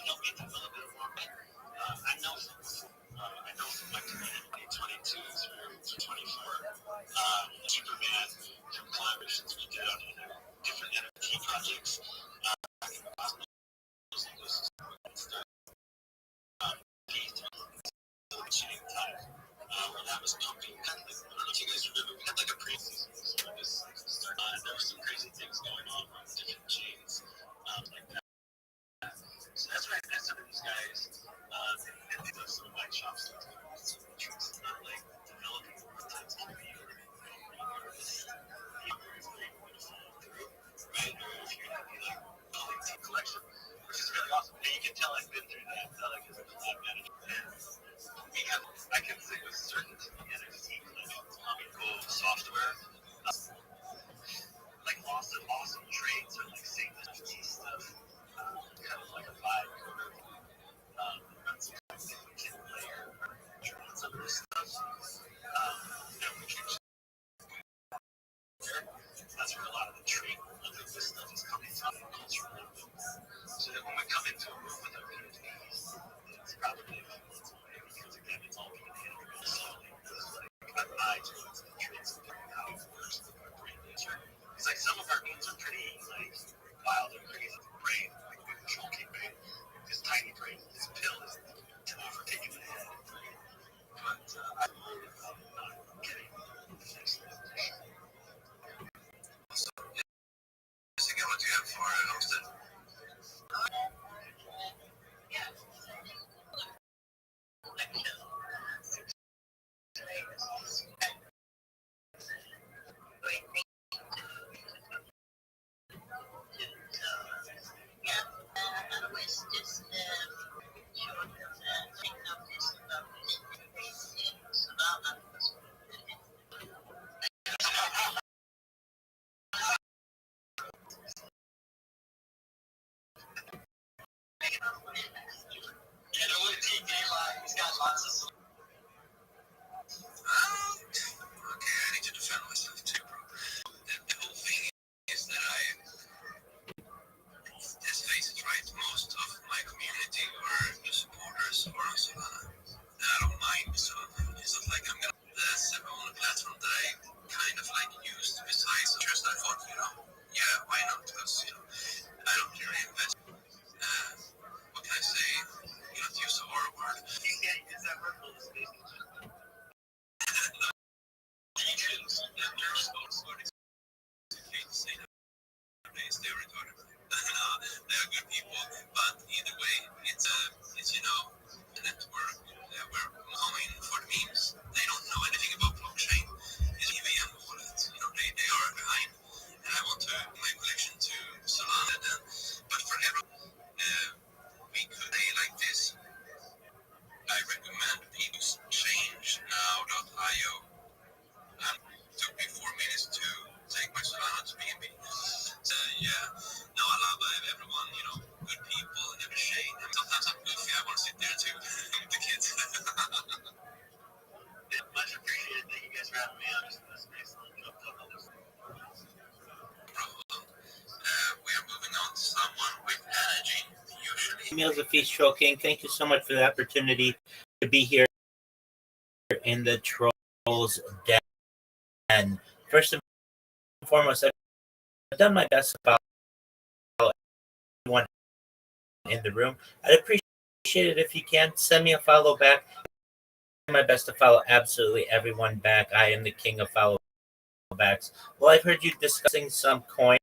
helped me develop it more. I know from my community, 2022 through 24, Superman, from collaborations we did on different NFT projects. When that was pumping, I don't know if you guys remember, we had like a pre-season. There were some crazy things going on different chains like that. So that's why I met some of these guys. And they love some of my shops. It's not like developing sometimes can be right? Or if you're going to be like building team collection, which is really awesome. And you can tell I've been through that. Like as a collab manager. We have, I can say with certainty, NFT collections, cool software, like awesome trades or like same NFT stuff, kind of like a vibe. Some of this stuff, that's where a lot of the trade of this stuff is coming from, cultural movements. So that when we come into a room with our communities, it's probably because again, it's all being handled slowly. It's like an eye towards the trades and how it works with our brain nature. It's like some of our memes are pretty like wild and crazy. Brain, like with control K brain, this tiny brain, this pill is overtaking the head. But I'm worried about not getting the next level. So, again, what do you have for Homestead? He's got lots of. Okay, I need to defend myself too, bro. The whole thing is that let's face it, right? Most of my community or the supporters or Solana, and I don't mind Solana. It's not like I'm gonna. That's the only platform that I kind of like used besides interest. I thought, yeah, why not? Because I don't really invest. What can I say? You don't use the horror word. Is that purple space? They are retarded. They are good people, but either way, it's a network where going for the memes. They don't know anything about blockchain. It's EVM wallet. They are behind, and I want to my collection to Solana. But for everyone, we could say like this. I recommend people change now.io. It took me 4 minutes to take my Solana to BNB. No, I love everyone, good people in every shade. And sometimes I'm goofy, I want to sit there too with the kids. Much appreciated. Thank you guys for having me on this space. We are moving on to someone with energy, usually. Meals of Feast Troll King, thank you so much for the opportunity to be here in the Trolls Den. And first and foremost, I've done my best about everyone in the room. I'd appreciate it if you can send me a follow back. I do my best to follow absolutely everyone back. I am the king of follow backs. Well, I've heard you discussing some coins,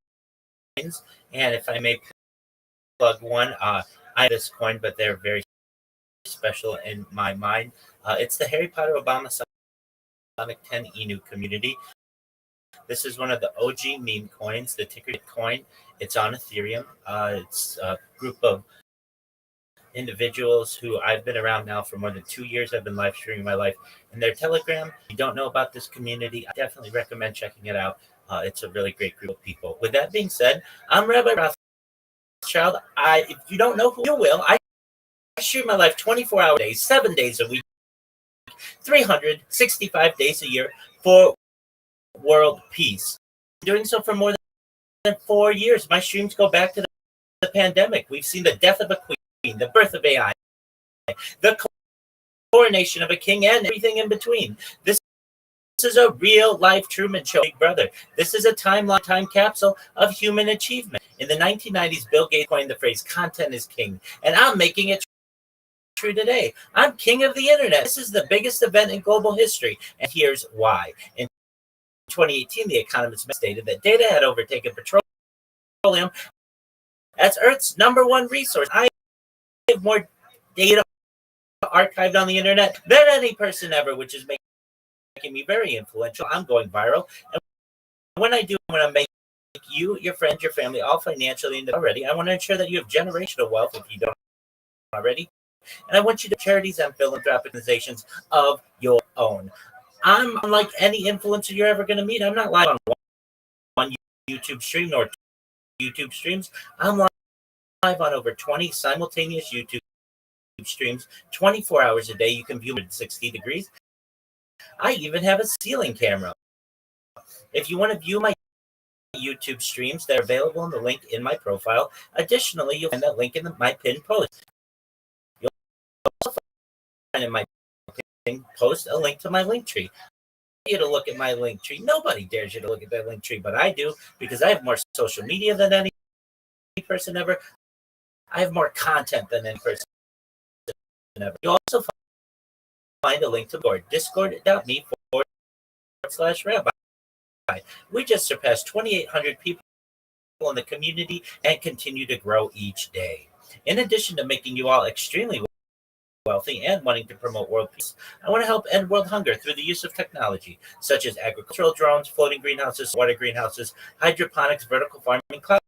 and if I may plug one, I have this coin, but they're very special in my mind. It's the Harry Potter Obama Sonic 10 Inu community. This is one of the OG meme coins, the ticker coin. It's on Ethereum. It's a group of individuals who I've been around now for more than 2 years. I've been live streaming my life in their Telegram. If you don't know about this community, I definitely recommend checking it out. It's a really great group of people. With that being said, I'm Rabbi Rothschild. If you don't know who you will, I stream my life 24 hours a day, 7 days a week, 365 days a year for world peace. Doing so for more than 4 years. My streams go back to the pandemic. We've seen the death of a queen, the birth of AI, the coronation of a king, and everything in between. This is a real life Truman Show, Big Brother. This is a time capsule of human achievement. In the 1990s, Bill Gates coined the phrase "content is king," and I'm making it true today. I'm king of the internet. This is the biggest event in global history, and here's why. In 2018, The Economist stated that data had overtaken petroleum as Earth's #1 resource. I have more data archived on the internet than any person ever, which is making me very influential. I'm going viral. And when I do, I'm going to make you, your friends, your family, all financially independent already. I want to ensure that you have generational wealth if you don't already. And I want you to charities and philanthropic organizations of your own. I'm unlike any influencer you're ever going to meet. I'm not live on one YouTube stream nor YouTube streams. I'm live on over 20 simultaneous YouTube streams, 24 hours a day. You can view it at 60 degrees. I even have a ceiling camera. If you want to view my YouTube streams, they're available in the link in my profile. Additionally, you'll find that link in my pinned post. You'll also find in my pinned post a link to my link tree. You to look at my link tree. Nobody dares you to look at that link tree, but I do because I have more social media than any person ever. I have more content than any person ever. You'll also find a link to discord.me/rabbi. We just surpassed 2,800 people in the community and continue to grow each day. In addition to making you all extremely wealthy and wanting to promote world peace, I want to help end world hunger through the use of technology such as agricultural drones, floating greenhouses, water greenhouses, hydroponics, vertical farming, cloud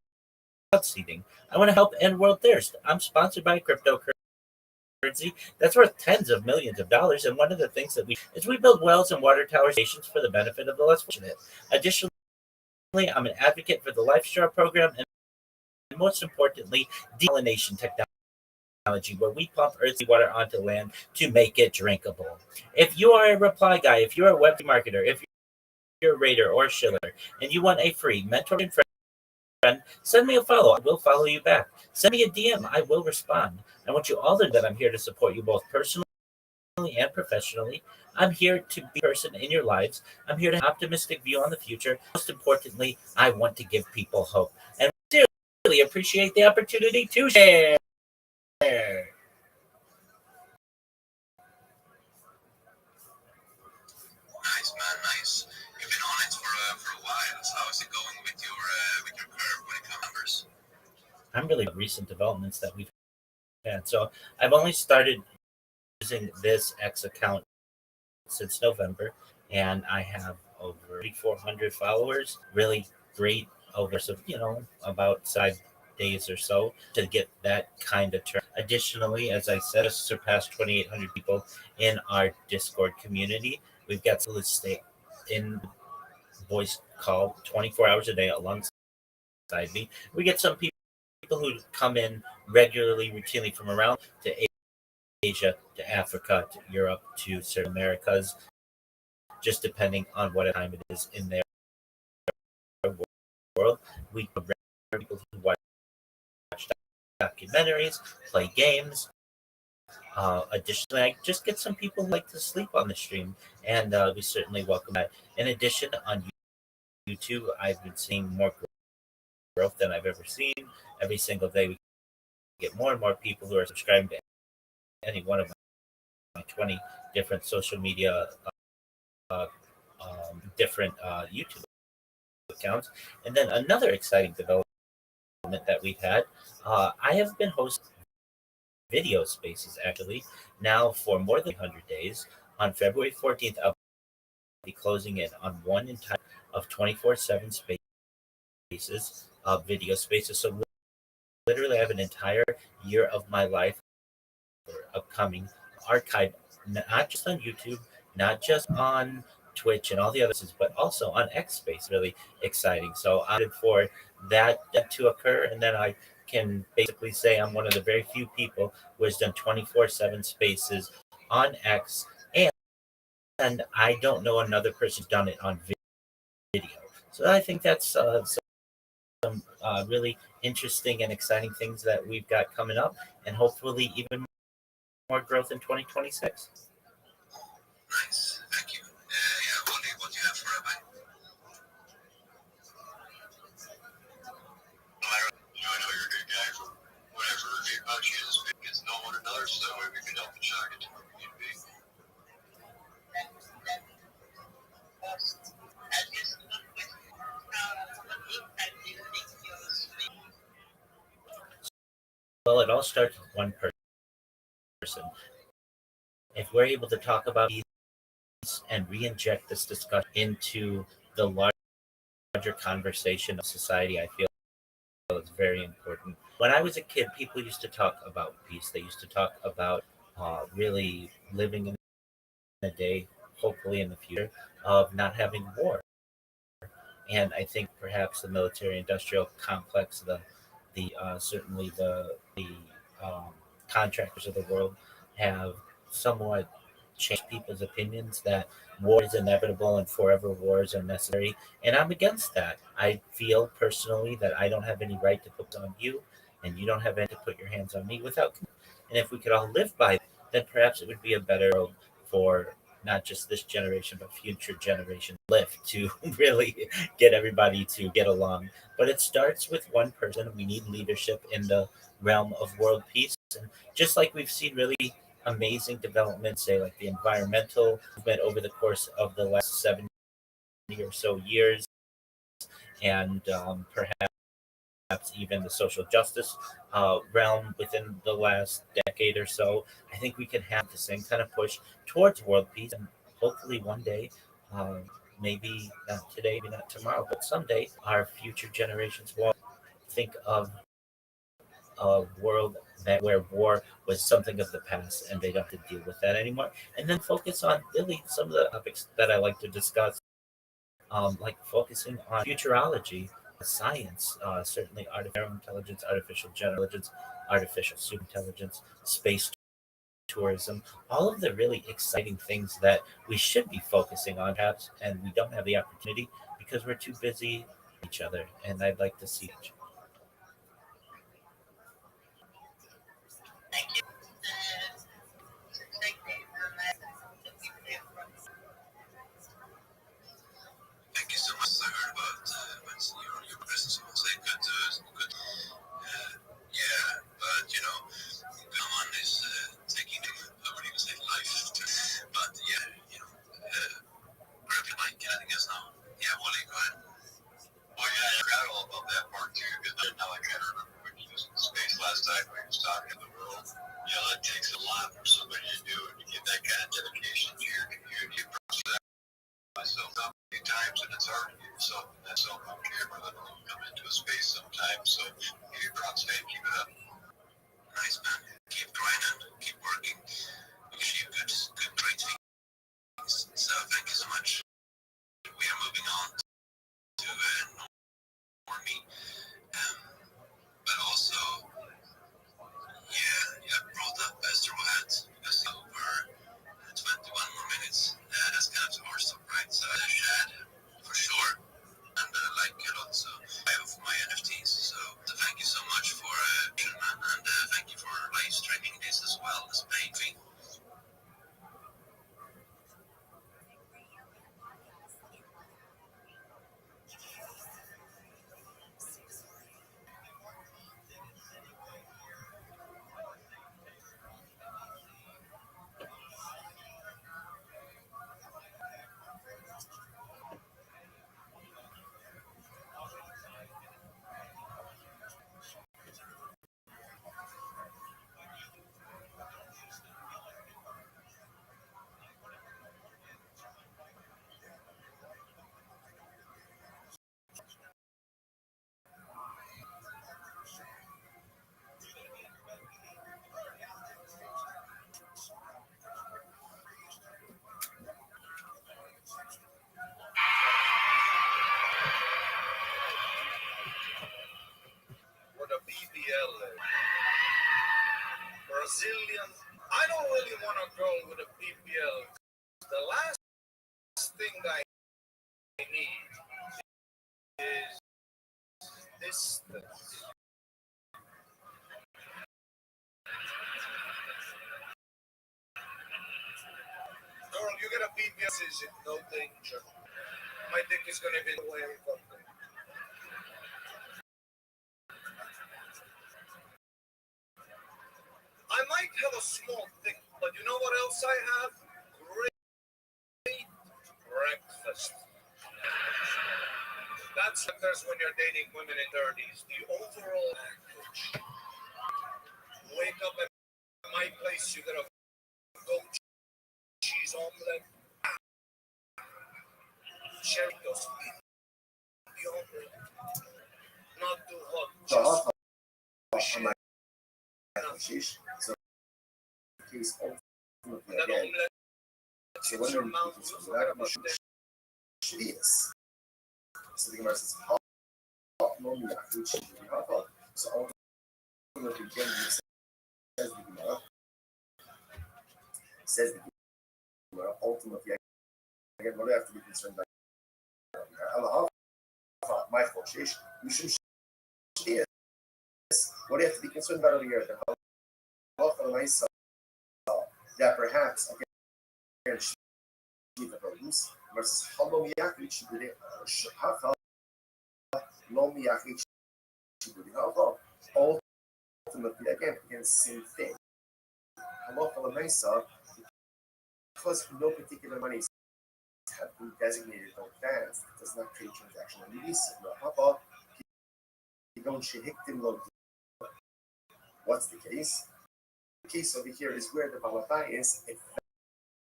seeding. I want to help end world thirst. I'm sponsored by cryptocurrency that's worth tens of millions of dollars, and one of the things that we build wells and water tower stations for the benefit of the less fortunate. Additionally, I'm an advocate for the Life Straw program and most importantly, desalination technology, where we pump earthy water onto land to make it drinkable. If you are a reply guy, if you're a web marketer, if you're a raider or a shiller, and you want a free mentor and friend, send me a follow. I will follow you back. Send me a DM. I will respond. I want you all to know that I'm here to support you both personally and professionally. I'm here to be a person in your lives. I'm here to have an optimistic view on the future. Most importantly, I want to give people hope. And I really appreciate the opportunity to share. Nice, man, nice. You've been on it for a while. So how's it going with your curve when it comes to numbers? I'm really recent developments that we've had. So I've only started using this X account since November, and I have over 3,400 followers. Really great over about 5 days or so to get that kind of turn. Additionally, as I said, just surpassed 2,800 people in our Discord community. We've got to stay in voice call 24 hours a day alongside me. We get some people who come in regularly, routinely from around to Asia, to Africa, to Europe, to certain Americas, just depending on what time it is in their world. We have people who watch documentaries, play games. Additionally, I just get some people who like to sleep on the stream, and we certainly welcome that. In addition, on YouTube, I've been seeing more growth than I've ever seen. Every single day, we get more and more people who are subscribing to any one of my 20 different social media, different YouTube accounts. And then another exciting development that we've had, I have been hosting video spaces actually now for more than 100 days. On February 14th, I'll be closing in on one entire of 24/7 spaces, video spaces. So literally, I have an entire year of my life upcoming archive, not just on YouTube, not just on Twitch and all the others, but also on X Space. Really exciting. So I'm excited for that to occur, and then I can basically say I'm one of the very few people who has done 24/7 spaces on X, and I don't know another person who's done it on video. So I think that's some really interesting and exciting things that we've got coming up, and hopefully even more growth in 2026. Nice, thank you. Yeah, what do you have for everybody? I know you're a good guy for whatever review about you is get to know one another, so that way we can help each other get to where we need to be. Well, it all starts with one person. If we're able to talk about these and re-inject this discussion into the larger conversation of society, I feel it's very important. When I was a kid, people used to talk about peace. They used to talk about really living in a day, hopefully in the future, of not having war. And I think perhaps the military-industrial complex, the certainly the um, contractors of the world have somewhat changed people's opinions that war is inevitable and forever wars are necessary. And I'm against that. I feel personally that I don't have any right to put on you, and you don't have any to put your hands on me without. And if we could all live by that, then perhaps it would be a better world for not just this generation, but future generations live to really get everybody to get along. But it starts with one person. We need leadership in the realm of world peace. And just like we've seen really amazing developments, say like the environmental movement over the course of the last 70 or so years, and perhaps even the social justice realm within the last decade or so, I think we can have the same kind of push towards world peace, and hopefully one day, um, maybe not today, maybe not tomorrow, but someday, our future generations will think of a world that where war was something of the past, and they don't have to deal with that anymore, and then focus on really some of the topics that I like to discuss, like focusing on futurology, science, certainly artificial intelligence, artificial general intelligence, artificial superintelligence, space tourism, all of the really exciting things that we should be focusing on, perhaps, and we don't have the opportunity because we're too busy with each other. And I'd like to see. Thank you so much. I heard about when your business was say good. Yeah, but someone is taking what do you say life. But yeah, grab your mic. Can I think it's now? Yeah, Wally, go ahead. Oh yeah, I forgot all about that part too, because now I can't remember when you was in space last time when you was talking to the world. It takes a lot for somebody to do it, to give that kind of dedication to your community. Myself out a few times, and it's hard to get yourself in that self-care camera, let alone come into a space sometimes. So if you're proud to keep it up. Nice, man. Keep grinding, keep working, achieve good, great things. So thank you so much. We are moving on to more me. But also, you have brought up Astro Hat because over 21 more minutes. That's kind of our stuff, right? So Shad, for sure. And like a lot, so I have my NFTs. So thank you so much for man, and thank you for distance. Girl, you get a beat message in no danger. My dick is gonna be away from me. I might have a small dick, but you know what else I have? Great breakfast. That's what there's when you're dating women in 30s. The overall package. Wake up at my place, you get a goat cheese omelette. Cherry toast. The omelette. Not too hot. So Just on my sheesh. So case ultimately that again. omelette. So Hits when your you mouth. so You forget about the shvius. So the Gemara says, no which so ultimately again says the Gemara. Says the Gemara ultimately again. What do I have to be concerned about? Michael Shish, we should shvius. What do you have to be concerned about over here? That perhaps again Shiva produce versus Halom Yachid Shiburi Hacha Lom Yachid Shiburi Hacha. Ultimately, again, the same thing. Halacha L'Maisa, because no particular monies have been designated in advance, it does not create transactional release. What's the case? The case over here is where the Balabais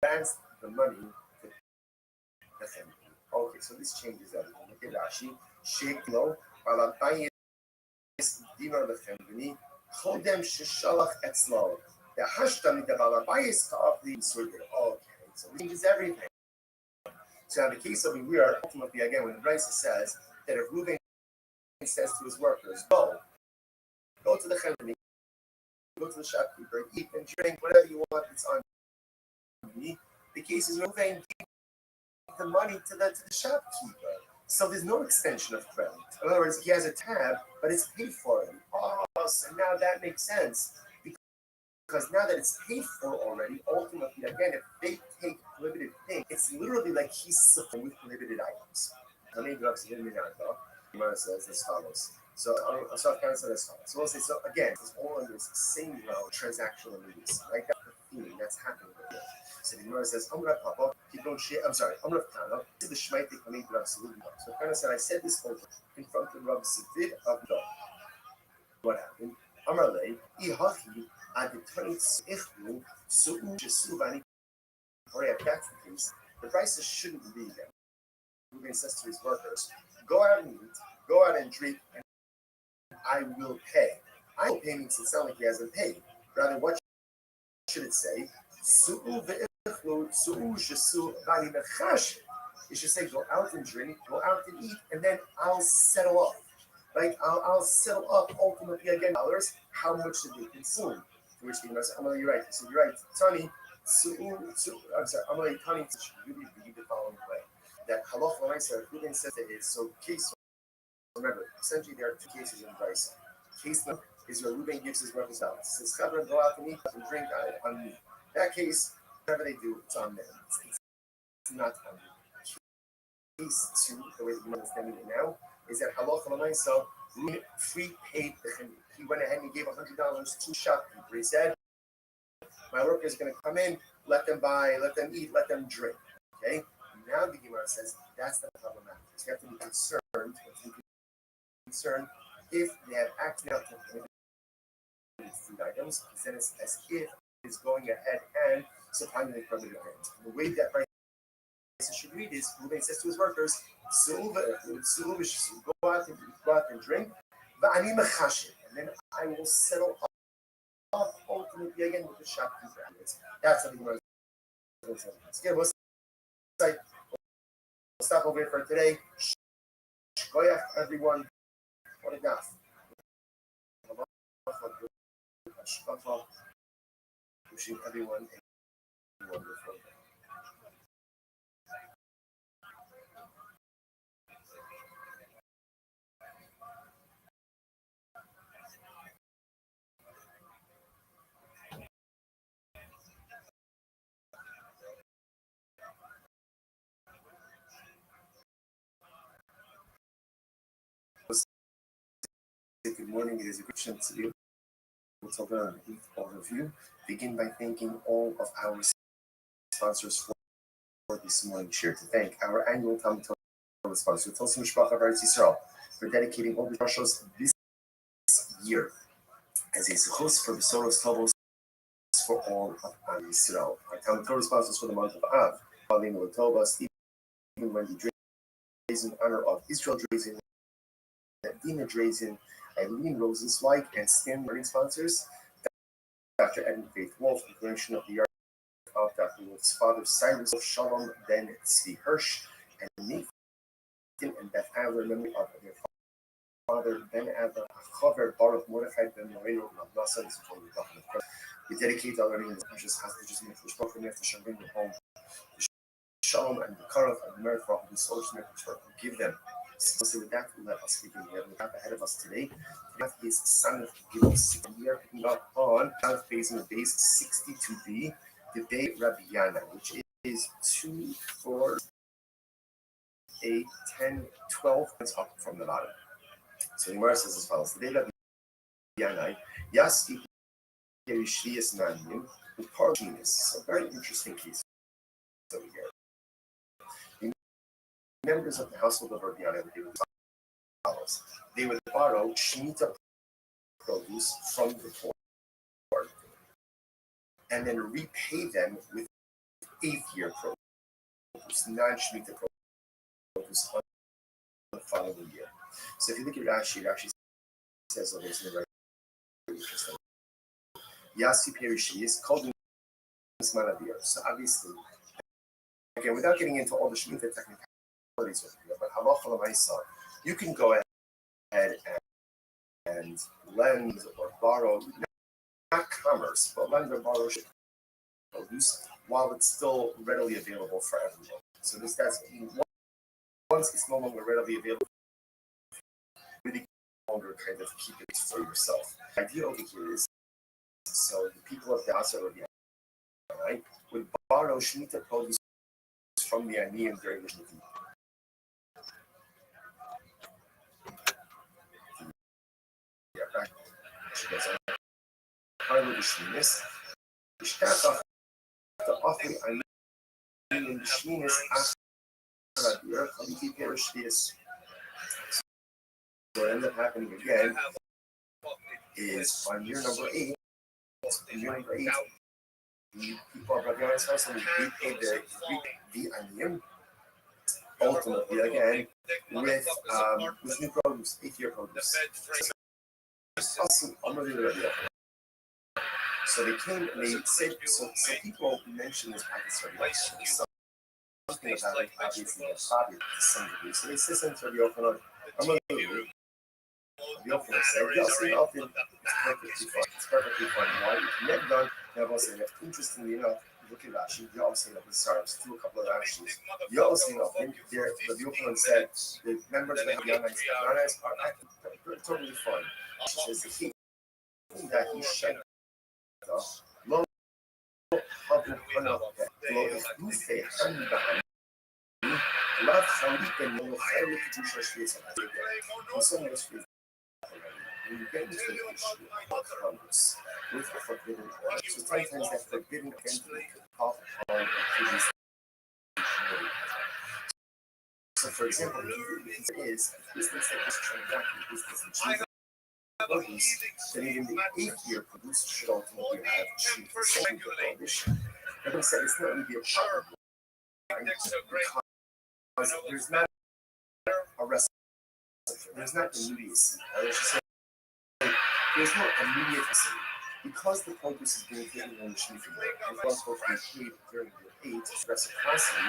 advanced the money to the family. Okay, so this changes everything. Look at Rashi. Sheklo, Balabais, Dinar the family, Chodem Shishalach Etzlo. The Hashtami, the Balabais, Ta'afli, Surgir. Okay, so it changes everything. So in the case over here, ultimately, again, when the Raisa says that if Reuben says to his workers, go to the family, go to the shopkeeper, eat and drink, whatever you want, it's on me. The case is Reuven gave the money to the shopkeeper. So there's no extension of credit. In other words, he has a tab, but it's paid for him. Oh, so now that makes sense. Because now that it's paid for already, ultimately, again, if they take prohibited things, it's literally like he's supplying with prohibited items. Let me go up to him in Gemara says as follows. So I've kind of said as follows. So we'll say, so again, it's all under this same realm, transactional release. Like that's the theme that's happening right here. So the Gemara says, I'm Papa, people don't share. I'm sorry, I'm Kana. This is the Shmaitik Hamid Rav Salud. So kind of said, I said this over in front of Rav Savid of God. What happened? Amarle, Ihachi, Aditanit Ichlu, Su'u, Jesuvani. If that's the case, the prices shouldn't be there. Reuben says to his workers, go out and eat, go out and drink, and I will pay. I will pay means it sounds like he hasn't paid. Rather, what should it say? It should say, go out and drink, go out and eat, and then I'll settle up. Right? I'll settle up ultimately again dollars. How much did they consume? To which the I'm like, you're right. So you're right. Tani, I'm sorry, I'm like, Tani, you read the following way. That halach l'maisa, Reuben says that it's so case. Remember, essentially there are two cases in Bryce. Case number is where Reuben gives his workers out. Says, "Chavra, go out and eat and drink on me." That case, whatever they do, it's on them. It's not on me. Case two, the way that you understand it now, is that halach l'maisa, Reuben prepaid the chimney. He went ahead and he gave $100 to shopkeeper. He said, "My workers are going to come in, let them buy, let them eat, let them drink." Okay. Now the Gemara says that's the problematic. So you have to be concerned if they have acted out food items, because then it's as if it's going ahead and supplying the prohibited items. The way that price should read is Reuben says to his workers, go out and drink, and then I will settle up ultimately again with the shopkeeper. That's what the Gemara says. We'll stop over here for today. Shkoyach, everyone. What a gaff. Wishing everyone a wonderful day. good morning. It is a good to be able to learn with all of you. Begin by thanking all of our sponsors for this morning. Share to thank our annual Talmud Torah sponsor, Tosim Mishpacha Eretz Yisrael, for dedicating all the parashos this year as a suchos for Besoros Tovos for all of Am Yisrael. Our Talmud Torah sponsors for the month of Av, Pauline Latova, Stephen Wendy Drazen, in honor of Israel Drazen, Dina Drazen, Eileen Rosenzweig, and Stan learning sponsors, Dr. Edmund Faith Wolf, declaration of the year of Dr. Wolf's father, Cyrus Shalom Ben Tzvi Hirsch, and Nathan and Beth Adler, memory of their father, Ben Adler, Chaver Baruch Mordechai Ben Moreno, Nasa, we dedicate our learning in the precious passages in the spoken after Shabbat home. The Shalom and the Karach and the merit for all the souls to give them. So with that, let us begin. We have the map ahead of us today. That is Son of Gilles. We are picking up on South Basin of base 62b, the day Rabbi Yana, which is 2, 4, 8, 10, 12 points up from the bottom. So the Gemara says as follows: the day Rabbi Yana, Yasti Yerishlias Nanim, with Parchinis. So very interesting case over here. The members of the household of Rabbi Yana were doing as follows. They would borrow Shemitah produce from the poor and then repay them with 8th year produce, non-Shemitah produce on the following year. So if you look at Rashi, it actually says over this in the very interesting. Yasi Perishi is called Manavir. So obviously, again, without getting into all the Shemitah technicalities of it, but halacha l'maisa, you can go ahead and lend or borrow, not commerce, but lend or borrow produce while it's still readily available for everyone. So that's once it's no longer readily available, really no longer kind of keep it for yourself. The idea over here is, so the people of the Asa right, would borrow Shemitah produce from the Aniyim during the Shemitah. Yeah, back. She goes on. Part of the Shminis. The Shtach the offering Aniyim in the Shminis after the year, Chaliti Perish this. So what ends up happening again is on year number 8, the people of Rabbi Yana's house and repay the Aniyim, ultimately again with new produce, 8th year produce. So they came and they said, so people mentioned this practice already. Something about it, obviously, the father to some degree. So they said something to Rabbi Yochanan. I'm going to do it. Rabbi Yochanan said, yes, it's perfectly fine. Why? If you never done, never say that. Interestingly enough, look at Rashi, you also say that, sorry, let's do a couple of Rashis. You also say nothing. There, Rabbi Yochanan said, the members of the Yananis are totally fine. She says, the king that he shed low public say love Shamik and no fairy to Shashis and some of us when you get into the issue of promise with a forbidden oil. So sometimes that forbidden can be off on a previous. So for example, it is business that is transacting business and cheese. Then even the 8th year produce should ultimately have achieved the second prohibition. Everyone said it's not really a problem because there's not a recipe, there's not immediacy. There's no immediacy because the produce is being taken on the Shemitah year. If one's supposed to be paid during the 8th reciprocity,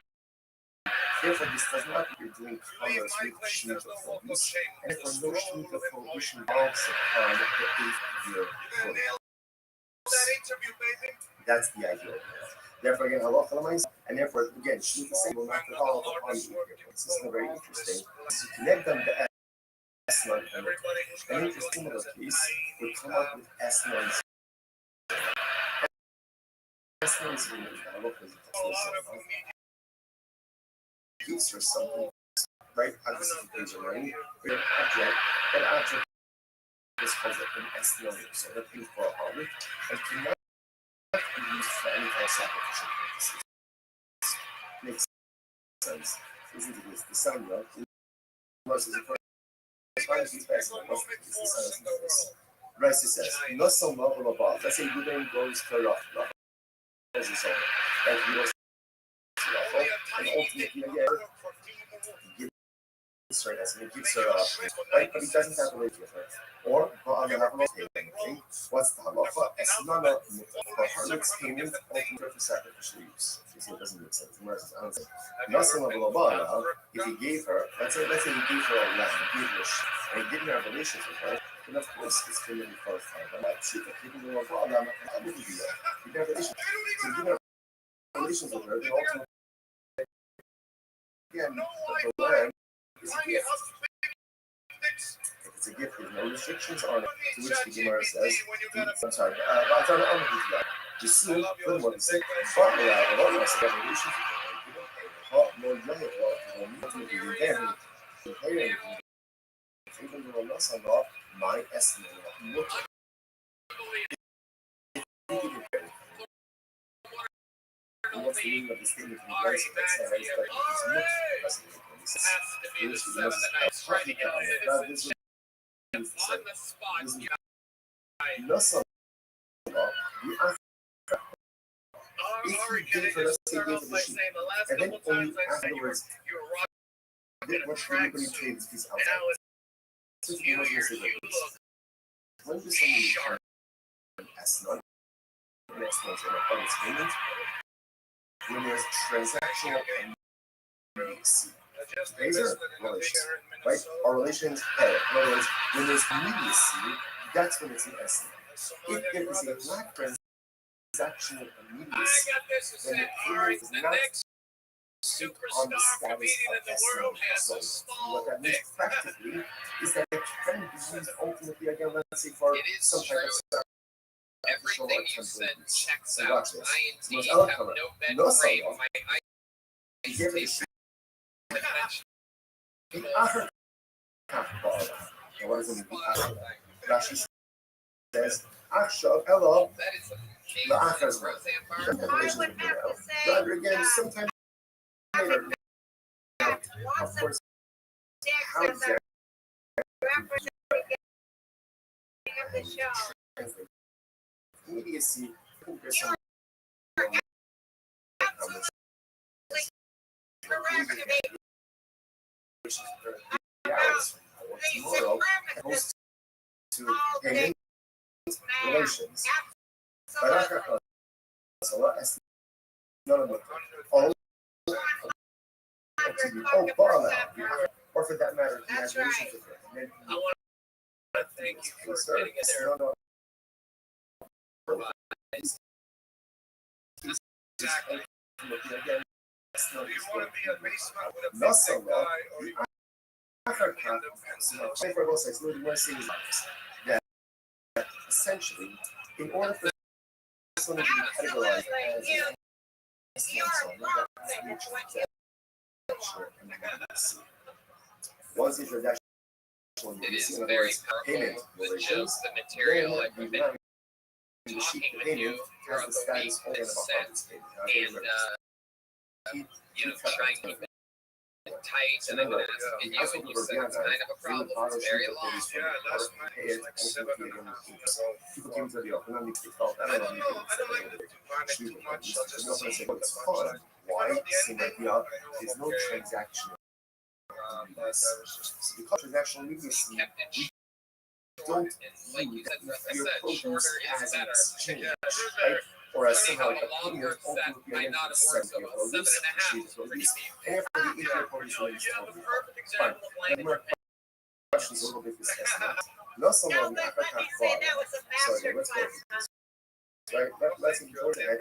therefore, this does not mean you're doing commerce with Shemitah produce, and therefore no Shemitah prohibition involves upon the 8th year produce. That's the idea. Therefore, again, halacha l'maisa, and therefore, again, Shemitah will not develop upon the 8th year produce. This is very interesting. So you connect them to S9 and an interesting little case would come up with S9. S9 is piece or something, right? Obviously, things are running. An object has an S-node, so they're paid for a hardware, and cannot be used for any kind of sacrificial purposes. Makes sense. Isn't it? The sun, though, versus the first is best, the sun is this. Rice says, not some level above. Let's say you then goes to off. As a song, like he was and ultimately gives her as he gives her right, but he doesn't have a relate with her. Or on the level of payment, what's the halacha? As none of for harlot's payment ultimately for sacrificial use. You see, it doesn't make sense. Nothing level above, if he gave her, let's say he gave her a lamb, gave her and he didn't have relations with her, then of course it's going to be qualified. I'm like, see, if you can go above, I wouldn't do that. You can have relations. So you can have relations with her, then ultimately, again, the land is a gift. If it's a gift, there's no restrictions on it, to which the Gemara says, I'm sorry, but I'm going to do that. Just soon, furthermore, the sick, but we have a lot of relations with her. No, you don't have to do again. Even though I'm not my estimate of look. What's the meaning of the statement in the rice that says that it is if you gave her, let's say, gave her the sheep, and then only afterwards, what everybody trades these outside. Since we were going to say like this, when does someone return an S-node, an S-node in a public payment, when there's transactional immediacy. These are relations, right? Our relations pair. In other words, when there's immediacy, that's when it's an S-node. If there is a lack of transactional immediacy, then the payment is not on the status of S-node. So what that means practically is that it can be used ultimately, again, let's say for some type of everything you said checks out. Watch this. I indeed have no bed frame. My eyes taste in other what is it? Rashi says, Akshav, hello. The Akhaz rather again, sometimes later. Of course, how is that? Immediacy. Tomorrow goes to relations. None of them. All or for that matter, he has relations with her. I want to thank you for getting it there. That essentially, in order for someone to be categorized as once introduction, it is very powerful with just the material equipment. Talking with you throughout the week has set and trying to keep it tight, and I'm going to ask you, and you said it's kind of a problem. It's very long. Yeah, that's like 7 people came to the open and I don't know if too much. I'll just see. It's fun. Why? Same idea. There's no transaction. Because transactional immediacy, we don't like you said, your I said, produce shorter is as an better. exchange, right? Or as Funny somehow how like a a long payment work set ultimately might not have worked, so about 7.5 is pretty decent. and for the interparties You have a perfect example of fine. language. Questions a little bit discussed. No, someone that I can't follow. So let's go. Right, let's enjoy that.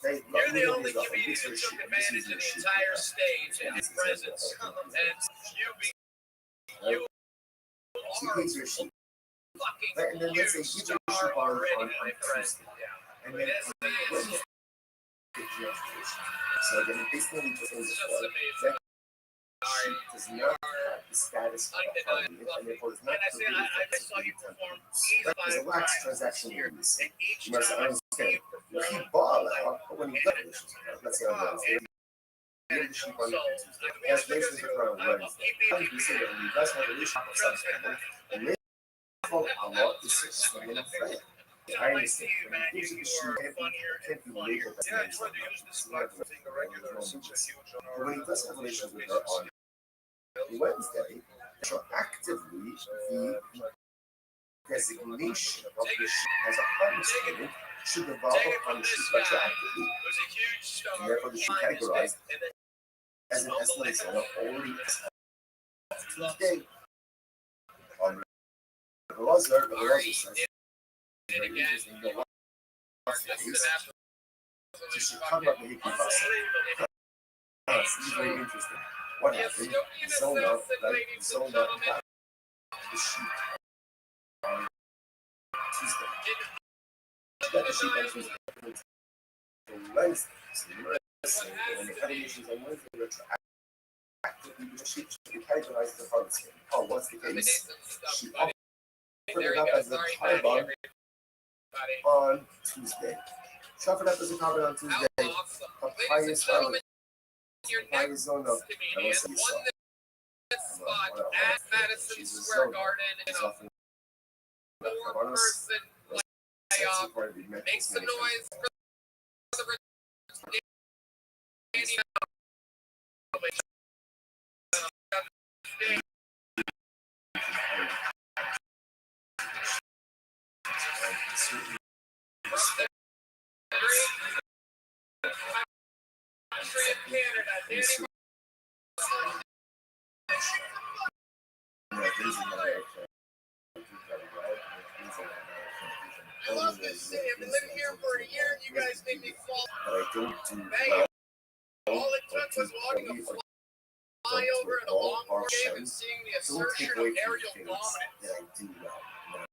You're the only comedian who took advantage of the entire stage and his presence. And you are fucking huge star already, my friend. And then so again, basically just amazing. does not have the status of a party, and therefore is not permitted I saw you perform there's a five lax times transaction this year, use. and each You must time I understand. see you If you perform, ball out, but when you get it, let's say on Wednesday, and you so, sheep on Tuesday. to be As honest with nations you, are on I'll Wednesday. keep How it. do you say that when you guys have a relationship with Trust me, something, and therefore Allah is sustaining a friend? I I see understand. you, man. You are funnier and funnier. Yeah, I tried to use this like thing regular, such a huge honor. When you guys have relations with her on Wednesday, actively the designation of the sheep as a harvest unit should evolve upon the sheep retroactively. And therefore the sheep categorized as an excellent zone only Tuesday. On the Lazar says, very interesting, the last days, she should cover up the Hikki Basa. This is very interesting. What happened? Zona, like Zona, the sheep on Tuesday. That the sheep on Tuesday. On Wednesday, so when the allegations on Wednesday retroactively, the sheep should be categorized as a harvest. Oh, what's the case? She offered it up as a carbon on Tuesday. She offered up as a carbon on Tuesday. Papayas harvest. Papayas zone of, I will say so. Spot at Madison Square Garden in a four-person playoff. Make some noise for the Canada. I love this city. I've been living here for a year, and you guys make me fall. But I don't do Hey, all it took was walking a flyover in a long game and seeing the assertion of aerial dominance. that I do well.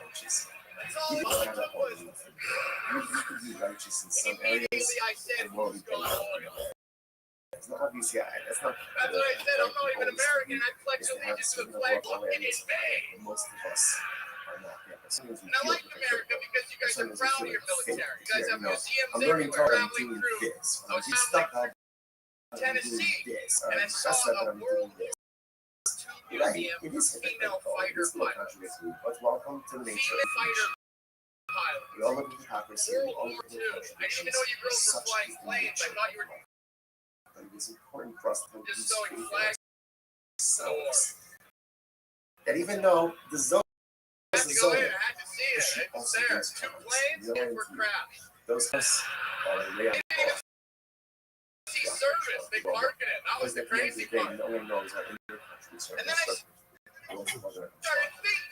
Righteous. That's all You it can have took that was. you could be righteous in some areas Immediately I said, and morally who's gone on? it's not obviously that's not That's what I said. I'm not even American. I pledge allegiance to the flag. Look, it is May. most of us are not yet. As soon as we And I feel like it, America because you guys are proud of your military. You guys have museums I'm learning everywhere, how I'm traveling doing through this. I was I'm traveling stuck on Tennessee, this. and I saw a I'm World doing this. II Right, museum it is female hypocritical. fighter It's not pilot. contradictory, but welcome to the nature Female of fighter fighter. pilot. We all live in hypocrisy. We World all War live in II. I didn't even contradictions. know you girls were Such flying is the planes. I nature thought you were of life. But it is important for us to just sewing flags. ourselves. That even though the zone I is had a to go zone, in. I had to see it. It's there. Two planes and we're crashed. those are way out. See service. They park in it. That was the crazy part. No one knows our inner country service. And then I started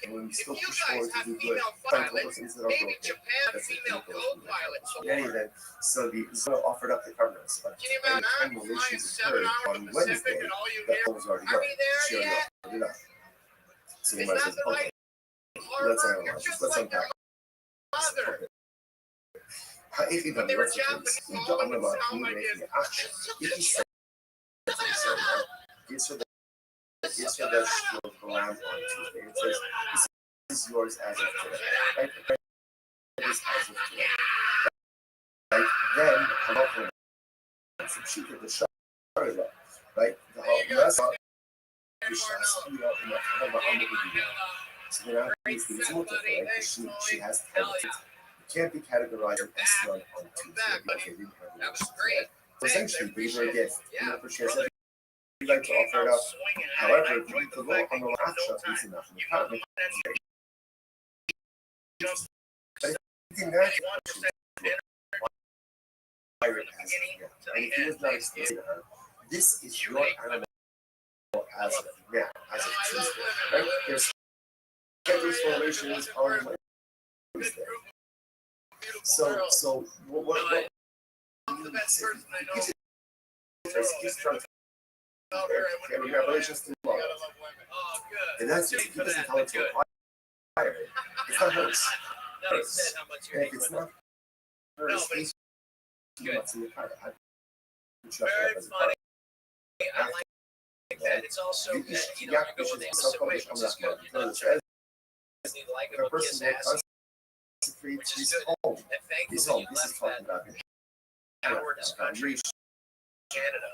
And when we thinking, if still you push guys forward to have do good, female find all those pilots, things that are maybe broken. Japan That's the female people who- co-pilots. In any event, so the Israel offered up the covenants, but Can you by the imagine time flying relations 7 occurred hours on in the Pacific Wednesday, and all you the hear, phone was already are done. we there She already yet? offered it up. So you Is might as that the well, right let's harbor? You're analyze. just Let's like your unpack. mother. If When they were what's the case? Japanese, all it would sound like is, It's your that will land on Tuesday. It says, this is yours as of today. Right? It is as of today. Right? Then, I'm not going to shoot at the shot. Right? The rest of the shot speed up and I'm going to do that. So then after this, it's multiple, right? She has talent. You can't be categorized as S1 on Tuesday because they didn't have that the was great. So essentially, these are gifts. Yeah. She has every right to offer it up. However, if you need to go on the last shot, it's enough in the apartment. But if you didn't actually fire it as and if he was not explained to her, this is your animal as of now, as of Tuesday. Right? There's schedules for relations on Wednesday. So what I'm the best person I know. he's trying to we have relations to love. Oh, good. And that's it. He doesn't tell it to acquire it. It's not hers. No, he said how much And if it's not hers, No, but he's good. what's in the car. Very funny. I like that it's also that, you know, you go in the innocent way, which is good. You're not trying to be like a a kiss person ass, concentrates which his is good. home. And His thankfully, home. you This is left talking that about cowards country, Canada.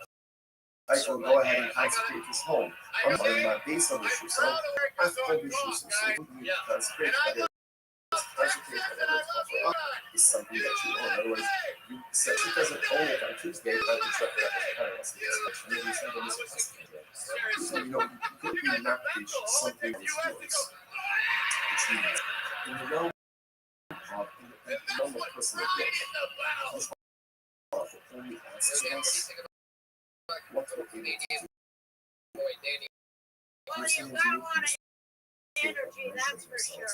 I will go ahead and consecrate his home. I'm on my base on the shoes. So I have to be shoes. So you consecrate that is something that you own. Otherwise, you said she doesn't own it on Tuesday, but it's up to the parents. Maybe something is so you know, you could be not teach something that is yours. Which means in the realm of personal growth, only asks us what we're able to do. Well, you've got a lot of energy, that's for sure.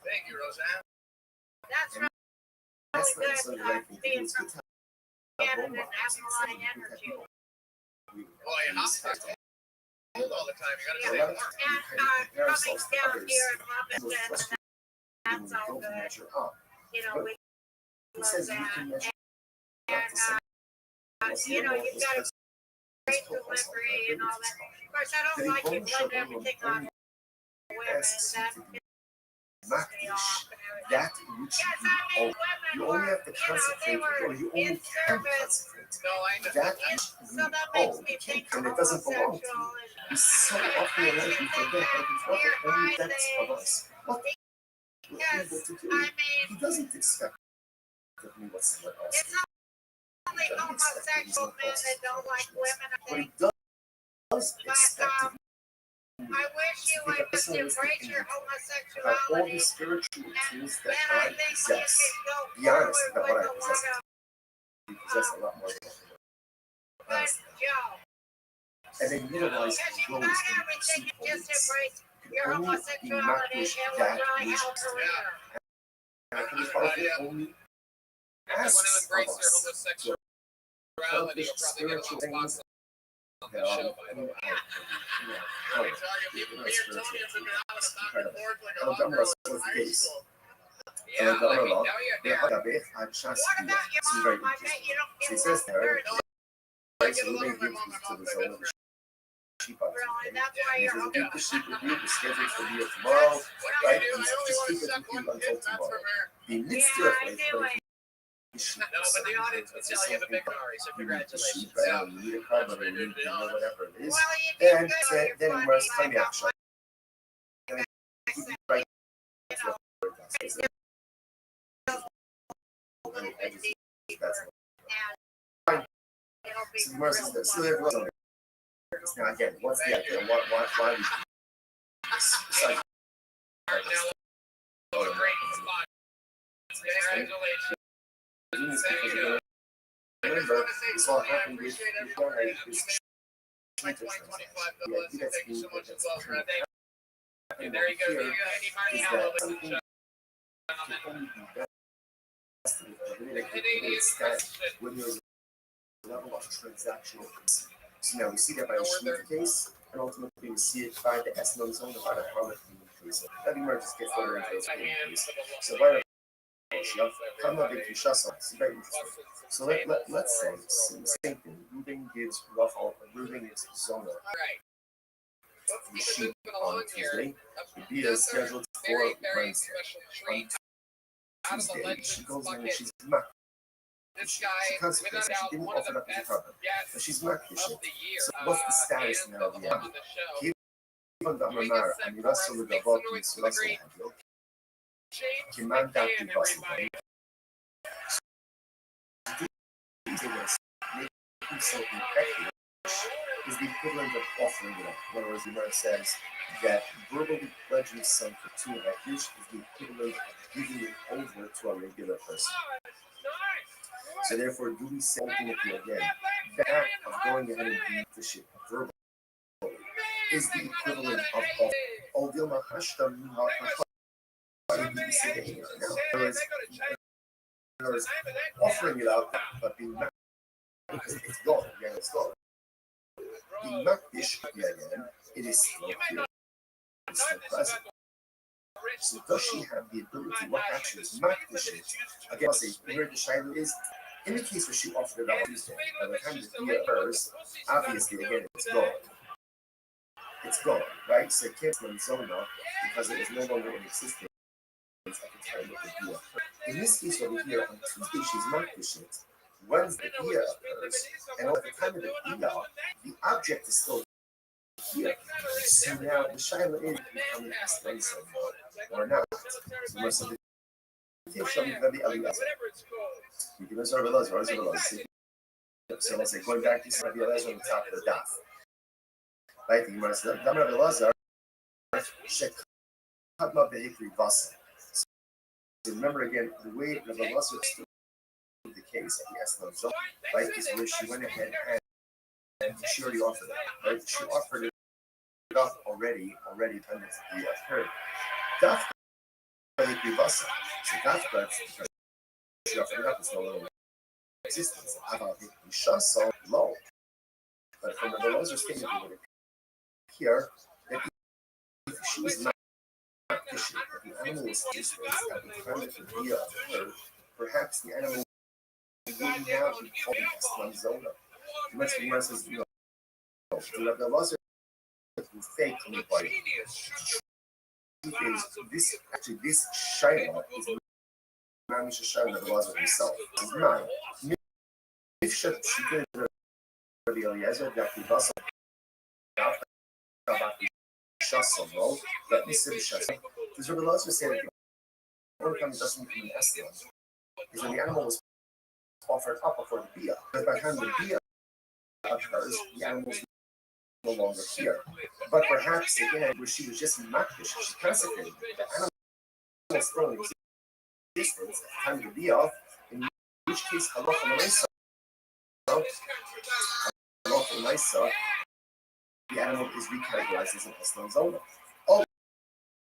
Thank you, Roseanne. That's really That's good, not something I think being it's from good to have Canada role and having a lot of models. energy. Oh, yeah, I'm cold all the time. You gotta Yeah, stay warm. and coming down here in Lumberton, that's all good. You know, we It love says you that. can measure And, you know, you've got a great delivery and all that. Of course, I don't like you blame everything on women. That pisses me off and everything. that which Yes, you I mean, own. women You only were, have to you know, they concentrate, or were you in only can service. concentrate. No, I know. That And which so you that makes own, me think and it doesn't belong to homosexual. you. And You so it often in makes life you you think forget that that it's not we're the only high debts of us. What we're able because, to do. I mean, He doesn't expect of me whatsoever else. it's only homosexual men that don't like women, I But he think. does expect of me I wish you would just embrace your about all homosexuality, the spiritual and tools then that I I think you possess. could go Be honest forward about what with I a possess. lot of You possess a lot more than good honestly. Joe. And then utilize Because you've those got in everything, pursuit you just holiness. embrace You your can only homosexuality accomplish and that we'll really which have a career. and I think Father only Everyone who asks of embraces their us homosexuality accomplish will probably get a spiritual little things spot on the show, by the way. Oh, I tell you, me and Tony have been having a back and forth like a oh, hot girl was in the high case. school. Yeah, I mean, now you're there. What about your mom? I bet you don't She get says along there, with her. I get along with my mom. My mom's my best friend. Really, that's why you're The homosexual. sheep will be scheduled for the tomorrow. What Right? do you do? I only Just want to keep it suck one until kid, that's tomorrow. from her. The Yeah, needs to I knew it. No, but the audience would tell you have a big Ferrari, so congratulations. Yeah, you need a car, but you need whatever it is. Well, you do Then, good. then, You're then funny. where's Like, Tony action? Right. you know, a little bit deeper. And it'll be So where's real this? So fun. there goes. Now again, what's the idea? Why we it's like, Oh, great spot. Congratulations. doing this Thank because you. you I just remember want to say, this all Tony, I happened with appreciate your everything. guy, My 2025 God bless you. Thank you so much as well, Fred. And there you go. There you go. Any Marty is Howell, that ladies and something gentlemen. can only be best Canadian question. when there's a level of transactional currency. So now we see that by the Sheet case, and ultimately we see it by the Esmond zone by the Harlech case. That emerges gets further into those case. So by the come up with Shasa, it's very interesting. So let's say same thing. Rubin gives Ruffle, Rubin gives Zona. Right. Let's The keep sheet it moving along on here. Tuesday. The beat is scheduled for Very, very Wednesday. special On treat. Out of the Tuesday, Legends she goes in and bucket. she's not. This She guy, consecrates. without She doubt, didn't one of offer the up as a best cover. guests But she's not the of shit. the year. So what's the status And now of the on album? the show. Even the Doing Amara, this and set the for rest us. of the Make some Balkan, noise so for the that's great what James Demand that McCann, be possible. everybody. Making something effective is the equivalent of offering it up. In other words, the Gemara says that verbally pledging something to an Ekdish is the equivalent of giving it over to a regular person. So therefore, do we say ultimately again, that of going ahead and doing the shit verbally is the equivalent of Odilma Hashtam Minha Hashtam. In other words, offering it up, but being not, because it's gone, again, it's gone. Being not dish again, it is still here. It's still present. So does she have the ability? What actions not dish it? Again, I'll say where the Shiloh is. In the case where she offered it up Tuesday, by the time the Dia occurs, obviously again it's gone. it's gone, right? So it can't be zona because it was no longer in existence at the time of the Bia. In this case over here, on Tuesday she's Makdishit, Wednesday the Bia occurs, and at the time of the Bia, the object is still here. So now the Shaila is becoming expensive or not. So most of the Show Rabbi Eliezer. You give us Rabbi Eliezer, so let's say going back to Rabbi Eliezer on the top of the daf. Right, the Gemara says, Rabbi Eliezer, Shekatma Behikri Vasa. So remember again, the way Rabbi Eliezer stood the case at the Eslam Zone, right, is where she went ahead and she already offered it, right? She offered it up already pending to be occurred. Daf Behikri Vasa. So that's because she offered it up, it's no longer existence. So low. But from the Eliezer statement here, that if she was not fishing, if the animal was existence at the time of the Bia occurred, perhaps the animal would now be called Eslam Zona. The next thing says, the Eliezer who fake anybody. This Shaila is not Misha Shaila of the Eliezer himself. It's not. If she did Rabbi Eliezer, that he was about the Shassel, that Mr. Shassel, because Rabbi Eliezer said that the only time it doesn't become an Eslam is when the animal was offered up before the Bia. But by the time the Bia occurs, the animal is no longer here. But perhaps again, where she was just Makdish, she consecrated the animal was still in existence at the time of the Bia, in which case Halacha L'Maisa, the animal is recategorized as an Eslam Zona. Oh,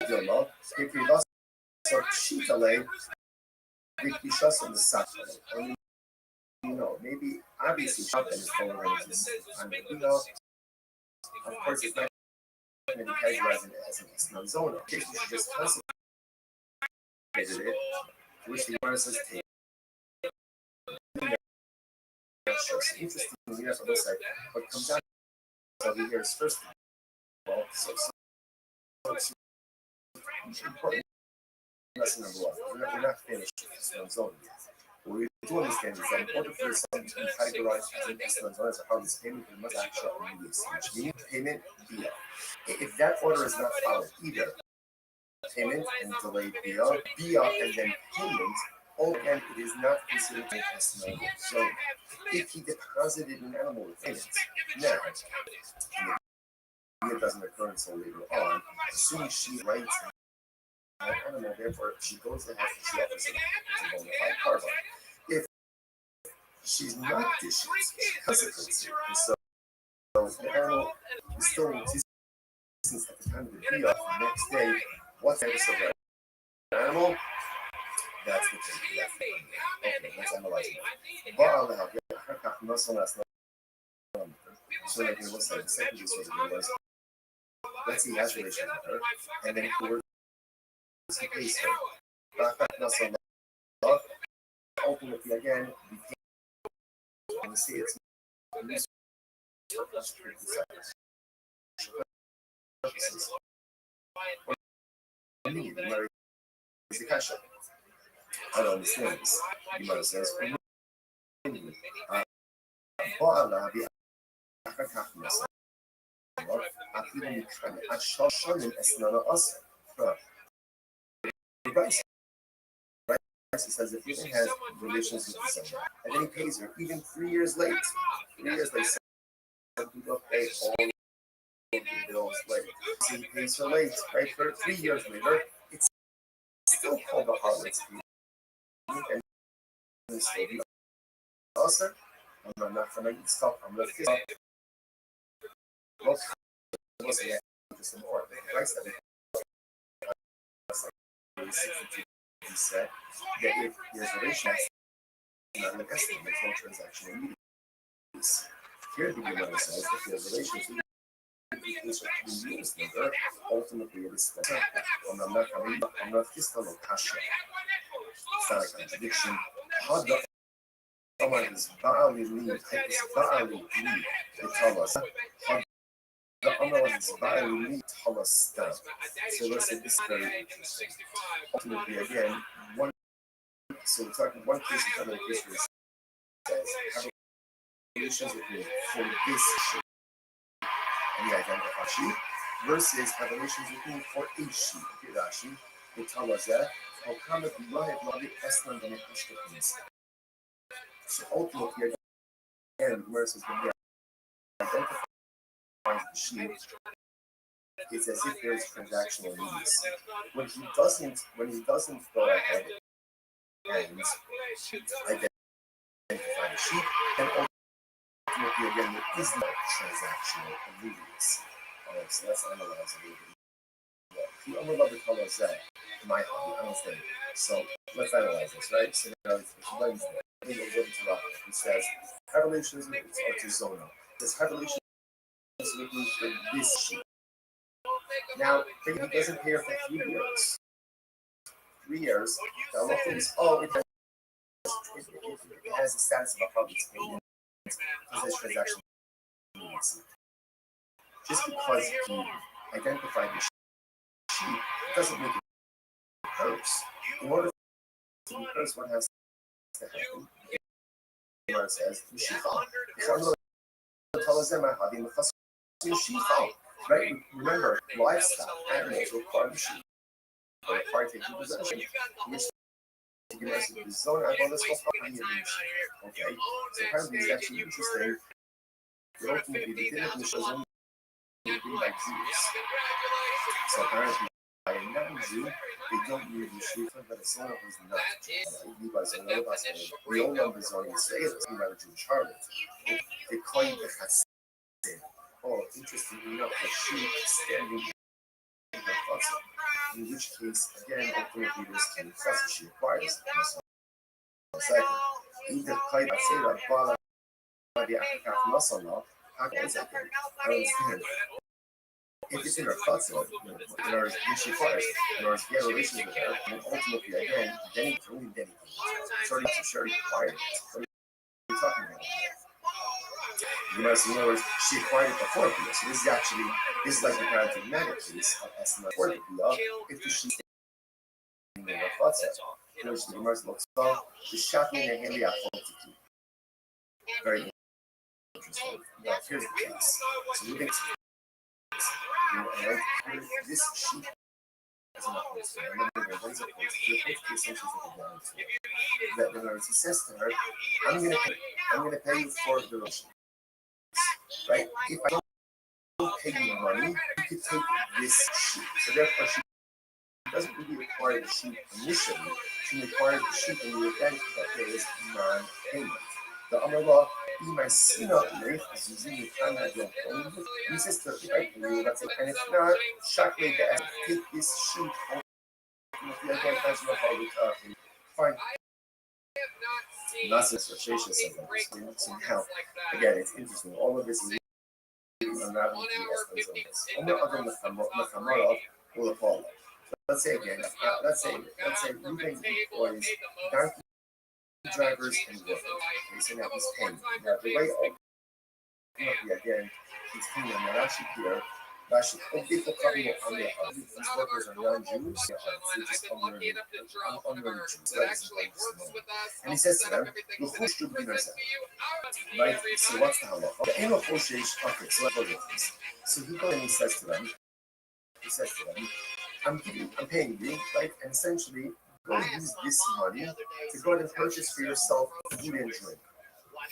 Dilma, if you lost so Shitale, Rikishas on the Saturday. I mean, maybe obviously Shatan is going around this. Of course, it's not going to be categorized as an Eslam Zona. She just consecrated it, which the Gemara says take. Interesting, we have to look at what comes out over here is first of all, so important lesson number one. We're not finished with Islam zone yet. What we do understand is that in order for something to be categorized as an Islam zone as a harvest payment, it must actually be which means payment via. If that order is not followed, either payment and delayed via and then payment, all again, it is not considered an Islam zone. If he deposited an animal with payment, now, it doesn't occur until later on. As soon as she writes an animal, therefore, she goes ahead and she offers it as a bona fide carbon. If she's not dishes, she consecrates it. And so the animal is still in existence at the time of the Bia. The next day, what's the episode of that animal? That's the thing. Okay, let's analyze it. So like it was like the second piece of the was let's see has relation with her, and then towards the case ultimately again we can and see it's I don't understand this. You might have said He says if he has relations with someone, and then he pays her even 3 years late. 3 years late, some people pay all the bills late. So he pays her late, right? For 3 years later, it's still called the harlot's fee. And it's still the also, I'm not going to stop. I'm going to kiss. Most was just important. The price of it. He said that if there's a relation, not an estimate, there's no transaction immediately. Here the Gemara says if there's relations, the years later, ultimately it is the I'm not just a kasha. It's not a contradiction. Someone is Ba'ali lead, is Ba'ali lead. They tell us the other one is Bailey Thomastan. So let's say this is very interesting. Ultimately, again, one. So we're talking one case in front of this says have relations with me for this sheep, and we identify sheep, versus have relations with me for a sheep. Okay, Rashi, they tell us that how come if you have not Eslan than a means. So ultimately, again, versus when we identify the sheep, it's as if there's transactional needs. When he doesn't go ahead and identify the sheep, and ultimately again there is no transactional immediacy. Alright, so let's analyze a little bit more. The only love the color is that my hobby, I don't think. So let's analyze this, right? So now it's Wednesday. I think it was to Rock. He says, have relations with Zona. This have relations with me for this sheep. Now, he doesn't pay her for 3 years. 3 years, the Allah thinks, oh, it has the status of a public payment because this transaction needs. Just because he identified the sheep doesn't make it hers. In order to be hers, what has to happen? The Gemara says, right? Remember, livestock, animals require the sheep. They require to take possession. Which the Gemara says, the zone of this whole property. Okay, so apparently it's actually interesting. Ultimately, the din of the shazam would be like Jews. So apparently, by a non-Jew, they don't use the sheep, but the zone is not. We all know the zone is saying about a Jewish harlot. They call it the chatzim. Oh, interestingly enough, the sheep standing in the chatzim. In which case, again, ultimately, there's two chatzim she requires. Second, either Kai Batsera, Bala, the African muscle law, I understand. If it's in her chatzim, in her she requires, in order to get a relationship with her, and ultimately, again, then it's only dedicated. Sorry, she already required it. What are you talking about? You know, so in other words, she acquired it before Bia. So this is like the paradigmatic case of Esna before the Bia, if the sheep in the chatzim. Which the Gemara looks for, the shopping and handy out quantity. Very interesting. Now, here's the case. So moving to this sheep is not posted. Remember, what is it posted? The posted essentially is like a guarantee. That in other words, he says to her, I'm gonna pay you for the relation. Right? If I don't pay you money, you could take this sheep. So therefore, she doesn't really require the sheep initially. She required the sheep in the event that there is non-payment. The Amallah, Imasina, is using the time that you're going with. He says to the right, and if not, Shakli, take this sheep. Again, that's not how we talk. Fine. Not such a chasing something. Somehow, again, it's interesting. All of this is unraveling the essence of this. Other than will follow. Let's say again, let's say you make employees, donkey drivers and workers. Okay, so now he's paying. Now the way again, he's paying them. Now actually here, these workers are non-Jews. They just unknown Jews. And he says to them, "Who should be myself?" Right. So what's the halacha? The aim of Oshish. Okay, so let's look at this. So he goes and he says to them. I'm paying you, right? And essentially, go use this money to go ahead and purchase for yourself food and drink.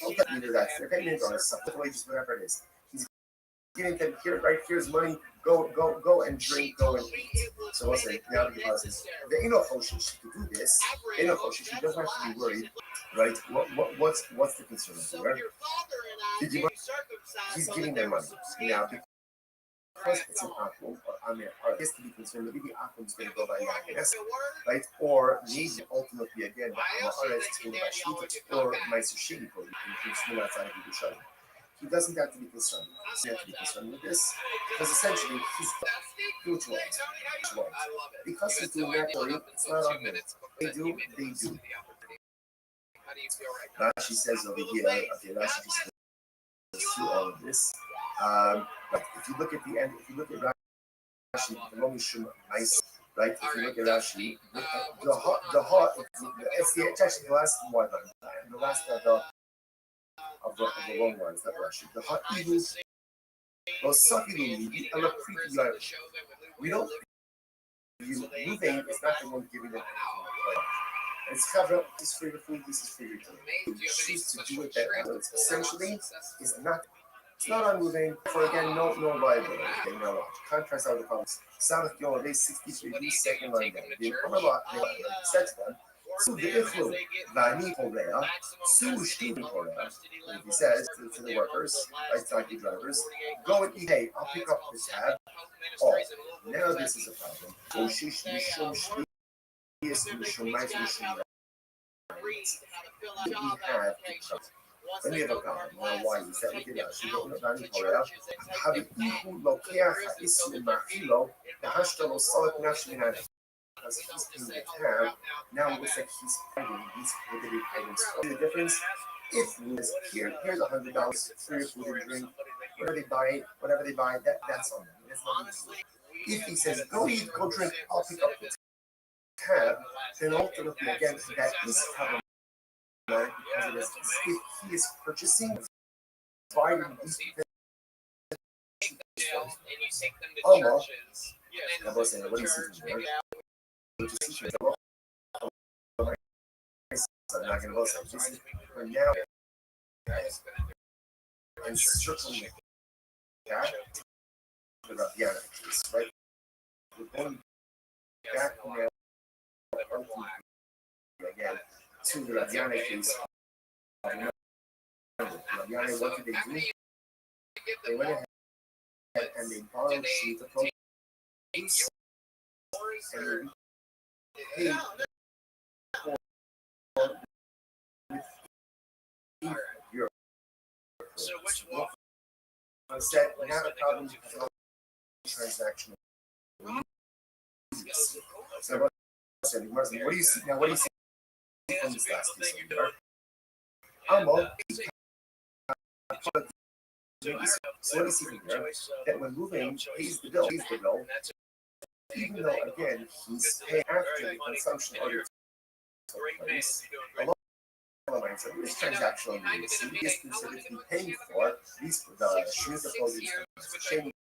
Okay, either that's their payment or something, wages, whatever it is. He's giving them here, right? Here's money. Go and drink. Go and eat. So let's say now the says the Eno Hoshish to do this. Eno Hoshish, he doesn't have to be worried, right? What's the concern here? He's giving them money now. Because it's an aqua, or he has to be concerned that maybe aqua is going to go by Yanis, right? Or maybe ultimately again, it's going by Shita or my sushi, or you can swim outside of the shuttle. He doesn't have to be concerned. He doesn't have to be concerned with this because essentially he's doing what? Because he's doing that for you, it's not on him. They do. Rashi says over here, okay, Rashi just goes through all of this. But if you look at the end, if you look at Rashi, the Romishum nice, right? If you look at Rashi, it's actually the last one, the last of the long ones that Rashi. The hot ihu, those safilu, and the preview. We don't. Moving is not the one giving it. It's covered. This is for your food. This is for your drink. You choose to do it that way. Essentially, it's not. It's not unmoving. For again, no liability. Okay, now watch. Contrast out the comments. South Yola, they 63 second line down. The Omalat, they said to them, so the Ichlu, Vani Korea, Su Shtu Korea. He says to the workers, right, taxi drivers, go and eat. Hey, I'll pick up the tab. Oh, now this is a problem. So Shish, Mishum, Shtu, Mishum, Mice, Mishum, we have then we have a problem. Now, why is that? We did actually go to Vani Korea. Have it equal lokeach isu machilo, the hashtag of solid national. Because he's in the tab, now it looks like he's fighting these prohibited items. The difference, if Lewis here's $100 for your food and drink, whatever they buy, that's on them. If he says, go eat, go drink, I'll pick up the tab, then ultimately, again, that is problematic because it is, if he is purchasing, buying these things, Allah, I was saying, what do you see here? I'm not going to boast. This is for now. And circling that about the other case, right? We're going back now again to the Rabiana case. Rabiana, what did they do? They went ahead and they borrowed sheets of produce and they paid Europe. So which one? I said, we have a problem with transaction. So what do you see now? What do you see from this last piece? So what do you see here? That when moving pays the bill, even though again he's paying after the consumption order took place. So this transactional needs he is considered to be paying for these the shoes the produce chain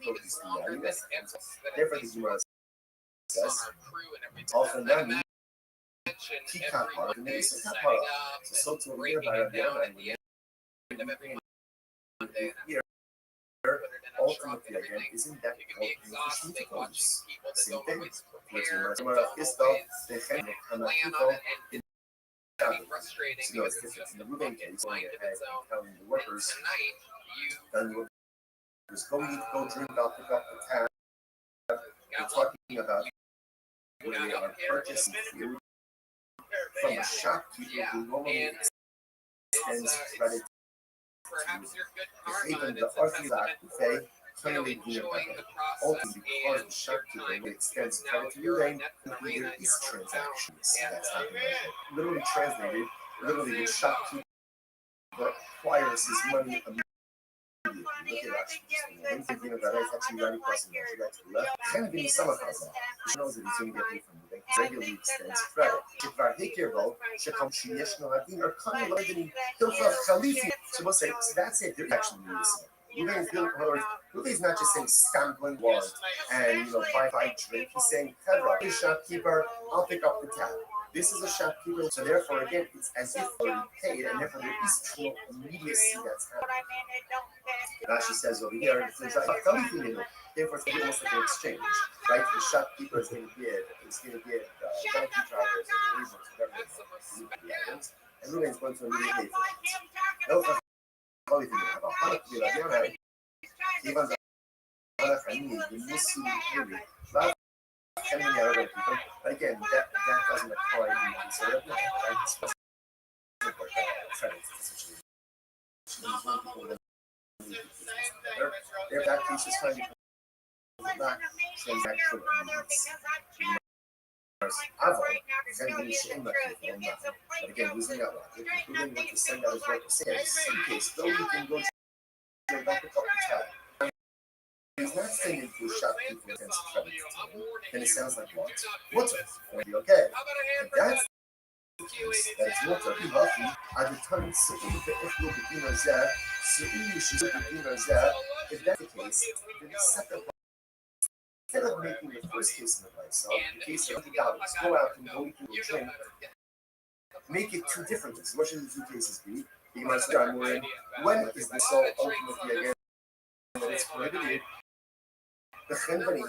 produce the therefore the Gemara says also none kikapara and this is kapara so to read about it here ultimately again isn't that called same thing which is the so it's different in the moving case when telling the workers then the workers go drink, I'll pick up the tab. We're talking about where they are purchasing food from a shopkeeper who normally extends credit to even the Orthodox buffet clearly ultimately because the shopkeeper extends credit to you, then there is transactions that's happening. Literally translated, literally the shopkeeper acquires his money immediately. Look at actually. When thinking about it, it's actually running across the left. Kind of being some of us. She knows that he's going to get paid from the bank. Regularly extends credit. שכבר הכירו שכל שיש לו הדין or כמה לא יודעים דווקא חליפי. So we'll say, so that's it. They're actually missing. Ruby is not just saying stumbling word and buy drink. He's saying, "Hey, shopkeeper, I'll pick up the tab." This is a shopkeeper, so therefore, again, it's as if already paid, and therefore there is true immediacy that's happening. Rashi says over here, therefore it's almost like an exchange, right? The shopkeeper is going to give donkey drivers and laborers, whatever the items, and Ruben is going to immediately pay for it. כיוון החיים ימוסו יורי ואז coming out of people but again that doesn't apply to conservative right it's credit essentially that case is trying to not transaction but again using that logic including what to send out as what to say in case though you can go back a couple of times. he's not sending to a shopkeeper and sends credit to him, then it sounds like what? Water. Okay. If that's the case, that's water. Lucky, at the time, if that's the case, then the second part, instead of making the first case in the lifestyle, the case of $100, go out and go through the drink, make it two different things. What should the two cases be? You must start in when is the soul ultimately again that it's prohibited? The chenvani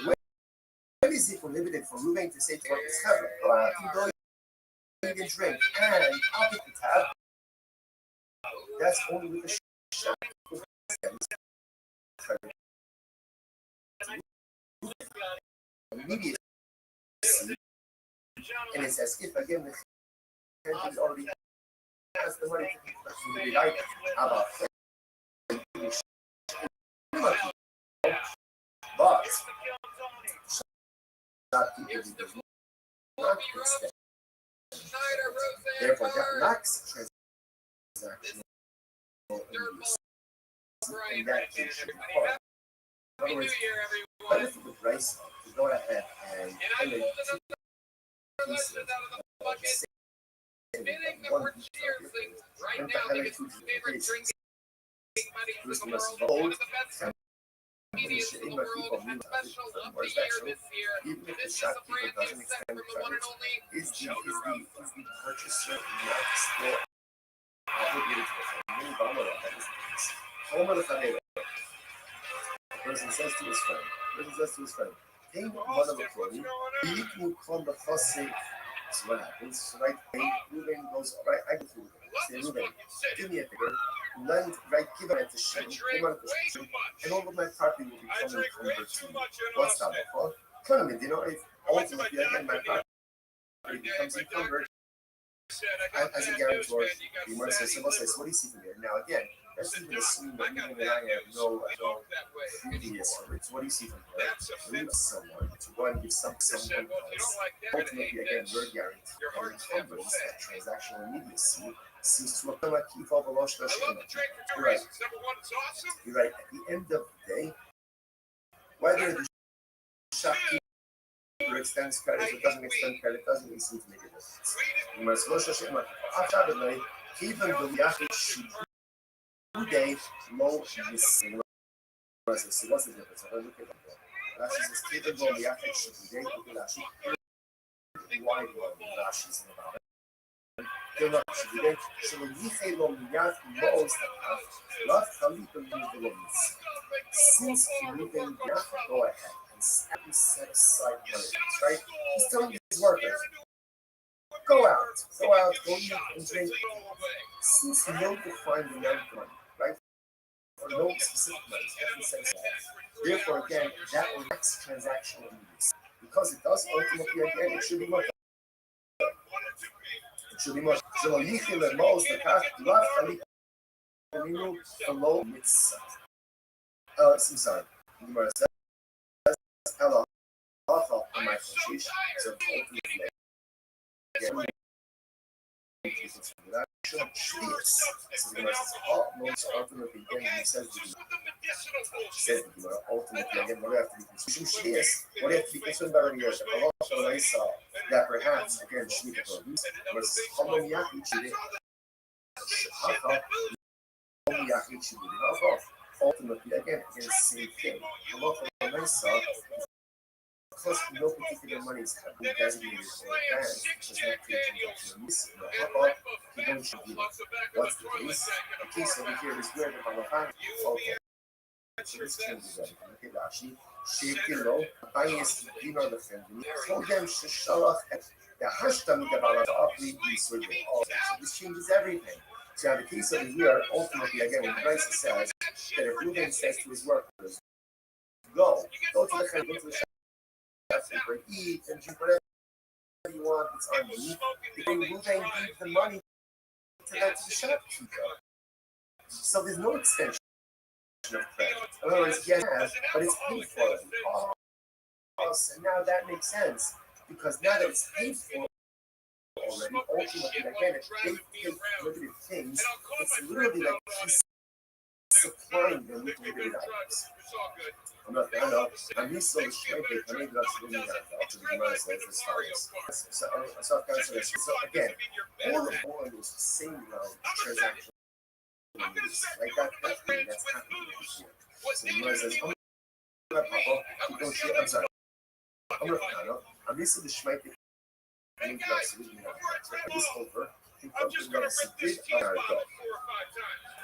when is it prohibited for Ruben to say to his chavra, go out and go eat and drink, and I'll pick the tab? That's only with the shop. Immediately, and it's as if again the chenvani already has the money to be like about. But therefore, that lacks transaction in that case should be part. In other words, better for the price to go ahead and pay two pieces of one piece of your thing, and to highlight two different cases. This must hold even if the shopkeeper doesn't extend the credit, is the purchaser not still obligated to the family? The person says to his friend, "Hey, one of the clothing, you can come the first thing." So what happens? So right, Ruben goes, all right, I go through it. Say, Ruben, give me a figure. Lend, right, give it to Shem, and all of my property will become encumbered to you. What's that for? If ultimately again my property becomes encumbered as a guarantor, you might say, what do you see from here? Now again, let's even assume that even when I have no previous rights. What do you see from here? Leave someone to go and give someone else. Ultimately again, your guarantee or encumbrance, that transactional immediacy, seems to appeal at You're right. You're right. At the end of the day, whether the shopkeeper extends credit or doesn't extend credit doesn't really seem to make a difference. You must go even the Yachid Shibudei low missing. So what's the difference? I'm going to look at that. Rashi says, even though the Yachid Shibudei, why do Rashi's in about it? Since Ruben go ahead and set aside money, right? He's telling his workers, go out, go eat and drink. Since you don't define the amount of money, right? Or no specific money, therefore again, that lacks transactional use. Because it does ultimately again, it should be more. It should be more. So Yichil and Mos, the path, love, Khalid, below mitzvah. I'm sorry. Gemara says, "Hello, also on my fish." So ultimately, again, that shlius. So Gemara says, "Oh, most ultimately again, he says the Gemara ultimately again, what do you have to be concerned? Shlius. What do you have to be concerned about over here? Also, I saw that perhaps again, shlius was common yachid ultimately, again, it's the same thing. A lot of Mesa, because no particular monies have been designated for advance, does not create transaction missing. What's the case? The case over here is where the Balafan, okay. So this changes everything. Okay, Rashi, Shekilo, Bayes, Dino, the family, told them Shalach, the Hashtam, the Balafan, so this changes everything. So in the case over here, ultimately, again, when Christ says that if Reuben says to his workers, go to the shop, eat and drink whatever you want, it's on me. Then Reuben gives the money to the shopkeeper. So there's no extension of credit. In other words, yes, but it's paid for. So now that makes sense, because now that it's paid for already, ultimately, again, if they take limited things, it's literally like he's supplying them with related items. I'm not done up. I'm used to shrinking. I mean, that's really not up to the Gemara says as follows. So again, all of one is the same round transaction. Like that's happening before. So the Gemara says, I'm sorry. I'm used to the shrinking. I mean, that's really not this over. I'm just going to rip this team out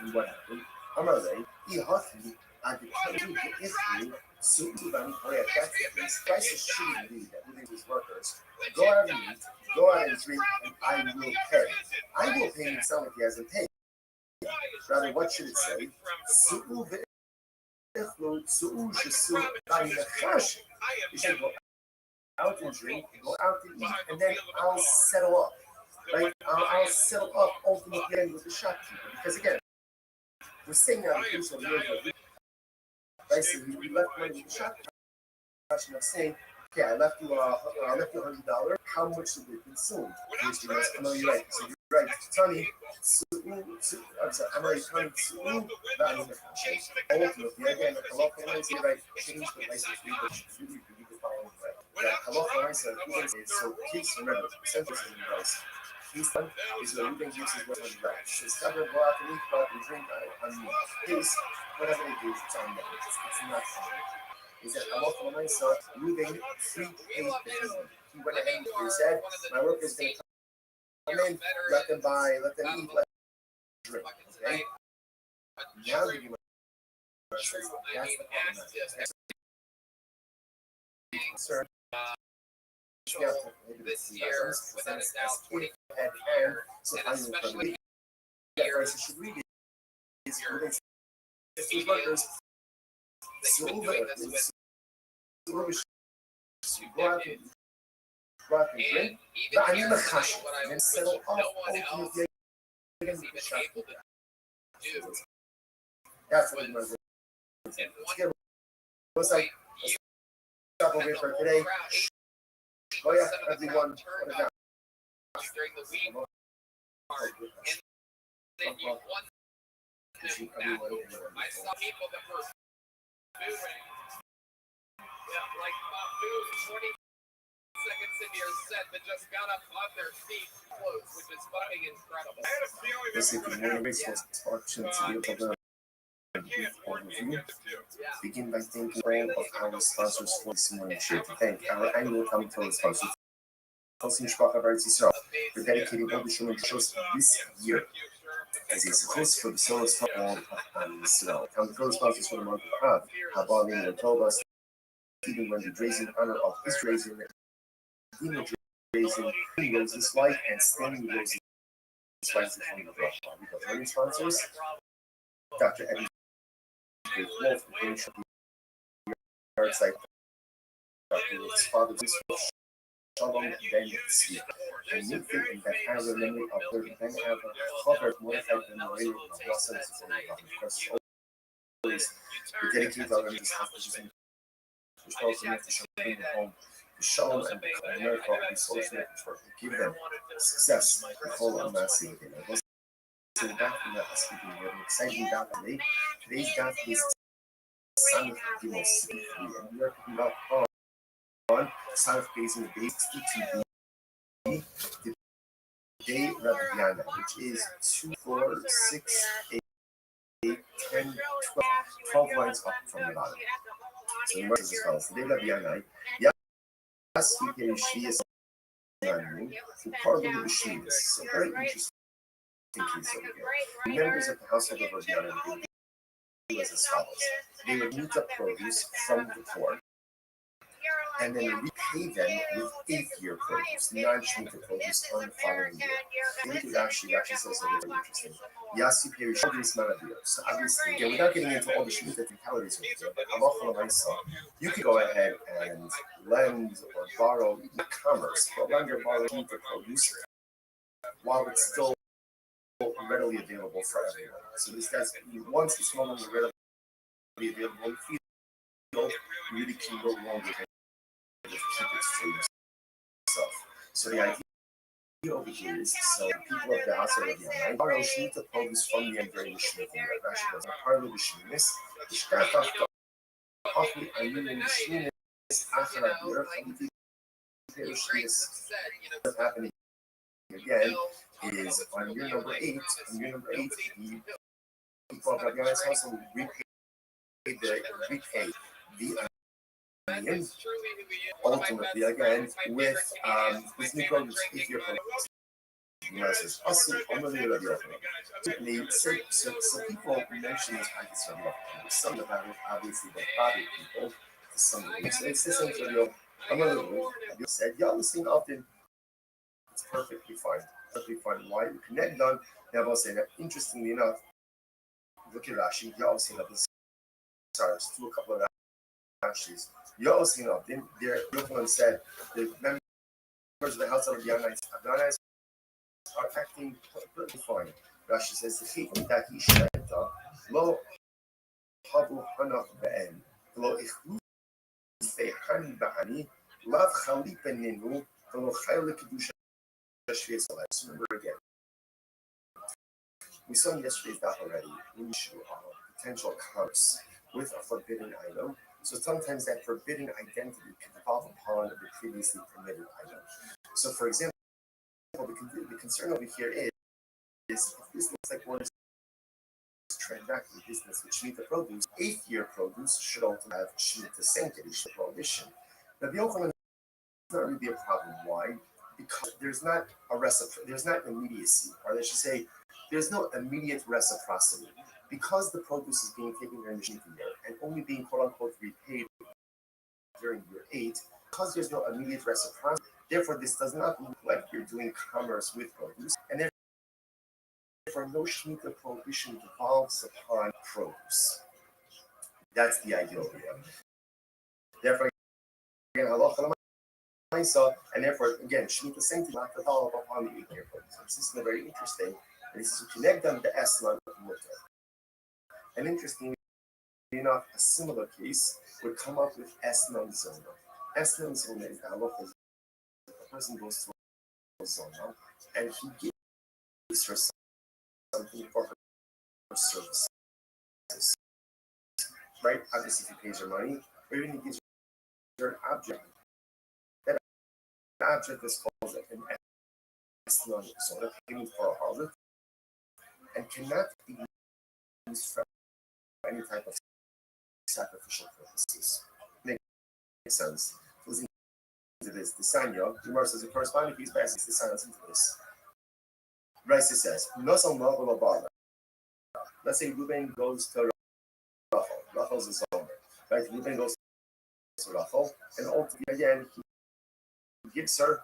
and what happened? I'm already. He hustled me. I could tell you if you soon to them, that's the case. Prices shouldn't be that within his workers. Go out and eat, go out and drink, and I will pay. I will pay him sound like he hasn't paid. Rather, what should it say? You should go out and drink, go out and eat, and then I'll settle up. Right? I'll settle up ultimately with the shopkeeper. Because again, we're saying that the case of the right? So we left money with the shopkeeper. I'm saying, okay, I left you $100. How much did we consume? I know you're right. So you're right. Tony, I'm sorry. I'm already Tony. Ultimately, again, the local lines, you're right. Change the license. We the following way. Yeah, local lines are so please remember, percentage is in price. He's done is the moving uses what was right. So it's never go out and eat, go out and drink. I mean, this, whatever they do, it's on them. It's not fine. Is that a local myself moving free paid business? He went ahead and he said, my workers going to come in, let them buy, let them eat, let them drink. Okay? Now that you that's the problem. Sir. This year, without a doubt, So especially here, should read it. your Workers they've been doing this with go you out decades. and drink. And But I even mean the here, cash what I and which settle up no one else ultimately is even able to do. that's what I'm In saying. What's point, up? you Stop and over the for whole today. crowd, Oh yeah, 80% of the everyone. crowd turned up during the week part, and then you won that over. I saw people that were booing, like booed 20 seconds into your set that just got up on their feet close, which is fucking incredible. Listen, good morning, Raceway Sparks and to overview. Begin by thanking all of our sponsors for this morning. Sure to thank our annual commentator sponsors, Hosting Shpach Eretz Yisrael, for dedicating all the Shalom shows this year as a support for the solos for all of Israel. Commentator sponsors for the month of Av, Habalim and Tobas, Stephen Wendy Drazen, in honor of his Drazen, Dina Drazen, Rose's wife, and Stanley Rose's wife, the phone of Russia. We got learning sponsors, Dr. Eddie Wolf, the Green Shop Yard Site, Dr. Wolf's father, Shalom Ben Tzvi, and Newton and Ben Hava, memory of their Ben Hava, Robert modified the narrator of Blossom, of course, always we dedicate our religious hostages and which also make the Shalom home, the Shalom and the miracle of the social network to give them success, the whole of Massey. So back from that, speaking of an exciting dot today. Today's dot is Son of Dios, and we are talking about on Son of Basil Day 62B, the day Rabbiana, which is 2, 4, 6, 8, 10, 12 lines up from the bottom. So the verse is as follows: the day Rabbiana, Yas Yishvi is Nanu, who pardoned the Shmidas. So very interesting. The members of the household of Rabbiana would do as follows. They would meet up produce from the poor and then repay them with 8th-year produce, non-shmita produce on the following year. Rashi says something very interesting. Yasi Perishadis Manadir. So obviously, again, without getting into all the shmita technicalities of it, but you could go ahead and lend or borrow commerce, but lend or borrow shmita produce while it's still readily available for everyone. So this guy's once it's no longer readily available, you really can no longer keep it to yourself. So the idea over here is so people of the house already online. Borrow sheet of produce from the end during the Shemitah. Rashi was a part of the Shemitah. The Shkach of coffee, I mean, the Shemitah after a year, what's happening again is on year number 8, the people of Rabbi Yonah's house will repay the onion, ultimately again with new produce if you're says also so people mention this practice from some of it obviously the body people some of it. So it's the same video. Another rule you said y'all listening often it's perfectly fine. Why you connect done now I'll say that interestingly enough look at Rashi y'all seen up this starts to a couple of Rashi's y'all seen up then there Yochanan said the members of the house of Yonah are acting perfectly fine. Rashi says the chit that he shenta lo havu hanach be'en lo ichlus fe'han ba'ani lav chali peninu lo chayil kedusha shvius alayis. Remember again, we saw in yesterday's daf already an issue of potential commerce with a forbidden item. So sometimes that forbidden identity can devolve upon the previously permitted item. So for example, the concern over here is if this looks like one transacting business with Shemitah produce, 8th-year produce should also have Shemitah sanctity, prohibition. Now, the Yochanan is not really a problem. Why? Because there's not immediacy, or I should say, there's no immediate reciprocity. Because the produce is being taken during the Shemitah year and only being quote-unquote repaid during year 8, because there's no immediate reciprocity, therefore this does not look like you're doing commerce with produce, and therefore no Shemitah prohibition devolves upon produce. That's the ideal here. Therefore, again, halacha l'maisa, and therefore, again, Shemitah sanctity not devolve upon the 8-year produce. This is very interesting. And this is to connect them to Eslan Mutter. And interestingly enough, a similar case would come up with Eslan Zona. Eslan Zona is the halacha. The person goes to a zona and he gives her something for her services. Right? Obviously, if he pays her money, or even he gives her an object. That object is called an Eslan Zona, payment for a harlot, and cannot be used for any type of sacrificial purposes. Makes sense. Listen to this. The Sanya, the Gemara says the corresponding piece passes the silence into this. Raisa says, Nosal Mabala. Let's say Ruben goes to Rachel. Rachel's his owner. Right? Ruben goes to Rachel, and ultimately again he gives her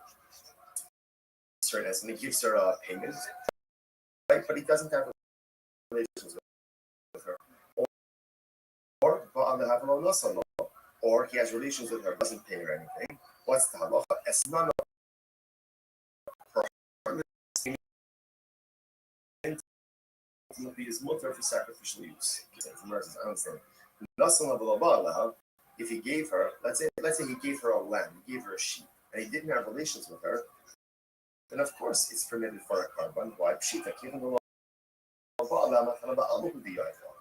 and he gives her a payment. Right? But he doesn't have relations with her. Or he has relations with her, doesn't pay her anything. What's the halacha? Esnana ultimately is mutter for sacrificial use. I understand. If he gave her, let's say he gave her a lamb, he gave her a sheep, and he didn't have relations with her, then of course it's permitted for a carbon. Why? Pshita, given the law.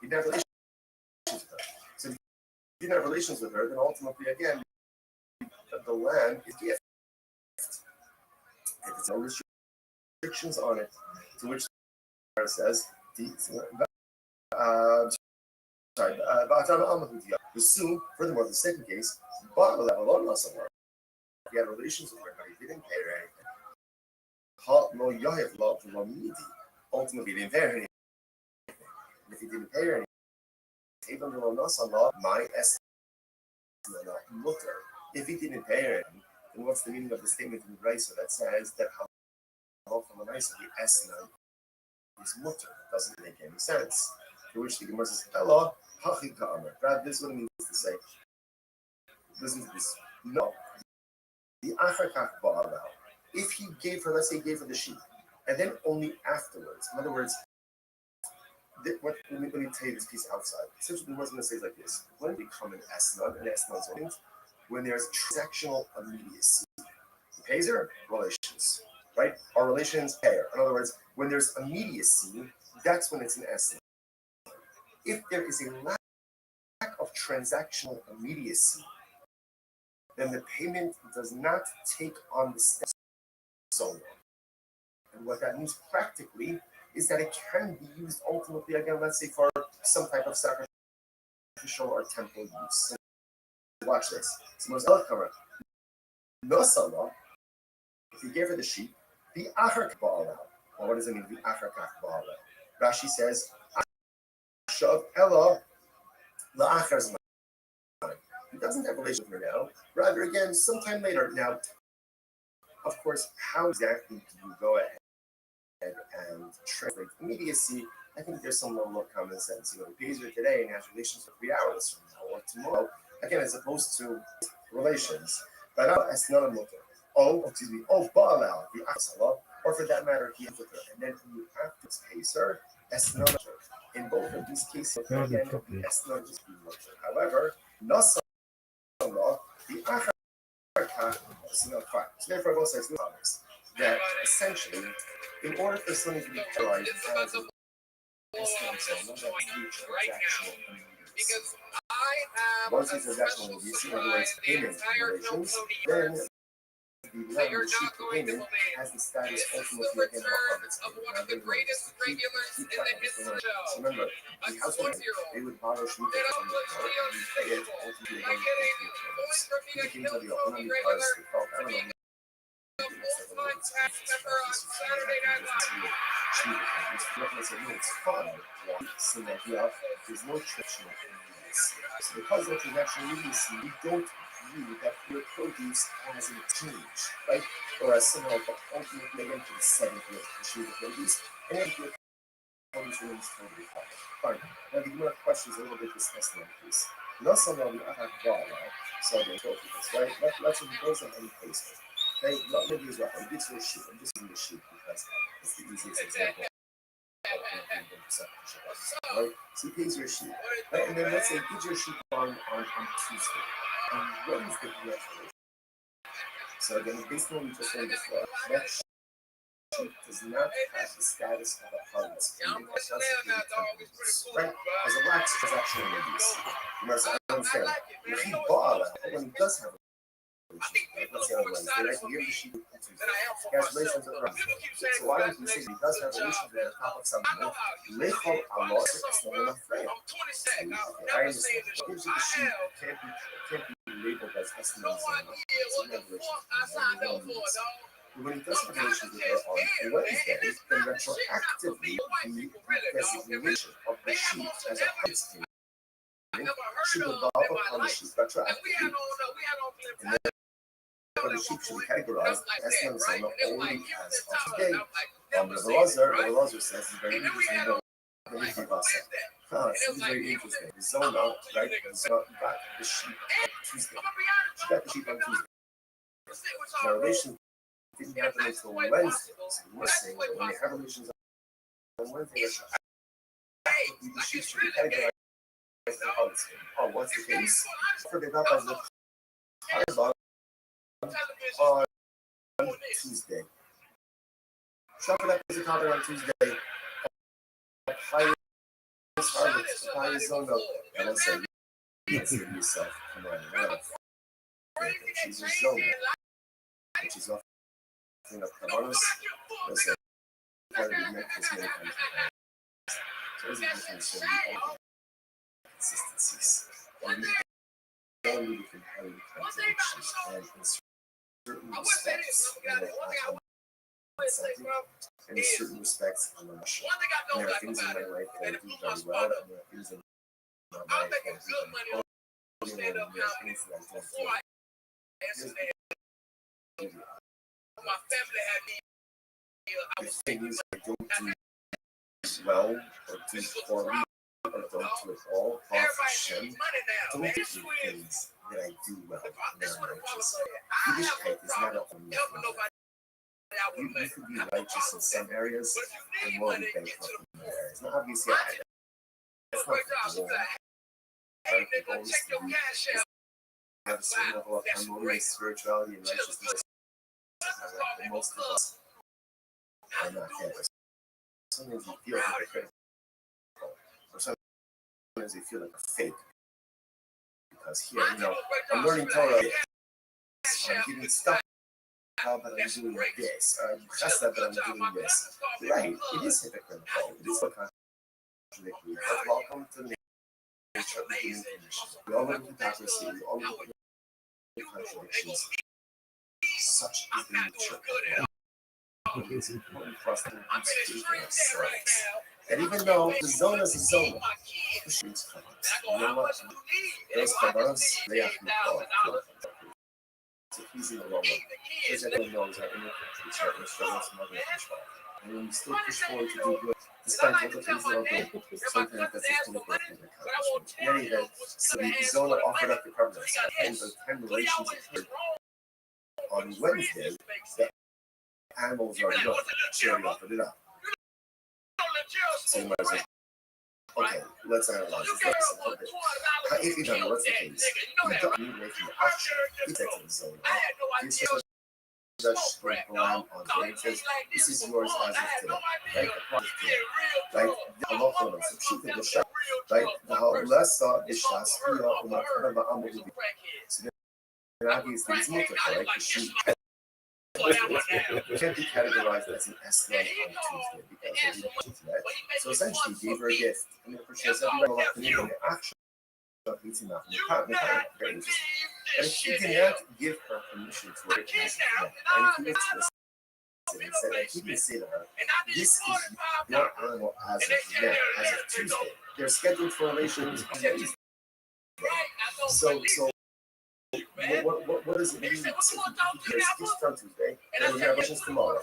He didn't have relations with her. So if you didn't have relations with her, then ultimately again the land is gift. If there's no restrictions on it, to which the says furthermore, the second case, if he had relations with her, but he didn't pay her anything. Ultimately, he didn't pay her anything. If he didn't pay her anything, if he didn't pay her anything, then what's the meaning of the statement in the Brisa that says that the Esnan is mutter? Doesn't make any sense. To which the Gemara says, "Hello, hachika amar." This is what it means to say. Listen to this. No, the achakach ba'alau. If he gave her, let's say, he gave her the sheep, and then only afterwards. In other words, let me tell you this piece outside. Essentially, the Gemara is going to say like this: when it becomes an esnan, when there's transactional immediacy, he pays her relations. right? Our relations pair. In other words, when there's immediacy, that's when it's an S. If there is a lack of transactional immediacy, then the payment does not take on the steps so long. And what that means practically is that it can be used ultimately, again, let's say for some type of sacrificial or temple use. Watch this. So no salah, if you gave her the sheep, the achar ba'ala. Well, what does it mean, the achar ba'ala? Rashi says, Shav Ella la'achar zman. He doesn't have a relationship with her now. Rather, again, sometime later. Now, of course, how exactly do you go ahead and translate immediacy? I think there's some level of common sense. He pays her today and has relations for 3 hours from now or tomorrow. Again, as opposed to relations. But it's not a motor. Ba'ala, the Asala, or for that matter, he with her. And then you have to pay her, it's not a motor. In both of these cases, again, it's not just being motor. However, Nasala, the Achar, is not fine. So therefore, both sides that essentially, in order for something to be charged as a once it's transactional immediacy, in other words, payment relations, then the sheep payment has the status ultimately again of harvest. Remember, the household, they would borrow sheep from the car and pay it ultimately again to the kings of the Oman because they felt, I don't know, it's fun. So that there's no traditional immediacy. So because of traditional immediacy, we don't view that your produce as an exchange, right? Or as somehow ultimately again to the seventh year to shoot the produce, and then your produce remains totally fine. Now the more questions a little bit discussed in that case. Not somehow we have so they go through this, right? Let's impose on any placement. Okay, let me use Rafa. This is sheep. I'm just using the sheep because it's the easiest example. Right? So he pays your sheep. Right? And then let's say he your sheep on Tuesday. And Wednesday he has to. So again, based on what we just said before, that sheep does not have the status of a harvest. Right? As a lax transaction immediacy. Remember, so I understand. If he bought when he does have a let's say on Wednesday, right? He gives the sheep on Tuesday. He has relations with her. So why don't we say he does have relations with the top of something? Lechol Allah is not enough for him. I understand. He gives you the sheep can't be labeled as estimates. But when he does have relations with her on Wednesday, then retroactively the designation of the sheep as a harvest should evolve upon the sheep retroactively. And then for the sheep should be categorized as the Zona only as of today. The Lazar says it's very interesting. This is very interesting. The Zona, right? The Zona got the sheep on Tuesday. She got the sheep on Tuesday. Now, relation didn't happen until Wednesday. So we're saying that when they have relations on Wednesday, the sheep should be categorized as the harvest. Oh, what's the case? For the up as the on Tuesday. Shop it up as a cover on Tuesday. Highest harvest, highest zone milk. And I'll say, you save yourself. Come on, she's a zone, which is offering up Carbonos. Listen, part of the Memphis many times. So there's a difference in all consistencies. And we only can have the contradictions and certain respects, in certain respects, I'm not sure. There are things in my life that I do very well, and there are things in my life that I do very well, and there are things that I don't do. The thing is, I don't do well, or do poorly, or don't do it all, off Hashem, don't do things that I do well. Yiddishkeit is not a only you could be righteous in some areas and morally bankrupt in other areas. Now, obviously, that's not the goal. Right? The goal is to have a certain level of harmonious spirituality and righteousness. Most of us are not there. Sometimes you feel hypocritical, or sometimes you feel like a fake. Because here, I'm learning Torah, I'm giving stuff, but I'm doing this, just that, but I'm doing this. Right, it is hypocritical, it is contradictory, but welcome to the nature of the human condition. We all live in hypocrisy, we all live in contradictions. Such is the nature of it's important for us to speak for ourselves. And even though the zona is a zona, the streets come us. You know what? Those kavanas, they have to be called. It's a easy to roll up. As everyone knows, our inner countries are in struggles from other control. And when we still push forward to do good, despite what the things that are good, sometimes that's a pinnacle of human accomplishment. In any event, so the zona offered up the covenants, and the 10 relations occurred on Wednesday. Animals are done. She already offered it up. So you might as well, okay, let's analyze this. If you don't know what's the case, you don't need making the action. It's to the zone. This is the program on there. It says, this is yours as of today. Right? The product today. Right? The local ones. So the shot. Right? The less the shots. So then obviously it's multiple, right? The sheep. It can't be categorized as an S1 on Tuesday because they didn't that. So essentially, gave her a gift. And the person says, everyone will have to name the action of eating that. Very interesting. And she did not give her permission to work as a and he went to the and said, and he didn't say to her, this is your animal as of now, as of Tuesday. They're scheduled for relations on Wednesday. So what does it mean? So he's from Tuesday, and we have relations tomorrow.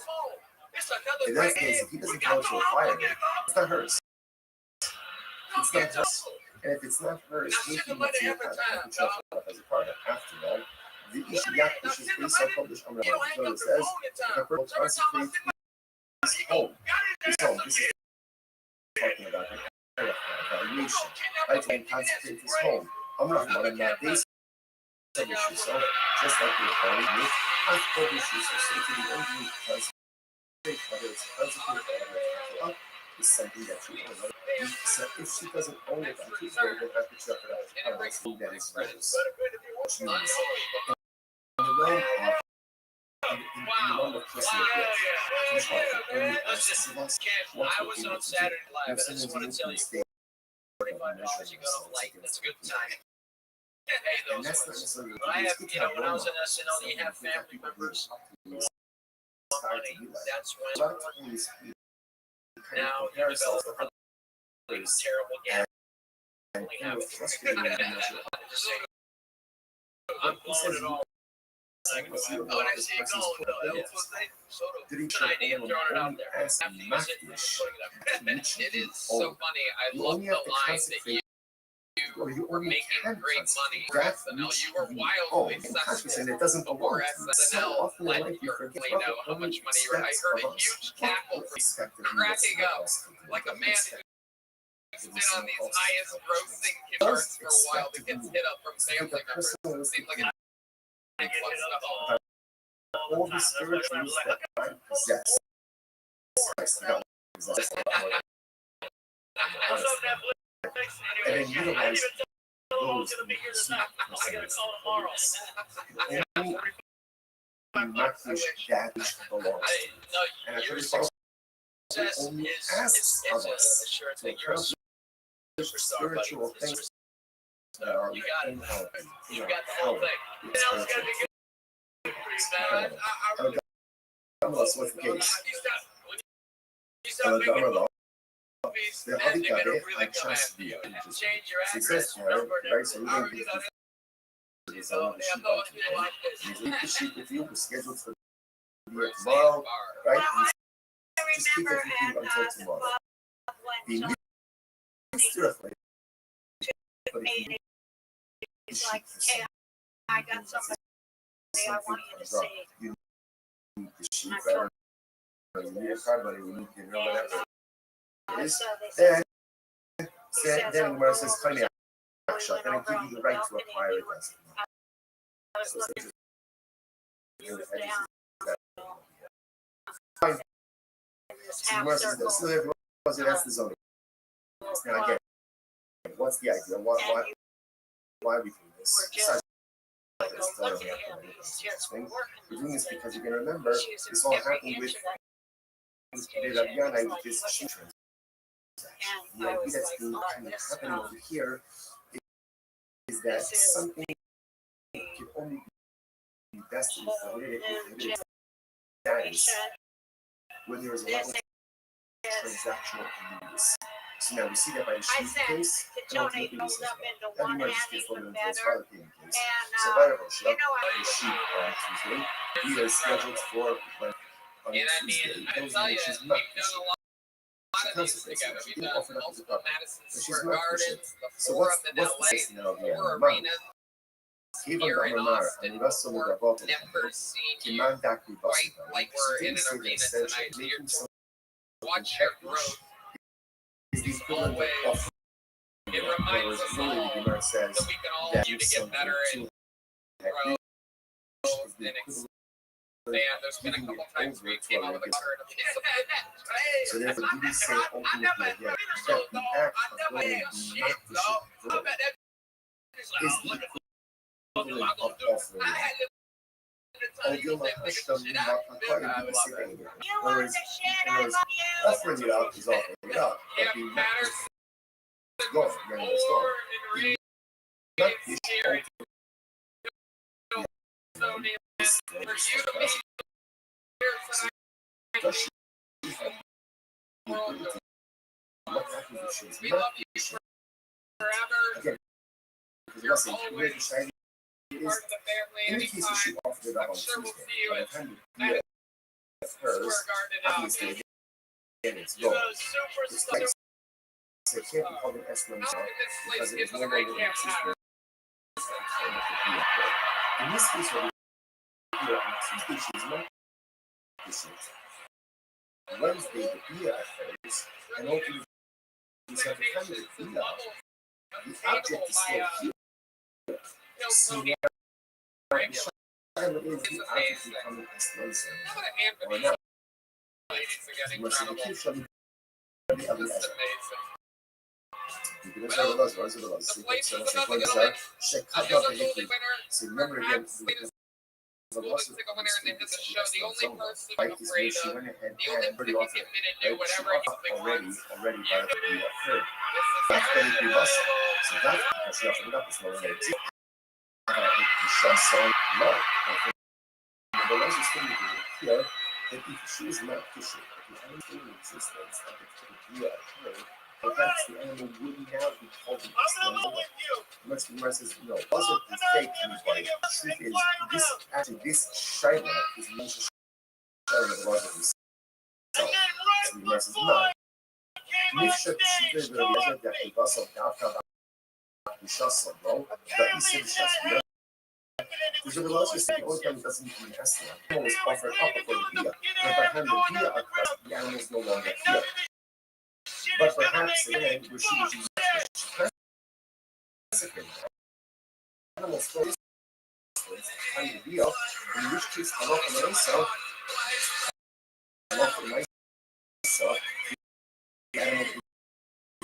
In that case, if he doesn't come to acquire it, it's not hers. It's not hers. And if it's not hers, he can have as a partner. After all, the Ishiyat, which is based on published on the Torah, says, if a person consecrates his home, this is talking about the evaluation. Right? When consecrate his home, I'm not going to this. So just like the authority, as publishers are said to be only consecrate, whether it's consecrate or whether it's up, is something that she owns. So if she doesn't own it on Tuesday, then have to jeopardize the policy that is hers. Which means, in the realm of personal growth, Jewish life can only ask of us what we're able to do. And sometimes we make a mistake of measuring ourselves against the people. And that's not necessarily the case. We can have when I was in one SNL, you have family members. That's when now you develop a really terrible gap. Only have it. I'm blowing it all. When I see it go, did he an idea throwing it out there. It is so funny. I love the line that you were making great money for SNL. You were wildly successful. And it doesn't belong Or to you. So SNL often in let life you your forget play know how much money you were. I heard a huge cackle cracking up like a man who's been on these highest grossing charts for a while that gets hit up from family members. It seems like it's all the spirituals that I possess. And then utilize those in pursuit of personal. Only not wish that which belongs to you. And I think it's only asks of us to accomplish spiritual things that are in our power. What's the case? The Hadikabe, I trust you. He says to her, right, so we're going to be the zone of the sheep on today. He's leave the sheep with you, we're scheduled for tomorrow, right? Just keep it with you until tomorrow. The new spiritually, but if you It's like, hey, I got somebody I want you to see. You need the sheep, right? You need a car, but you need to know whatever. Then the Gemara says, "Honey, actually, I'm going to give you the right to acquire it." So fine. this So half Gemara says, circle. so everyone says that's the zoning. Now again, what's the idea? Why are we doing this? We're Besides just this, look at him. He's just thing, working. we're doing this because you're going to remember this all happened with this Yana with this sheep transaction. The idea that's being happening over here is that something can only be invested in status when there is a lot of transactional use. So now we see that by the sheep case, and Tony ultimately goes this is up into that one emerges hand gets even loaded into his better. father case. And, So by the you know, the sheep on Tuesday, he is scheduled for on Tuesday. Those are she's not fishing. She consecrates her. She didn't offer up as a couple. And she's not fishing. So what's the case now? Even Amar and Russell were about to demand that we bust it. Like we're in an arena tonight, so you're watch your growth. Is the equivalent of offering. It reminds us all the Gemara says that we can all that do to something get better to and that grow is the and equivalent expand. There's been a couple times where you came out with a cutter and a piece of So therefore, do we say ultimately again that the act of going and being not fishing for is the equivalent of offering. Whereas offering it up is offering it up, but It being not matters fishing going, you're in the storm. more in Not reading fishing theory. So for you to be here tonight, what happens if she's we not love you fishing? forever. Again, because You're listen, we're always deciding it is part of the family in the case that she anytime. offered it up I'm on sure we'll Tuesday. see you By the at time the deal of hers, Square Garden out. obviously, again, it's You're gone. a super It's star. like, so it can't be called an excellent How job did this because place it get is to no the great longer camp existing. pattern? In this case, what we hear on Tuesday, she's not fishing. Wednesday, the beer occurs, and ultimately, so at the time of the beer, the object is still here. So now, the Charlotte is the object becoming explosive or not. Ladies are getting Mercy, the incredible. key shall be the other This is as amazing. you can say the buzz, rise of the buzz. The place So is let's about to say, get sir, lit. check A out new the Golden winner. so remember again, Perhaps it is Golden Ticket winner in the history of the show. The only person right, I'm is where afraid she of. went ahead The only and pretty person often. who can do Right, she whatever was he already wants. by the third. This is That's going to be incredible. busted. So that's because she offered it up. It's no longer existing. So no, I think the largest thing to do here, that if she is not fishing, if you have anything in existence that could be occurred, perhaps the animal would now be called an external. Much the rest is, no, also the fake anybody. The truth is, this actually this Shiloh is not just Shiloh the larger himself. So the rest is not. Misha Chief the measure that the bus of Dafka Bishasa, bro, but he said Shasya. Because the largest thing, all time doesn't even ask them. The animal was offered up for the beer, but by the time the beer occurred, the animal is no longer here. But perhaps again, where she was animal still is time to be up, in which case I love the myself. I love the myself. The animal is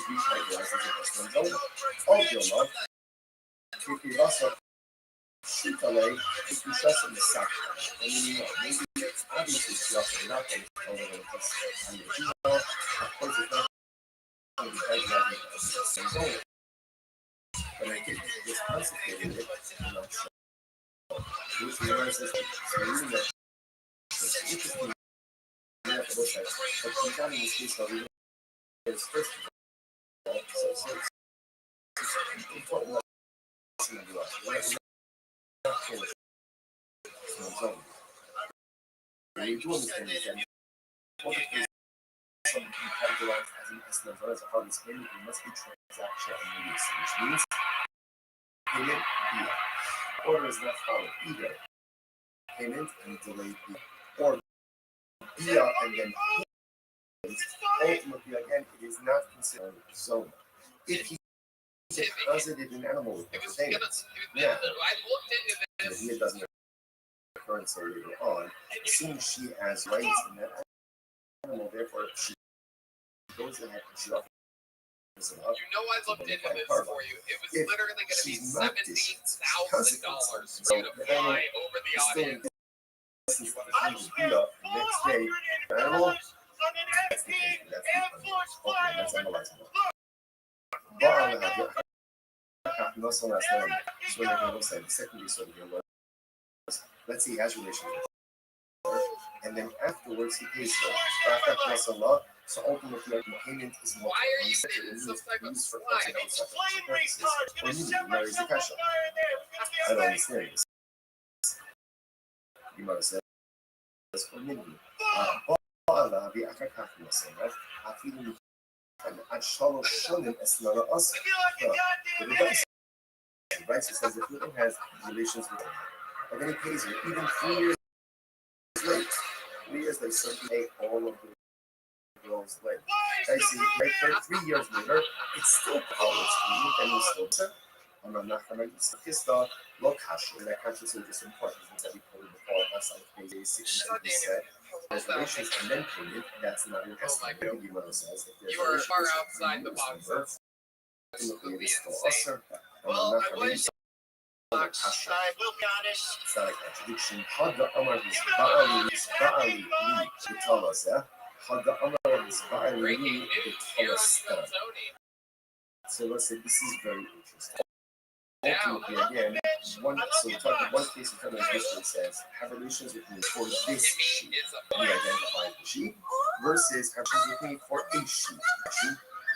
revitalized as a Western zone. All your love. If you lost up Shitale, if you trust in the sack, and you know, maybe obviously it's nothing, nothing. Over the and the people, of course, it's not going to be revitalizing zone. But I think it's concentrated it, I'm not sure. Which reminds us that so even that it's interesting we have to look at, but sometimes in this case, we it's first of all, so it's important lesson to do us. We're not here with some zone. When you do understand this, then what is something categorized as an S number as a part of this payment, it must be transactional immediacy, which means payment via. Order is not followed either. Payment and delayed or via and then payment. Ultimately, again, it is not considered zone. If he deposited an animal with the payment, now, the via doesn't occur until later on, as soon as she has rights in that animal, therefore she goes ahead and she offers it up. You know I looked into this for you. It was If literally going to be she's not distant, $17,000 so for you to the fly animal over the is still in audience. distance that the animal beat up the next day. The animal, that's the thing. That's the animal. Okay, let's analyze more. But no son last name. So when I say the secondary sort of was, let's say he has relations with her, and then afterwards he pays her. So ultimately, the payment is more. Why are you in some type of slide? Or you marry the cash. I don't understand this. You might have said this for me. But the African مثلا عارفين أن أشهر الشغل أسماء أصل. The vice says if Putin has relations with him, and then he pays her even 3 years late. 3 years they certainly pay all of the girls late. I see right there 3 years later, it's still college food and it's still I'm not going to kiss the low cash, and that cash is just important that we call it before us like pay 60% reservations and then payment. That's not an estimate. You are far outside the box. Well, I was box. I will be honest. It's not a contradiction. Hada Amar is Ba'ali to tell us, yeah? Hada Amar is Ba'ali to tell us that. So let's say this is very interesting. Ultimately, again, so we're talking one case in front of this one says, have relations with me for this sheep. We identify the sheep versus have relations with me for a sheep.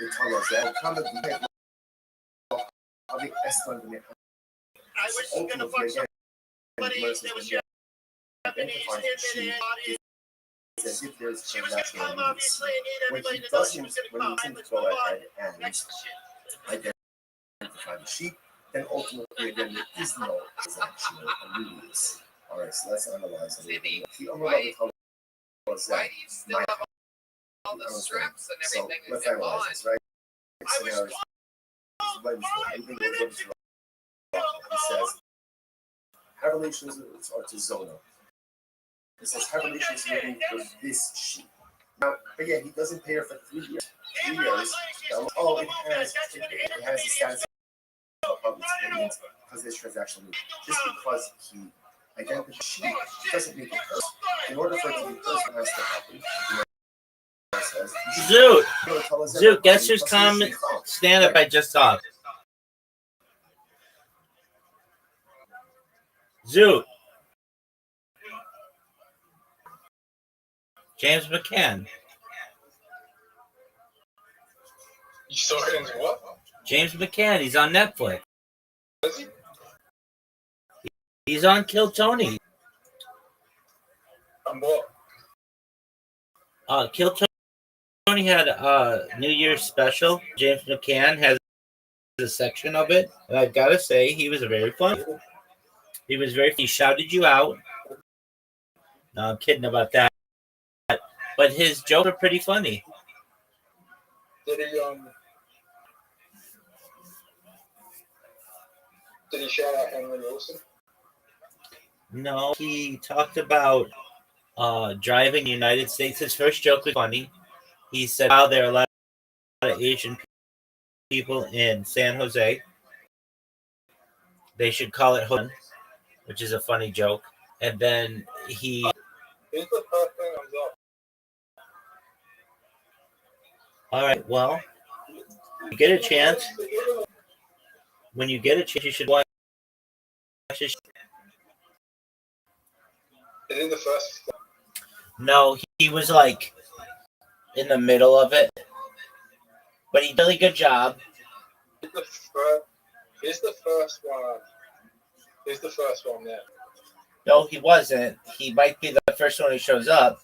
They tell us that. I was gonna fuck somebody that was Japanese in the audience. As if there's She was gonna transactional come, needs. obviously, and need When everybody he to know she doesn't, was gonna when he come. doesn't Let's go move on. ahead and Next shit. identify the sheep, then ultimately again there is no transactional needs. All right, so let's analyze it. The Umar was Why that do you still have all the straps and so everything let's in analyze on? this, right? I was Scenarios. Wednesday, everything goes up to he says, have relations or to Zona. He says, have relations with me for this sheep. Now, again, he doesn't pay her for 3 years. 3 years. Oh, it has the status of public statements because there's transaction. Just because he identified the sheep doesn't make it personal. In order for it to be personal, it has to happen. Zoot, guess whose comment stand up I just saw? Zoot. James McCann. You saw it in what? James McCann. He's on Netflix. Is he? He's on Kill Tony. What? Kill Tony had a New Year's special. James McCann has a section of it, and I've got to say he was very funny. He shouted you out. No, I'm kidding about that. But his jokes are pretty funny. Did he shout out Henry Wilson? No, he talked about driving in the United States. His first joke was funny. He said, "Wow, there are a lot of Asian people in San Jose. They should call it Hood," which is a funny joke. And then he. Here's the first thing I'm up. All right, well, you get a chance. When you get a chance, you should watch his. Is it the first? No, he was like in the middle of it, but he did a really good job. Here's the first one there. No, he wasn't. He might be the first one who shows up,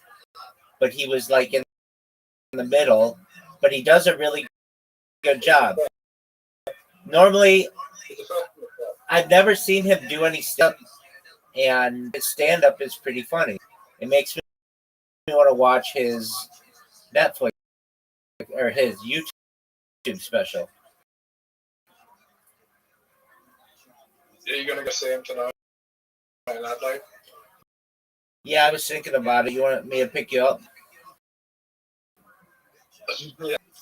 but he was like in the middle. But he does a really good job. Normally, I've never seen him do any stuff, and his stand-up is pretty funny. It makes me want to watch his Netflix or his YouTube special. Are you gonna go see him tonight? Yeah, I was thinking about it. You want me to pick you up?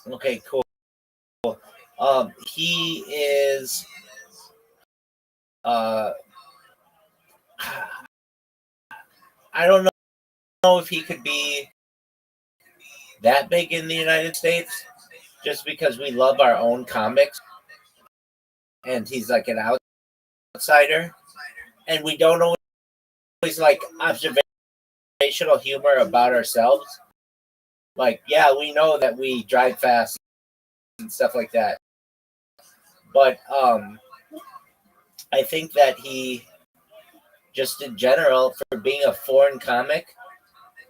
Okay, cool. He is I don't know if he could be that big in the United States just because we love our own comics and he's like an outsider and we don't always like observational humor about ourselves. Like, yeah, we know that we drive fast and stuff like that. But I think that he just in general for being a foreign comic,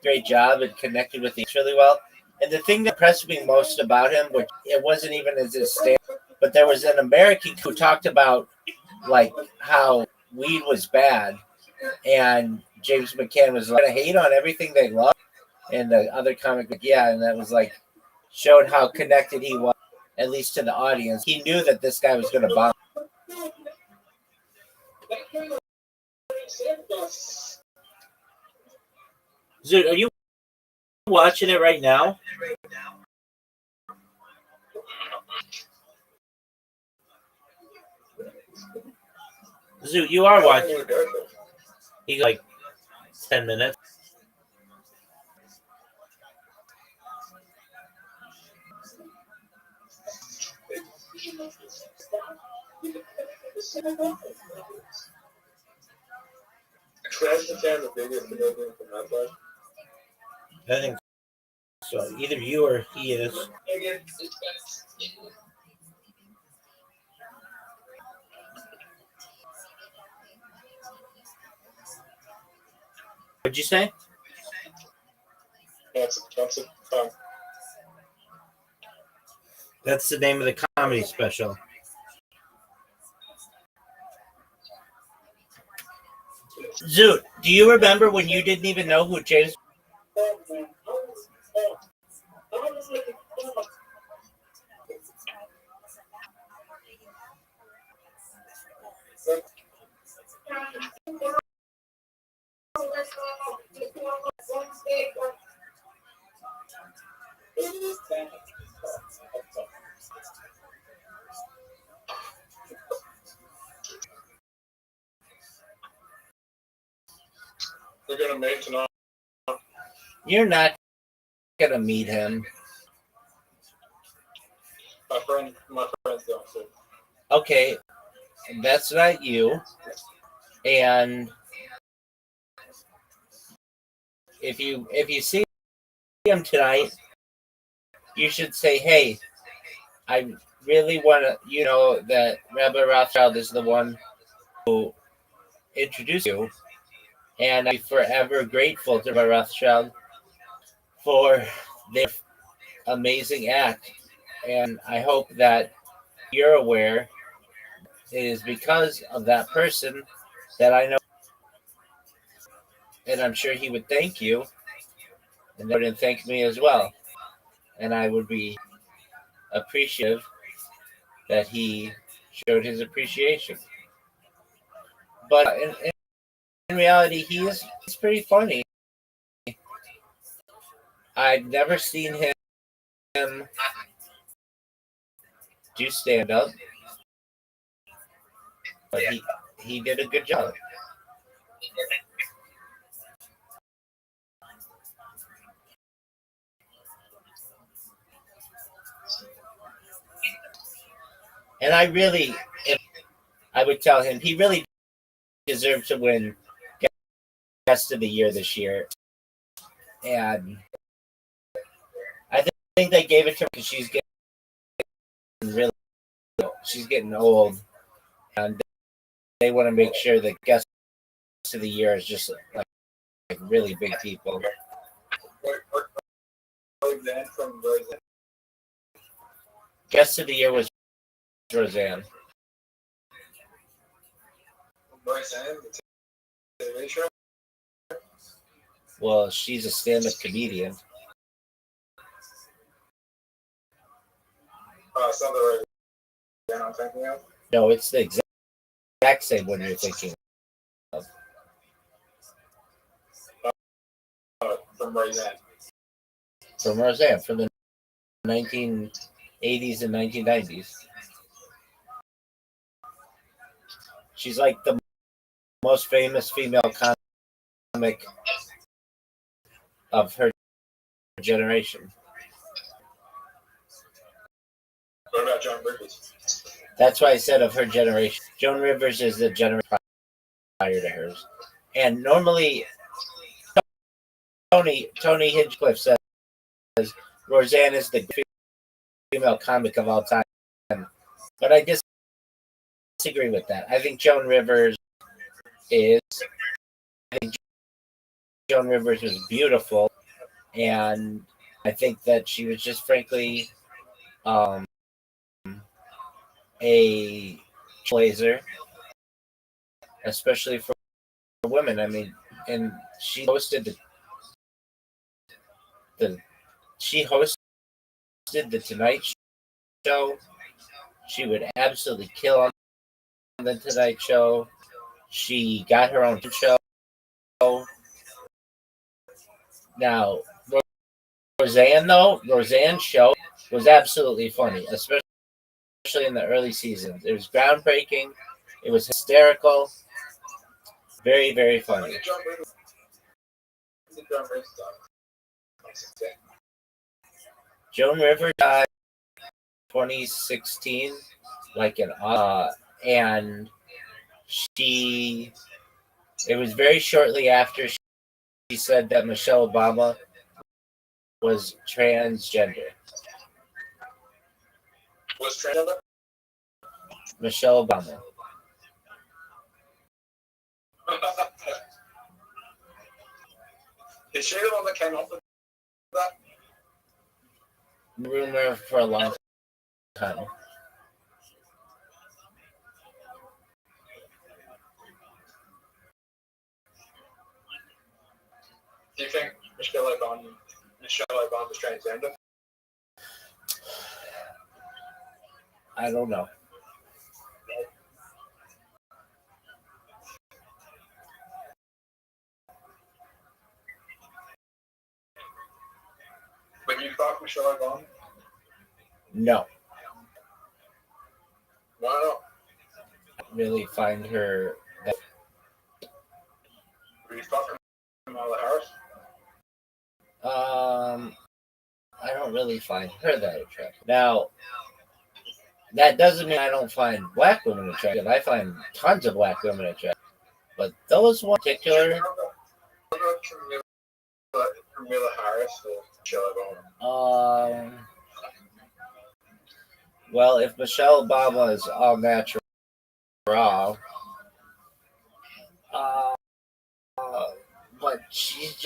great job and connected with these really well. And the thing that impressed me most about him, which it wasn't even as his stand, but there was an American who talked about like how weed was bad, and James McCann was like, "I hate on everything they love," and the other comic, like, yeah, and that was like showed how connected he was, at least to the audience. He knew that this guy was going to bomb. Dude, are you watching it right now? Zoot, you are watching. He like 10 minutes. I think so. Either you or he is. What'd you say? That's the name of the comedy special. Zoot, do you remember when you didn't even know who James? We're gonna make tonight. You're not gonna meet him. My friends don't. So. Okay, that's not you. And if you see him tonight, you should say, "Hey, I really want to. You know that Rabbi Rothschild is the one who introduced you, and I'm forever grateful to Rabbi Rothschild for their amazing act. And I hope that you're aware it is because of that person that I know, and I'm sure he would thank you, and they would thank me as well, and I would be appreciative that he showed his appreciation. But in reality, he's pretty funny. I've never seen him do stand up, but he did a good job. And I really, if I would tell him, he really deserved to win Guest of the Year this year. And I think they gave it to her because she's getting old, and they want to make sure that Guest of the Year is just like really big people. Guest of the Year was Roseanne. Well, she's a stand-up comedian. No, it's the exact same one you're thinking of. From Roseanne, from the 1980s and 1990s. She's like the most famous female comic of her generation. What about Joan Rivers? That's why I said of her generation. Joan Rivers is the generation prior to hers. And normally, Tony Hinchcliffe says Roseanne is the female comic of all time. But I disagree with that. I think Joan Rivers is. I think Joan Rivers was beautiful. And I think that she was just frankly a blazer, especially for women. I mean, and she hosted the Tonight Show. She would absolutely kill on the Tonight Show. She got her own show. Now, Roseanne's show was absolutely funny, especially in the early seasons. It was groundbreaking. It was hysterical. Very, very funny. Joan Rivers died 2016, and it was very shortly after she said that Michelle Obama was transgender. Was transgender? Michelle Obama. Is she the one that came up with that? Rumor for a long time. Do you think Michelle Obama was transgender? I don't know. But you thought Michelle Obama? No. Why not? I really find her. Were you talking Kamala Harris? I don't really find her that attractive. Now, that doesn't mean I don't find black women attractive. I find tons of black women attractive. But those one particular. Kamala Harris or Michelle Obama? Well, if Michelle Obama is all natural, but she's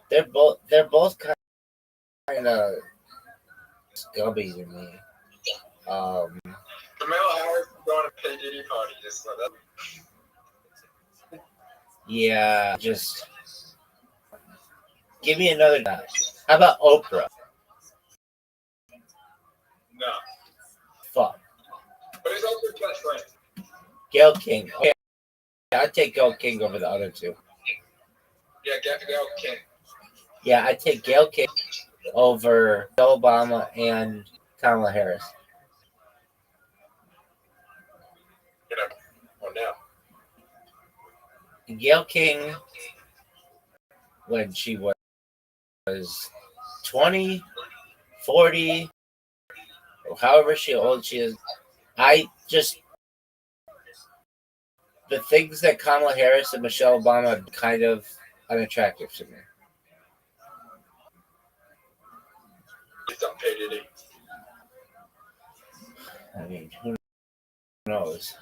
they're both kind of scummy to me. Kamala Harris is going to P. Diddy party just like that. Yeah, just give me another guy. How about Oprah? No. Fuck. But he's also a best friend. Gayle King. Okay, I'd take Gayle King over the other two. Yeah, Gayle King. Yeah, I'd take Gayle King over Obama and Kamala Harris. You know, or now. Gayle King, when she was 20, 40, or however old she is, the things that Kamala Harris and Michelle Obama are kind of unattractive to me. He's done P. Diddy. I mean, who knows?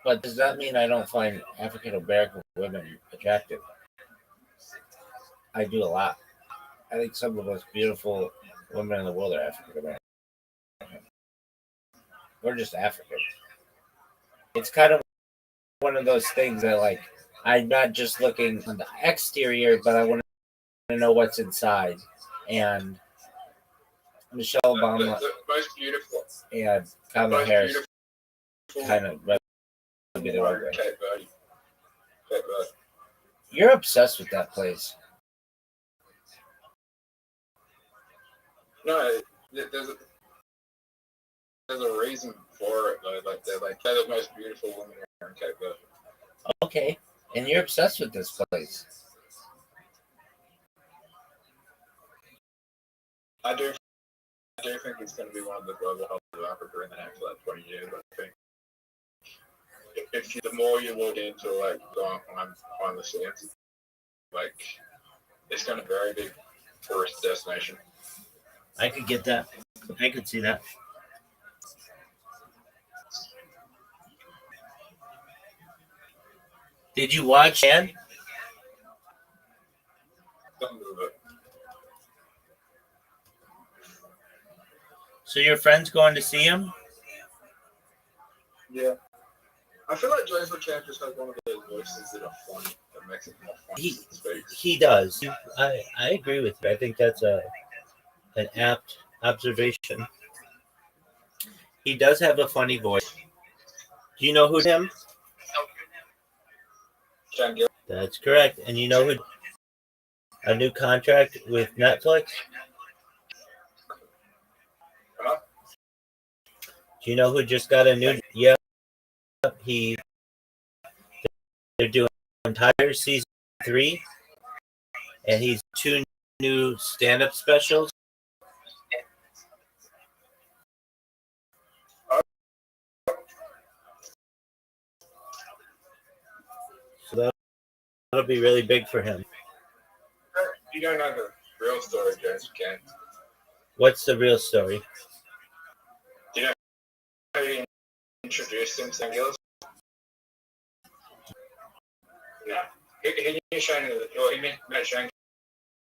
But does that mean I don't find African American women attractive? I do a lot. I think some of the most beautiful women in the world are African American. We're just African. It's kind of one of those things that, like, I'm not just looking on the exterior, but I want to know what's inside. And Michelle Obama The most beautiful. and Kamala Harris kind of rub me the wrong way. Kate Bird. You're obsessed with that place. No, there's a reason for it though. Like they're the most beautiful women in Cape Verde. Okay, and you're obsessed with this place. I do think it's going to be one of the global hubs of Africa in the next 20 years. I think the more you look into going on the scenes, it's going to be a very big tourist destination. I could get that. I could see that. Did you watch it? So your friend's going to see him? Yeah. I feel like James McCann just has one of those voices that are funny, that makes it more funny to speak. He does. I agree with you. I think that's an apt observation. He does have a funny voice. Do you know who's him? That's correct. And you know who a new contract with Netflix? Huh? Do you know who just got a new? Yeah, they're doing entire season 3, and he's 2 new stand-up specials. So that'll be really big for him. You don't know the real story, James McCann. What's the real story? Do you know how he introduced him to St. Gilles? No. He met Shane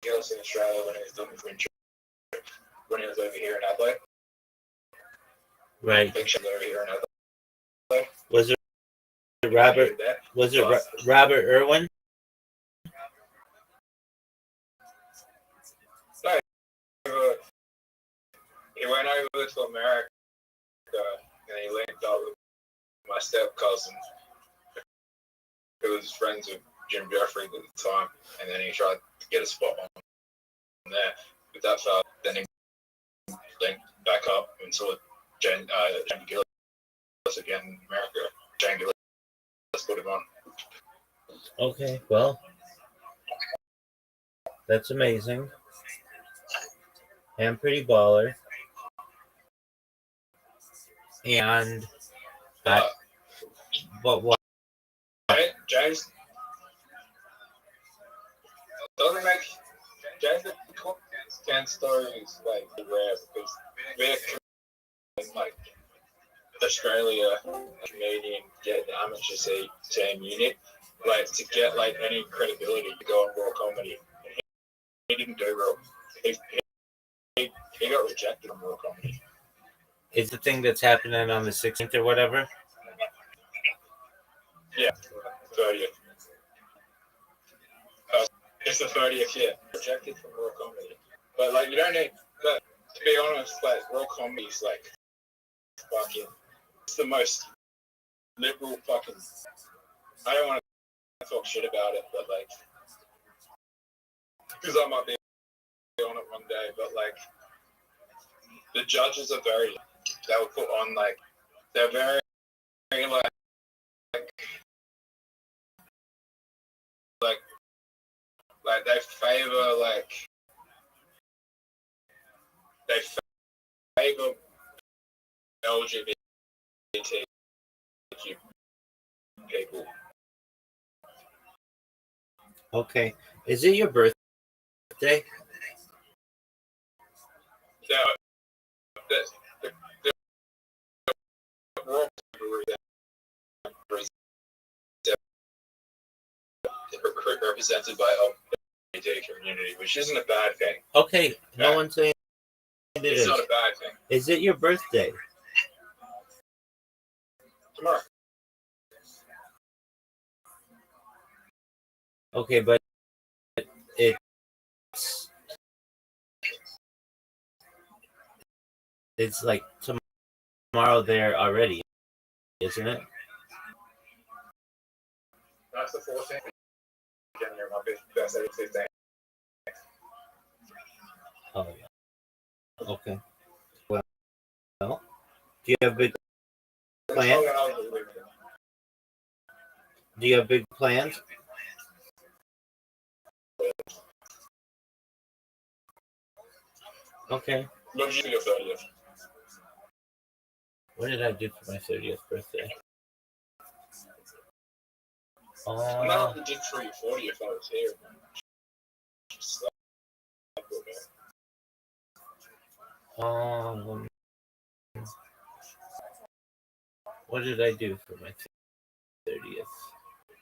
Gillis in Australia when he was looking for insurance, when he was over here in Adelaide. Right. Big Shane's over here in Adelaide. Was it Robert? Was it Robert Irwin? No. He went over to America and he linked up with my step cousin, who was friends with Jim Jeffrey at the time, and then he tried to get a spot on there. But that fell. Then he linked back up and saw Jane Gillis again in America. Jane Gillis put him on. Okay, well, that's amazing. And pretty baller. And what? James doesn't make James McCann stories rare because we're Australia, Canadian, get the amateur team unit, to get any credibility to go on Raw Comedy. He didn't do Raw. He got rejected on Raw Comedy. Is the thing that's happening on the 16th or whatever? Yeah, 30th. It's the 30th, yeah. Rejected from Raw Comedy. But, you don't need... But, to be honest, Raw Comedy is, fucking... It's the most liberal fucking... I don't want to talk shit about it, but, because I might be on it one day, but, the judges are very... They were put on, they're very, they favor they favor LGBTQ people. Okay. Is it your birthday? So the Raw represented by LGBT community, which isn't a bad thing. Okay, no one's saying it is. It's not a bad thing. Is it your birthday? Tomorrow. Okay, but it's tomorrow there already, isn't it? That's the 14th. Oh, yeah. Okay. Well, do you have big plans? Do you have big plans? Okay. What did I do for my 30th birthday? Not did for your 40th if I was here. What did I do for my 30th?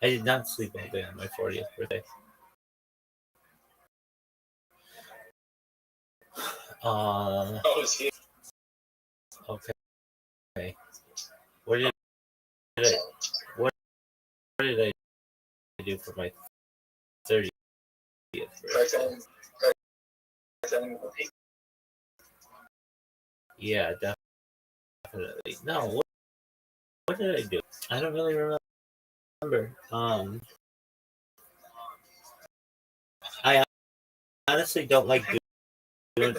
I did not sleep all day on my 40th birthday. I was here. Okay. What did I do for my 30th birthday? Yeah, definitely. No, what did I do? I don't really remember. I honestly don't like doing.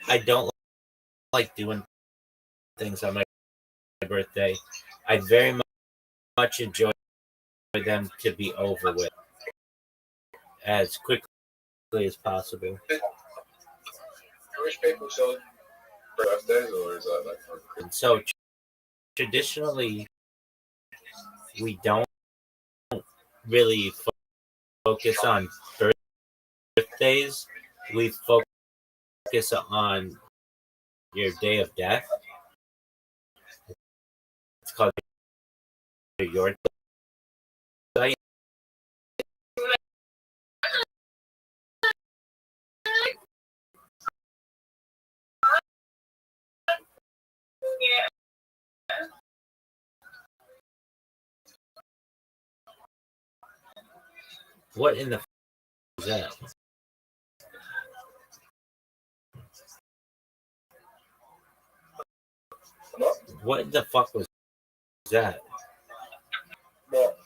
I don't like doing things on my birthday. I very much enjoy them to be over with as quickly as possible. I wish people celebrate birthdays, or is that like? And so traditionally, we don't really focus on birthdays. We focus on your day of death. It's called your day. What in the is that? What the fuck was that? What?